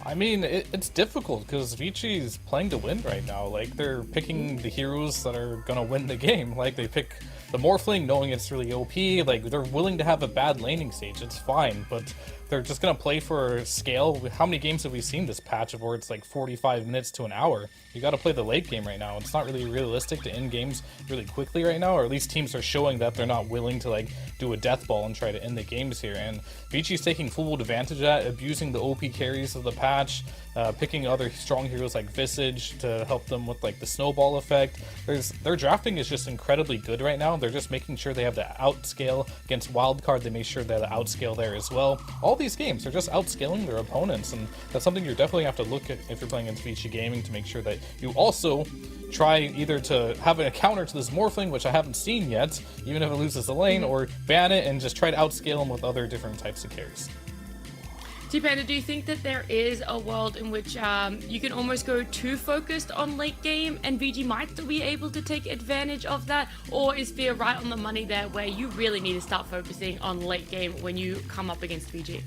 I mean, it's difficult because VG is playing to win right now. Like, they're picking the heroes that are gonna win the game. Like, they pick the Morphling knowing it's really OP. Like, they're willing to have a bad laning stage. It's fine, but they're just gonna play for scale. How many games have we seen this patch of where it's like 45 minutes to an hour? You gotta play the late game right now. It's not really realistic to end games really quickly right now, or at least teams are showing that they're not willing to do a death ball and try to end the games here. And VG's taking full advantage of that, abusing the OP carries of the patch, picking other strong heroes like Visage to help them with the snowball effect. Their drafting is just incredibly good right now. They're just making sure they have the outscale against Wildcard. They make sure they have the outscale there as well. All these games, they're just outscaling their opponents, and that's something you definitely have to look at if you're playing against VG Gaming, to make sure that you also try either to have a counter to this Morphling, which I haven't seen yet, even if it loses the lane, or ban it and just try to outscale them with other different types of carries. T-Panda, do you think that there is a world in which you can almost go too focused on late game and VG might still be able to take advantage of that? Or is Fear right on the money there where you really need to start focusing on late game when you come up against VG?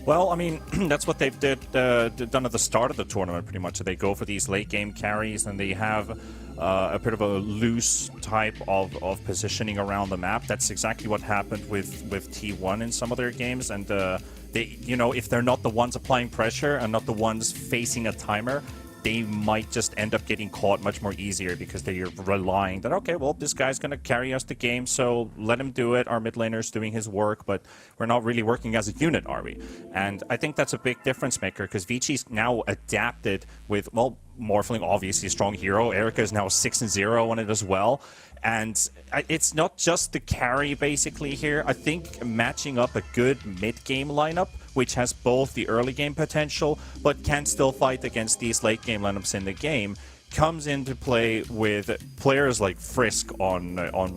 Well, I mean, that's what they've done at the start of the tournament, pretty much. They go for these late game carries, and they have a bit of a loose type of positioning around the map. That's exactly what happened with T1 in some of their games, and they, if they're not the ones applying pressure and not the ones facing a timer, they might just end up getting caught much more easier because they're relying that, okay, well, this guy's going to carry us the game, so let him do it. Our mid laner's doing his work, but we're not really working as a unit, are we? And I think that's a big difference maker because Vinci's now adapted with, well, Morphling, obviously a strong hero. Erica is now 6-0 on it as well. And it's not just the carry, basically, here. I think matching up a good mid-game lineup, which has both the early game potential, but can still fight against these late game lineups in the game, comes into play with players like Frisk on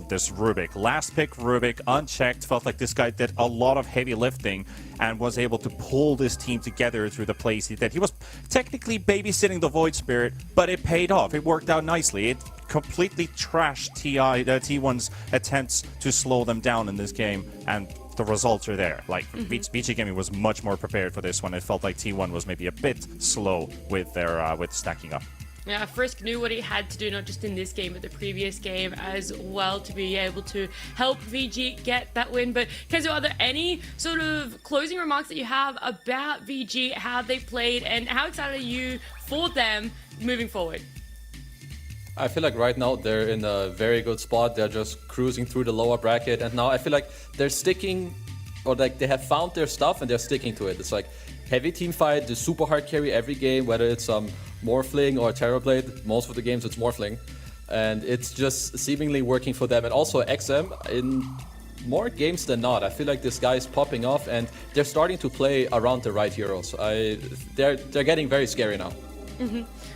this Rubik. Last pick Rubik, unchecked, felt like this guy did a lot of heavy lifting and was able to pull this team together through the plays he did. He was technically babysitting the Void Spirit, but it paid off. It worked out nicely. It completely trashed T1's attempts to slow them down in this game, and the results are there. Like, VG Gaming was much more prepared for this one. It felt like T1 was maybe a bit slow with their with stacking up. Yeah, Frisk knew what he had to do, not just in this game, but the previous game as well, to be able to help VG get that win. But, Kezu, are there any sort of closing remarks that you have about VG, how they played, and how excited are you for them moving forward? I feel like right now they're in a very good spot. They're just cruising through the lower bracket, and now I feel like they're sticking, or like they have found their stuff and they're sticking to it. It's like heavy team fight, the super hard carry every game, whether it's Morphling or Terrorblade. Most of the games it's Morphling, and it's just seemingly working for them. And also XM, in more games than not, I feel like this guy is popping off, and they're starting to play around the right heroes. They're getting very scary now.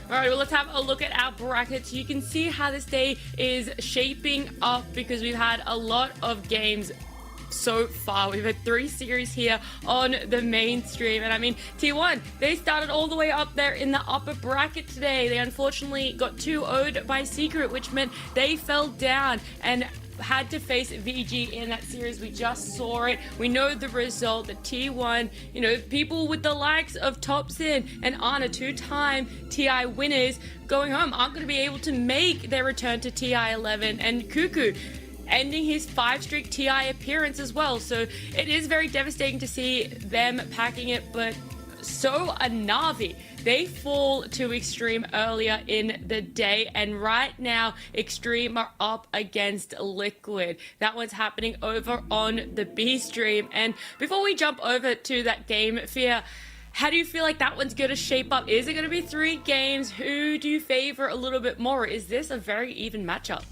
All right, well, let's have a look at our brackets. You can see how this day is shaping up because we've had a lot of games so far. We've had 3 series here on the mainstream, and I mean, T1, they started all the way up there in the upper bracket today. They unfortunately got 2-0'd by Secret, which meant they fell down and had to face VG in that series. We just saw it. We know the result. The T1, people with the likes of Topsin and Anna, 2-time TI winners, going home, aren't going to be able to make their return to TI 11. And Cuckoo ending his 5-streak TI appearance as well. So it is very devastating to see them packing it, but so are Na'Vi. They fall to Extreme earlier in the day, and right now Extreme are up against Liquid. That one's happening over on the B stream. And before we jump over to that game, Fear, how do you feel like that one's going to shape up? Is it going to be 3 games? Who do you favor a little bit more? Is this a very even matchup?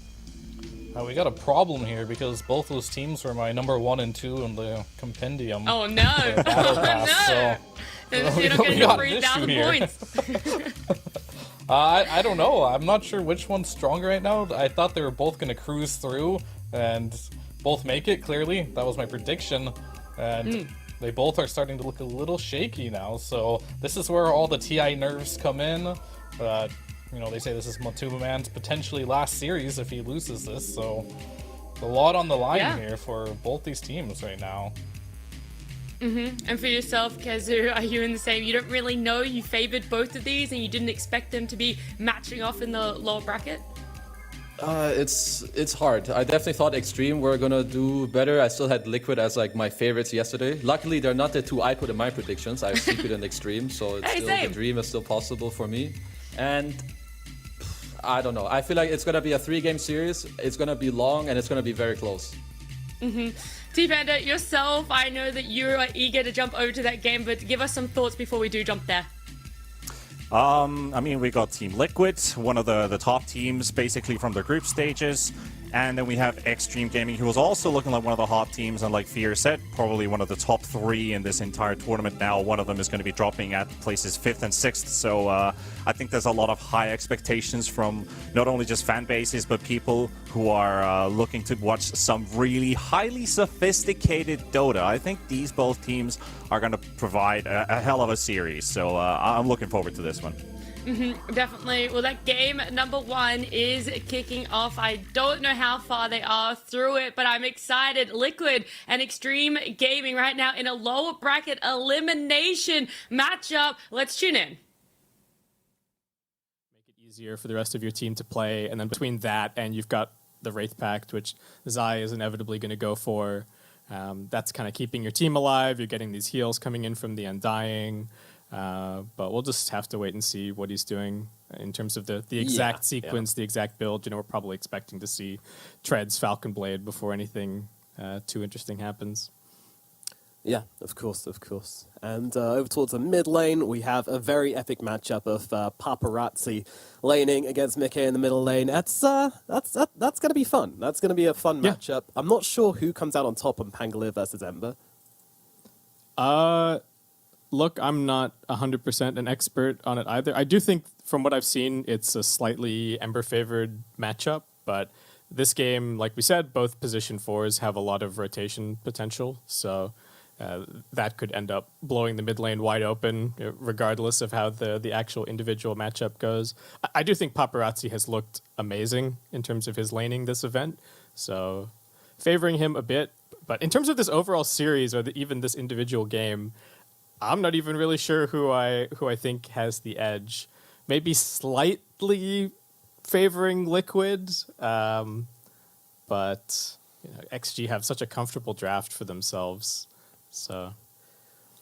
We got a problem here because both those teams were my number 1 and 2 in the compendium. Oh no! Oh no! You're not getting 3,000 points. I don't know. I'm not sure which one's stronger right now. I thought they were both going to cruise through and both make it, clearly. That was my prediction. And they both are starting to look a little shaky now. So this is where all the TI nerves come in. They say this is Matuma Man's potentially last series if he loses this. So a lot on the line here for both these teams right now. And for yourself, Kezu, are you in the same? You don't really know. You favored both of these, and you didn't expect them to be matching off in the lower bracket. It's hard. I definitely thought Extreme were gonna do better. I still had Liquid as like my favorites yesterday. Luckily, they're not the 2 I put in my predictions. I have Secret and Extreme, so it's the dream is still possible for me. And I don't know. I feel like it's gonna be a 3-game series. It's gonna be long, and it's gonna be very close. T-Panda, yourself, I know that you are eager to jump over to that game, but give us some thoughts before we do jump there. I mean, we got Team Liquid, one of the top teams basically from the group stages. And then we have Extreme Gaming, who was also looking like one of the hot teams, and like Fear said, probably one of the top 3 in this entire tournament now. One of them is going to be dropping at places 5th and 6th. So I think there's a lot of high expectations from not only just fan bases, but people who are looking to watch some really highly sophisticated Dota. I think these both teams are going to provide a hell of a series. So I'm looking forward to this one. Definitely. Well, that game number 1 is kicking off. I don't know how far they are through it, but I'm excited. Liquid and Extreme Gaming right now in a lower bracket elimination matchup. Let's tune in. easier for the rest of your team to play. And then between that and you've got the Wraith Pact, which Zai is inevitably going to go for. That's kind of keeping your team alive. You're getting these heals coming in from the Undying. But we'll just have to wait and see what he's doing in terms of the exact sequence, the exact build. You know, we're probably expecting to see Treads Falcon Blade before anything too interesting happens. Yeah, of course. And over towards the mid lane, we have a very epic matchup of Paparazzi laning against Mickey in the middle lane. That's going to be fun. That's going to be a fun matchup. I'm not sure who comes out on top on Pangolier versus Ember. Look, I'm not 100% an expert on it either. I do think, from what I've seen, it's a slightly Ember-favored matchup, but this game, like we said, both position 4s have a lot of rotation potential, so that could end up blowing the mid lane wide open, regardless of how the actual individual matchup goes. I do think Paparazzi has looked amazing in terms of his laning this event, so favoring him a bit. But in terms of this overall series, or even this individual game, I'm not even really sure who I think has the edge. Maybe slightly favoring Liquid, but XG have such a comfortable draft for themselves. So,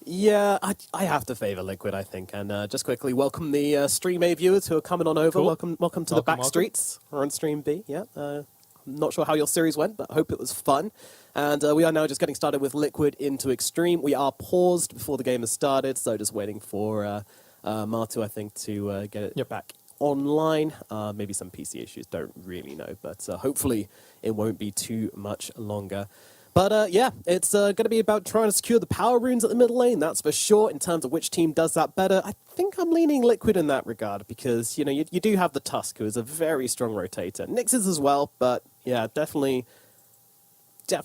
yeah, I have to favor Liquid, I think. And just quickly, welcome the Stream A viewers who are coming on over. Cool. Welcome to the back streets. We're on Stream B. Yeah, I'm not sure how your series went, but I hope it was fun. And we are now just getting started with Liquid into Extreme. We are paused before the game has started, so just waiting for Martu, I think, to get it back online. Maybe some PC issues, don't really know, but hopefully it won't be too much longer. But yeah, it's going to be about trying to secure the power runes at the middle lane, that's for sure. In terms of which team does that better, I think I'm leaning Liquid in that regard, because you do have the Tusk, who is a very strong rotator. Nyx is as well, but yeah, definitely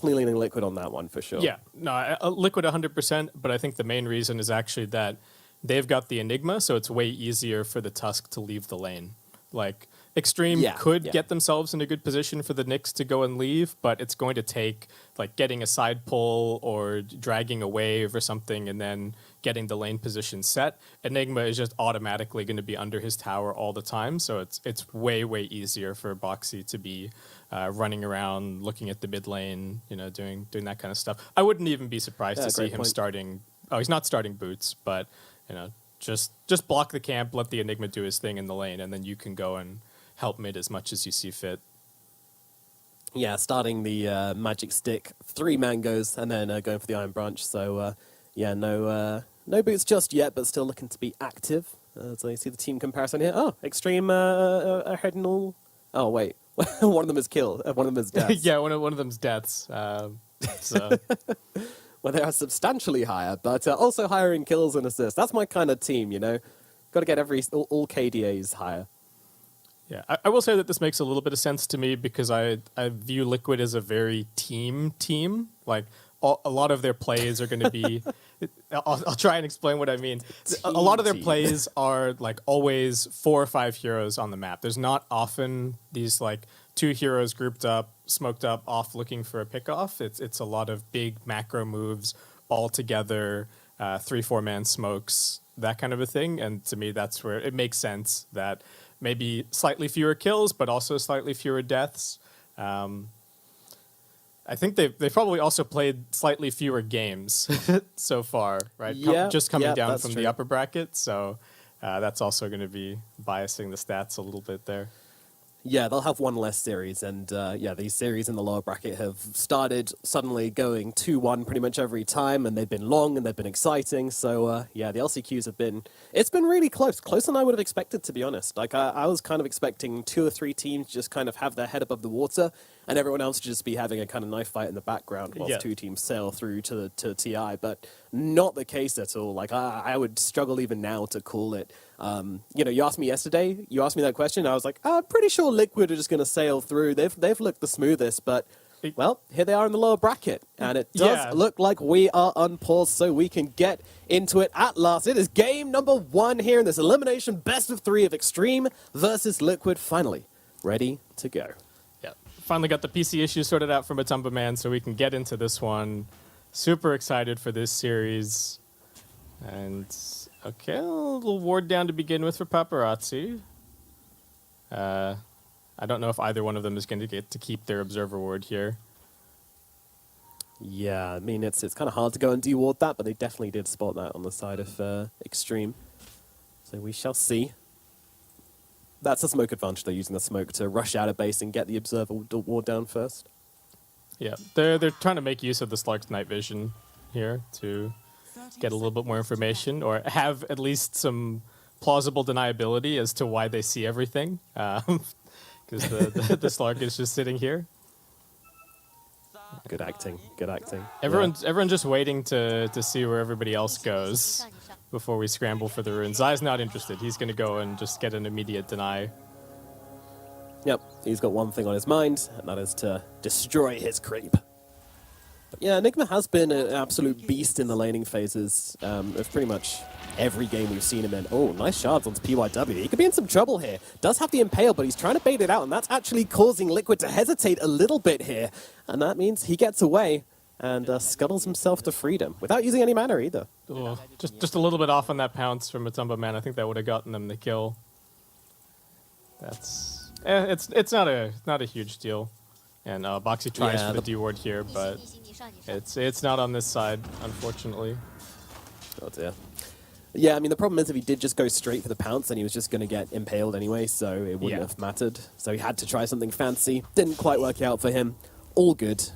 leaning Liquid on that one for sure. Yeah, no, Liquid 100%, but I think the main reason is actually that they've got the Enigma, so it's way easier for the Tusk to leave the lane. Like, Extreme could get themselves in a good position for the Nyx to go and leave, but it's going to take like getting a side pull or dragging a wave or something and then getting the lane position set. Enigma is just automatically going to be under his tower all the time, so it's way easier for Boxy to be running around, looking at the mid lane, doing that kind of stuff. I wouldn't even be surprised to see him starting. Oh, he's not starting Boots, but just block the camp, let the Enigma do his thing in the lane, and then you can go and help mid as much as you see fit. Yeah, starting the Magic Stick, 3 mangoes, and then going for the Iron Branch. So, yeah, no Boots just yet, but still looking to be active. So you see the team comparison here. Oh, Extreme are heading all... Oh, wait. One of them is killed. One of them is deaths. Yeah, one of them's deaths. So... Well, they are substantially higher, but also higher in kills and assists. That's my kind of team, Got to get all KDAs higher. Yeah, I will say that this makes a little bit of sense to me because I view Liquid as a very team. Like, a lot of their plays are going to be... I'll try and explain what I mean. A lot of their plays are, like, always 4 or 5 heroes on the map. There's not often these, like, 2 heroes grouped up, smoked up, off looking for a pickoff. It's a lot of big macro moves all together, 3-4-man smokes, that kind of a thing. And to me, that's where it makes sense that... maybe slightly fewer kills, but also slightly fewer deaths. I think they've probably also played slightly fewer games so far, right? Yeah, just coming down from true. the upper bracket, so that's also going to be biasing the stats a little bit there. Yeah, they'll have one less series, and these series in the lower bracket have started suddenly going 2-1 pretty much every time, and they've been long and they've been exciting. So the LCQs have been really closer than I would have expected, to be honest. Like I was kind of expecting 2 or 3 teams just kind of have their head above the water, and everyone else just be having a kind of knife fight in the background whilst 2 teams sail through to TI, but not the case at all. Like I would struggle even now to call it. You asked me yesterday, you asked me that question, I was like, I'm pretty sure Liquid are just going to sail through. They've looked the smoothest, but, well, here they are in the lower bracket, and it does look like we are unpaused, so we can get into it at last. It is game number 1 here in this elimination best of 3 of Extreme versus Liquid, finally ready to go. Yeah, finally got the PC issues sorted out from Matumba Man, so we can get into this one. Super excited for this series, and... okay, a little ward down to begin with for Paparazzi. I don't know if either one of them is going to get to keep their Observer Ward here. Yeah, I mean, it's kind of hard to go and deward that, but they definitely did spot that on the side of Extreme. So we shall see. That's a smoke advantage. They're using the smoke to rush out of base and get the Observer Ward down first. Yeah, they're trying to make use of the Slark's night vision here to get a little bit more information, or have at least some plausible deniability as to why they see everything. Because the Slark is just sitting here. Good acting, good acting. Everyone's just waiting to see where everybody else goes before we scramble for the runes. Zai's not interested. He's going to go and just get an immediate deny. Yep, he's got one thing on his mind, and that is to destroy his creep. But yeah, Enigma has been an absolute beast in the laning phases of pretty much every game we've seen him in. Oh, nice shards onto PYW. He could be in some trouble here. Does have the Impale, but he's trying to bait it out, and that's actually causing Liquid to hesitate a little bit here. And that means he gets away and scuttles himself to freedom without using any mana either. Oh, just a little bit off on that pounce from Matumba Man. I think that would have gotten them the kill. That's... it's not a huge deal. And Boxy tries for the D-ward here, but it's not on this side, unfortunately. Oh dear. Yeah, I mean, the problem is if he did just go straight for the pounce, then he was just going to get impaled anyway, so it wouldn't have mattered. So he had to try something fancy. Didn't quite work out for him. All good.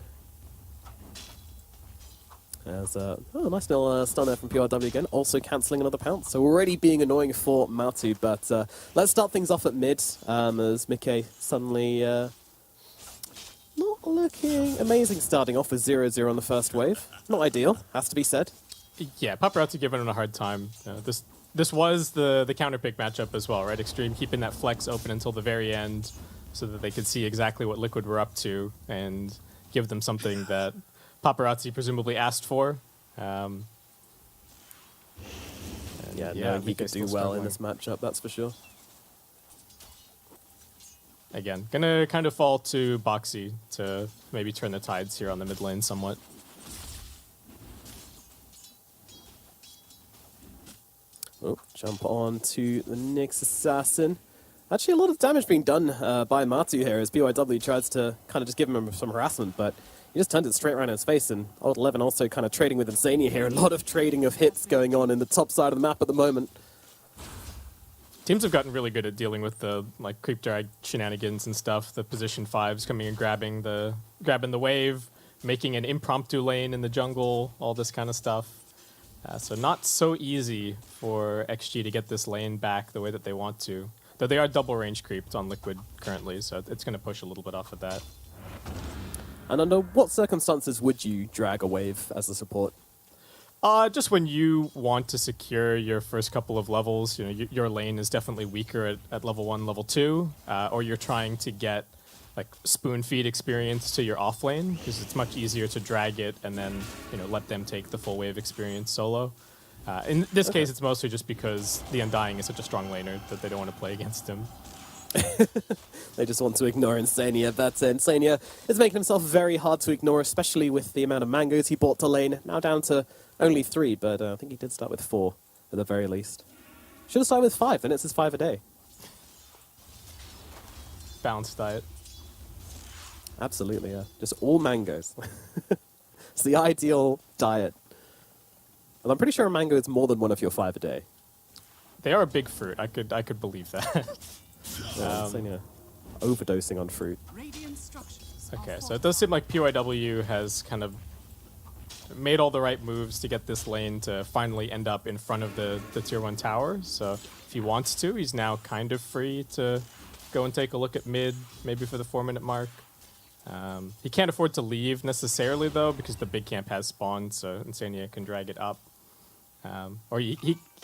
As, nice little stun there from PRW again, also cancelling another pounce. So already being annoying for Matu, but let's start things off at mid, as Mickey suddenly not looking amazing, starting off with 0-0 on the first wave. Not ideal, has to be said. Yeah, Paparazzi giving him a hard time. This was the counter pick matchup as well, right? Extreme keeping that flex open until the very end so that they could see exactly what Liquid were up to and give them something that Paparazzi presumably asked for. No, he could do well in this matchup, that's for sure. Again, gonna kind of fall to Boxy to maybe turn the tides here on the mid lane somewhat. Oh, jump on to the next assassin. Actually, a lot of damage being done by Matu here as BYW tries to kind of just give him some harassment, but he just turned it straight around in his face, and Old 11 also kind of trading with Insania here. A lot of trading of hits going on in the top side of the map at the moment. Teams have gotten really good at dealing with the creep drag shenanigans and stuff. The position 5s coming and grabbing the wave, making an impromptu lane in the jungle, all this kind of stuff. So not so easy for XG to get this lane back the way that they want to. Though they are double range creeped on Liquid currently, so it's going to push a little bit off of that. And under what circumstances would you drag a wave as a support? Just when you want to secure your first couple of levels, your lane is definitely weaker at level 1, level 2, or you're trying to get spoon feed experience to your off lane, because it's much easier to drag it and then let them take the full wave experience solo. In this case, it's mostly just because the Undying is such a strong laner that they don't want to play against him. They just want to ignore Insania. That's Insania is making himself very hard to ignore, especially with the amount of mangoes he bought to lane. Now down to only 3, but I think he did start with 4 at the very least. Should have started with 5, then it's his 5 a day. Balanced diet. Absolutely, yeah. Just all mangoes. It's the ideal diet. And I'm pretty sure a mango is more than one of your 5 a day. They are a big fruit. I could believe that. Overdosing on fruit. Okay, so it does seem like PYW has kind of made all the right moves to get this lane to finally end up in front of the tier 1 tower. So if he wants to, he's now kind of free to go and take a look at mid, maybe for the 4-minute mark. He can't afford to leave necessarily, though, because the big camp has spawned, so Insania can drag it up. Or he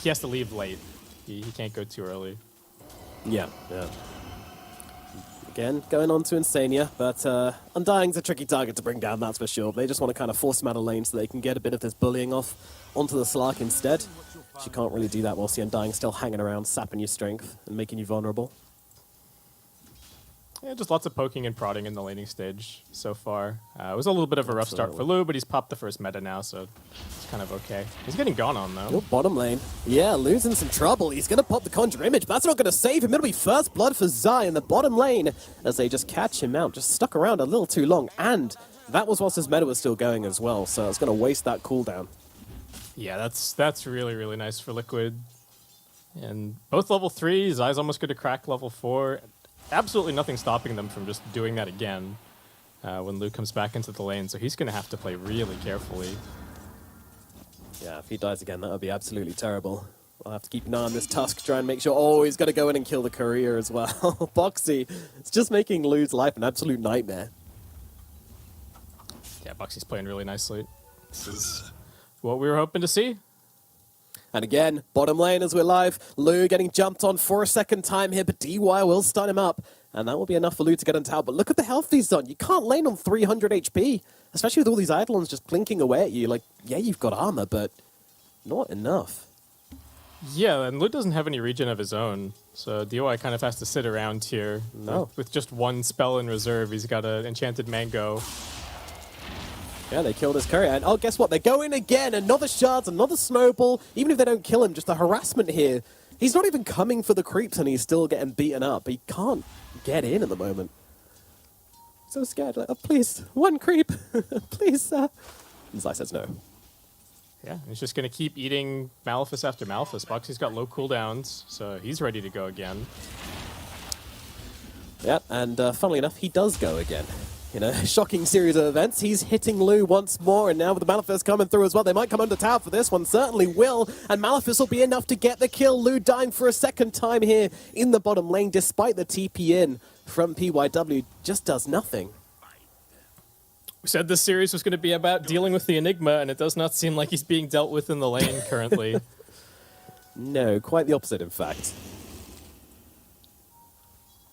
has to leave late. He can't go too early. Yeah. Again, going on to Insania, but Undying's a tricky target to bring down, that's for sure. They just want to kind of force him out of lane so they can get a bit of this bullying off onto the Slark instead. She can't really do that whilst the Undying's still hanging around, sapping your strength and making you vulnerable. Yeah, just lots of poking and prodding in the laning stage so far. It was a little bit of a rough start for Lou, but he's popped the first meta now, so it's kind of okay. He's getting gone on, though. Oh, bottom lane. Yeah, losing some trouble. He's going to pop the Conjure Image, but that's not going to save him. It'll be first blood for Zai in the bottom lane as they just catch him out. Just stuck around a little too long, and that was whilst his meta was still going as well, so it's going to waste that cooldown. Yeah, that's really, really nice for Liquid. And both level 3, Zai's almost going to crack level 4. Absolutely nothing stopping them from just doing that again when Lou comes back into the lane, so he's going to have to play really carefully. Yeah, if he dies again, that would be absolutely terrible. I'll have to keep an eye on this Tusk, try and make sure... Oh, he's got to go in and kill the courier as well. Boxy, it's just making Lou's life an absolute nightmare. Yeah, Boxy's playing really nicely. This is what we were hoping to see. And again, bottom lane as we're live. Lou getting jumped on for a second time here, but DY will stun him up. And that will be enough for Lou to get on tower. But look at the health he's done. You can't lane on 300 HP, especially with all these Eidolons just blinking away at you. Like, yeah, you've got armor, but not enough. Yeah, and Lou doesn't have any regen of his own, so DY kind of has to sit around here with just one spell in reserve. He's got an Enchanted Mango. Yeah, they killed his courier. And oh, guess what? They go in again. Another shards, another snowball. Even if they don't kill him, just the harassment here. He's not even coming for the creeps and he's still getting beaten up. He can't get in at the moment. So scared. Like, oh, please, one creep. Please, sir. And Zai says no. Yeah, he's just going to keep eating Malefice after Malefice. Boxy's got low cooldowns, so he's ready to go again. Yep, and funnily enough, he does go again. You know, shocking series of events. He's hitting Lou once more, and now with the Malefice coming through as well, they might come under tower for this one. Certainly will, and Malefice will be enough to get the kill. Lou dying for a second time here in the bottom lane, despite the TP in from PYW. Just does nothing. We said this series was going to be about dealing with the Enigma, and it does not seem like he's being dealt with in the lane currently. No, quite the opposite, in fact.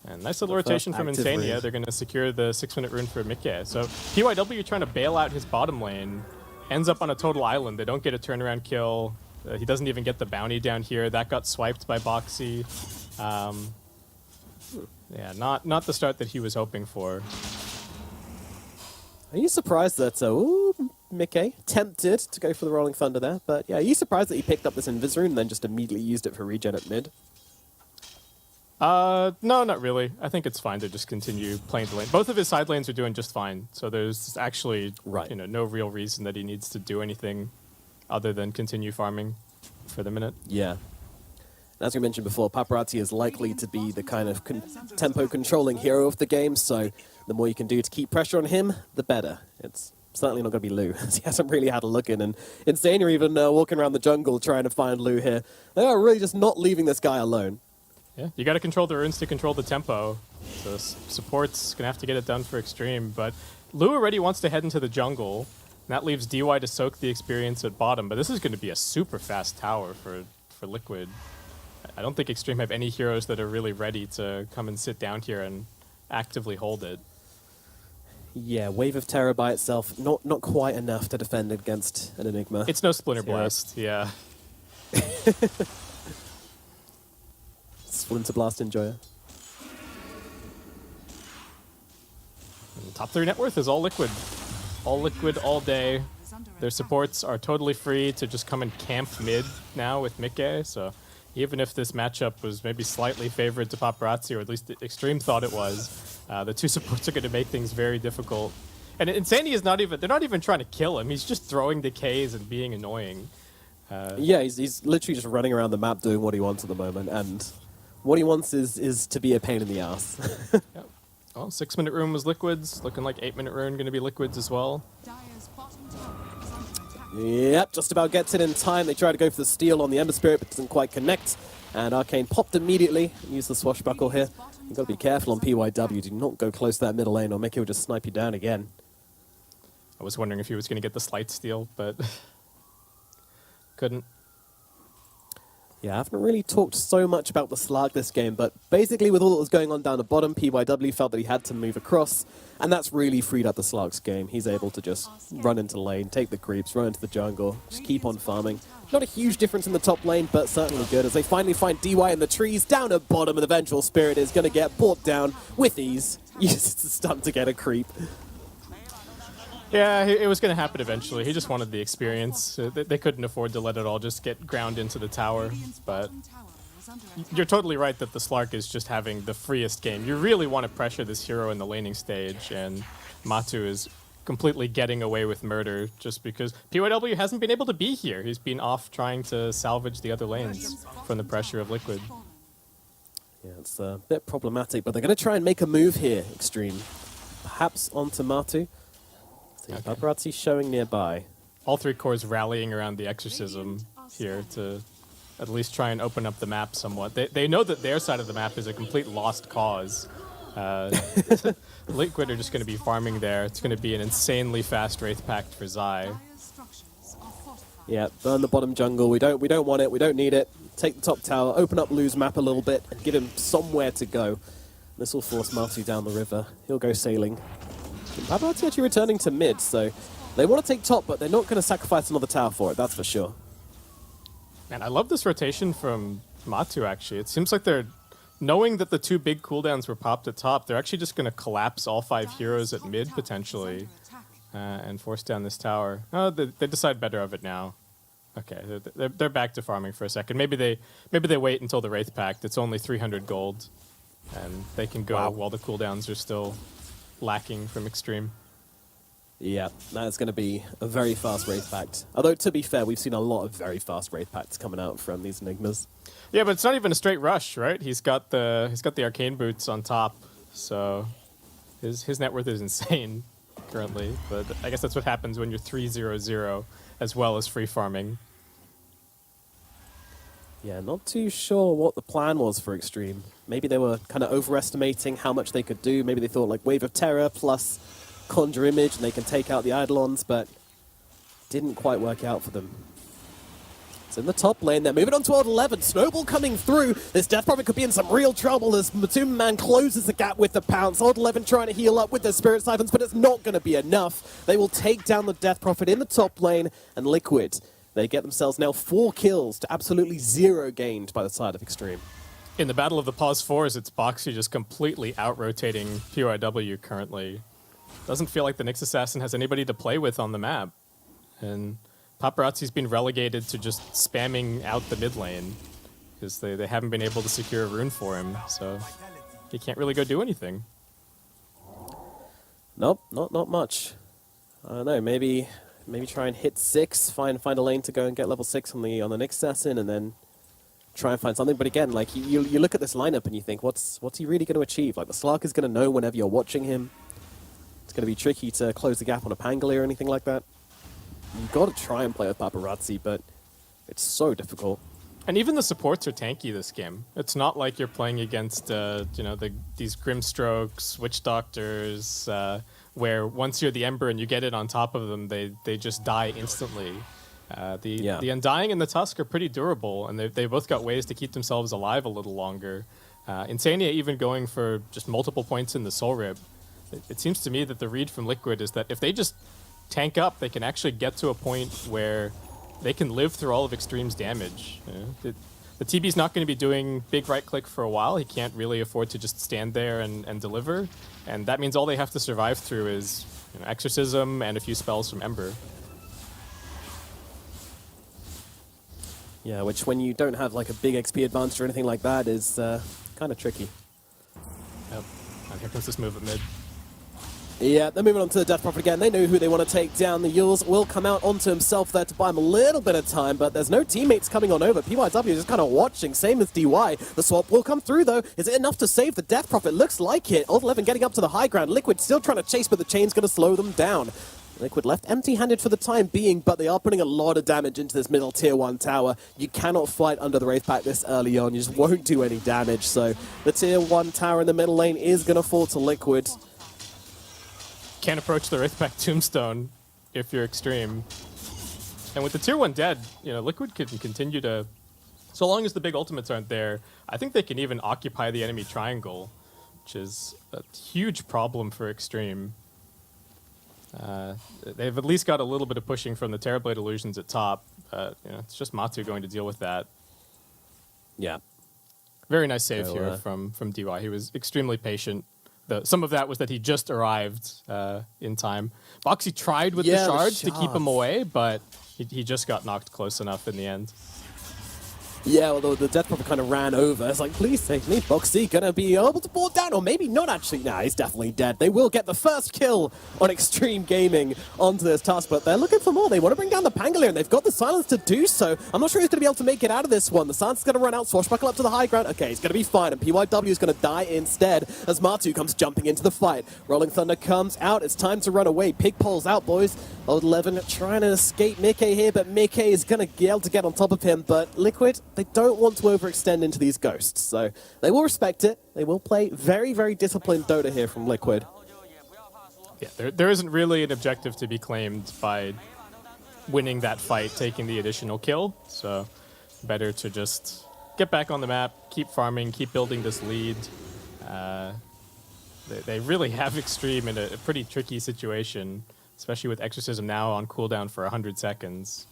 And nice little rotation from Insania. They're going to secure the 6-minute rune for Mickey. So PYW trying to bail out his bottom lane, ends up on a total island. They don't get a turnaround kill. He doesn't even get the bounty down here. That got swiped by Boxy. Yeah, not the start that he was hoping for. Are you surprised that Mickey tempted to go for the Rolling Thunder there? But yeah, are you surprised that he picked up this Invis rune and then just immediately used it for regen at mid? No, not really. I think it's fine to just continue playing the lane. Both of his side lanes are doing just fine, so there's actually no real reason that he needs to do anything other than continue farming for the minute. Yeah. As we mentioned before, Paparazzi is likely to be the kind of tempo-controlling hero of the game, so the more you can do to keep pressure on him, the better. It's certainly not going to be Lou, as he hasn't really had a look in, and Insania even walking around the jungle trying to find Lou here. They are really just not leaving this guy alone. Yeah, you got to control the runes to control the tempo. So support's gonna have to get it done for Extreme, but Lou already wants to head into the jungle. And that leaves DY to soak the experience at bottom. But this is going to be a super fast tower for Liquid. I don't think Extreme have any heroes that are really ready to come and sit down here and actively hold it. Yeah, Wave of Terror by itself, not quite enough to defend against an Enigma. It's no Splinter Blast, yeah. Splinter Blast enjoyer. And top 3 net worth is all Liquid. All Liquid all day. Their supports are totally free to just come and camp mid now with Mickey, so even if this matchup was maybe slightly favored to Paparazzi, or at least Extreme thought it was, the two supports are going to make things very difficult. And Insania is they're not even trying to kill him, he's just throwing decays and being annoying. Yeah, he's literally just running around the map doing what he wants at the moment, and what he wants is to be a pain in the ass. Yep. Well, 6-minute rune was Liquids, looking like 8-minute rune going to be Liquids as well. Yep, just about gets it in time. They try to go for the steal on the Ember Spirit, but doesn't quite connect. And Arcane popped immediately. Use the swashbuckle here. You've got to be careful on PYW. Do not go close to that middle lane or Mickey will just snipe you down again. I was wondering if he was going to get the slight steal, but couldn't. Yeah, I haven't really talked so much about the Slark this game, but basically with all that was going on down the bottom, PYW felt that he had to move across, and that's really freed up the Slark's game. He's able to just run into lane, take the creeps, run into the jungle, just keep on farming. Not a huge difference in the top lane, but certainly good as they finally find DY in the trees down at bottom, and the Vengeful Spirit is going to get brought down with ease. Uses the stun to get a creep. Yeah, it was going to happen eventually. He just wanted the experience. They couldn't afford to let it all just get ground into the tower. But you're totally right that the Slark is just having the freest game. You really want to pressure this hero in the laning stage, and Matu is completely getting away with murder just because PYW hasn't been able to be here. He's been off trying to salvage the other lanes from the pressure of Liquid. Yeah, it's a bit problematic, but they're going to try and make a move here, Extreme. Perhaps onto Matu. Paparazzi showing nearby. All three cores rallying around the Exorcism here to at least try and open up the map somewhat. They know that their side of the map is a complete lost cause. Liquid are just going to be farming there. It's going to be an insanely fast Wraith Pact for Zai. Yeah, burn the bottom jungle. We don't want it. We don't need it. Take the top tower, open up Lou's map a little bit, and give him somewhere to go. This will force Matu down the river. He'll go sailing. Paparazzi actually returning to mid, so they want to take top, but they're not going to sacrifice another tower for it, that's for sure. Man, I love this rotation from Matu, actually. It seems like they're, knowing that the two big cooldowns were popped at top, they're actually just going to collapse all 5 heroes at mid, potentially, and force down this tower. Oh, they decide better of it now. Okay, they're back to farming for a second. Maybe they wait until the Wraith Pact. It's only 300 gold, and they can go while the cooldowns are still lacking from Extreme. Yeah, that's going to be a very fast Wraith Pact. Although, to be fair, we've seen a lot of very fast Wraith Pacts coming out from these Enigmas. Yeah, but it's not even a straight rush, right? He's got the Arcane Boots on top, so his net worth is insane currently. But I guess that's what happens when you're 3-0-0 as well as free farming. Yeah, not too sure what the plan was for Extreme. Maybe they were kind of overestimating how much they could do. Maybe they thought like Wave of Terror plus Conjure Image and they can take out the Eidolons, but didn't quite work out for them. It's in the top lane. They're moving on to Old 11. Snowball coming through. This Death Prophet could be in some real trouble as Matum Man closes the gap with the pounce. Old 11 trying to heal up with their Spirit Siphons, but it's not going to be enough. They will take down the Death Prophet in the top lane, and Liquid, they get themselves now 4 kills to absolutely 0 gained by the side of Extreme. In the Battle of the Pause 4s, it's Boxy just completely out-rotating PYW currently. Doesn't feel like the Nyx Assassin has anybody to play with on the map. And Paparazzi's been relegated to just spamming out the mid lane because they haven't been able to secure a rune for him, so he can't really go do anything. Nope, not much. I don't know, maybe try and hit 6, find a lane to go and get level 6 on the Nyx Assassin, and then try and find something. But again, like you look at this lineup and you think, what's he really going to achieve? Like the Slark is going to know whenever you're watching him. It's going to be tricky to close the gap on a Pangolier or anything like that. You've got to try and play with Paparazzi, but it's so difficult. And even the supports are tanky this game. It's not like you're playing against these Grimstrokes, Witch Doctors, where once you're the Ember and you get it on top of them, they just die instantly. The Undying and the Tusk are pretty durable, and they both got ways to keep themselves alive a little longer. Insania even going for just multiple points in the Soul Rip. It seems to me that the read from Liquid is that if they just tank up, they can actually get to a point where they can live through all of Extreme's damage. The TB's not going to be doing big right-click for a while. He can't really afford to just stand there and deliver, and that means all they have to survive through is Exorcism and a few spells from Ember. Yeah, which when you don't have like a big XP advantage or anything like that is kind of tricky. Yep. And here comes this move at mid. Yeah, they're moving on to the Death Prophet again. They know who they want to take down. The Yules will come out onto himself there to buy him a little bit of time, but there's no teammates coming on over. PYW is just kind of watching, same as DY. The swap will come through, though. Is it enough to save the Death Prophet? Looks like it. Old 11 getting up to the high ground. Liquid still trying to chase, but the chain's going to slow them down. Liquid left empty-handed for the time being, but they are putting a lot of damage into this middle tier 1 tower. You cannot fight under the Wraith Pact this early on. You just won't do any damage. So the tier 1 tower in the middle lane is going to fall to Liquid. Can't approach the Wraith Pact Tombstone if you're Extreme. And with the tier 1 dead, Liquid can continue to So long as the big ultimates aren't there, I think they can even occupy the enemy triangle, which is a huge problem for Extreme. They've at least got a little bit of pushing from the Terrorblade illusions at top. It's just Matu going to deal with that. Yeah. Very nice save here from DY. He was extremely patient. Some of that was that he just arrived in time. Boxy tried with the shards to keep him away, but he just got knocked close enough in the end. Yeah, although the Death Prophet kind of ran over. It's like, please save me. Boxy gonna be able to pull down, or maybe not actually. Nah, he's definitely dead. They will get the first kill on Extreme Gaming onto this task, but they're looking for more. They want to bring down the Pangolier, and they've got the silence to do so. I'm not sure who's gonna be able to make it out of this one. The silence is gonna run out. Swashbuckle up to the high ground. Okay, he's gonna be fine, and PYW is gonna die instead as Matu comes jumping into the fight. Rolling Thunder comes out. It's time to run away. Pig poles out, boys. Old 11 trying to escape Mickey here, but Mickey is gonna be able to get on top of him. But Liquid, they don't want to overextend into these ghosts, so they will respect it. They will play very, very disciplined Dota here from Liquid. Yeah, there isn't really an objective to be claimed by winning that fight, taking the additional kill, so better to just get back on the map, keep farming, keep building this lead. They really have Extreme in a pretty tricky situation, especially with Exorcism now on cooldown for 100 seconds.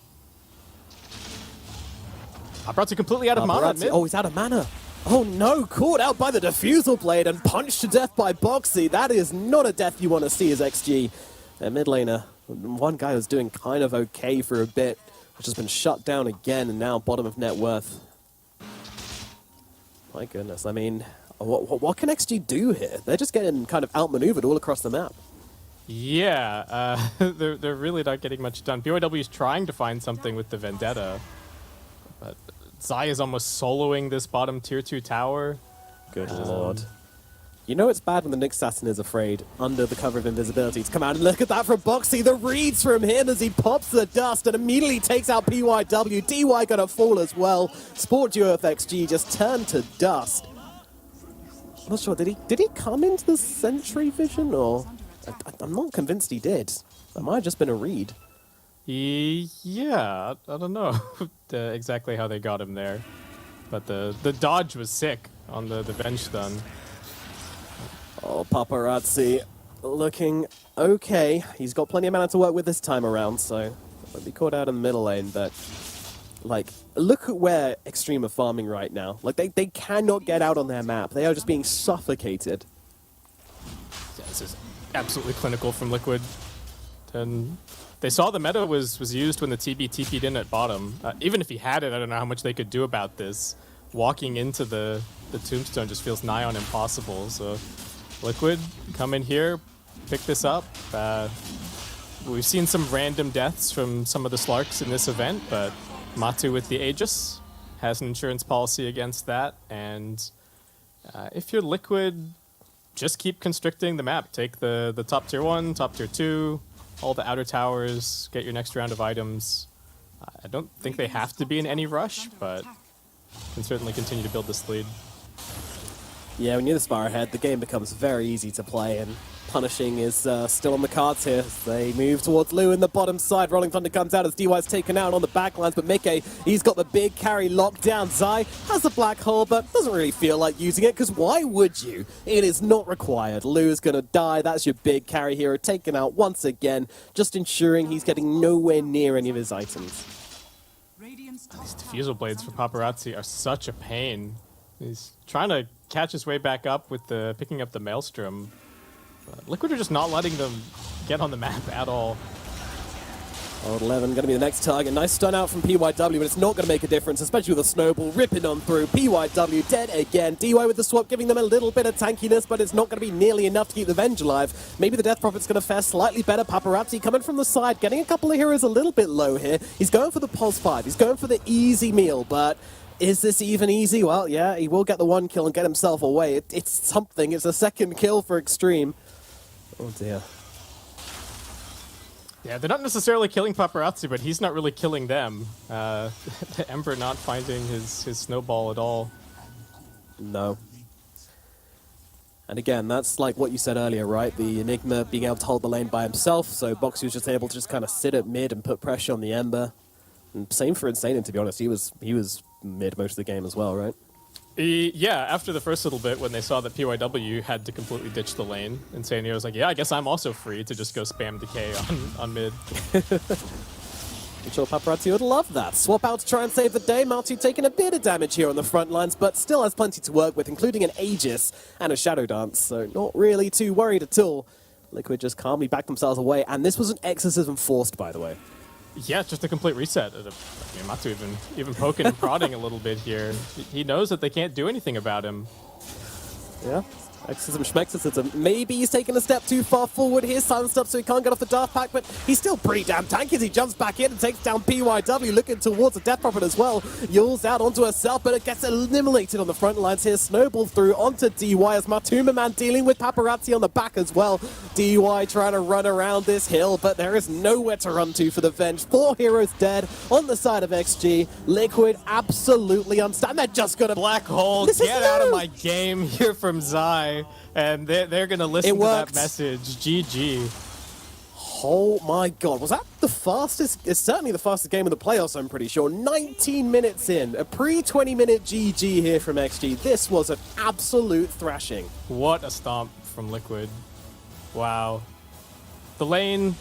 Paparazzi completely out of mana. Oh, he's out of mana. Oh no, caught out by the Diffusal Blade and punched to death by Boxy. That is not a death you want to see as XG. Their mid laner, one guy was doing kind of okay for a bit, which has been shut down again, and now bottom of net worth. My goodness, I mean, what can XG do here? They're just getting kind of outmaneuvered all across the map. Yeah, they're really not getting much done. BYW is trying to find something with the Vendetta, but Zai is almost soloing this bottom tier 2 tower. Good lord. You know it's bad when the Nyx Assassin is afraid, under the cover of invisibility, to come out and look at that from Boxy. The reads from him as he pops the dust and immediately takes out PYW. DY gonna fall as well. Sport Duo of XG just turned to dust. I'm not sure, did he come into the Sentry Vision, or... I'm not convinced he did. That might have just been a read. Yeah, I don't know exactly how they got him there. But the dodge was sick on the bench stun. Oh, Paparazzi looking okay. He's got plenty of mana to work with this time around, so won't be caught out in the middle lane, but... Like, look at where Extreme are farming right now. Like, they cannot get out on their map. They are just being suffocated. Yeah, this is absolutely clinical from Liquid. And they saw the meta was used when the TB TP'd in at bottom. Even if he had it, I don't know how much they could do about this. Walking into the tombstone just feels nigh on impossible. So Liquid, come in here, pick this up. We've seen some random deaths from some of the Slarks in this event, but Matu with the Aegis has an insurance policy against that. And if you're Liquid, just keep constricting the map. Take the top tier 1, top tier 2, all the outer towers, get your next round of items. I don't think they have to be in any rush, but can certainly continue to build this lead. Yeah, when you're this far ahead, the game becomes very easy to play, and punishing is still on the cards here. They move towards Lou in the bottom side. Rolling Thunder comes out as DY's taken out on the backlines, but Mickey, he's got the big carry locked down. Zai has a black hole, but doesn't really feel like using it, because why would you? It is not required. Lou is going to die. That's your big carry hero taken out once again, just ensuring he's getting nowhere near any of his items. These Diffusal Blades for Paparazzi are such a pain. He's trying to catch his way back up with picking up the Maelstrom. Liquid are just not letting them get on the map at all. Old 11 going to be the next target. Nice stun out from PYW, but it's not going to make a difference, especially with a snowball ripping on through. PYW dead again. DY with the swap, giving them a little bit of tankiness, but it's not going to be nearly enough to keep the Venge alive. Maybe the Death Prophet's going to fare slightly better. Paparazzi coming from the side, getting a couple of heroes a little bit low here. He's going for the Pulse 5. He's going for the easy meal, but... Is this even easy? Well, yeah, he will get the one kill and get himself away. It's something. It's a second kill for Extreme. Oh, dear. Yeah, they're not necessarily killing Paparazzi, but he's not really killing them. The Ember not finding his snowball at all. No. And again, that's like what you said earlier, right? The Enigma being able to hold the lane by himself, so Boxy was just able to just kind of sit at mid and put pressure on the Ember. And same for Insane, to be honest. He was mid most of the game as well, right? Yeah, after the first little bit, when they saw that PYW had to completely ditch the lane, Insanio was like, yeah, I guess I'm also free to just go spam decay on mid. I'm sure Paparazzi would love that. Swap out to try and save the day. Maltu taking a bit of damage here on the front lines, but still has plenty to work with, including an Aegis and a Shadow Dance, so not really too worried at all. Liquid just calmly backed themselves away, and this was an exorcism forced, by the way. Yeah, just a complete reset. I mean, Matu even poking and prodding a little bit here. He knows that they can't do anything about him. Yeah. Exorcism Schmexorcism. Maybe he's taking a step too far forward here, silenced up so he can't get off the Daft Pack, but he's still pretty damn tanky as he jumps back in and takes down PYW, looking towards the Death Prophet as well. Yules out onto herself, but it gets eliminated on the front lines here. Snowball through onto DY as Matuma Man dealing with Paparazzi on the back as well. DY trying to run around this hill, but there is nowhere to run to for the Venge. 4 heroes dead on the side of XG. Liquid absolutely unstunned. They're just gonna Black Hole, get out of my game here from Zai. And they're going to listen to that message. GG. Oh my god, was that the fastest? It's certainly the fastest game of the playoffs, I'm pretty sure. 19 minutes in, a pre-20-minute GG here from XG. This was an absolute thrashing. What a stomp from Liquid. Wow. The lane,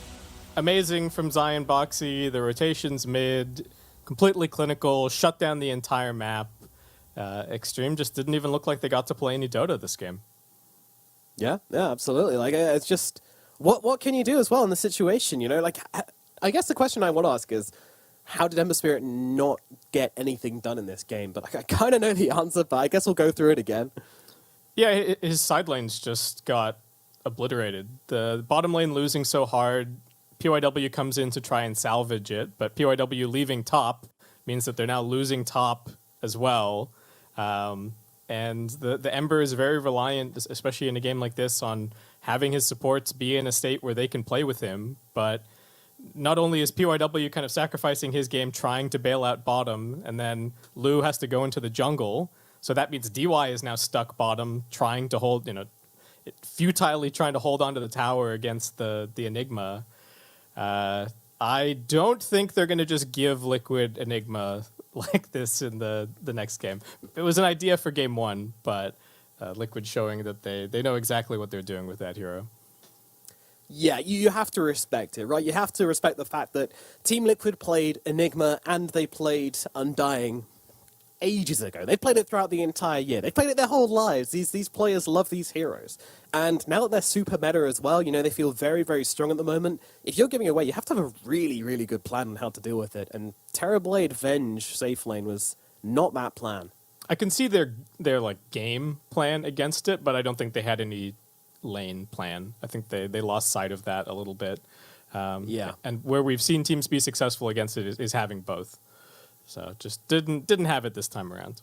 amazing from Zion Boxy. The rotations mid, completely clinical, shut down the entire map. Extreme just didn't even look like they got to play any Dota this game. Yeah, absolutely. Like, it's just, what can you do as well in the situation, you know? Like, I guess the question I want to ask is, how did Ember Spirit not get anything done in this game? But like, I kind of know the answer, but I guess we'll go through it again. Yeah, his side lanes just got obliterated. The bottom lane losing so hard, PYW comes in to try and salvage it, but PYW leaving top means that they're now losing top as well. And the Ember is very reliant, especially in a game like this, on having his supports be in a state where they can play with him. But not only is PYW kind of sacrificing his game trying to bail out bottom, and then Lou has to go into the jungle. So that means DY is now stuck bottom, trying to hold, futilely trying to hold onto the tower against the Enigma. I don't think they're going to just give Liquid Enigma like this in the next game. It was an idea for game 1, but Liquid showing that they know exactly what they're doing with that hero. Yeah, you have to respect it, right? You have to respect the fact that Team Liquid played Enigma and they played Undying ages ago. They played it throughout the entire year. They played it their whole lives. These players love these heroes. And now that they're super meta as well, they feel very, very strong at the moment. If you're giving away, you have to have a really, really good plan on how to deal with it. And Terrorblade Venge safe lane was not that plan. I can see their like game plan against it, but I don't think they had any lane plan. I think they lost sight of that a little bit. Yeah. And where we've seen teams be successful against it is having both. So just didn't have it this time around.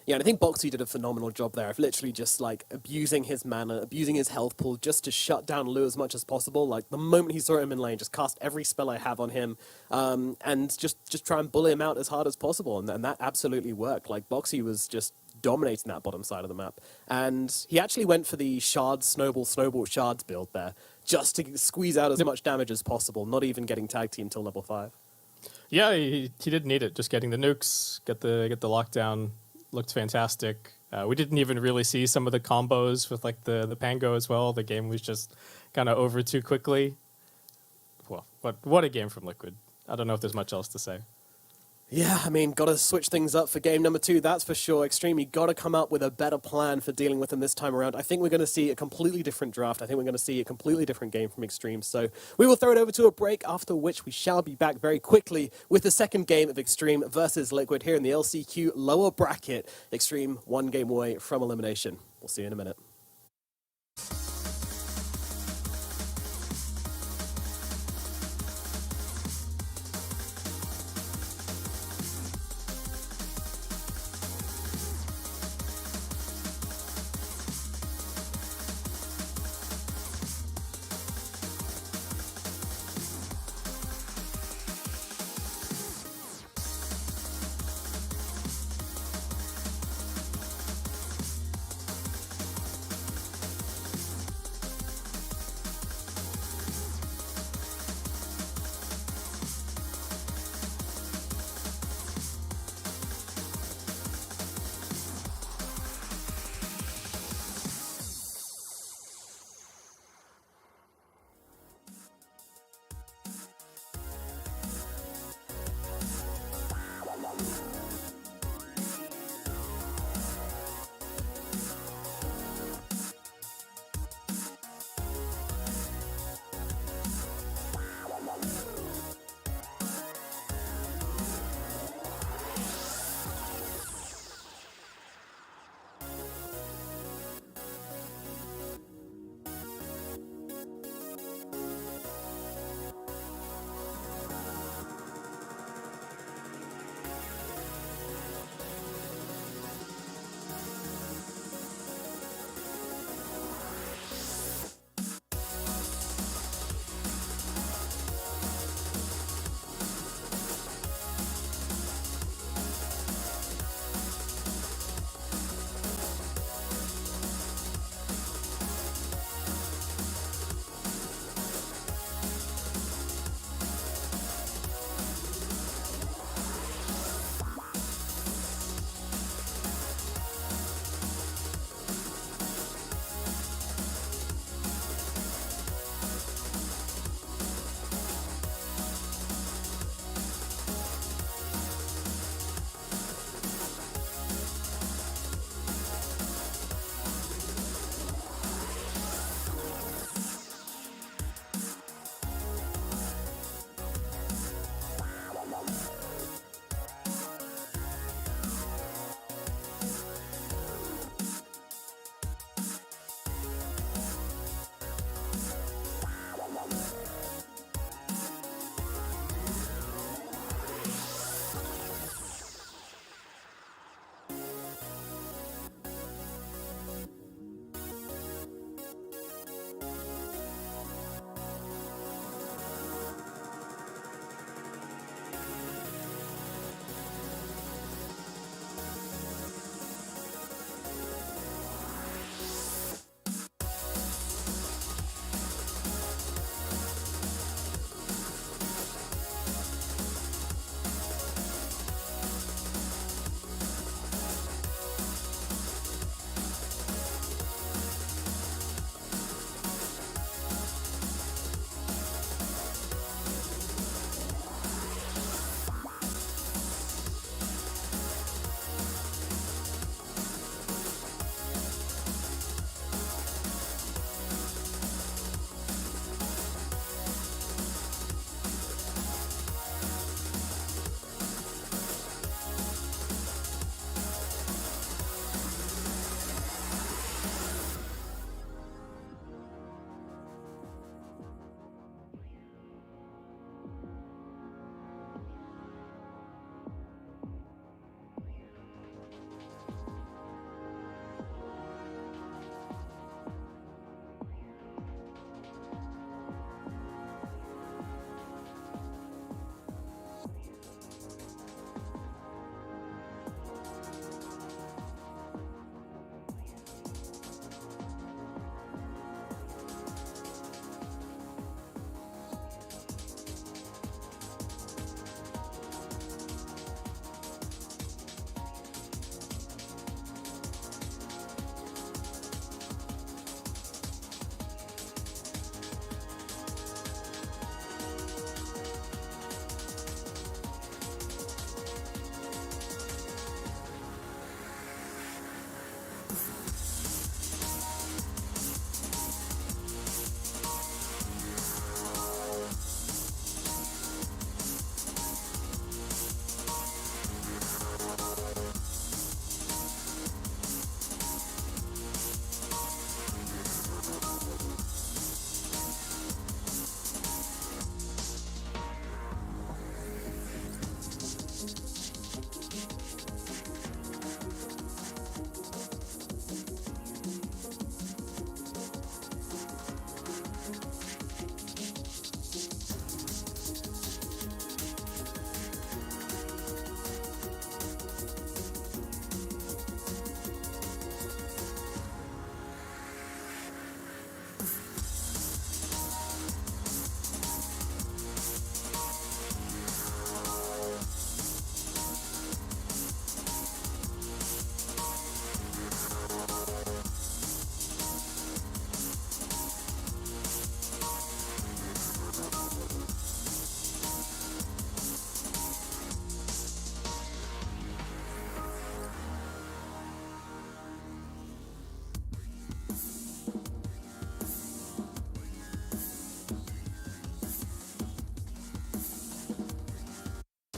Yeah, and I think Boxy did a phenomenal job there of literally just like abusing his mana, abusing his health pool just to shut down Lou as much as possible. Like the moment he saw him in lane, just cast every spell I have on him, and just try and bully him out as hard as possible. And that absolutely worked. Like Boxy was just dominating that bottom side of the map. And he actually went for the shards, snowball shards build there, just to squeeze out as much damage as possible, not even getting tag team till level 5. Yeah, he didn't need it. Just getting the nukes, get the lockdown, looked fantastic. We didn't even really see some of the combos with like the Pango as well. The game was just kind of over too quickly. Well, what a game from Liquid. I don't know if there's much else to say. Yeah, I mean, got to switch things up for game number 2, that's for sure. Extreme, you got to come up with a better plan for dealing with them this time around. I think we're going to see a completely different draft. I think we're going to see a completely different game from Extreme. So we will throw it over to a break, after which we shall be back very quickly with the second game of Extreme versus Liquid here in the LCQ lower bracket. Extreme 1 game away from elimination. We'll see you in a minute.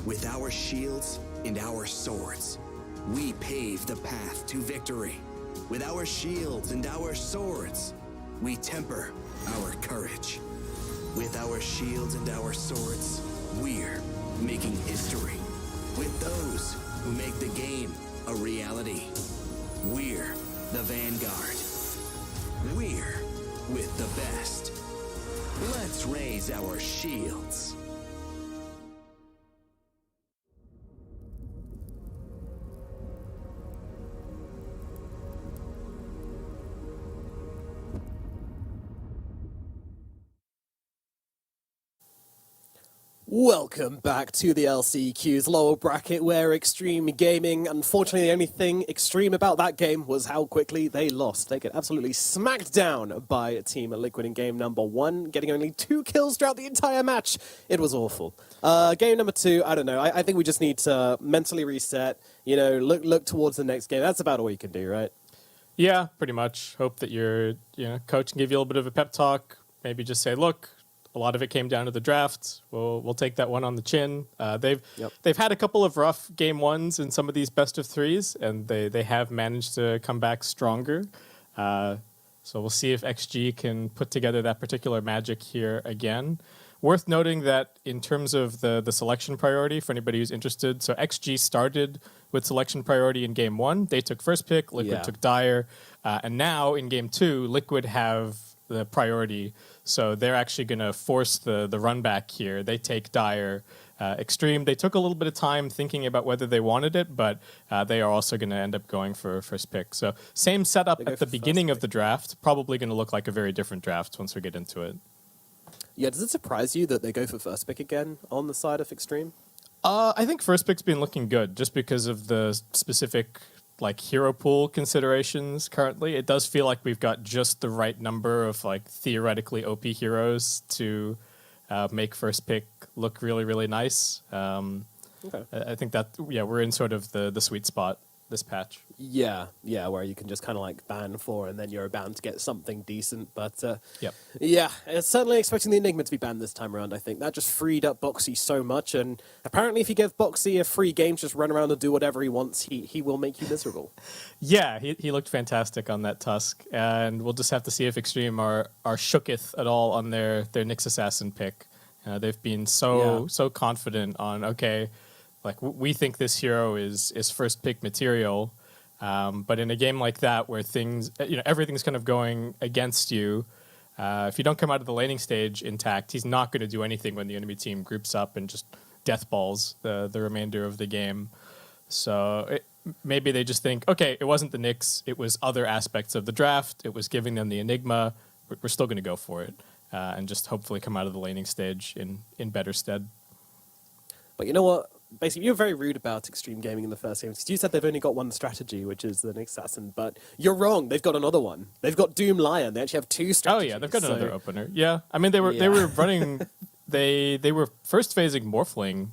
With our shields and our swords, we pave the path to victory. With our shields and our swords, we temper our courage. With our shields and our swords, we're making history. With those who make the game a reality, we're the vanguard. We're with the best. Let's raise our shields. Welcome back to the LCQ's lower bracket, where Extreme Gaming, unfortunately the only thing extreme about that game was how quickly they lost. They get absolutely smacked down by Team Liquid in game number 1, getting only 2 kills throughout the entire match. It was awful. Game number 2, I don't know. I think we just need to mentally reset, look towards the next game. That's about all you can do, right? Yeah, pretty much. Hope that your coach can give you a little bit of a pep talk. Maybe just say, look, a lot of it came down to the draft. We'll take that one on the chin. They've had a couple of rough game 1s in some of these best of 3s, and they have managed to come back stronger. So we'll see if XG can put together that particular magic here again. Worth noting that in terms of the selection priority, for anybody who's interested, so XG started with selection priority in game 1. They took first pick, Liquid took Dire, and now in game 2, Liquid have the priority. So they're actually going to force the run back here. They take Dire. Extreme, they took a little bit of time thinking about whether they wanted it, but they are also going to end up going for first pick. So same setup at the beginning of the draft, probably going to look like a very different draft once we get into it. Yeah, does it surprise you that they go for first pick again on the side of Extreme? I think first pick's been looking good just because of the specific hero pool considerations currently. It does feel like we've got just the right number of theoretically OP heroes to make first pick look really, really nice. Okay. I think that, we're in sort of the sweet spot this patch. Yeah, where you can just kind of ban 4 and then you're bound to get something decent. But yeah, certainly expecting the Enigma to be banned this time around, I think. That just freed up Boxy so much, and apparently if you give Boxy a free game to just run around and do whatever he wants, he will make you miserable. Yeah, he looked fantastic on that Tusk, and we'll just have to see if Extreme are shooketh at all on their Nyx Assassin pick. They've been so confident on, okay, we think this hero is first pick material, but in a game like that where things, everything's kind of going against you, if you don't come out of the laning stage intact, he's not going to do anything when the enemy team groups up and just death balls the remainder of the game. So maybe they just think, okay, it wasn't the Nyx, it was other aspects of the draft, it was giving them the Enigma, we're still going to go for it, and just hopefully come out of the laning stage in better stead. But you know what? Basically, you're very rude about Extreme Gaming in the first game. You said they've only got one strategy, which is the Nyx Assassin, but you're wrong. They've got another one. They've got Doom Lion. They actually have 2 strategies. Oh yeah, they've got another opener. Yeah, I mean they were running. They were first phasing Morphling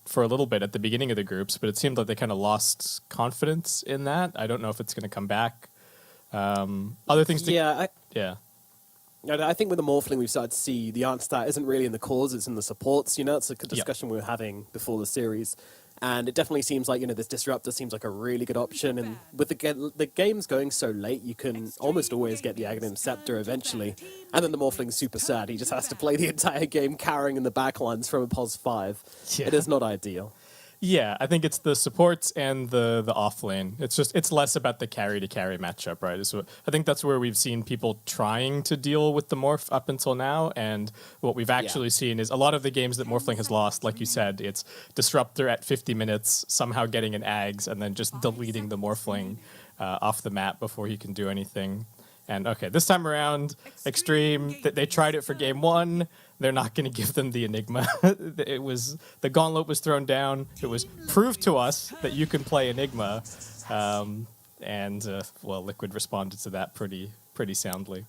for a little bit at the beginning of the groups, but it seemed like they kind of lost confidence in that. I don't know if it's going to come back. Other things. I think with the Morphling, we've started to see the answer to that isn't really in the cores, it's in the supports. It's a discussion we were having before the series. And it definitely seems like, this Disruptor seems like a really good option. And with the games going so late, you can almost always get the Aghanim Scepter eventually. And then the Morphling's super sad. He just has to play the entire game carrying in the backlines from a POS 5. Yeah. It is not ideal. Yeah, I think it's the supports and the off lane. It's less about the carry to carry matchup, right? So I think that's where we've seen people trying to deal with the Morph up until now, and what we've actually seen is a lot of the games that Morphling has lost, like you said, it's Disruptor at 50 minutes, somehow getting an Ags, and then just deleting the Morphling off the map before he can do anything. And okay, this time around, Extreme, they tried it for game 1. They're not going to give them the Enigma. The gauntlet was thrown down. It was proved to us that you can play Enigma, and Liquid responded to that pretty soundly.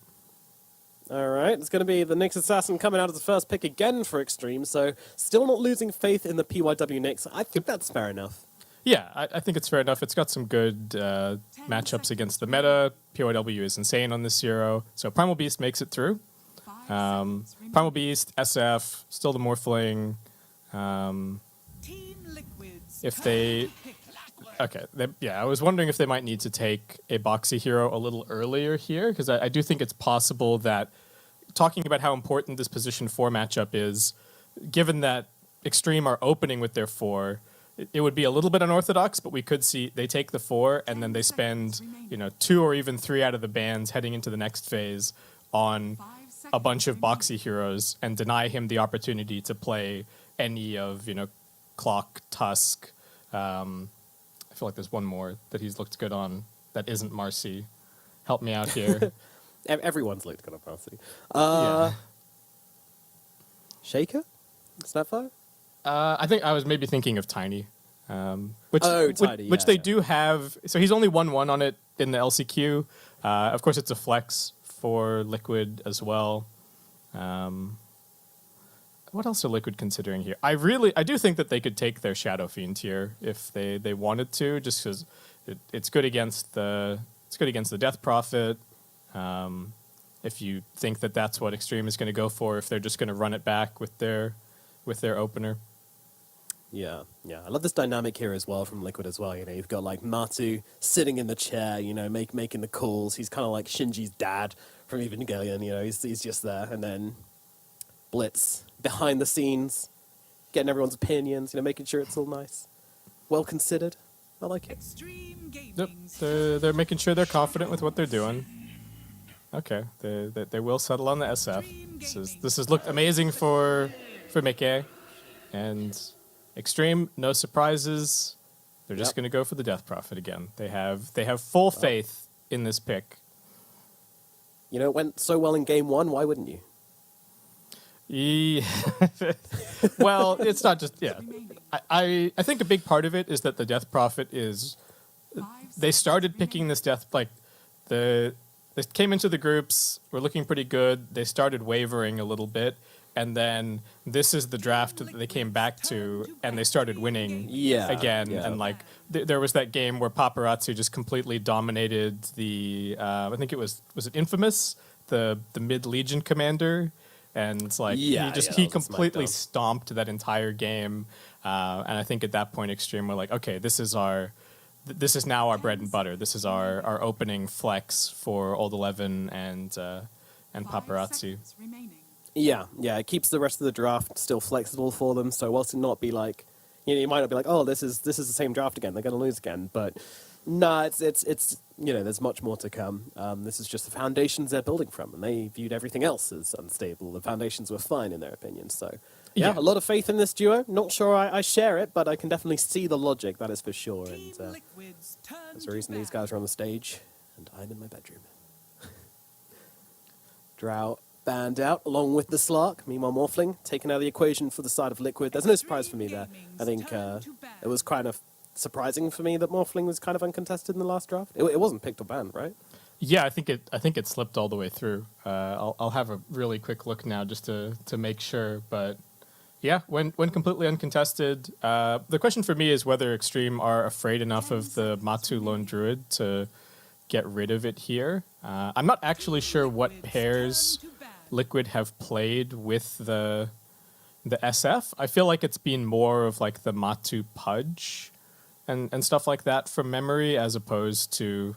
All right, it's going to be the Nyx Assassin coming out as the first pick again for Extreme, so still not losing faith in the PYW Nyx. I think that's fair enough. Yeah, I think it's fair enough. It's got some good matchups against the meta. PYW is insane on this hero, so Primal Beast makes it through. Primal Beast, SF, still the Morphling. If they... Okay, I was wondering if they might need to take a Boxy hero a little earlier here, because I do think it's possible that, talking about how important this position 4 matchup is, given that Extreme are opening with their 4, it would be a little bit unorthodox, but we could see they take the 4 and then they spend 2 or even 3 out of the bans heading into the next phase on a bunch of Boxy heroes and deny him the opportunity to play any of Clock, Tusk. I feel like there's one more that he's looked good on that isn't Marcy. Help me out here. Everyone's looked good on Marcy. Shaker? Snapfire? I think I was maybe thinking of Tiny. Which they yeah. do have. So he's only 1-1 on it in the LCQ. Of course, it's a flex for Liquid as well. What else are Liquid considering here? I do think that they could take their Shadow Fiend here if they wanted to, just because it's good against the Death Prophet. If you think that that's what Extreme is going to go for, if they're just going to run it back with their opener. Yeah. I love this dynamic here as well from Liquid as well. You've got like Matu sitting in the chair, making the calls. He's kind of like Shinji's dad from Evangelion. He's just there, and then Blitz behind the scenes, getting everyone's opinions. Making sure it's all nice, well considered. I like it. Yep, they're making sure they're confident with what they're doing. Okay, they will settle on the SF. This has looked amazing for Mickey, and Extreme, no surprises. They're just going to go for the Death Prophet again. They have full faith in this pick. It went so well in game 1. Why wouldn't you? Yeah. Well, it's not just I think a big part of it is that the Death Prophet is. They started picking this they came into the groups, were looking pretty good. They started wavering a little bit, and then this is the draft that they came back to, and they started winning again. Yeah. And there was that game where Paparazzi just completely dominated the. I think it was it Infamous, the mid Legion commander. And he completely stomped that entire game, and I think at that point Extreme were like, okay, this is now our bread and butter. This is our opening flex for Old 11 and Paparazzi. Yeah, it keeps the rest of the draft still flexible for them. So whilst it not be like, you might not be like, oh, this is the same draft again. They're going to lose again, but. No, it's there's much more to come. This is just the foundations they're building from, and they viewed everything else as unstable. The foundations were fine in their opinion. So, a lot of faith in this duo. Not sure I share it, but I can definitely see the logic, that is for sure. And there's a reason these guys are on the stage, and I'm in my bedroom. Drow banned out, along with the Slark. Meanwhile, Morphling taken out of the equation for the side of Liquid. There's no surprise for me there. I think it was kind of surprising for me that Morphling was kind of uncontested in the last draft. It wasn't picked or banned, right? Yeah, I think it slipped all the way through. I'll have a really quick look now just to make sure, but yeah, when completely uncontested. The question for me is whether Extreme are afraid enough of the Matu Lone Druid to get rid of it here. I'm not actually sure what pairs Liquid have played with the SF. I feel like it's been more of like the Matu Pudge and stuff like that from memory, as opposed to,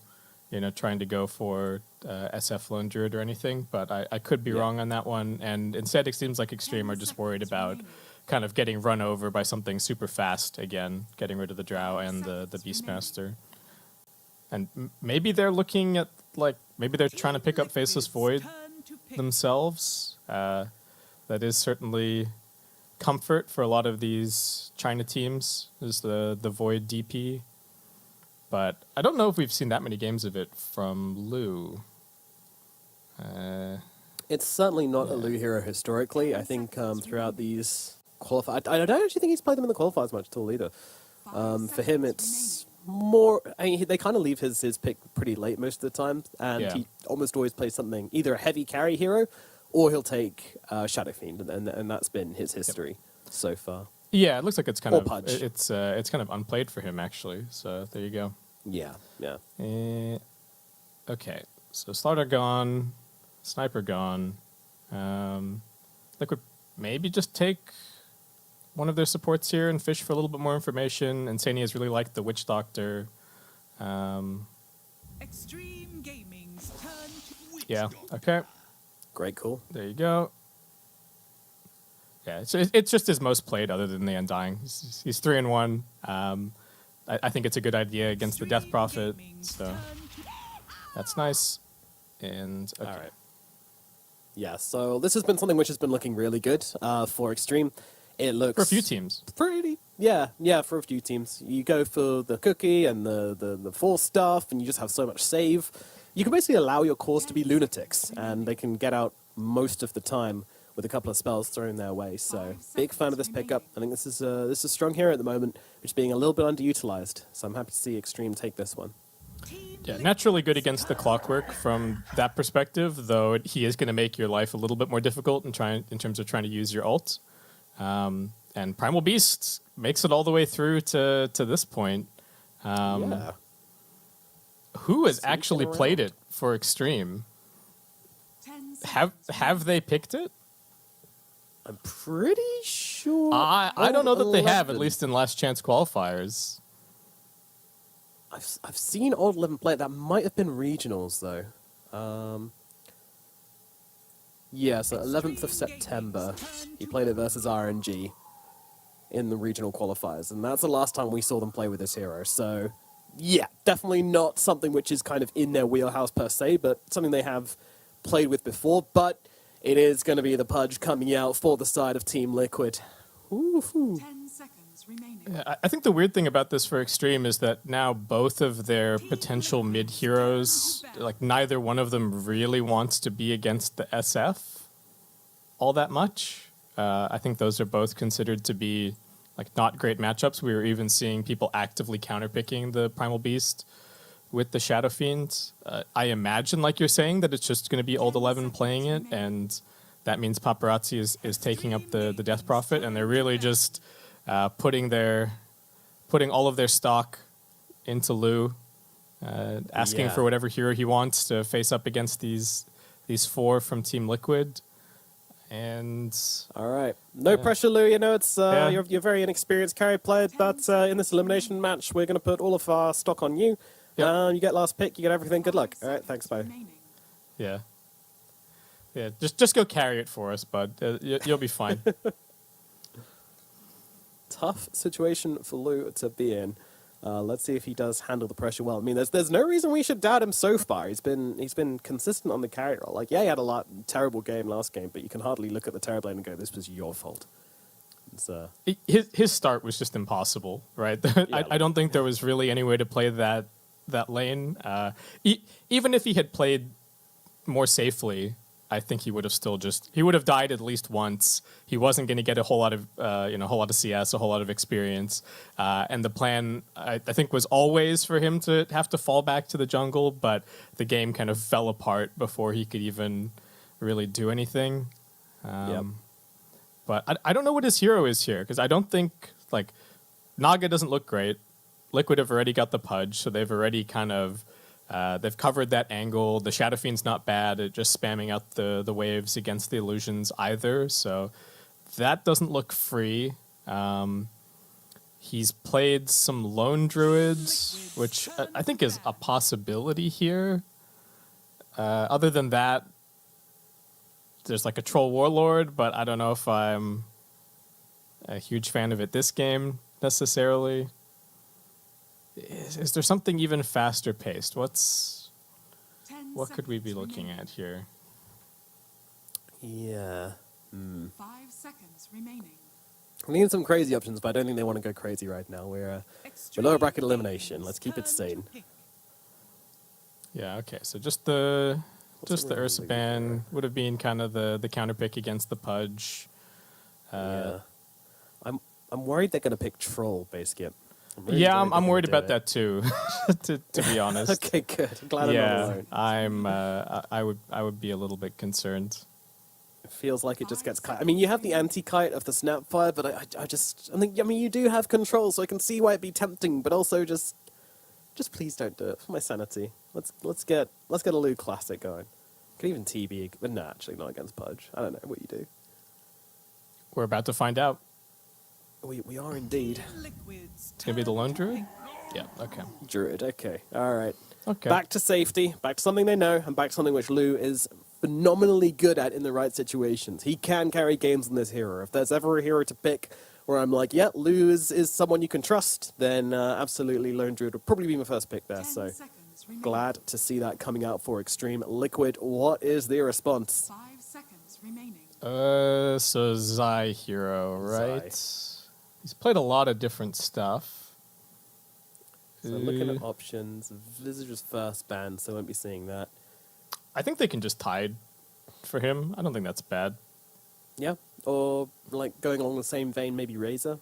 trying to go for SF Lone Druid or anything. But I could be wrong on that one. And instead, it seems like Extreme are just worried about kind of getting run over by something super fast again, getting rid of the Drow and the Beastmaster. And maybe they're looking at, maybe they're trying to pick up Faceless Void themselves. That is certainly comfort for a lot of these China teams, is the Void DP. But I don't know if we've seen that many games of it from Lu. It's certainly not a Lu hero historically. I think throughout these qualifiers, I don't actually think he's played them in the qualifiers much at all either. For him, it's more. They kind of leave his pick pretty late most of the time, and he almost always plays something, either a heavy carry hero, or he'll take Shadow Fiend, and that's been his history so far. Yeah, it looks like it's kind of Pudge. It's kind of unplayed for him actually. So there you go. Yeah. Okay, so Slaughter gone, Sniper gone. Liquid maybe just take one of their supports here and fish for a little bit more information. And Sani has really liked the Witch Doctor. Extreme Gaming's turn to Yeah, okay. Great call. There you go. Yeah, it's just his most played other than the Undying. He's 3-1. I think it's a good idea against the Death Prophet, so that's nice. And okay. All right. Yeah, so this has been something which has been looking really good for Extreme. It looks... For a few teams. Pretty... Yeah, for a few teams. You go for the cookie and the force stuff, and you just have so much save. You can basically allow your cores to be lunatics, and they can get out most of the time with a couple of spells thrown their way. So, big fan of this pickup. I think this is a strong hero at the moment, which is being a little bit underutilized. So I'm happy to see Extreme take this one. Yeah, naturally good against the Clockwork from that perspective, though he is going to make your life a little bit more difficult in terms of trying to use your ult. And Primal Beast makes it all the way through to this point. Who has actually played it for Extreme? Have they picked it? I'm pretty sure. I don't know that they have, at least in Last Chance Qualifiers. I've seen Old 11 play it. That might have been regionals, though. Yeah, so 11th of September, he played it versus RNG in the regional qualifiers, and that's the last time we saw them play with this hero. So, yeah, definitely not something which is kind of in their wheelhouse per se, but something they have played with before. But it is going to be the Pudge coming out for the side of Team Liquid. Ooh. 10 seconds remaining. Yeah, I think the weird thing about this for Extreme is that now both of their potential mid heroes, like neither one of them really wants to be against the SF all that much. I think those are both considered to be like not great matchups. We were even seeing people actively counterpicking the Primal Beast with the Shadow Fiend. I imagine, like you're saying, that it's just going to be Old 11 playing it, and that means Paparazzi is taking up the Death Prophet, and they're really just putting all of their stock into Lu, asking for whatever hero he wants to face up against these four from Team Liquid. And all right, no pressure, Lou. You know it's you're a very inexperienced carry player, but in this elimination match, we're going to put all of our stock on you. You get last pick, you get everything. Good luck. All right, thanks, bye. Yeah. Just go carry it for us, bud. You'll be fine. Tough situation for Lou to be in. Let's see if he does handle the pressure well. I mean, there's no reason we should doubt him so far. He's been consistent on the carry role. Like, he had a terrible game last game, but you can hardly look at the Terrorblade and go, "This was your fault." His start was just impossible, right? I don't think there was really any way to play that lane. Even if he had played more safely, I think he would have died at least once. He wasn't going to get a whole lot of CS, a whole lot of experience. And the plan, I think, was always for him to have to fall back to the jungle, but the game kind of fell apart before he could even really do anything. But I don't know what his hero is here, because I don't think, like, Naga doesn't look great. Liquid have already got the Pudge, so they've already kind of they've covered that angle. The Shadow Fiend's not bad at just spamming out the waves against the illusions either, so that doesn't look free. He's played some Lone Druids, which I think is a possibility here. Other than that, there's like a Troll Warlord, but I don't know if I'm a huge fan of it this game necessarily. Is there something even faster paced? What could we be looking at here? Yeah. 5 seconds remaining. We need some crazy options, but I don't think they want to go crazy right now. We're lower bracket elimination. Let's keep it sane. Yeah. Okay. So just the Ursa ban would have been kind of the counter pick against the Pudge. I'm worried they're going to pick Troll basically. I'm worried about that too. to be honest. Okay, good. I'm glad I'm not alone. I would be a little bit concerned. It feels like it just gets cut. I mean, you have the anti-kite of the Snapfire, but I think you do have control, so I can see why it'd be tempting, but also just please don't do it for my sanity. Let's get a Lu classic going. Could even TB, but no, actually not against Pudge. I don't know what you do. We're about to find out. We are indeed. It's going to be the lone druid? Yeah, okay. Druid, okay. All right. Okay. Back to safety, back to something they know, and back to something which Lou is phenomenally good at in the right situations. He can carry games on this hero. If there's ever a hero to pick where I'm like, yeah, Lou is someone you can trust, then absolutely Lone Druid would probably be my first pick there. So glad to see that coming out for Extreme. Liquid, what is the response? 5 seconds remaining. So Zai hero, right? He's played a lot of different stuff. So looking at options, Visage first band, so I won't be seeing that. I think they can just tide for him. I don't think that's bad. Yeah, or like going along the same vein, maybe Razor.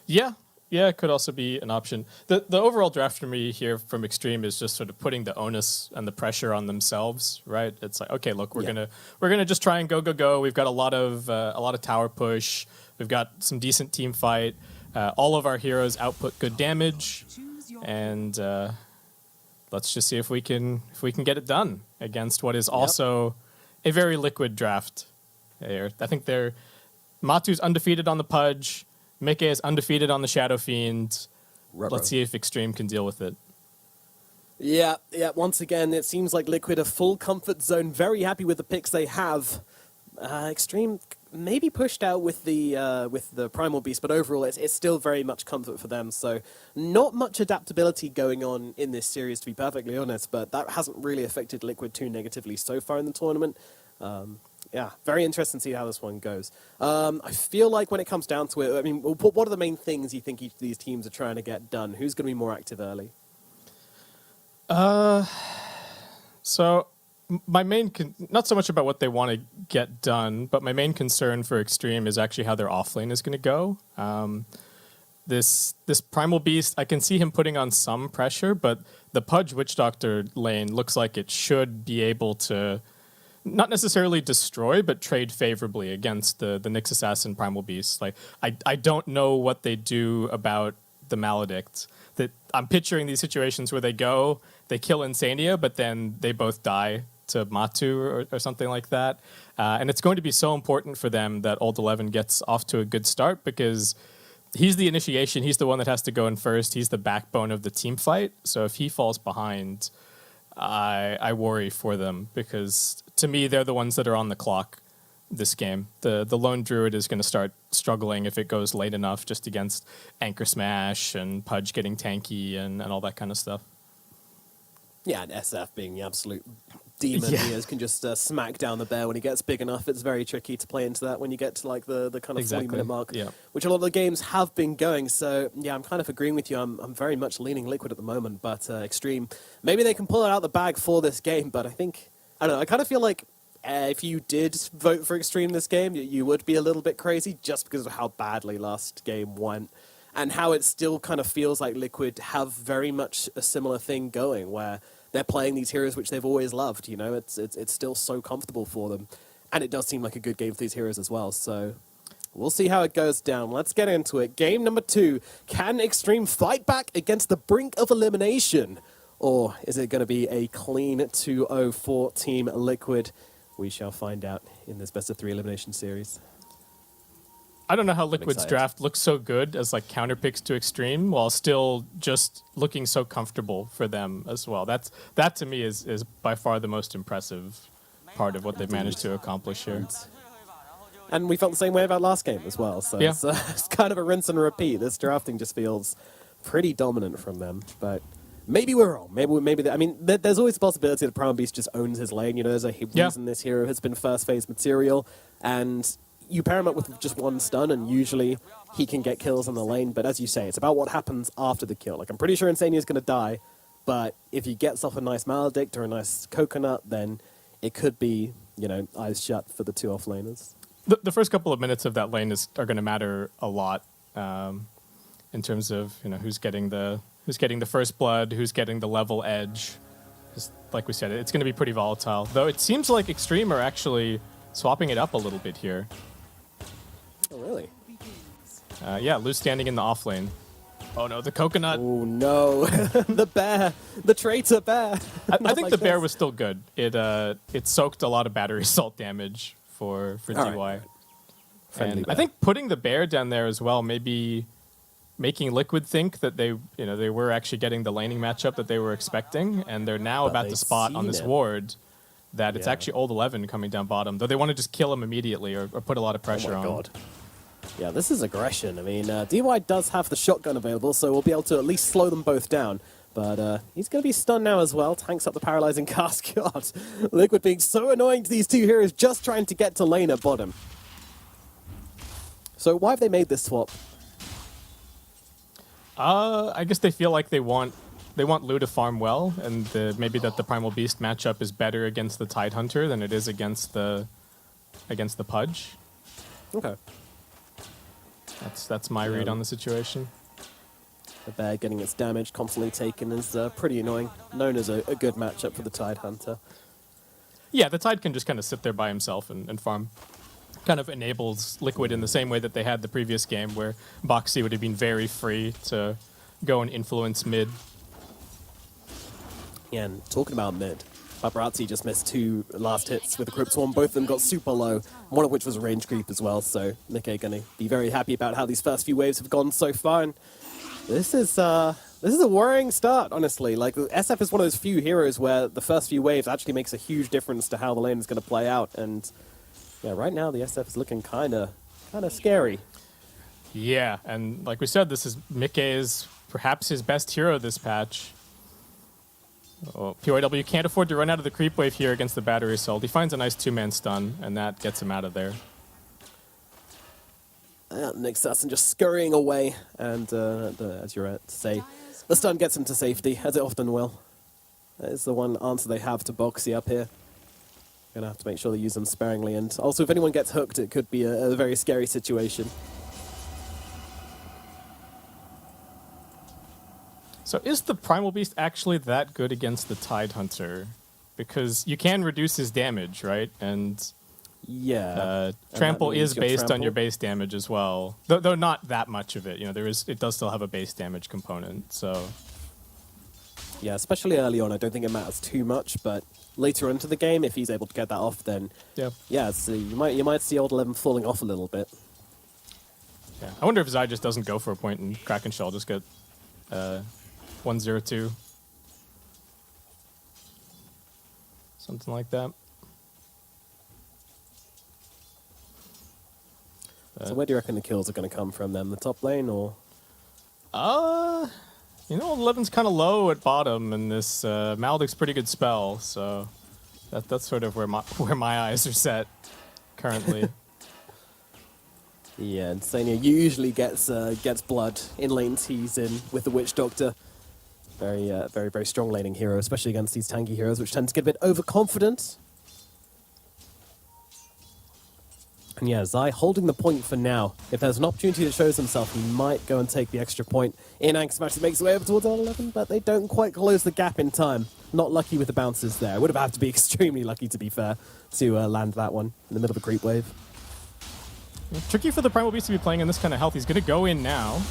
Yeah, it could also be an option. The overall draft for me here from Extreme is just sort of putting the onus and the pressure on themselves, right? It's like, okay, look, we're gonna just try and go. We've got a lot of tower push. We've got some decent team fight. All of our heroes output good damage, and let's just see if we can get it done against what is also a very liquid draft. I think Matu's undefeated on the Pudge. Mike is undefeated on the Shadow Fiend. Let's see if Extreme can deal with it. Yeah. Once again, it seems like Liquid a full comfort zone. Very happy with the picks they have. Extreme maybe pushed out with the Primal Beast, but overall it's still very much comfort for them. So not much adaptability going on in this series, to be perfectly honest. But that hasn't really affected Liquid too negatively so far in the tournament. Yeah, very interesting to see how this one goes. I feel like when it comes down to it, I mean, what are the main things you think each of these teams are trying to get done? Who's going to be more active early? So my main, not so much about what they want to get done, but my main concern for Extreme is actually how their offlane is going to go. This Primal Beast, I can see him putting on some pressure, but the Pudge Witch Doctor lane looks like it should be able to not necessarily destroy, but trade favorably against the Nyx Assassin Primal Beast. Like, I don't know what they do about the Maledict. That I'm picturing these situations where they kill Insania, but then they both die to Matu or something like that. And it's going to be so important for them that Old 11 gets off to a good start, because he's the initiation. He's the one that has to go in first. He's the backbone of the team fight. So if he falls behind, I worry for them, because to me, they're the ones that are on the clock this game. The Lone Druid is going to start struggling if it goes late enough, just against Anchor Smash and Pudge getting tanky and all that kind of stuff. Yeah, and SF being the absolute demon he is, can just smack down the bear when he gets big enough. It's very tricky to play into that when you get to like the kind of 40-minute mark, which a lot of the games have been going. So yeah, I'm kind of agreeing with you. I'm very much leaning Liquid at the moment, but Extreme, maybe they can pull it out the bag for this game. But I don't know, I kind of feel like if you did vote for Extreme this game, you would be a little bit crazy, just because of how badly last game went and how it still kind of feels like Liquid have very much a similar thing going, where they're playing these heroes which they've always loved. You know, it's still so comfortable for them, and it does seem like a good game for these heroes as well. So we'll see how it goes down. Let's get into it. Game number 2. Can Extreme fight back against the brink of elimination, or is it going to be a clean 2-0 for Team Liquid? We shall find out in this best of 3 elimination series. I don't know how Liquid's draft looks so good as like counter picks to Extreme, while still just looking so comfortable for them as well. That to me is by far the most impressive part of what they've managed to accomplish here. And we felt the same way about last game as well. So it's kind of a rinse and repeat. This drafting just feels pretty dominant from them, but maybe we're wrong. There's always the possibility that Primal Beast just owns his lane. You know, there's a reason this hero has been first phase material, and you pair him up with just one stun, and usually he can get kills on the lane. But as you say, it's about what happens after the kill. Like, I'm pretty sure Insania is going to die, but if he gets off a nice Maledict or a nice Coconut, then it could be, you know, eyes shut for the 2 offlaners. The first couple of minutes of that lane are going to matter a lot in terms of, you know, who's getting the first blood, who's getting the level edge. Just like we said, it's going to be pretty volatile. Though it seems like Extreme are actually swapping it up a little bit here. Oh, really? Yeah, Lou's standing in the off lane. Oh no, the Coconut. Oh no, the bear, the traitor bear. I think the bear was still good. It soaked a lot of battery assault damage for DY. Right. And bear. I think putting the bear down there as well, maybe making Liquid think that they were actually getting the laning matchup that they were expecting, and they're now about to spot on this ward that it's actually Old 11 coming down bottom, though they want to just kill him immediately or put a lot of pressure on. God. Yeah, this is aggression. I mean, DY does have the shotgun available, so we'll be able to at least slow them both down. But he's going to be stunned now as well. Tanks up the paralyzing cast. God, Liquid being so annoying to these two heroes just trying to get to lane at bottom. So why have they made this swap? I guess they feel like they want Lu to farm well, and maybe that the Primal Beast matchup is better against the Tidehunter than it is against the Pudge. Okay. That's my read on the situation. The bear getting its damage constantly taken is pretty annoying. Known as a good matchup for the Tidehunter. Yeah, the Tide can just kind of sit there by himself and farm. Kind of enables Liquid in the same way that they had the previous game, where Boxy would have been very free to go and influence mid. Yeah, and talking about mid, Paparazzi just missed 2 last hits with the Crypt Swarm. Both of them got super low, one of which was a range creep as well, so Nikkei going to be very happy about how these first few waves have gone so far. And this is a worrying start, honestly. Like, SF is one of those few heroes where the first few waves actually makes a huge difference to how the lane is going to play out, and yeah, right now the SF is looking kind of scary. Yeah, and like we said, this is Mikkei's perhaps his best hero this patch. Oh, PYW can't afford to run out of the creep wave here against the battery assault. He finds a nice 2-man stun, and that gets him out of there. Nick Sasson just scurrying away, and as you're at to say, the stun gets him to safety, as it often will. That is the one answer they have to Boxy up here. Gonna have to make sure they use them sparingly, and also if anyone gets hooked, it could be a very scary situation. So is the Primal Beast actually that good against the Tidehunter? Because you can reduce his damage, right? And yeah, trample is based on your base damage as well, though not that much of it. It does still have a base damage component. So yeah, especially early on, I don't think it matters too much, but later into the game, if he's able to get that off, then yeah, so you might see Old 11 falling off a little bit. Yeah, I wonder if Zai just doesn't go for a point and Kraken Shell just get 1-0-2, something like that. So where do you reckon the kills are going to come from then? The top lane or? Old 11's kind of low at bottom, and this Maldek's pretty good spell, so that's sort of where my eyes are set currently. Yeah, and Sania usually gets blood in lanes he's in with the Witch Doctor. Very, very strong laning hero, especially against these tanky heroes, which tend to get a bit overconfident. And yeah, Zai holding the point for now. If there's an opportunity that shows himself, he might go and take the extra point. In Anchor Smash makes his way over towards L11, but they don't quite close the gap in time. Not lucky with the bounces there. Would have had to be extremely lucky, to be fair, to land that one in the middle of a creep wave. Tricky for the Primal Beast to be playing in this kind of health. He's going to go in now.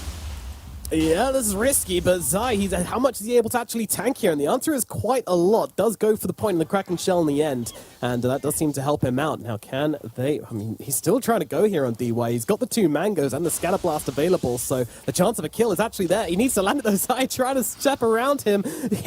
Yeah, this is risky, but Zai, how much is he able to actually tank here? And the answer is quite a lot. Does go for the point in the Kraken Shell in the end, and that does seem to help him out. Now, can they... I mean, he's still trying to go here on DY. He's got the 2 mangoes and the Scatter Blast available, so the chance of a kill is actually there. He needs to land it, though. Zai trying to step around him.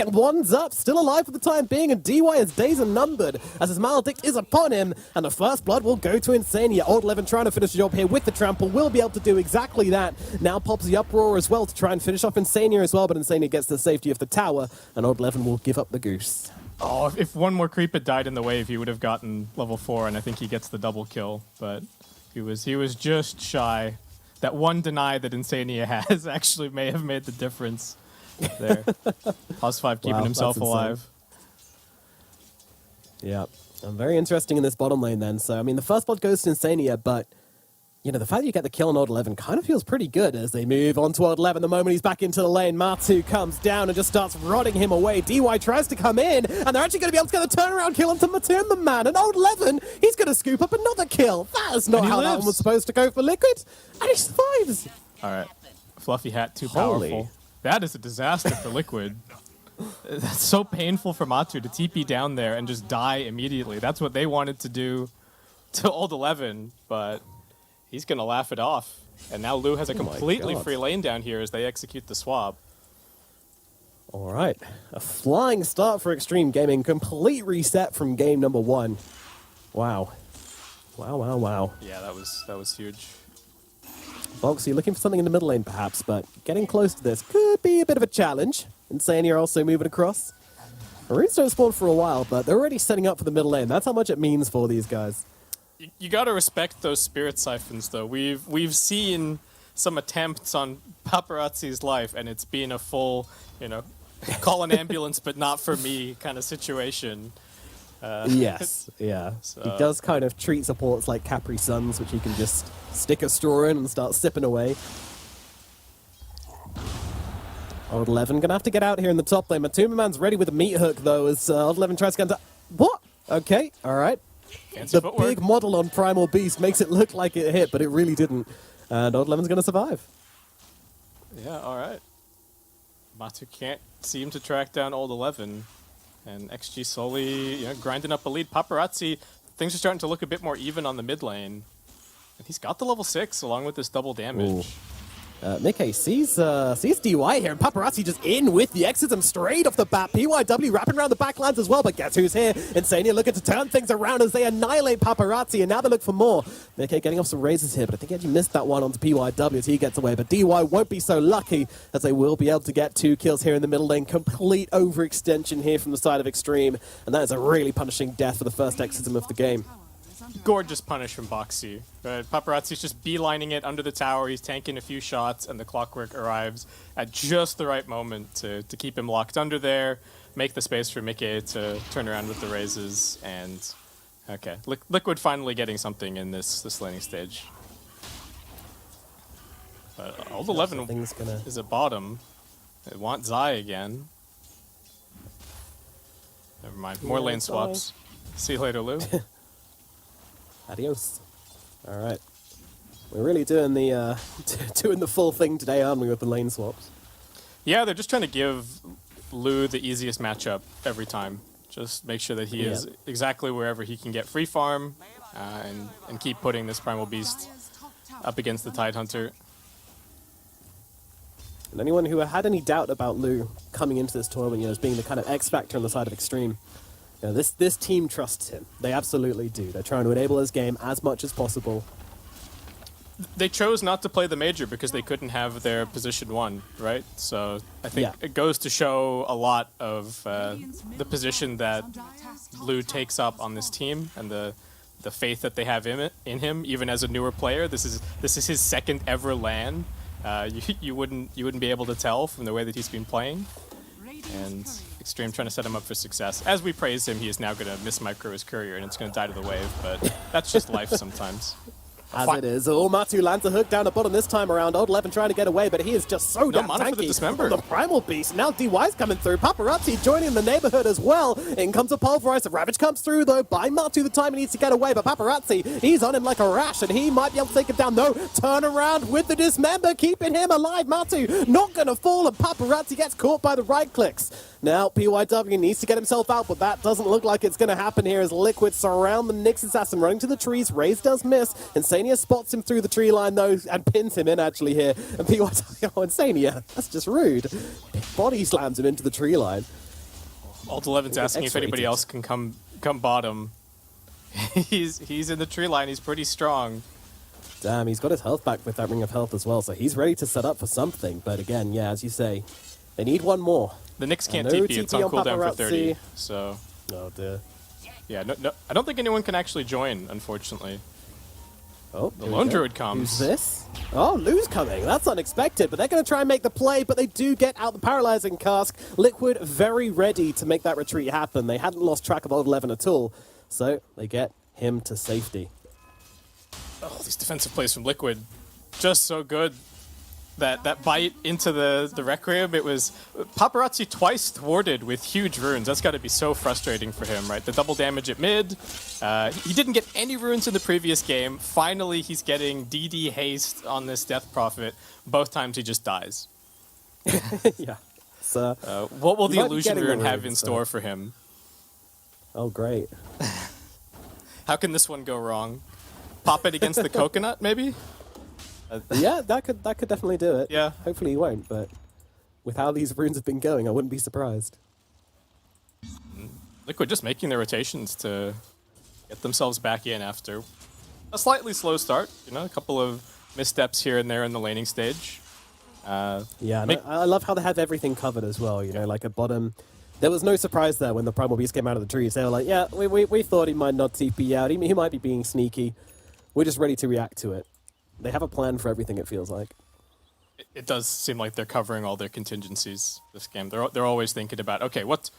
One's up, still alive for the time being, and DY, his days are numbered, as his Maledict is upon him, and the first blood will go to Insania. Old 11 trying to finish the job here with the trample, will be able to do exactly that. Now pops the Uproar as well to try and finish off Insania as well, but Insania gets the safety of the tower, and Old 11 will give up the goose. Oh, if one more creep had died in the wave, he would have gotten level 4, and I think he gets the double kill, but he was just shy. That one deny that Insania has actually may have made the difference there. +5 keeping himself alive. Yeah, very interesting in this bottom lane then. So, I mean, the first blood goes to Insania, but the fact that you get the kill on Old 11 kind of feels pretty good as they move on to Old 11. The moment he's back into the lane, Matu comes down and just starts rotting him away. DY tries to come in, and they're actually going to be able to get the turnaround kill onto Matern the man. And Old 11, he's going to scoop up another kill. That is not how that one was supposed to go for Liquid. And he survives. All right. Fluffy hat, too powerful. That is a disaster for Liquid. That's so painful for Matu to TP down there and just die immediately. That's what they wanted to do to Old 11, but... He's going to laugh it off. And now Lou has a Oh my completely God. free lane down here as they execute the swap. All right. A flying start for Extreme Gaming. Complete reset from game number 1. Wow. Wow. Yeah, that was huge. Foxy looking for something in the middle lane, perhaps, but getting close to this could be a bit of a challenge. Insania also moving across. Maroons don't spawn for a while, but they're already setting up for the middle lane. That's how much it means for these guys. You got to respect those spirit siphons, though. We've seen some attempts on Paparazzi's life, and it's been a full, call an ambulance, but not for me kind of situation. Yes, yeah. So- He does kind of treat supports like Capri Suns, which you can just stick a straw in and start sipping away. Old 11 gonna have to get out here in the top lane. Matuma Man's ready with a meat hook, though, as Old 11 tries to get into... What? Okay, alright. Fancy The footwork. big model on Primal Beast makes it look like it hit, but it really didn't. And Old 11's gonna survive. Yeah, all right. Matu can't seem to track down Old 11. And XG slowly grinding up a lead. Paparazzi, things are starting to look a bit more even on the mid lane. And he's got the level 6 along with this double damage. Mickey sees DY here, and Paparazzi just in with the exism straight off the bat. PYW wrapping around the backlines as well, but guess who's here? Insania looking to turn things around as they annihilate Paparazzi, and now they look for more. Mickey getting off some razors here, but I think he actually missed that one onto PYW as he gets away, but DY won't be so lucky as they will be able to get 2 kills here in the middle lane. Complete overextension here from the side of Extreme, and that is a really punishing death for the first exism of the game. Gorgeous punish from Boxy. But Paparazzi's just beelining it under the tower. He's tanking a few shots, and the Clockwork arrives at just the right moment to keep him locked under there, make the space for Mickey to turn around with the raises, and okay, Liquid finally getting something in this laning stage. But Old 11 is at bottom. They want Zai again. Never mind. More lane swaps. See you later, Lou. Adios. All right. We're really doing the doing the full thing today, aren't we, with the lane swaps? Yeah, they're just trying to give Lou the easiest matchup every time. Just make sure that he is exactly wherever he can get free farm and keep putting this Primal Beast up against the Tidehunter. And anyone who had any doubt about Lou coming into this tournament, as being the kind of X factor on the side of Extreme, this team trusts him. They absolutely do. They're trying to enable his game as much as possible. They chose not to play the major because they couldn't have their position 1, right? So I think it goes to show a lot of the position that Lou takes up on this team and the faith that they have in him, even as a newer player. This is his second ever LAN. You wouldn't be able to tell from the way that he's been playing. And Extreme trying to set him up for success. As we praise him, he is now going to miss micro his courier, and it's going to die to the wave, but that's just life sometimes. As it is. Matu lands a hook down the bottom this time around. Old 11 trying to get away, but he is just so damn mana for the tanky. Dismember. The Primal Beast. Now DY's coming through. Paparazzi joining the neighborhood as well. In comes a Pulverize. The Ravage comes through, though, by Matu. The time he needs to get away, but Paparazzi, he's on him like a rash, and he might be able to take him down. No, turn around with the Dismember, keeping him alive. Matu not going to fall, and Paparazzi gets caught by the right clicks. Now, PYW needs to get himself out, but that doesn't look like it's going to happen here as Liquid surround the Nyx Assassin, running to the trees. Raze does miss. Insania spots him through the tree line, though, and pins him in, actually, here. And PYW, Insania, that's just rude. Body slams him into the tree line. Alt 11's asking if anybody else can come bottom. He's in the tree line. He's pretty strong. Damn, he's got his health back with that Ring of Health as well, so he's ready to set up for something. But again, yeah, as you say, they need one more. The Nyx can't No TP. It's on cooldown for Paparazzi. 30. So. Oh dear. Yeah, no, I don't think anyone can actually join, unfortunately. Oh, the Lone Druid comes. Who's this? Oh, Lou's coming. That's unexpected, but they're going to try and make the play, but they do get out the Paralyzing Cask. Liquid very ready to make that retreat happen. They hadn't lost track of Old 11 at all, so they get him to safety. Oh, these defensive plays from Liquid, just so good. That bite into the Requiem, it was Paparazzi twice thwarted with huge runes. That's got to be so frustrating for him, right? The double damage at mid. He didn't get any runes in the previous game. Finally, he's getting DD haste on this Death Prophet. Both times he just dies. Yeah. So, what will the might be Illusion getting the Rune have in runes, store for him? Oh, great. How can this one go wrong? pop it against the coconut, maybe? Yeah, that could definitely do it. Yeah. Hopefully he won't, but with how these runes have been going, I wouldn't be surprised. Liquid just making their rotations to get themselves back in after a slightly slow start. You know, a couple of missteps here and there in the laning stage. Yeah, and I love how they have everything covered as well. You know, like at bottom, there was no surprise there when the Primal Beast came out of the trees. They were like, yeah, we thought he might not TP out. He might be being sneaky. We're just ready to react to it. They have a plan for everything, it feels like. It does seem like they're covering all their contingencies this game. They're always thinking about, okay, what's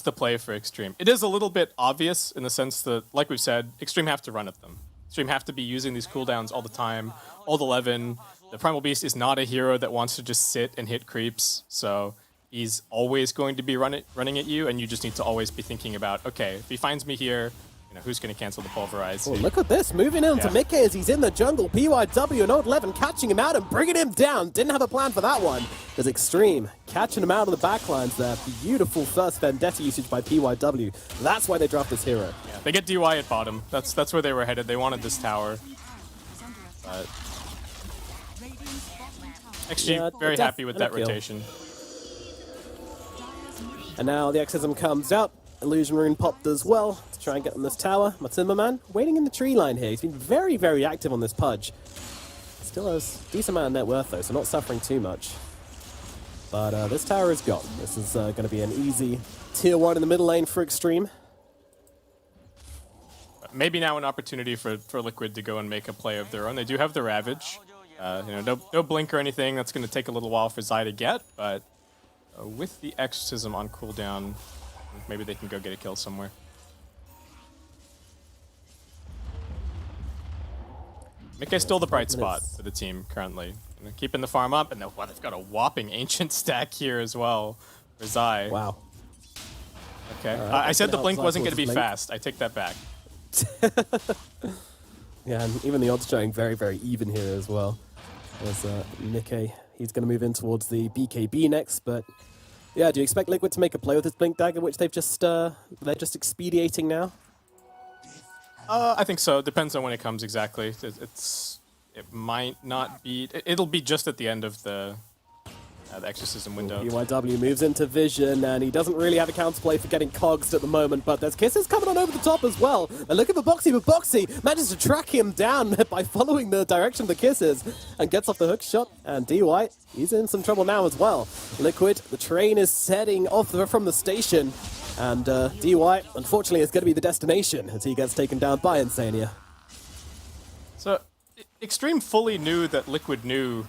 the play for Extreme? It is a little bit obvious in the sense that, like we've said, Extreme have to run at them. Extreme have to be using these cooldowns all the time. Old 11, the Primal Beast is not a hero that wants to just sit and hit creeps, so he's always going to be running at you, and you just need to always be thinking about, okay, if he finds me here, you know, who's going to cancel the Pulverize? Oh, look at this, moving in to Mickey as he's in the jungle. PYW and Old 11 catching him out and bringing him down. Didn't have a plan for that one. There's Extreme catching him out of the backlines there. Beautiful first Vendetta usage by PYW. That's why they dropped this hero. Yeah, they get DY at bottom. That's where they were headed. They wanted this tower. But XG very happy with that rotation. And now the Exorcism comes out. Illusion Rune popped as well to try and get on this tower. Matimberman waiting in the tree line here. He's been very, very active on this pudge. Still has a decent amount of net worth though, so not suffering too much. But this tower is gone. This is going to be an easy tier 1 in the middle lane for Extreme. Maybe now an opportunity for Liquid to go and make a play of their own. They do have the Ravage. You know, no blink or anything. That's going to take a little while for Zai to get, but with the Exorcism on cooldown, maybe they can go get a kill somewhere. Mickey's still the bright spot for the team currently. Keeping the farm up, and they've got a whopping Ancient stack here as well for Zai. Wow. Okay, I said the blink wasn't going to be fast. I take that back. Yeah, and even the odds showing very, very even here as well. There's Mickey. He's going to move in towards the BKB next, but yeah, do you expect Liquid to make a play with his Blink Dagger, which they're just expediating now? I think so. Depends on when it comes exactly. It might not be. It'll be just at the end of the Exorcism window. PYW moves into Vision, and he doesn't really have a counterplay for getting cogsed at the moment, but there's Kisses coming on over the top as well. And look at Boxy, but Boxy manages to track him down by following the direction of the Kisses and gets off the hook shot. And D-White, he's in some trouble now as well. Liquid, the train is setting off from the station, and D-White, unfortunately, is going to be the destination as he gets taken down by Insania. So, Extreme fully knew that Liquid knew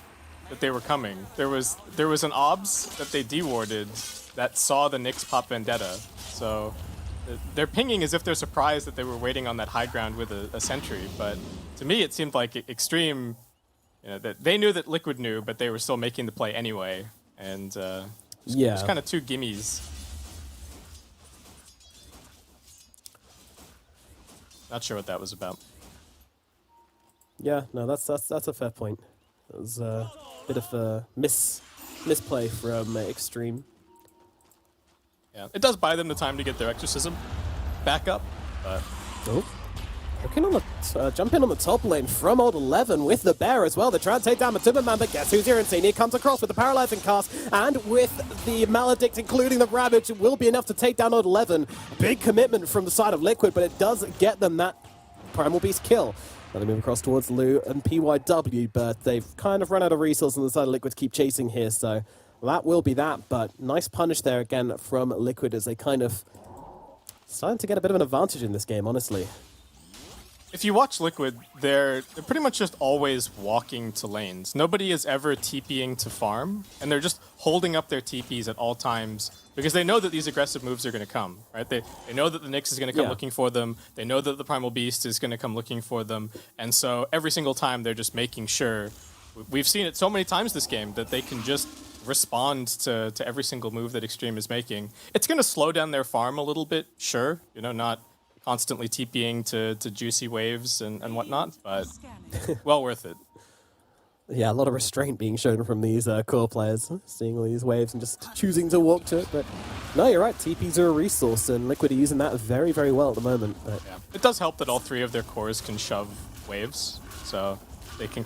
that they were coming. There was an OBS that they dewarded that saw the Nyx pop Vendetta. So they're pinging as if they're surprised that they were waiting on that high ground with a sentry. But to me, it seemed like Extreme, you know, that they knew that Liquid knew, but they were still making the play anyway. And just kind of two gimmies. Not sure what that was about. Yeah, no, that's a fair point. It was a bit of a misplay from Extreme. Yeah, it does buy them the time to get their Exorcism back up, but... Oh. Looking on the jump in on the top lane from Old 11 with the bear as well. They're trying to take down Matimberman, but guess who's here? Insania comes across with the paralyzing cast, and with the Maledict, including the Ravage, it will be enough to take down Old 11. Big commitment from the side of Liquid, but it does get them that Primal Beast kill. Now they move across towards Lu and PYW, but they've kind of run out of resources on the side of Liquid to keep chasing here, so that will be that. But nice punish there again from Liquid as they kind of starting to get a bit of an advantage in this game, honestly. If you watch Liquid, they're pretty much just always walking to lanes. Nobody is ever TPing to farm, and they're just holding up their TPs at all times because they know that these aggressive moves are going to come, right? They know that the Nyx is going to come looking for them. They know that the Primal Beast is going to come looking for them. And so every single time they're just making sure, we've seen it so many times this game, that they can just respond to every single move that Extreme is making. It's going to slow down their farm a little bit, sure, you know, not constantly TPing to juicy waves and whatnot, but well worth it. Yeah, a lot of restraint being shown from these core players, seeing all these waves and just choosing to walk to it. But no, you're right, TPs are a resource, and Liquid are using that very, very well at the moment. But yeah. It does help that all three of their cores can shove waves, so they can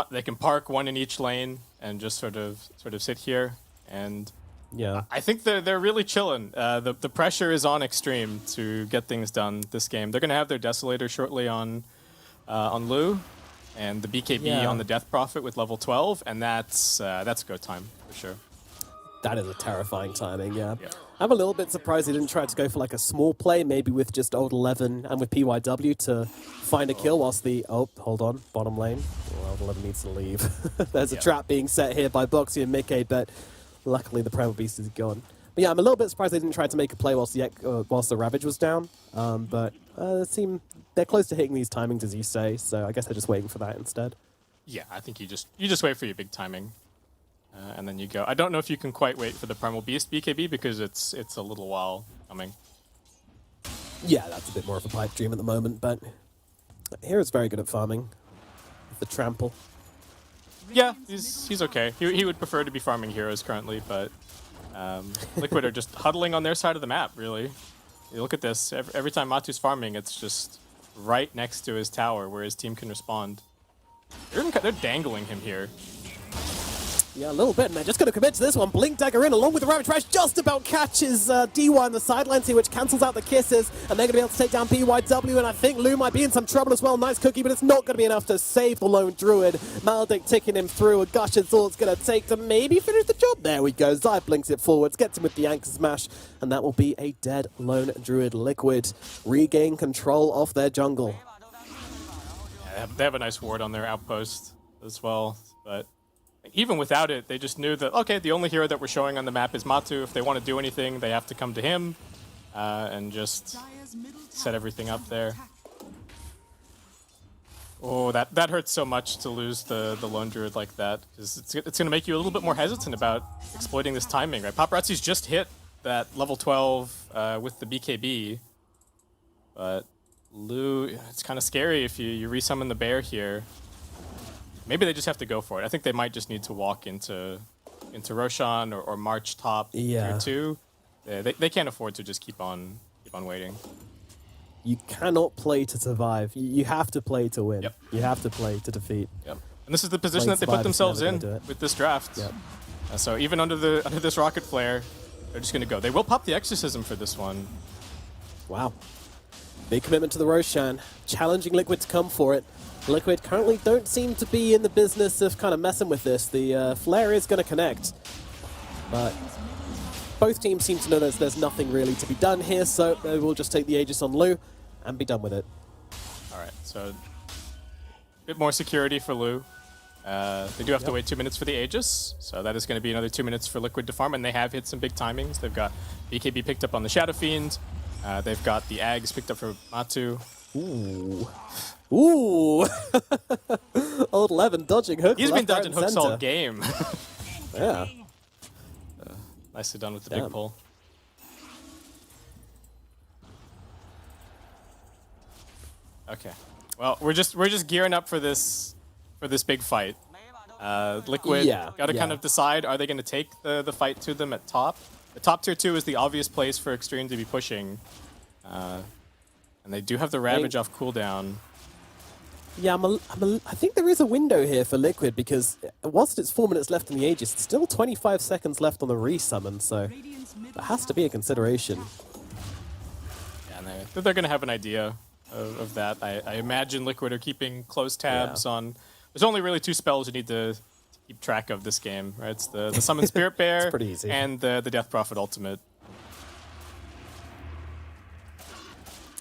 they can park one in each lane and just sort of sit here. And yeah, I think they're really chilling. The pressure is on Extreme to get things done this game. They're gonna have their Desolator shortly on Lu, and the BKB on the Death Prophet with level 12, and that's go time for sure. That is a terrifying timing, yeah. I'm a little bit surprised they didn't try to go for like a small play, maybe with just Old 11 and with PYW to find a kill whilst hold on, bottom lane. Well, Old 11 needs to leave. There's a trap being set here by Boxy and Mickey, but luckily the Primal Beast is gone. But yeah, I'm a little bit surprised they didn't try to make a play whilst the Ravage was down. But they're close to hitting these timings, as you say, so I guess they're just waiting for that instead. Yeah, I think you just wait for your big timing. And then you go. I don't know if you can quite wait for the Primal Beast BKB because it's a little while coming. Yeah, that's a bit more of a pipe dream at the moment, but Hero's very good at farming. With the trample. Yeah, he's okay. He would prefer to be farming Heroes currently, but Liquid are just huddling on their side of the map, really. You look at this. Every time Matu's farming, it's just right next to his tower where his team can respond. They're dangling him here. Yeah, a little bit, and they're just going to commit to this one. Blink Dagger in, along with the Ravage Crash, just about catches DY on the sidelines here, which cancels out the kisses, and they're going to be able to take down PYW, and I think Lu might be in some trouble as well. Nice cookie, but it's not going to be enough to save the lone Druid. Maldic ticking him through, a Gush's all it's going to take to maybe finish the job. There we go. Zai blinks it forwards, gets him with the Anchor Smash, and that will be a dead lone Druid. Liquid regain control of their jungle. Yeah, they have a nice ward on their outpost as well, but even without it, they just knew that, okay, the only hero that we're showing on the map is Matu. If they want to do anything, they have to come to him and just set everything up there. Oh, that hurts so much to lose the lone Druid like that, because it's going to make you a little bit more hesitant about exploiting this timing, right? Paparazzi's just hit that level 12 with the BKB, but Lu, it's kind of scary if you resummon the bear here. Maybe they just have to go for it. I think they might just need to walk into Roshan or march top tier 2. They can't afford to just keep on waiting. You cannot play to survive. You have to play to win. Yep. You have to play to defeat. Yep. And this is the position that they put themselves in with this draft. Yep. So even under this Rocket Flare, they're just going to go. They will pop the Exorcism for this one. Wow. Big commitment to the Roshan. Challenging Liquid to come for it. Liquid currently don't seem to be in the business of kind of messing with this. The flare is going to connect, but both teams seem to know there's nothing really to be done here, so they will just take the Aegis on Lu and be done with it. All right, so a bit more security for Lu. They do have to wait 2 minutes for the Aegis, so that is going to be another 2 minutes for Liquid to farm, and they have hit some big timings. They've got BKB picked up on the Shadow Fiend. They've got the Ags picked up for Matu. Ooh. Ooh! Old 11 dodging hooks. He's been dodging hooks all game. Yeah. Nicely done with the big pull. Okay. Well, we're just gearing up for this big fight. Liquid got to kind of decide, are they going to take the fight to them at top? The top tier 2 is the obvious place for Extreme to be pushing. And they do have the Ravage off cooldown. Yeah, I think there is a window here for Liquid, because whilst it's 4 minutes left in the Aegis, it's still 25 seconds left on the resummon, so that has to be a consideration. Yeah, and they're going to have an idea of that. I imagine Liquid are keeping close tabs on... There's only really 2 spells you need to keep track of this game, right? It's the Summon Spirit Bear pretty easy. And the Death Prophet Ultimate.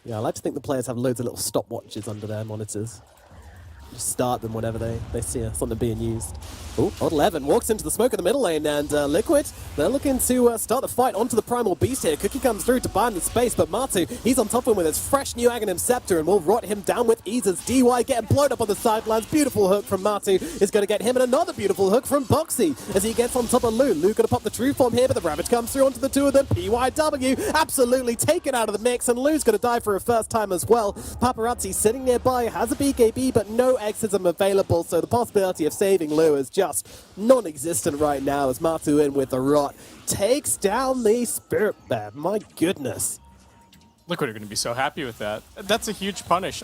Yeah, I like to think the players have loads of little stopwatches under their monitors. Just start them whenever they see something being used. Oh, Odd 11 walks into the smoke in the middle lane, and Liquid, they're looking to start the fight onto the Primal Beast here. Cookie comes through to bind the space, but Matu, he's on top of him with his fresh new Aghanim Scepter and will rot him down with ease as DY getting blown up on the sidelines. Beautiful hook from Matu is going to get him, and another beautiful hook from Boxy as he gets on top of Lu. Lu going to pop the True Form here, but the Ravage comes through onto the 2 of them. PYW absolutely taken out of the mix, and Lu's going to die for a first time as well. Paparazzi sitting nearby, has a BKB, but no exorcism available, so the possibility of saving Lu is just non-existent right now as Matu in with the rot takes down the Spirit Bear. My goodness. Liquid are going to be so happy with that. That's a huge punish.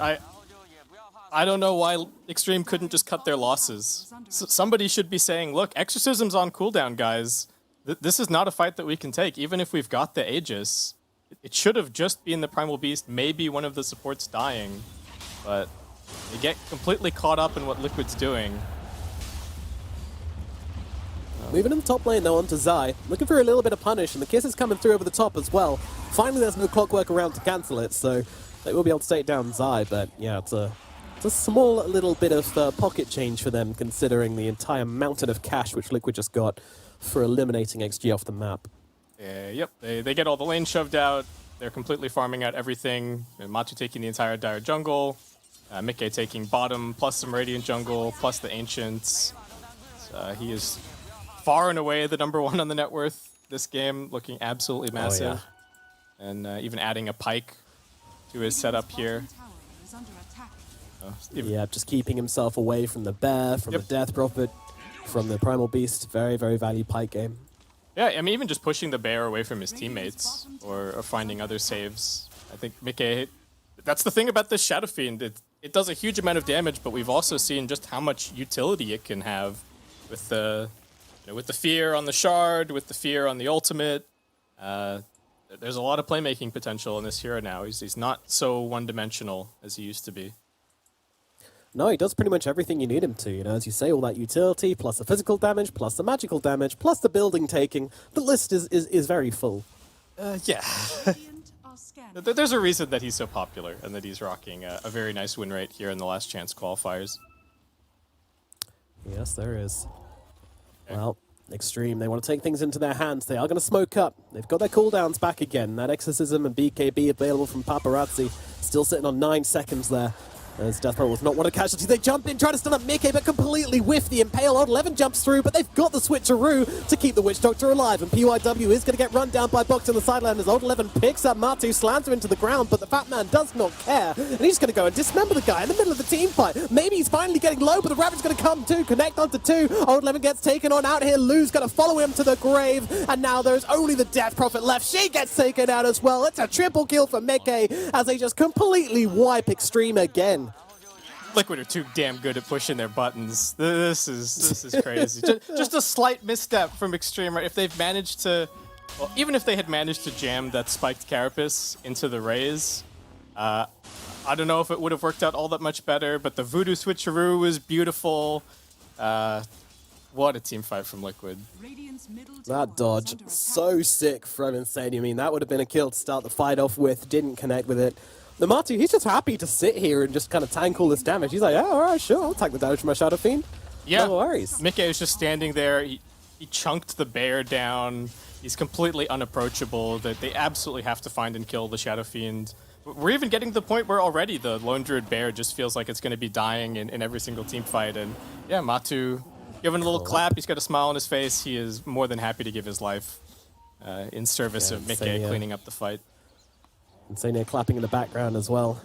I don't know why Extreme couldn't just cut their losses. Somebody should be saying, look, Exorcism's on cooldown, guys. This is not a fight that we can take, even if we've got the Aegis. It should have just been the Primal Beast, maybe one of the supports dying. But they get completely caught up in what Liquid's doing. Moving in the top lane, though, onto Zai. Looking for a little bit of punish, and the kiss is coming through over the top as well. Finally, there's no clockwork around to cancel it, so they will be able to take down Zai, but yeah, it's a small little bit of pocket change for them, considering the entire mountain of cash which Liquid just got for eliminating XG off the map. Yep, they get all the lanes shoved out. They're completely farming out everything. Matu taking the entire Dire jungle. Mickey taking bottom, plus some Radiant jungle, plus the Ancients. He is far and away the #1 on the net worth this game, looking absolutely massive. Oh, yeah. And even adding a Pike to his setup here. Yeah, just keeping himself away from the Bear, from the Death Prophet, from the Primal Beast. Very, very valued Pike game. Yeah, I mean, even just pushing the Bear away from his teammates or finding other saves. I think Mickey, that's the thing about this Shadow Fiend. It does a huge amount of damage, but we've also seen just how much utility it can have with the fear on the shard, with the fear on the ultimate. There's a lot of playmaking potential in this hero now. He's not so one-dimensional as he used to be. No, he does pretty much everything you need him to, as you say, all that utility, plus the physical damage, plus the magical damage, plus the building taking. The list is very full. Yeah. There's a reason that he's so popular and that he's rocking a very nice win rate here in the Last Chance Qualifiers. Yes, there is. Okay. Well, Extreme, they want to take things into their hands. They are going to smoke up. They've got their cooldowns back again. That Exorcism and BKB available from Paparazzi. Still sitting on 9 seconds there. As Death Prophet was not one of the casualties. They jump in, try to stun up Mickey, but completely whiff the Impale. Odd 11 jumps through, but they've got the switcheroo to keep the Witch Doctor alive. And PYW is going to get run down by Box on the sideline as Odd 11 picks up Matu, slams him into the ground, but the Fat Man does not care. And he's going to go and dismember the guy in the middle of the team fight. Maybe he's finally getting low, but the Ravage going to come too. Connect onto 2. Odd 11 gets taken on out here. Lou's going to follow him to the grave. And now there's only the Death Prophet left. She gets taken out as well. It's a triple kill for Mickey as they just completely wipe Extreme again. Liquid are too damn good at pushing their buttons. This is crazy. just a slight misstep from Extreme, right? If they've managed to, well, even if they had managed to jam that spiked Carapace into the Raze, I don't know if it would have worked out all that much better, but the Voodoo Switcheroo was beautiful. What a team fight from Liquid. That dodge, so sick from Insane. I mean, that would have been a kill to start the fight off with. Didn't connect with it. The Matu, he's just happy to sit here and just kind of tank all this damage. He's like, oh, all right, sure, I'll take the damage from my Shadow Fiend. Yeah. No worries. Mickey was just standing there. He chunked the Bear down. He's completely unapproachable. That they absolutely have to find and kill the Shadow Fiend. We're even getting to the point where already the Lone Druid Bear just feels like it's going to be dying in every single team fight. And yeah, Matu giving a little clap. He's got a smile on his face. He is more than happy to give his life in service of Mickey cleaning up the fight. Insania clapping in the background as well.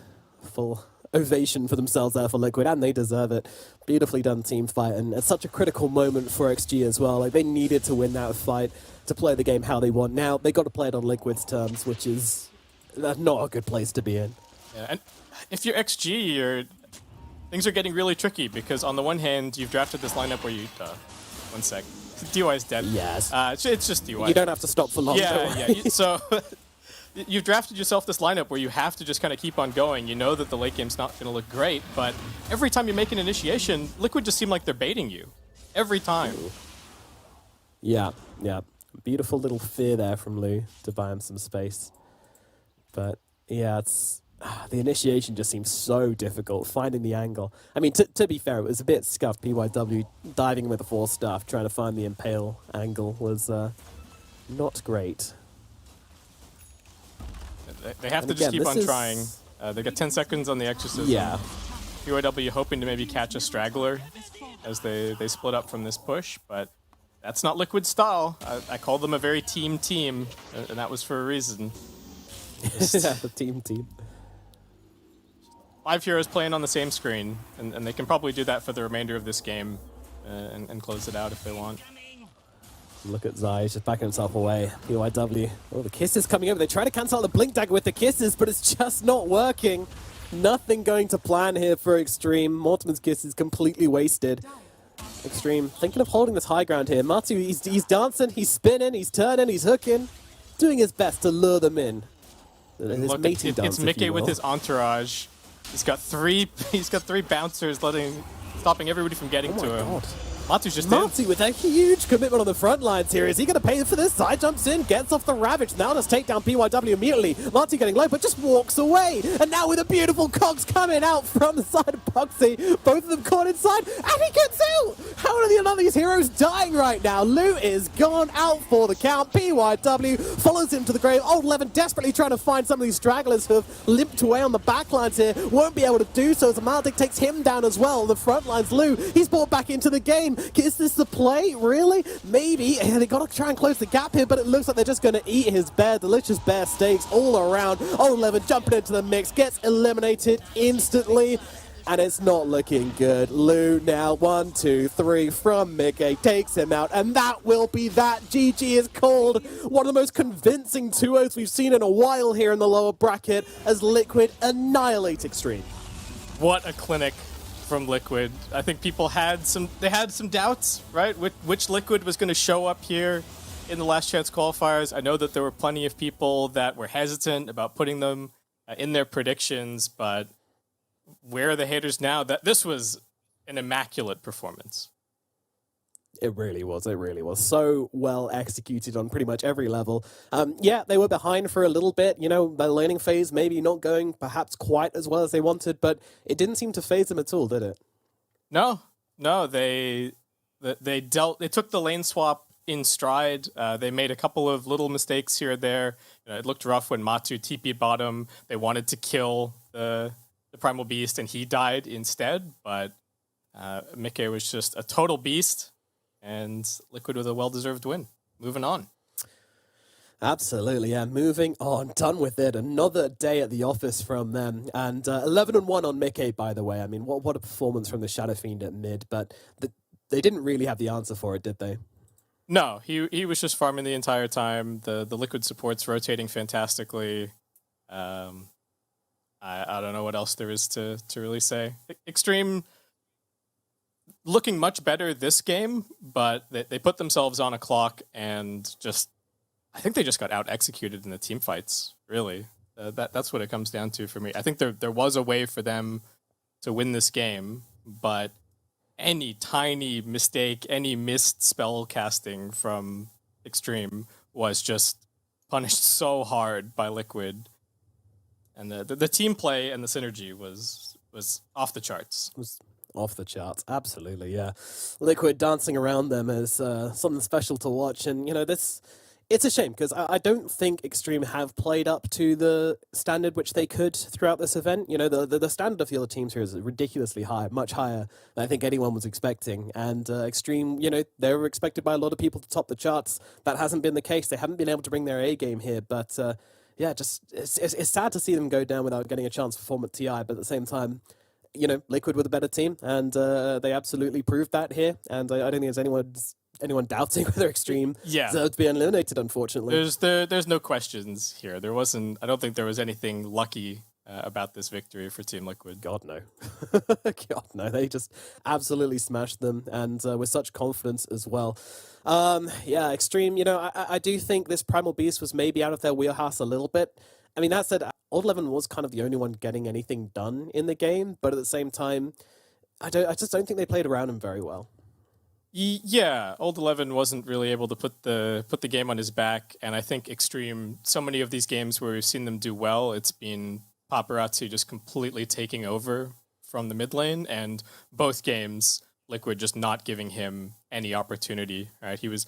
Full ovation for themselves there for Liquid, and they deserve it. Beautifully done team fight, and it's such a critical moment for XG as well. Like, they needed to win that fight to play the game how they want. Now, they got to play it on Liquid's terms, which is not a good place to be in. Yeah, and if you're XG, things are getting really tricky, because on the one hand, you've drafted this lineup where you... one sec. DY is dead. Yes. It's just DY. You don't have to stop for long. Yeah. So... You've drafted yourself this lineup where you have to just kind of keep on going. You know that the late game's not going to look great, but every time you make an initiation, Liquid just seem like they're baiting you. Every time. Yeah. Beautiful little fear there from Lou to buy him some space. But yeah, the initiation just seems so difficult, finding the angle. I mean, to be fair, it was a bit scuffed. PYW diving with the 4-staff, trying to find the Impale angle was not great. They have to just keep on trying. They got 10 seconds on the Exorcism. Yeah. PYW hoping to maybe catch a straggler as they split up from this push, but that's not Liquid's style. I call them a very team, and that was for a reason. Yeah, the team. 5 heroes playing on the same screen, and they can probably do that for the remainder of this game and close it out if they want. Look at Zai, just backing himself away. PYW. Oh, the kisses coming over. They try to cancel out the Blink Dagger with the kisses, but it's just not working. Nothing going to plan here for Extreme. Mortimer's Kiss is completely wasted. Extreme thinking of holding this high ground here. Matu, he's dancing, he's spinning, he's turning, he's hooking, doing his best to lure them in. His mating dance, it's Mickey with his entourage. He's got three bouncers stopping everybody from getting to him. God. Matu's just Matu with a huge commitment on the front lines here. Is he going to pay for this? Side jumps in, gets off the Ravage. Now does take down PYW immediately. Matu getting low, but just walks away. And now with a beautiful cogs coming out from the side of Puxy. Both of them caught inside, and he gets out! How are the other these heroes dying right now? Lou is gone out for the count. PYW follows him to the grave. Old Levin desperately trying to find some of these stragglers who have limped away on the backlines here. Won't be able to do so as Maldic takes him down as well. The front lines, Lou, he's brought back into the game. Is this the play? Really? Maybe. They got to try and close the gap here, but it looks like they're just going to eat his bear. Delicious bear steaks all around. Old Levin jumping into the mix, gets eliminated instantly. And it's not looking good. Lou now 1, 2, 3 from Mickey takes him out, and that will be that. GG is called. One of the most convincing 2-0s we've seen in a while here in the lower bracket as Liquid annihilate Extreme. What a clinic from Liquid. I think people had some doubts, right? Which Liquid was going to show up here in the Last Chance Qualifiers. I know that there were plenty of people that were hesitant about putting them in their predictions, but where are the haters now? That this was an immaculate performance. It really was. It really was. So well executed on pretty much every level. Yeah, they were behind for a little bit. You know, the learning phase maybe not going perhaps quite as well as they wanted, but it didn't seem to phase them at all, did it? No. They took the lane swap in stride. They made a couple of little mistakes here or there. You know, it looked rough when Matu TP'd bottom. They wanted to kill the Primal Beast, and he died instead. But Mickey was just a total beast. And Liquid with a well-deserved win. Moving on. Absolutely, yeah. Moving on. Done with it. Another day at the office from them. And 11-1 on Mickey, by the way. I mean, what a performance from the Shadow Fiend at mid. But they didn't really have the answer for it, did they? No, he was just farming the entire time. The Liquid support's rotating fantastically. I don't know what else there is to really say. Extreme looking much better this game, but they put themselves on a clock and I think they just got out-executed in the team fights, really. That's what it comes down to for me. I think there was a way for them to win this game, but any tiny mistake, any missed spell casting from Extreme was just punished so hard by Liquid. And the team play and the synergy was off the charts. Off the charts, absolutely, yeah. Liquid dancing around them is something special to watch, and you know it's a shame because I don't think Extreme have played up to the standard which they could throughout this event. You know, the standard of the other teams here is ridiculously high, much higher than I think anyone was expecting. And Extreme, you know, they were expected by a lot of people to top the charts. That hasn't been the case. They haven't been able to bring their A game here, but yeah, just it's sad to see them go down without getting a chance to perform at TI. But at the same time, you know, Liquid were the better team, and they absolutely proved that here. And I don't think there's anyone doubting whether Extreme deserved to be eliminated, unfortunately. There's no questions here. I don't think there was anything lucky about this victory for Team Liquid. God, no. God, no. They just absolutely smashed them, and with such confidence as well. Yeah, Extreme, you know, I do think this Primal Beast was maybe out of their wheelhouse a little bit. I mean, that said, Old Eleven was kind of the only one getting anything done in the game, but at the same time, I just don't think they played around him very well. Yeah, Old 11 wasn't really able to put the game on his back, and I think Extreme, so many of these games where we've seen them do well, it's been Paparazzi just completely taking over from the mid lane, and both games, Liquid just not giving him any opportunity. Right, he was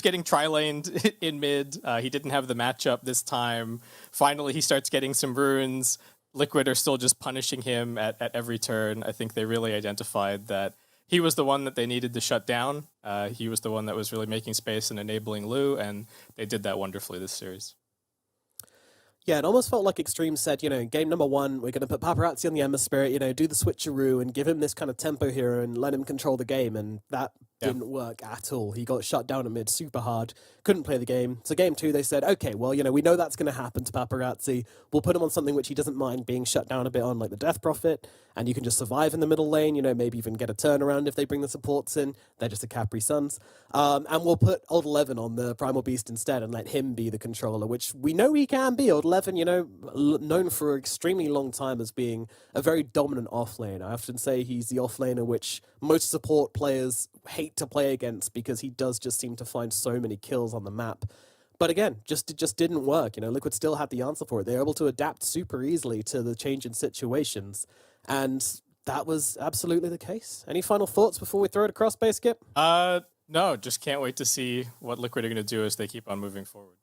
getting tri-laned in mid. He didn't have the matchup this time. Finally, he starts getting some runes. Liquid are still just punishing him at every turn. I think they really identified that he was the one that they needed to shut down. He was the one that was really making space and enabling Lou, and they did that wonderfully this series. Yeah, it almost felt like Extreme said, you know, game number 1, we're going to put Paparazzi on the Emma Spirit, you know, do the switcheroo and give him this kind of tempo hero and let him control the game. And that didn't work at all. He got shut down at mid super hard, couldn't play the game. So game 2, they said, okay, well, we know that's going to happen to Paparazzi. We'll put him on something which he doesn't mind being shut down a bit on, like the Death Prophet, and you can just survive in the middle lane, maybe even get a turnaround if they bring the supports in. They're just the Capri Suns. And we'll put Old 11 on the Primal Beast instead and let him be the controller, which we know he can be. Old 11, known for an extremely long time as being a very dominant offlane. I often say he's the offlaner which most support players hate to play against because he does just seem to find so many kills on the map. But again, it just didn't work. Liquid still had the answer for it. They were able to adapt super easily to the change in situations. And that was absolutely the case. Any final thoughts before we throw it across, Base Skip? No, just can't wait to see what Liquid are going to do as they keep on moving forward.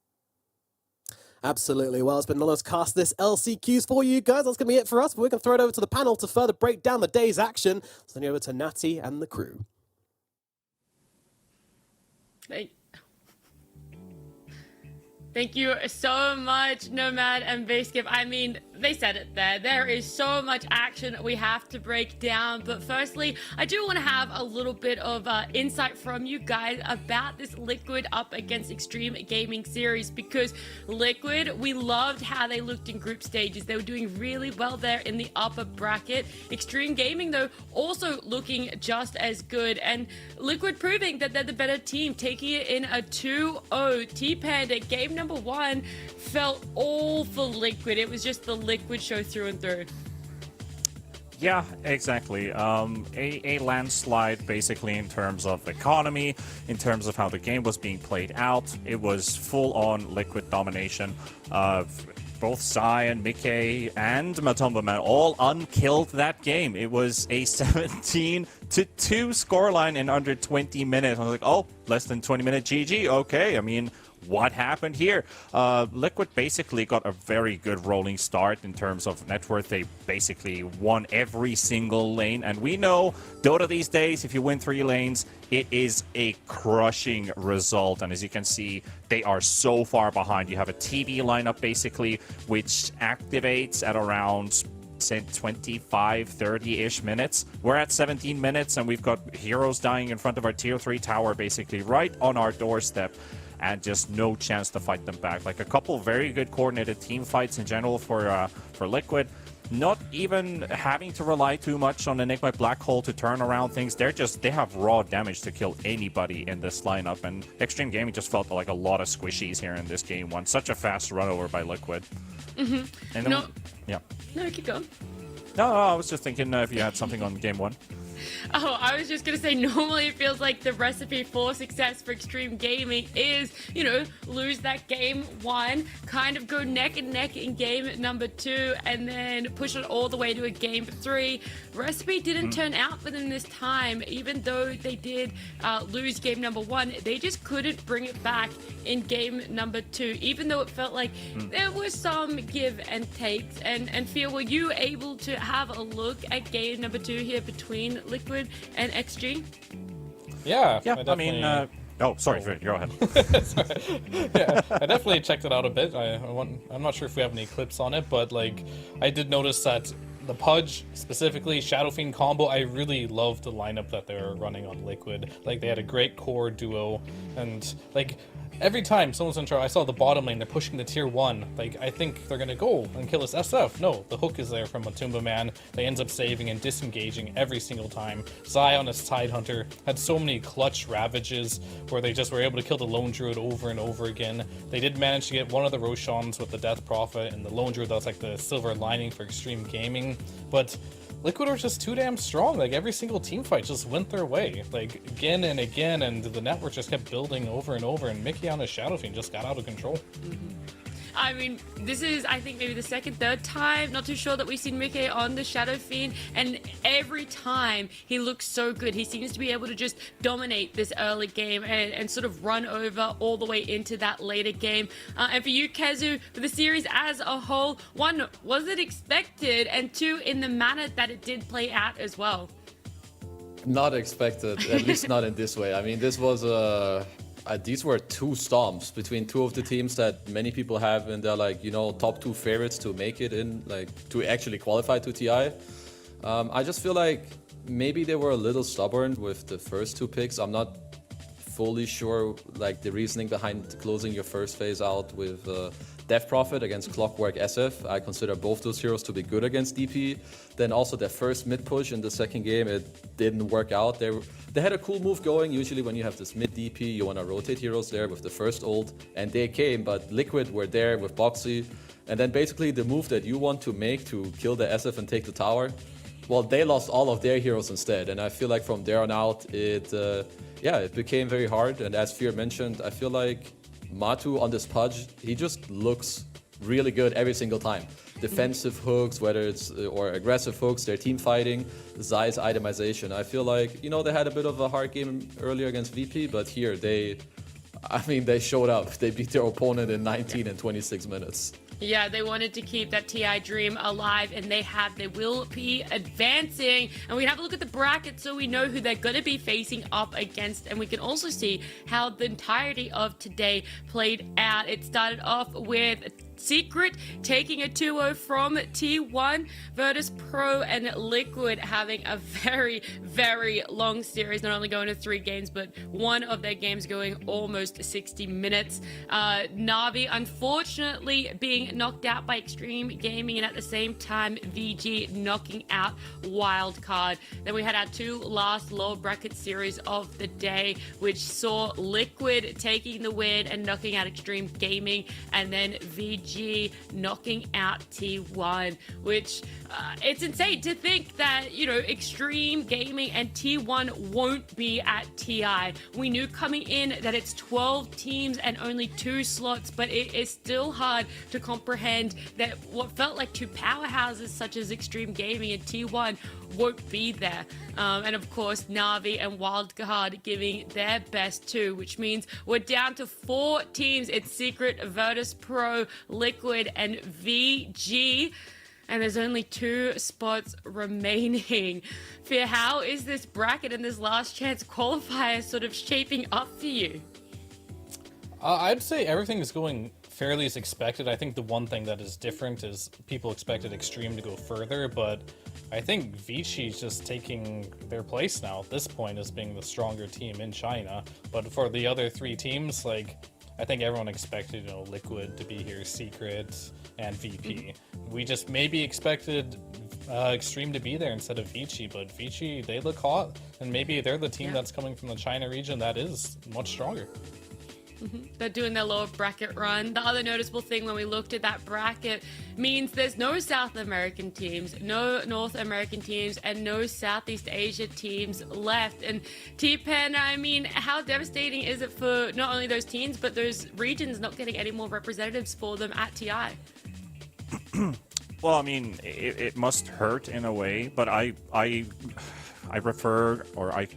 Absolutely. Well, it's been nice to cast this LCQs for you guys. That's going to be it for us. But we're going to throw it over to the panel to further break down the day's action. Sending over to Natty and the crew. Thank you so much, Nomad and Baseskip. I mean, they said it there. There is so much action we have to break down. But firstly, I do want to have a little bit of insight from you guys about this Liquid up against Extreme Gaming series, because Liquid, we loved how they looked in group stages. They were doing really well there in the upper bracket. Extreme Gaming, though, also looking just as good. And Liquid proving that they're the better team, taking it in a 2-0. T-Panda, game number 1 felt all for Liquid. It was just the Liquid show through and through. Yeah, exactly. A landslide, basically, in terms of economy, in terms of how the game was being played out. It was full-on Liquid domination. Both Psy and Mickey and Matumba Man all unkilled that game. It was a 17-2 scoreline in under 20 minutes. I was like, oh, less than 20-minute GG. Okay, I mean, what happened here? Liquid basically got a very good rolling start in terms of net worth. They basically won every single lane. And we know Dota these days, if you win 3 lanes, it is a crushing result. And as you can see, they are so far behind. You have a TV lineup basically, which activates at around 25, 30-ish minutes. We're at 17 minutes and we've got heroes dying in front of our tier 3 tower basically right on our doorstep. And just no chance to fight them back. Like a couple very good coordinated team fights in general for Liquid. Not even having to rely too much on Enigma Black Hole to turn around things. They have raw damage to kill anybody in this lineup. And Extreme Gaming just felt like a lot of squishies here in this game one. Such a fast run over by Liquid. Mm-hmm. And then, No, yeah. no, keep going. No, I was just thinking if you had something on game 1. Oh, I was just going to say, normally it feels like the recipe for success for Extreme Gaming is, lose that game 1, kind of go neck and neck in game number 2, and then push it all the way to a game 3. Recipe didn't turn out for them this time. Even though they did lose game number 1, they just couldn't bring it back in game number 2, even though it felt like there was some give and takes. And Fia, were you able to have a look at game number 2 here between Liquid and XG? Yeah, I mean, sorry, go ahead. Yeah, I definitely checked it out a bit. I'm not sure if we have any clips on it, but I did notice that the Pudge, specifically Shadow Fiend combo, I really loved the lineup that they were running on Liquid. They had a great core duo, and every time someone's in trouble, I saw the bottom lane, they're pushing the tier 1. I think they're gonna go and kill this SF. No, the hook is there from Matumba Man. They ends up saving and disengaging every single time. Zai on his Tidehunter had so many clutch ravages where they just were able to kill the Lone Druid over and over again. They did manage to get one of the Roshans with the Death Prophet, and the Lone Druid, that's the silver lining for Extreme Gaming. But Liquid are just too damn strong. Every single team fight just went their way, again and again, and the network just kept building over and over, and Mickey on his Shadow Fiend just got out of control. I mean, this is, I think, maybe the second, third time, not too sure, that we've seen Mickey on the Shadow Fiend, and every time he looks so good. He seems to be able to just dominate this early game and sort of run over all the way into that later game. And for you, Kezu, for the series as a whole, 1, was it expected? And 2, in the manner that it did play out as well? Not expected, at least not in this way. I mean, this was these were 2 stomps between 2 of the teams that many people have in their top 2 favorites to make it in, to actually qualify to TI. I just feel like maybe they were a little stubborn with the first 2 picks. I'm not fully sure like the reasoning behind closing your first phase out with Death Prophet against Clockwork SF. I consider both those heroes to be good against DP. Then also their first mid push in the second game, it didn't work out. They had a cool move going. Usually when you have this mid DP, you want to rotate heroes there with the first ult, and they came, but Liquid were there with Boxy. And then basically the move that you want to make to kill the SF and take the tower, well, they lost all of their heroes instead. And I feel like from there on out, it became very hard. And as Fear mentioned, I feel like Matu on this Pudge, he just looks really good every single time. Defensive hooks, whether it's or aggressive hooks, their team fighting, Zai's itemization. I feel like, they had a bit of a hard game earlier against VP, but here they showed up. They beat their opponent in 19 and 26 minutes. Yeah, they wanted to keep that TI dream alive, and they have. They will be advancing, and we have a look at the bracket so we know who they're going to be facing up against, and we can also see how the entirety of today played out. It started off with Secret taking a 2-0 from T1, Virtus Pro and Liquid having a very, very long series, not only going to 3 games, but one of their games going almost 60 minutes. Na'Vi, unfortunately, being knocked out by Extreme Gaming, and at the same time, VG knocking out Wildcard. Then we had our 2 last lower bracket series of the day, which saw Liquid taking the win and knocking out Extreme Gaming, and then VG knocking out T1, which it's insane to think that, Extreme Gaming and T1 won't be at TI. We knew coming in that it's 12 teams and only 2 slots, but it is still hard to comprehend that what felt like 2 powerhouses such as Extreme Gaming and T1 won't be there. And of course, Na'Vi and Wildcard giving their best too, which means we're down to 4 teams. It's Secret, Virtus Pro, Liquid, and VG. And there's only 2 spots remaining. Fear, how is this bracket and this last chance qualifier sort of shaping up for you? I'd say everything is going fairly as expected. I think the one thing that is different is people expected Extreme to go further, but I think Vichi's just taking their place now at this point as being the stronger team in China. But for the other 3 teams, I think everyone expected, Liquid to be here, Secret, and VP. We just maybe expected Extreme to be there instead of Vici, but Vici, they look hot, and maybe they're the team that's coming from the China region that is much stronger. They're doing their lower bracket run. The other noticeable thing when we looked at that bracket means there's no South American teams, no North American teams, and no Southeast Asia teams left. And T-Pen, how devastating is it for not only those teams, but those regions not getting any more representatives for them at TI? Well, it must hurt in a way, but I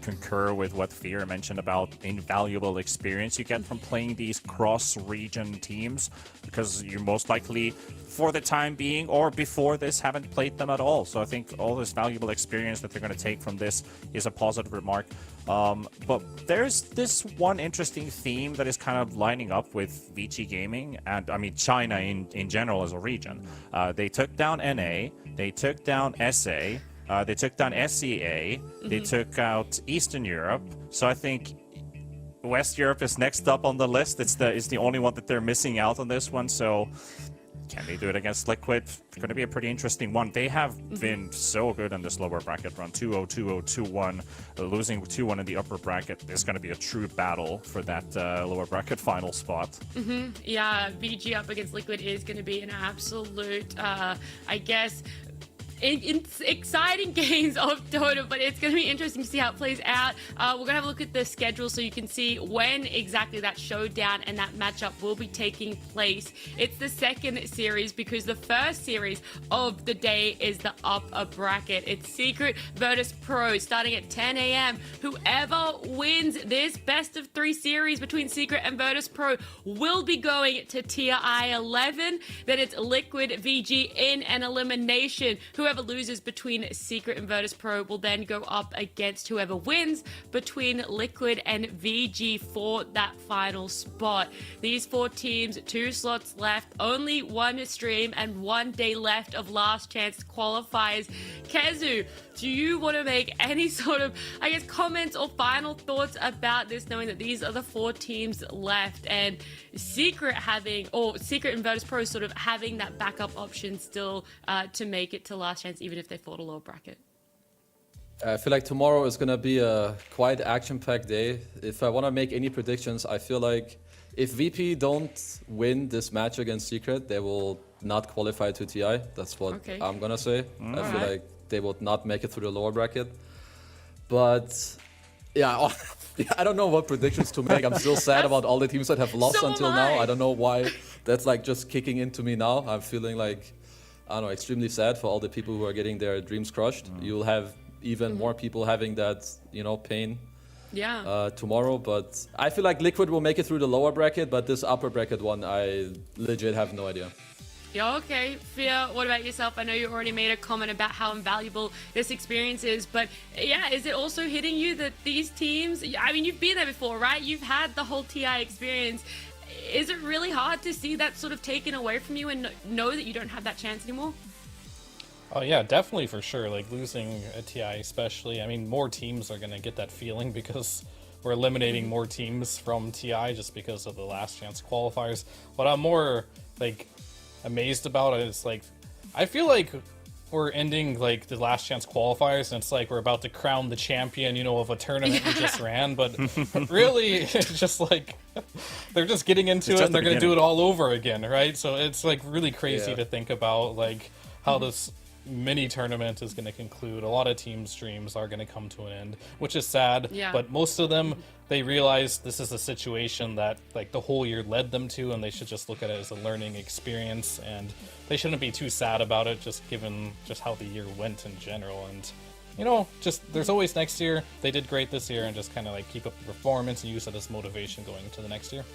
concur with what Fear mentioned about invaluable experience you get from playing these cross-region teams, because you most likely, for the time being or before this, haven't played them at all. So I think all this valuable experience that they're going to take from this is a positive remark. But there's this one interesting theme that is kind of lining up with VG Gaming and, China in general as a region. They took down NA, they took down SA, they took down SEA, they took out Eastern Europe, so I think West Europe is next up on the list. It's the only one that they're missing out on this one, so can they do it against Liquid? It's going to be a pretty interesting one. They have been so good in this lower bracket run, 2-0, 2-0, 2-1, losing 2-1 in the upper bracket. There's going to be a true battle for that lower bracket final spot. Yeah, VG up against Liquid is going to be an absolute, it's exciting games of Dota, but it's going to be interesting to see how it plays out. We're going to have a look at the schedule so you can see when exactly that showdown and that matchup will be taking place. It's the second series because the first series of the day is the upper bracket. It's Secret Virtus Pro starting at 10 a.m. Whoever wins this best of 3 series between Secret and Virtus Pro will be going to Tier I 11. Then it's Liquid VG in an elimination. Whoever whoever loses between Secret and Virtus Pro will then go up against whoever wins between Liquid and VG for that final spot. These 4 teams, 2 slots left, only 1 stream and 1 day left of Last Chance Qualifiers. Kezu, do you want to make any sort of, I guess, comments or final thoughts about this, knowing that these are the 4 teams left and Secret and Virtus Pro sort of having that backup option still to make it to Last Chance, even if they fought a lower bracket? I feel like tomorrow is going to be a quite action-packed day. If I want to make any predictions, I feel like if VP don't win this match against Secret, they will not qualify to TI. That's what I'm going to say. I feel like they would not make it through the lower bracket. But yeah, I don't know what predictions to make. I'm still sad about all the teams that have lost until now. I don't know why that's like just kicking into me now. I'm feeling like, I don't know, extremely sad for all the people who are getting their dreams crushed. You'll have even more people having that, pain tomorrow. But I feel like Liquid will make it through the lower bracket, but this upper bracket one, I legit have no idea. Yeah, okay. Fia, what about yourself? I know you already made a comment about how invaluable this experience is, but yeah, is it also hitting you that these teams, I mean, you've been there before, right? You've had the whole TI experience. Is it really hard to see that sort of taken away from you and know that you don't have that chance anymore? Oh yeah, definitely for sure. Like losing a TI especially, I mean, more teams are going to get that feeling because we're eliminating more teams from TI just because of the Last Chance Qualifiers. What I'm more like amazed about is like, I feel like we're ending like the Last Chance Qualifiers and it's like we're about to crown the champion, of a tournament we just ran, but really it's just like they're just getting into it and they're going to do it all over again, right? So it's like really crazy to think about like how this mini tournament is going to conclude. A lot of teams' dreams are going to come to an end, which is sad, but most of them, they realize this is a situation that like the whole year led them to, and they should just look at it as a learning experience, and they shouldn't be too sad about it, just given just how the year went in general. And just there's always next year. They did great this year, and just kind of like keep up the performance and use it as motivation going into the next year.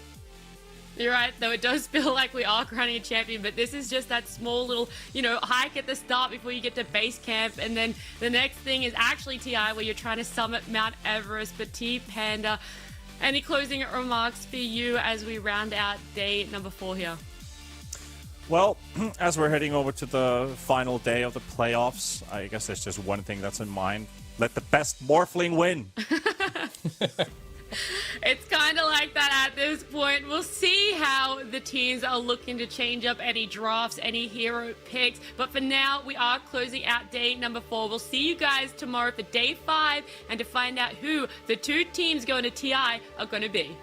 You're right, though it does feel like we are crowning a champion, but this is just that small little, hike at the start before you get to base camp, and then the next thing is actually TI, where you're trying to summit Mount Everest. But T-Panda, any closing remarks for you as we round out day number 4 here? Well, as we're heading over to the final day of the playoffs, I guess there's just one thing that's in mind. Let the best Morphling win! It's kind of like that at this point. We'll see how the teams are looking to change up any drafts, any hero picks. But for now, we are closing out day number 4. We'll see you guys tomorrow for day 5 and to find out who the 2 teams going to TI are going to be.